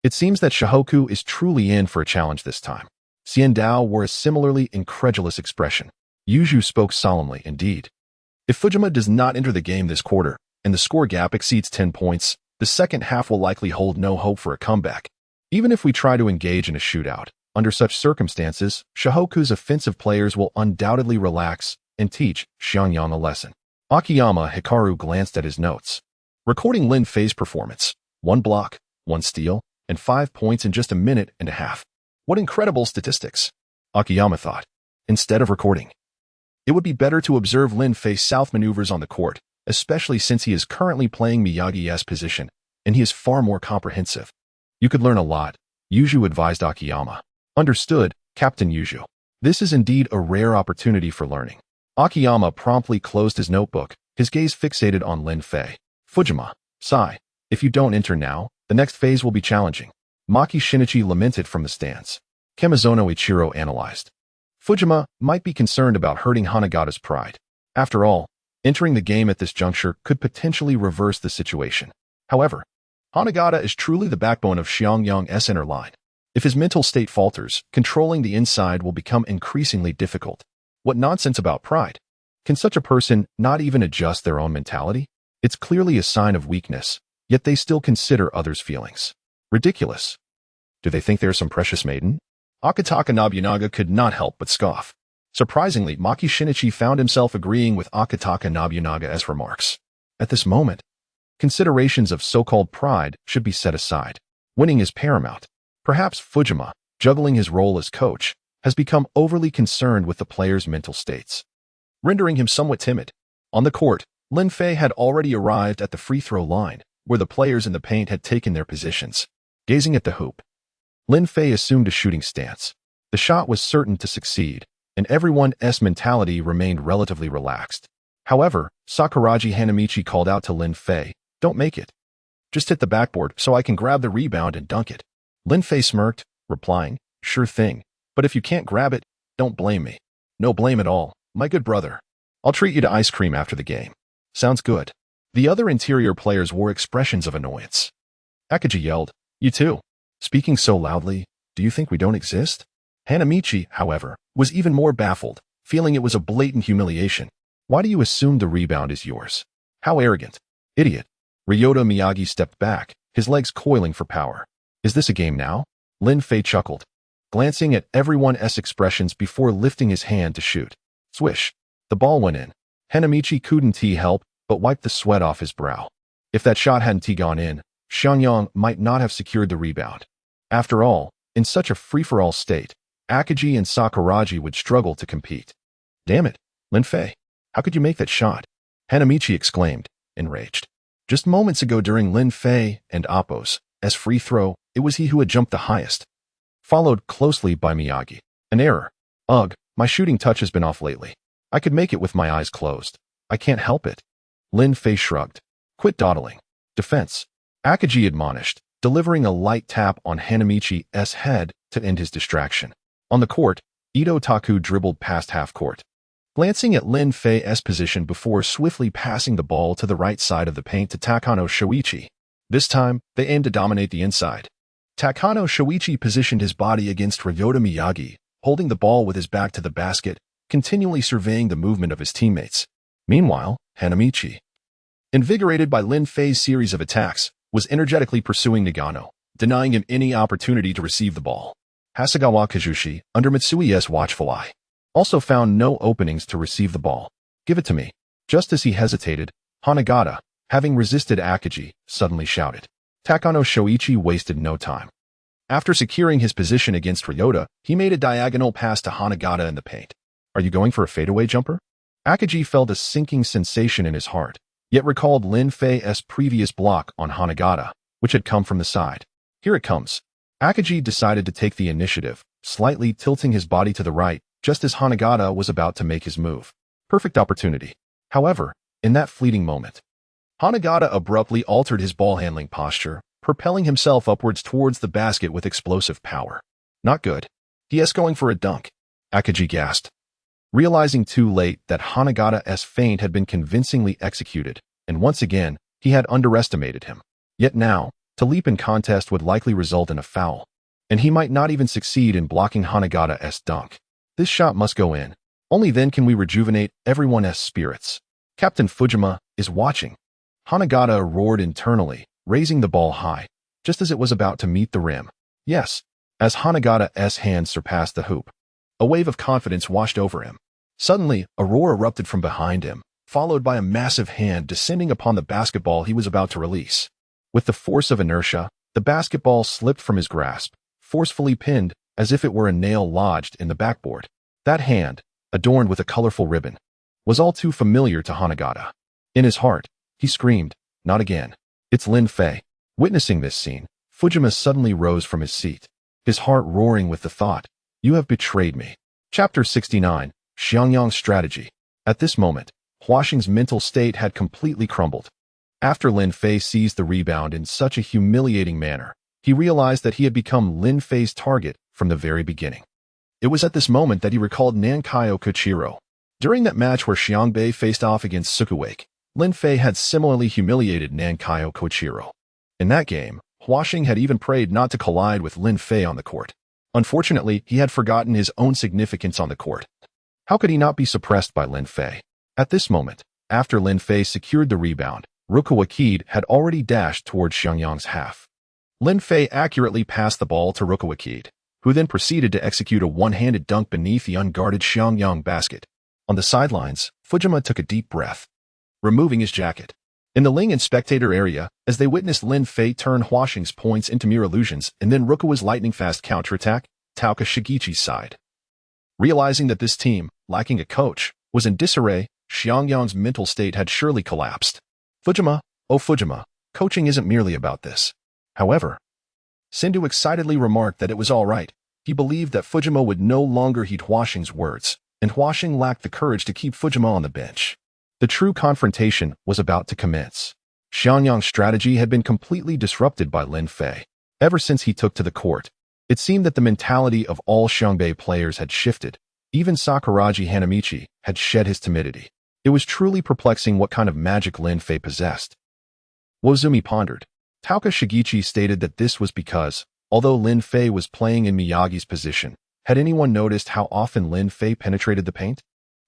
it seems that Shohoku is truly in for a challenge this time. Xian Dao wore a similarly incredulous expression. Yuju spoke solemnly, indeed. If Fujima does not enter the game this quarter, and the score gap exceeds 10 points, the second half will likely hold no hope for a comeback. Even if we try to engage in a shootout, Under such circumstances, Shohoku's offensive players will undoubtedly relax and teach Xiangyang a lesson. Akiyama Hikaru glanced at his notes, recording Lin Fei's performance. 1 block, 1 steal, and 5 points in just a minute and a half. What incredible statistics, Akiyama thought. Instead of recording, it would be better to observe Lin Fei's south maneuvers on the court, especially since he is currently playing Miyagi's position, and he is far more comprehensive. You could learn a lot, Yuju advised Akiyama. Understood, Captain Yuju. This is indeed a rare opportunity for learning. Akiyama promptly closed his notebook, his gaze fixated on Lin Fei. Fujima, sigh. If you don't enter now, the next phase will be challenging. Maki Shinichi lamented from the stands. Kamizono Ichiro analyzed. Fujima might be concerned about hurting Hanagata's pride. After all, entering the game at this juncture could potentially reverse the situation. However, Hanagata is truly the backbone of Xiangyang's inner line. If his mental state falters, controlling the inside will become increasingly difficult. What nonsense about pride? Can such a person not even adjust their own mentality? It's clearly a sign of weakness, yet they still consider others' feelings. Ridiculous. Do they think they're some precious maiden? Akataka Nobunaga could not help but scoff. Surprisingly, Maki Shinichi found himself agreeing with Akataka Nobunaga's remarks. At this moment, considerations of so-called pride should be set aside. Winning is paramount. Perhaps Fujima, juggling his role as coach, has become overly concerned with the players' mental states, rendering him somewhat timid. On the court, Lin Fei had already arrived at the free throw line, where the players in the paint had taken their positions. Gazing at the hoop, Lin Fei assumed a shooting stance. The shot was certain to succeed, and everyone's mentality remained relatively relaxed. However, Sakuragi Hanamichi called out to Lin Fei, "Don't make it. Just hit the backboard so I can grab the rebound and dunk it." Lin Fei smirked, replying, "Sure thing, but if you can't grab it, don't blame me." "No blame at all, my good brother. I'll treat you to ice cream after the game." "Sounds good." The other interior players wore expressions of annoyance. Akagi yelled, "You too. Speaking so loudly, do you think we don't exist?" Hanamichi, however, was even more baffled, feeling it was a blatant humiliation. "Why do you assume the rebound is yours? How arrogant. Idiot." Ryota Miyagi stepped back, his legs coiling for power. "Is this a game now?" Lin Fei chuckled, glancing at everyone's expressions before lifting his hand to shoot. Swish. The ball went in. Hanamichi couldn't help but wipe the sweat off his brow. If that shot hadn't gone in, Xiangyang might not have secured the rebound. After all, in such a free-for-all state, Akagi and Sakuragi would struggle to compete. "Damn it, Lin Fei, how could you make that shot?" Hanamichi exclaimed, enraged. Just moments ago during Lin Fei and Appo's free throw, it was he who had jumped the highest, followed closely by Miyagi. "An error. Ugh, my shooting touch has been off lately. I could make it with my eyes closed. I can't help it." Lin Fei shrugged. "Quit dawdling." Defense. Akagi admonished, delivering a light tap on Hanamichi's head to end his distraction. On the court, Ito Taku dribbled past half-court, glancing at Lin Fei's position before swiftly passing the ball to the right side of the paint to Takano Shoichi. This time, they aimed to dominate the inside. Takano Shoichi positioned his body against Ryota Miyagi, holding the ball with his back to the basket, continually surveying the movement of his teammates. Meanwhile, Hanamichi, invigorated by Lin Fei's series of attacks, was energetically pursuing Nagano, denying him any opportunity to receive the ball. Hasegawa Kazushi, under Mitsui's watchful eye, also found no openings to receive the ball. "Give it to me." Just as he hesitated, Hanagata, having resisted Akagi, suddenly shouted. Takano Shoichi wasted no time. After securing his position against Ryota, he made a diagonal pass to Hanagata in the paint. "Are you going for a fadeaway jumper?" Akagi felt a sinking sensation in his heart, yet recalled Lin Fei's previous block on Hanagata, which had come from the side. "Here it comes." Akagi decided to take the initiative, slightly tilting his body to the right, just as Hanagata was about to make his move. Perfect opportunity. However, in that fleeting moment, Hanagata abruptly altered his ball-handling posture, propelling himself upwards towards the basket with explosive power. "Not good. He's going for a dunk," Akagi gasped, realizing too late that Hanagata's feint had been convincingly executed, and once again, he had underestimated him. Yet now, to leap in contest would likely result in a foul, and he might not even succeed in blocking Hanagata's dunk. This shot must go in. Only then can we rejuvenate everyone's spirits. Captain Fujima is watching. Hanagata roared internally, raising the ball high, just as it was about to meet the rim. Yes, As Hanagata's hand surpassed the hoop, a wave of confidence washed over him. Suddenly, a roar erupted from behind him, followed by a massive hand descending upon the basketball he was about to release. With the force of inertia, the basketball slipped from his grasp, forcefully pinned as if it were a nail lodged in the backboard. That hand, adorned with a colorful ribbon, was all too familiar to Hanagata. In his heart, he screamed, "Not again." "It's Lin Fei." Witnessing this scene, Fujima suddenly rose from his seat, his heart roaring with the thought, "You have betrayed me." Chapter 69, Xiangyang's Strategy. At this moment, Huaxing's mental state had completely crumbled. After Lin Fei seized the rebound in such a humiliating manner, he realized that he had become Lin Fei's target from the very beginning. It was at this moment that he recalled Nankai Kochiro. During that match where Xiangbei faced off against Sakuragi, Lin Fei had similarly humiliated Nankai Kochiro. In that game, Huaxing had even prayed not to collide with Lin Fei on the court. Unfortunately, he had forgotten his own significance on the court. How could he not be suppressed by Lin Fei? At this moment, after Lin Fei secured the rebound, Rukawa Kaede had already dashed towards Xiangyang's half. Lin Fei accurately passed the ball to Rukawa Kaede, who then proceeded to execute a one-handed dunk beneath the unguarded Xiangyang basket. On the sidelines, Fujima took a deep breath, removing his jacket. In the Ling and spectator area, as they witnessed Lin Fei turn Huaxing's points into mere illusions and then Rukawa's lightning-fast counterattack, Tauka Shigechi's side. Realizing that this team, lacking a coach, was in disarray, Xiangyang's mental state had surely collapsed. "Fujima, oh Fujima, coaching isn't merely about this." However, Sendō excitedly remarked that it was all right. He believed that Fujima would no longer heed Huaxing's words, and Huaxing lacked the courage to keep Fujima on the bench. The true confrontation was about to commence. Xiangyang's strategy had been completely disrupted by Lin Fei. Ever since he took to the court, it seemed that the mentality of all Xiangbei players had shifted. Even Sakuragi Hanamichi had shed his timidity. It was truly perplexing what kind of magic Lin Fei possessed. Wozumi pondered. Tauka Shigechi stated that this was because, although Lin Fei was playing in Miyagi's position, had anyone noticed how often Lin Fei penetrated the paint?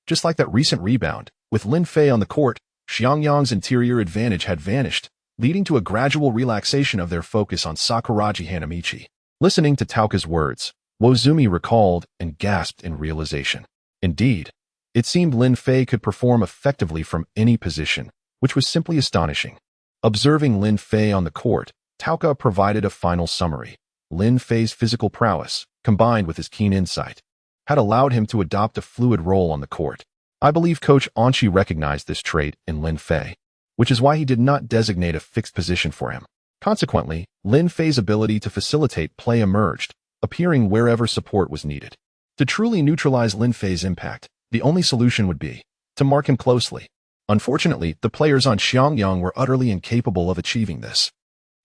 Just like that recent rebound, with Lin Fei on the court, Xiangyang's interior advantage had vanished, leading to a gradual relaxation of their focus on Sakuragi Hanamichi. Listening to Tauka's words, Wozumi recalled and gasped in realization. Indeed, it seemed Lin Fei could perform effectively from any position, which was simply astonishing. Observing Lin Fei on the court, Tauka provided a final summary. Lin Fei's physical prowess, combined with his keen insight, had allowed him to adopt a fluid role on the court. I believe Coach Onchi recognized this trait in Lin Fei, which is why he did not designate a fixed position for him. Consequently, Lin Fei's ability to facilitate play emerged, appearing wherever support was needed. To truly neutralize Lin Fei's impact, the only solution would be to mark him closely. Unfortunately, the players on Xiangyang were utterly incapable of achieving this.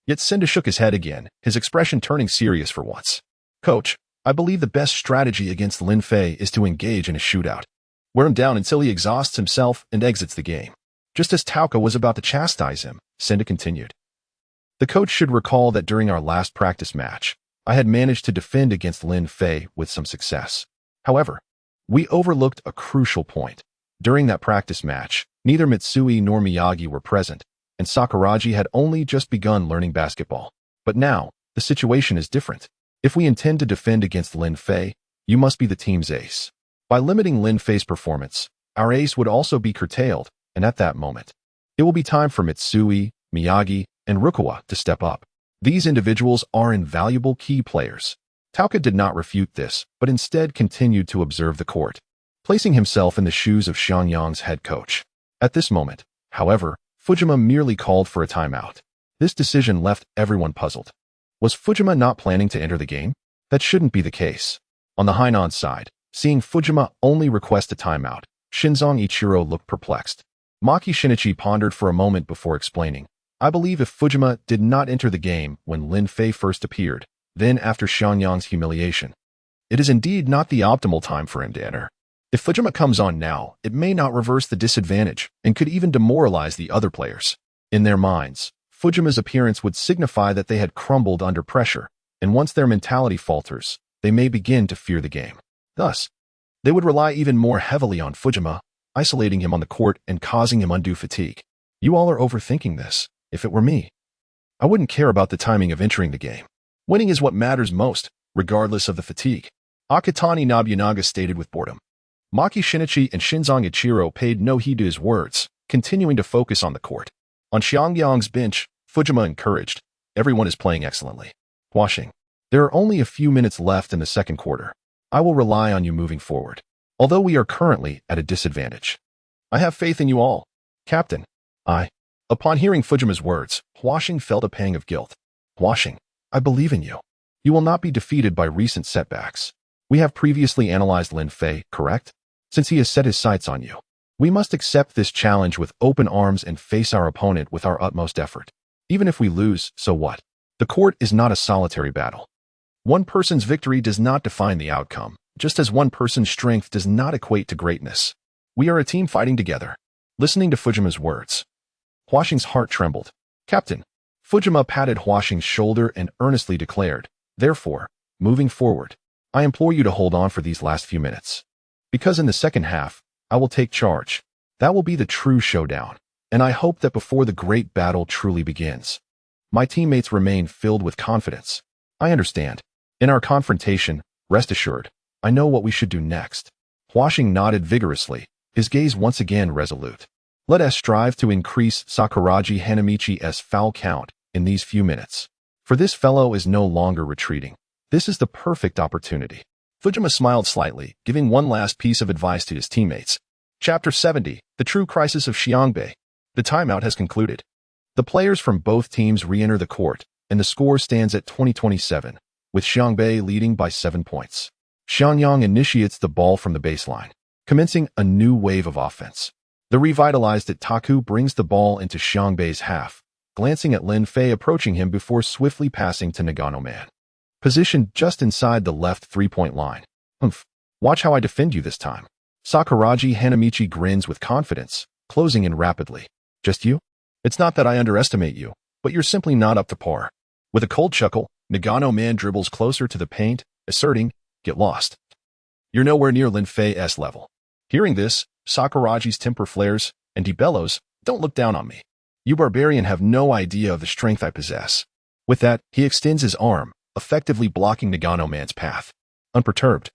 Yet Sendō shook his head again, his expression turning serious for once. "Coach, I believe the best strategy against Lin Fei is to engage in a shootout. Wear him down until he exhausts himself and exits the game." Just as Tauka was about to chastise him, Sendō continued. "The coach should recall that during our last practice match, I had managed to defend against Lin Fei with some success. However, we overlooked a crucial point. During that practice match, neither Mitsui nor Miyagi were present, and Sakuragi had only just begun learning basketball. But now, the situation is different. If we intend to defend against Lin Fei, you must be the team's ace. By limiting Lin Fei's performance, our ace would also be curtailed, and at that moment, it will be time for Mitsui, Miyagi, and Rukawa to step up. These individuals are invaluable key players." Tauka did not refute this, but instead continued to observe the court, placing himself in the shoes of Xiangyang's head coach. At this moment, however, Fujima merely called for a timeout. This decision left everyone puzzled. Was Fujima not planning to enter the game? That shouldn't be the case. On the Hainan side, seeing Fujima only request a timeout, Shinzong Ichiro looked perplexed. Maki Shinichi pondered for a moment before explaining. "I believe if Fujima did not enter the game when Lin Fei first appeared, then after Xiangyang's humiliation, it is indeed not the optimal time for him to enter. If Fujima comes on now, it may not reverse the disadvantage and could even demoralize the other players. In their minds, Fujima's appearance would signify that they had crumbled under pressure, and once their mentality falters, they may begin to fear the game. Thus, they would rely even more heavily on Fujima, isolating him on the court and causing him undue fatigue. You all are overthinking this. If it were me, I wouldn't care about the timing of entering the game. Winning is what matters most, regardless of the fatigue. Akitani Nobunaga stated with boredom. Maki Shinichi and Shinzong Ichiro paid no heed to his words, continuing to focus on the court. On Xiangyang's bench, Fujima encouraged, "Everyone is playing excellently. Washing. There are only a few minutes left in the second quarter. I will rely on you moving forward. Although we are currently at a disadvantage. I have faith in you all. Captain, I." Upon hearing Fujima's words, Huashing felt a pang of guilt. "Huashing, I believe in you. You will not be defeated by recent setbacks. We have previously analyzed Lin Fei, correct? Since he has set his sights on you. We must accept this challenge with open arms and face our opponent with our utmost effort. Even if we lose, so what? The court is not a solitary battle. One person's victory does not define the outcome, just as one person's strength does not equate to greatness. We are a team fighting together." Listening to Fujima's words, Huashing's heart trembled. "Captain." Fujima patted Huashing's shoulder and earnestly declared, "Therefore, moving forward, I implore you to hold on for these last few minutes. Because in the second half, I will take charge. That will be the true showdown, and I hope that before the great battle truly begins, my teammates remain filled with confidence. I understand. In our confrontation, rest assured, I know what we should do next." Huashing nodded vigorously, his gaze once again resolute. "Let us strive to increase Sakuragi Hanamichi's foul count in these few minutes. For this fellow is no longer retreating. This is the perfect opportunity." Fujima smiled slightly, giving one last piece of advice to his teammates. Chapter 70, The True Crisis of Xiangbei. The timeout has concluded. The players from both teams re-enter the court, and the score stands at 20-27, with Xiangbei leading by 7 points. Xianyang initiates the ball from the baseline, commencing a new wave of offense. The revitalized Taku brings the ball into Xiangbei's half, glancing at Lin Fei approaching him before swiftly passing to Nagano Man. Positioned just inside the left three-point line. "Humph. Watch how I defend you this time." Sakuragi Hanamichi grins with confidence, closing in rapidly. "Just you? It's not that I underestimate you, but you're simply not up to par." With a cold chuckle, Nagano Man dribbles closer to the paint, asserting, "Get lost. You're nowhere near Lin Fei's level." Hearing this, Sakuragi's temper flares, and he bellows, "Don't look down on me. You barbarian have no idea of the strength I possess." With that, he extends his arm, effectively blocking Nagano Man's path. Unperturbed,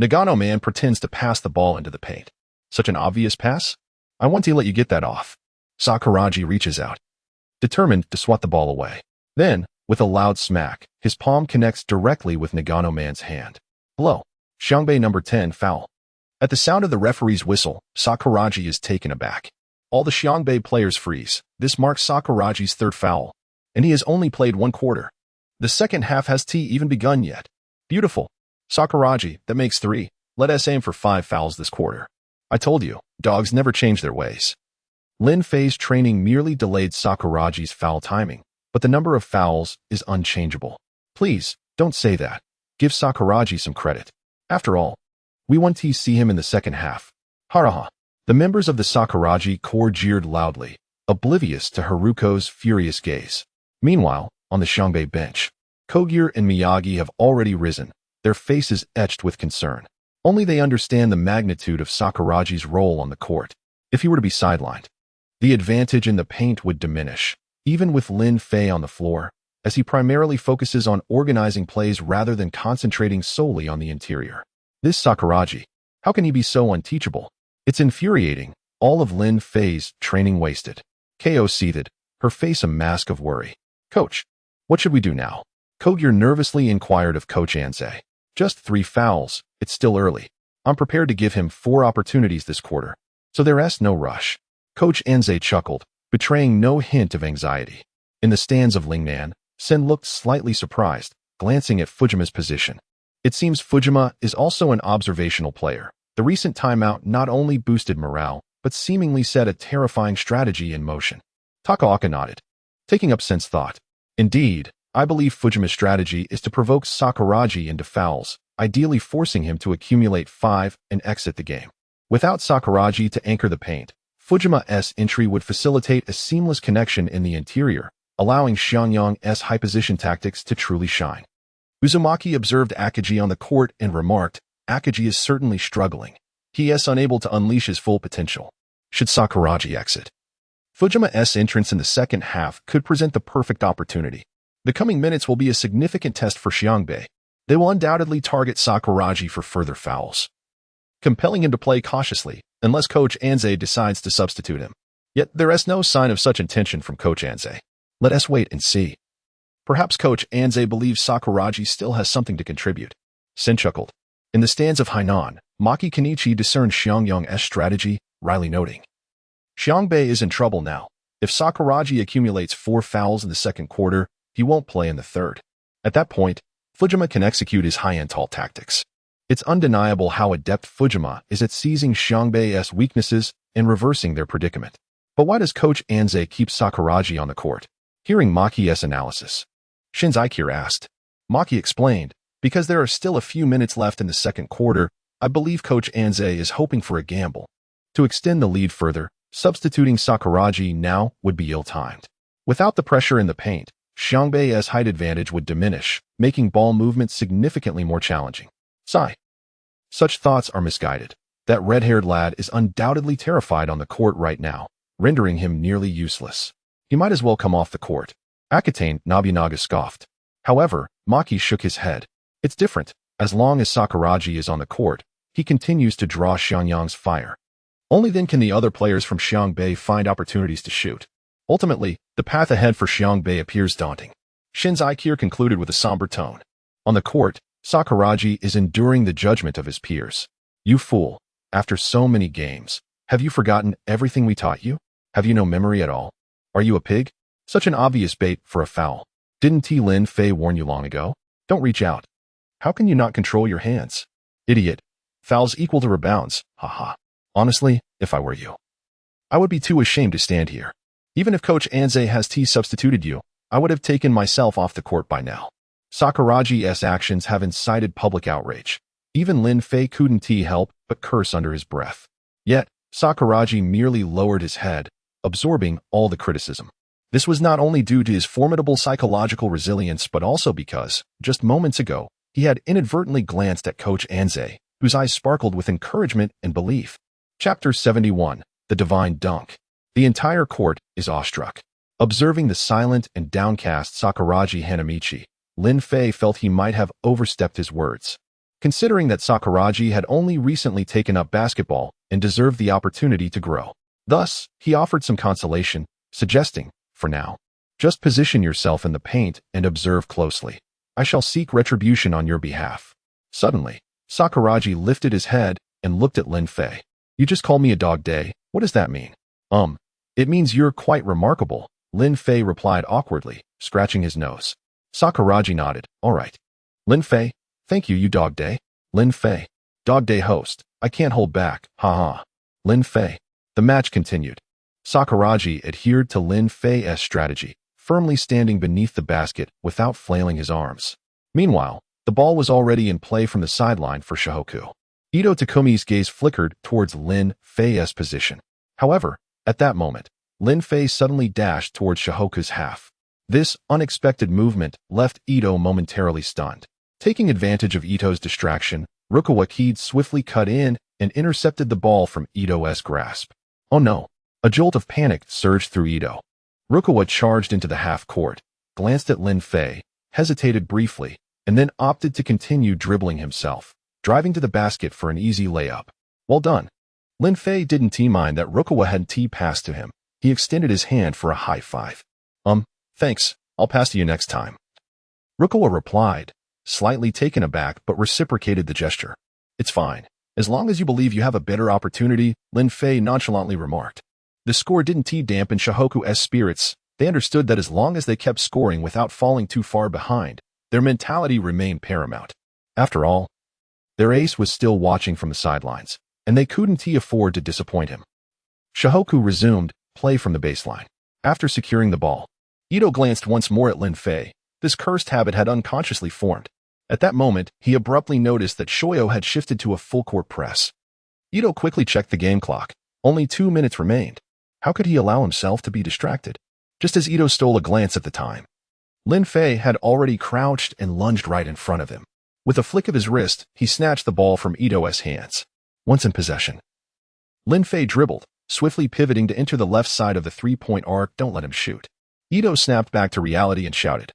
Nagano Man pretends to pass the ball into the paint. "Such an obvious pass? I want to let you get that off." Sakuragi reaches out, determined to swat the ball away. Then, with a loud smack, his palm connects directly with Nagano Man's hand. "Hello. Xiangbei number 10 foul." At the sound of the referee's whistle, Sakuragi is taken aback. All the Xiangbei players freeze. This marks Sakuragi's third foul, and he has only played 1 quarter. The second half hasn't even begun yet. "Beautiful. Sakuragi, that makes 3. Let us aim for 5 fouls this quarter. I told you, dogs never change their ways." Lin Fei's training merely delayed Sakuragi's foul timing, but the number of fouls is unchangeable. "Please, don't say that. Give Sakuragi some credit. After all, we want to see him in the second half." Haraha. The members of the Sakuragi corps jeered loudly, oblivious to Haruko's furious gaze. Meanwhile, on the Xiangbei bench, Kogir and Miyagi have already risen, their faces etched with concern. Only they understand the magnitude of Sakuragi's role on the court. If he were to be sidelined, the advantage in the paint would diminish, even with Lin Fei on the floor, as he primarily focuses on organizing plays rather than concentrating solely on the interior. This Sakuragi, how can he be so unteachable? It's infuriating, all of Lin Fei's training wasted. Ko seethed, her face a mask of worry. "Coach, what should we do now?" Kogir nervously inquired of Coach Anze. "Just 3 fouls, it's still early. I'm prepared to give him 4 opportunities this quarter, so there's no rush." Coach Anze chuckled, betraying no hint of anxiety. In the stands of Lingnan, Sen looked slightly surprised, glancing at Fujima's position. It seems Fujima is also an observational player. The recent timeout not only boosted morale, but seemingly set a terrifying strategy in motion. Takaoka nodded, taking up Sen's thought. "Indeed, I believe Fujima's strategy is to provoke Sakuragi into fouls, ideally forcing him to accumulate 5 and exit the game. Without Sakuragi to anchor the paint, Fujima's entry would facilitate a seamless connection in the interior, allowing Xianyang's high-position tactics to truly shine." Uzumaki observed Akagi on the court and remarked, "Akagi is certainly struggling. He is unable to unleash his full potential. Should Sakuragi exit, Fujima's entrance in the second half could present the perfect opportunity. The coming minutes will be a significant test for Xiangbei. They will undoubtedly target Sakuragi for further fouls, compelling him to play cautiously unless Coach Anze decides to substitute him. Yet there is no sign of such intention from Coach Anze. Let us wait and see. Perhaps Coach Anze believes Sakuragi still has something to contribute. Sin chuckled. In the stands of Hainan, Maki Kenichi discerned Xiangyang's strategy, wryly noting, Xiangbei is in trouble now. If Sakuragi accumulates 4 fouls in the second quarter, he won't play in the third. At that point, Fujima can execute his high-end tall tactics. It's undeniable how adept Fujima is at seizing Xiangbei's weaknesses and reversing their predicament. But why does Coach Anze keep Sakuragi on the court? Hearing Maki's analysis, Sendō Akira asked. Maki explained, because there are still a few minutes left in the second quarter, I believe Coach Anze is hoping for a gamble. To extend the lead further, substituting Sakuragi now would be ill-timed. Without the pressure in the paint, Xiangbei's height advantage would diminish, making ball movement significantly more challenging. Sigh. Such thoughts are misguided. That red-haired lad is undoubtedly terrified on the court right now, rendering him nearly useless. He might as well come off the court. Akitane Nobunaga scoffed. However, Maki shook his head. It's different. As long as Sakuragi is on the court, he continues to draw Xiangyang's fire. Only then can the other players from Xiangbei find opportunities to shoot. Ultimately, the path ahead for Xiangbei appears daunting. Sendō Akira concluded with a somber tone. On the court, Sakuragi is enduring the judgment of his peers. You fool. After so many games, have you forgotten everything we taught you? Have you no memory at all? Are you a pig? Such an obvious bait for a foul. Didn't Lin Fei warn you long ago? Don't reach out. How can you not control your hands? Idiot. Fouls equal to rebounds, haha. Honestly, if I were you, I would be too ashamed to stand here. Even if Coach Anze has substituted you, I would have taken myself off the court by now. Sakuragi's actions have incited public outrage. Even Lin Fei couldn't help but curse under his breath. Yet, Sakuragi merely lowered his head, absorbing all the criticism. This was not only due to his formidable psychological resilience but also because, just moments ago, he had inadvertently glanced at Coach Anze, whose eyes sparkled with encouragement and belief. Chapter 71, The Divine Dunk. The entire court is awestruck. Observing the silent and downcast Sakuragi Hanamichi, Lin Fei felt he might have overstepped his words. Considering that Sakuragi had only recently taken up basketball and deserved the opportunity to grow. Thus, he offered some consolation, suggesting, for now, just position yourself in the paint and observe closely. I shall seek retribution on your behalf. Suddenly, Sakuragi lifted his head and looked at Lin Fei. You just called me a dog day. What does that mean? It means you're quite remarkable, Lin Fei replied awkwardly, scratching his nose. Sakuragi nodded. All right. Lin Fei, thank you, you dog day. Lin Fei. Dog day host. I can't hold back, haha. Lin Fei. The match continued. Sakuragi adhered to Lin Fei's strategy, firmly standing beneath the basket without flailing his arms. Meanwhile, the ball was already in play from the sideline for Shohoku. Ito Takumi's gaze flickered towards Lin Fei's position. However, at that moment, Lin Fei suddenly dashed towards Shohoku's half. This unexpected movement left Ito momentarily stunned. Taking advantage of Ito's distraction, Rukawa Kaede swiftly cut in and intercepted the ball from Ito's grasp. Oh no! A jolt of panic surged through Ito. Rukawa charged into the half-court, glanced at Lin Fei, hesitated briefly, and then opted to continue dribbling himself, driving to the basket for an easy layup. Well done. Lin Fei didn't mind that Rukawa had passed to him. He extended his hand for a high five. Thanks, I'll pass to you next time. Rukawa replied, slightly taken aback but reciprocated the gesture. It's fine. As long as you believe you have a better opportunity, Lin Fei nonchalantly remarked. The score didn't dampen Shohoku's spirits. They understood that as long as they kept scoring without falling too far behind, their mentality remained paramount. After all, their ace was still watching from the sidelines, and they couldn't afford to disappoint him. Shohoku resumed play from the baseline. After securing the ball, Ito glanced once more at Lin Fei. This cursed habit had unconsciously formed. At that moment, he abruptly noticed that Shoyo had shifted to a full-court press. Ito quickly checked the game clock. Only 2 minutes remained. How could he allow himself to be distracted? Just as Ito stole a glance at the time, Lin Fei had already crouched and lunged right in front of him. With a flick of his wrist, he snatched the ball from Ito's hands. Once in possession, Lin Fei dribbled, swiftly pivoting to enter the left side of the three-point arc. Don't let him shoot. Ito snapped back to reality and shouted,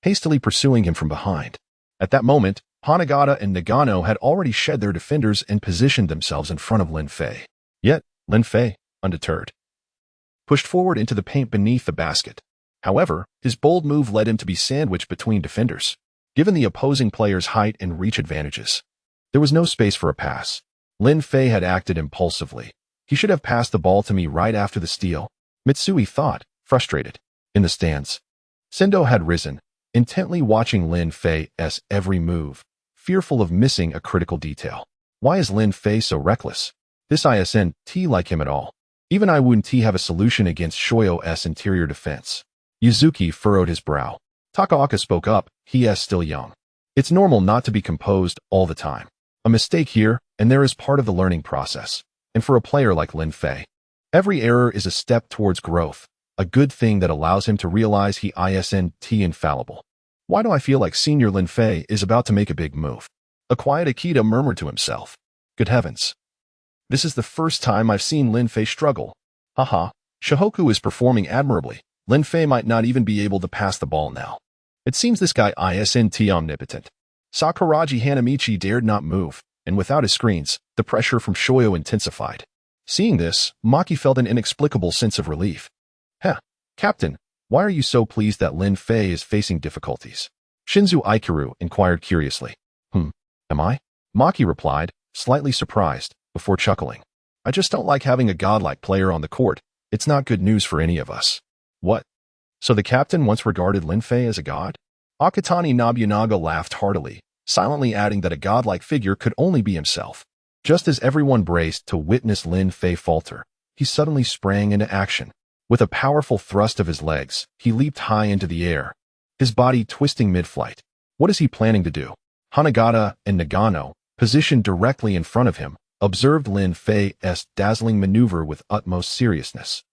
hastily pursuing him from behind. At that moment, Hanagata and Nagano had already shed their defenders and positioned themselves in front of Lin Fei. Yet, Lin Fei, undeterred, pushed forward into the paint beneath the basket. However, his bold move led him to be sandwiched between defenders. Given the opposing player's height and reach advantages, there was no space for a pass. Lin Fei had acted impulsively. He should have passed the ball to me right after the steal, Mitsui thought, frustrated. In the stands, Sendō had risen, intently watching Lin Fei's every move, fearful of missing a critical detail. Why is Lin Fei so reckless? This isn't like him at all. Even I wouldn't have a solution against Shoyo's interior defense. Yuzuki furrowed his brow. Takaoka spoke up, he is still young. It's normal not to be composed all the time. A mistake here, and there is part of the learning process. And for a player like Lin Fei, every error is a step towards growth, a good thing that allows him to realize he isn't infallible. Why do I feel like Senior Lin Fei is about to make a big move? A quiet Akita murmured to himself. Good heavens. This is the first time I've seen Lin Fei struggle. Haha, Shihoku is performing admirably. Lin Fei might not even be able to pass the ball now. It seems this guy isn't omnipotent. Sakuragi Hanamichi dared not move, and without his screens, the pressure from Shoyo intensified. Seeing this, Maki felt an inexplicable sense of relief. Heh, Captain, why are you so pleased that Lin Fei is facing difficulties? Shinzu Aikiru inquired curiously. Am I? Maki replied, slightly surprised, before chuckling. I just don't like having a godlike player on the court. It's not good news for any of us. What? So the captain once regarded Lin Fei as a god? Akatani Nobunaga laughed heartily, silently adding that a godlike figure could only be himself. Just as everyone braced to witness Lin Fei falter, he suddenly sprang into action. With a powerful thrust of his legs, he leaped high into the air, his body twisting mid-flight. What is he planning to do? Hanagata and Nagano, positioned directly in front of him, observed Lin Fei's dazzling maneuver with utmost seriousness,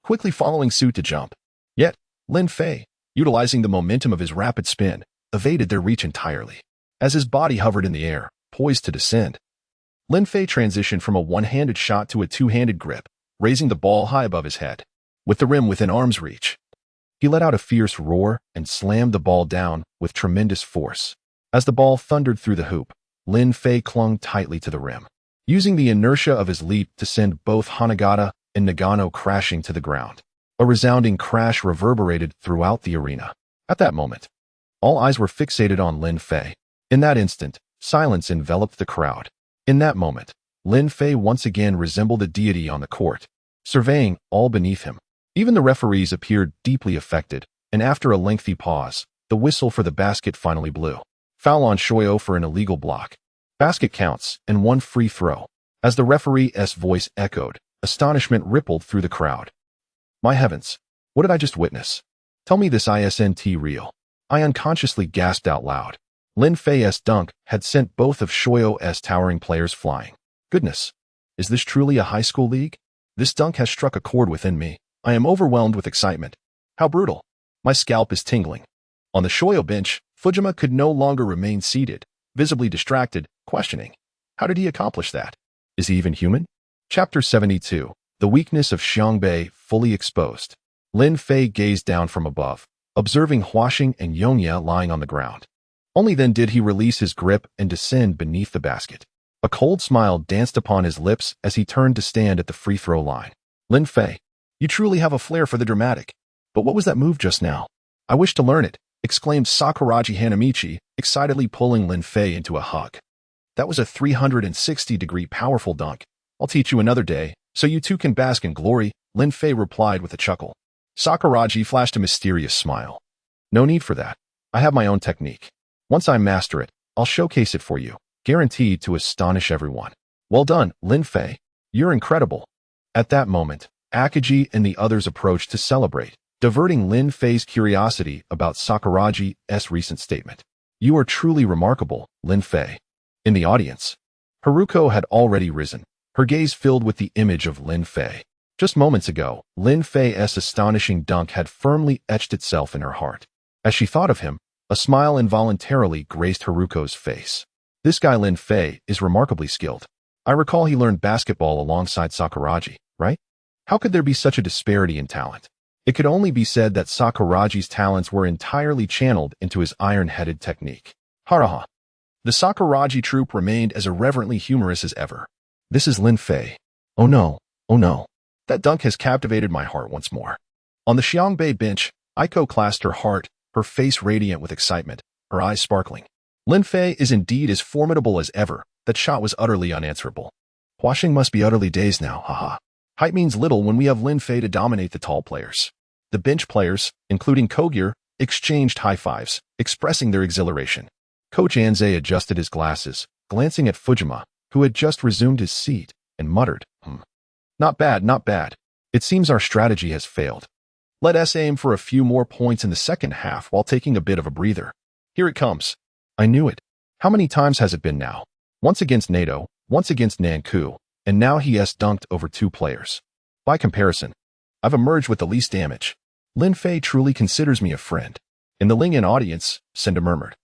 quickly following suit to jump. Yet, Lin Fei, utilizing the momentum of his rapid spin, evaded their reach entirely. As his body hovered in the air, poised to descend, Lin Fei transitioned from a one-handed shot to a two-handed grip, raising the ball high above his head, with the rim within arm's reach. He let out a fierce roar and slammed the ball down with tremendous force. As the ball thundered through the hoop, Lin Fei clung tightly to the rim, using the inertia of his leap to send both Hanagata and Nagano crashing to the ground. A resounding crash reverberated throughout the arena. At that moment, all eyes were fixated on Lin Fei. In that instant, silence enveloped the crowd. In that moment, Lin Fei once again resembled a deity on the court, surveying all beneath him. Even the referees appeared deeply affected, and after a lengthy pause, the whistle for the basket finally blew. Foul on Shoyo for an illegal block. Basket counts, and one free throw. As the referee's voice echoed, astonishment rippled through the crowd. My heavens, what did I just witness? Tell me this isn't real. I unconsciously gasped out loud. Lin Fei's dunk had sent both of Shoyo's towering players flying. Goodness, is this truly a high school league? This dunk has struck a chord within me. I am overwhelmed with excitement. How brutal. My scalp is tingling. On the Shoyo bench, Fujima could no longer remain seated, visibly distracted, questioning. How did he accomplish that? Is he even human? Chapter 72. The weakness of Xiangbei fully exposed. Lin Fei gazed down from above, observing Huaxing and Yongya lying on the ground. Only then did he release his grip and descend beneath the basket. A cold smile danced upon his lips as he turned to stand at the free throw line. Lin Fei, you truly have a flair for the dramatic. But what was that move just now? I wish to learn it, exclaimed Sakuragi Hanamichi, excitedly pulling Lin Fei into a hug. That was a 360-degree powerful dunk. I'll teach you another day, so you too can bask in glory, Lin Fei replied with a chuckle. Sakuragi flashed a mysterious smile. No need for that. I have my own technique. Once I master it, I'll showcase it for you, guaranteed to astonish everyone. Well done, Lin Fei. You're incredible. At that moment, Akagi and the others approached to celebrate, diverting Lin Fei's curiosity about Sakuragi's recent statement. You are truly remarkable, Lin Fei. In the audience, Haruko had already risen, her gaze filled with the image of Lin Fei. Just moments ago, Lin Fei's astonishing dunk had firmly etched itself in her heart. As she thought of him, a smile involuntarily graced Haruko's face. This guy Lin Fei is remarkably skilled. I recall he learned basketball alongside Sakuragi, right? How could there be such a disparity in talent? It could only be said that Sakuragi's talents were entirely channeled into his iron-headed technique. Haraha. The Sakuragi troupe remained as irreverently humorous as ever. This is Lin Fei. Oh no, oh no. That dunk has captivated my heart once more. On the Xiangbei bench, Aiko clasped her heart, her face radiant with excitement, her eyes sparkling. Lin Fei is indeed as formidable as ever. That shot was utterly unanswerable. Huaxing must be utterly dazed now, haha. Height means little when we have Lin Fei to dominate the tall players. The bench players, including Kogir, exchanged high fives, expressing their exhilaration. Coach Anze adjusted his glasses, glancing at Fujima, who had just resumed his seat, and muttered, Not bad, not bad. It seems our strategy has failed. Let us aim for a few more points in the second half while taking a bit of a breather. Here it comes. I knew it. How many times has it been now? Once against NATO, once against Nanku, and now he has dunked over 2 players. By comparison, I've emerged with the least damage. Lin Fei truly considers me a friend. In the Lingyan audience, Sendō murmured.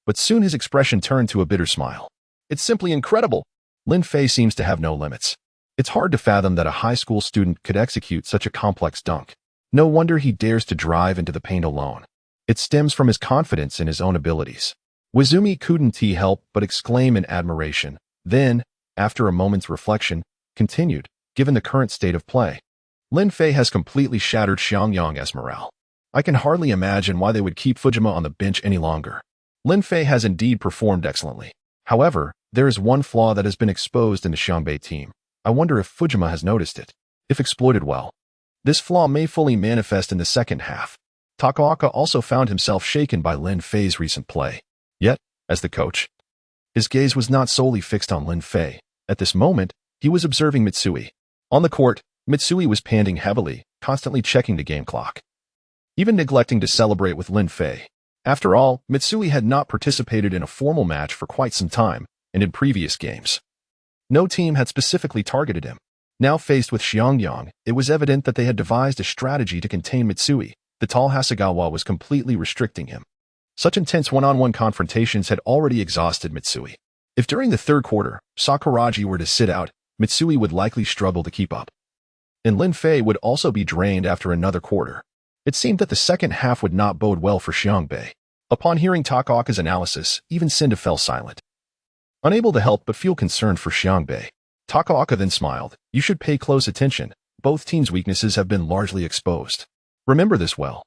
But soon his expression turned to a bitter smile. It's simply incredible. Lin Fei seems to have no limits. It's hard to fathom that a high school student could execute such a complex dunk. No wonder he dares to drive into the paint alone. It stems from his confidence in his own abilities. Wizumi couldn't help but exclaim in admiration, then, after a moment's reflection, continued, given the current state of play. Lin Fei has completely shattered Xiangyang's morale. I can hardly imagine why they would keep Fujima on the bench any longer. Lin Fei has indeed performed excellently. However, there is one flaw that has been exposed in the Xiangbei team. I wonder if Fujima has noticed it. If exploited well, this flaw may fully manifest in the second half. Takaoka also found himself shaken by Lin Fei's recent play. Yet, as the coach, his gaze was not solely fixed on Lin Fei. At this moment, he was observing Mitsui. On the court, Mitsui was panting heavily, constantly checking the game clock, even neglecting to celebrate with Lin Fei. After all, Mitsui had not participated in a formal match for quite some time, and in previous games, no team had specifically targeted him. Now faced with Xiangyang, it was evident that they had devised a strategy to contain Mitsui. The tall Hasegawa was completely restricting him. Such intense one-on-one confrontations had already exhausted Mitsui. If during the third quarter, Sakuragi were to sit out, Mitsui would likely struggle to keep up. And Lin Fei would also be drained after another quarter. It seemed that the second half would not bode well for Xiangbei. Upon hearing Takaoka's analysis, even Sendō fell silent. Unable to help but feel concerned for Xiangbei, Takaoka then smiled. You should pay close attention. Both teams' weaknesses have been largely exposed. Remember this well.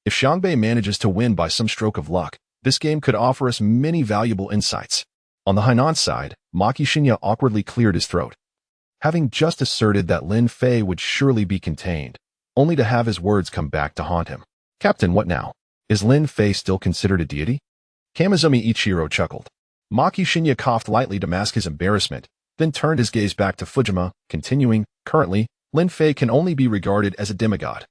If Xiangbei manages to win by some stroke of luck, this game could offer us many valuable insights. On the Hainan side, Maki Shinya awkwardly cleared his throat, having just asserted that Lin Fei would surely be contained, only to have his words come back to haunt him. Captain, what now? Is Lin Fei still considered a deity? Kamizumi Ichiro chuckled. Maki Shinya coughed lightly to mask his embarrassment, then turned his gaze back to Fujima, continuing, currently, Lin Fei can only be regarded as a demigod.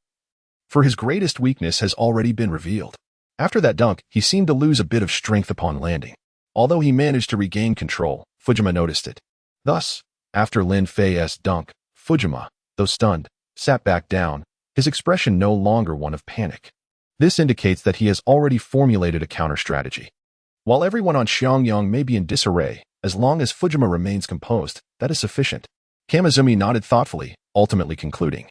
For his greatest weakness has already been revealed. After that dunk, he seemed to lose a bit of strength upon landing. Although he managed to regain control, Fujima noticed it. Thus, after Lin Fei's dunk, Fujima, though stunned, sat back down, his expression no longer one of panic. This indicates that he has already formulated a counter-strategy. While everyone on Xiangyang may be in disarray, as long as Fujima remains composed, that is sufficient. Kamizumi nodded thoughtfully, ultimately concluding,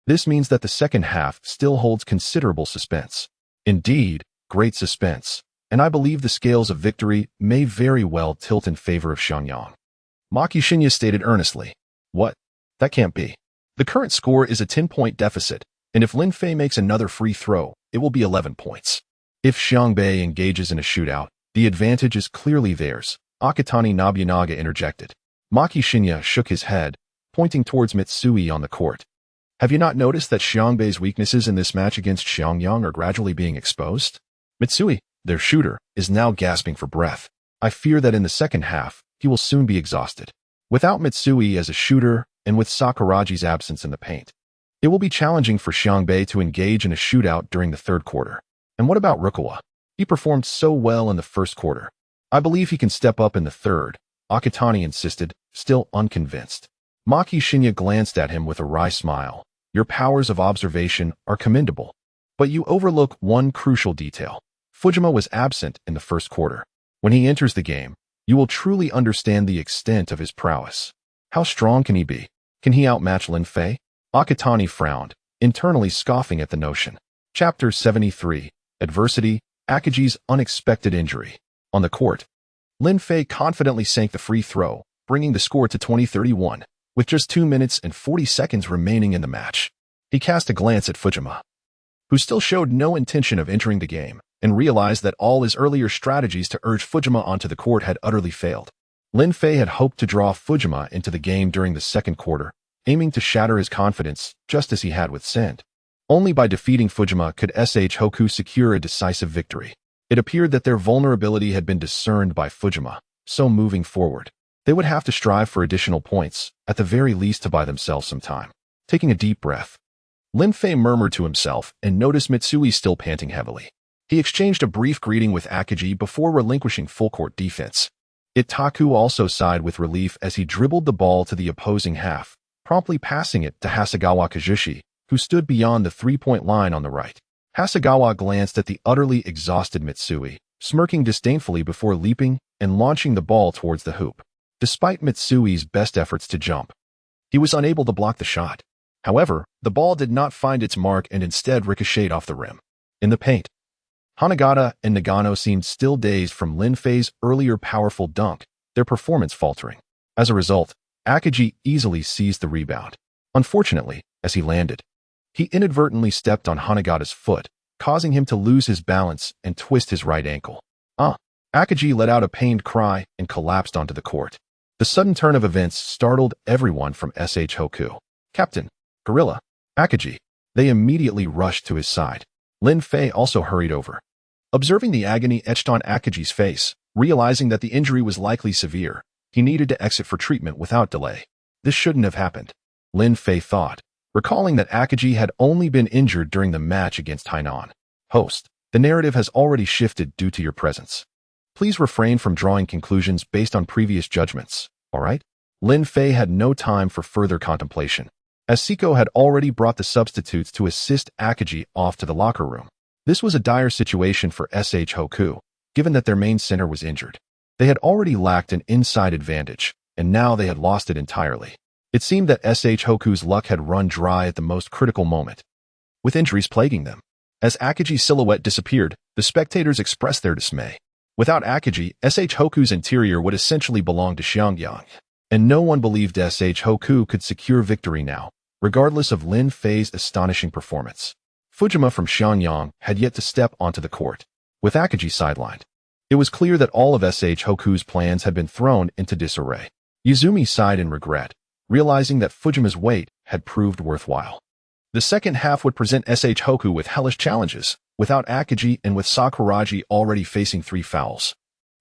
this means that the second half still holds considerable suspense. Indeed, great suspense, and I believe the scales of victory may very well tilt in favor of Xiangyang. Maki Shinya stated earnestly. What? That can't be. The current score is a 10-point deficit, and if Lin Fei makes another free throw, it will be 11 points. If Xiangbei engages in a shootout, the advantage is clearly theirs, Akitani Nobunaga interjected. Maki Shinya shook his head, pointing towards Mitsui on the court. Have you not noticed that Xiangbei's weaknesses in this match against Xiangyang are gradually being exposed? Mitsui, their shooter, is now gasping for breath. I fear that in the second half, he will soon be exhausted. Without Mitsui as a shooter, and with Sakuragi's absence in the paint, it will be challenging for Xiangbei to engage in a shootout during the third quarter. And what about Rukawa? He performed so well in the first quarter. I believe he can step up in the third, Akitani insisted, still unconvinced. Maki Shinya glanced at him with a wry smile. Your powers of observation are commendable, but you overlook one crucial detail. Fujima was absent in the first quarter. When he enters the game, you will truly understand the extent of his prowess. How strong can he be? Can he outmatch Lin Fei? Akitani frowned, internally scoffing at the notion. Chapter 73, Adversity, Akagi's Unexpected Injury. On the court, Lin Fei confidently sank the free throw, bringing the score to 20-31, with just 2 minutes and 40 seconds remaining in the match. He cast a glance at Fujima, who still showed no intention of entering the game, and realized that all his earlier strategies to urge Fujima onto the court had utterly failed. Lin Fei had hoped to draw Fujima into the game during the second quarter, aiming to shatter his confidence just as he had with Send. Only by defeating Fujima could SH Hoku secure a decisive victory. It appeared that their vulnerability had been discerned by Fujima, so moving forward, they would have to strive for additional points, at the very least to buy themselves some time. Taking a deep breath, Lin Fei murmured to himself and noticed Mitsui still panting heavily. He exchanged a brief greeting with Akagi before relinquishing full-court defense. Itaku also sighed with relief as he dribbled the ball to the opposing half, promptly passing it to Hasegawa Kazushi, who stood beyond the three-point line on the right. Hasegawa glanced at the utterly exhausted Mitsui, smirking disdainfully before leaping and launching the ball towards the hoop. Despite Mitsui's best efforts to jump, he was unable to block the shot. However, the ball did not find its mark and instead ricocheted off the rim. In the paint, Hanagata and Nagano seemed still dazed from Lin Fei's earlier powerful dunk, their performance faltering. As a result, Akagi easily seized the rebound. Unfortunately, as he landed, he inadvertently stepped on Hanagata's foot, causing him to lose his balance and twist his right ankle. Akagi let out a pained cry and collapsed onto the court. The sudden turn of events startled everyone from SH Hoku. Captain, Gorilla, Akagi. They immediately rushed to his side. Lin Fei also hurried over. Observing the agony etched on Akagi's face, realizing that the injury was likely severe, he needed to exit for treatment without delay. This shouldn't have happened, Lin Fei thought, recalling that Akagi had only been injured during the match against Hainan. Host, the narrative has already shifted due to your presence. Please refrain from drawing conclusions based on previous judgments, alright? Lin Fei had no time for further contemplation, as Siko had already brought the substitutes to assist Akagi off to the locker room. This was a dire situation for SH Hoku, given that their main center was injured. They had already lacked an inside advantage, and now they had lost it entirely. It seemed that SH Hoku's luck had run dry at the most critical moment, with injuries plaguing them. As Akagi's silhouette disappeared, the spectators expressed their dismay. Without Akagi, SH Hoku's interior would essentially belong to Xiangyang, and no one believed SH Hoku could secure victory now, regardless of Lin Fei's astonishing performance. Fujima from Xianyang had yet to step onto the court, with Akagi sidelined. It was clear that all of SH Hoku's plans had been thrown into disarray. Yuzumi sighed in regret, realizing that Fujima's wait had proved worthwhile. The second half would present SH Hoku with hellish challenges, without Akagi and with Sakuragi already facing 3 fouls.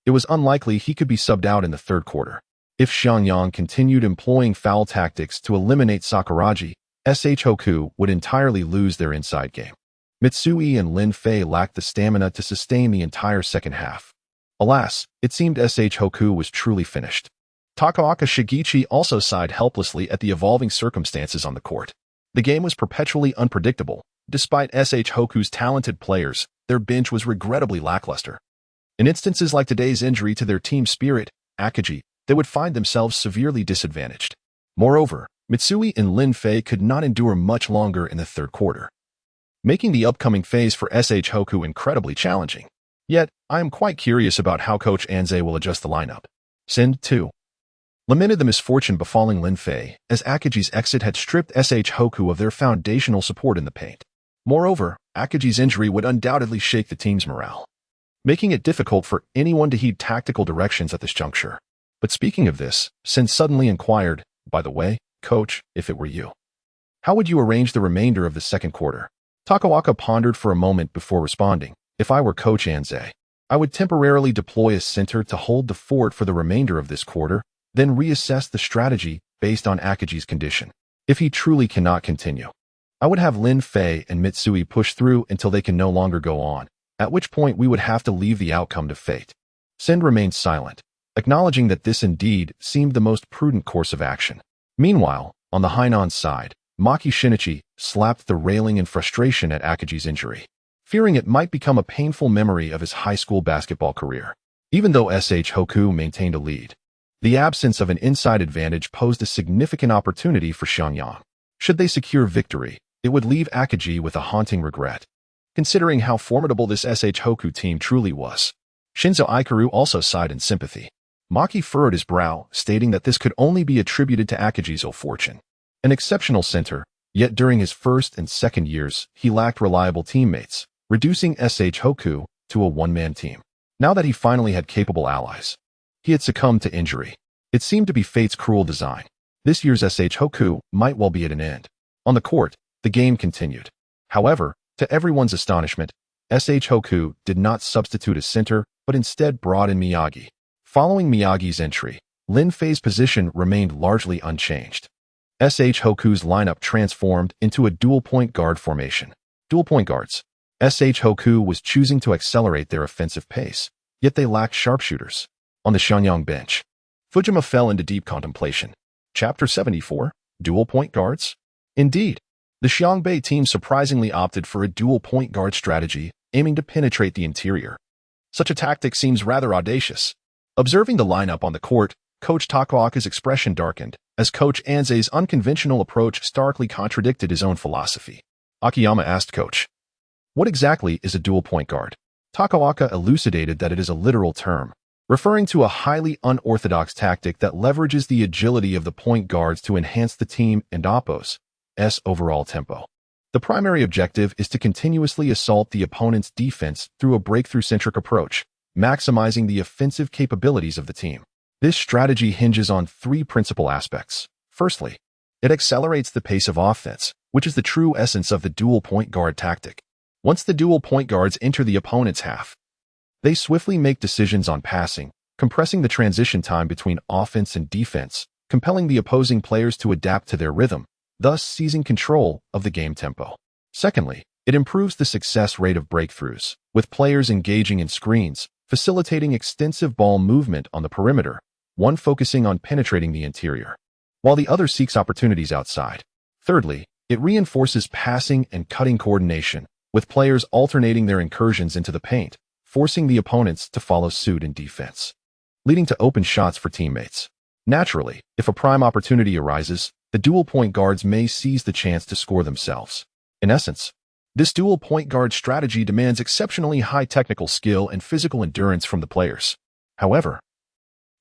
It was unlikely he could be subbed out in the third quarter. If Xianyang continued employing foul tactics to eliminate Sakuragi, SH Hoku would entirely lose their inside game. Mitsui and Lin Fei lacked the stamina to sustain the entire second half. Alas, it seemed SH Hoku was truly finished. Takaoka Shigechi also sighed helplessly at the evolving circumstances on the court. The game was perpetually unpredictable. Despite SH Hoku's talented players, their bench was regrettably lackluster. In instances like today's injury to their team spirit, Akagi, they would find themselves severely disadvantaged. Moreover, Mitsui and Lin Fei could not endure much longer in the third quarter, making the upcoming phase for SH Hoku incredibly challenging. Yet, I am quite curious about how Coach Anze will adjust the lineup. Send, too, lamented the misfortune befalling Lin Fei, as Akagi's exit had stripped SH Hoku of their foundational support in the paint. Moreover, Akagi's injury would undoubtedly shake the team's morale, making it difficult for anyone to heed tactical directions at this juncture. But speaking of this, Sen suddenly inquired, by the way, Coach, if it were you, how would you arrange the remainder of the second quarter? Takaoka pondered for a moment before responding. If I were Coach Anze, I would temporarily deploy a center to hold the fort for the remainder of this quarter, then reassess the strategy based on Akagi's condition. If he truly cannot continue, I would have Lin Fei and Mitsui push through until they can no longer go on, at which point we would have to leave the outcome to fate. Sen remained silent, acknowledging that this indeed seemed the most prudent course of action. Meanwhile, on the Hainan side, Maki Shinichi slapped the railing in frustration at Akagi's injury, fearing it might become a painful memory of his high school basketball career. Even though SH Hoku maintained a lead, the absence of an inside advantage posed a significant opportunity for Xiangyang. Should they secure victory, it would leave Akagi with a haunting regret, considering how formidable this SH Hoku team truly was. Shinzo Ikuru also sighed in sympathy. Maki furrowed his brow, stating that this could only be attributed to Akagi's ill fortune. An exceptional center, yet during his first and second years, he lacked reliable teammates, reducing SH Hoku to a one-man team. Now that he finally had capable allies, he had succumbed to injury. It seemed to be fate's cruel design. This year's SH Hoku might well be at an end. On the court, the game continued. However, to everyone's astonishment, SH Hoku did not substitute a center, but instead brought in Miyagi. Following Miyagi's entry, Lin Fei's position remained largely unchanged. SH Hoku's lineup transformed into a dual-point guard formation. Dual point guards. SH Hoku was choosing to accelerate their offensive pace, yet they lacked sharpshooters. On the Xianyang bench, Fujima fell into deep contemplation. Chapter 74, Dual Point Guards? Indeed, the Xiangbei team surprisingly opted for a dual point guard strategy, aiming to penetrate the interior. Such a tactic seems rather audacious. Observing the lineup on the court, Coach Takuaka's expression darkened, as Coach Anze's unconventional approach starkly contradicted his own philosophy. Akiyama asked Coach, "What exactly is a dual point guard?" Takuaka elucidated that it is a literal term, referring to a highly unorthodox tactic that leverages the agility of the point guards to enhance the team and oppo's overall tempo. The primary objective is to continuously assault the opponent's defense through a breakthrough-centric approach, maximizing the offensive capabilities of the team. This strategy hinges on three principal aspects. Firstly, it accelerates the pace of offense, which is the true essence of the dual point guard tactic. Once the dual point guards enter the opponent's half, they swiftly make decisions on passing, compressing the transition time between offense and defense, compelling the opposing players to adapt to their rhythm, thus seizing control of the game tempo. Secondly, it improves the success rate of breakthroughs, with players engaging in screens, facilitating extensive ball movement on the perimeter, one focusing on penetrating the interior, while the other seeks opportunities outside. Thirdly, it reinforces passing and cutting coordination, with players alternating their incursions into the paint, forcing the opponents to follow suit in defense, leading to open shots for teammates. Naturally, if a prime opportunity arises, the dual point guards may seize the chance to score themselves. In essence, this dual point guard strategy demands exceptionally high technical skill and physical endurance from the players. However,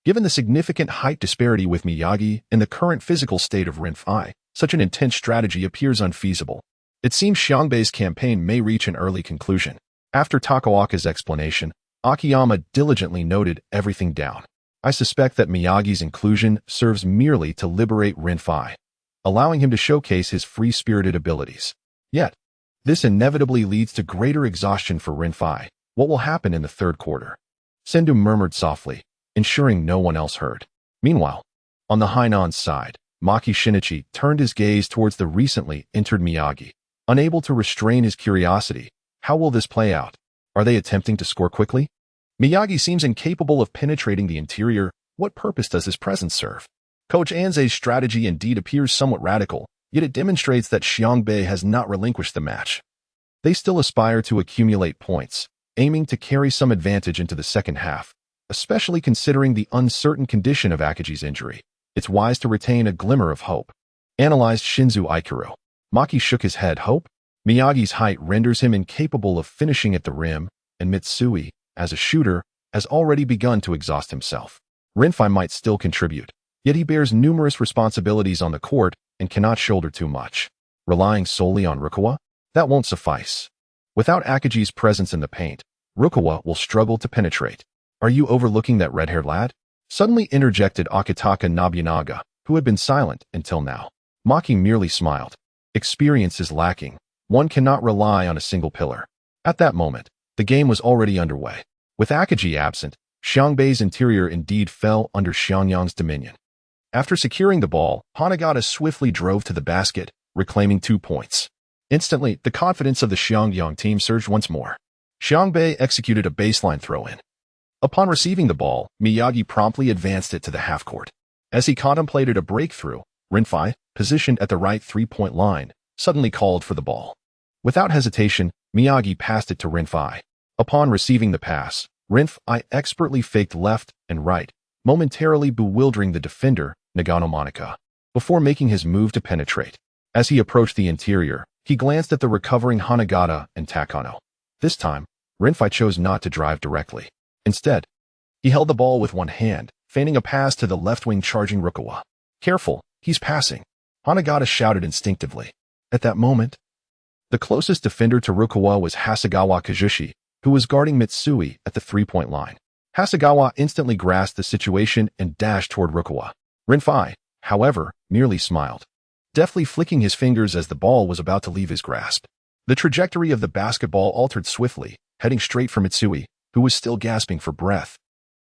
given the significant height disparity with Miyagi and the current physical state of Lin Fei, such an intense strategy appears unfeasible. It seems Xiangbei's campaign may reach an early conclusion. After Takuaka's explanation, Akiyama diligently noted everything down. I suspect that Miyagi's inclusion serves merely to liberate Lin Fei, allowing him to showcase his free-spirited abilities. Yet, this inevitably leads to greater exhaustion for Lin Fei. What will happen in the third quarter? Sendō murmured softly, ensuring no one else heard. Meanwhile, on the Hainan's side, Maki Shinichi turned his gaze towards the recently entered Miyagi. Unable to restrain his curiosity, how will this play out? Are they attempting to score quickly? Miyagi seems incapable of penetrating the interior. What purpose does his presence serve? Coach Anze's strategy indeed appears somewhat radical, yet it demonstrates that Xiangbei has not relinquished the match. They still aspire to accumulate points, aiming to carry some advantage into the second half, especially considering the uncertain condition of Akagi's injury. It's wise to retain a glimmer of hope. Analyzed Shinzo Akira. Maki shook his head. Hope? Miyagi's height renders him incapable of finishing at the rim, and Mitsui, as a shooter, has already begun to exhaust himself. Lin Fei might still contribute, yet he bears numerous responsibilities on the court and cannot shoulder too much. Relying solely on Rukawa? That won't suffice. Without Akagi's presence in the paint, Rukawa will struggle to penetrate. Are you overlooking that red-haired lad? Suddenly interjected Akitaka Nobunaga, who had been silent until now. Maki merely smiled. Experience is lacking. One cannot rely on a single pillar. At that moment, the game was already underway. With Akagi absent, Xiangbei's interior indeed fell under Xianyang's dominion. After securing the ball, Hanagata swiftly drove to the basket, reclaiming 2 points. Instantly, the confidence of the Xianyang team surged once more. Xiangbei executed a baseline throw-in. Upon receiving the ball, Miyagi promptly advanced it to the half-court. As he contemplated a breakthrough, Lin Fei, positioned at the right three-point line, suddenly called for the ball. Without hesitation, Miyagi passed it to Lin Fei. Upon receiving the pass, Lin Fei expertly faked left and right, momentarily bewildering the defender, Nagano Monica, before making his move to penetrate. As he approached the interior, he glanced at the recovering Hanagata and Takano. This time, Lin Fei chose not to drive directly. Instead, he held the ball with one hand, feigning a pass to the left wing charging Rukawa. "Careful, he's passing," Hanagata shouted instinctively. At that moment, the closest defender to Rukawa was Hasegawa Kazushi, who was guarding Mitsui at the three-point line. Hasegawa instantly grasped the situation and dashed toward Rukawa. Lin Fei, however, merely smiled, deftly flicking his fingers as the ball was about to leave his grasp. The trajectory of the basketball altered swiftly, heading straight for Mitsui, who was still gasping for breath.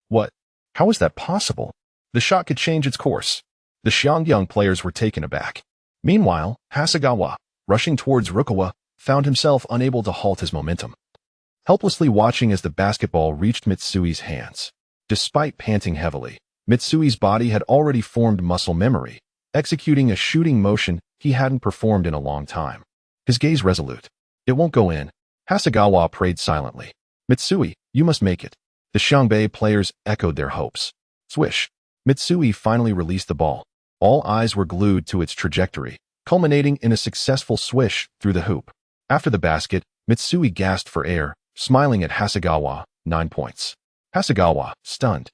What? How was that possible? The shot could change its course. The Xiangyang players were taken aback. Meanwhile, Hasegawa, rushing towards Rukawa, found himself unable to halt his momentum, helplessly watching as the basketball reached Mitsui's hands. Despite panting heavily, Mitsui's body had already formed muscle memory, executing a shooting motion he hadn't performed in a long time. His gaze resolute. "It won't go in." Hasegawa prayed silently. "Mitsui, you must make it." The Xiangbei players echoed their hopes. Swish. Mitsui finally released the ball. All eyes were glued to its trajectory, culminating in a successful swish through the hoop. After the basket, Mitsui gasped for air, smiling at Hasegawa. 9 points. Hasegawa, stunned,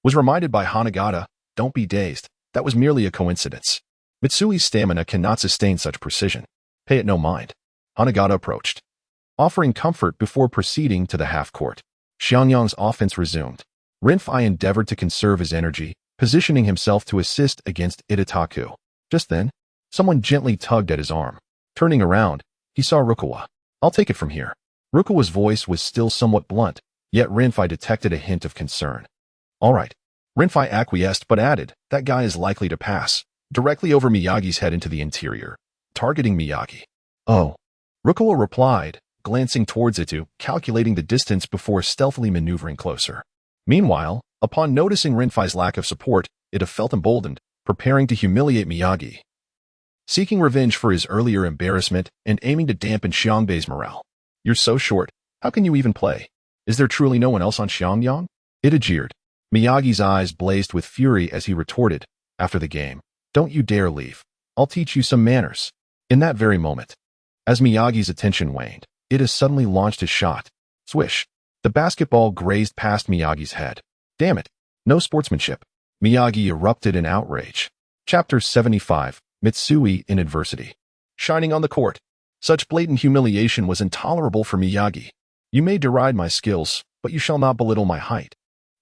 was reminded by Hanagata, "Don't be dazed. That was merely a coincidence. Mitsui's stamina cannot sustain such precision. Pay it no mind." Hanagata approached, offering comfort before proceeding to the half-court. Xiangyang's offense resumed. Lin Fei endeavored to conserve his energy, positioning himself to assist against Itataku. Just then, someone gently tugged at his arm. Turning around, he saw Rukawa. "I'll take it from here." Rukawa's voice was still somewhat blunt, yet Lin Fei detected a hint of concern. "All right." Lin Fei acquiesced but added, "That guy is likely to pass directly over Miyagi's head into the interior, targeting Miyagi." "Oh." Rukawa replied, glancing towards Itu, calculating the distance before stealthily maneuvering closer. Meanwhile, upon noticing Lin Fei's lack of support, Ita felt emboldened, preparing to humiliate Miyagi, seeking revenge for his earlier embarrassment and aiming to dampen Xiangbei's morale. "You're so short. How can you even play? Is there truly no one else on Xiangyang?" Ita jeered. Miyagi's eyes blazed with fury as he retorted, after the game, "Don't you dare leave. I'll teach you some manners." In that very moment, as Miyagi's attention waned, Ita suddenly launched his shot. Swish. The basketball grazed past Miyagi's head. "Damn it. No sportsmanship." Miyagi erupted in outrage. Chapter 75. Mitsui in Adversity. Shining on the court. Such blatant humiliation was intolerable for Miyagi. "You may deride my skills, but you shall not belittle my height."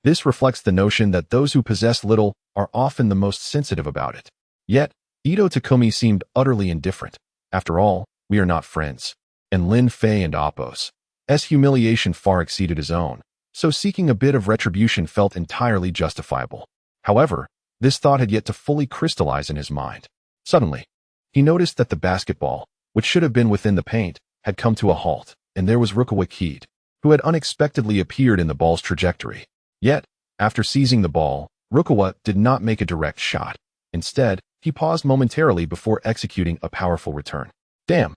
This reflects the notion that those who possess little are often the most sensitive about it. Yet, Ito Takumi seemed utterly indifferent. After all, we are not friends. And Lin Fei and Appo's humiliation far exceeded his own, so seeking a bit of retribution felt entirely justifiable. However, this thought had yet to fully crystallize in his mind. Suddenly, he noticed that the basketball, which should have been within the paint, had come to a halt, and there was Rukawa Kaede, who had unexpectedly appeared in the ball's trajectory. Yet, after seizing the ball, Rukawa did not make a direct shot. Instead, he paused momentarily before executing a powerful return. "Damn!"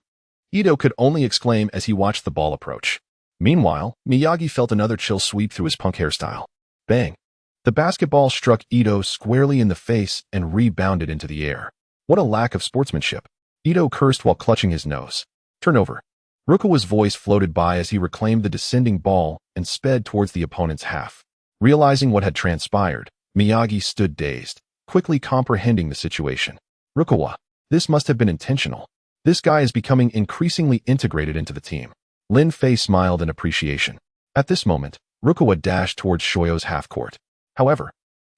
Ito could only exclaim as he watched the ball approach. Meanwhile, Miyagi felt another chill sweep through his punk hairstyle. Bang! The basketball struck Ito squarely in the face and rebounded into the air. What a lack of sportsmanship. Ito cursed while clutching his nose. "Turnover." Rukawa's voice floated by as he reclaimed the descending ball and sped towards the opponent's half. Realizing what had transpired, Miyagi stood dazed, quickly comprehending the situation. "Rukawa, this must have been intentional. This guy is becoming increasingly integrated into the team." Lin Fei smiled in appreciation. At this moment, Rukawa dashed towards Shoyo's half-court. However,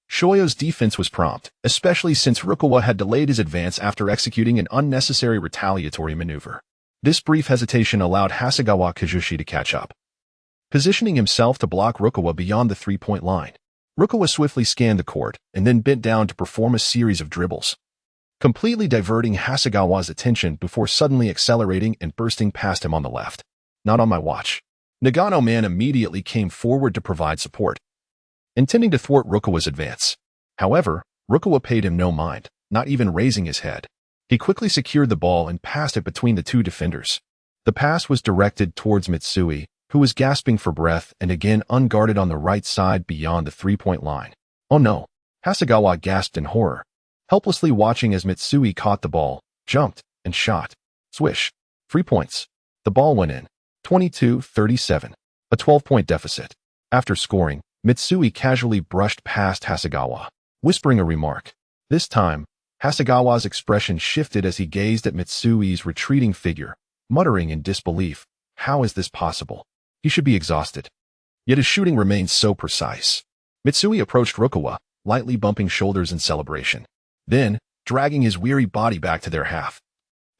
Shoyo's defense was prompt, especially since Rukawa had delayed his advance after executing an unnecessary retaliatory maneuver. This brief hesitation allowed Hasegawa Kazushi to catch up, positioning himself to block Rukawa beyond the three-point line. Rukawa swiftly scanned the court and then bent down to perform a series of dribbles, completely diverting Hasegawa's attention before suddenly accelerating and bursting past him on the left. "Not on my watch." Nagano Man immediately came forward to provide support, intending to thwart Rukawa's advance. However, Rukawa paid him no mind, not even raising his head. He quickly secured the ball and passed it between the two defenders. The pass was directed towards Mitsui, who was gasping for breath and again unguarded on the right side beyond the three-point line. "Oh no!" Hasegawa gasped in horror, helplessly watching as Mitsui caught the ball, jumped, and shot. Swish. 3 points. The ball went in. 22-37. A 12-point deficit. After scoring, Mitsui casually brushed past Hasegawa, whispering a remark. This time, Hasegawa's expression shifted as he gazed at Mitsui's retreating figure, muttering in disbelief, "How is this possible? He should be exhausted." Yet his shooting remained so precise. Mitsui approached Rukawa, lightly bumping shoulders in celebration, then dragging his weary body back to their half.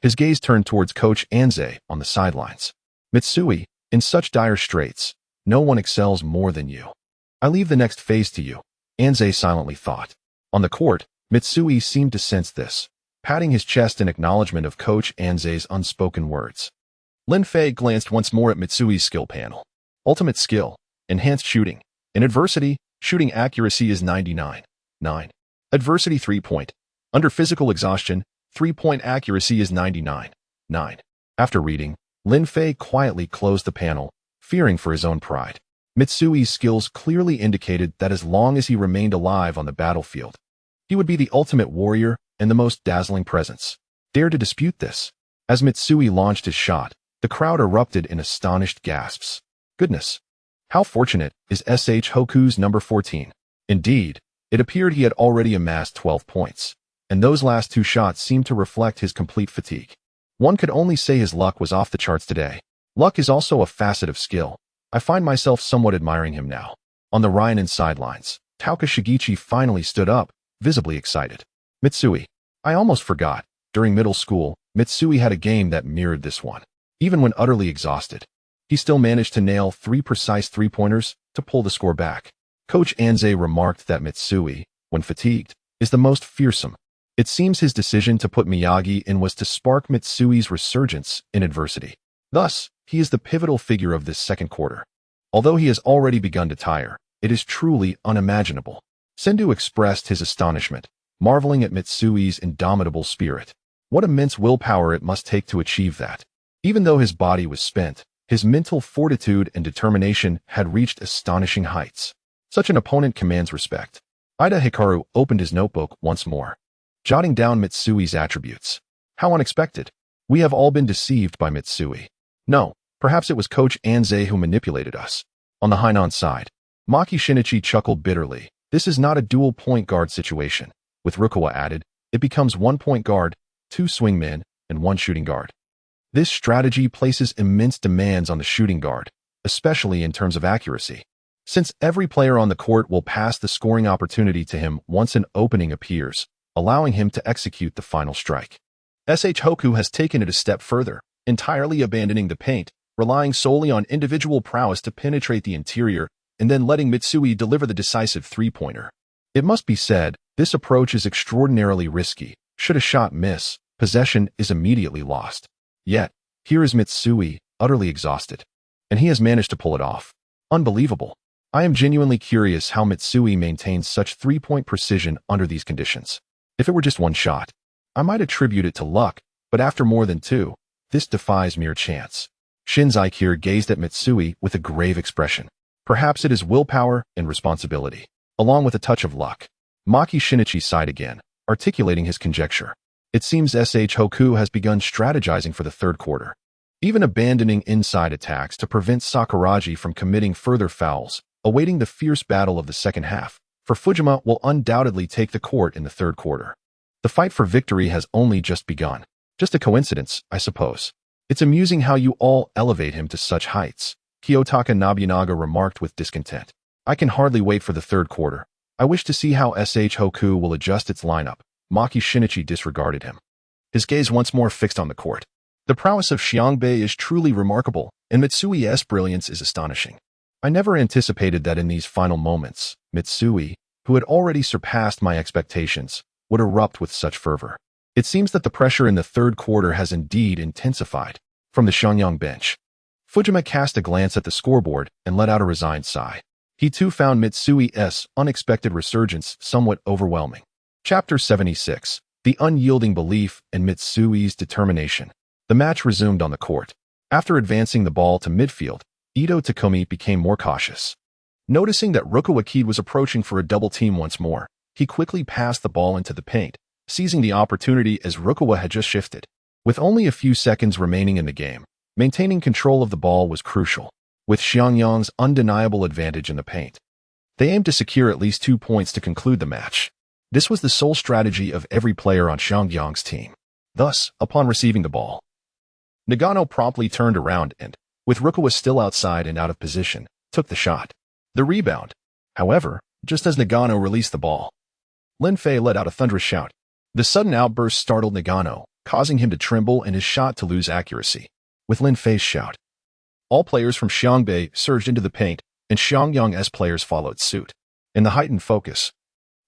His gaze turned towards Coach Anze on the sidelines. "Mitsui, in such dire straits, no one excels more than you. I leave the next phase to you," Anze silently thought. On the court, Mitsui seemed to sense this, patting his chest in acknowledgement of Coach Anze's unspoken words. Lin Fei glanced once more at Mitsui's skill panel. Ultimate skill, enhanced shooting. In adversity, shooting accuracy is 99.9. Adversity 3-point. Under physical exhaustion, 3-point accuracy is 99.9. After reading, Lin Fei quietly closed the panel, fearing for his own pride. Mitsui's skills clearly indicated that as long as he remained alive on the battlefield, he would be the ultimate warrior and the most dazzling presence. Dare to dispute this? As Mitsui launched his shot, the crowd erupted in astonished gasps. Goodness! How fortunate is SH Hoku's number 14. Indeed, it appeared he had already amassed 12 points, and those last two shots seemed to reflect his complete fatigue. One could only say his luck was off the charts today. Luck is also a facet of skill. I find myself somewhat admiring him now. On the Rhinan sidelines, Tauka Shigichi finally stood up, visibly excited. Mitsui. I almost forgot. During middle school, Mitsui had a game that mirrored this one. Even when utterly exhausted, he still managed to nail 3 precise three-pointers to pull the score back. Coach Anze remarked that Mitsui, when fatigued, is the most fearsome. It seems his decision to put Miyagi in was to spark Mitsui's resurgence in adversity. Thus, he is the pivotal figure of this second quarter. Although he has already begun to tire, it is truly unimaginable. Sendō expressed his astonishment, marveling at Mitsui's indomitable spirit. What immense willpower it must take to achieve that. Even though his body was spent, his mental fortitude and determination had reached astonishing heights. Such an opponent commands respect. Ida Hikaru opened his notebook once more, jotting down Mitsui's attributes. How unexpected. We have all been deceived by Mitsui. No, perhaps it was Coach Anze who manipulated us. On the Hainan side, Maki Shinichi chuckled bitterly. This is not a dual point guard situation. With Rukawa added, it becomes 1 point guard, 2 swingmen, and 1 shooting guard. This strategy places immense demands on the shooting guard, especially in terms of accuracy, since every player on the court will pass the scoring opportunity to him once an opening appears, allowing him to execute the final strike. SH Hoku has taken it a step further, entirely abandoning the paint, relying solely on individual prowess to penetrate the interior, and then letting Mitsui deliver the decisive three-pointer. It must be said, this approach is extraordinarily risky. Should a shot miss, possession is immediately lost. Yet, here is Mitsui, utterly exhausted. And he has managed to pull it off. Unbelievable. I am genuinely curious how Mitsui maintains such three-point precision under these conditions. If it were just one shot, I might attribute it to luck, but after more than 2, this defies mere chance. Shinzai Akira gazed at Mitsui with a grave expression. Perhaps it is willpower and responsibility, along with a touch of luck. Maki Shinichi sighed again, articulating his conjecture. It seems SH Hoku has begun strategizing for the third quarter, even abandoning inside attacks to prevent Sakuragi from committing further fouls, awaiting the fierce battle of the second half, for Fujima will undoubtedly take the court in the third quarter. The fight for victory has only just begun. Just a coincidence, I suppose. It's amusing how you all elevate him to such heights, Kiyotaka Nobunaga remarked with discontent. I can hardly wait for the third quarter. I wish to see how SH Hoku will adjust its lineup. Maki Shinichi disregarded him, his gaze once more fixed on the court. The prowess of Xiangbei is truly remarkable, and Mitsui's brilliance is astonishing. I never anticipated that in these final moments, Mitsui, who had already surpassed my expectations, would erupt with such fervor. It seems that the pressure in the third quarter has indeed intensified. From the Shenyang bench, Fujima cast a glance at the scoreboard and let out a resigned sigh. He too found Mitsui's unexpected resurgence somewhat overwhelming. Chapter 76. The Unyielding Belief and Mitsui's Determination. The match resumed on the court. After advancing the ball to midfield, Ito Takumi became more cautious. Noticing that Rukawa Kaede was approaching for a double team once more, he quickly passed the ball into the paint, seizing the opportunity as Rukawa had just shifted. With only a few seconds remaining in the game, maintaining control of the ball was crucial, with Xianyang's undeniable advantage in the paint. They aimed to secure at least 2 points to conclude the match. This was the sole strategy of every player on Xiangyang's team. Thus, upon receiving the ball, Nagano promptly turned around and, with Rukawa still outside and out of position, took the shot. The rebound. However, just as Nagano released the ball, Lin Fei let out a thunderous shout. The sudden outburst startled Nagano, causing him to tremble and his shot to lose accuracy. With Lin Fei's shout, all players from Xiangbei surged into the paint, and Xiangyang's players followed suit. In the heightened focus,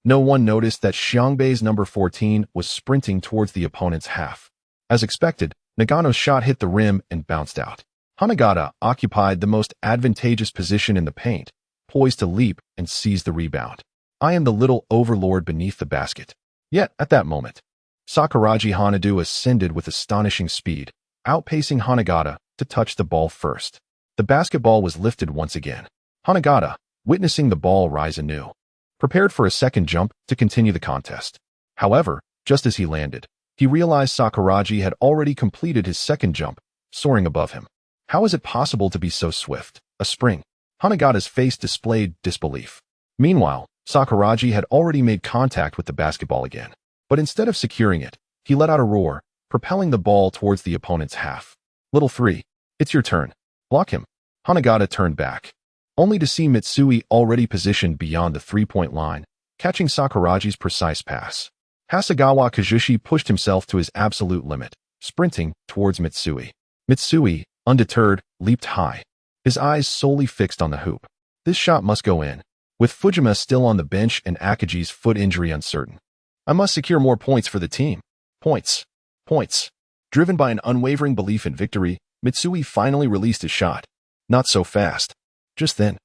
no one noticed that Xiangbei's number 14 was sprinting towards the opponent's half. As expected, Nagano's shot hit the rim and bounced out. Hanagata occupied the most advantageous position in the paint, poised to leap and seize the rebound. I am the little overlord beneath the basket. Yet, at that moment, Sakuragi Hanamichi ascended with astonishing speed, outpacing Hanagata to touch the ball first. The basketball was lifted once again. Hanagata, witnessing the ball rise anew, prepared for a second jump to continue the contest. However, just as he landed, he realized Sakuragi had already completed his second jump, soaring above him. How is it possible to be so swift? A spring. Hanagata's face displayed disbelief. Meanwhile, Sakuragi had already made contact with the basketball again. But instead of securing it, he let out a roar, propelling the ball towards the opponent's half. Little 3, it's your turn. Block him. Hanagata turned back, only to see Mitsui already positioned beyond the three-point line, catching Sakuragi's precise pass. Hasegawa Kazushi pushed himself to his absolute limit, sprinting towards Mitsui. Mitsui, undeterred, leaped high, his eyes solely fixed on the hoop. This shot must go in. With Fujima still on the bench and Akagi's foot injury uncertain, I must secure more points for the team. Points. Points. Driven by an unwavering belief in victory, Mitsui finally released his shot. Not so fast. Just then,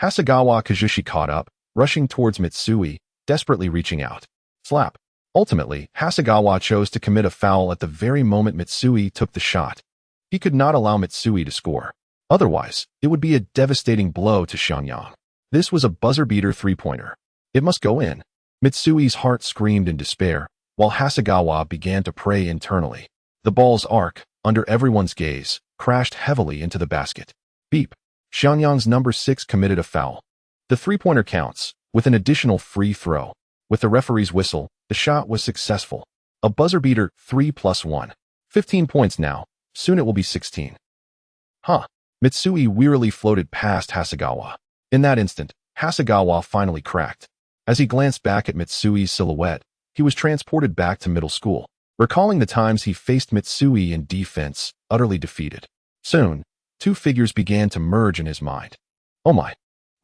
Hasegawa Kazushi caught up, rushing towards Mitsui, desperately reaching out. Slap. Ultimately, Hasegawa chose to commit a foul at the very moment Mitsui took the shot. He could not allow Mitsui to score. Otherwise, it would be a devastating blow to Xiangyang. This was a buzzer-beater three-pointer. It must go in. Mitsui's heart screamed in despair, while Hasegawa began to pray internally. The ball's arc, under everyone's gaze, crashed heavily into the basket. Beep. Xiangyang's number 6 committed a foul. The three-pointer counts, with an additional free throw. With the referee's whistle, the shot was successful. A buzzer-beater 3+1. 15 points now. Soon it will be 16. Huh. Mitsui wearily floated past Hasegawa. In that instant, Hasegawa finally cracked. As he glanced back at Mitsui's silhouette, he was transported back to middle school, recalling the times he faced Mitsui in defense, utterly defeated. Soon, two figures began to merge in his mind. Oh my.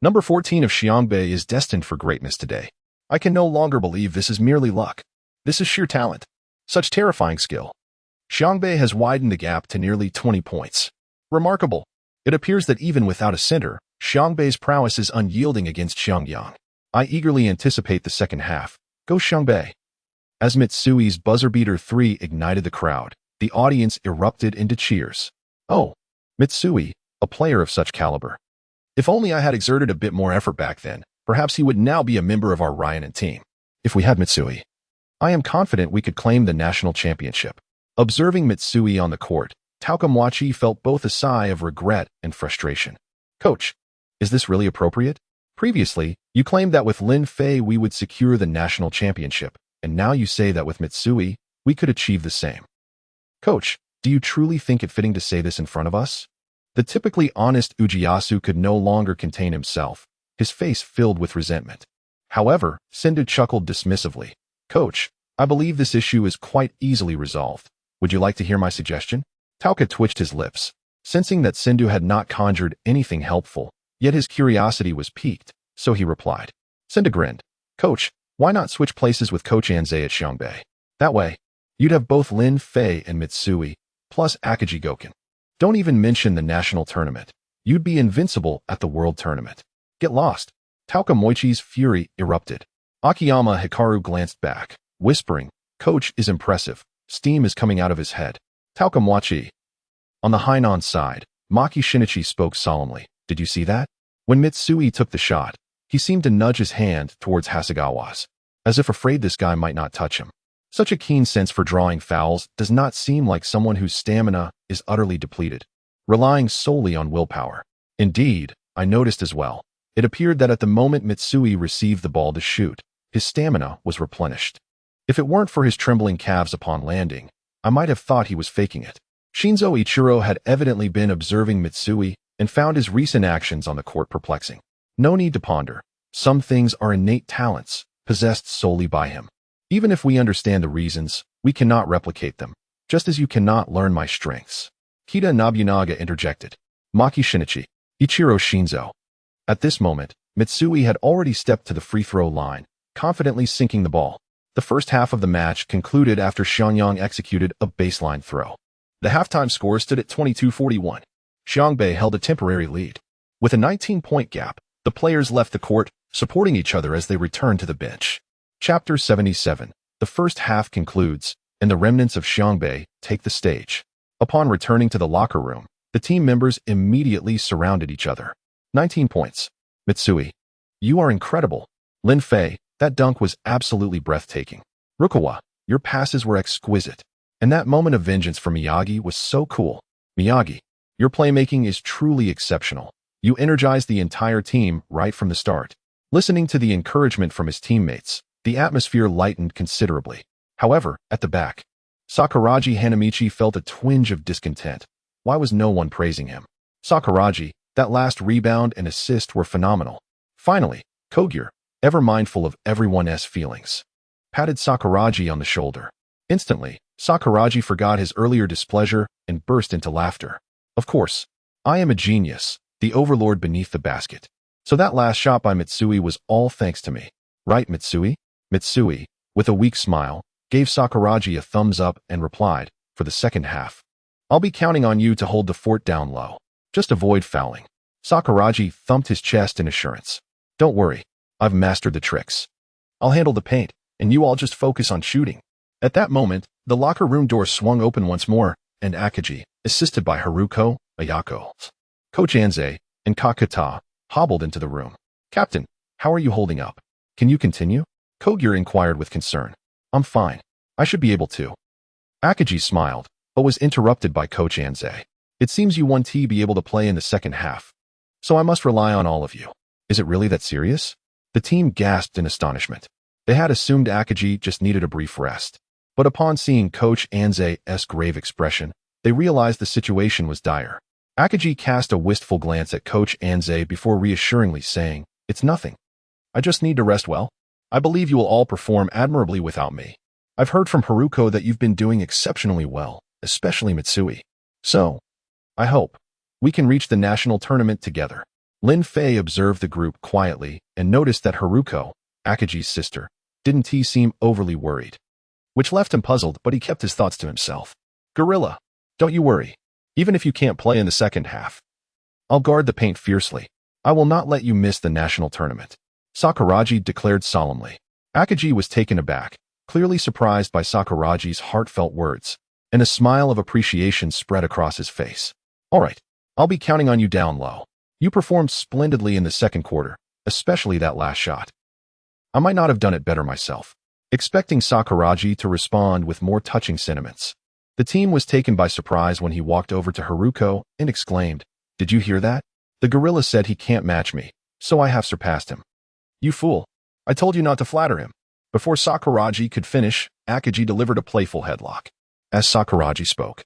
Number 14 of Xiangbei is destined for greatness today. I can no longer believe this is merely luck. This is sheer talent. Such terrifying skill. Xiangbei has widened the gap to nearly 20 points. Remarkable. It appears that even without a center, Xiangbei's prowess is unyielding against Xiangyang. I eagerly anticipate the second half. Go Xiangbei. As Mitsui's buzzer-beater 3 ignited the crowd, the audience erupted into cheers. Oh, Mitsui, a player of such caliber. If only I had exerted a bit more effort back then, perhaps he would now be a member of our Ryanen team. If we had Mitsui, I am confident we could claim the national championship. Observing Mitsui on the court, Takamwachi felt both a sigh of regret and frustration. Coach, is this really appropriate? Previously, you claimed that with Lin Fei we would secure the national championship, and now you say that with Mitsui, we could achieve the same. Coach, do you truly think it fitting to say this in front of us? The typically honest Ujiyasu could no longer contain himself, his face filled with resentment. However, Sendō chuckled dismissively. Coach, I believe this issue is quite easily resolved. Would you like to hear my suggestion? Tauka twitched his lips, sensing that Sendō had not conjured anything helpful, yet his curiosity was piqued, so he replied. Sendō grinned. Coach, why not switch places with Coach Anzei at Xiangbei? That way, you'd have both Lin Fei and Mitsui, plus Akagi Goken. Don't even mention the national tournament. You'd be invincible at the world tournament. Get lost. Tauka Moichi's fury erupted. Akiyama Hikaru glanced back, whispering, Coach is impressive. Steam is coming out of his head. Tauka Moichi. On the Hainan side, Maki Shinichi spoke solemnly. Did you see that? When Mitsui took the shot, he seemed to nudge his hand towards Hasegawa's, as if afraid this guy might not touch him. Such a keen sense for drawing fouls does not seem like someone whose stamina is utterly depleted, relying solely on willpower. Indeed, I noticed as well. It appeared that at the moment Mitsui received the ball to shoot, his stamina was replenished. If it weren't for his trembling calves upon landing, I might have thought he was faking it. Shinzo Ichiro had evidently been observing Mitsui and found his recent actions on the court perplexing. No need to ponder. Some things are innate talents, possessed solely by him. Even if we understand the reasons, we cannot replicate them, just as you cannot learn my strengths. Kita Nobunaga interjected. Maki Shinichi. Ichiro Shinzo. At this moment, Mitsui had already stepped to the free throw line, confidently sinking the ball. The first half of the match concluded after Xianyang executed a baseline throw. The halftime score stood at 22-41. Xiangbei held a temporary lead. With a 19-point gap, the players left the court, supporting each other as they returned to the bench. Chapter 77. The first half concludes, and the remnants of Xiangbei take the stage. Upon returning to the locker room, the team members immediately surrounded each other. 19 points. Mitsui. You are incredible. Lin Fei, that dunk was absolutely breathtaking. Rukawa, your passes were exquisite. And that moment of vengeance from Miyagi was so cool. Miyagi, your playmaking is truly exceptional. You energized the entire team right from the start. Listening to the encouragement from his teammates, the atmosphere lightened considerably. However, at the back, Sakuragi Hanamichi felt a twinge of discontent. Why was no one praising him? Sakuragi, that last rebound and assist were phenomenal. Finally, Kogure, ever mindful of everyone's feelings, patted Sakuragi on the shoulder. Instantly, Sakuragi forgot his earlier displeasure and burst into laughter. Of course, I am a genius, the overlord beneath the basket. So that last shot by Mitsui was all thanks to me. Right, Mitsui? Mitsui, with a weak smile, gave Sakuragi a thumbs up and replied, for the second half. I'll be counting on you to hold the fort down low. Just avoid fouling. Sakuragi thumped his chest in assurance. Don't worry, I've mastered the tricks. I'll handle the paint, and you all just focus on shooting. At that moment, the locker room door swung open once more, and Akagi, assisted by Haruko, Ayako, Coach Anze, and Kakata, hobbled into the room. Captain, how are you holding up? Can you continue? Kogure inquired with concern. I'm fine. I should be able to. Akagi smiled, but was interrupted by Coach Anze. It seems you won't be able to play in the second half. So I must rely on all of you. Is it really that serious? The team gasped in astonishment. They had assumed Akagi just needed a brief rest. But upon seeing Coach Anze's grave expression, they realized the situation was dire. Akagi cast a wistful glance at Coach Anze before reassuringly saying, It's nothing. I just need to rest well. I believe you will all perform admirably without me. I've heard from Haruko that you've been doing exceptionally well, especially Mitsui. So, I hope we can reach the national tournament together. Lin Fei observed the group quietly and noticed that Haruko, Akagi's sister, didn't seem overly worried, which left him puzzled, but he kept his thoughts to himself. Gorilla, don't you worry. Even if you can't play in the second half, I'll guard the paint fiercely. I will not let you miss the national tournament. Sakuragi declared solemnly. Akagi was taken aback, clearly surprised by Sakuragi's heartfelt words, and a smile of appreciation spread across his face. All right, I'll be counting on you down low. You performed splendidly in the second quarter, especially that last shot. I might not have done it better myself. Expecting Sakuragi to respond with more touching sentiments, the team was taken by surprise when he walked over to Haruko and exclaimed, Did you hear that? The gorilla said he can't match me, so I have surpassed him. You fool. I told you not to flatter him. Before Sakuragi could finish, Akagi delivered a playful headlock. As Sakuragi spoke,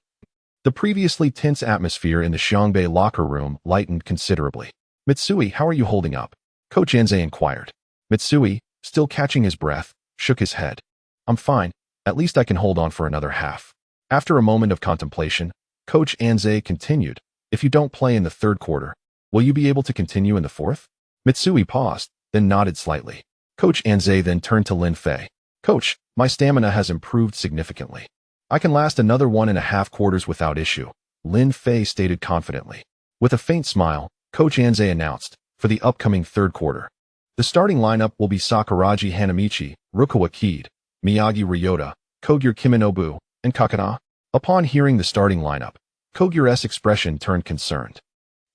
the previously tense atmosphere in the Xiangbei locker room lightened considerably. Mitsui, how are you holding up? Coach Anze inquired. Mitsui, still catching his breath, shook his head. I'm fine. At least I can hold on for another half. After a moment of contemplation, Coach Anze continued, If you don't play in the third quarter, will you be able to continue in the fourth? Mitsui paused, then nodded slightly. Coach Anze then turned to Lin Fei. Coach, my stamina has improved significantly. I can last another 1.5 quarters without issue, Lin Fei stated confidently. With a faint smile, Coach Anze announced, for the upcoming third quarter, the starting lineup will be Sakuragi Hanamichi, Rukawa Kaede, Miyagi Ryota, Kogure Kiminobu, and Kakata. Upon hearing the starting lineup, Kogure's expression turned concerned.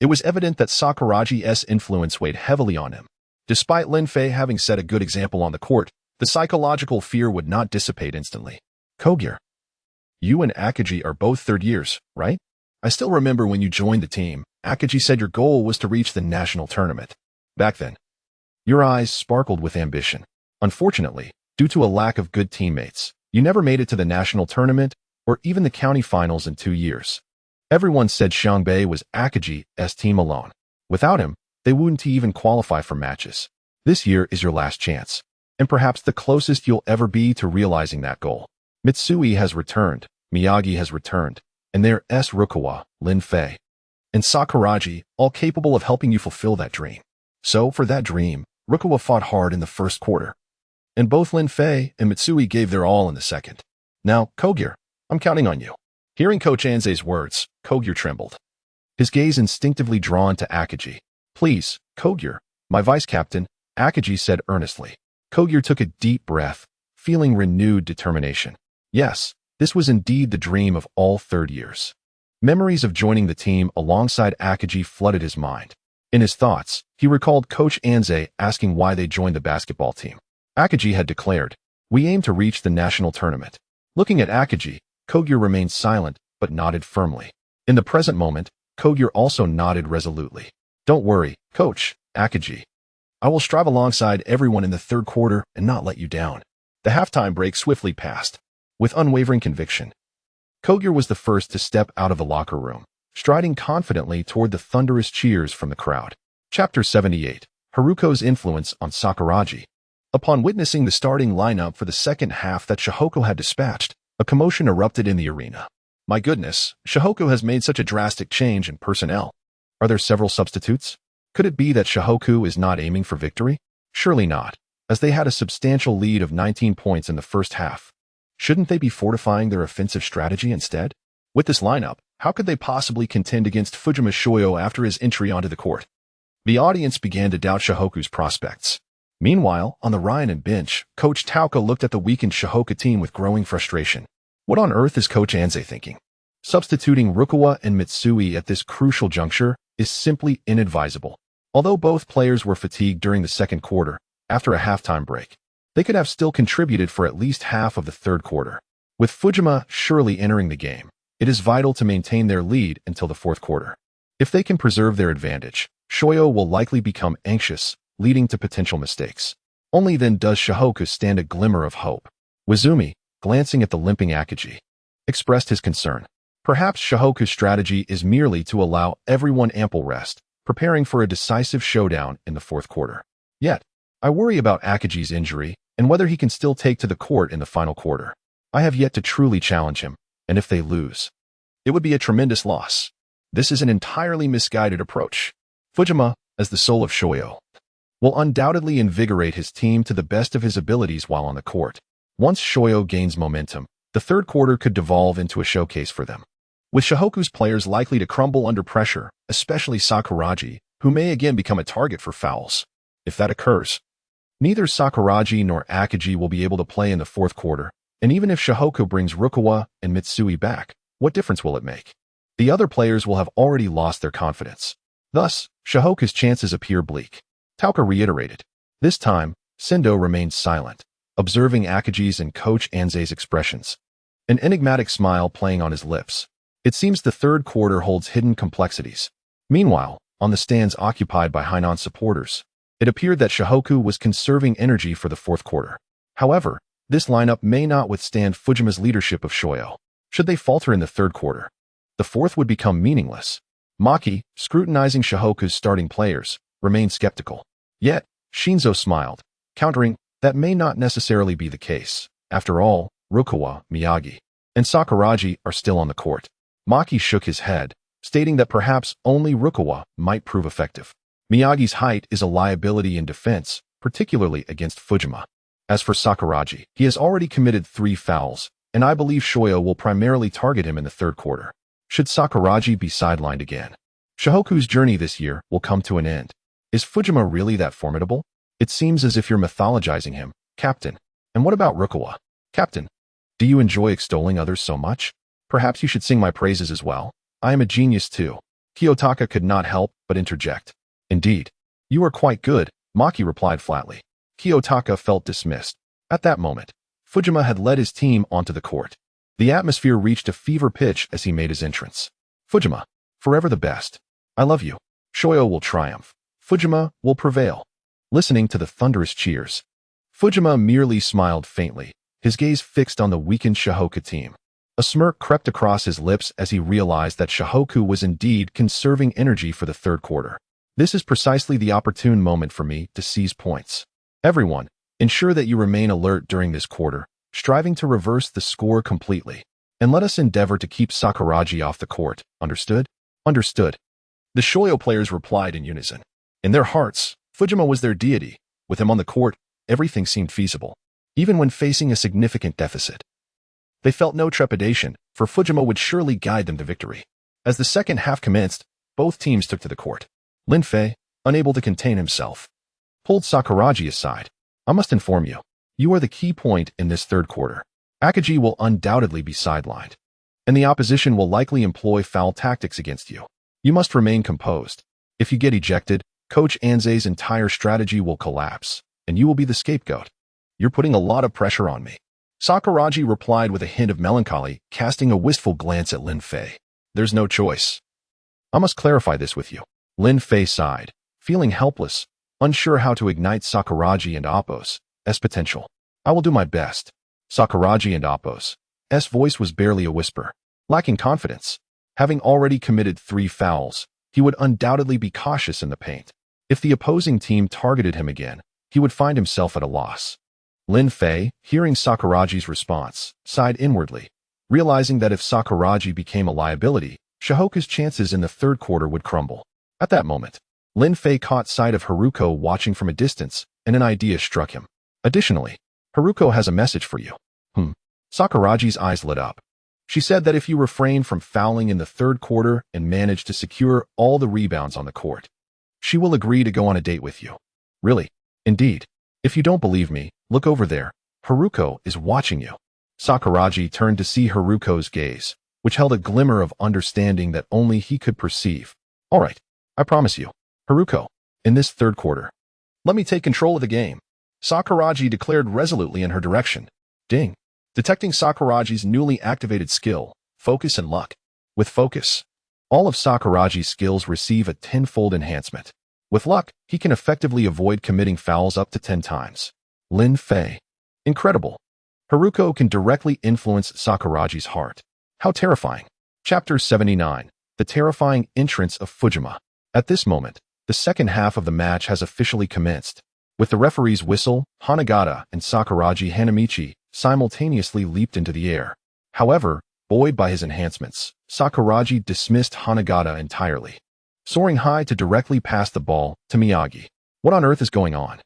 It was evident that Sakuragi's influence weighed heavily on him. Despite Lin Fei having set a good example on the court, the psychological fear would not dissipate instantly. Kogure, you and Akagi are both third years, right? I still remember when you joined the team, Akagi said your goal was to reach the national tournament. Back then, your eyes sparkled with ambition. Unfortunately, due to a lack of good teammates, you never made it to the national tournament or even the county finals in 2 years. Everyone said Xiangbei was Akagi's team alone. Without him, they wouldn't even qualify for matches. This year is your last chance, and perhaps the closest you'll ever be to realizing that goal. Mitsui has returned, Miyagi has returned, and there's Rukawa, Lin Fei, and Sakuragi, all capable of helping you fulfill that dream. So, for that dream, Rukawa fought hard in the first quarter, and both Lin Fei and Mitsui gave their all in the second. Now, Kogyo, I'm counting on you. Hearing Coach Anze's words, Kogyo trembled, his gaze instinctively drawn to Akagi. Please, Kogyo, my vice-captain, Akagi said earnestly. Kogyo took a deep breath, feeling renewed determination. Yes, this was indeed the dream of all third years. Memories of joining the team alongside Akagi flooded his mind. In his thoughts, he recalled Coach Anze asking why they joined the basketball team. Akagi had declared, "We aim to reach the national tournament." Looking at Akagi, Kogyo remained silent but nodded firmly. In the present moment, Kogyo also nodded resolutely. "Don't worry, Coach, Akagi. I will strive alongside everyone in the third quarter and not let you down." The halftime break swiftly passed. With unwavering conviction, Kogyo was the first to step out of the locker room, striding confidently toward the thunderous cheers from the crowd. Chapter 78. Haruko's Influence on Sakuragi. Upon witnessing the starting lineup for the second half that Shihoko had dispatched, a commotion erupted in the arena. My goodness, Shihoko has made such a drastic change in personnel. Are there several substitutes? Could it be that Shihoko is not aiming for victory? Surely not, as they had a substantial lead of 19 points in the first half. Shouldn't they be fortifying their offensive strategy instead? With this lineup, how could they possibly contend against Fujima Shoyo after his entry onto the court? The audience began to doubt Shihoku's prospects. Meanwhile, on the Ryan bench, Coach Tauka looked at the weakened Shihoku team with growing frustration. What on earth is Coach Anze thinking? Substituting Rukawa and Mitsui at this crucial juncture is simply inadvisable. Although both players were fatigued during the second quarter, after a halftime break, they could have still contributed for at least half of the third quarter. With Fujima surely entering the game, it is vital to maintain their lead until the fourth quarter. If they can preserve their advantage, Shoyo will likely become anxious, leading to potential mistakes. Only then does Shihoku stand a glimmer of hope. Wizumi, glancing at the limping Akagi, expressed his concern. Perhaps Shihoku's strategy is merely to allow everyone ample rest, preparing for a decisive showdown in the fourth quarter. Yet, I worry about Akagi's injury and whether he can still take to the court in the final quarter. I have yet to truly challenge him, and if they lose, it would be a tremendous loss. This is an entirely misguided approach. Fujima, as the soul of Shoyo, will undoubtedly invigorate his team to the best of his abilities while on the court. Once Shoyo gains momentum, the third quarter could devolve into a showcase for them, with Shihoku's players likely to crumble under pressure, especially Sakuragi, who may again become a target for fouls. If that occurs, neither Sakuragi nor Akagi will be able to play in the fourth quarter, and even if Shihoku brings Rukawa and Mitsui back, what difference will it make? The other players will have already lost their confidence. Thus, Shihoku's chances appear bleak. Tauka reiterated. This time, Sendō remained silent, observing Akagi's and Coach Anze's expressions, an enigmatic smile playing on his lips. It seems the third quarter holds hidden complexities. Meanwhile, on the stands occupied by Hainan supporters, it appeared that Shihoku was conserving energy for the fourth quarter. However, this lineup may not withstand Fujima's leadership of Shoyo. Should they falter in the third quarter, the fourth would become meaningless. Maki, scrutinizing Shihoku's starting players, remained skeptical. Yet, Shinzo smiled, countering, that may not necessarily be the case. After all, Rukawa, Miyagi, and Sakuragi are still on the court. Maki shook his head, stating that perhaps only Rukawa might prove effective. Miyagi's height is a liability in defense, particularly against Fujima. As for Sakuragi, he has already committed 3 fouls, and I believe Shoyo will primarily target him in the third quarter. Should Sakuragi be sidelined again, Shihoku's journey this year will come to an end. Is Fujima really that formidable? It seems as if you're mythologizing him, Captain. And what about Rukawa? Captain, do you enjoy extolling others so much? Perhaps you should sing my praises as well. I am a genius too. Kiyotaka could not help but interject. Indeed, you are quite good, Maki replied flatly. Kiyotaka felt dismissed. At that moment, Fujima had led his team onto the court. The atmosphere reached a fever pitch as he made his entrance. Fujima, forever the best. I love you. Shoyo will triumph. Fujima will prevail. Listening to the thunderous cheers, Fujima merely smiled faintly, his gaze fixed on the weakened Shohoku team. A smirk crept across his lips as he realized that Shohoku was indeed conserving energy for the third quarter. This is precisely the opportune moment for me to seize points. Everyone, ensure that you remain alert during this quarter, striving to reverse the score completely. And let us endeavor to keep Sakuragi off the court. Understood? Understood. The Shoyo players replied in unison. In their hearts, Fujima was their deity. With him on the court, everything seemed feasible, even when facing a significant deficit. They felt no trepidation, for Fujima would surely guide them to victory. As the second half commenced, both teams took to the court. Lin Fei, unable to contain himself, pulled Sakuragi aside. I must inform you, you are the key point in this third quarter. Akagi will undoubtedly be sidelined, and the opposition will likely employ foul tactics against you. You must remain composed. If you get ejected, Coach Anze's entire strategy will collapse, and you will be the scapegoat. You're putting a lot of pressure on me. Sakuragi replied with a hint of melancholy, casting a wistful glance at Lin Fei. There's no choice. I must clarify this with you. Lin Fei sighed, feeling helpless, unsure how to ignite Sakuragi and Appo's potential. I will do my best. Sakuragi and Appo's voice was barely a whisper. Lacking confidence, having already committed 3 fouls, he would undoubtedly be cautious in the paint. If the opposing team targeted him again, he would find himself at a loss. Lin Fei, hearing Sakuragi's response, sighed inwardly, realizing that if Sakuragi became a liability, Shohoku's chances in the third quarter would crumble. At that moment, Lin Fei caught sight of Haruko watching from a distance, and an idea struck him. Additionally, Haruko has a message for you. Sakuragi's eyes lit up. She said that if you refrain from fouling in the third quarter and manage to secure all the rebounds on the court, she will agree to go on a date with you. Really? Indeed. If you don't believe me, look over there. Haruko is watching you. Sakuragi turned to see Haruko's gaze, which held a glimmer of understanding that only he could perceive. All right, I promise you, Haruko, in this third quarter, let me take control of the game. Sakuragi declared resolutely in her direction. Ding. Detecting Sakuragi's newly activated skill, focus and luck. With focus, all of Sakuragi's skills receive a 10-fold enhancement. With luck, he can effectively avoid committing fouls up to 10 times. Lin Fei. Incredible. Haruko can directly influence Sakuragi's heart. How terrifying. Chapter 79. The terrifying entrance of Fujima. At this moment, the second half of the match has officially commenced. With the referee's whistle, Hanagata and Sakuragi Hanamichi simultaneously leaped into the air. However, buoyed by his enhancements, Sakuragi dismissed Hanagata entirely, soaring high to directly pass the ball to Miyagi. What on earth is going on?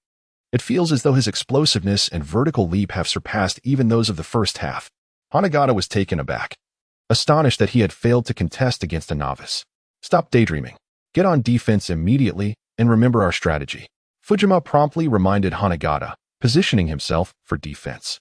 It feels as though his explosiveness and vertical leap have surpassed even those of the first half. Hanagata was taken aback, astonished that he had failed to contest against a novice. Stop daydreaming. Get on defense immediately and remember our strategy. Fujima promptly reminded Hanagata, positioning himself for defense.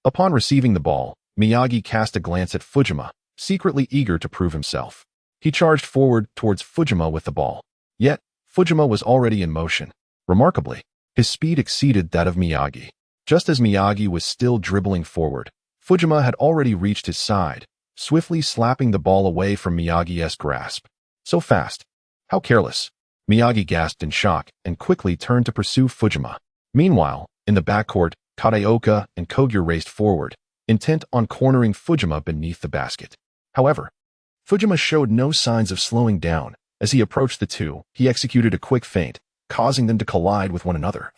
Upon receiving the ball, Miyagi cast a glance at Fujima, secretly eager to prove himself. He charged forward towards Fujima with the ball. Yet, Fujima was already in motion. Remarkably, his speed exceeded that of Miyagi. Just as Miyagi was still dribbling forward, Fujima had already reached his side, swiftly slapping the ball away from Miyagi's grasp. So fast. How careless. Miyagi gasped in shock and quickly turned to pursue Fujima. Meanwhile, in the backcourt, Kataoka and Kogyo raced forward, intent on cornering Fujima beneath the basket. However, Fujima showed no signs of slowing down. As he approached the two, he executed a quick feint, causing them to collide with one another,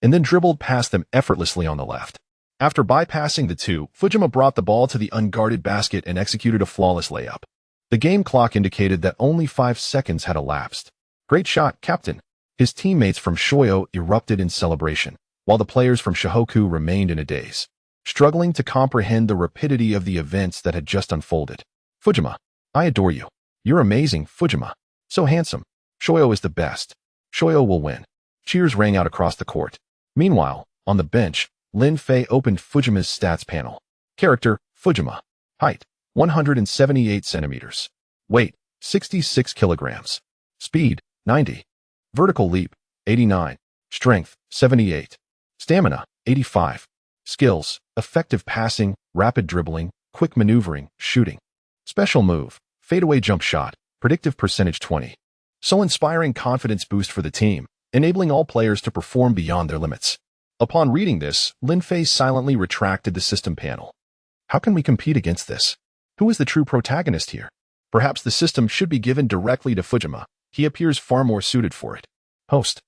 and then dribbled past them effortlessly on the left. After bypassing the two, Fujima brought the ball to the unguarded basket and executed a flawless layup. The game clock indicated that only 5 seconds had elapsed. Great shot, Captain. His teammates from Shoyo erupted in celebration, while the players from Shohoku remained in a daze, struggling to comprehend the rapidity of the events that had just unfolded. Fujima, I adore you. You're amazing, Fujima. So handsome. Shoyo is the best. Shoyo will win. Cheers rang out across the court. Meanwhile, on the bench, Lin Fei opened Fujima's stats panel. Character, Fujima. Height, 178 centimeters. Weight, 66 kilograms. Speed, 90. Vertical leap, 89. Strength, 78. Stamina, 85. Skills, effective passing, rapid dribbling, quick maneuvering, shooting. Special move, fadeaway jump shot, predictive percentage 20. So inspiring confidence boost for the team, enabling all players to perform beyond their limits. Upon reading this, Lin Fei silently retracted the system panel. How can we compete against this? Who is the true protagonist here? Perhaps the system should be given directly to Fujima. He appears far more suited for it. Host.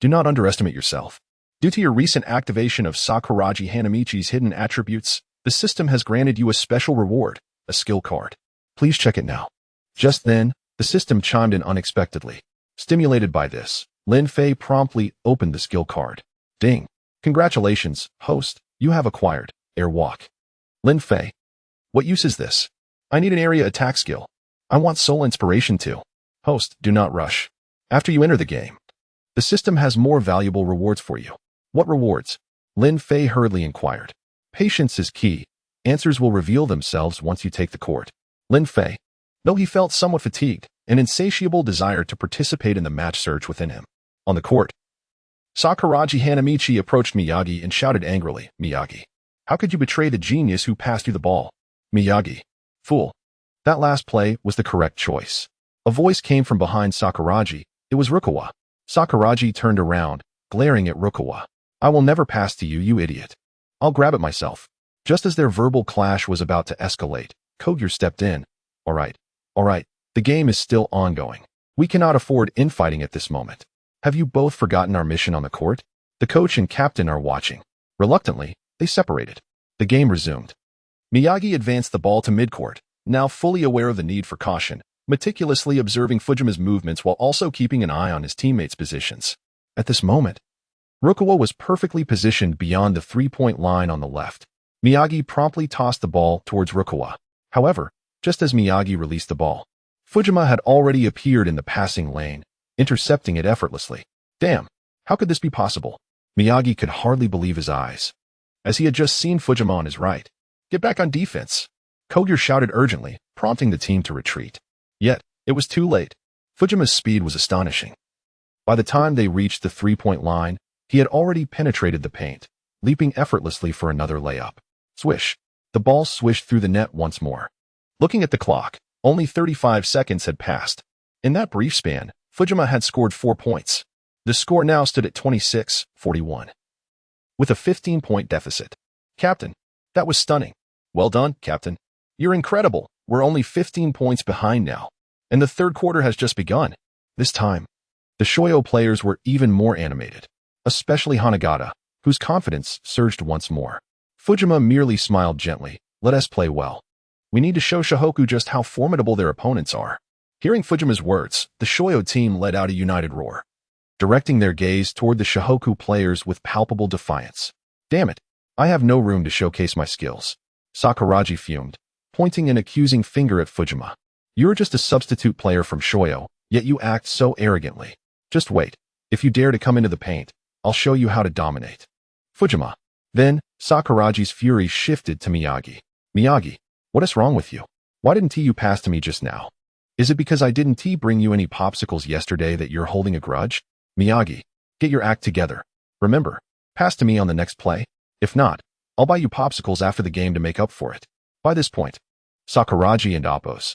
Do not underestimate yourself. Due to your recent activation of Sakuragi Hanamichi's hidden attributes, the system has granted you a special reward, a skill card. Please check it now. Just then, the system chimed in unexpectedly. Stimulated by this, Lin Fei promptly opened the skill card. Ding. Congratulations, host, you have acquired Airwalk. Lin Fei. What use is this? I need an area attack skill. I want soul inspiration too. Host, do not rush. After you enter the game, the system has more valuable rewards for you. What rewards? Lin Fei hurriedly inquired. Patience is key. Answers will reveal themselves once you take the court. Lin Fei. Though he felt somewhat fatigued, an insatiable desire to participate in the match surged within him. On the court, Sakuragi Hanamichi approached Miyagi and shouted angrily, Miyagi, how could you betray the genius who passed you the ball? Miyagi. Fool. That last play was the correct choice. A voice came from behind Sakuragi. It was Rukawa. Sakuragi turned around, glaring at Rukawa. I will never pass to you, you idiot. I'll grab it myself. Just as their verbal clash was about to escalate, Kogure stepped in. All right. The game is still ongoing. We cannot afford infighting at this moment. Have you both forgotten our mission on the court? The coach and captain are watching. Reluctantly, they separated. The game resumed. Miyagi advanced the ball to midcourt, now fully aware of the need for caution, meticulously observing Fujima's movements while also keeping an eye on his teammates' positions. At this moment, Rukawa was perfectly positioned beyond the three-point line on the left. Miyagi promptly tossed the ball towards Rukawa. However, just as Miyagi released the ball, Fujima had already appeared in the passing lane, intercepting it effortlessly. Damn, how could this be possible? Miyagi could hardly believe his eyes, as he had just seen Fujima on his right. Get back on defense. Kogure shouted urgently, prompting the team to retreat. Yet, it was too late. Fujima's speed was astonishing. By the time they reached the three-point line, he had already penetrated the paint, leaping effortlessly for another layup. Swish. The ball swished through the net once more. Looking at the clock, only 35 seconds had passed. In that brief span, Fujima had scored 4 points. The score now stood at 26-41. With a 15-point deficit. Captain, that was stunning. Well done, Captain. You're incredible. We're only 15 points behind now. And the third quarter has just begun. This time, the Shoyo players were even more animated, especially Hanagata, whose confidence surged once more. Fujima merely smiled gently. Let us play well. We need to show Shohoku just how formidable their opponents are. Hearing Fujima's words, the Shoyo team let out a united roar, directing their gaze toward the Shohoku players with palpable defiance. Damn it, I have no room to showcase my skills. Sakuragi fumed, pointing an accusing finger at Fujima. You're just a substitute player from Shoyo, yet you act so arrogantly. Just wait. If you dare to come into the paint, I'll show you how to dominate. Fujima. Then, Sakuragi's fury shifted to Miyagi. Miyagi, what is wrong with you? Why didn't you pass to me just now? Is it because I didn't bring you any popsicles yesterday that you're holding a grudge? Miyagi, get your act together. Remember, pass to me on the next play. If not, I'll buy you popsicles after the game to make up for it. By this point, Sakuragi and Appo's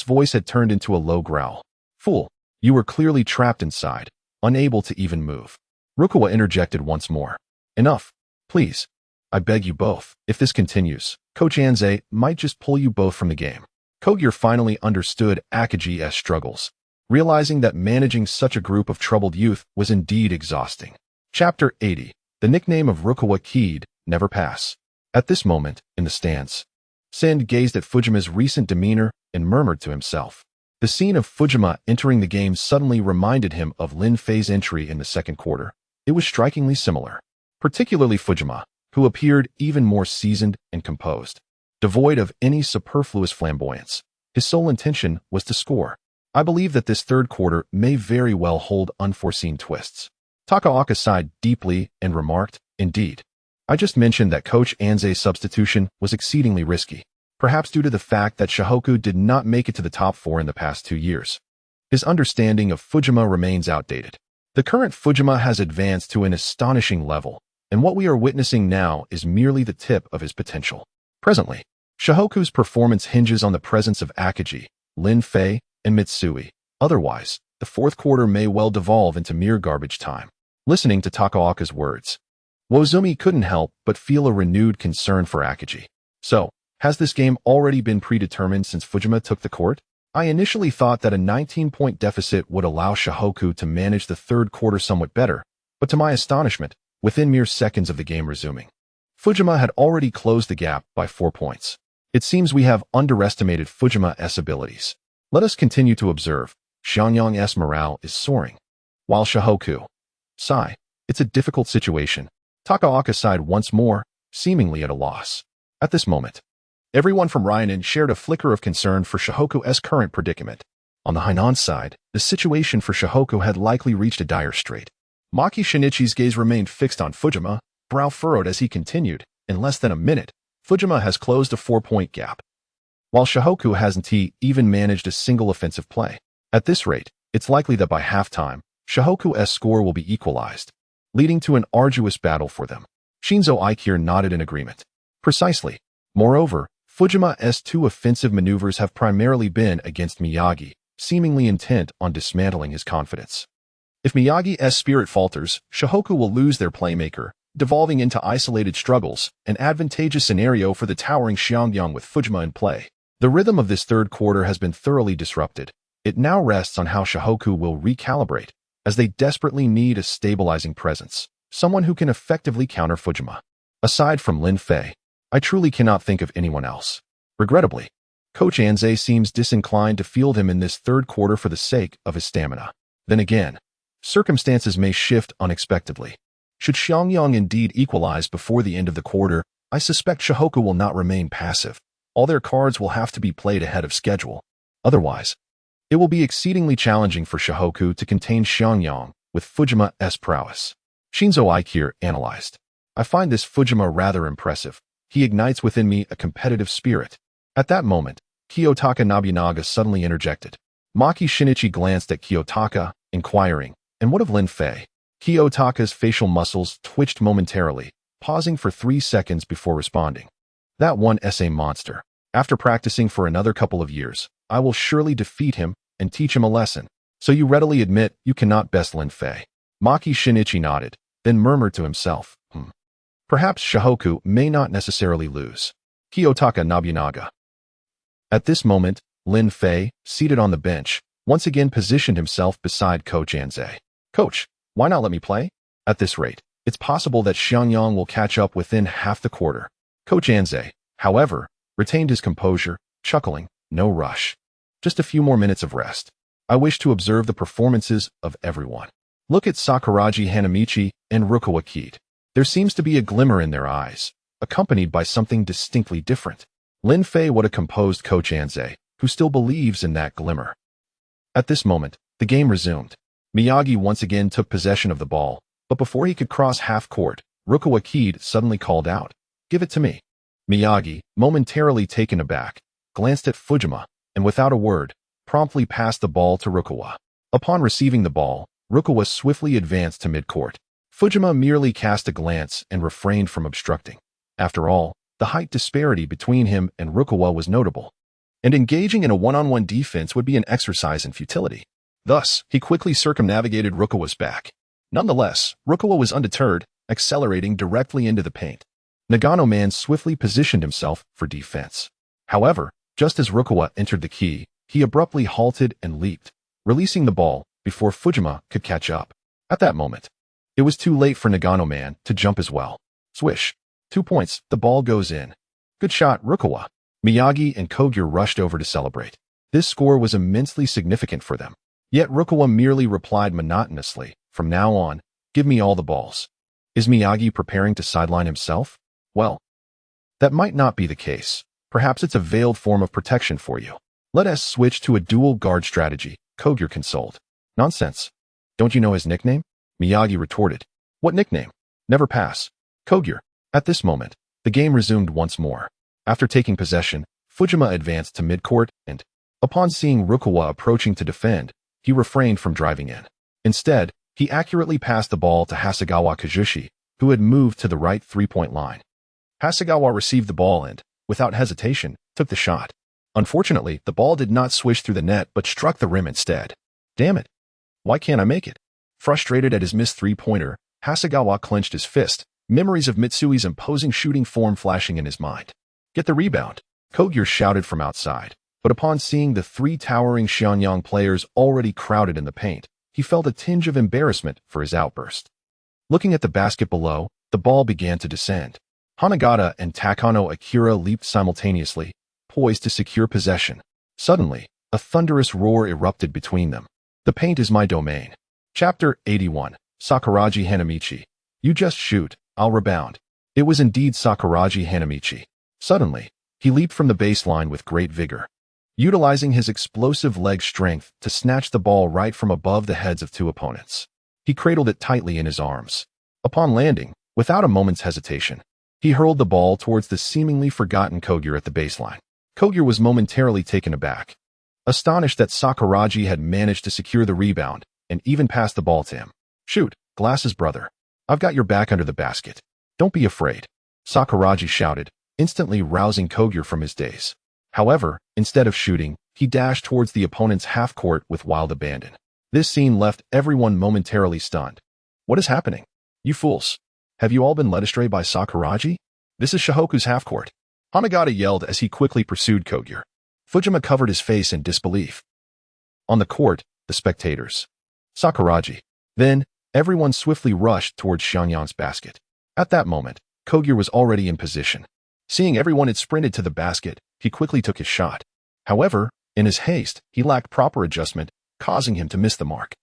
voice had turned into a low growl. Fool, you were clearly trapped inside, unable to even move. Rukawa interjected once more. Enough, please. I beg you both. If this continues, Coach Anze might just pull you both from the game. Kogure finally understood Akagi's struggles, realizing that managing such a group of troubled youth was indeed exhausting. Chapter 80. The nickname of Rukawa Kaede, Never Pass. At this moment, in the stands, Send gazed at Fujima's recent demeanor and murmured to himself. The scene of Fujima entering the game suddenly reminded him of Lin Fei's entry in the second quarter. It was strikingly similar, particularly Fujima, who appeared even more seasoned and composed, devoid of any superfluous flamboyance. His sole intention was to score. I believe that this third quarter may very well hold unforeseen twists. Takaoka sighed deeply and remarked, Indeed. I just mentioned that Coach Anze's substitution was exceedingly risky, perhaps due to the fact that Shohoku did not make it to the top 4 in the past 2 years. His understanding of Fujima remains outdated. The current Fujima has advanced to an astonishing level, and what we are witnessing now is merely the tip of his potential. Presently, Shohoku's performance hinges on the presence of Akagi, Lin Fei, and Mitsui. Otherwise, the fourth quarter may well devolve into mere garbage time. Listening to Takaoka's words, Wozumi couldn't help but feel a renewed concern for Akagi. So, has this game already been predetermined since Fujima took the court? I initially thought that a 19-point deficit would allow Shohoku to manage the third quarter somewhat better, but to my astonishment, within mere seconds of the game resuming, Fujima had already closed the gap by 4 points. It seems we have underestimated Fujima's abilities. Let us continue to observe. Xiangyang's morale is soaring. While Shohoku, sigh, it's a difficult situation. Takaoka sighed once more, seemingly at a loss. At this moment, everyone from Ryanen shared a flicker of concern for Shohoku's current predicament. On the Hainan side, the situation for Shohoku had likely reached a dire strait. Maki Shinichi's gaze remained fixed on Fujima, brow furrowed as he continued. In less than a minute, Fujima has closed a 4-point gap, while Shohoku hasn't even managed a single offensive play. At this rate, it's likely that by halftime, Shohoku's score will be equalized, leading to an arduous battle for them. Sendō Akira nodded in agreement. Precisely. Moreover, Fujima's 2 offensive maneuvers have primarily been against Miyagi, seemingly intent on dismantling his confidence. If Miyagi's spirit falters, Shohoku will lose their playmaker, devolving into isolated struggles, an advantageous scenario for the towering Xiangyang with Fujima in play. The rhythm of this third quarter has been thoroughly disrupted. It now rests on how Shohoku will recalibrate, as they desperately need a stabilizing presence, someone who can effectively counter Fujima. Aside from Lin Fei, I truly cannot think of anyone else. Regrettably, Coach Anze seems disinclined to field him in this third quarter for the sake of his stamina. Then again, circumstances may shift unexpectedly. Should Xiangyang indeed equalize before the end of the quarter, I suspect Shohoku will not remain passive. All their cards will have to be played ahead of schedule. Otherwise, it will be exceedingly challenging for Shohoku to contain Xiangyang with Fujima's prowess. Sendō Akira analyzed. I find this Fujima rather impressive. He ignites within me a competitive spirit. At that moment, Kiyotaka Nobunaga suddenly interjected. Maki Shinichi glanced at Kiyotaka, inquiring, "And what of Lin Fei?" Kiyotaka's facial muscles twitched momentarily, pausing for 3 seconds before responding. "That one SA monster. After practicing for another couple of years, I will surely defeat him and teach him a lesson. So you readily admit you cannot best Lin Fei?" Maki Shinichi nodded, then murmured to himself, Perhaps Shohoku may not necessarily lose. Kiyotaka Nobunaga. At this moment, Lin Fei, seated on the bench, once again positioned himself beside Coach Anze. "Coach, why not let me play? At this rate, it's possible that Xiangyang will catch up within half the quarter." Coach Anze, however, retained his composure, chuckling, "No rush. Just a few more minutes of rest. I wish to observe the performances of everyone. Look at Sakuragi Hanamichi and Rukawa Kaede. There seems to be a glimmer in their eyes, accompanied by something distinctly different." Lin Fei would have composed Coach Anze, who still believes in that glimmer. At this moment, the game resumed. Miyagi once again took possession of the ball, but before he could cross half court, Rukawa Kaede suddenly called out, "Give it to me." Miyagi, momentarily taken aback, glanced at Fujima, and without a word, promptly passed the ball to Rukawa. Upon receiving the ball, Rukawa swiftly advanced to midcourt. Fujima merely cast a glance and refrained from obstructing. After all, the height disparity between him and Rukawa was notable, and engaging in a one-on-one defense would be an exercise in futility. Thus, he quickly circumnavigated Rukawa's back. Nonetheless, Rukawa was undeterred, accelerating directly into the paint. Nagano Man swiftly positioned himself for defense. However, just as Rukawa entered the key, he abruptly halted and leaped, releasing the ball before Fujima could catch up. At that moment, it was too late for Nagano Man to jump as well. Swish. 2 points, the ball goes in. "Good shot, Rukawa." Miyagi and Kogyo rushed over to celebrate. This score was immensely significant for them. Yet Rukawa merely replied monotonously, "From now on, give me all the balls." Is Miyagi preparing to sideline himself? Well, that might not be the case. Perhaps it's a veiled form of protection for you. "Let us switch to a dual guard strategy," Kogyo consoled. "Nonsense. Don't you know his nickname?" Miyagi retorted. "What nickname?" "Never pass." Kogyo. At this moment, the game resumed once more. After taking possession, Fujima advanced to midcourt and, upon seeing Rukawa approaching to defend, he refrained from driving in. Instead, he accurately passed the ball to Hasegawa Kazushi, who had moved to the right three-point line. Hasegawa received the ball and, without hesitation, took the shot. Unfortunately, the ball did not swish through the net but struck the rim instead. "Damn it. Why can't I make it? Frustrated at his missed three-pointer, Hasegawa clenched his fist, memories of Mitsui's imposing shooting form flashing in his mind. Get the rebound, Kogyo shouted from outside. But upon seeing the three towering Xianyang players already crowded in the paint, he felt a tinge of embarrassment for his outburst. Looking at the basket below, the ball began to descend. Hanagata and Sendō Akira leaped simultaneously, poised to secure possession. Suddenly, a thunderous roar erupted between them. The paint is my domain. Chapter 81. Sakuragi Hanamichi. You just shoot, I'll rebound. It was indeed Sakuragi Hanamichi. Suddenly, he leaped from the baseline with great vigor, utilizing his explosive leg strength to snatch the ball right from above the heads of two opponents. He cradled it tightly in his arms. Upon landing, without a moment's hesitation, he hurled the ball towards the seemingly forgotten Kogyo at the baseline. Kogyo was momentarily taken aback, astonished that Sakuragi had managed to secure the rebound and even pass the ball to him. Shoot, Glass's brother. I've got your back under the basket. Don't be afraid, Sakuragi shouted, instantly rousing Kogyo from his daze. However, instead of shooting, he dashed towards the opponent's half-court with wild abandon. This scene left everyone momentarily stunned. What is happening? You fools. Have you all been led astray by Sakuragi? This is Shihoku's half-court, Hanagata yelled as he quickly pursued Kogyo. Fujima covered his face in disbelief. On the court, the spectators. Sakuragi. Then, everyone swiftly rushed towards Xianyang's basket. At that moment, Kogyo was already in position. Seeing everyone had sprinted to the basket, he quickly took his shot. However, in his haste, he lacked proper adjustment, causing him to miss the mark.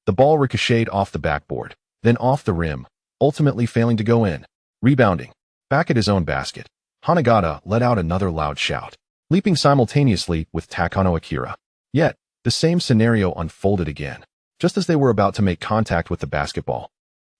The ball ricocheted off the backboard, then off the rim, ultimately failing to go in. Rebounding. Back at his own basket, Hanagata let out another loud shout, leaping simultaneously with Sendō Akira. Yet, the same scenario unfolded again. Just as they were about to make contact with the basketball,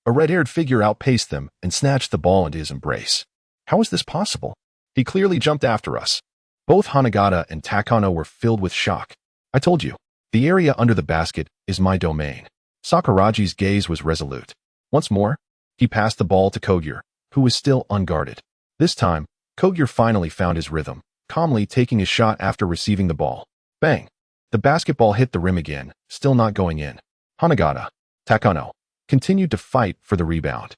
a red-haired figure outpaced them and snatched the ball into his embrace. How is this possible? He clearly jumped after us. Both Hanagata and Sendō were filled with shock. I told you, the area under the basket is my domain. Sakuragi's gaze was resolute. Once more, he passed the ball to Kogyo, who was still unguarded. This time, Kogyo finally found his rhythm, calmly taking his shot after receiving the ball. Bang! The basketball hit the rim again, still not going in. Hanagata, Sendō, continued to fight for the rebound.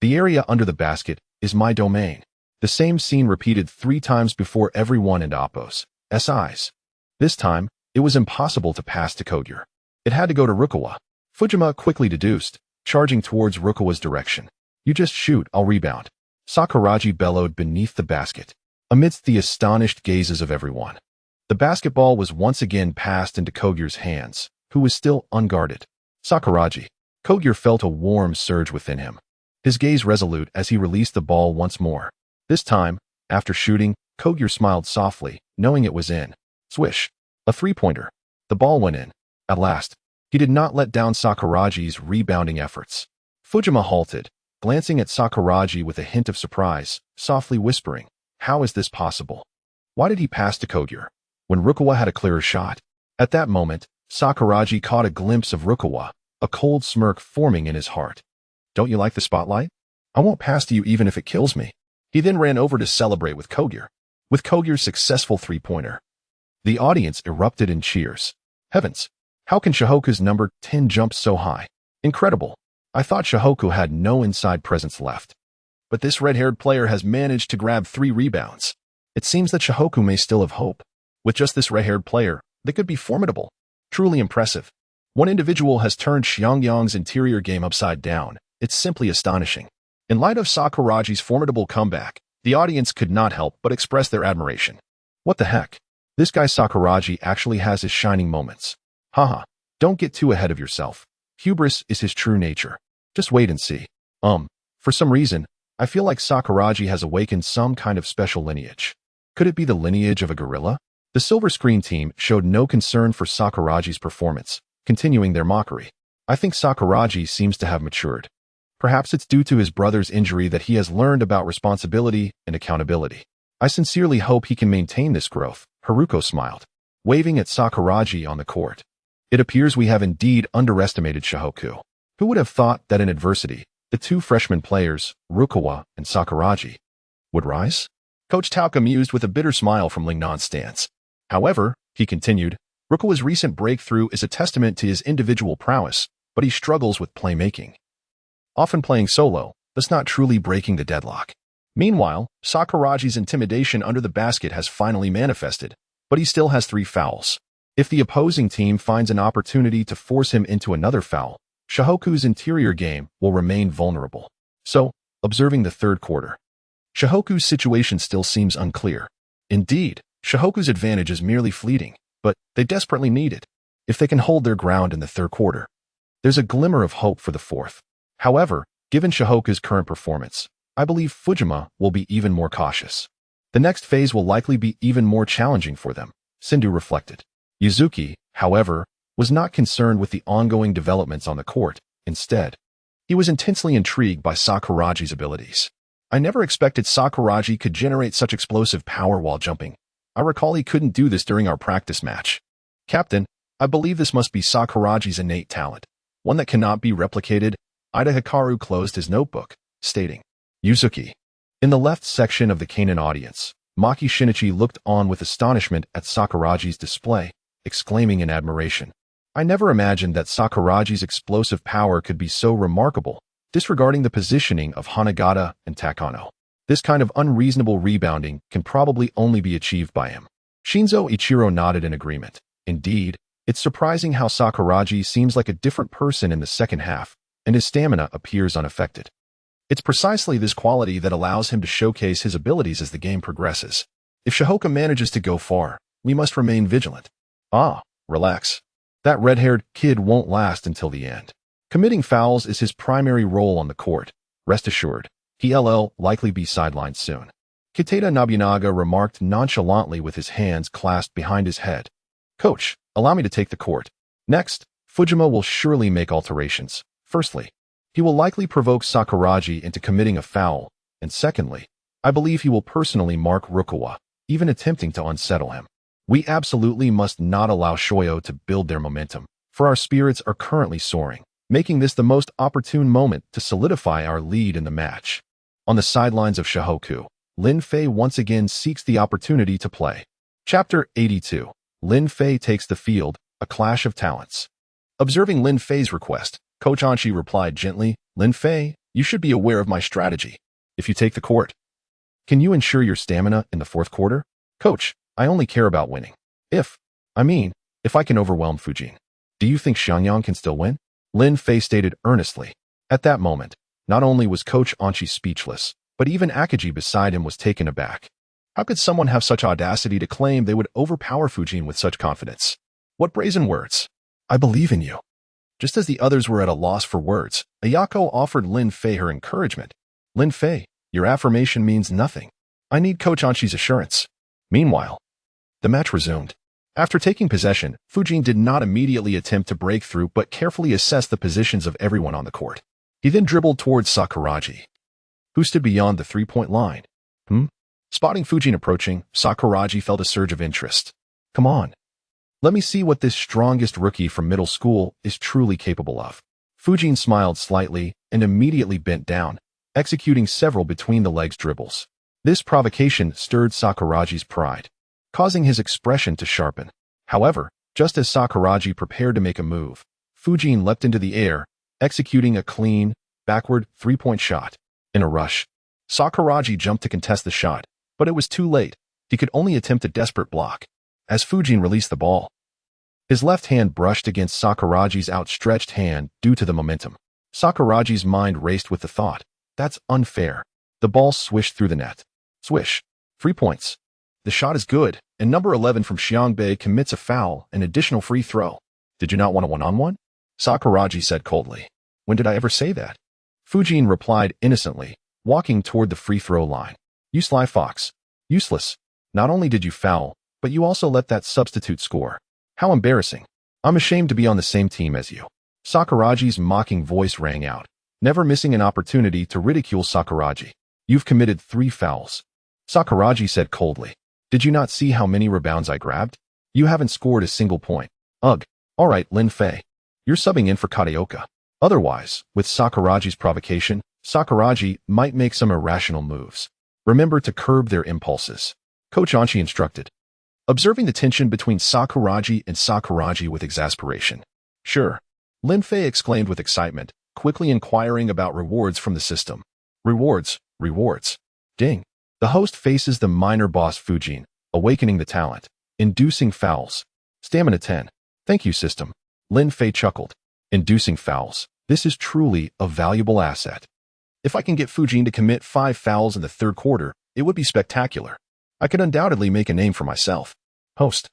The area under the basket is my domain. The same scene repeated 3 times before everyone and Oppo's eyes. This time, it was impossible to pass to Kogyo. It had to go to Rukawa. Fujima quickly deduced, charging towards Rukawa's direction. You just shoot, I'll rebound. Sakuragi bellowed beneath the basket, amidst the astonished gazes of everyone. The basketball was once again passed into Kogyo's hands, who was still unguarded. Sakuragi. Kogyo felt a warm surge within him, his gaze resolute as he released the ball once more. This time, after shooting, Kogyo smiled softly, knowing it was in. Swish. A three-pointer. The ball went in. At last, he did not let down Sakuragi's rebounding efforts. Fujima halted, glancing at Sakuragi with a hint of surprise, softly whispering, how is this possible? Why did he pass to Kogyo when Rukawa had a clearer shot? At that moment, Sakuragi caught a glimpse of Rukawa, a cold smirk forming in his heart. Don't you like the spotlight? I won't pass to you even if it kills me. He then ran over to celebrate with Kogyo. With Kogyo's successful three-pointer, the audience erupted in cheers. Heavens! How can Shihoku's number 10 jump so high? Incredible! I thought Shihoku had no inside presence left. But this red-haired player has managed to grab 3 rebounds. It seems that Shihoku may still have hope. With just this red-haired player, they could be formidable. Truly impressive. One individual has turned Xianyang's interior game upside down. It's simply astonishing. In light of Sakuragi's formidable comeback, the audience could not help but express their admiration. What the heck? This guy Sakuragi actually has his shining moments. Haha, don't get too ahead of yourself. Hubris is his true nature. Just wait and see. For some reason, I feel like Sakuragi has awakened some kind of special lineage. Could it be the lineage of a gorilla? The Silver Screen team showed no concern for Sakuragi's performance, continuing their mockery. I think Sakuragi seems to have matured. Perhaps it's due to his brother's injury that he has learned about responsibility and accountability. I sincerely hope he can maintain this growth, Haruko smiled, waving at Sakuragi on the court. It appears we have indeed underestimated Shihoku. Who would have thought that in adversity, the 2 freshman players, Rukawa and Sakuragi, would rise? Coach Tauka mused with a bitter smile from Lingnan's stance. However, he continued, Rukawa's recent breakthrough is a testament to his individual prowess, but he struggles with playmaking, often playing solo, thus not truly breaking the deadlock. Meanwhile, Sakuragi's intimidation under the basket has finally manifested, but he still has 3 fouls. If the opposing team finds an opportunity to force him into another foul, Shihoku's interior game will remain vulnerable. So, observing the third quarter, Shihoku's situation still seems unclear. Indeed, Shihoku's advantage is merely fleeting, but they desperately need it. If they can hold their ground in the third quarter, there's a glimmer of hope for the fourth. However, given Shihoku's current performance, I believe Fujima will be even more cautious. The next phase will likely be even more challenging for them, Sendō reflected. Yuzuki, however, was not concerned with the ongoing developments on the court. Instead, he was intensely intrigued by Sakuragi's abilities. I never expected Sakuragi could generate such explosive power while jumping. I recall he couldn't do this during our practice match. Captain, I believe this must be Sakuragi's innate talent, one that cannot be replicated. Ida Hikaru closed his notebook, stating, Yuzuki. In the left section of the Kainen audience, Maki Shinichi looked on with astonishment at Sakuragi's display, exclaiming in admiration. I never imagined that Sakuragi's explosive power could be so remarkable, disregarding the positioning of Hanagata and Takano. This kind of unreasonable rebounding can probably only be achieved by him. Shinzo Ichiro nodded in agreement. Indeed, it's surprising how Sakuragi seems like a different person in the second half, and his stamina appears unaffected. It's precisely this quality that allows him to showcase his abilities as the game progresses. If Shihoku manages to go far, we must remain vigilant. Relax. That red-haired kid won't last until the end. Committing fouls is his primary role on the court. Rest assured, he'll likely be sidelined soon. Kitata Nobunaga remarked nonchalantly with his hands clasped behind his head. Coach, allow me to take the court. Next, Fujima will surely make alterations. Firstly, he will likely provoke Sakuragi into committing a foul, and secondly, I believe he will personally mark Rukawa, even attempting to unsettle him. We absolutely must not allow Shoyo to build their momentum, for our spirits are currently soaring, making this the most opportune moment to solidify our lead in the match. On the sidelines of Shihoku, Lin Fei once again seeks the opportunity to play. Chapter 82. Lin Fei takes the field, a clash of talents. Observing Lin Fei's request, Coach Anchi replied gently, Lin Fei, you should be aware of my strategy. If you take the court, can you ensure your stamina in the fourth quarter? Coach, I only care about winning. If I can overwhelm Fujin. Do you think Xiangyang can still win? Lin Fei stated earnestly. At that moment, not only was Coach Anchi speechless, but even Akagi beside him was taken aback. How could someone have such audacity to claim they would overpower Fujin with such confidence? What brazen words! I believe in you. Just as the others were at a loss for words, Ayako offered Lin Fei her encouragement. Lin Fei, your affirmation means nothing. I need Coach Anchi's assurance. Meanwhile, the match resumed. After taking possession, Fujin did not immediately attempt to break through but carefully assessed the positions of everyone on the court. He then dribbled towards Sakuragi, who stood beyond the three-point line. Spotting Fujin approaching, Sakuragi felt a surge of interest. Come on. Let me see what this strongest rookie from middle school is truly capable of. Fujin smiled slightly and immediately bent down, executing several between-the-legs dribbles. This provocation stirred Sakuragi's pride, causing his expression to sharpen. However, just as Sakuragi prepared to make a move, Fujin leapt into the air, executing a clean, backward three-point shot. In a rush, Sakuragi jumped to contest the shot, but it was too late. He could only attempt a desperate block. As Fujin released the ball, his left hand brushed against Sakuragi's outstretched hand due to the momentum. Sakuragi's mind raced with the thought, that's unfair. The ball swished through the net. Swish. 3 points. The shot is good, and number 11 from Xiangbei commits a foul, an additional free throw. Did you not want a one-on-one? Sakuragi said coldly. When did I ever say that? Fujin replied innocently, walking toward the free throw line. You sly fox. Useless. Not only did you foul, but you also let that substitute score. How embarrassing. I'm ashamed to be on the same team as you. Sakuragi's mocking voice rang out, never missing an opportunity to ridicule Sakuragi. You've committed 3 fouls. Sakuragi said coldly. Did you not see how many rebounds I grabbed? You haven't scored a single point. Ugh. All right, Lin Fei. You're subbing in for Kadeoka. Otherwise, with Sakuragi's provocation, Sakuragi might make some irrational moves. Remember to curb their impulses. Coach Anchi instructed. observing the tension between Sakuragi with exasperation. Sure, Lin Fei exclaimed with excitement, quickly inquiring about rewards from the system. Rewards, rewards. Ding. The host faces the minor boss Fujin, awakening the talent, inducing fouls. Stamina 10. Thank you, system. Lin Fei chuckled. Inducing fouls. This is truly a valuable asset. If I can get Fujin to commit 5 fouls in the third quarter, it would be spectacular. I could undoubtedly make a name for myself. Host.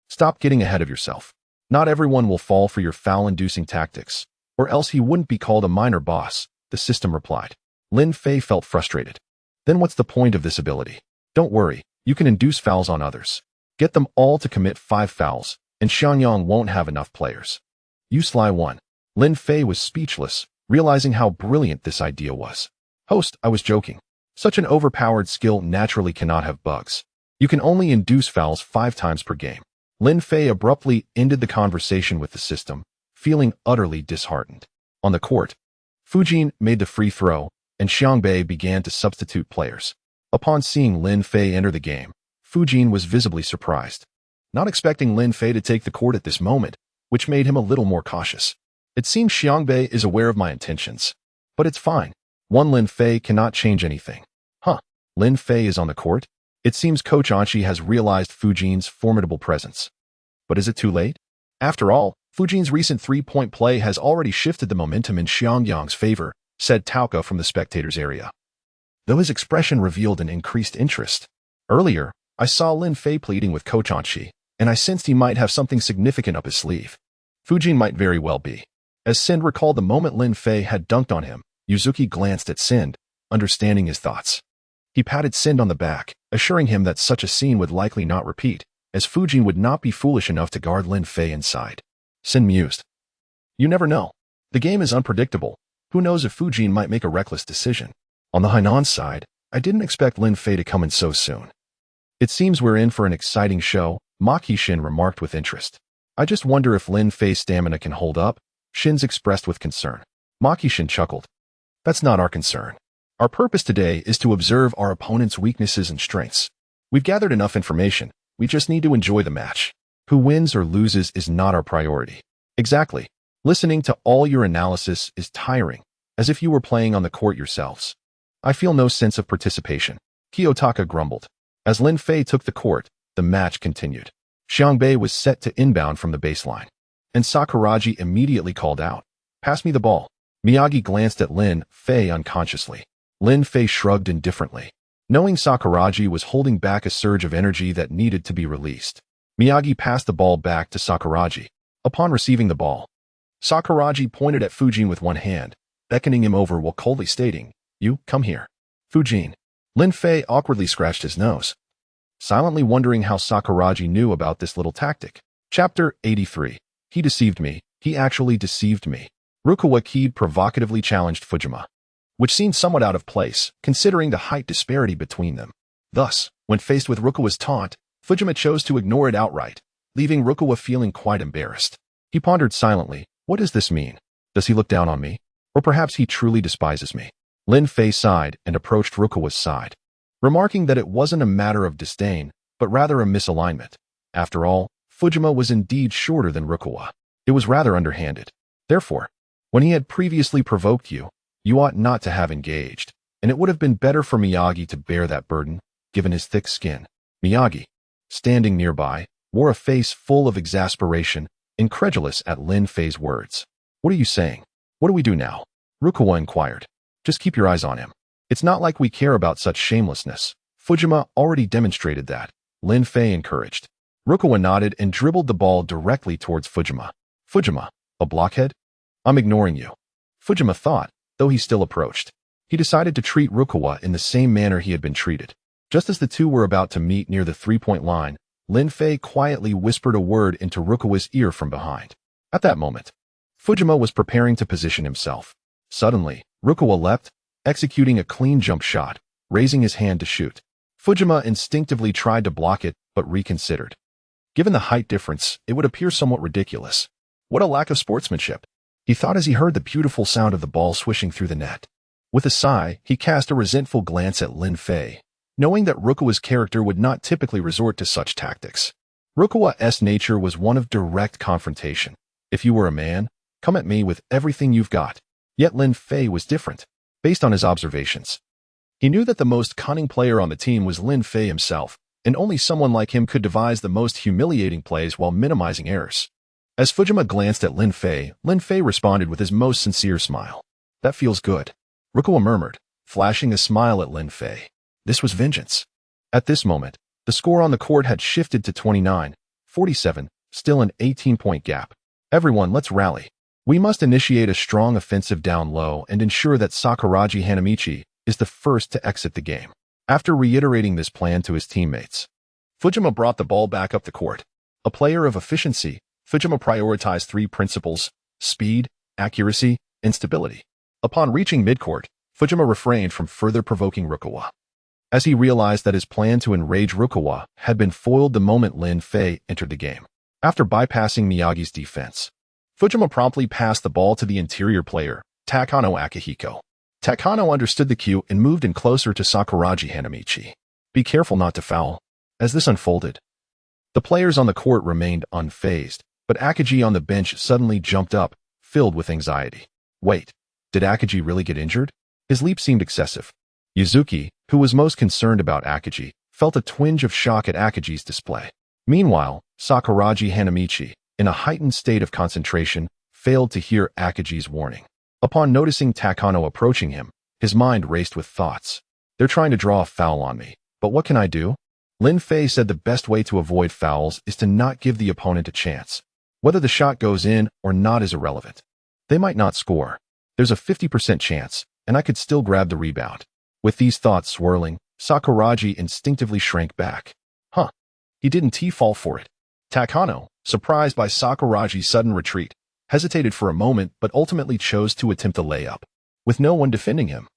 Stop getting ahead of yourself. Not everyone will fall for your foul-inducing tactics, or else he wouldn't be called a minor boss, the system replied. Lin Fei felt frustrated. Then what's the point of this ability? Don't worry, you can induce fouls on others. Get them all to commit 5 fouls, and Xianyang won't have enough players. You sly one. Lin Fei was speechless, realizing how brilliant this idea was. Host, I was joking. Such an overpowered skill naturally cannot have bugs. You can only induce fouls 5 times per game. Lin Fei abruptly ended the conversation with the system, feeling utterly disheartened. On the court, Fujin made the free throw, and Xiangbei began to substitute players. Upon seeing Lin Fei enter the game, Fujin was visibly surprised, not expecting Lin Fei to take the court at this moment, which made him a little more cautious. It seems Xiangbei is aware of my intentions, but it's fine. One Lin Fei cannot change anything. Huh, Lin Fei is on the court? It seems Coach Anshi has realized Fujin's formidable presence. But is it too late? After all, Fujin's recent 3-point play has already shifted the momentum in Xiangyang's favor, said Tauka from the spectators' area. Though his expression revealed an increased interest. Earlier, I saw Lin Fei pleading with Coach Anshi, and I sensed he might have something significant up his sleeve. Fujin might very well be. As Send recalled the moment Lin Fei had dunked on him, Yuzuki glanced at Send, understanding his thoughts. He patted Send on the back, assuring him that such a scene would likely not repeat, as Fujin would not be foolish enough to guard Lin Fei inside. Send mused. You never know. The game is unpredictable. Who knows if Fujin might make a reckless decision. On the Hainan side, I didn't expect Lin Fei to come in so soon. It seems we're in for an exciting show, Maki Shin remarked with interest. I just wonder if Lin Fei's stamina can hold up, Shin's expressed with concern. Maki Shin chuckled. That's not our concern. Our purpose today is to observe our opponent's weaknesses and strengths. We've gathered enough information, we just need to enjoy the match. Who wins or loses is not our priority. Exactly. Listening to all your analysis is tiring, as if you were playing on the court yourselves. I feel no sense of participation. Kiyotaka grumbled. As Lin Fei took the court, the match continued. Xiangbei was set to inbound from the baseline, and Sakuragi immediately called out, "Pass me the ball." Miyagi glanced at Lin Fei unconsciously. Lin Fei shrugged indifferently, knowing Sakuragi was holding back a surge of energy that needed to be released. Miyagi passed the ball back to Sakuragi. Upon receiving the ball, Sakuragi pointed at Fujin with one hand, beckoning him over while coldly stating, "You, come here." Fujin. Lin Fei awkwardly scratched his nose, silently wondering how Sakuragi knew about this little tactic. Chapter 83. He deceived me. He actually deceived me. Rukawa Kaede provocatively challenged Fujima, which seemed somewhat out of place, considering the height disparity between them. Thus, when faced with Rukawa's taunt, Fujima chose to ignore it outright, leaving Rukawa feeling quite embarrassed. He pondered silently, what does this mean? Does he look down on me? Or perhaps he truly despises me? Lin Fei sighed and approached Rukawa's side, remarking that it wasn't a matter of disdain, but rather a misalignment. After all, Fujima was indeed shorter than Rukawa. It was rather underhanded. Therefore, when he had previously provoked you, you ought not to have engaged, and it would have been better for Miyagi to bear that burden, given his thick skin. Miyagi, standing nearby, wore a face full of exasperation, incredulous at Lin Fei's words. What are you saying? What do we do now? Rukawa inquired. Just keep your eyes on him. It's not like we care about such shamelessness. Fujima already demonstrated that, Lin Fei encouraged. Rukawa nodded and dribbled the ball directly towards Fujima. Fujima, a blockhead? I'm ignoring you. Fujima thought, though he still approached. He decided to treat Rukawa in the same manner he had been treated. Just as the two were about to meet near the three-point line, Lin Fei quietly whispered a word into Rukawa's ear from behind. At that moment, Fujima was preparing to position himself. Suddenly, Rukawa leapt, executing a clean jump shot, raising his hand to shoot. Fujima instinctively tried to block it, but reconsidered. Given the height difference, it would appear somewhat ridiculous. What a lack of sportsmanship, he thought as he heard the beautiful sound of the ball swishing through the net. With a sigh, he cast a resentful glance at Lin Fei, knowing that Rukawa's character would not typically resort to such tactics. Rukawa's nature was one of direct confrontation. If you were a man, come at me with everything you've got. Yet Lin Fei was different, based on his observations. He knew that the most cunning player on the team was Lin Fei himself, and only someone like him could devise the most humiliating plays while minimizing errors. As Fujima glanced at Lin Fei responded with his most sincere smile. That feels good, Rukawa murmured, flashing a smile at Lin Fei. This was vengeance. At this moment, the score on the court had shifted to 29-47, still an 18-point gap. Everyone, let's rally. We must initiate a strong offensive down low and ensure that Sakuragi Hanamichi is the first to exit the game. After reiterating this plan to his teammates, Fujima brought the ball back up the court. A player of efficiency, Fujima prioritized three principles: speed, accuracy, and stability. Upon reaching midcourt, Fujima refrained from further provoking Rukawa, as he realized that his plan to enrage Rukawa had been foiled the moment Lin Fei entered the game. After bypassing Miyagi's defense, Fujima promptly passed the ball to the interior player, Takano Akihiko. Takano understood the cue and moved in closer to Sakuragi Hanamichi. Be careful not to foul. As this unfolded, the players on the court remained unfazed, but Akagi on the bench suddenly jumped up, filled with anxiety. Wait, did Akagi really get injured? His leap seemed excessive. Yuzuki, who was most concerned about Akagi, felt a twinge of shock at Akagi's display. Meanwhile, Sakuragi Hanamichi, in a heightened state of concentration, failed to hear Akagi's warning. Upon noticing Takano approaching him, his mind raced with thoughts. They're trying to draw a foul on me, but what can I do? Lin Fei said the best way to avoid fouls is to not give the opponent a chance. Whether the shot goes in or not is irrelevant. They might not score. There's a 50% chance, and I could still grab the rebound. With these thoughts swirling, Sakuragi instinctively shrank back. He didn't fall for it. Takano, surprised by Sakuragi's sudden retreat, hesitated for a moment but ultimately chose to attempt the layup. With no one defending him,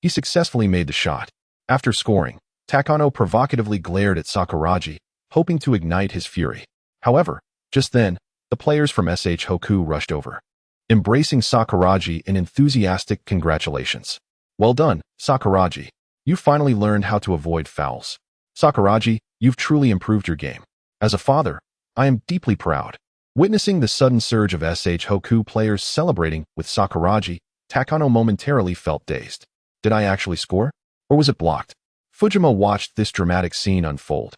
he successfully made the shot. After scoring, Takano provocatively glared at Sakuragi, hoping to ignite his fury. However, just then, the players from SH Hoku rushed over, embracing Sakuragi in enthusiastic congratulations. Well done, Sakuragi. You finally learned how to avoid fouls. Sakuragi, you've truly improved your game. As a father, I am deeply proud. Witnessing the sudden surge of SH Hoku players celebrating with Sakuragi, Takano momentarily felt dazed. Did I actually score? Or was it blocked? Fujima watched this dramatic scene unfold,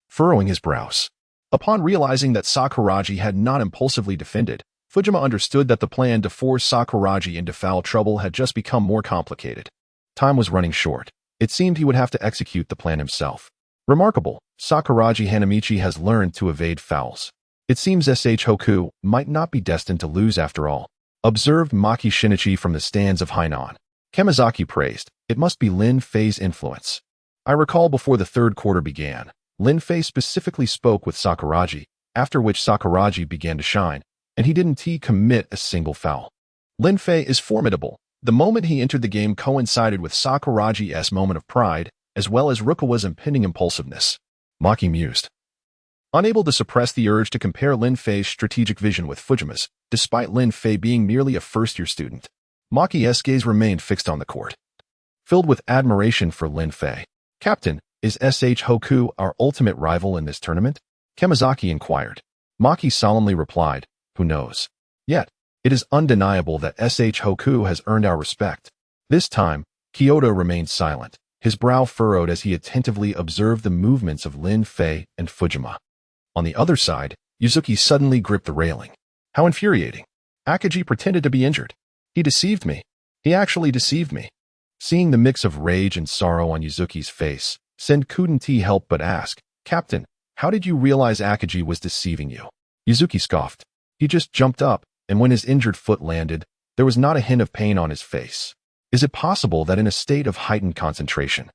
furrowing his brows. Upon realizing that Sakuragi had not impulsively defended, Fujima understood that the plan to force Sakuragi into foul trouble had just become more complicated. Time was running short. It seemed he would have to execute the plan himself. Remarkable, Sakuragi Hanamichi has learned to evade fouls. It seems SH Hoku might not be destined to lose after all, observed Maki Shinichi from the stands of Hainan. Kamizaki praised, it must be Lin Fei's influence. I recall before the third quarter began, Lin Fei specifically spoke with Sakuragi, after which Sakuragi began to shine, and he didn't commit a single foul. Lin Fei is formidable. The moment he entered the game coincided with Sakuragi's moment of pride, as well as Rukawa's impending impulsiveness. Maki mused, unable to suppress the urge to compare Lin Fei's strategic vision with Fujima's, despite Lin Fei being merely a first-year student. Maki's gaze remained fixed on the court, filled with admiration for Lin Fei. Captain, is SH Hoku our ultimate rival in this tournament? Kamizaki inquired. Maki solemnly replied, who knows? Yet, it is undeniable that SH Hoku has earned our respect. This time, Kyoto remained silent, his brow furrowed as he attentively observed the movements of Lin Fei and Fujima. On the other side, Yuzuki suddenly gripped the railing. How infuriating. Akagi pretended to be injured. He deceived me. He actually deceived me. Seeing the mix of rage and sorrow on Yuzuki's face, Sen couldn't help but ask, Captain, how did you realize Akagi was deceiving you? Yuzuki scoffed. He just jumped up, and when his injured foot landed, there was not a hint of pain on his face. Is it possible that in a state of heightened concentration,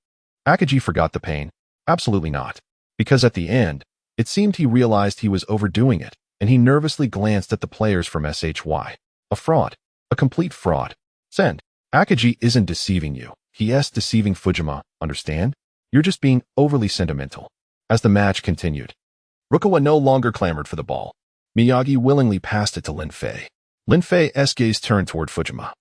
Akagi forgot the pain? Absolutely not. Because at the end, it seemed he realized he was overdoing it, and he nervously glanced at the players from SHY. A fraud. A complete fraud. Sen, Akagi isn't deceiving you. He's deceiving Fujima, understand? You're just being overly sentimental. As the match continued, Rukawa no longer clamored for the ball. Miyagi willingly passed it to Lin Fei. Lin Fei's gaze turned toward Fujima.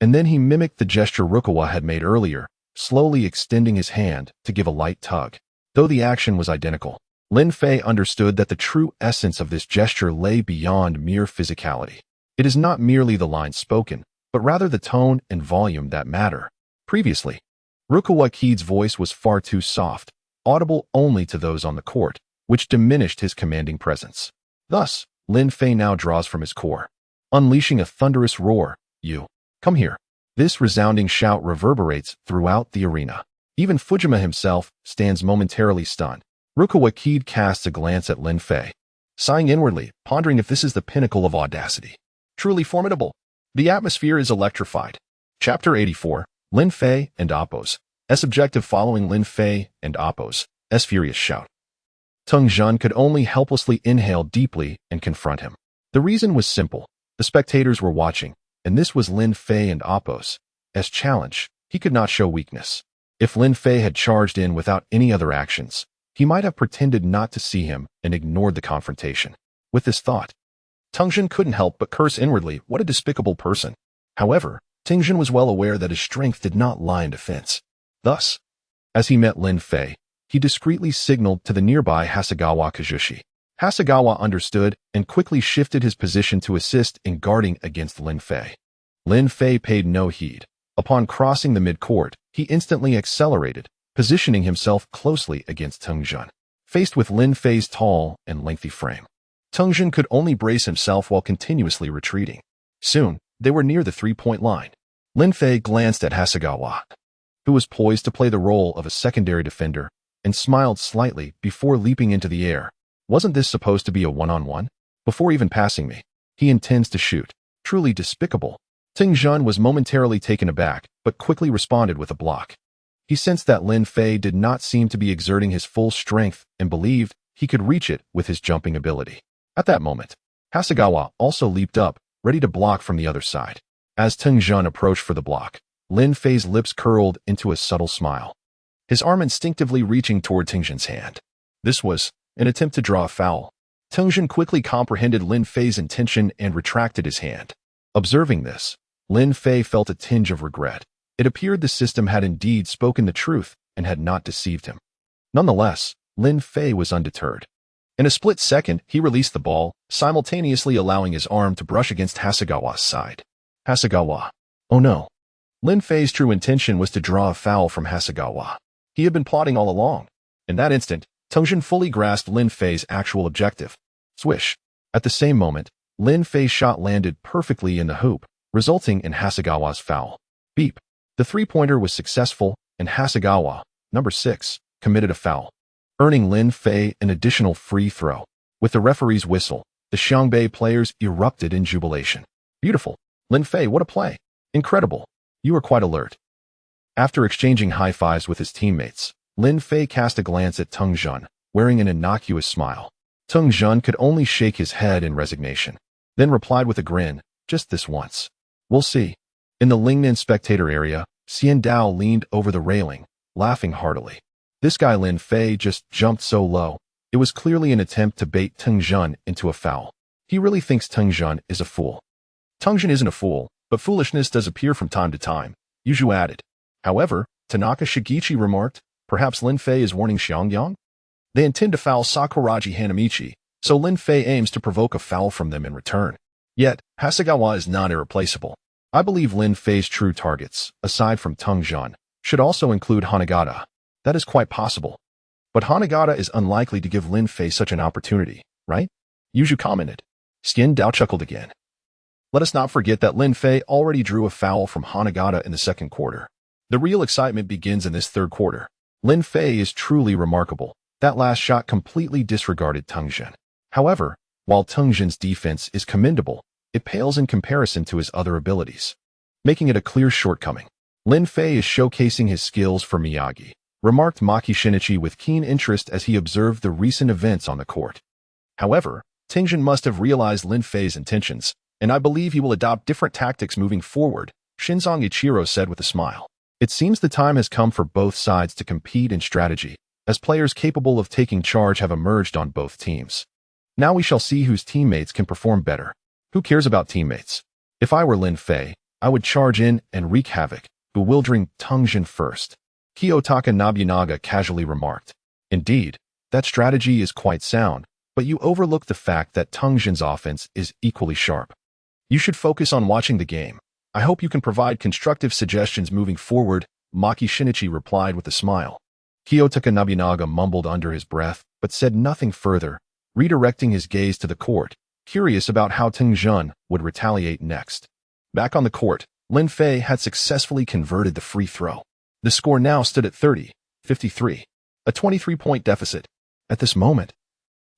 And then he mimicked the gesture Rukawa had made earlier, slowly extending his hand to give a light tug. Though the action was identical, Lin Fei understood that the true essence of this gesture lay beyond mere physicality. It is not merely the lines spoken, but rather the tone and volume that matter. Previously, Rukawa Kaede's voice was far too soft, audible only to those on the court, which diminished his commanding presence. Thus, Lin Fei now draws from his core, unleashing a thunderous roar. "You, come here." This resounding shout reverberates throughout the arena. Even Fujima himself stands momentarily stunned. Rukawa Kaede casts a glance at Lin Fei, sighing inwardly, pondering if this is the pinnacle of audacity. Truly formidable. The atmosphere is electrified. Chapter 84, Lin Fei and Appo's objective. Following Lin Fei and Appo's furious shout, Teng Zhen could only helplessly inhale deeply and confront him. The reason was simple. The spectators were watching, and this was Lin Fei and Appo's challenge. He could not show weakness. If Lin Fei had charged in without any other actions, he might have pretended not to see him and ignored the confrontation. With this thought, Teng Zhen couldn't help but curse inwardly. What a despicable person. However, Teng Zhen was well aware that his strength did not lie in defense. Thus, as he met Lin Fei, he discreetly signaled to the nearby Hasegawa Kazushi. Hasegawa understood and quickly shifted his position to assist in guarding against Lin Fei. Lin Fei paid no heed. Upon crossing the mid-court, he instantly accelerated, positioning himself closely against Teng Zhen. Faced with Lin Fei's tall and lengthy frame, Teng Zhen could only brace himself while continuously retreating. Soon, they were near the three-point line. Lin Fei glanced at Hasegawa, who was poised to play the role of a secondary defender, and smiled slightly before leaping into the air. Wasn't this supposed to be a one-on-one? Before even passing me, he intends to shoot. Truly despicable. Teng Zhen was momentarily taken aback, but quickly responded with a block. He sensed that Lin Fei did not seem to be exerting his full strength and believed he could reach it with his jumping ability. At that moment, Hasegawa also leaped up, ready to block from the other side. As Teng Zhen approached for the block, Lin Fei's lips curled into a subtle smile, his arm instinctively reaching toward Teng Zhen's hand. This was an attempt to draw a foul. Teng Zhen quickly comprehended Lin Fei's intention and retracted his hand. Observing this, Lin Fei felt a tinge of regret. It appeared the system had indeed spoken the truth and had not deceived him. Nonetheless, Lin Fei was undeterred. In a split second, he released the ball, simultaneously allowing his arm to brush against Hasegawa's side. Hasegawa. Oh no. Lin Fei's true intention was to draw a foul from Hasegawa. He had been plotting all along. In that instant, Teng Zhen fully grasped Lin Fei's actual objective. Swish. At the same moment, Lin Fei's shot landed perfectly in the hoop, resulting in Hasegawa's foul. Beep. The three-pointer was successful, and Hasegawa, number 6, committed a foul, earning Lin Fei an additional free throw. With the referee's whistle, the Xiangbei players erupted in jubilation. Beautiful. Lin Fei, what a play. Incredible. You are quite alert. After exchanging high-fives with his teammates, Lin Fei cast a glance at Teng Zhen, wearing an innocuous smile. Teng Zhen could only shake his head in resignation, then replied with a grin, just this once. We'll see. In the Lingnan spectator area, Xian Dao leaned over the railing, laughing heartily. This guy Lin Fei just jumped so low. It was clearly an attempt to bait Teng Zhen into a foul. He really thinks Teng Zhen is a fool. Teng Zhen isn't a fool, but foolishness does appear from time to time, Yuju added. However, Tanaka Shigechi remarked, perhaps Lin Fei is warning Xiangyang? They intend to foul Sakuragi Hanamichi, so Lin Fei aims to provoke a foul from them in return. Yet, Hasegawa is not irreplaceable. I believe Lin Fei's true targets, aside from Teng Zhen, should also include Hanagata. That is quite possible. But Hanagata is unlikely to give Lin Fei such an opportunity, right? Yuju commented. Xian Dao chuckled again. Let us not forget that Lin Fei already drew a foul from Hanagata in the second quarter. The real excitement begins in this third quarter. Lin Fei is truly remarkable. That last shot completely disregarded Teng Zhen. However, while Teng Zhen's defense is commendable, it pales in comparison to his other abilities, making it a clear shortcoming. Lin Fei is showcasing his skills for Miyagi, remarked Maki Shinichi with keen interest as he observed the recent events on the court. However, Teng Zhen must have realized Lin Fei's intentions, and I believe he will adopt different tactics moving forward, Shinzong Ichiro said with a smile. It seems the time has come for both sides to compete in strategy, as players capable of taking charge have emerged on both teams. Now we shall see whose teammates can perform better. Who cares about teammates? If I were Lin Fei, I would charge in and wreak havoc, bewildering Teng Zhen first. Kiyotaka Nobunaga casually remarked. Indeed, That strategy is quite sound, but you overlook the fact that Tengjin's offense is equally sharp. You should focus on watching the game. I hope you can provide constructive suggestions moving forward, Maki Shinichi replied with a smile. Kiyotaka Nobunaga mumbled under his breath, but said nothing further, redirecting his gaze to the court, curious about how Tengjin would retaliate next. Back on the court, Lin Fei had successfully converted the free throw. The score now stood at 30-53, a 23-point deficit. At this moment,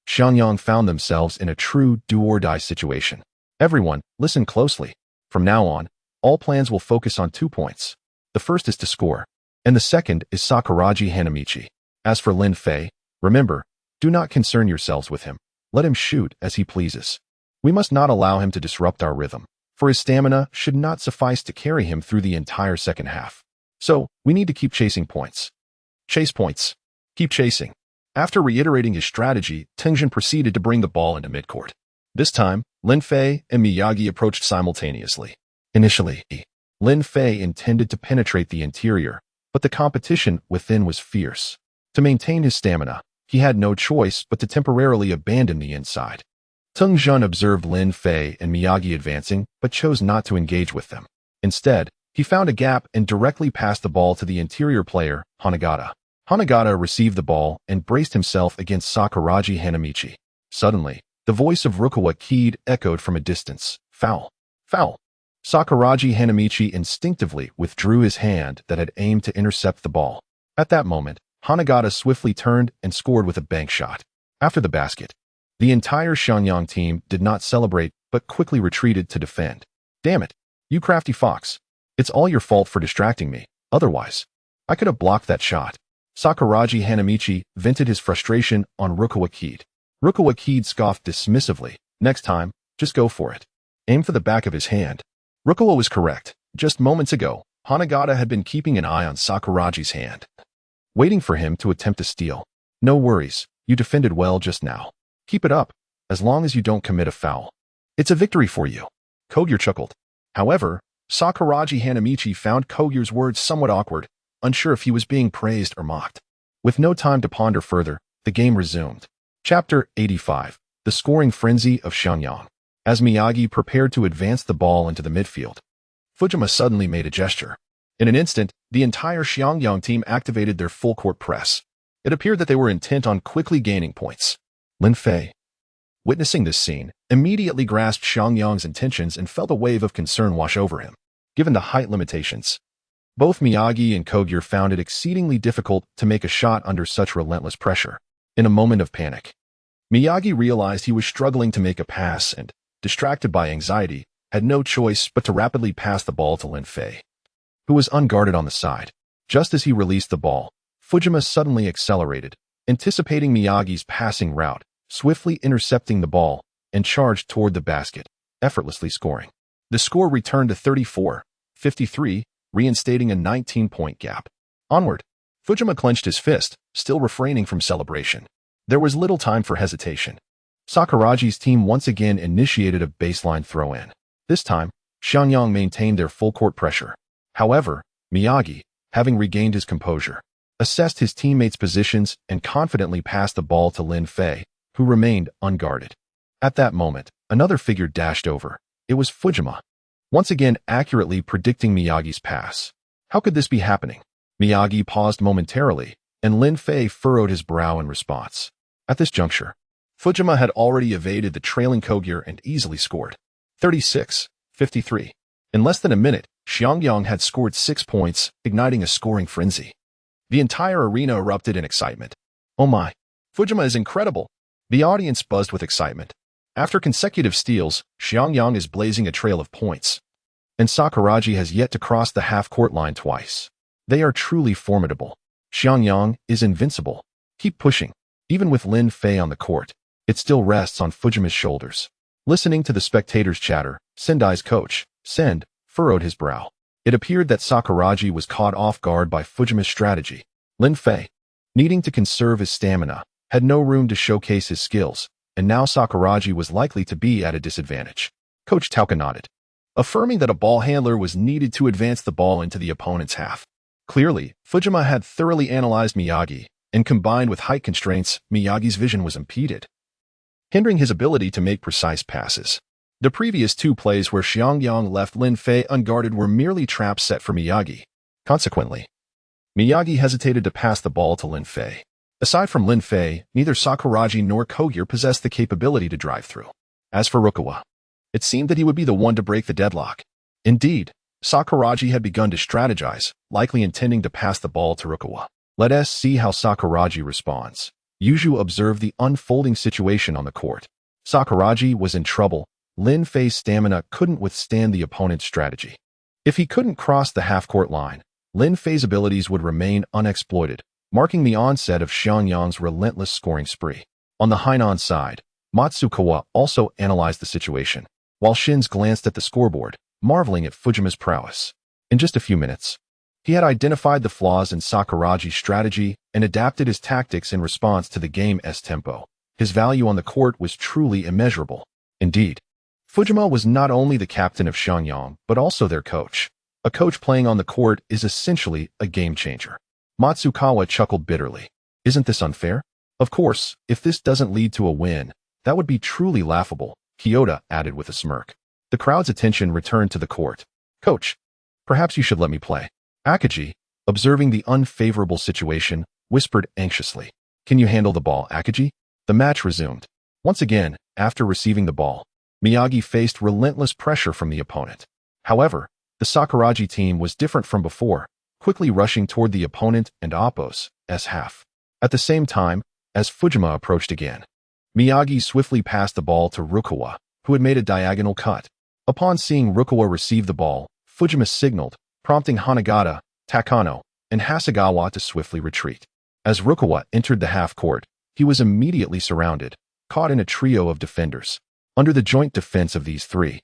Xianyang found themselves in a true do-or-die situation. Everyone, listen closely. From now on, all plans will focus on 2 points. The first is to score, and the second is Sakuragi Hanamichi. As for Lin Fei, remember, do not concern yourselves with him. Let him shoot as he pleases. We must not allow him to disrupt our rhythm, for his stamina should not suffice to carry him through the entire second half. So, we need to keep chasing points. Chase points. Keep chasing. After reiterating his strategy, Tengjin proceeded to bring the ball into midcourt. This time, Lin Fei and Miyagi approached simultaneously. Initially, Lin Fei intended to penetrate the interior, but the competition within was fierce. To maintain his stamina, he had no choice but to temporarily abandon the inside. Tengjin observed Lin Fei and Miyagi advancing, but chose not to engage with them. Instead, he found a gap and directly passed the ball to the interior player, Hanagata. Hanagata received the ball and braced himself against Sakuragi Hanamichi. Suddenly, the voice of Rukawa Kaede echoed from a distance. Foul! Foul! Sakuragi Hanamichi instinctively withdrew his hand that had aimed to intercept the ball. At that moment, Hanagata swiftly turned and scored with a bank shot. After the basket, the entire Xianyang team did not celebrate but quickly retreated to defend. Damn it, you crafty fox. It's all your fault for distracting me. Otherwise, I could have blocked that shot. Sakuragi Hanamichi vented his frustration on Rukawa Kaede. Rukawa Kaede scoffed dismissively. Next time, just go for it. Aim for the back of his hand. Rukawa was correct. Just moments ago, Hanagata had been keeping an eye on Sakuragi's hand, waiting for him to attempt to steal. No worries, you defended well just now. Keep it up, as long as you don't commit a foul. It's a victory for you. Kogure chuckled. However, Sakuragi Hanamichi found Kogure's words somewhat awkward, unsure if he was being praised or mocked. With no time to ponder further, the game resumed. Chapter 85. The Scoring Frenzy of Xianyang. As Miyagi prepared to advance the ball into the midfield, Fujima suddenly made a gesture. In an instant, the entire Xianyang team activated their full-court press. It appeared that they were intent on quickly gaining points. Lin Fei, witnessing this scene, immediately grasped Xianyang's intentions and felt a wave of concern wash over him. Given the height limitations, both Miyagi and Kogure found it exceedingly difficult to make a shot under such relentless pressure. In a moment of panic, Miyagi realized he was struggling to make a pass and, distracted by anxiety, had no choice but to rapidly pass the ball to Lin Fei, who was unguarded on the side. Just as he released the ball, Fujima suddenly accelerated, anticipating Miyagi's passing route, swiftly intercepting the ball, and charged toward the basket, effortlessly scoring. The score returned to 34-53, reinstating a 19-point gap. Onward, Fujima clenched his fist, still refraining from celebration. There was little time for hesitation. Sakuragi's team once again initiated a baseline throw-in. This time, Xianyang maintained their full-court pressure. However, Miyagi, having regained his composure, assessed his teammates' positions and confidently passed the ball to Lin Fei, who remained unguarded. At that moment, another figure dashed over. It was Fujima, once again accurately predicting Miyagi's pass. How could this be happening? Miyagi paused momentarily, and Lin Fei furrowed his brow in response. At this juncture, Fujima had already evaded the trailing Kogure and easily scored. 36-53. In less than a minute, Xianyang had scored 6 points, igniting a scoring frenzy. The entire arena erupted in excitement. Oh my! Fujima is incredible! The audience buzzed with excitement. After consecutive steals, Xianyang is blazing a trail of points, and Sakuragi has yet to cross the half-court line twice. They are truly formidable. Xianyang is invincible. Keep pushing. Even with Lin Fei on the court, it still rests on Fujima's shoulders. Listening to the spectators' chatter, Sendai's coach, Send, furrowed his brow. It appeared that Sakuragi was caught off guard by Fujima's strategy. Lin Fei, needing to conserve his stamina, had no room to showcase his skills, and now Sakuragi was likely to be at a disadvantage. Coach Tauka nodded, affirming that a ball handler was needed to advance the ball into the opponent's half. Clearly, Fujima had thoroughly analyzed Miyagi, and combined with height constraints, Miyagi's vision was impeded, hindering his ability to make precise passes. The previous two plays where Xiangyang left Lin Fei unguarded were merely traps set for Miyagi. Consequently, Miyagi hesitated to pass the ball to Lin Fei. Aside from Lin Fei, neither Sakuragi nor Kogyo possessed the capability to drive through. As for Rukawa, it seemed that he would be the one to break the deadlock. Indeed, Sakuragi had begun to strategize, likely intending to pass the ball to Rukawa. Let us see how Sakuragi responds. Yuzhu observed the unfolding situation on the court. Sakuragi was in trouble. Lin Fei's stamina couldn't withstand the opponent's strategy. If he couldn't cross the half-court line, Lin Fei's abilities would remain unexploited, marking the onset of Xiangyang's relentless scoring spree. On the Hainan side, Matsukawa also analyzed the situation, while Shins glanced at the scoreboard, marveling at Fujima's prowess. In just a few minutes, he had identified the flaws in Sakuragi's strategy and adapted his tactics in response to the game's tempo. His value on the court was truly immeasurable. Indeed, Fujima was not only the captain of Xiangyang, but also their coach. A coach playing on the court is essentially a game changer. Matsukawa chuckled bitterly. Isn't this unfair? Of course, if this doesn't lead to a win, that would be truly laughable, Kyoto added with a smirk. The crowd's attention returned to the court. Coach, perhaps you should let me play. Akagi, observing the unfavorable situation, whispered anxiously. Can you handle the ball, Akagi? The match resumed. Once again, after receiving the ball, Miyagi faced relentless pressure from the opponent. However, the Sakuragi team was different from before, quickly rushing toward the opponent and Oppo's half. At the same time, as Fujima approached again, Miyagi swiftly passed the ball to Rukawa, who had made a diagonal cut. Upon seeing Rukawa receive the ball, Fujima signaled, prompting Hanagata, Takano, and Hasegawa to swiftly retreat. As Rukawa entered the half-court, he was immediately surrounded, caught in a trio of defenders. Under the joint defense of these three,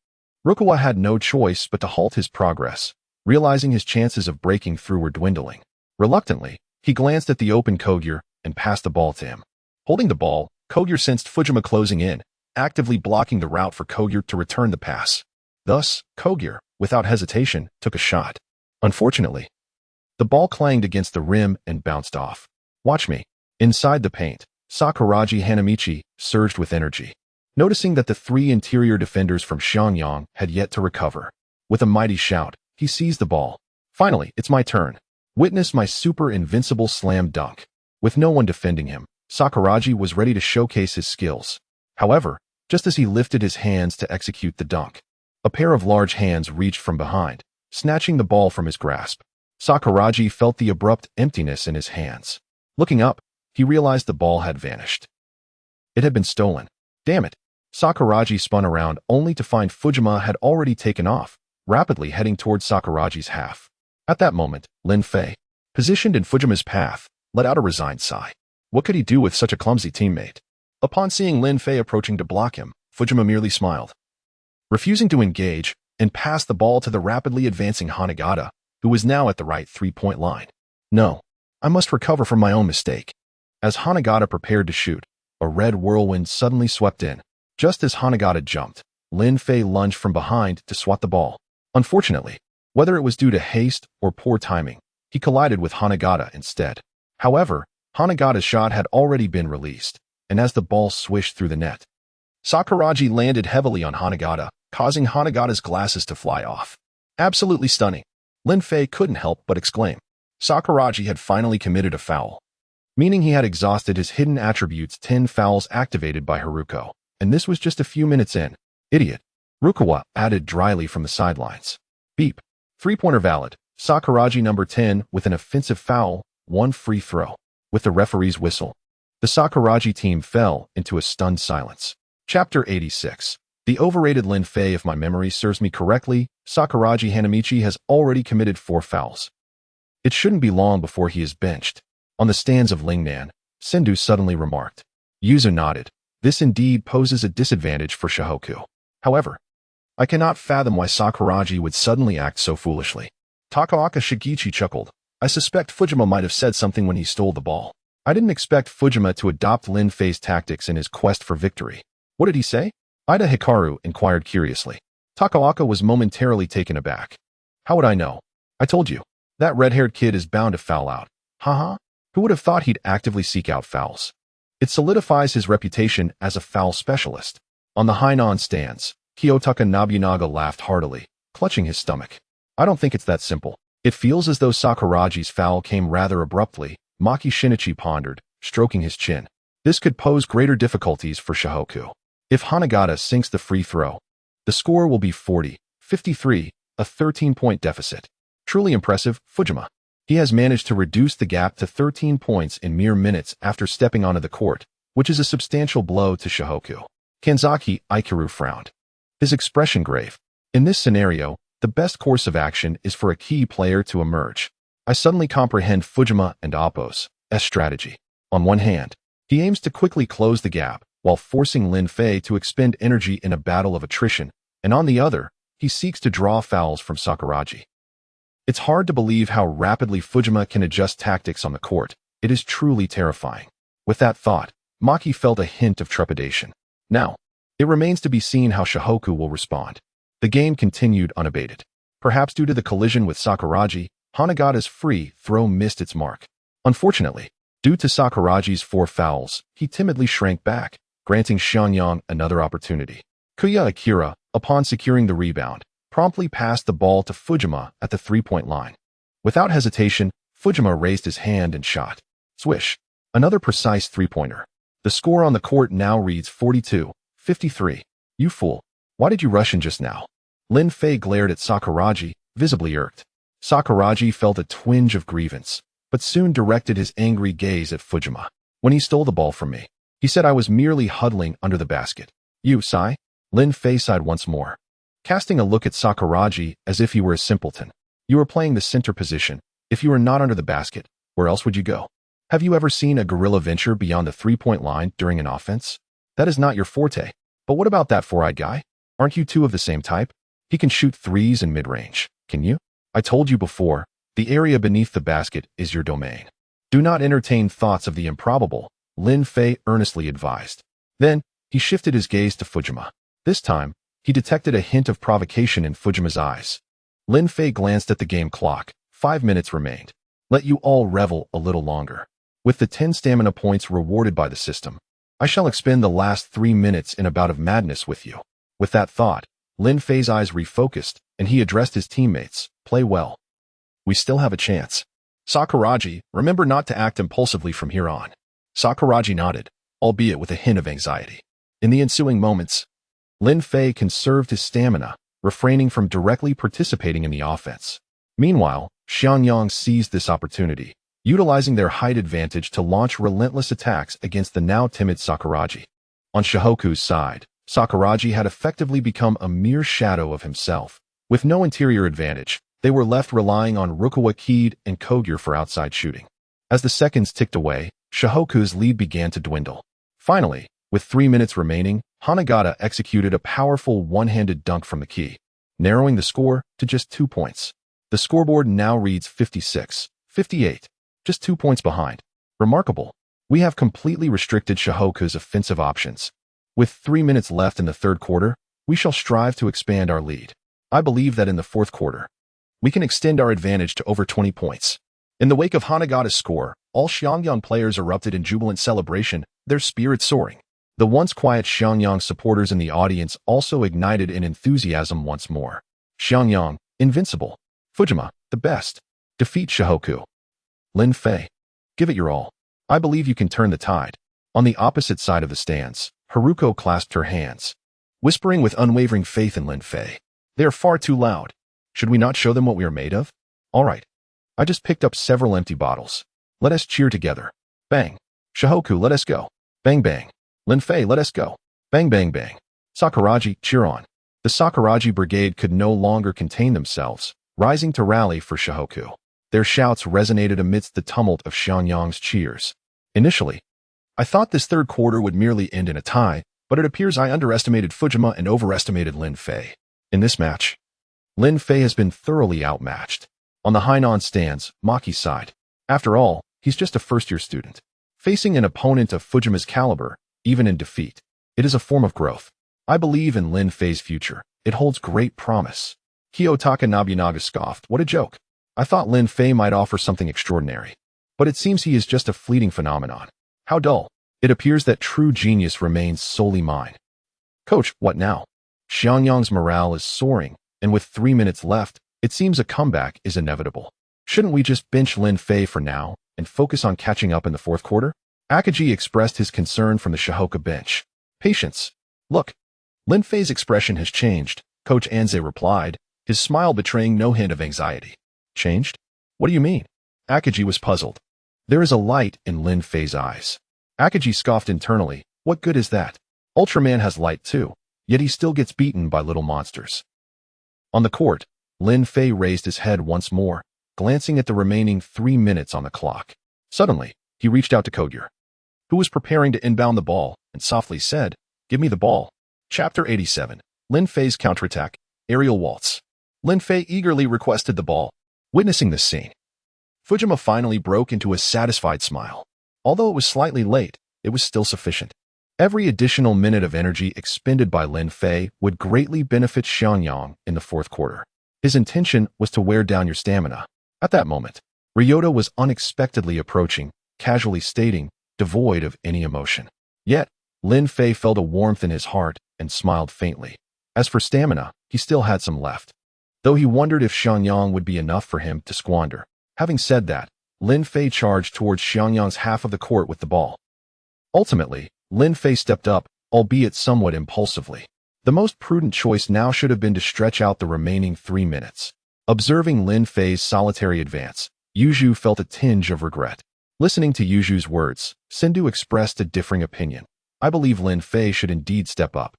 Rukawa had no choice but to halt his progress, realizing his chances of breaking through were dwindling. Reluctantly, he glanced at the open Kogyo and passed the ball to him. Holding the ball, Kogyo sensed Fujima closing in, actively blocking the route for Kogyo to return the pass. Thus, Kogyo, without hesitation, took a shot. Unfortunately, the ball clanged against the rim and bounced off. Watch me. Inside the paint, Sakuragi Hanamichi surged with energy, noticing that the three interior defenders from Xiangyang had yet to recover. With a mighty shout, he seized the ball. Finally, it's my turn. Witness my super invincible slam dunk. With no one defending him, Sakuragi was ready to showcase his skills. However, just as he lifted his hands to execute the dunk, a pair of large hands reached from behind, snatching the ball from his grasp. Sakuragi felt the abrupt emptiness in his hands. Looking up, he realized the ball had vanished. It had been stolen. Damn it. Sakuragi spun around only to find Fujima had already taken off, rapidly heading towards Sakuragi's half. At that moment, Lin Fei, positioned in Fujima's path, let out a resigned sigh. What could he do with such a clumsy teammate? Upon seeing Lin Fei approaching to block him, Fujima merely smiled, refusing to engage, and passed the ball to the rapidly advancing Hanagata, who was now at the right three-point line. No, I must recover from my own mistake. As Hanagata prepared to shoot, a red whirlwind suddenly swept in. Just as Hanagata jumped, Lin Fei lunged from behind to swat the ball. Unfortunately, whether it was due to haste or poor timing, he collided with Hanagata instead. However, Hanagata's shot had already been released, and as the ball swished through the net, Sakuragi landed heavily on Hanagata, causing Hanagata's glasses to fly off. Absolutely stunning. Lin Fei couldn't help but exclaim. Sakuragi had finally committed a foul, meaning he had exhausted his hidden attributes 10 fouls activated by Haruko, and this was just a few minutes in. Idiot. Rukawa added dryly from the sidelines. Beep. Three-pointer valid. Sakuragi number 10 with an offensive foul, 1 free throw. With the referee's whistle, the Sakuragi team fell into a stunned silence. Chapter 86. The overrated Lin Fei. If my memory serves me correctly, Sakuragi Hanamichi has already committed 4 fouls. It shouldn't be long before he is benched. On the stands of Lingnan, Sendō suddenly remarked. Yuzu nodded. This indeed poses a disadvantage for Shohoku. However, I cannot fathom why Sakuragi would suddenly act so foolishly. Takaoka Shigechi chuckled. I suspect Fujima might have said something when he stole the ball. I didn't expect Fujima to adopt Lin Fei's tactics in his quest for victory. What did he say? Ida Hikaru inquired curiously. Takaoka was momentarily taken aback. How would I know? I told you. That red-haired kid is bound to foul out. Haha. Who would have thought he'd actively seek out fouls? It solidifies his reputation as a foul specialist. On the Hainan stands, Kiyotaka Nobunaga laughed heartily, clutching his stomach. I don't think it's that simple. It feels as though Sakuragi's foul came rather abruptly, Maki Shinichi pondered, stroking his chin. This could pose greater difficulties for Shihoku. If Hanagata sinks the free throw, the score will be 40-53, a 13-point deficit. Truly impressive, Fujima. He has managed to reduce the gap to 13 points in mere minutes after stepping onto the court, which is a substantial blow to Shihoku. Kanzaki Ikiru frowned, his expression grave. In this scenario, the best course of action is for a key player to emerge. I suddenly comprehend Fujima and Oppo's strategy. On one hand, he aims to quickly close the gap, while forcing Lin Fei to expend energy in a battle of attrition, and on the other, he seeks to draw fouls from Sakuragi. It's hard to believe how rapidly Fujima can adjust tactics on the court. It is truly terrifying. With that thought, Maki felt a hint of trepidation. Now, it remains to be seen how Shihoku will respond. The game continued unabated. Perhaps due to the collision with Sakuragi, Hanagata's free throw missed its mark. Unfortunately, due to Sakuragi's 4 fouls, he timidly shrank back, granting Xianyang another opportunity. Kuya Akira, upon securing the rebound, promptly passed the ball to Fujima at the 3-point line. Without hesitation, Fujima raised his hand and shot. Swish. Another precise 3-pointer. The score on the court now reads 42-53. You fool. Why did you rush in just now? Lin Fei glared at Sakuragi, visibly irked. Sakuragi felt a twinge of grievance, but soon directed his angry gaze at Fujima. When he stole the ball from me, he said I was merely huddling under the basket. You, Sai? Lin Fei sighed once more, casting a look at Sakuragi as if he were a simpleton. You were playing the center position. If you were not under the basket, where else would you go? Have you ever seen a guerrilla venture beyond the 3-point line during an offense? That is not your forte. But what about that 4-eyed guy? Aren't you two of the same type? He can shoot threes in mid-range. Can you? I told you before, the area beneath the basket is your domain. Do not entertain thoughts of the improbable, Lin Fei earnestly advised. Then, he shifted his gaze to Fujima. This time, he detected a hint of provocation in Fujima's eyes. Lin Fei glanced at the game clock. 5 minutes remained. Let you all revel a little longer. With the 10 stamina points rewarded by the system, I shall expend the last 3 minutes in a bout of madness with you. With that thought, Lin Fei's eyes refocused, and he addressed his teammates. Play well. We still have a chance. Sakuragi, remember not to act impulsively from here on. Sakuragi nodded, albeit with a hint of anxiety. In the ensuing moments, Lin Fei conserved his stamina, refraining from directly participating in the offense. Meanwhile, Xianyang seized this opportunity, utilizing their height advantage to launch relentless attacks against the now timid Sakuragi. On Shihoku's side, Sakuragi had effectively become a mere shadow of himself. With no interior advantage, they were left relying on Rukawa Kaede and Kogure for outside shooting. As the seconds ticked away, Shihoku's lead began to dwindle. Finally, with 3 minutes remaining, Hanagata executed a powerful one-handed dunk from the key, narrowing the score to just 2 points. The scoreboard now reads 56-58, just 2 points behind. Remarkable. We have completely restricted Shihoku's offensive options. With 3 minutes left in the third quarter, we shall strive to expand our lead. I believe that in the fourth quarter, we can extend our advantage to over 20 points. In the wake of Hanagata's score, all Xianyang players erupted in jubilant celebration, their spirits soaring. The once quiet Xianyang supporters in the audience also ignited in enthusiasm once more. Xianyang, invincible. Fujima, the best. Defeat Shihoku. Lin Fei, give it your all. I believe you can turn the tide. On the opposite side of the stands, Haruko clasped her hands, whispering with unwavering faith in Lin Fei. They are far too loud. Should we not show them what we are made of? All right. I just picked up several empty bottles. Let us cheer together. Bang. Shihoku, let us go. Bang bang. Lin Fei, let us go. Bang bang bang. Sakuragi, cheer on. The Sakuragi brigade could no longer contain themselves, rising to rally for Shihoku. Their shouts resonated amidst the tumult of Xianyang's cheers. Initially, I thought this third quarter would merely end in a tie, but it appears I underestimated Fujima and overestimated Lin Fei. In this match, Lin Fei has been thoroughly outmatched. On the Hainan stands, Maki sighed. After all, he's just a first-year student. Facing an opponent of Fujima's caliber, even in defeat, it is a form of growth. I believe in Lin Fei's future. It holds great promise. Kiyotaka Nobunaga scoffed. What a joke. I thought Lin Fei might offer something extraordinary. but it seems he is just a fleeting phenomenon. How dull. It appears that true genius remains solely mine. Coach, what now? Xiangyang's morale is soaring, and with 3 minutes left, it seems a comeback is inevitable. Shouldn't we just bench Lin Fei for now and focus on catching up in the fourth quarter? Akagi expressed his concern from the Shihoka bench. Patience. Look. Lin Fei's expression has changed, Coach Anze replied, his smile betraying no hint of anxiety. Changed? What do you mean? Akagi was puzzled. There is a light in Lin Fei's eyes. Akagi scoffed internally. What good is that? Ultraman has light too, yet he still gets beaten by little monsters. On the court, Lin Fei raised his head once more, glancing at the remaining 3 minutes on the clock. Suddenly, he reached out to Kogure, who was preparing to inbound the ball, and softly said, "Give me the ball." Chapter 87. Lin Fei's counterattack, aerial waltz. Lin Fei eagerly requested the ball. Witnessing this scene, Fujima finally broke into a satisfied smile. Although it was slightly late, it was still sufficient. Every additional minute of energy expended by Lin Fei would greatly benefit Xiangyang in the fourth quarter. His intention was to wear down your stamina. At that moment, Ryota was unexpectedly approaching, casually stating, devoid of any emotion. Yet, Lin Fei felt a warmth in his heart and smiled faintly. As for stamina, he still had some left, though he wondered if Xiangyang would be enough for him to squander. Having said that, Lin Fei charged towards Xiangyang's half of the court with the ball. Ultimately, Lin Fei stepped up, albeit somewhat impulsively. The most prudent choice now should have been to stretch out the remaining 3 minutes. Observing Lin Fei's solitary advance, Yuzhu felt a tinge of regret. Listening to Yuzhu's words, Sendō expressed a differing opinion. I believe Lin Fei should indeed step up.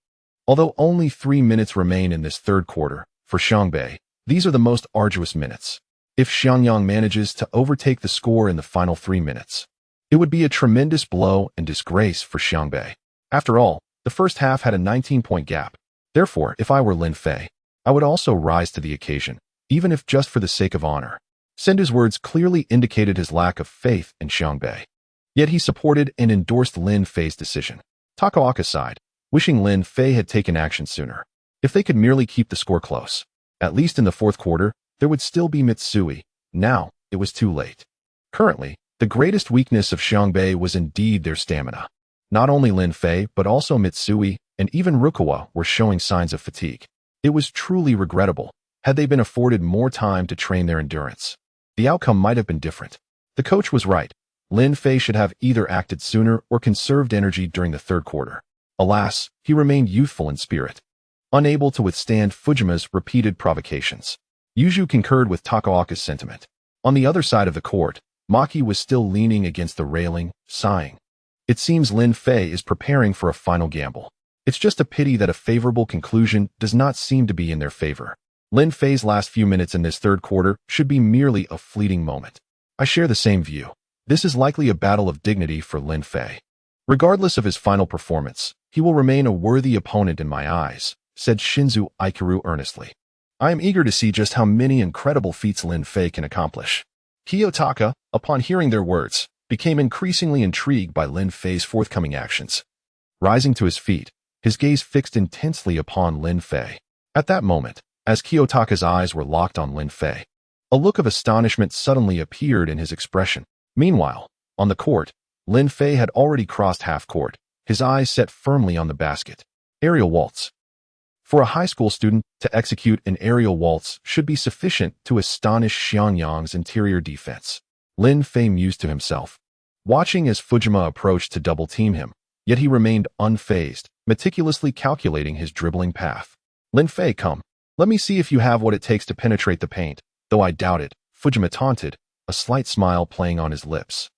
Although only 3 minutes remain in this third quarter, for Xiangbei, these are the most arduous minutes. If Xiangyang manages to overtake the score in the final 3 minutes, it would be a tremendous blow and disgrace for Xiangbei. After all, the first half had a 19-point gap. Therefore, if I were Lin Fei, I would also rise to the occasion, even if just for the sake of honor. Sendō's words clearly indicated his lack of faith in Xiangbei. Yet he supported and endorsed Lin Fei's decision. Takao sighed, wishing Lin Fei had taken action sooner. If they could merely keep the score close, at least in the fourth quarter, there would still be Mitsui. Now, it was too late. Currently, the greatest weakness of Xiangbei was indeed their stamina. Not only Lin Fei, but also Mitsui and even Rukawa were showing signs of fatigue. It was truly regrettable. Had they been afforded more time to train their endurance, the outcome might have been different. The coach was right. Lin Fei should have either acted sooner or conserved energy during the third quarter. Alas, he remained youthful in spirit, unable to withstand Fujima's repeated provocations. Yuzhu concurred with Takaoka's sentiment. On the other side of the court, Maki was still leaning against the railing, sighing. It seems Lin Fei is preparing for a final gamble. It's just a pity that a favorable conclusion does not seem to be in their favor. Lin Fei's last few minutes in this third quarter should be merely a fleeting moment. I share the same view. This is likely a battle of dignity for Lin Fei. Regardless of his final performance, he will remain a worthy opponent in my eyes, said Shinzo Aikiru earnestly. I am eager to see just how many incredible feats Lin Fei can accomplish. Kiyotaka, upon hearing their words, became increasingly intrigued by Lin Fei's forthcoming actions. Rising to his feet, his gaze fixed intensely upon Lin Fei. At that moment, as Kiyotaka's eyes were locked on Lin Fei, a look of astonishment suddenly appeared in his expression. Meanwhile, on the court, Lin Fei had already crossed half court, his eyes set firmly on the basket. Aerial waltz. For a high school student to execute an aerial waltz should be sufficient to astonish Xiangyang's interior defense. Lin Fei mused to himself, watching as Fujima approached to double-team him, yet he remained unfazed, meticulously calculating his dribbling path. Lin Fei, come. Let me see if you have what it takes to penetrate the paint, though I doubt it, Fujima taunted, a slight smile playing on his lips.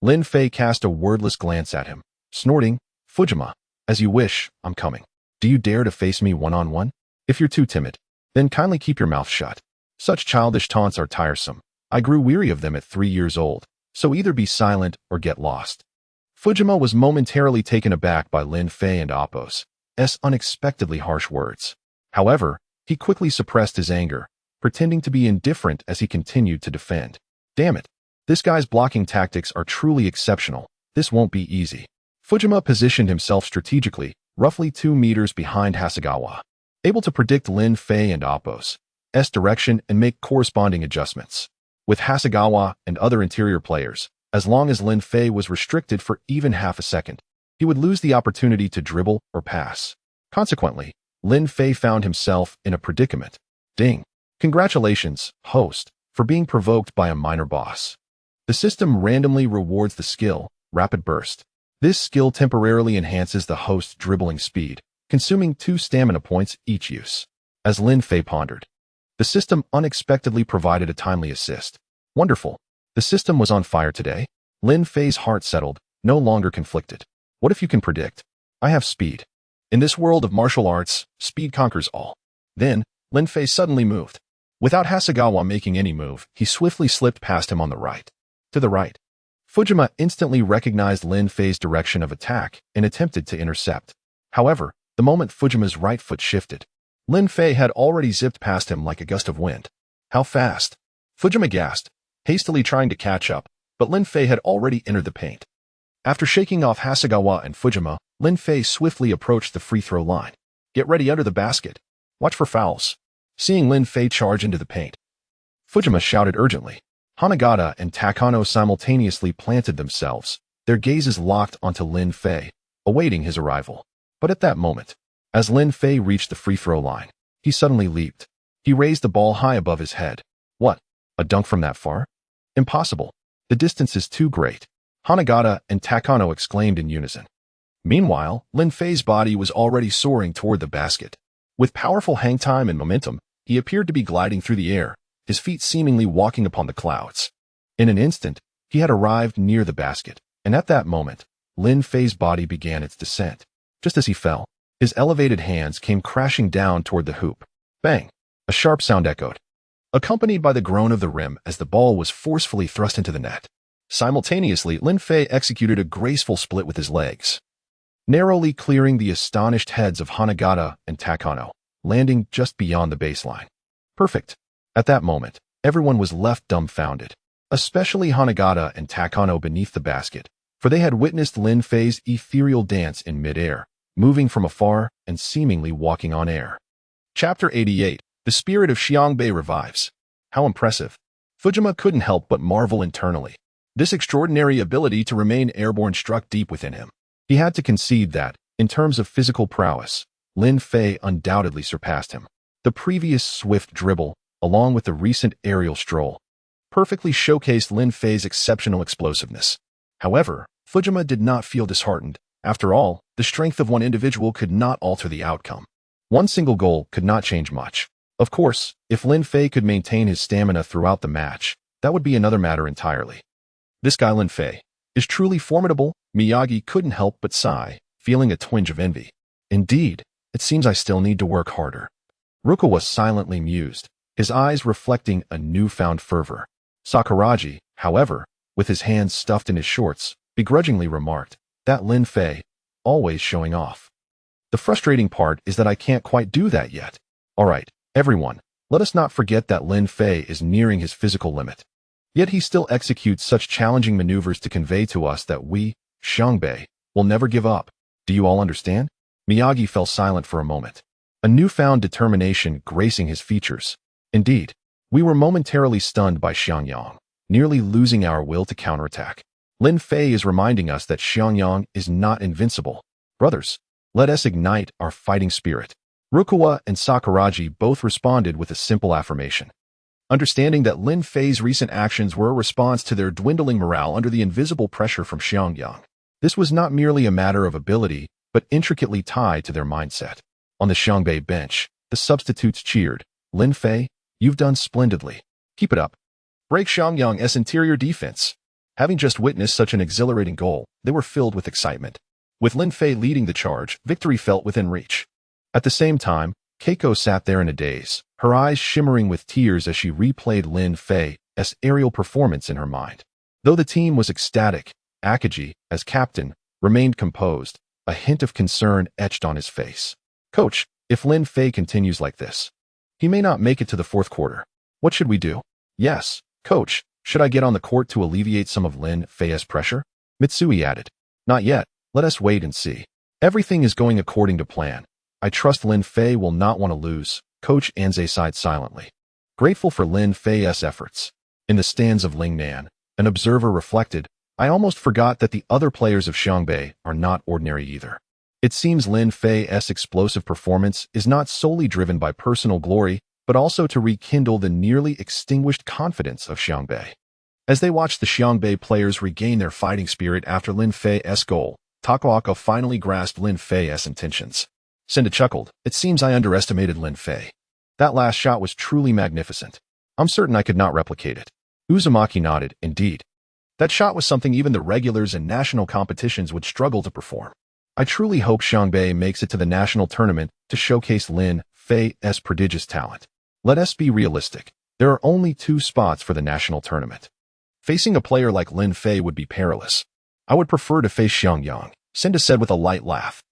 Lin Fei cast a wordless glance at him, snorting, Fujima, as you wish, I'm coming. Do you dare to face me one-on-one? If you're too timid, then kindly keep your mouth shut. Such childish taunts are tiresome. I grew weary of them at 3 years old, so either be silent or get lost. Fujima was momentarily taken aback by Lin Fei and Appo's unexpectedly harsh words. However, he quickly suppressed his anger, pretending to be indifferent as he continued to defend. Damn it. This guy's blocking tactics are truly exceptional. This won't be easy. Fujima positioned himself strategically, roughly 2 meters behind Hasegawa, able to predict Lin Fei and Appo's direction and make corresponding adjustments. With Hasegawa and other interior players, As long as Lin Fei was restricted for even half a second, he would lose the opportunity to dribble or pass. Consequently, Lin Fei found himself in a predicament. Ding. Congratulations, host, for being provoked by a minor boss. The system randomly rewards the skill, Rapid Burst. This skill temporarily enhances the host's dribbling speed, consuming 2 stamina points each use. As Lin Fei pondered, the system unexpectedly provided a timely assist. Wonderful. The system was on fire today. Lin Fei's heart settled, no longer conflicted. What if you can predict? I have speed. In this world of martial arts, speed conquers all. Then, Lin Fei suddenly moved. Without Hasegawa making any move, he swiftly slipped past him on the right. To the right. Fujima instantly recognized Lin Fei's direction of attack and attempted to intercept. However, the moment Fujima's right foot shifted, Lin Fei had already zipped past him like a gust of wind. How fast? Fujima gasped, hastily trying to catch up, but Lin Fei had already entered the paint. After shaking off Hasegawa and Fujima, Lin Fei swiftly approached the free throw line. Get ready under the basket. Watch for fouls. Seeing Lin Fei charge into the paint, Fujima shouted urgently. Hanagata and Takano simultaneously planted themselves, their gazes locked onto Lin Fei, awaiting his arrival. But at that moment, as Lin Fei reached the free throw line, he suddenly leaped. He raised the ball high above his head. What? A dunk from that far? Impossible. The distance is too great. Hanagata and Takano exclaimed in unison. Meanwhile, Lin Fei's body was already soaring toward the basket. With powerful hang time and momentum, he appeared to be gliding through the air, his feet seemingly walking upon the clouds. In an instant, he had arrived near the basket, and at that moment, Lin Fei's body began its descent. Just as he fell, his elevated hands came crashing down toward the hoop. Bang! A sharp sound echoed, accompanied by the groan of the rim as the ball was forcefully thrust into the net. Simultaneously, Lin Fei executed a graceful split with his legs, narrowly clearing the astonished heads of Hanagata and Takano, landing just beyond the baseline. Perfect. At that moment, everyone was left dumbfounded, especially Hanagata and Takano beneath the basket, for they had witnessed Lin Fei's ethereal dance in midair, moving from afar and seemingly walking on air. Chapter 88. The Spirit of Xiangbei Revives. How impressive. Fujima couldn't help but marvel internally. This extraordinary ability to remain airborne struck deep within him. He had to concede that, in terms of physical prowess, Lin Fei undoubtedly surpassed him. The previous swift dribble, along with the recent aerial stroll, perfectly showcased Lin Fei's exceptional explosiveness. However, Fujima did not feel disheartened. After all, the strength of one individual could not alter the outcome. One single goal could not change much. Of course, if Lin Fei could maintain his stamina throughout the match, that would be another matter entirely. This guy Lin Fei is truly formidable. Miyagi couldn't help but sigh, feeling a twinge of envy. Indeed, it seems I still need to work harder. Rukawa silently mused, his eyes reflecting a newfound fervor. Sakuragi, however, with his hands stuffed in his shorts, begrudgingly remarked, that Lin Fei, always showing off. The frustrating part is that I can't quite do that yet. Alright, everyone, let us not forget that Lin Fei is nearing his physical limit. Yet he still executes such challenging maneuvers to convey to us that we, Xiangbei, will never give up. Do you all understand? Miyagi fell silent for a moment, a newfound determination gracing his features. Indeed, we were momentarily stunned by Xiangyang, nearly losing our will to counterattack. Lin Fei is reminding us that Xiangyang is not invincible. Brothers, let us ignite our fighting spirit. Rukawa and Sakuragi both responded with a simple affirmation. Understanding that Lin Fei's recent actions were a response to their dwindling morale under the invisible pressure from Xiangyang. This was not merely a matter of ability, but intricately tied to their mindset. On the Xiangbei bench, the substitutes cheered. Lin Fei, you've done splendidly. Keep it up. Break Xiangyang's interior defense. Having just witnessed such an exhilarating goal, they were filled with excitement. With Lin Fei leading the charge, victory felt within reach. At the same time, Keiko sat there in a daze, her eyes shimmering with tears as she replayed Lin Fei's aerial performance in her mind. Though the team was ecstatic, Akagi, as captain, remained composed, a hint of concern etched on his face. Coach, if Lin Fei continues like this, he may not make it to the fourth quarter. What should we do? Yes, coach, should I get on the court to alleviate some of Lin Fei's pressure? Mitsui added. Not yet, let us wait and see. Everything is going according to plan. I trust Lin Fei will not want to lose. Coach Anze sighed silently, grateful for Lin Fei's efforts. In the stands of Lingnan, an observer reflected, I almost forgot that the other players of Xiangbei are not ordinary either. It seems Lin Fei's explosive performance is not solely driven by personal glory, but also to rekindle the nearly extinguished confidence of Xiangbei. As they watched the Xiangbei players regain their fighting spirit after Lin Fei's goal, Takawaka finally grasped Lin Fei's intentions. Sendō chuckled. It seems I underestimated Lin Fei. That last shot was truly magnificent. I'm certain I could not replicate it. Uzumaki nodded. Indeed. That shot was something even the regulars and national competitions would struggle to perform. I truly hope Xiangbei makes it to the national tournament to showcase Lin Fei's prodigious talent. Let us be realistic. There are only 2 spots for the national tournament. Facing a player like Lin Fei would be perilous. I would prefer to face Xiangyang, Sendō said with a light laugh.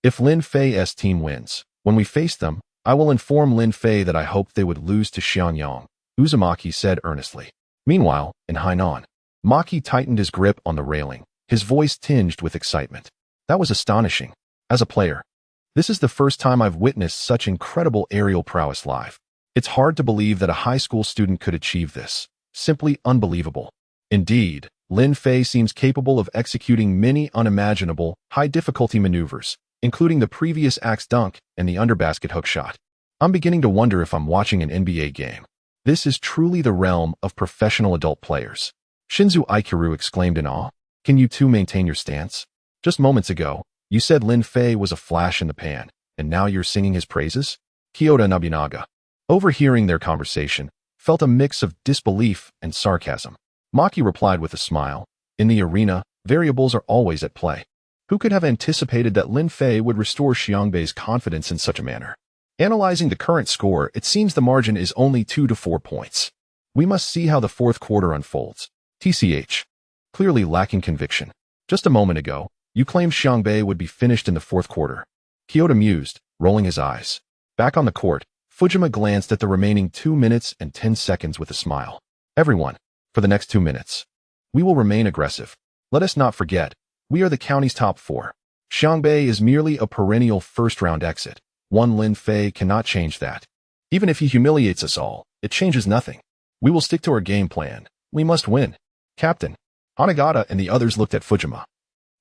If Lin Fei's team wins, when we face them, I will inform Lin Fei that I hoped they would lose to Xiangyang, Uzumaki said earnestly. Meanwhile, in Hainan, Maki tightened his grip on the railing, his voice tinged with excitement. That was astonishing. As a player, this is the first time I've witnessed such incredible aerial prowess live. It's hard to believe that a high school student could achieve this. Simply unbelievable. Indeed, Lin Fei seems capable of executing many unimaginable, high-difficulty maneuvers, including the previous axe dunk and the underbasket hook shot. I'm beginning to wonder if I'm watching an NBA game. This is truly the realm of professional adult players. Shinzo Aikiru exclaimed in awe. Can you two maintain your stance? Just moments ago, you said Lin Fei was a flash in the pan, and now you're singing his praises? Kyoto Nobunaga, overhearing their conversation, felt a mix of disbelief and sarcasm. Maki replied with a smile. In the arena, variables are always at play. Who could have anticipated that Lin Fei would restore Xiangbei's confidence in such a manner? Analyzing the current score, it seems the margin is only 2 to 4 points. We must see how the fourth quarter unfolds. TCH. Clearly lacking conviction. Just a moment ago, you claimed Xiangbei would be finished in the fourth quarter. Kyoto mused, rolling his eyes. Back on the court, Fujima glanced at the remaining 2 minutes and 10 seconds with a smile. Everyone, for the next 2 minutes, we will remain aggressive. Let us not forget, we are the county's top 4. Xiangbei is merely a perennial first-round exit. One Lin Fei cannot change that. Even if he humiliates us all, it changes nothing. We will stick to our game plan. We must win. Captain. Hanagata and the others looked at Fujima,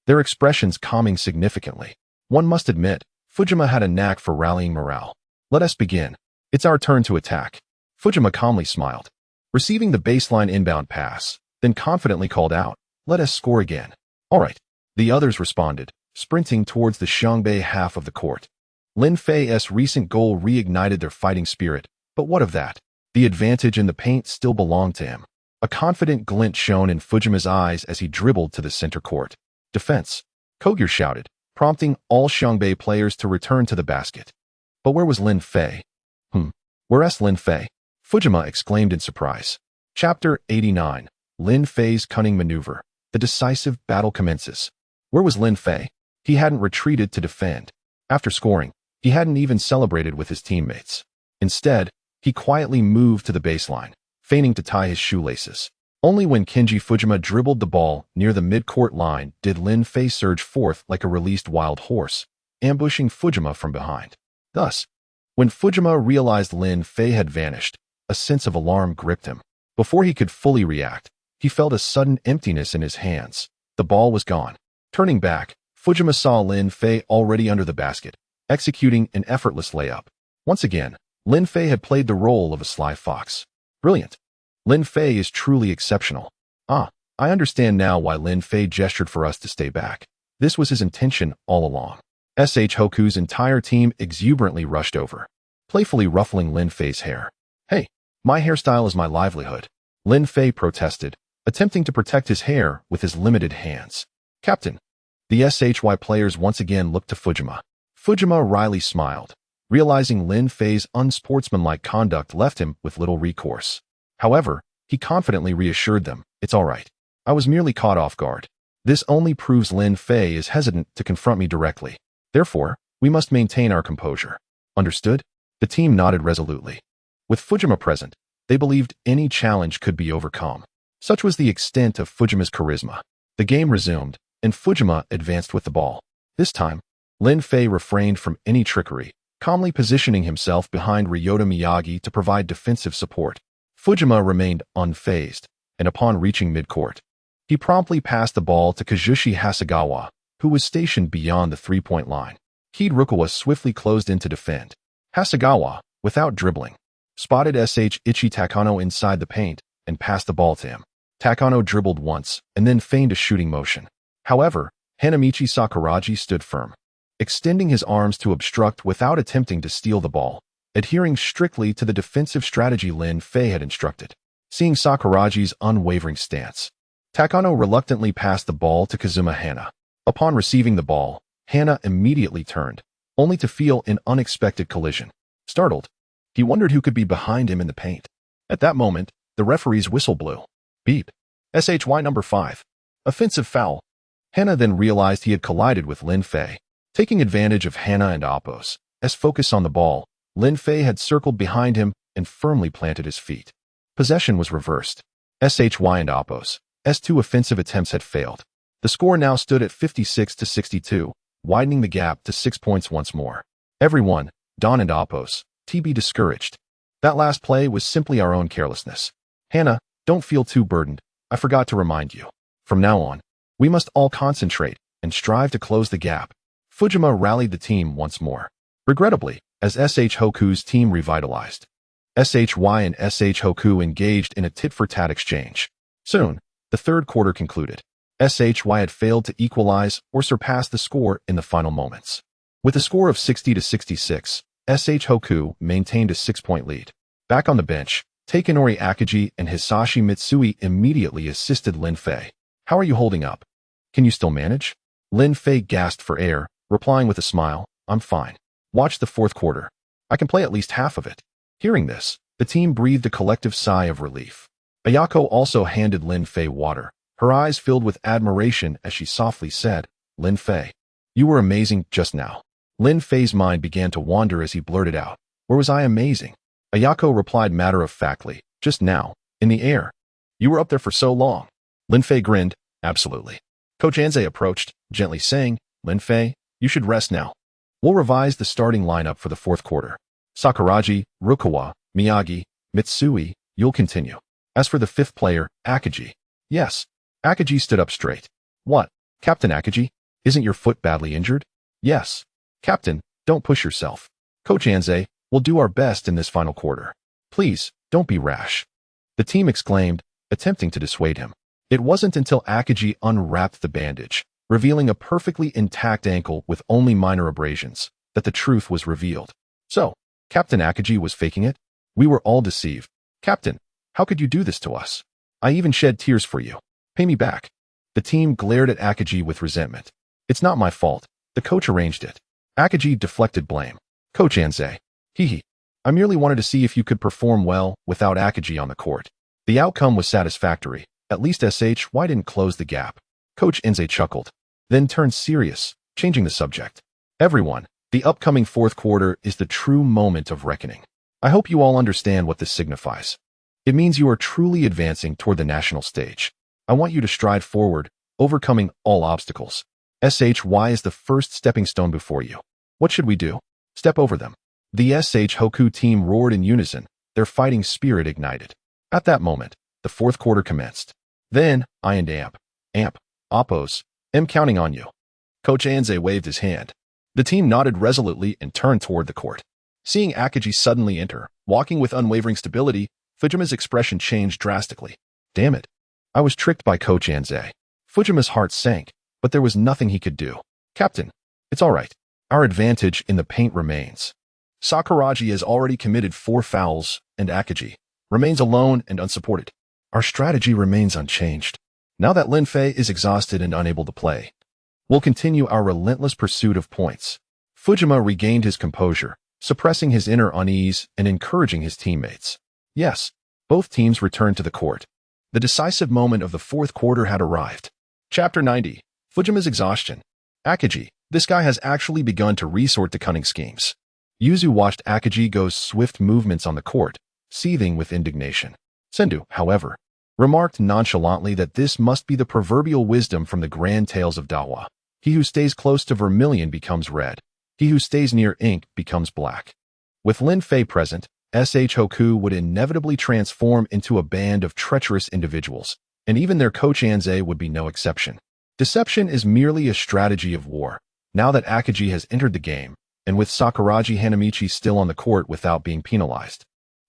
their expressions calming significantly. One must admit, Fujima had a knack for rallying morale. Let us begin. It's our turn to attack. Fujima calmly smiled, receiving the baseline inbound pass, then confidently called out, let us score again. All right. The others responded, sprinting towards the Xiangbei half of the court. Lin Fei's recent goal reignited their fighting spirit, but what of that? The advantage in the paint still belonged to him. A confident glint shone in Fujima's eyes as he dribbled to the center court. Defense. Kogyo shouted, prompting all Xiangbei players to return to the basket. But where was Lin Fei? Where's Lin Fei? Fujima exclaimed in surprise. Chapter 89. Lin Fei's cunning maneuver. The decisive battle commences. Where was Lin Fei? He hadn't retreated to defend. After scoring, he hadn't even celebrated with his teammates. Instead, he quietly moved to the baseline, feigning to tie his shoelaces. Only when Kenji Fujima dribbled the ball near the mid-court line did Lin Fei surge forth like a released wild horse, ambushing Fujima from behind. Thus, when Fujima realized Lin Fei had vanished, a sense of alarm gripped him. Before he could fully react, he felt a sudden emptiness in his hands. The ball was gone. Turning back, Fujima saw Lin Fei already under the basket, executing an effortless layup. Once again, Lin Fei had played the role of a sly fox. Brilliant. Lin Fei is truly exceptional. I understand now why Lin Fei gestured for us to stay back. This was his intention all along. Hoku's entire team exuberantly rushed over, playfully ruffling Lin Fei's hair. Hey, my hairstyle is my livelihood, Lin Fei protested, attempting to protect his hair with his limited hands. Captain. The SHY players once again looked to Fujima. Fujima wryly smiled, realizing Lin Fei's unsportsmanlike conduct left him with little recourse. However, he confidently reassured them, it's all right. I was merely caught off guard. This only proves Lin Fei is hesitant to confront me directly. Therefore, we must maintain our composure. Understood? The team nodded resolutely. With Fujima present, they believed any challenge could be overcome. Such was the extent of Fujima's charisma. The game resumed, and Fujima advanced with the ball. This time, Lin Fei refrained from any trickery, calmly positioning himself behind Ryota Miyagi to provide defensive support. Fujima remained unfazed, and upon reaching midcourt, He promptly passed the ball to Kazushi Hasegawa, who was stationed beyond the three-point line. Rukawa swiftly closed in to defend. Hasegawa, without dribbling, spotted Ichi Takano inside the paint and passed the ball to him. Takano dribbled once and then feigned a shooting motion. However, Hanamichi Sakuragi stood firm, extending his arms to obstruct without attempting to steal the ball, adhering strictly to the defensive strategy Lin Fei had instructed. Seeing Sakuragi's unwavering stance, Takano reluctantly passed the ball to Kazuma Hana. Upon receiving the ball, Hana immediately turned, only to feel an unexpected collision. Startled, he wondered who could be behind him in the paint. At that moment, the referee's whistle blew. Beep. SHY number 5. Offensive foul. Hana then realized he had collided with Lin Fei. Taking advantage of Hana and Appo's focus on the ball, Lin Fei had circled behind him and firmly planted his feet. Possession was reversed. SHY and Appo's two offensive attempts had failed. The score now stood at 56-62, widening the gap to 6 points once more. Everyone, Don and Appo's, be discouraged. That last play was simply our own carelessness. Hana, don't feel too burdened. I forgot to remind you. From now on, we must all concentrate and strive to close the gap. Fujima rallied the team once more. Regrettably, as SH Hoku's team revitalized, SHY and SH Hoku engaged in a tit-for-tat exchange. Soon, the third quarter concluded. SHY had failed to equalize or surpass the score in the final moments. With a score of 60-66, SH Hoku maintained a 6-point lead. Back on the bench, Takenori Akagi and Hisashi Mitsui immediately assisted Lin Fei. How are you holding up? Can you still manage? Lin Fei gasped for air, replying with a smile, I'm fine. Watch the fourth quarter. I can play at least half of it. Hearing this, the team breathed a collective sigh of relief. Ayako also handed Lin Fei water, her eyes filled with admiration as she softly said, Lin Fei, you were amazing just now. Lin Fei's mind began to wander as he blurted out, where was I amazing? Ayako replied matter-of-factly, just now, in the air. You were up there for so long. Lin Fei grinned, absolutely. Coach Anze approached, gently saying, Lin Fei, you should rest now. We'll revise the starting lineup for the fourth quarter. Sakuragi, Rukawa, Miyagi, Mitsui, you'll continue. As for the fifth player, Akagi. Yes. Akagi stood up straight. What? Captain Akagi? Isn't your foot badly injured? Yes. Captain, don't push yourself. Coach Anze, we'll do our best in this final quarter. Please, don't be rash. The team exclaimed, attempting to dissuade him. It wasn't until Akagi unwrapped the bandage, revealing a perfectly intact ankle with only minor abrasions, that the truth was revealed. So, Captain Akagi was faking it? We were all deceived. Captain, how could you do this to us? I even shed tears for you. Pay me back. The team glared at Akagi with resentment. It's not my fault. The coach arranged it. Akagi deflected blame. Coach Anze. Hee. I merely wanted to see if you could perform well without Akagi on the court. The outcome was satisfactory. At least SHY didn't close the gap. Coach Anze chuckled, then turned serious, changing the subject. Everyone, the upcoming fourth quarter is the true moment of reckoning. I hope you all understand what this signifies. It means you are truly advancing toward the national stage. I want you to stride forward, overcoming all obstacles. SHY is the first stepping stone before you. What should we do? Step over them. The SH Hoku team roared in unison, their fighting spirit ignited. At that moment, the fourth quarter commenced. Then, I and Amp, Oppos, am counting on you. Coach Anze waved his hand. The team nodded resolutely and turned toward the court. Seeing Akagi suddenly enter, walking with unwavering stability, Fujima's expression changed drastically. Damn it. I was tricked by Coach Anze. Fujima's heart sank, but there was nothing he could do. Captain, it's all right. Our advantage in the paint remains. Sakuragi has already committed 4 fouls, and Akagi remains alone and unsupported. Our strategy remains unchanged. Now that Lin Fei is exhausted and unable to play, we'll continue our relentless pursuit of points. Fujima regained his composure, suppressing his inner unease and encouraging his teammates. Yes, both teams returned to the court. The decisive moment of the fourth quarter had arrived. Chapter 90. Fujima's exhaustion. Akagi, this guy has actually begun to resort to cunning schemes. Yuzu watched Akagi go's swift movements on the court, seething with indignation. Sendō, however, remarked nonchalantly that this must be the proverbial wisdom from the grand tales of Dawa. He who stays close to vermilion becomes red. He who stays near ink becomes black. With Lin Fei present, SH Hoku would inevitably transform into a band of treacherous individuals, and even their coach Anze would be no exception. Deception is merely a strategy of war. Now that Akagi has entered the game, and with Sakuragi Hanamichi still on the court without being penalized,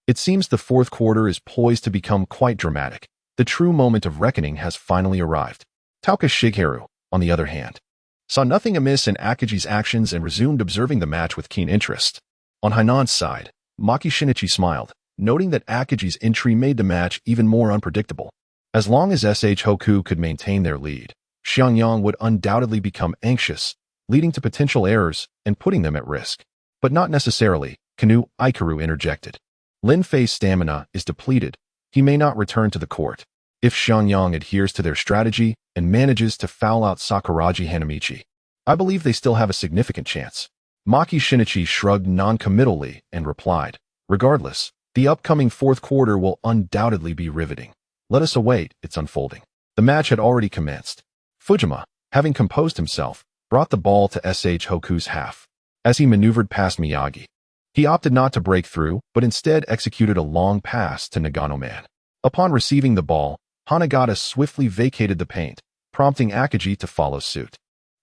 it seems the fourth quarter is poised to become quite dramatic. The true moment of reckoning has finally arrived. Tauka Shigeru, on the other hand, saw nothing amiss in Akagi's actions and resumed observing the match with keen interest. On Hainan's side, Maki Shinichi smiled, noting that Akagi's entry made the match even more unpredictable. As long as SH Hoku could maintain their lead, Xiangyang would undoubtedly become anxious, leading to potential errors and putting them at risk. But not necessarily, Kanu Ikaru interjected. Lin Fei's stamina is depleted. He may not return to the court. If Xiangyang adheres to their strategy and manages to foul out Sakuragi Hanamichi, I believe they still have a significant chance. Maki Shinichi shrugged non-committally and replied, regardless, the upcoming fourth quarter will undoubtedly be riveting. Let us await its unfolding. The match had already commenced. Fujima, having composed himself, brought the ball to SH Hoku's half. As he maneuvered past Miyagi, he opted not to break through, but instead executed a long pass to Nagano Man. Upon receiving the ball, Hanagata swiftly vacated the paint, prompting Akagi to follow suit.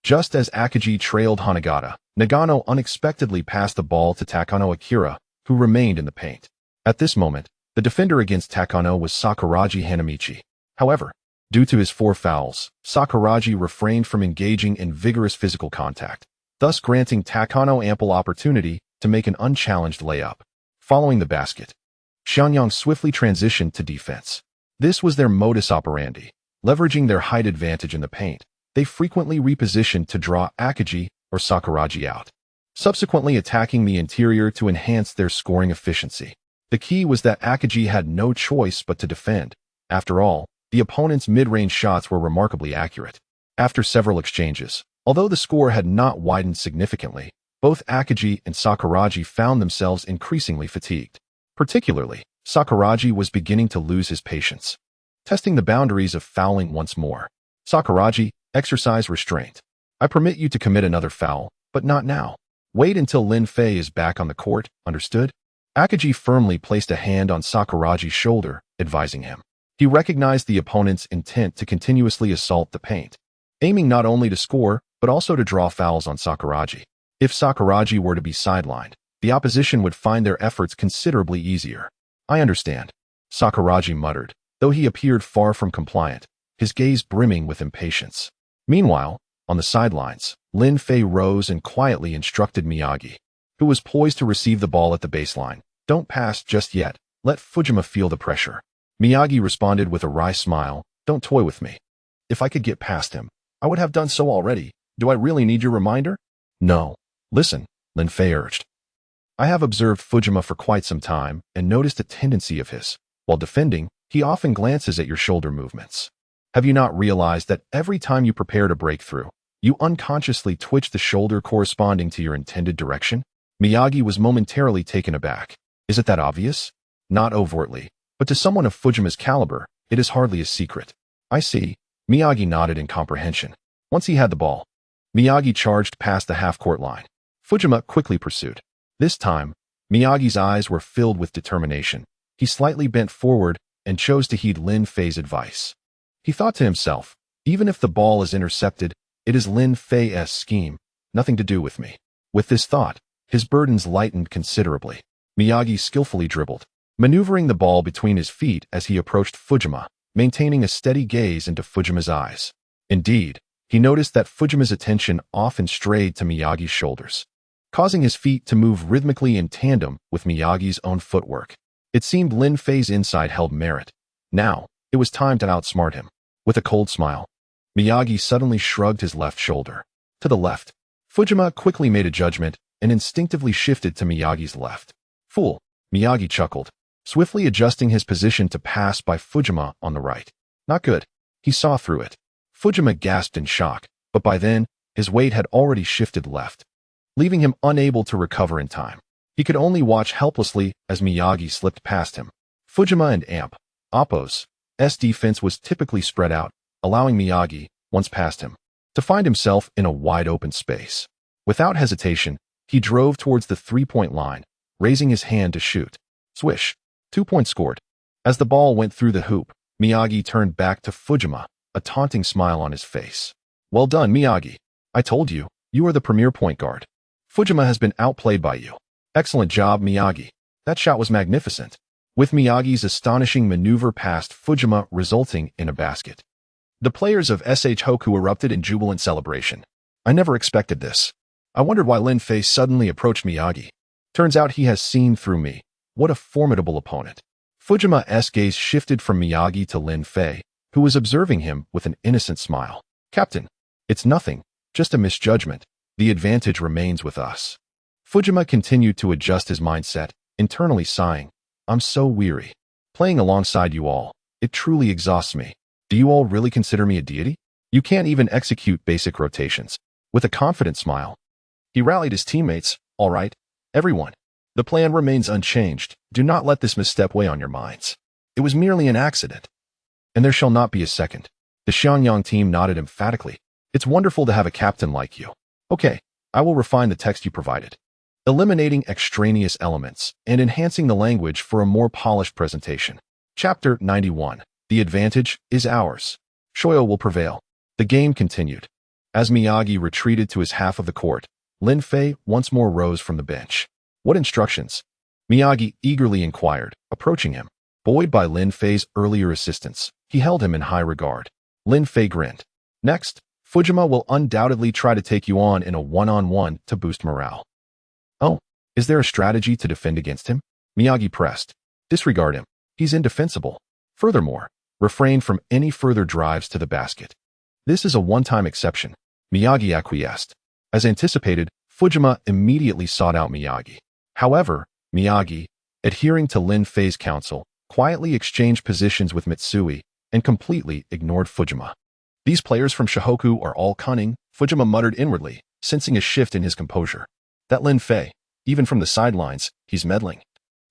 Just as Akagi trailed Hanagata, Nagano unexpectedly passed the ball to Takano Akira, who remained in the paint. At this moment, the defender against Takano was Sakuragi Hanamichi. However, due to his 4 fouls, Sakuragi refrained from engaging in vigorous physical contact, thus granting Takano ample opportunity to make an unchallenged layup. Following the basket, Xiangyang swiftly transitioned to defense. This was their modus operandi. Leveraging their height advantage in the paint, they frequently repositioned to draw Akagi or Sakuragi out, subsequently attacking the interior to enhance their scoring efficiency. The key was that Akagi had no choice but to defend. After all, the opponent's mid-range shots were remarkably accurate. After several exchanges, although the score had not widened significantly, both Akagi and Sakuragi found themselves increasingly fatigued. Particularly, Sakuragi was beginning to lose his patience. Testing the boundaries of fouling once more. Sakuragi, exercise restraint. I permit you to commit another foul, but not now. Wait until Lin Fei is back on the court, understood? Akagi firmly placed a hand on Sakuragi's shoulder, advising him. He recognized the opponent's intent to continuously assault the paint, aiming not only to score, but also to draw fouls on Sakuragi. If Sakuragi were to be sidelined, the opposition would find their efforts considerably easier. I understand, Sakuragi muttered, though he appeared far from compliant, his gaze brimming with impatience. Meanwhile, on the sidelines, Lin Fei rose and quietly instructed Miyagi, who was poised to receive the ball at the baseline. Don't pass just yet, let Fujima feel the pressure. Miyagi responded with a wry smile, don't toy with me. If I could get past him, I would have done so already. Do I really need your reminder? No. Listen, Lin Fei urged. I have observed Fujima for quite some time and noticed a tendency of his. While defending, he often glances at your shoulder movements. Have you not realized that every time you prepare to break through, you unconsciously twitch the shoulder corresponding to your intended direction? Miyagi was momentarily taken aback. Is it that obvious? Not overtly, but to someone of Fujima's caliber, it is hardly a secret. I see. Miyagi nodded in comprehension. Once he had the ball, Miyagi charged past the half-court line. Fujima quickly pursued. This time, Miyagi's eyes were filled with determination. He slightly bent forward and chose to heed Lin Fei's advice. He thought to himself, even if the ball is intercepted, it is Lin Fei's scheme, nothing to do with me. With this thought, his burdens lightened considerably. Miyagi skillfully dribbled, maneuvering the ball between his feet as he approached Fujima, maintaining a steady gaze into Fujima's eyes. Indeed, he noticed that Fujima's attention often strayed to Miyagi's shoulders, causing his feet to move rhythmically in tandem with Miyagi's own footwork. It seemed Lin Fei's insight held merit. Now, it was time to outsmart him. With a cold smile, Miyagi suddenly shrugged his left shoulder. To the left. Fujima quickly made a judgment and instinctively shifted to Miyagi's left. Fool, Miyagi chuckled, swiftly adjusting his position to pass by Fujima on the right. Not good. He saw through it. Fujima gasped in shock, but by then, his weight had already shifted left, leaving him unable to recover in time. He could only watch helplessly as Miyagi slipped past him. Fujima and Oppo's defense was typically spread out, allowing Miyagi, once past him, to find himself in a wide-open space. Without hesitation, he drove towards the three-point line, raising his hand to shoot. Swish. 2 points scored. As the ball went through the hoop, Miyagi turned back to Fujima, a taunting smile on his face. Well done, Miyagi. I told you, you are the premier point guard. Fujima has been outplayed by you. Excellent job, Miyagi. That shot was magnificent, with Miyagi's astonishing maneuver past Fujima resulting in a basket. The players of SH Hoku erupted in jubilant celebration. I never expected this. I wondered why Lin Fei suddenly approached Miyagi. Turns out he has seen through me. What a formidable opponent. Fujima's gaze shifted from Miyagi to Lin Fei, who was observing him with an innocent smile. Captain, it's nothing, just a misjudgment. The advantage remains with us. Fujima continued to adjust his mindset, internally sighing. I'm so weary. Playing alongside you all, it truly exhausts me. Do you all really consider me a deity? You can't even execute basic rotations. With a confident smile, he rallied his teammates. All right, everyone. The plan remains unchanged. Do not let this misstep weigh on your minds. It was merely an accident. And there shall not be a second. The Xianyang team nodded emphatically. It's wonderful to have a captain like you. Okay, I will refine the text you provided, eliminating extraneous elements and enhancing the language for a more polished presentation. Chapter 91. The advantage is ours. Shoyo will prevail. The game continued. As Miyagi retreated to his half of the court, Lin Fei once more rose from the bench. What instructions? Miyagi eagerly inquired, approaching him. Buoyed by Lin Fei's earlier assistance, he held him in high regard. Lin Fei grinned. Next, Fujima will undoubtedly try to take you on in a one-on-one to boost morale. Oh, is there a strategy to defend against him? Miyagi pressed. Disregard him. He's indefensible. Furthermore, refrain from any further drives to the basket. This is a one-time exception. Miyagi acquiesced. As anticipated, Fujima immediately sought out Miyagi. However, Miyagi, adhering to Lin Fei's counsel, quietly exchanged positions with Mitsui and completely ignored Fujima. These players from Shohoku are all cunning, Fujima muttered inwardly, sensing a shift in his composure. That Lin Fei, even from the sidelines, he's meddling.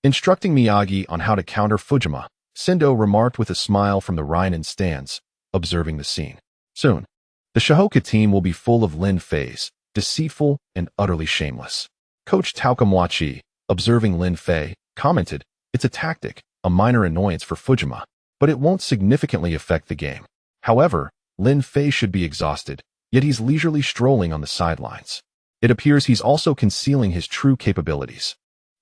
Instructing Miyagi on how to counter Fujima, Sendō remarked with a smile from the Reinen stands, observing the scene. Soon, the Shohoku team will be full of Lin Feis, deceitful and utterly shameless. Coach Takamwachi, observing Lin Fei, commented, it's a tactic, a minor annoyance for Fujima, but it won't significantly affect the game. However, Lin Fei should be exhausted, yet he's leisurely strolling on the sidelines. It appears he's also concealing his true capabilities.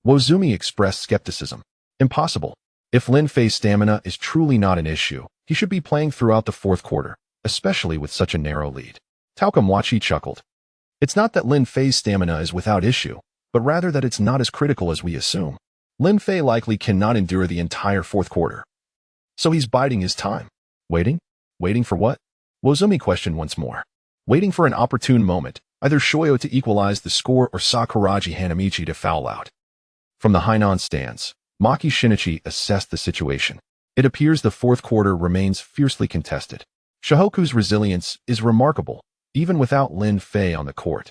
Wozumi expressed skepticism. Impossible. If Lin Fei's stamina is truly not an issue, he should be playing throughout the fourth quarter, especially with such a narrow lead. Takamwachi chuckled. It's not that Lin Fei's stamina is without issue, but rather that it's not as critical as we assume. Lin Fei likely cannot endure the entire fourth quarter. So he's biding his time. Waiting? Waiting for what? Wozumi questioned once more. Waiting for an opportune moment, either Shoyo to equalize the score or Sakuragi Hanamichi to foul out. From the Hainan stands, Maki Shinichi assessed the situation. It appears the fourth quarter remains fiercely contested. Shohoku's resilience is remarkable, even without Lin Fei on the court.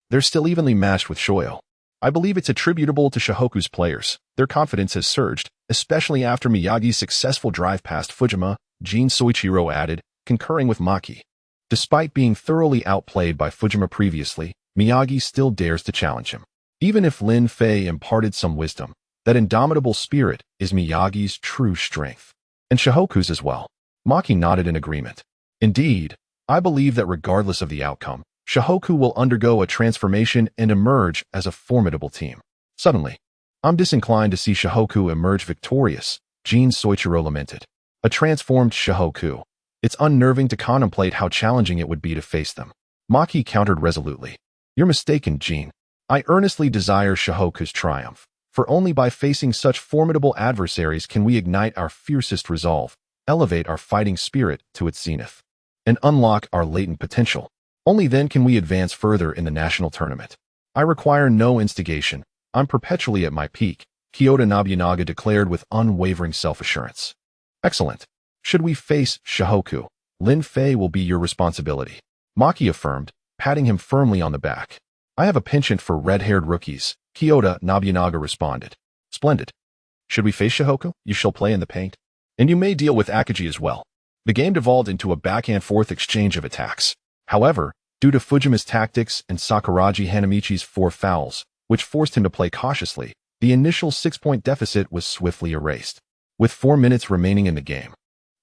They're still evenly matched with Shoyo. I believe it's attributable to Shohoku's players. Their confidence has surged, especially after Miyagi's successful drive past Fujima, Jin Soichiro added, concurring with Maki. Despite being thoroughly outplayed by Fujima previously, Miyagi still dares to challenge him. Even if Lin Fei imparted some wisdom, that indomitable spirit is Miyagi's true strength. And Shohoku's as well. Maki nodded in agreement. Indeed, I believe that regardless of the outcome, Shohoku will undergo a transformation and emerge as a formidable team. Suddenly, I'm disinclined to see Shohoku emerge victorious, Jin Soichiro lamented. A transformed Shohoku. It's unnerving to contemplate how challenging it would be to face them. Maki countered resolutely. You're mistaken, Jin. I earnestly desire Shohoku's triumph, for only by facing such formidable adversaries can we ignite our fiercest resolve, elevate our fighting spirit to its zenith, and unlock our latent potential. Only then can we advance further in the national tournament. I require no instigation. I'm perpetually at my peak, Kyoto Nobunaga declared with unwavering self-assurance. Excellent. Should we face Shohoku, Lin Fei will be your responsibility, Maki affirmed, patting him firmly on the back. I have a penchant for red-haired rookies, Kyoto Nobunaga responded. Splendid. Should we face Shohoku, you shall play in the paint. And you may deal with Akagi as well. The game devolved into a back-and-forth exchange of attacks. However, due to Fujima's tactics and Sakuragi Hanamichi's 4 fouls, which forced him to play cautiously, the initial 6-point deficit was swiftly erased. With 4 minutes remaining in the game,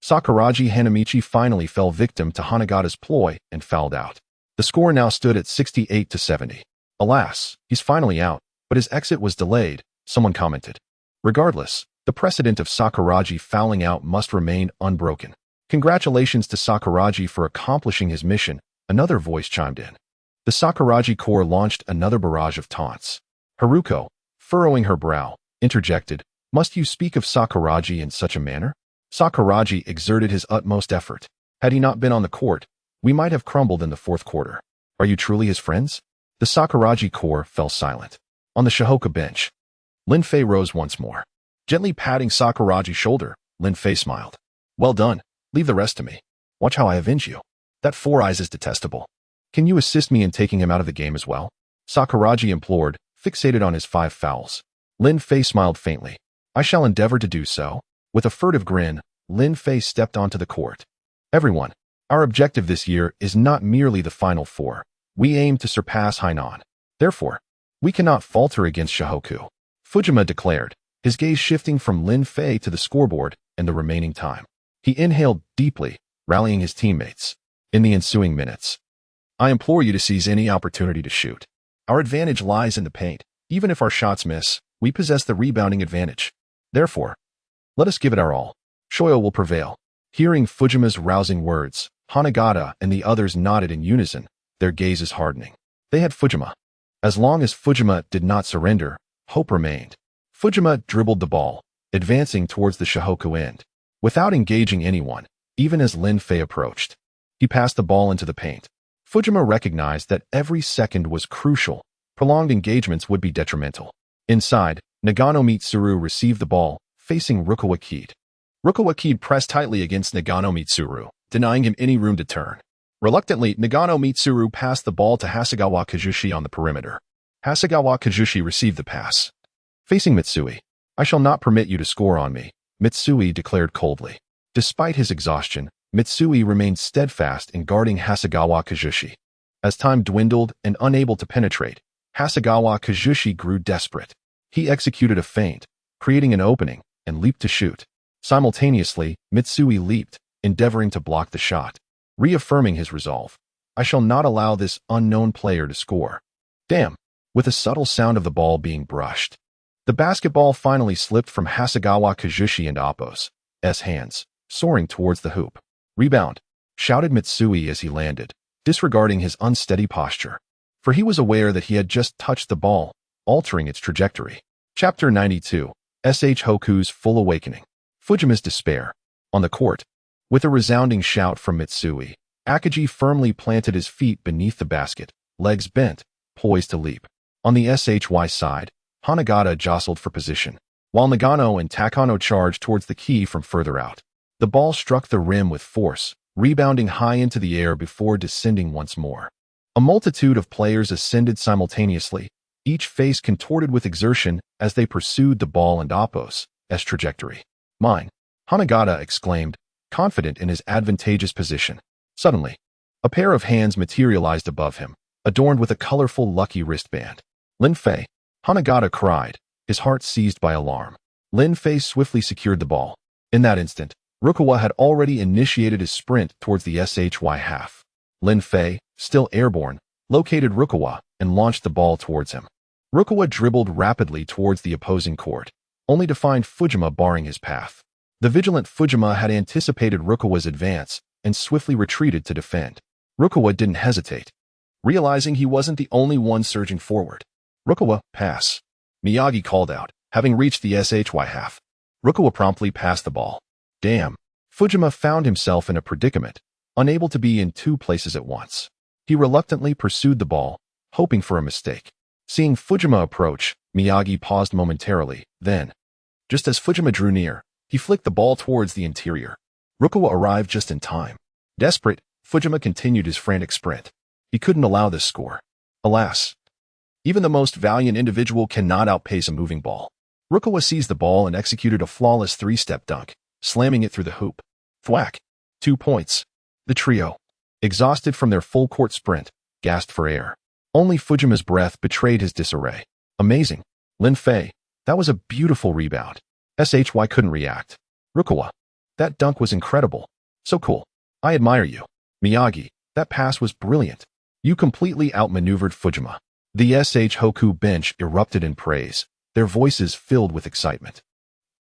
Sakuragi Hanamichi finally fell victim to Hanagata's ploy and fouled out. The score now stood at 68-70. Alas, he's finally out, but his exit was delayed, someone commented. Regardless, the precedent of Sakuragi fouling out must remain unbroken. Congratulations to Sakuragi for accomplishing his mission, another voice chimed in. The Sakuragi Corps launched another barrage of taunts. Haruko, furrowing her brow, interjected, "Must you speak of Sakuragi in such a manner?" Sakuragi exerted his utmost effort. Had he not been on the court, we might have crumbled in the fourth quarter. Are you truly his friends? The Sakuragi Corps fell silent. On the Shihoka bench, Lin Fei rose once more. Gently patting Sakuragi's shoulder, Lin Fei smiled. Well done. Leave the rest to me. Watch how I avenge you. That Four Eyes is detestable. Can you assist me in taking him out of the game as well? Sakuragi implored, fixated on his 5 fouls. Lin Fei smiled faintly. I shall endeavor to do so. With a furtive grin, Lin Fei stepped onto the court. Everyone, our objective this year is not merely the Final Four. We aim to surpass Hainan. Therefore, we cannot falter against Shihoku. Fujima declared, his gaze shifting from Lin Fei to the scoreboard and the remaining time. He inhaled deeply, rallying his teammates. In the ensuing minutes, I implore you to seize any opportunity to shoot. Our advantage lies in the paint. Even if our shots miss, we possess the rebounding advantage. Therefore, let us give it our all. Shoyo will prevail. Hearing Fujima's rousing words, Hanagata and the others nodded in unison, their gazes hardening. They had Fujima. As long as Fujima did not surrender, hope remained. Fujima dribbled the ball, advancing towards the Shihoku end. Without engaging anyone, even as Lin Fei approached, he passed the ball into the paint. Fujima recognized that every second was crucial. Prolonged engagements would be detrimental. Inside, Nagano Mitsuru received the ball, facing Rukawa Kaede. Rukawa Kaede pressed tightly against Nagano Mitsuru, denying him any room to turn. Reluctantly, Nagano Mitsuru passed the ball to Hasegawa Kajushi on the perimeter. Hasegawa Kajushi received the pass. Facing Mitsui, I shall not permit you to score on me, Mitsui declared coldly. Despite his exhaustion, Mitsui remained steadfast in guarding Hasegawa Kajushi. As time dwindled and unable to penetrate, Hasegawa Kajushi grew desperate. He executed a feint, creating an opening, and leaped to shoot. Simultaneously, Mitsui leaped, endeavoring to block the shot. Reaffirming his resolve, I shall not allow this unknown player to score. Damn! With a subtle sound of the ball being brushed, the basketball finally slipped from Hasegawa Kajushi and Appo's hands, soaring towards the hoop. Rebound! Shouted Mitsui as he landed, disregarding his unsteady posture. For he was aware that he had just touched the ball, altering its trajectory. Chapter 92, S.H. Hoku's Full Awakening. Fujima's Despair. On the court, with a resounding shout from Mitsui, Akagi firmly planted his feet beneath the basket, legs bent, poised to leap. On the SHY side, Hanagata jostled for position, while Nagano and Takano charged towards the key from further out. The ball struck the rim with force, rebounding high into the air before descending once more. A multitude of players ascended simultaneously, each face contorted with exertion as they pursued the ball and Appo's trajectory. Mine, Hanagata exclaimed, confident in his advantageous position. Suddenly, a pair of hands materialized above him, adorned with a colorful lucky wristband. Lin Fei, Hanagata cried, his heart seized by alarm. Lin Fei swiftly secured the ball. In that instant, Rukawa had already initiated his sprint towards the SHY half. Lin Fei, still airborne, located Rukawa and launched the ball towards him. Rukawa dribbled rapidly towards the opposing court, only to find Fujima barring his path. The vigilant Fujima had anticipated Rukawa's advance and swiftly retreated to defend. Rukawa didn't hesitate, realizing he wasn't the only one surging forward. Rukawa, pass. Miyagi called out, having reached the SHY half. Rukawa promptly passed the ball. Damn. Fujima found himself in a predicament, unable to be in two places at once. He reluctantly pursued the ball, hoping for a mistake. Seeing Fujima approach, Miyagi paused momentarily, then, just as Fujima drew near, he flicked the ball towards the interior. Rukawa arrived just in time. Desperate, Fujima continued his frantic sprint. He couldn't allow this score. Alas, even the most valiant individual cannot outpace a moving ball. Rukawa seized the ball and executed a flawless three-step dunk, slamming it through the hoop. Thwack! 2 points. The trio, exhausted from their full-court sprint, gasped for air. Only Fujima's breath betrayed his disarray. Amazing. Lin Fei, that was a beautiful rebound. SHY couldn't react. Rukawa, That dunk was incredible. So cool. I admire you. Miyagi, that pass was brilliant. You completely outmaneuvered Fujima. The SH Hoku bench erupted in praise, their voices filled with excitement.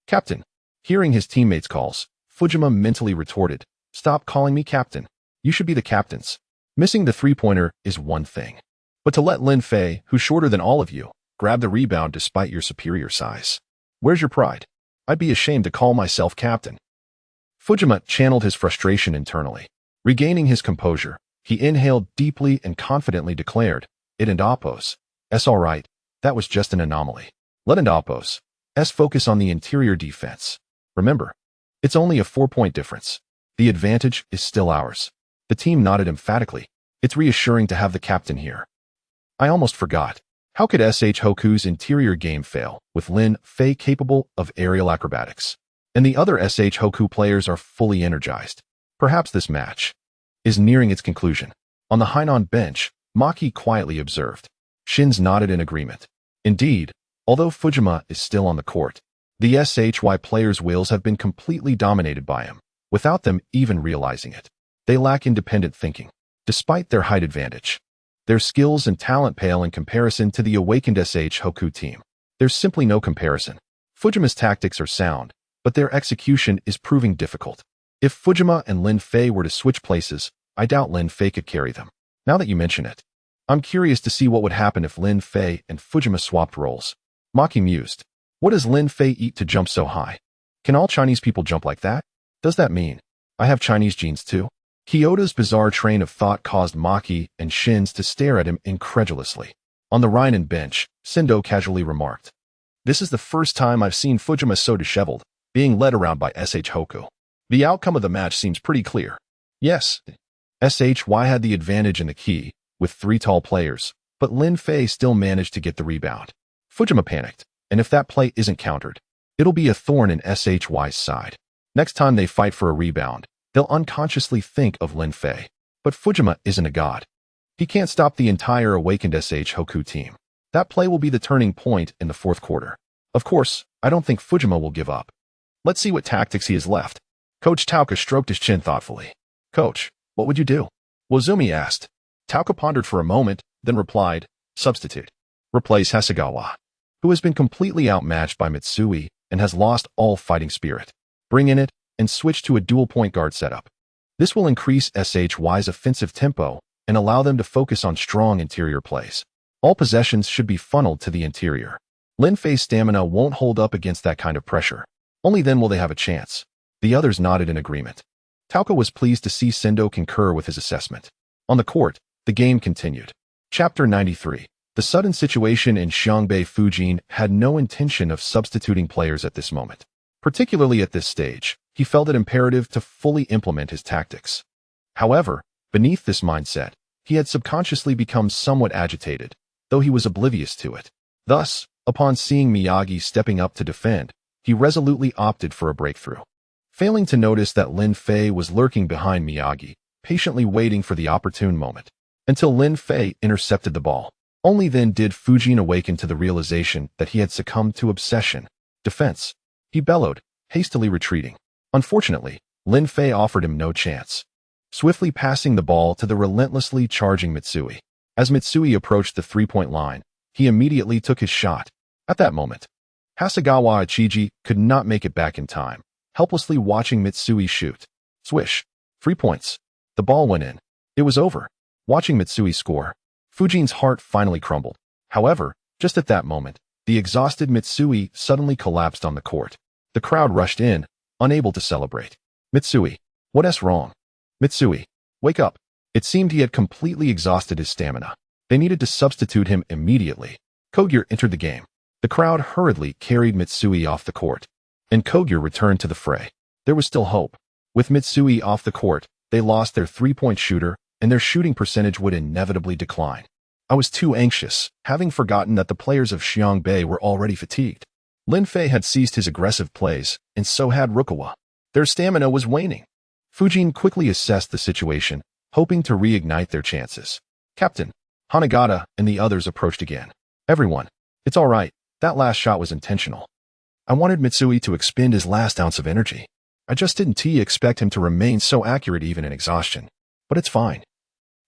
Captain. Hearing his teammates' calls, Fujima mentally retorted, "Stop calling me captain. You should be the captains. Missing the three-pointer is one thing. But to let Lin Fei, who's shorter than all of you, grab the rebound despite your superior size. Where's your pride? I'd be ashamed to call myself captain." Fujima channeled his frustration internally. Regaining his composure, he inhaled deeply and confidently declared, "It and Appos. S all right, that was just an anomaly. Let and Appos. S focus on the interior defense. Remember, it's only a 4-point difference. The advantage is still ours." The team nodded emphatically. It's reassuring to have the captain here. I almost forgot. How could SH Hoku's interior game fail, with Lin Fei capable of aerial acrobatics? And the other SH Hoku players are fully energized. Perhaps this match is nearing its conclusion. On the Hainan bench, Maki quietly observed. Shins nodded in agreement. Indeed, although Fujima is still on the court, the SHY players' wills have been completely dominated by him, without them even realizing it. They lack independent thinking, despite their height advantage. Their skills and talent pale in comparison to the awakened SH Hoku team. There's simply no comparison. Fujima's tactics are sound, but their execution is proving difficult. If Fujima and Lin Fei were to switch places, I doubt Lin Fei could carry them. Now that you mention it, I'm curious to see what would happen if Lin Fei and Fujima swapped roles. Maki mused. What does Lin Fei eat to jump so high? Can all Chinese people jump like that? Does that mean I have Chinese genes too? Kyoto's bizarre train of thought caused Maki and Shins to stare at him incredulously. On the Rhinan bench, Sendō casually remarked, "This is the first time I've seen Fujima so disheveled, being led around by SH Hoku. The outcome of the match seems pretty clear. Yes, SHY had the advantage in the key, with 3 tall players, but Lin Fei still managed to get the rebound. Fujima panicked, and if that play isn't countered, it'll be a thorn in SHY's side. Next time they fight for a rebound, they'll unconsciously think of Lin Fei. But Fujima isn't a god. He can't stop the entire awakened SH Hoku team. That play will be the turning point in the 4th quarter. Of course, I don't think Fujima will give up. Let's see what tactics he has left." Coach Tauka stroked his chin thoughtfully. "Coach, what would you do?" Wazumi asked. Tauka pondered for a moment, then replied, "Substitute. Replace Hasegawa, who has been completely outmatched by Mitsui and has lost all fighting spirit. Bring in it and switch to a dual point guard setup. This will increase SHY's offensive tempo and allow them to focus on strong interior plays. All possessions should be funneled to the interior. Lin Fei's stamina won't hold up against that kind of pressure. Only then will they have a chance." The others nodded in agreement. Tauka was pleased to see Sendō concur with his assessment. On the court, the game continued. Chapter 93. The sudden situation in Xiangbei. Fujin had no intention of substituting players at this moment. Particularly at this stage, he felt it imperative to fully implement his tactics. However, beneath this mindset, he had subconsciously become somewhat agitated, though he was oblivious to it. Thus, upon seeing Miyagi stepping up to defend, he resolutely opted for a breakthrough. Failing to notice that Lin Fei was lurking behind Miyagi, patiently waiting for the opportune moment, until Lin Fei intercepted the ball. Only then did Fujin awaken to the realization that he had succumbed to obsession. Defense. He bellowed, hastily retreating. Unfortunately, Lin Fei offered him no chance, swiftly passing the ball to the relentlessly charging Mitsui. As Mitsui approached the 3-point line, he immediately took his shot. At that moment, Hasegawa Ichiji could not make it back in time, helplessly watching Mitsui shoot. Swish. 3 points. The ball went in. It was over. Watching Mitsui score, Fujin's heart finally crumbled. However, just at that moment, the exhausted Mitsui suddenly collapsed on the court. The crowd rushed in, unable to celebrate. "Mitsui, what's wrong? Mitsui, wake up." It seemed he had completely exhausted his stamina. They needed to substitute him immediately. Kogyo entered the game. The crowd hurriedly carried Mitsui off the court, and Kogyo returned to the fray. There was still hope. With Mitsui off the court, they lost their 3-point shooter, and their shooting percentage would inevitably decline. I was too anxious, having forgotten that the players of Xiangbei were already fatigued. Lin Fei had ceased his aggressive plays, and so had Rukawa. Their stamina was waning. Fujin quickly assessed the situation, hoping to reignite their chances. Captain Hanagata and the others approached again. "Everyone, it's all right. That last shot was intentional. I wanted Mitsui to expend his last ounce of energy." I just didn't expect him to remain so accurate even in exhaustion. But it's fine.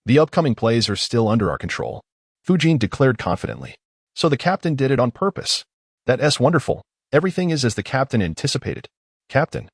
The upcoming plays are still under our control, Fujin declared confidently. So the captain did it on purpose. That's wonderful. Everything is as the captain anticipated. Captain,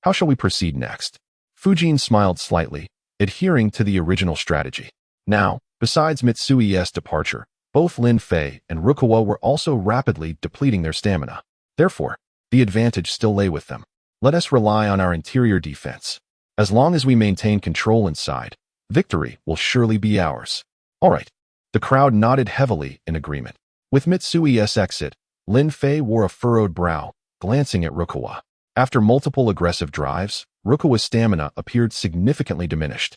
how shall we proceed next? Fujin smiled slightly, adhering to the original strategy. Now, besides Mitsui's departure, both Lin Fei and Rukawa were also rapidly depleting their stamina. Therefore, the advantage still lay with them. Let us rely on our interior defense. As long as we maintain control inside, victory will surely be ours. All right. The crowd nodded heavily in agreement. With Mitsui's exit, Lin Fei wore a furrowed brow, glancing at Rukawa. After multiple aggressive drives, Rukawa's stamina appeared significantly diminished,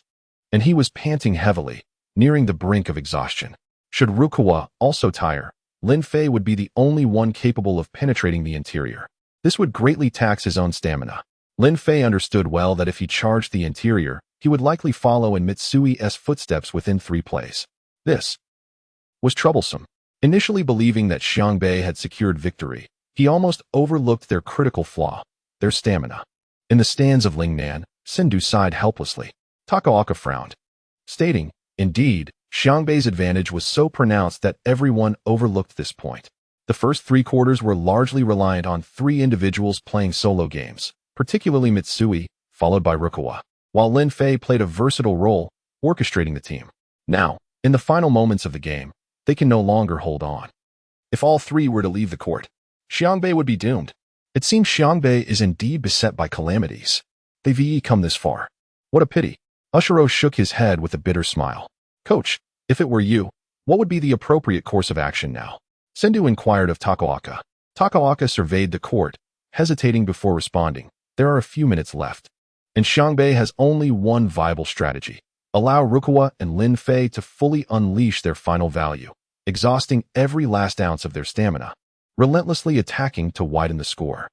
and he was panting heavily, nearing the brink of exhaustion. Should Rukawa also tire, Lin Fei would be the only one capable of penetrating the interior. This would greatly tax his own stamina. Lin Fei understood well that if he charged the interior, he would likely follow in Mitsui's footsteps within 3 plays. This was troublesome. Initially believing that Xiangbei had secured victory, he almost overlooked their critical flaw, their stamina. In the stands of Lingnan, Sendō sighed helplessly. Takaoka frowned, stating, indeed, Xiangbei's advantage was so pronounced that everyone overlooked this point. The first 3 quarters were largely reliant on 3 individuals playing solo games, particularly Mitsui, followed by Rukawa, while Lin Fei played a versatile role, orchestrating the team. Now, in the final moments of the game, they can no longer hold on. If all 3 were to leave the court, Xiangbei would be doomed. It seems Xiangbei is indeed beset by calamities. They've come this far. What a pity. Ushiro shook his head with a bitter smile. Coach, if it were you, what would be the appropriate course of action now? Sendō inquired of Takaoka. Takaoka surveyed the court, hesitating before responding. There are a few minutes left, and Xiangbei has only one viable strategy. Allow Rukawa and Lin Fei to fully unleash their final value, exhausting every last ounce of their stamina, relentlessly attacking to widen the score.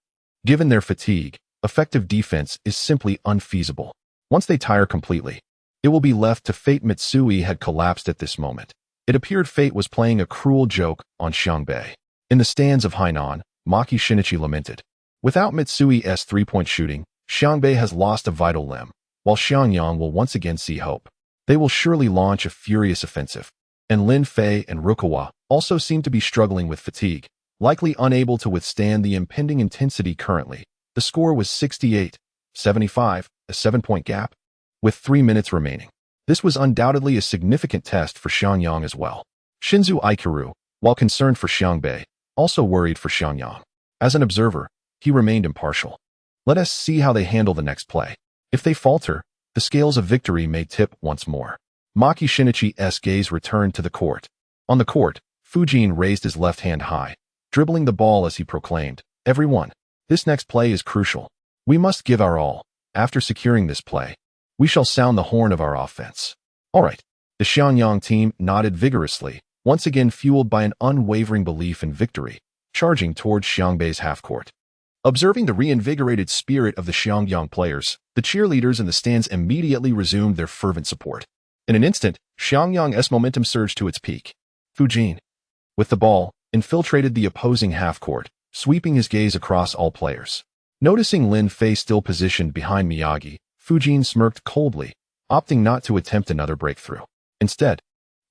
Given their fatigue, effective defense is simply unfeasible. Once they tire completely, it will be left to fate. Mitsui had collapsed at this moment. It appeared fate was playing a cruel joke on Xiangbei. In the stands of Hainan, Maki Shinichi lamented. Without Mitsui's 3-point shooting, Xiangbei has lost a vital limb, while Xiangyang will once again see hope. They will surely launch a furious offensive. And Lin Fei and Rukawa also seem to be struggling with fatigue, likely unable to withstand the impending intensity currently. The score was 68-75, a 7-point gap, with 3 minutes remaining. This was undoubtedly a significant test for Xiangyang as well. Shinzo Ikuru, while concerned for Xiangbei, also worried for Xiangyang. As an observer, he remained impartial. Let us see how they handle the next play. If they falter, the scales of victory may tip once more. Maki Shinichi's gaze returned to the court. On the court, Fujin raised his left hand high, dribbling the ball as he proclaimed, "Everyone, this next play is crucial. We must give our all. After securing this play, we shall sound the horn of our offense." All right. The Xiangyang team nodded vigorously, once again fueled by an unwavering belief in victory, charging towards Xiangbei's half-court. Observing the reinvigorated spirit of the Xiangyang players, the cheerleaders in the stands immediately resumed their fervent support. In an instant, Xiangyang's momentum surged to its peak. Fujin, with the ball, infiltrated the opposing half-court, sweeping his gaze across all players. Noticing Lin Fei still positioned behind Miyagi, Fujin smirked coldly, opting not to attempt another breakthrough. Instead,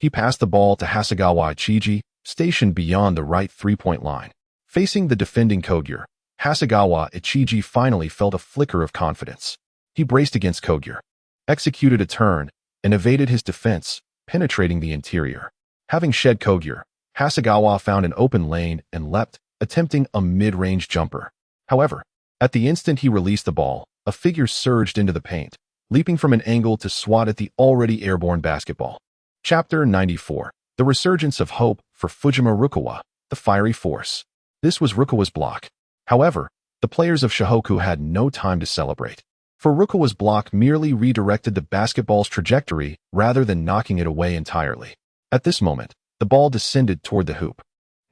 he passed the ball to Hasegawa Ichiji, stationed beyond the right 3-point line. Facing the defending Kogure, Hasegawa Ichiji finally felt a flicker of confidence. He braced against Kogure, executed a turn, and evaded his defense, penetrating the interior. Having shed Kogure, Hasegawa found an open lane and leapt, attempting a mid-range jumper. However, at the instant he released the ball, a figure surged into the paint, leaping from an angle to swat at the already airborne basketball. Chapter 94. The Resurgence of Hope for Fujima Rukawa, the Fiery Force. This was Rukawa's block. However, the players of Shohoku had no time to celebrate. For Rukawa's block merely redirected the basketball's trajectory rather than knocking it away entirely. At this moment, the ball descended toward the hoop.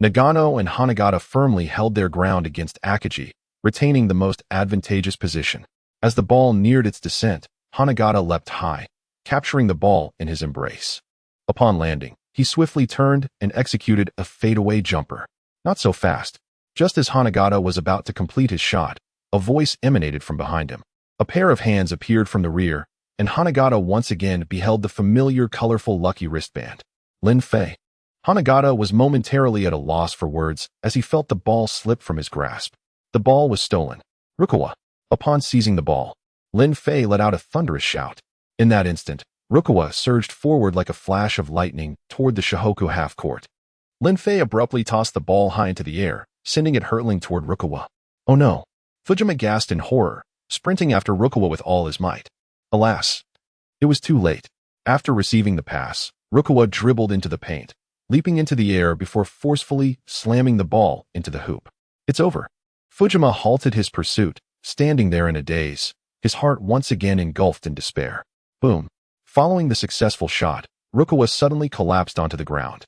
Nagano and Hanagata firmly held their ground against Akagi, retaining the most advantageous position. As the ball neared its descent, Hanagata leapt high, capturing the ball in his embrace. Upon landing, he swiftly turned and executed a fadeaway jumper. Not so fast. Just as Hanagata was about to complete his shot, A voice emanated from behind him. A pair of hands appeared from the rear, and Hanagata once again beheld the familiar colorful lucky wristband. Lin Fei. Hanagata was momentarily at a loss for words as he felt the ball slip from his grasp. The ball was stolen. Rukawa. Upon seizing the ball, Lin Fei let out a thunderous shout. In that instant, Rukawa surged forward like a flash of lightning toward the Shohoku half-court. Lin Fei abruptly tossed the ball high into the air, sending it hurtling toward Rukawa. Oh no! Fujima gasped in horror, sprinting after Rukawa with all his might. Alas! It was too late. After receiving the pass, Rukawa dribbled into the paint, leaping into the air before forcefully slamming the ball into the hoop. It's over. Fujima halted his pursuit, standing there in a daze, his heart once again engulfed in despair. Boom. Following the successful shot, Rukawa suddenly collapsed onto the ground,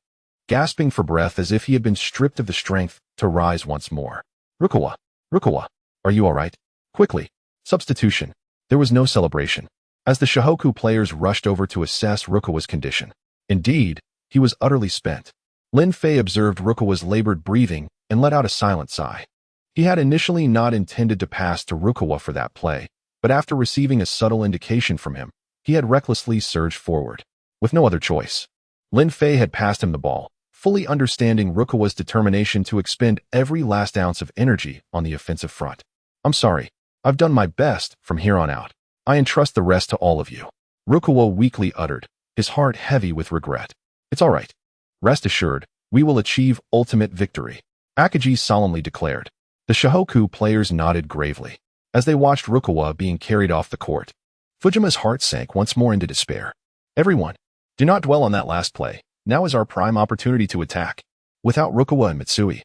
gasping for breath as if he had been stripped of the strength to rise once more. Rukawa! Rukawa! Are you alright? Quickly! Substitution. There was no celebration, as the Shohoku players rushed over to assess Rukawa's condition. Indeed, he was utterly spent. Lin Fei observed Rukawa's labored breathing and let out a silent sigh. He had initially not intended to pass to Rukawa for that play, but after receiving a subtle indication from him, he had recklessly surged forward. With no other choice, Lin Fei had passed him the ball, fully understanding Rukawa's determination to expend every last ounce of energy on the offensive front. I'm sorry. I've done my best from here on out. I entrust the rest to all of you. Rukawa weakly uttered, his heart heavy with regret. It's all right. Rest assured, we will achieve ultimate victory, Akagi solemnly declared. The Shohoku players nodded gravely as they watched Rukawa being carried off the court. Fujima's heart sank once more into despair. Everyone, do not dwell on that last play. Now is our prime opportunity to attack. Without Rukawa and Mitsui,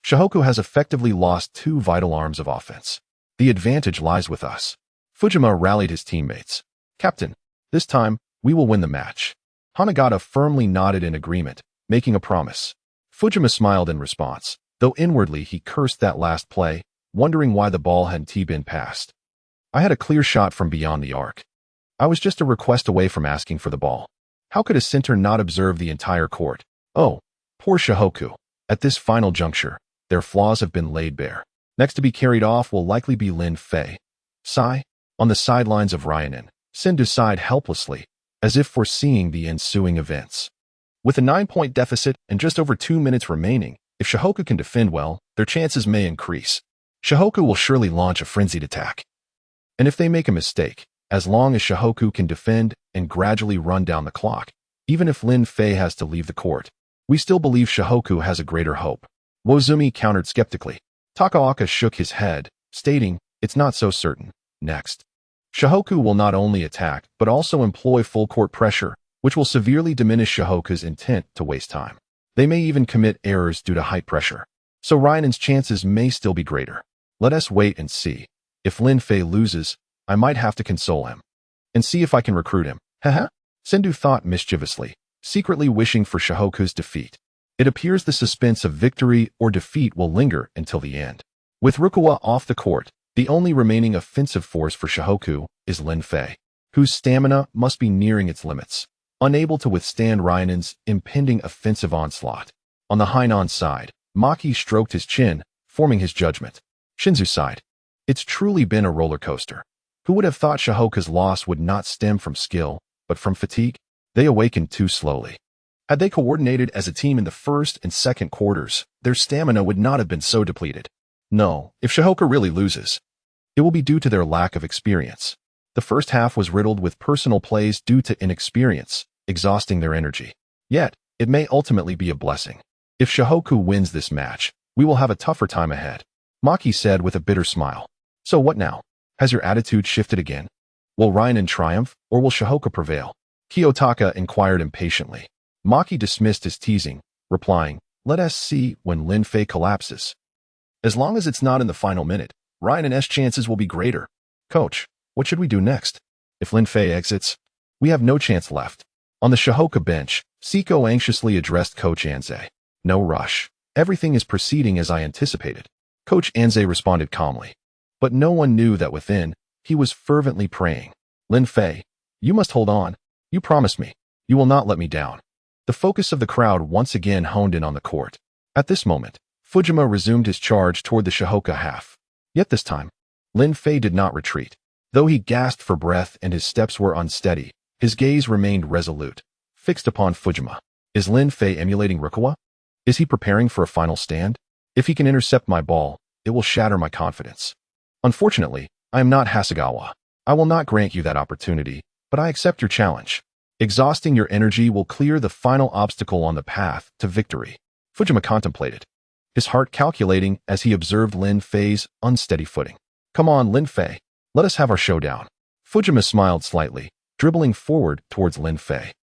Shohoku has effectively lost two vital arms of offense. The advantage lies with us. Fujima rallied his teammates. Captain, this time, we will win the match. Hanagata firmly nodded in agreement, making a promise. Fujima smiled in response, though inwardly he cursed that last play, wondering why the ball hadn't been passed. I had a clear shot from beyond the arc. I was just a request away from asking for the ball. How could a center not observe the entire court? Oh, poor Shohoku. At this final juncture, their flaws have been laid bare. Next to be carried off will likely be Lin Fei. Sigh. On the sidelines of Ryanen, Sendō sighed helplessly, as if foreseeing the ensuing events. With a 9-point deficit and just over 2 minutes remaining, if Shohoku can defend well, their chances may increase. Shohoku will surely launch a frenzied attack. And if they make a mistake, as long as Shohoku can defend and gradually run down the clock, even if Lin Fei has to leave the court, we still believe Shohoku has a greater hope. Wozumi countered skeptically. Takaoka shook his head, stating, it's not so certain. Next, Shohoku will not only attack, but also employ full court pressure, which will severely diminish Shohoku's intent to waste time. They may even commit errors due to height pressure. So Ryanen's chances may still be greater. Let us wait and see. If Lin Fei loses, I might have to console him. And see if I can recruit him. Haha. Sendō thought mischievously, secretly wishing for Shohoku's defeat. It appears the suspense of victory or defeat will linger until the end. With Rukawa off the court, the only remaining offensive force for Shohoku is Lin Fei, whose stamina must be nearing its limits, unable to withstand Ryanen's impending offensive onslaught. On the Hainan side, Maki stroked his chin, forming his judgment. Shinzu sighed. It's truly been a roller coaster. Who would have thought Shohoku's loss would not stem from skill, but from fatigue? They awakened too slowly. Had they coordinated as a team in the first and second quarters, their stamina would not have been so depleted. No, if Shohoku really loses, it will be due to their lack of experience. The first half was riddled with personal plays due to inexperience, exhausting their energy. Yet, it may ultimately be a blessing. If Shohoku wins this match, we will have a tougher time ahead, Maki said with a bitter smile. So what now? Has your attitude shifted again? Will Ryanen triumph, or will Shohoku prevail? Kiyotaka inquired impatiently. Maki dismissed his teasing, replying, let us see when Lin Fei collapses. As long as it's not in the final minute, Ryanen's chances will be greater. Coach, what should we do next? If Lin Fei exits, we have no chance left. On the Shohoku bench, Siko anxiously addressed Coach Anze. No rush. Everything is proceeding as I anticipated. Coach Anze responded calmly. But no one knew that within, he was fervently praying. Lin Fei, you must hold on. You promised me. You will not let me down. The focus of the crowd once again honed in on the court. At this moment, Fujima resumed his charge toward the Shohoku half. Yet this time, Lin Fei did not retreat. Though he gasped for breath and his steps were unsteady, his gaze remained resolute, fixed upon Fujima. Is Lin Fei emulating Rukawa? Is he preparing for a final stand? If he can intercept my ball, it will shatter my confidence. Unfortunately, I am not Hasegawa. I will not grant you that opportunity, but I accept your challenge. Exhausting your energy will clear the final obstacle on the path to victory. Fujima contemplated, his heart calculating as he observed Lin Fei's unsteady footing. Come on, Lin Fei. Let us have our showdown. Fujima smiled slightly, dribbling forward towards Lin Fei.